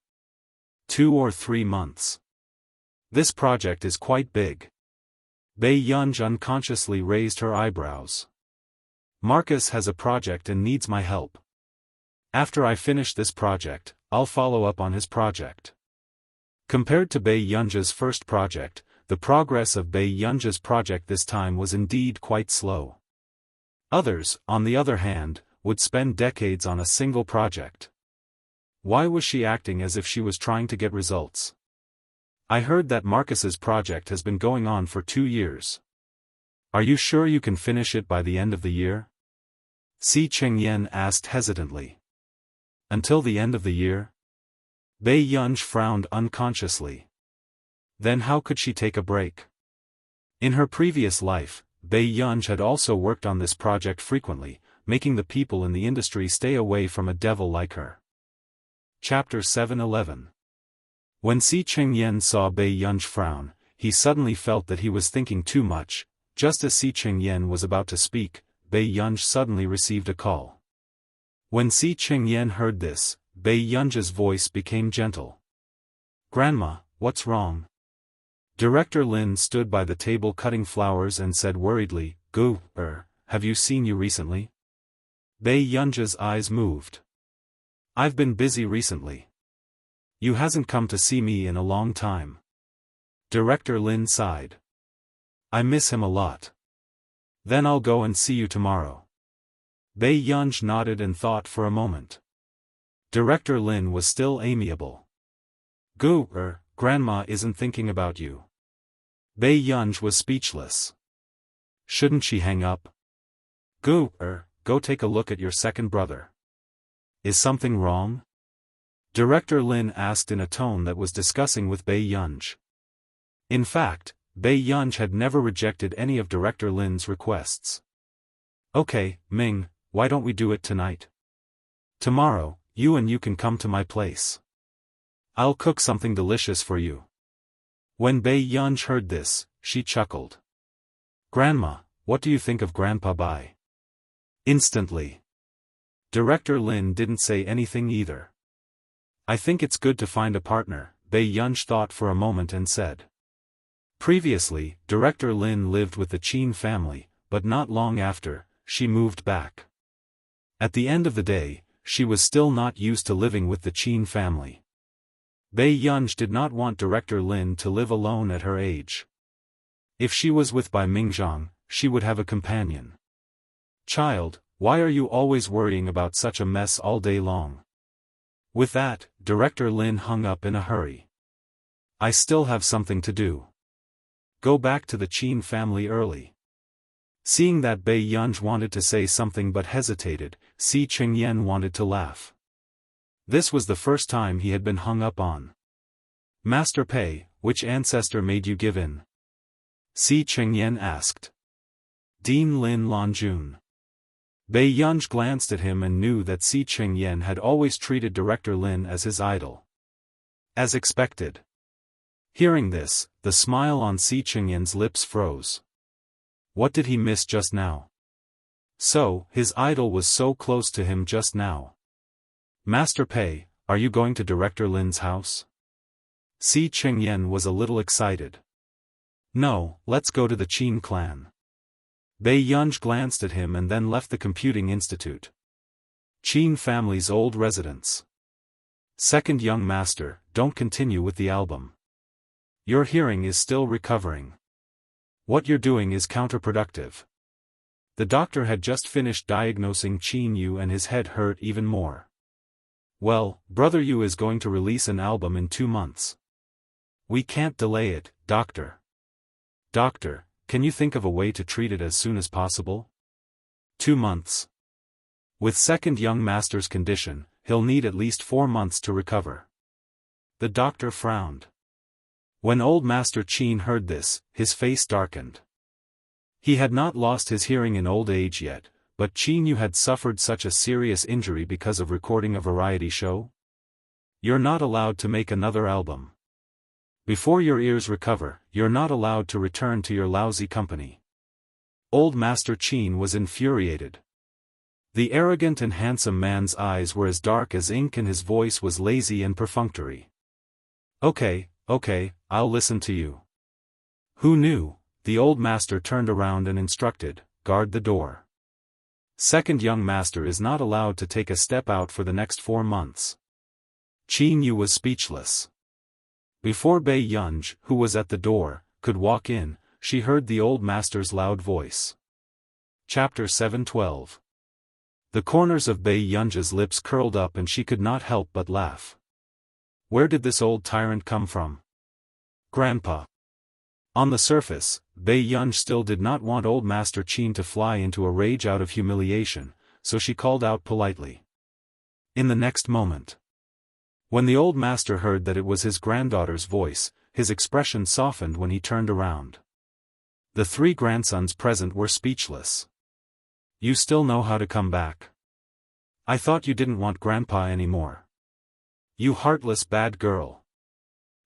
Speaker 2: 2 or 3 months. This project is quite big. Bei Yunj unconsciously raised her eyebrows. Marcus has a project and needs my help. After I finish this project, I'll follow up on his project. Compared to Bei Yunj's first project, the progress of Bei Yunj's project this time was indeed quite slow. Others, on the other hand, would spend decades on a single project. Why was she acting as if she was trying to get results? I heard that Marcus's project has been going on for 2 years. Are you sure you can finish it by the end of the year? Si Qingyan asked hesitantly. Until the end of the year? Bei Yunj frowned unconsciously. Then how could she take a break? In her previous life, Bei Yunj had also worked on this project frequently, making the people in the industry stay away from a devil like her. Chapter 7:11. When Si Qingyan saw Bei Yunj frown, he suddenly felt that he was thinking too much. Just as Si Qingyan was about to speak, Bei Yunj suddenly received a call. When Si Qingyan heard this, Bei Yunj's voice became gentle. Grandma, what's wrong? Director Lin stood by the table cutting flowers and said worriedly, Gu, have you seen you recently? Bei Yunj's eyes moved. I've been busy recently. You hasn't come to see me in a long time. Director Lin sighed. I miss him a lot. Then I'll go and see you tomorrow. Bei Yunj nodded and thought for a moment. Director Lin was still amiable. Gu, Grandma isn't thinking about you. Bei Yunj was speechless. Shouldn't she hang up? Gu, go take a look at your second brother. Is something wrong? Director Lin asked in a tone that was discussing with Bei Yunj. In fact, Bei Yunj had never rejected any of Director Lin's requests. Okay, Ming, why don't we do it tonight? Tomorrow, you can come to my place. I'll cook something delicious for you. When Bei Yunj heard this, she chuckled. Grandma, what do you think of Grandpa Bai? Instantly. Director Lin didn't say anything either. I think it's good to find a partner, Bei Yunj thought for a moment and said. Previously, Director Lin lived with the Qin family, but not long after, she moved back. At the end of the day, she was still not used to living with the Qin family. Bei Yunj did not want Director Lin to live alone at her age. If she was with Bai Mingzhang, she would have a companion. Child, why are you always worrying about such a mess all day long? With that, Director Lin hung up in a hurry. I still have something to do. Go back to the Qin family early. Seeing that Bei Yunj wanted to say something but hesitated, Si Qingyan wanted to laugh. This was the first time he had been hung up on. Master Pei, which ancestor made you give in? Si Qingyan asked. Dean Lin Lanjun. Bei Yunj glanced at him and knew that Si Qingyan had always treated Director Lin as his idol. As expected. Hearing this, the smile on Si Qingyan's lips froze. What did he miss just now? So, his idol was so close to him just now. Master Pei, are you going to Director Lin's house? Si Qingyan was a little excited. No, let's go to the Qin clan. Bei Yunj glanced at him and then left the computing institute. Qin family's old residence. Second young master, don't continue with the album. Your hearing is still recovering. What you're doing is counterproductive. The doctor had just finished diagnosing Qin Yu and his head hurt even more. Well, Brother Yu is going to release an album in 2 months. We can't delay it, doctor. Doctor, can you think of a way to treat it as soon as possible? 2 months. With second young master's condition, he'll need at least 4 months to recover. The doctor frowned. When old Master Qin heard this, his face darkened. He had not lost his hearing in old age yet, but Qin Yu had suffered such a serious injury because of recording a variety show? You're not allowed to make another album. Before your ears recover, you're not allowed to return to your lousy company. Old Master Qin was infuriated. The arrogant and handsome man's eyes were as dark as ink and his voice was lazy and perfunctory. Okay, I'll listen to you. Who knew? The old master turned around and instructed, guard the door. Second young master is not allowed to take a step out for the next 4 months. Qin Yu was speechless. Before Bei Yunj, who was at the door, could walk in, she heard the old master's loud voice. Chapter 712. The corners of Bei Yunj's lips curled up and she could not help but laugh. Where did this old tyrant come from? Grandpa. On the surface, Bei Yunj still did not want old Master Qin to fly into a rage out of humiliation, so she called out politely. In the next moment. When the old master heard that it was his granddaughter's voice, his expression softened when he turned around. The 3 grandsons present were speechless. You still know how to come back. I thought you didn't want Grandpa anymore. You heartless bad girl.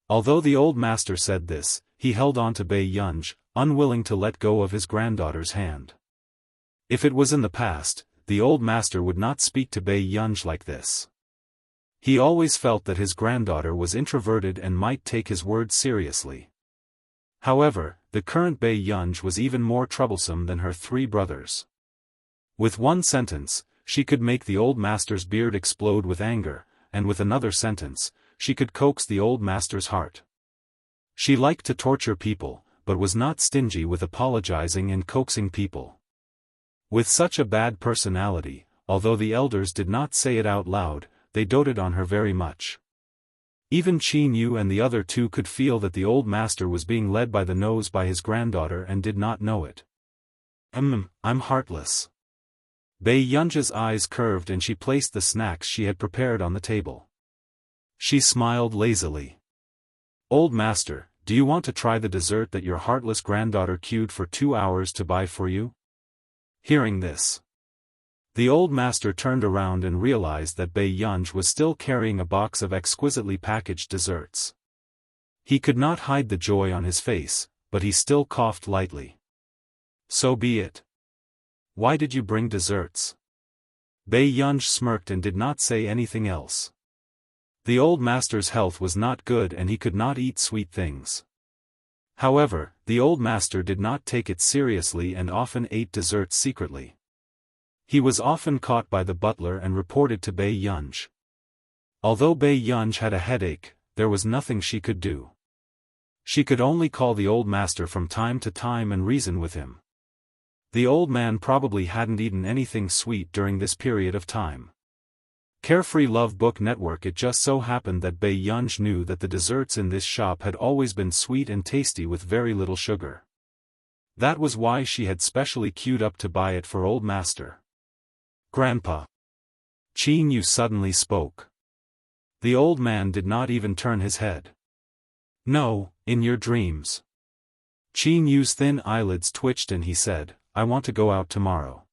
Speaker 2: Although the old master said this, he held on to Bei Yunj, unwilling to let go of his granddaughter's hand. If it was in the past, the old master would not speak to Bei Yunj like this. He always felt that his granddaughter was introverted and might take his words seriously. However, the current Bei Yunj was even more troublesome than her 3 brothers. With one sentence, she could make the old master's beard explode with anger, and with another sentence, she could coax the old master's heart. She liked to torture people, but was not stingy with apologizing and coaxing people. With such a bad personality, although the elders did not say it out loud, they doted on her very much. Even Qin Yu and the other 2 could feel that the old master was being led by the nose by his granddaughter and did not know it. I'm heartless. Bei Yunj's eyes curved and she placed the snacks she had prepared on the table. She smiled lazily. Old master, do you want to try the dessert that your heartless granddaughter queued for 2 hours to buy for you? Hearing this, the old master turned around and realized that Bei Yunj was still carrying a box of exquisitely packaged desserts. He could not hide the joy on his face, but he still coughed lightly. So be it. Why did you bring desserts? Bei Yunj smirked and did not say anything else. The old master's health was not good and he could not eat sweet things. However, the old master did not take it seriously and often ate desserts secretly. He was often caught by the butler and reported to Bei Yunj. Although Bei Yunj had a headache, there was nothing she could do. She could only call the old master from time to time and reason with him. The old man probably hadn't eaten anything sweet during this period of time. Carefree Love Book Network. It just so happened that Bei Yunj knew that the desserts in this shop had always been sweet and tasty with very little sugar. That was why she had specially queued up to buy it for old master. Grandpa. Qin Yu suddenly spoke. The old man did not even turn his head. No, in your dreams. Qin Yu's thin eyelids twitched and he said, I want to go out tomorrow.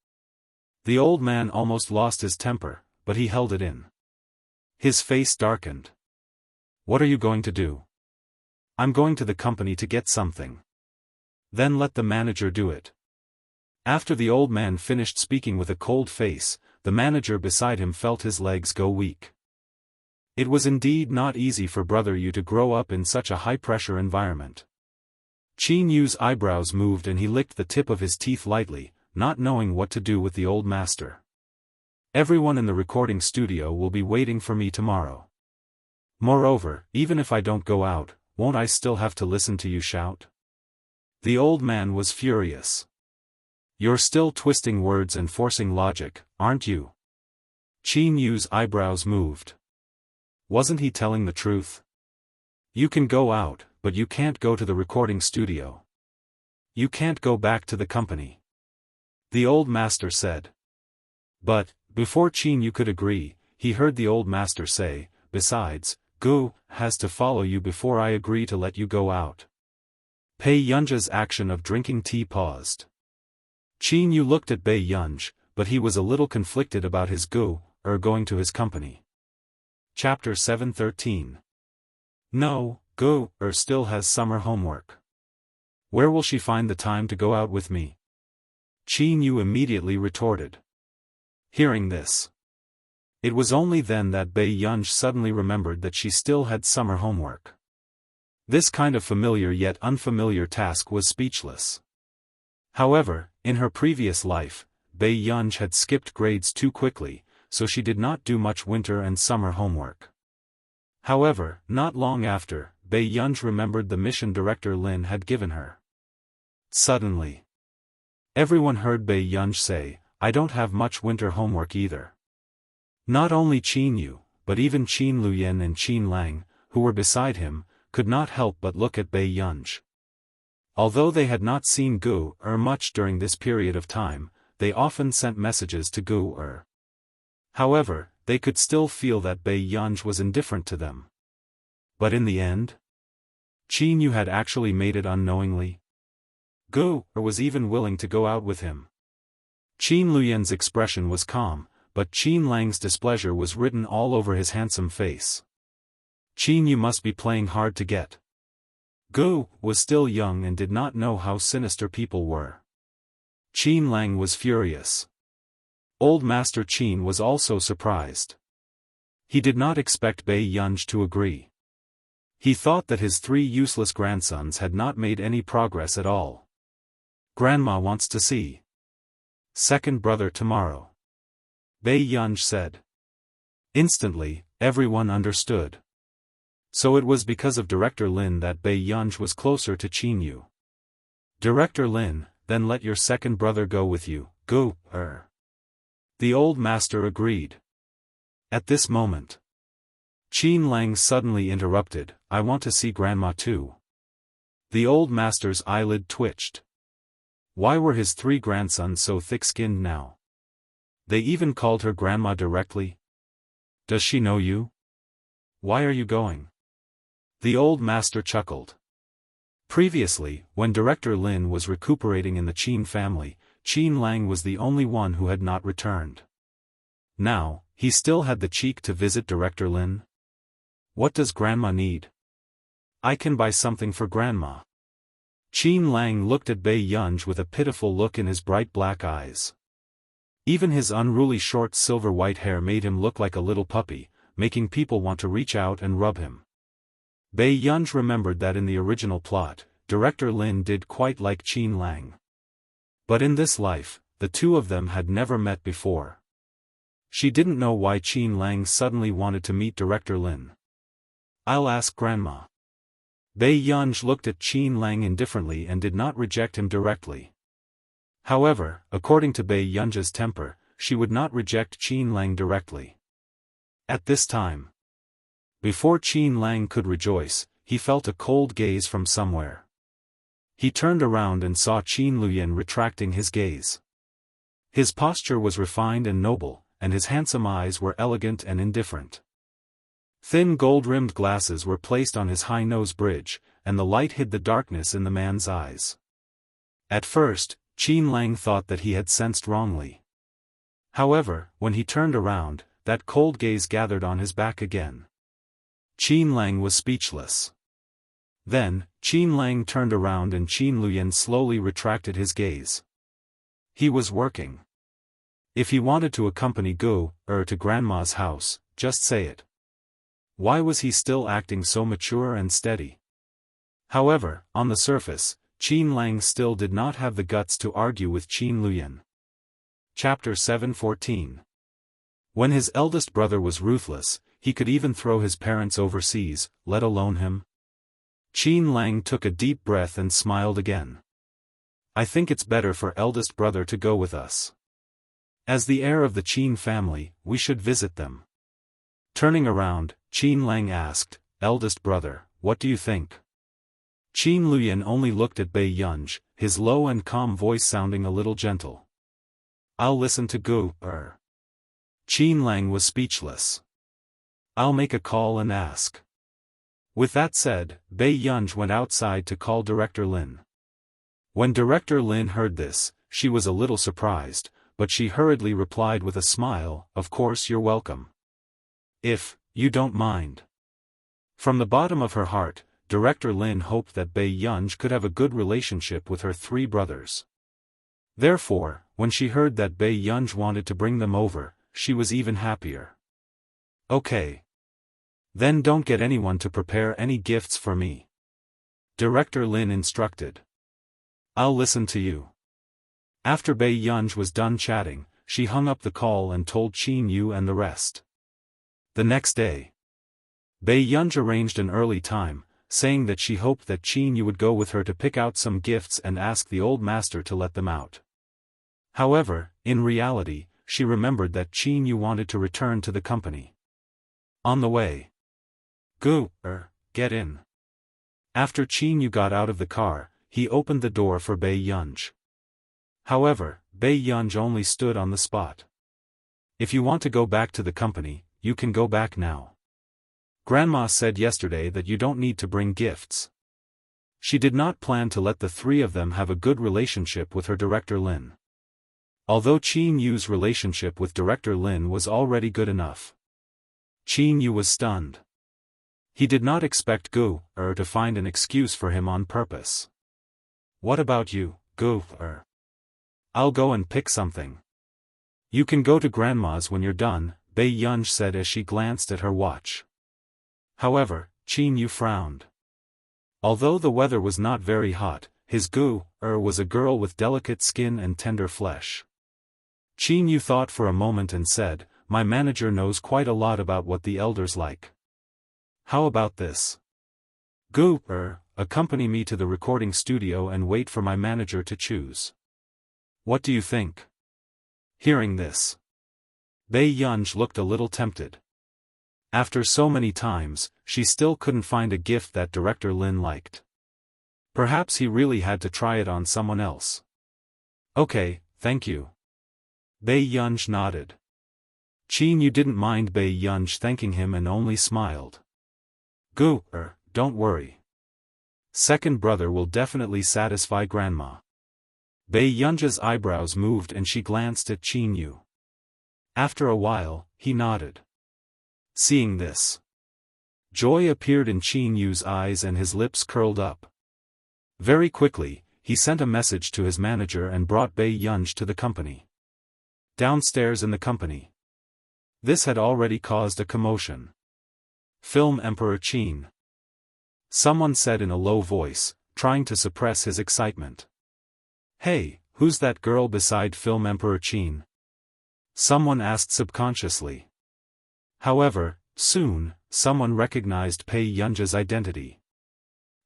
Speaker 2: The old man almost lost his temper, but he held it in. His face darkened. What are you going to do? I'm going to the company to get something. Then let the manager do it. After the old man finished speaking with a cold face, the manager beside him felt his legs go weak. It was indeed not easy for Brother Yu to grow up in such a high-pressure environment. Qin Yu's eyebrows moved and he licked the tip of his teeth lightly, not knowing what to do with the old master. Everyone in the recording studio will be waiting for me tomorrow. Moreover, even if I don't go out, won't I still have to listen to you shout? The old man was furious. You're still twisting words and forcing logic, aren't you? Qin Yu's eyebrows moved. Wasn't he telling the truth? You can go out, but you can't go to the recording studio. You can't go back to the company. The old master said. But, before Qin Yu could agree, he heard the old master say, besides, Gu has to follow you before I agree to let you go out. Bei Yunj's action of drinking tea paused. Qin Yu looked at Bei Yunj, but he was a little conflicted about his Gu going to his company. Chapter 7:13. No, Gu still has summer homework. Where will she find the time to go out with me? Qin Yu immediately retorted. Hearing this, it was only then that Bei Yunj suddenly remembered that she still had summer homework. This kind of familiar yet unfamiliar task was speechless. However, in her previous life, Bei Yunj had skipped grades too quickly, so she did not do much winter and summer homework. However, not long after, Bei Yunj remembered the mission Director Lin had given her. Suddenly, everyone heard Bei Yunj say, I don't have much winter homework either. Not only Qin Yu, but even Qin Luyan and Qin Lang, who were beside him, could not help but look at Bei Yunj. Although they had not seen Gu much during this period of time, they often sent messages to Gu. However, they could still feel that Bei Yunj was indifferent to them. But in the end, Qin Yu had actually made it unknowingly. Gu was even willing to go out with him. Qin Luyan's expression was calm, but Qin Lang's displeasure was written all over his handsome face. Qin Yu must be playing hard to get. Gu was still young and did not know how sinister people were. Qin Lang was furious. Old Master Qin was also surprised. He did not expect Bei Yunj to agree. He thought that his 3 useless grandsons had not made any progress at all. Grandma wants to see second brother tomorrow, Bei Yunj said. Instantly, everyone understood. So it was because of Director Lin that Bei Yunj was closer to Qin Yu. Director Lin, then let your second brother go with you, Gu. The old master agreed. At this moment, Qin Lang suddenly interrupted, I want to see Grandma too. The old master's eyelid twitched. Why were his 3 grandsons so thick-skinned now? They even called her Grandma directly. Does she know you? Why are you going? The old master chuckled. Previously, when Director Lin was recuperating in the Qin family, Qin Lang was the only one who had not returned. Now, he still had the cheek to visit Director Lin. What does Grandma need? I can buy something for Grandma. Qin Lang looked at Bei Yunj with a pitiful look in his bright black eyes. Even his unruly short silver-white hair made him look like a little puppy, making people want to reach out and rub him. Bei Yunj remembered that in the original plot, Director Lin did quite like Qin Lang. But in this life, the two of them had never met before. She didn't know why Qin Lang suddenly wanted to meet Director Lin. I'll ask Grandma. Bei Yunj looked at Qin Lang indifferently and did not reject him directly. However, according to Bei Yunj's temper, she would not reject Qin Lang directly. At this time, before Qin Lang could rejoice, he felt a cold gaze from somewhere. He turned around and saw Qin Luyan retracting his gaze. His posture was refined and noble, and his handsome eyes were elegant and indifferent. Thin gold-rimmed glasses were placed on his high nose bridge, and the light hid the darkness in the man's eyes. At first, Qin Lang thought that he had sensed wrongly. However, when he turned around, that cold gaze gathered on his back again. Qin Lang was speechless. Then, Qin Lang turned around and Qin Luyan slowly retracted his gaze. He was working. If he wanted to accompany Gu to Grandma's house, just say it. Why was he still acting so mature and steady? However, on the surface, Qin Lang still did not have the guts to argue with Qin Luyan. Chapter 7:14. When his eldest brother was ruthless, he could even throw his parents overseas, let alone him. Qin Lang took a deep breath and smiled again. I think it's better for eldest brother to go with us. As the heir of the Qin family, we should visit them. Turning around, Qin Lang asked, eldest brother, what do you think? Qin Luyan only looked at Bei Yunj, his low and calm voice sounding a little gentle. I'll listen to Gu. Qin Lang was speechless. I'll make a call and ask. With that said, Bei Yunj went outside to call Director Lin. When Director Lin heard this, she was a little surprised, but she hurriedly replied with a smile, of course you're welcome. If you don't mind. From the bottom of her heart, Director Lin hoped that Bei Yunj could have a good relationship with her three brothers. Therefore, when she heard that Bei Yunj wanted to bring them over, she was even happier. Okay. Then don't get anyone to prepare any gifts for me. Director Lin instructed. I'll listen to you. After Bei Yunj was done chatting, she hung up the call and told Qin Yu and the rest. The next day, Bei Yunj arranged an early time, saying that she hoped that Qin Yu would go with her to pick out some gifts and ask the old master to let them out. However, in reality, she remembered that Qin Yu wanted to return to the company. On the way. Gu, get in. After Qin Yu got out of the car, he opened the door for Bei Yunj. However, Bei Yunj only stood on the spot. If you want to go back to the company, you can go back now. Grandma said yesterday that you don't need to bring gifts. She did not plan to let the three of them have a good relationship with her Director Lin. Although Qin Yu's relationship with Director Lin was already good enough. Qin Yu was stunned. He did not expect Gu to find an excuse for him on purpose. What about you, Gu? I'll go and pick something. You can go to Grandma's when you're done, Bei Yunj said as she glanced at her watch. However, Qin Yu frowned. Although the weather was not very hot, his Gu was a girl with delicate skin and tender flesh. Qin Yu thought for a moment and said, my manager knows quite a lot about what the elders like. How about this? Gu, accompany me to the recording studio and wait for my manager to choose. What do you think? Hearing this, Bei Yunj looked a little tempted. After so many times, she still couldn't find a gift that Director Lin liked. Perhaps he really had to try it on someone else. Okay, thank you. Bei Yunj nodded. Qin Yu didn't mind Bei Yunj thanking him and only smiled. Gu, don't worry. Second brother will definitely satisfy Grandma. Bei Yunj's eyebrows moved and she glanced at Qin Yu. After a while, he nodded. Seeing this, joy appeared in Qin Yu's eyes and his lips curled up. Very quickly, he sent a message to his manager and brought Bei Yunj to the company. Downstairs in the company. This had already caused a commotion. Film Emperor Qin. Someone said in a low voice, trying to suppress his excitement. Hey, who's that girl beside Film Emperor Qin? Someone asked subconsciously. However, soon, someone recognized Bei Yunj's identity.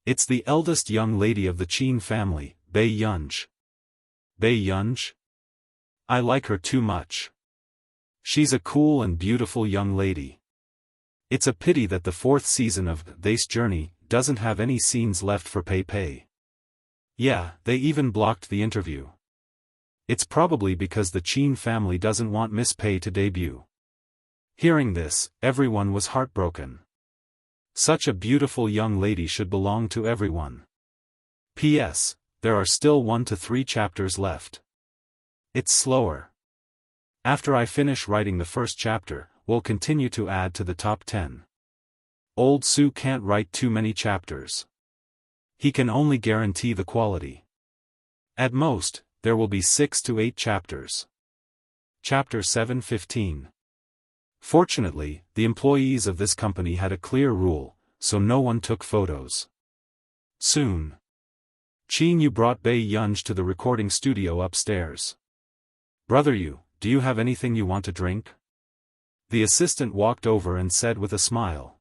Speaker 2: It's the eldest young lady of the Qin family, Bei Yunj. Bei Yunj? I like her too much. She's a cool and beautiful young lady. It's a pity that the fourth season of This Journey doesn't have any scenes left for Pei Pei. Yeah, they even blocked the interview. It's probably because the Qin family doesn't want Miss Pei to debut. Hearing this, everyone was heartbroken. Such a beautiful young lady should belong to everyone. P.S. There are still 1 to 3 chapters left. It's slower. After I finish writing the first chapter, we'll continue to add to the top 10. Old Sue can't write too many chapters. He can only guarantee the quality. At most, there will be 6 to 8 chapters. Chapter 7:15. Fortunately, the employees of this company had a clear rule, so no one took photos. Soon. Qin Yu brought Bei Yunj to the recording studio upstairs. Brother Yu, do you have anything you want to drink? The assistant walked over and said with a smile.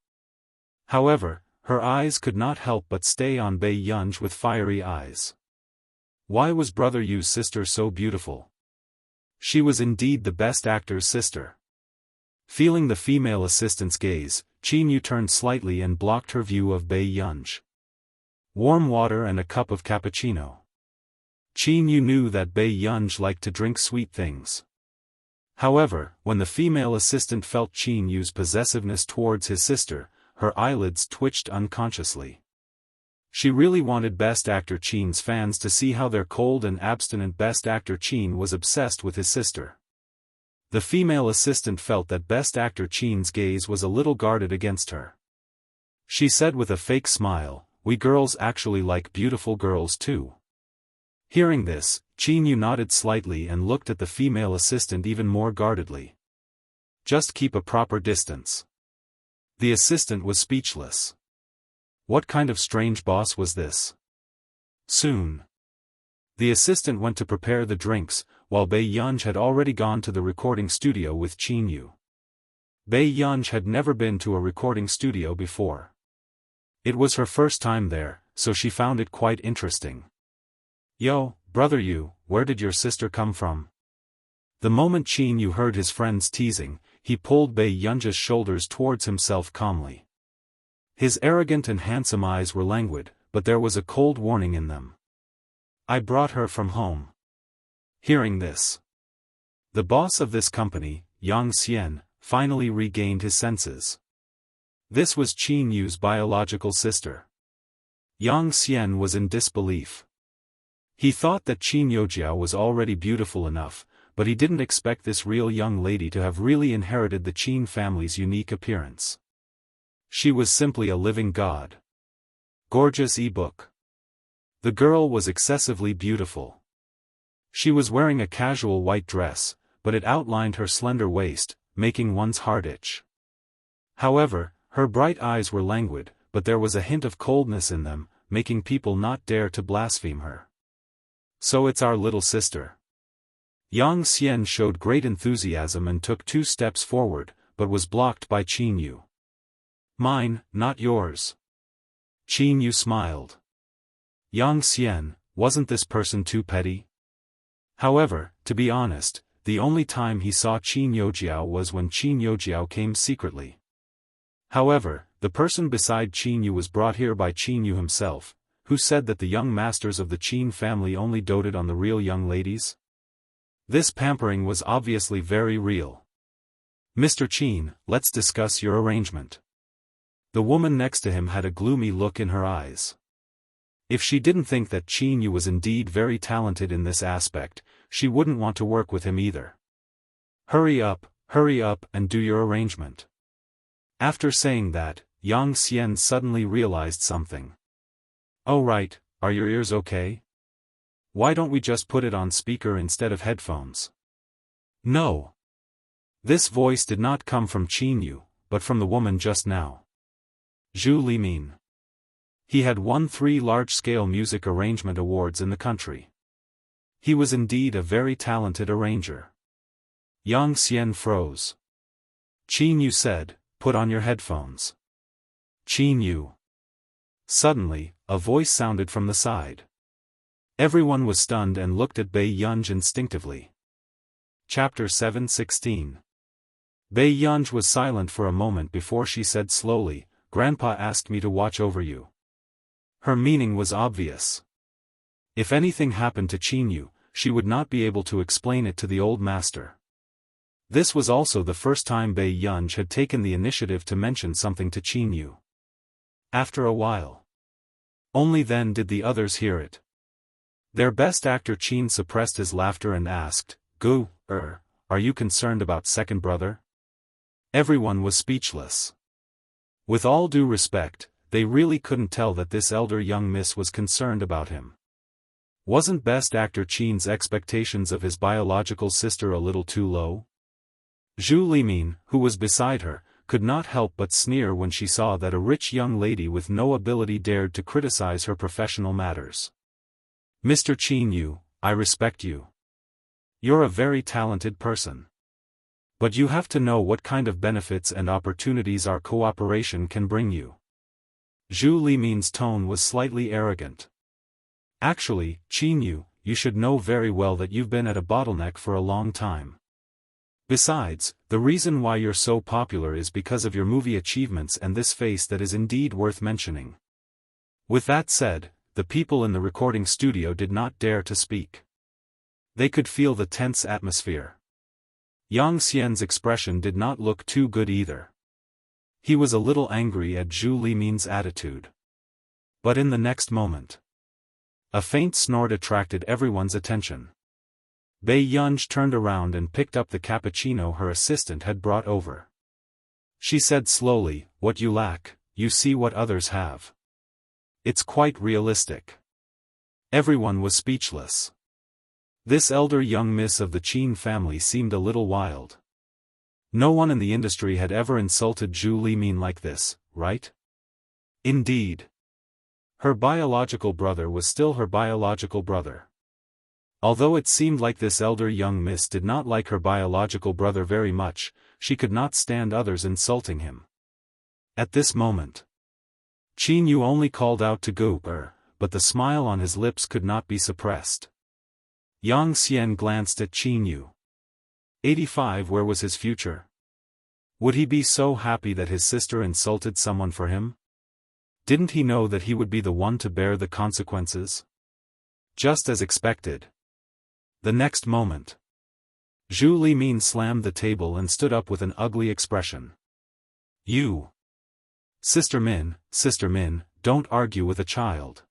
Speaker 2: However, her eyes could not help but stay on Bei Yunj with fiery eyes. Why was Brother Yu's sister so beautiful? She was indeed the best actor's sister. Feeling the female assistant's gaze, Qin Yu turned slightly and blocked her view of Bei Yunj. Warm water and a cup of cappuccino. Qin Yu knew that Bei Yunj liked to drink sweet things. However, when the female assistant felt Qin Yu's possessiveness towards his sister, her eyelids twitched unconsciously. She really wanted Best Actor Qin's fans to see how their cold and abstinent Best Actor Qin was obsessed with his sister. The female assistant felt that Best Actor Qin's gaze was a little guarded against her. She said with a fake smile, "We girls actually like beautiful girls too." Hearing this, Qin Yu nodded slightly and looked at the female assistant even more guardedly. Just keep a proper distance. The assistant was speechless. What kind of strange boss was this? Soon. The assistant went to prepare the drinks, while Bei Yunj had already gone to the recording studio with Qin Yu. Bei Yunj had never been to a recording studio before. It was her first time there, so she found it quite interesting. Yo, Brother Yu, where did your sister come from? The moment Qin Yu heard his friends teasing, he pulled Bei Yunj's shoulders towards himself calmly. His arrogant and handsome eyes were languid, but there was a cold warning in them. I brought her from home. Hearing this, the boss of this company, Yang Xian, finally regained his senses. This was Qin Yu's biological sister. Yang Xian was in disbelief. He thought that Qin Youjiao was already beautiful enough, but he didn't expect this real young lady to have really inherited the Qin family's unique appearance. She was simply a living god. Gorgeous e-book. The girl was excessively beautiful. She was wearing a casual white dress, but it outlined her slender waist, making one's heart itch. However, her bright eyes were languid, but there was a hint of coldness in them, making people not dare to blaspheme her. So it's our little sister. Yang Xian showed great enthusiasm and took 2 steps forward, but was blocked by Qin Yu. Mine, not yours. Qin Yu smiled. Yang Xian, wasn't this person too petty? However, to be honest, the only time he saw Qin Youjiao was when Qin Youjiao came secretly. However, the person beside Qin Yu was brought here by Qin Yu himself, who said that the young masters of the Qin family only doted on the real young ladies. This pampering was obviously very real. Mr. Qin, let's discuss your arrangement. The woman next to him had a gloomy look in her eyes. If she didn't think that Qin Yu was indeed very talented in this aspect, she wouldn't want to work with him either. Hurry up and do your arrangement. After saying that, Yang Xian suddenly realized something. Oh right, are your ears okay? Why don't we just put it on speaker instead of headphones? No. This voice did not come from Qin Yu, but from the woman just now. Zhu Limin. He had won 3 large-scale music arrangement awards in the country. He was indeed a very talented arranger. Yang Xian froze. Qin Yu said, "Put on your headphones." Qin Yu. Suddenly, a voice sounded from the side. Everyone was stunned and looked at Bei Yunj instinctively. Chapter 7:16. Bei Yunj was silent for a moment before she said slowly, "Grandpa asked me to watch over you." Her meaning was obvious. If anything happened to Qinyu, she would not be able to explain it to the old master. This was also the first time Bei Yunj had taken the initiative to mention something to Qinyu. After a while. Only then did the others hear it. Their best actor Qin suppressed his laughter and asked, Are you concerned about second brother?" Everyone was speechless. With all due respect, they really couldn't tell that this elder young miss was concerned about him. Wasn't best actor Qin's expectations of his biological sister a little too low? Zhu Limin, who was beside her, could not help but sneer when she saw that a rich young lady with no ability dared to criticize her professional matters. "Mr. Qinyu, I respect you. You're a very talented person. But you have to know what kind of benefits and opportunities our cooperation can bring you." Zhu Limin's tone was slightly arrogant. "Actually, Qinyu, you should know very well that you've been at a bottleneck for a long time. Besides, the reason why you're so popular is because of your movie achievements and this face that is indeed worth mentioning." With that said, the people in the recording studio did not dare to speak. They could feel the tense atmosphere. Yang Xian's expression did not look too good either. He was a little angry at Zhu Limin's attitude. But in the next moment, a faint snort attracted everyone's attention. Bei Yunj turned around and picked up the cappuccino her assistant had brought over. She said slowly, "What you lack, you see what others have. It's quite realistic." Everyone was speechless. This elder young miss of the Qin family seemed a little wild. No one in the industry had ever insulted Zhu Limin like this, right? Indeed. Her biological brother was still her biological brother. Although it seemed like this elder young miss did not like her biological brother very much, she could not stand others insulting him. At this moment, Qinyu only called out to Gu, but the smile on his lips could not be suppressed. Yang Xian glanced at Qinyu. 85 Where was his future? Would he be so happy that his sister insulted someone for him? Didn't he know that he would be the one to bear the consequences? Just as expected. The next moment, Zhu Limin slammed the table and stood up with an ugly expression. "You! Sister Min, don't argue with a child."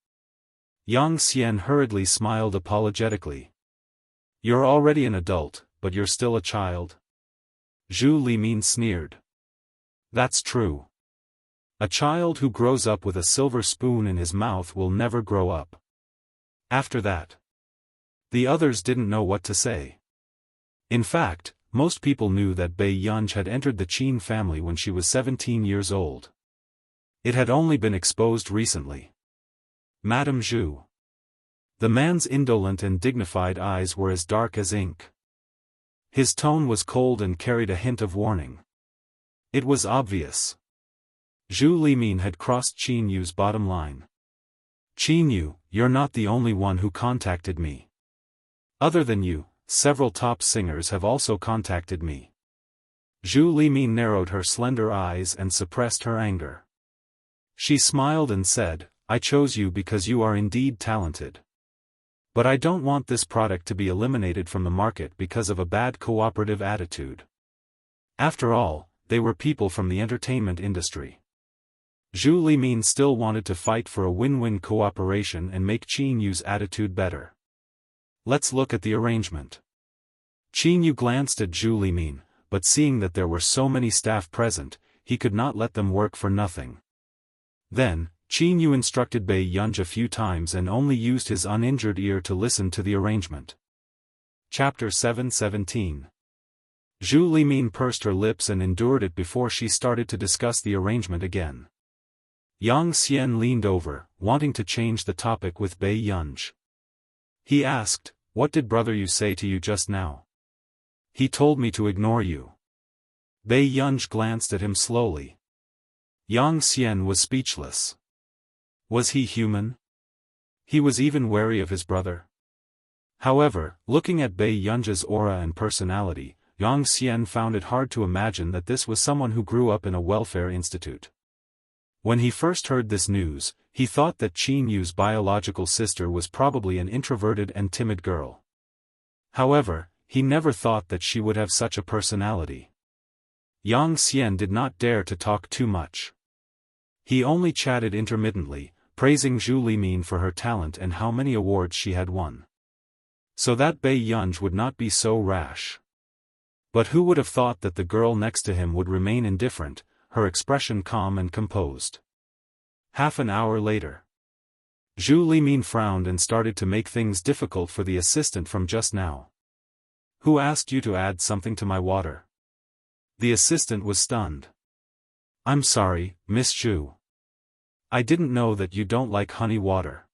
Speaker 2: Yang Xian hurriedly smiled apologetically. "You're already an adult, but you're still a child." Zhu Limin sneered. "That's true. A child who grows up with a silver spoon in his mouth will never grow up." After that, the others didn't know what to say. In fact, most people knew that Bei Yunj had entered the Qin family when she was 17 years old. It had only been exposed recently. "Madame Zhu." The man's indolent and dignified eyes were as dark as ink. His tone was cold and carried a hint of warning. It was obvious. Zhu Limin had crossed Qinyu's bottom line. "Qinyu, you're not the only one who contacted me. Other than you, several top singers have also contacted me." Zhu Limin narrowed her slender eyes and suppressed her anger. She smiled and said, "I chose you because you are indeed talented. But I don't want this product to be eliminated from the market because of a bad cooperative attitude." After all, they were people from the entertainment industry. Zhu Limin still wanted to fight for a win-win cooperation and make Qinyu's attitude better. Let's look at the arrangement. Qinyu glanced at Zhu Limin, but seeing that there were so many staff present, he could not let them work for nothing. Then, Qinyu instructed Bei Yunj a few times and only used his uninjured ear to listen to the arrangement. Chapter 717. Zhu Limin pursed her lips and endured it before she started to discuss the arrangement again. Yang Xian leaned over, wanting to change the topic with Bei Yunj. He asked, "What did brother you say to you just now?" "He told me to ignore you." Bei Yunj glanced at him slowly. Yang Xian was speechless. Was he human? He was even wary of his brother. However, looking at Bei Yunj's aura and personality, Yang Xian found it hard to imagine that this was someone who grew up in a welfare institute. When he first heard this news, he thought that Qin Yu's biological sister was probably an introverted and timid girl. However, he never thought that she would have such a personality. Yang Xian did not dare to talk too much. He only chatted intermittently, praising Zhu Limin for her talent and how many awards she had won. So that Bei Yunj would not be so rash. But who would have thought that the girl next to him would remain indifferent, her expression calm and composed. Half an hour later, Zhu Limin frowned and started to make things difficult for the assistant from just now. "Who asked you to add something to my water?" The assistant was stunned. "I'm sorry, Miss Zhu. I didn't know that you don't like honey water.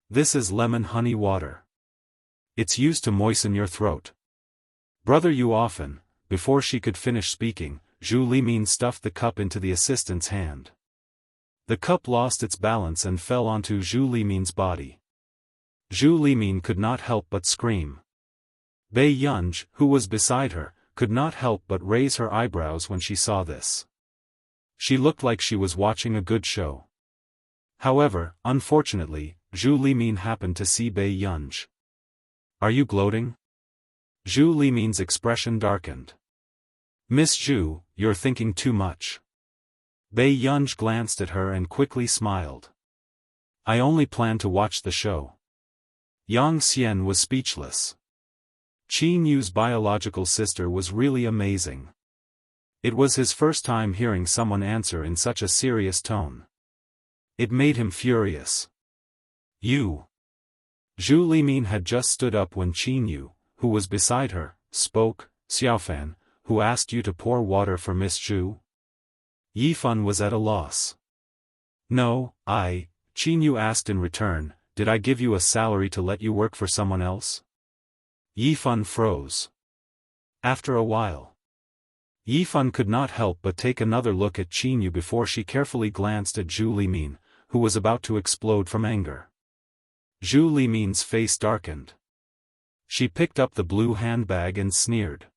Speaker 2: This is lemon honey water. It's used to moisten your throat." "Brother Xiaofan," before she could finish speaking, Zhu Limin stuffed the cup into the assistant's hand. The cup lost its balance and fell onto Zhu Limin's body. Zhu Limin could not help but scream. Bei Yunj, who was beside her, could not help but raise her eyebrows when she saw this. She looked like she was watching a good show. However, unfortunately, Zhu Limin happened to see Bei Yunj. "Are you gloating?" Zhu Limin's expression darkened. "Miss Zhu, you're thinking too much." Bei Yunj glanced at her and quickly smiled. "I only plan to watch the show." Yang Xian was speechless. Qin Yu's biological sister was really amazing. It was his first time hearing someone answer in such a serious tone. It made him furious. "You." Zhu Limin had just stood up when Qin Yu, who was beside her, spoke. "Xiaofan, who asked you to pour water for Miss Zhu?" Yifan was at a loss. "No, Qin Yu asked in return, did I give you a salary to let you work for someone else?" Yifan froze. After a while, Yifan could not help but take another look at Qin Yu before she carefully glanced at Zhu Limin, who was about to explode from anger. Zhu Limin's face darkened. She picked up the blue handbag and sneered.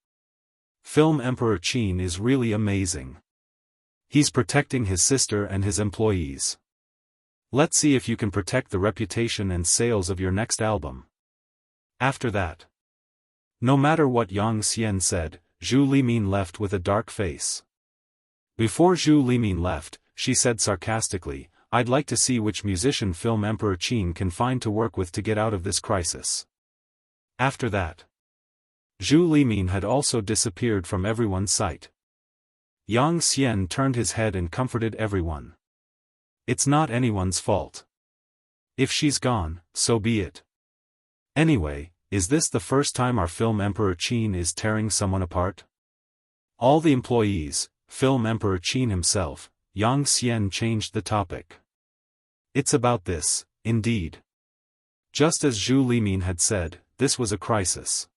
Speaker 2: "Film Emperor Qin is really amazing. He's protecting his sister and his employees. Let's see if you can protect the reputation and sales of your next album." After that, no matter what Yang Xian said, Zhu Limin left with a dark face. Before Zhu Limin left, she said sarcastically, "I'd like to see which musician Film Emperor Qin can find to work with to get out of this crisis." After that, Zhu Limin had also disappeared from everyone's sight. Yang Xian turned his head and comforted everyone. "It's not anyone's fault. If she's gone, so be it. Anyway, is this the first time our Film Emperor Qin is tearing someone apart?" All the employees, Film Emperor Qin himself, Yang Xian changed the topic. "It's about this, indeed." Just as Zhu Limin had said, this was a crisis.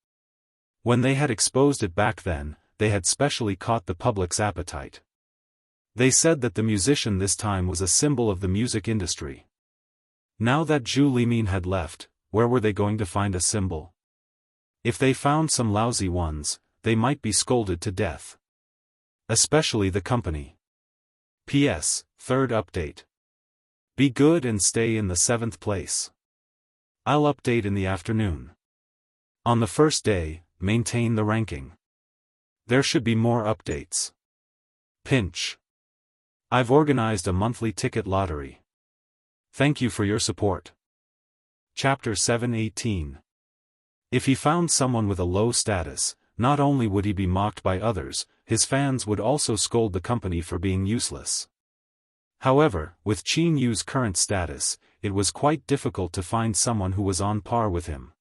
Speaker 2: When they had exposed it back then, they had specially caught the public's appetite. They said that the musician this time was a symbol of the music industry. Now that Zhu Limin had left, where were they going to find a symbol? If they found some lousy ones, they might be scolded to death. Especially the company. P.S. Third update. Be good and stay in the 7th place. I'll update in the afternoon. On the first day, maintain the ranking. There should be more updates. Pinch. I've organized a monthly ticket lottery. Thank you for your support. Chapter 7:18. If he found someone with a low status, not only would he be mocked by others, his fans would also scold the company for being useless. However, with Qin Yu's current status, it was quite difficult to find someone who was on par with him.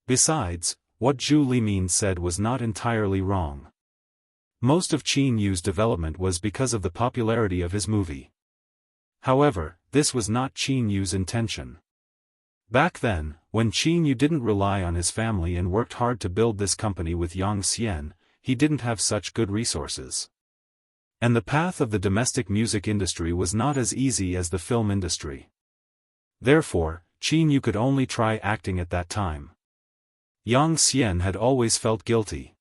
Speaker 2: Besides, what Zhu Limin said was not entirely wrong. Most of Qin Yu's development was because of the popularity of his movie. However, this was not Qin Yu's intention. Back then, when Qin Yu didn't rely on his family and worked hard to build this company with Yang Xian, he didn't have such good resources. And the path of the domestic music industry was not as easy as the film industry. Therefore, Qin Yu could only try acting at that time. Yang Xian had always felt guilty.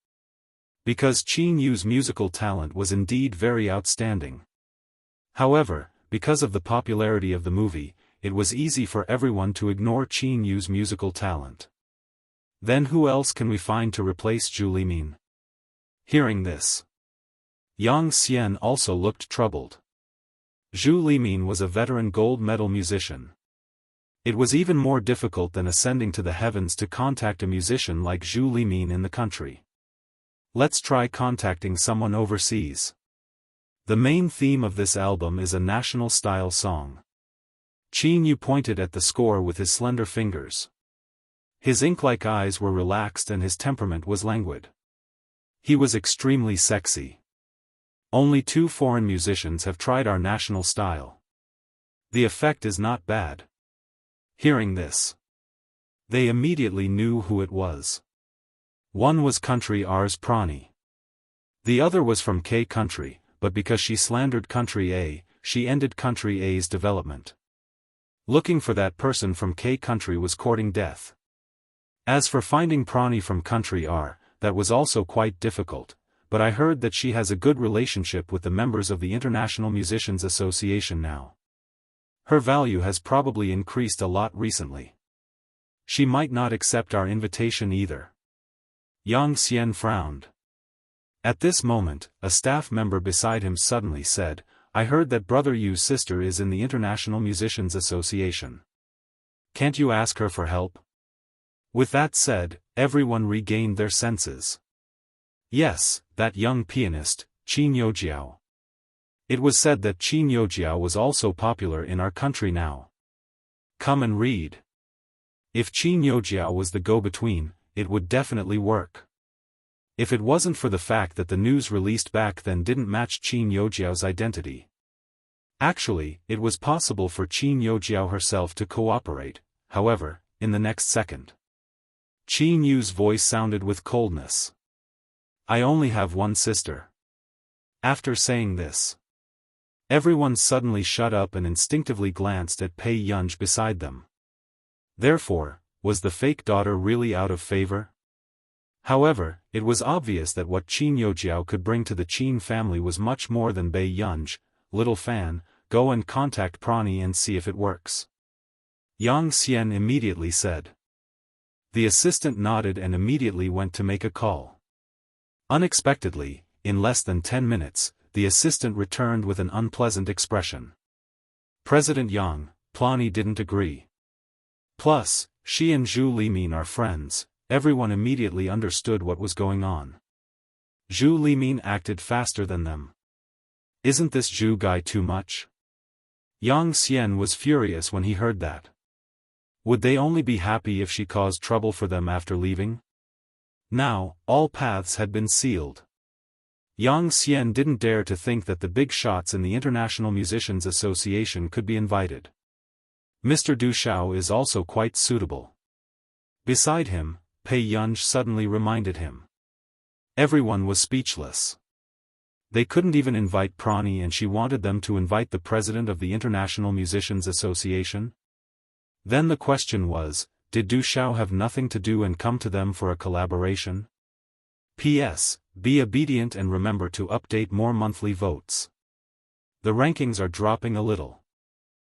Speaker 2: because Qin Yu's musical talent was indeed very outstanding. However, because of the popularity of the movie, it was easy for everyone to ignore Qin Yu's musical talent. Then who else can we find to replace Zhu Limin? Hearing this, Yang Xian also looked troubled. Zhu Limin was a veteran gold medal musician. It was even more difficult than ascending to the heavens to contact a musician like Zhu Limin in the country. Let's try contacting someone overseas. The main theme of this album is a national-style song. Qin Yu pointed at the score with his slender fingers. His ink-like eyes were relaxed and his temperament was languid. He was extremely sexy. Only 2 foreign musicians have tried our national style. The effect is not bad. Hearing this, they immediately knew who it was. One was Country R's Prani. The other was from K Country, but because she slandered Country A, she ended Country A's development. Looking for that person from K Country was courting death. As for finding Prani from Country R, that was also quite difficult, but I heard that she has a good relationship with the members of the International Musicians Association now. Her value has probably increased a lot recently. She might not accept our invitation either. Yang Xian frowned. At this moment, a staff member beside him suddenly said, "I heard that Brother Yu's sister is in the International Musicians Association. Can't you ask her for help?" With that said, everyone regained their senses. Yes, that young pianist, Qin Youjiao. It was said that Qin Youjiao was also popular in our country now. Come and read. If Qin Youjiao was the go-between, it would definitely work. If it wasn't for the fact that the news released back then didn't match Qin Youjiao's identity. Actually, it was possible for Qin Youjiao herself to cooperate, however, in the next second. Qin Yu's voice sounded with coldness. "I only have one sister." After saying this, everyone suddenly shut up and instinctively glanced at Pei Yunj beside them. Therefore, was the fake daughter really out of favor? However, it was obvious that what Qin Youjiao could bring to the Qin family was much more than Bei Yunj. "Little fan, go and contact Prani and see if it works," Yang Xian immediately said. The assistant nodded and immediately went to make a call. Unexpectedly, in less than 10 minutes, the assistant returned with an unpleasant expression. "President Yang, Plani didn't agree. Plus, she and Zhu Limin are friends." Everyone immediately understood what was going on. Zhu Limin acted faster than them. Isn't this Zhu guy too much? Yang Xian was furious when he heard that. Would they only be happy if she caused trouble for them after leaving? Now, all paths had been sealed. Yang Xian didn't dare to think that the big shots in the International Musicians Association could be invited. Mr. Du Shao is also quite suitable. Beside him, Pei Yunj suddenly reminded him. Everyone was speechless. They couldn't even invite Prani and she wanted them to invite the president of the International Musicians Association? Then the question was, did Du Shao have nothing to do and come to them for a collaboration? P.S. Be obedient and remember to update more monthly votes. The rankings are dropping a little.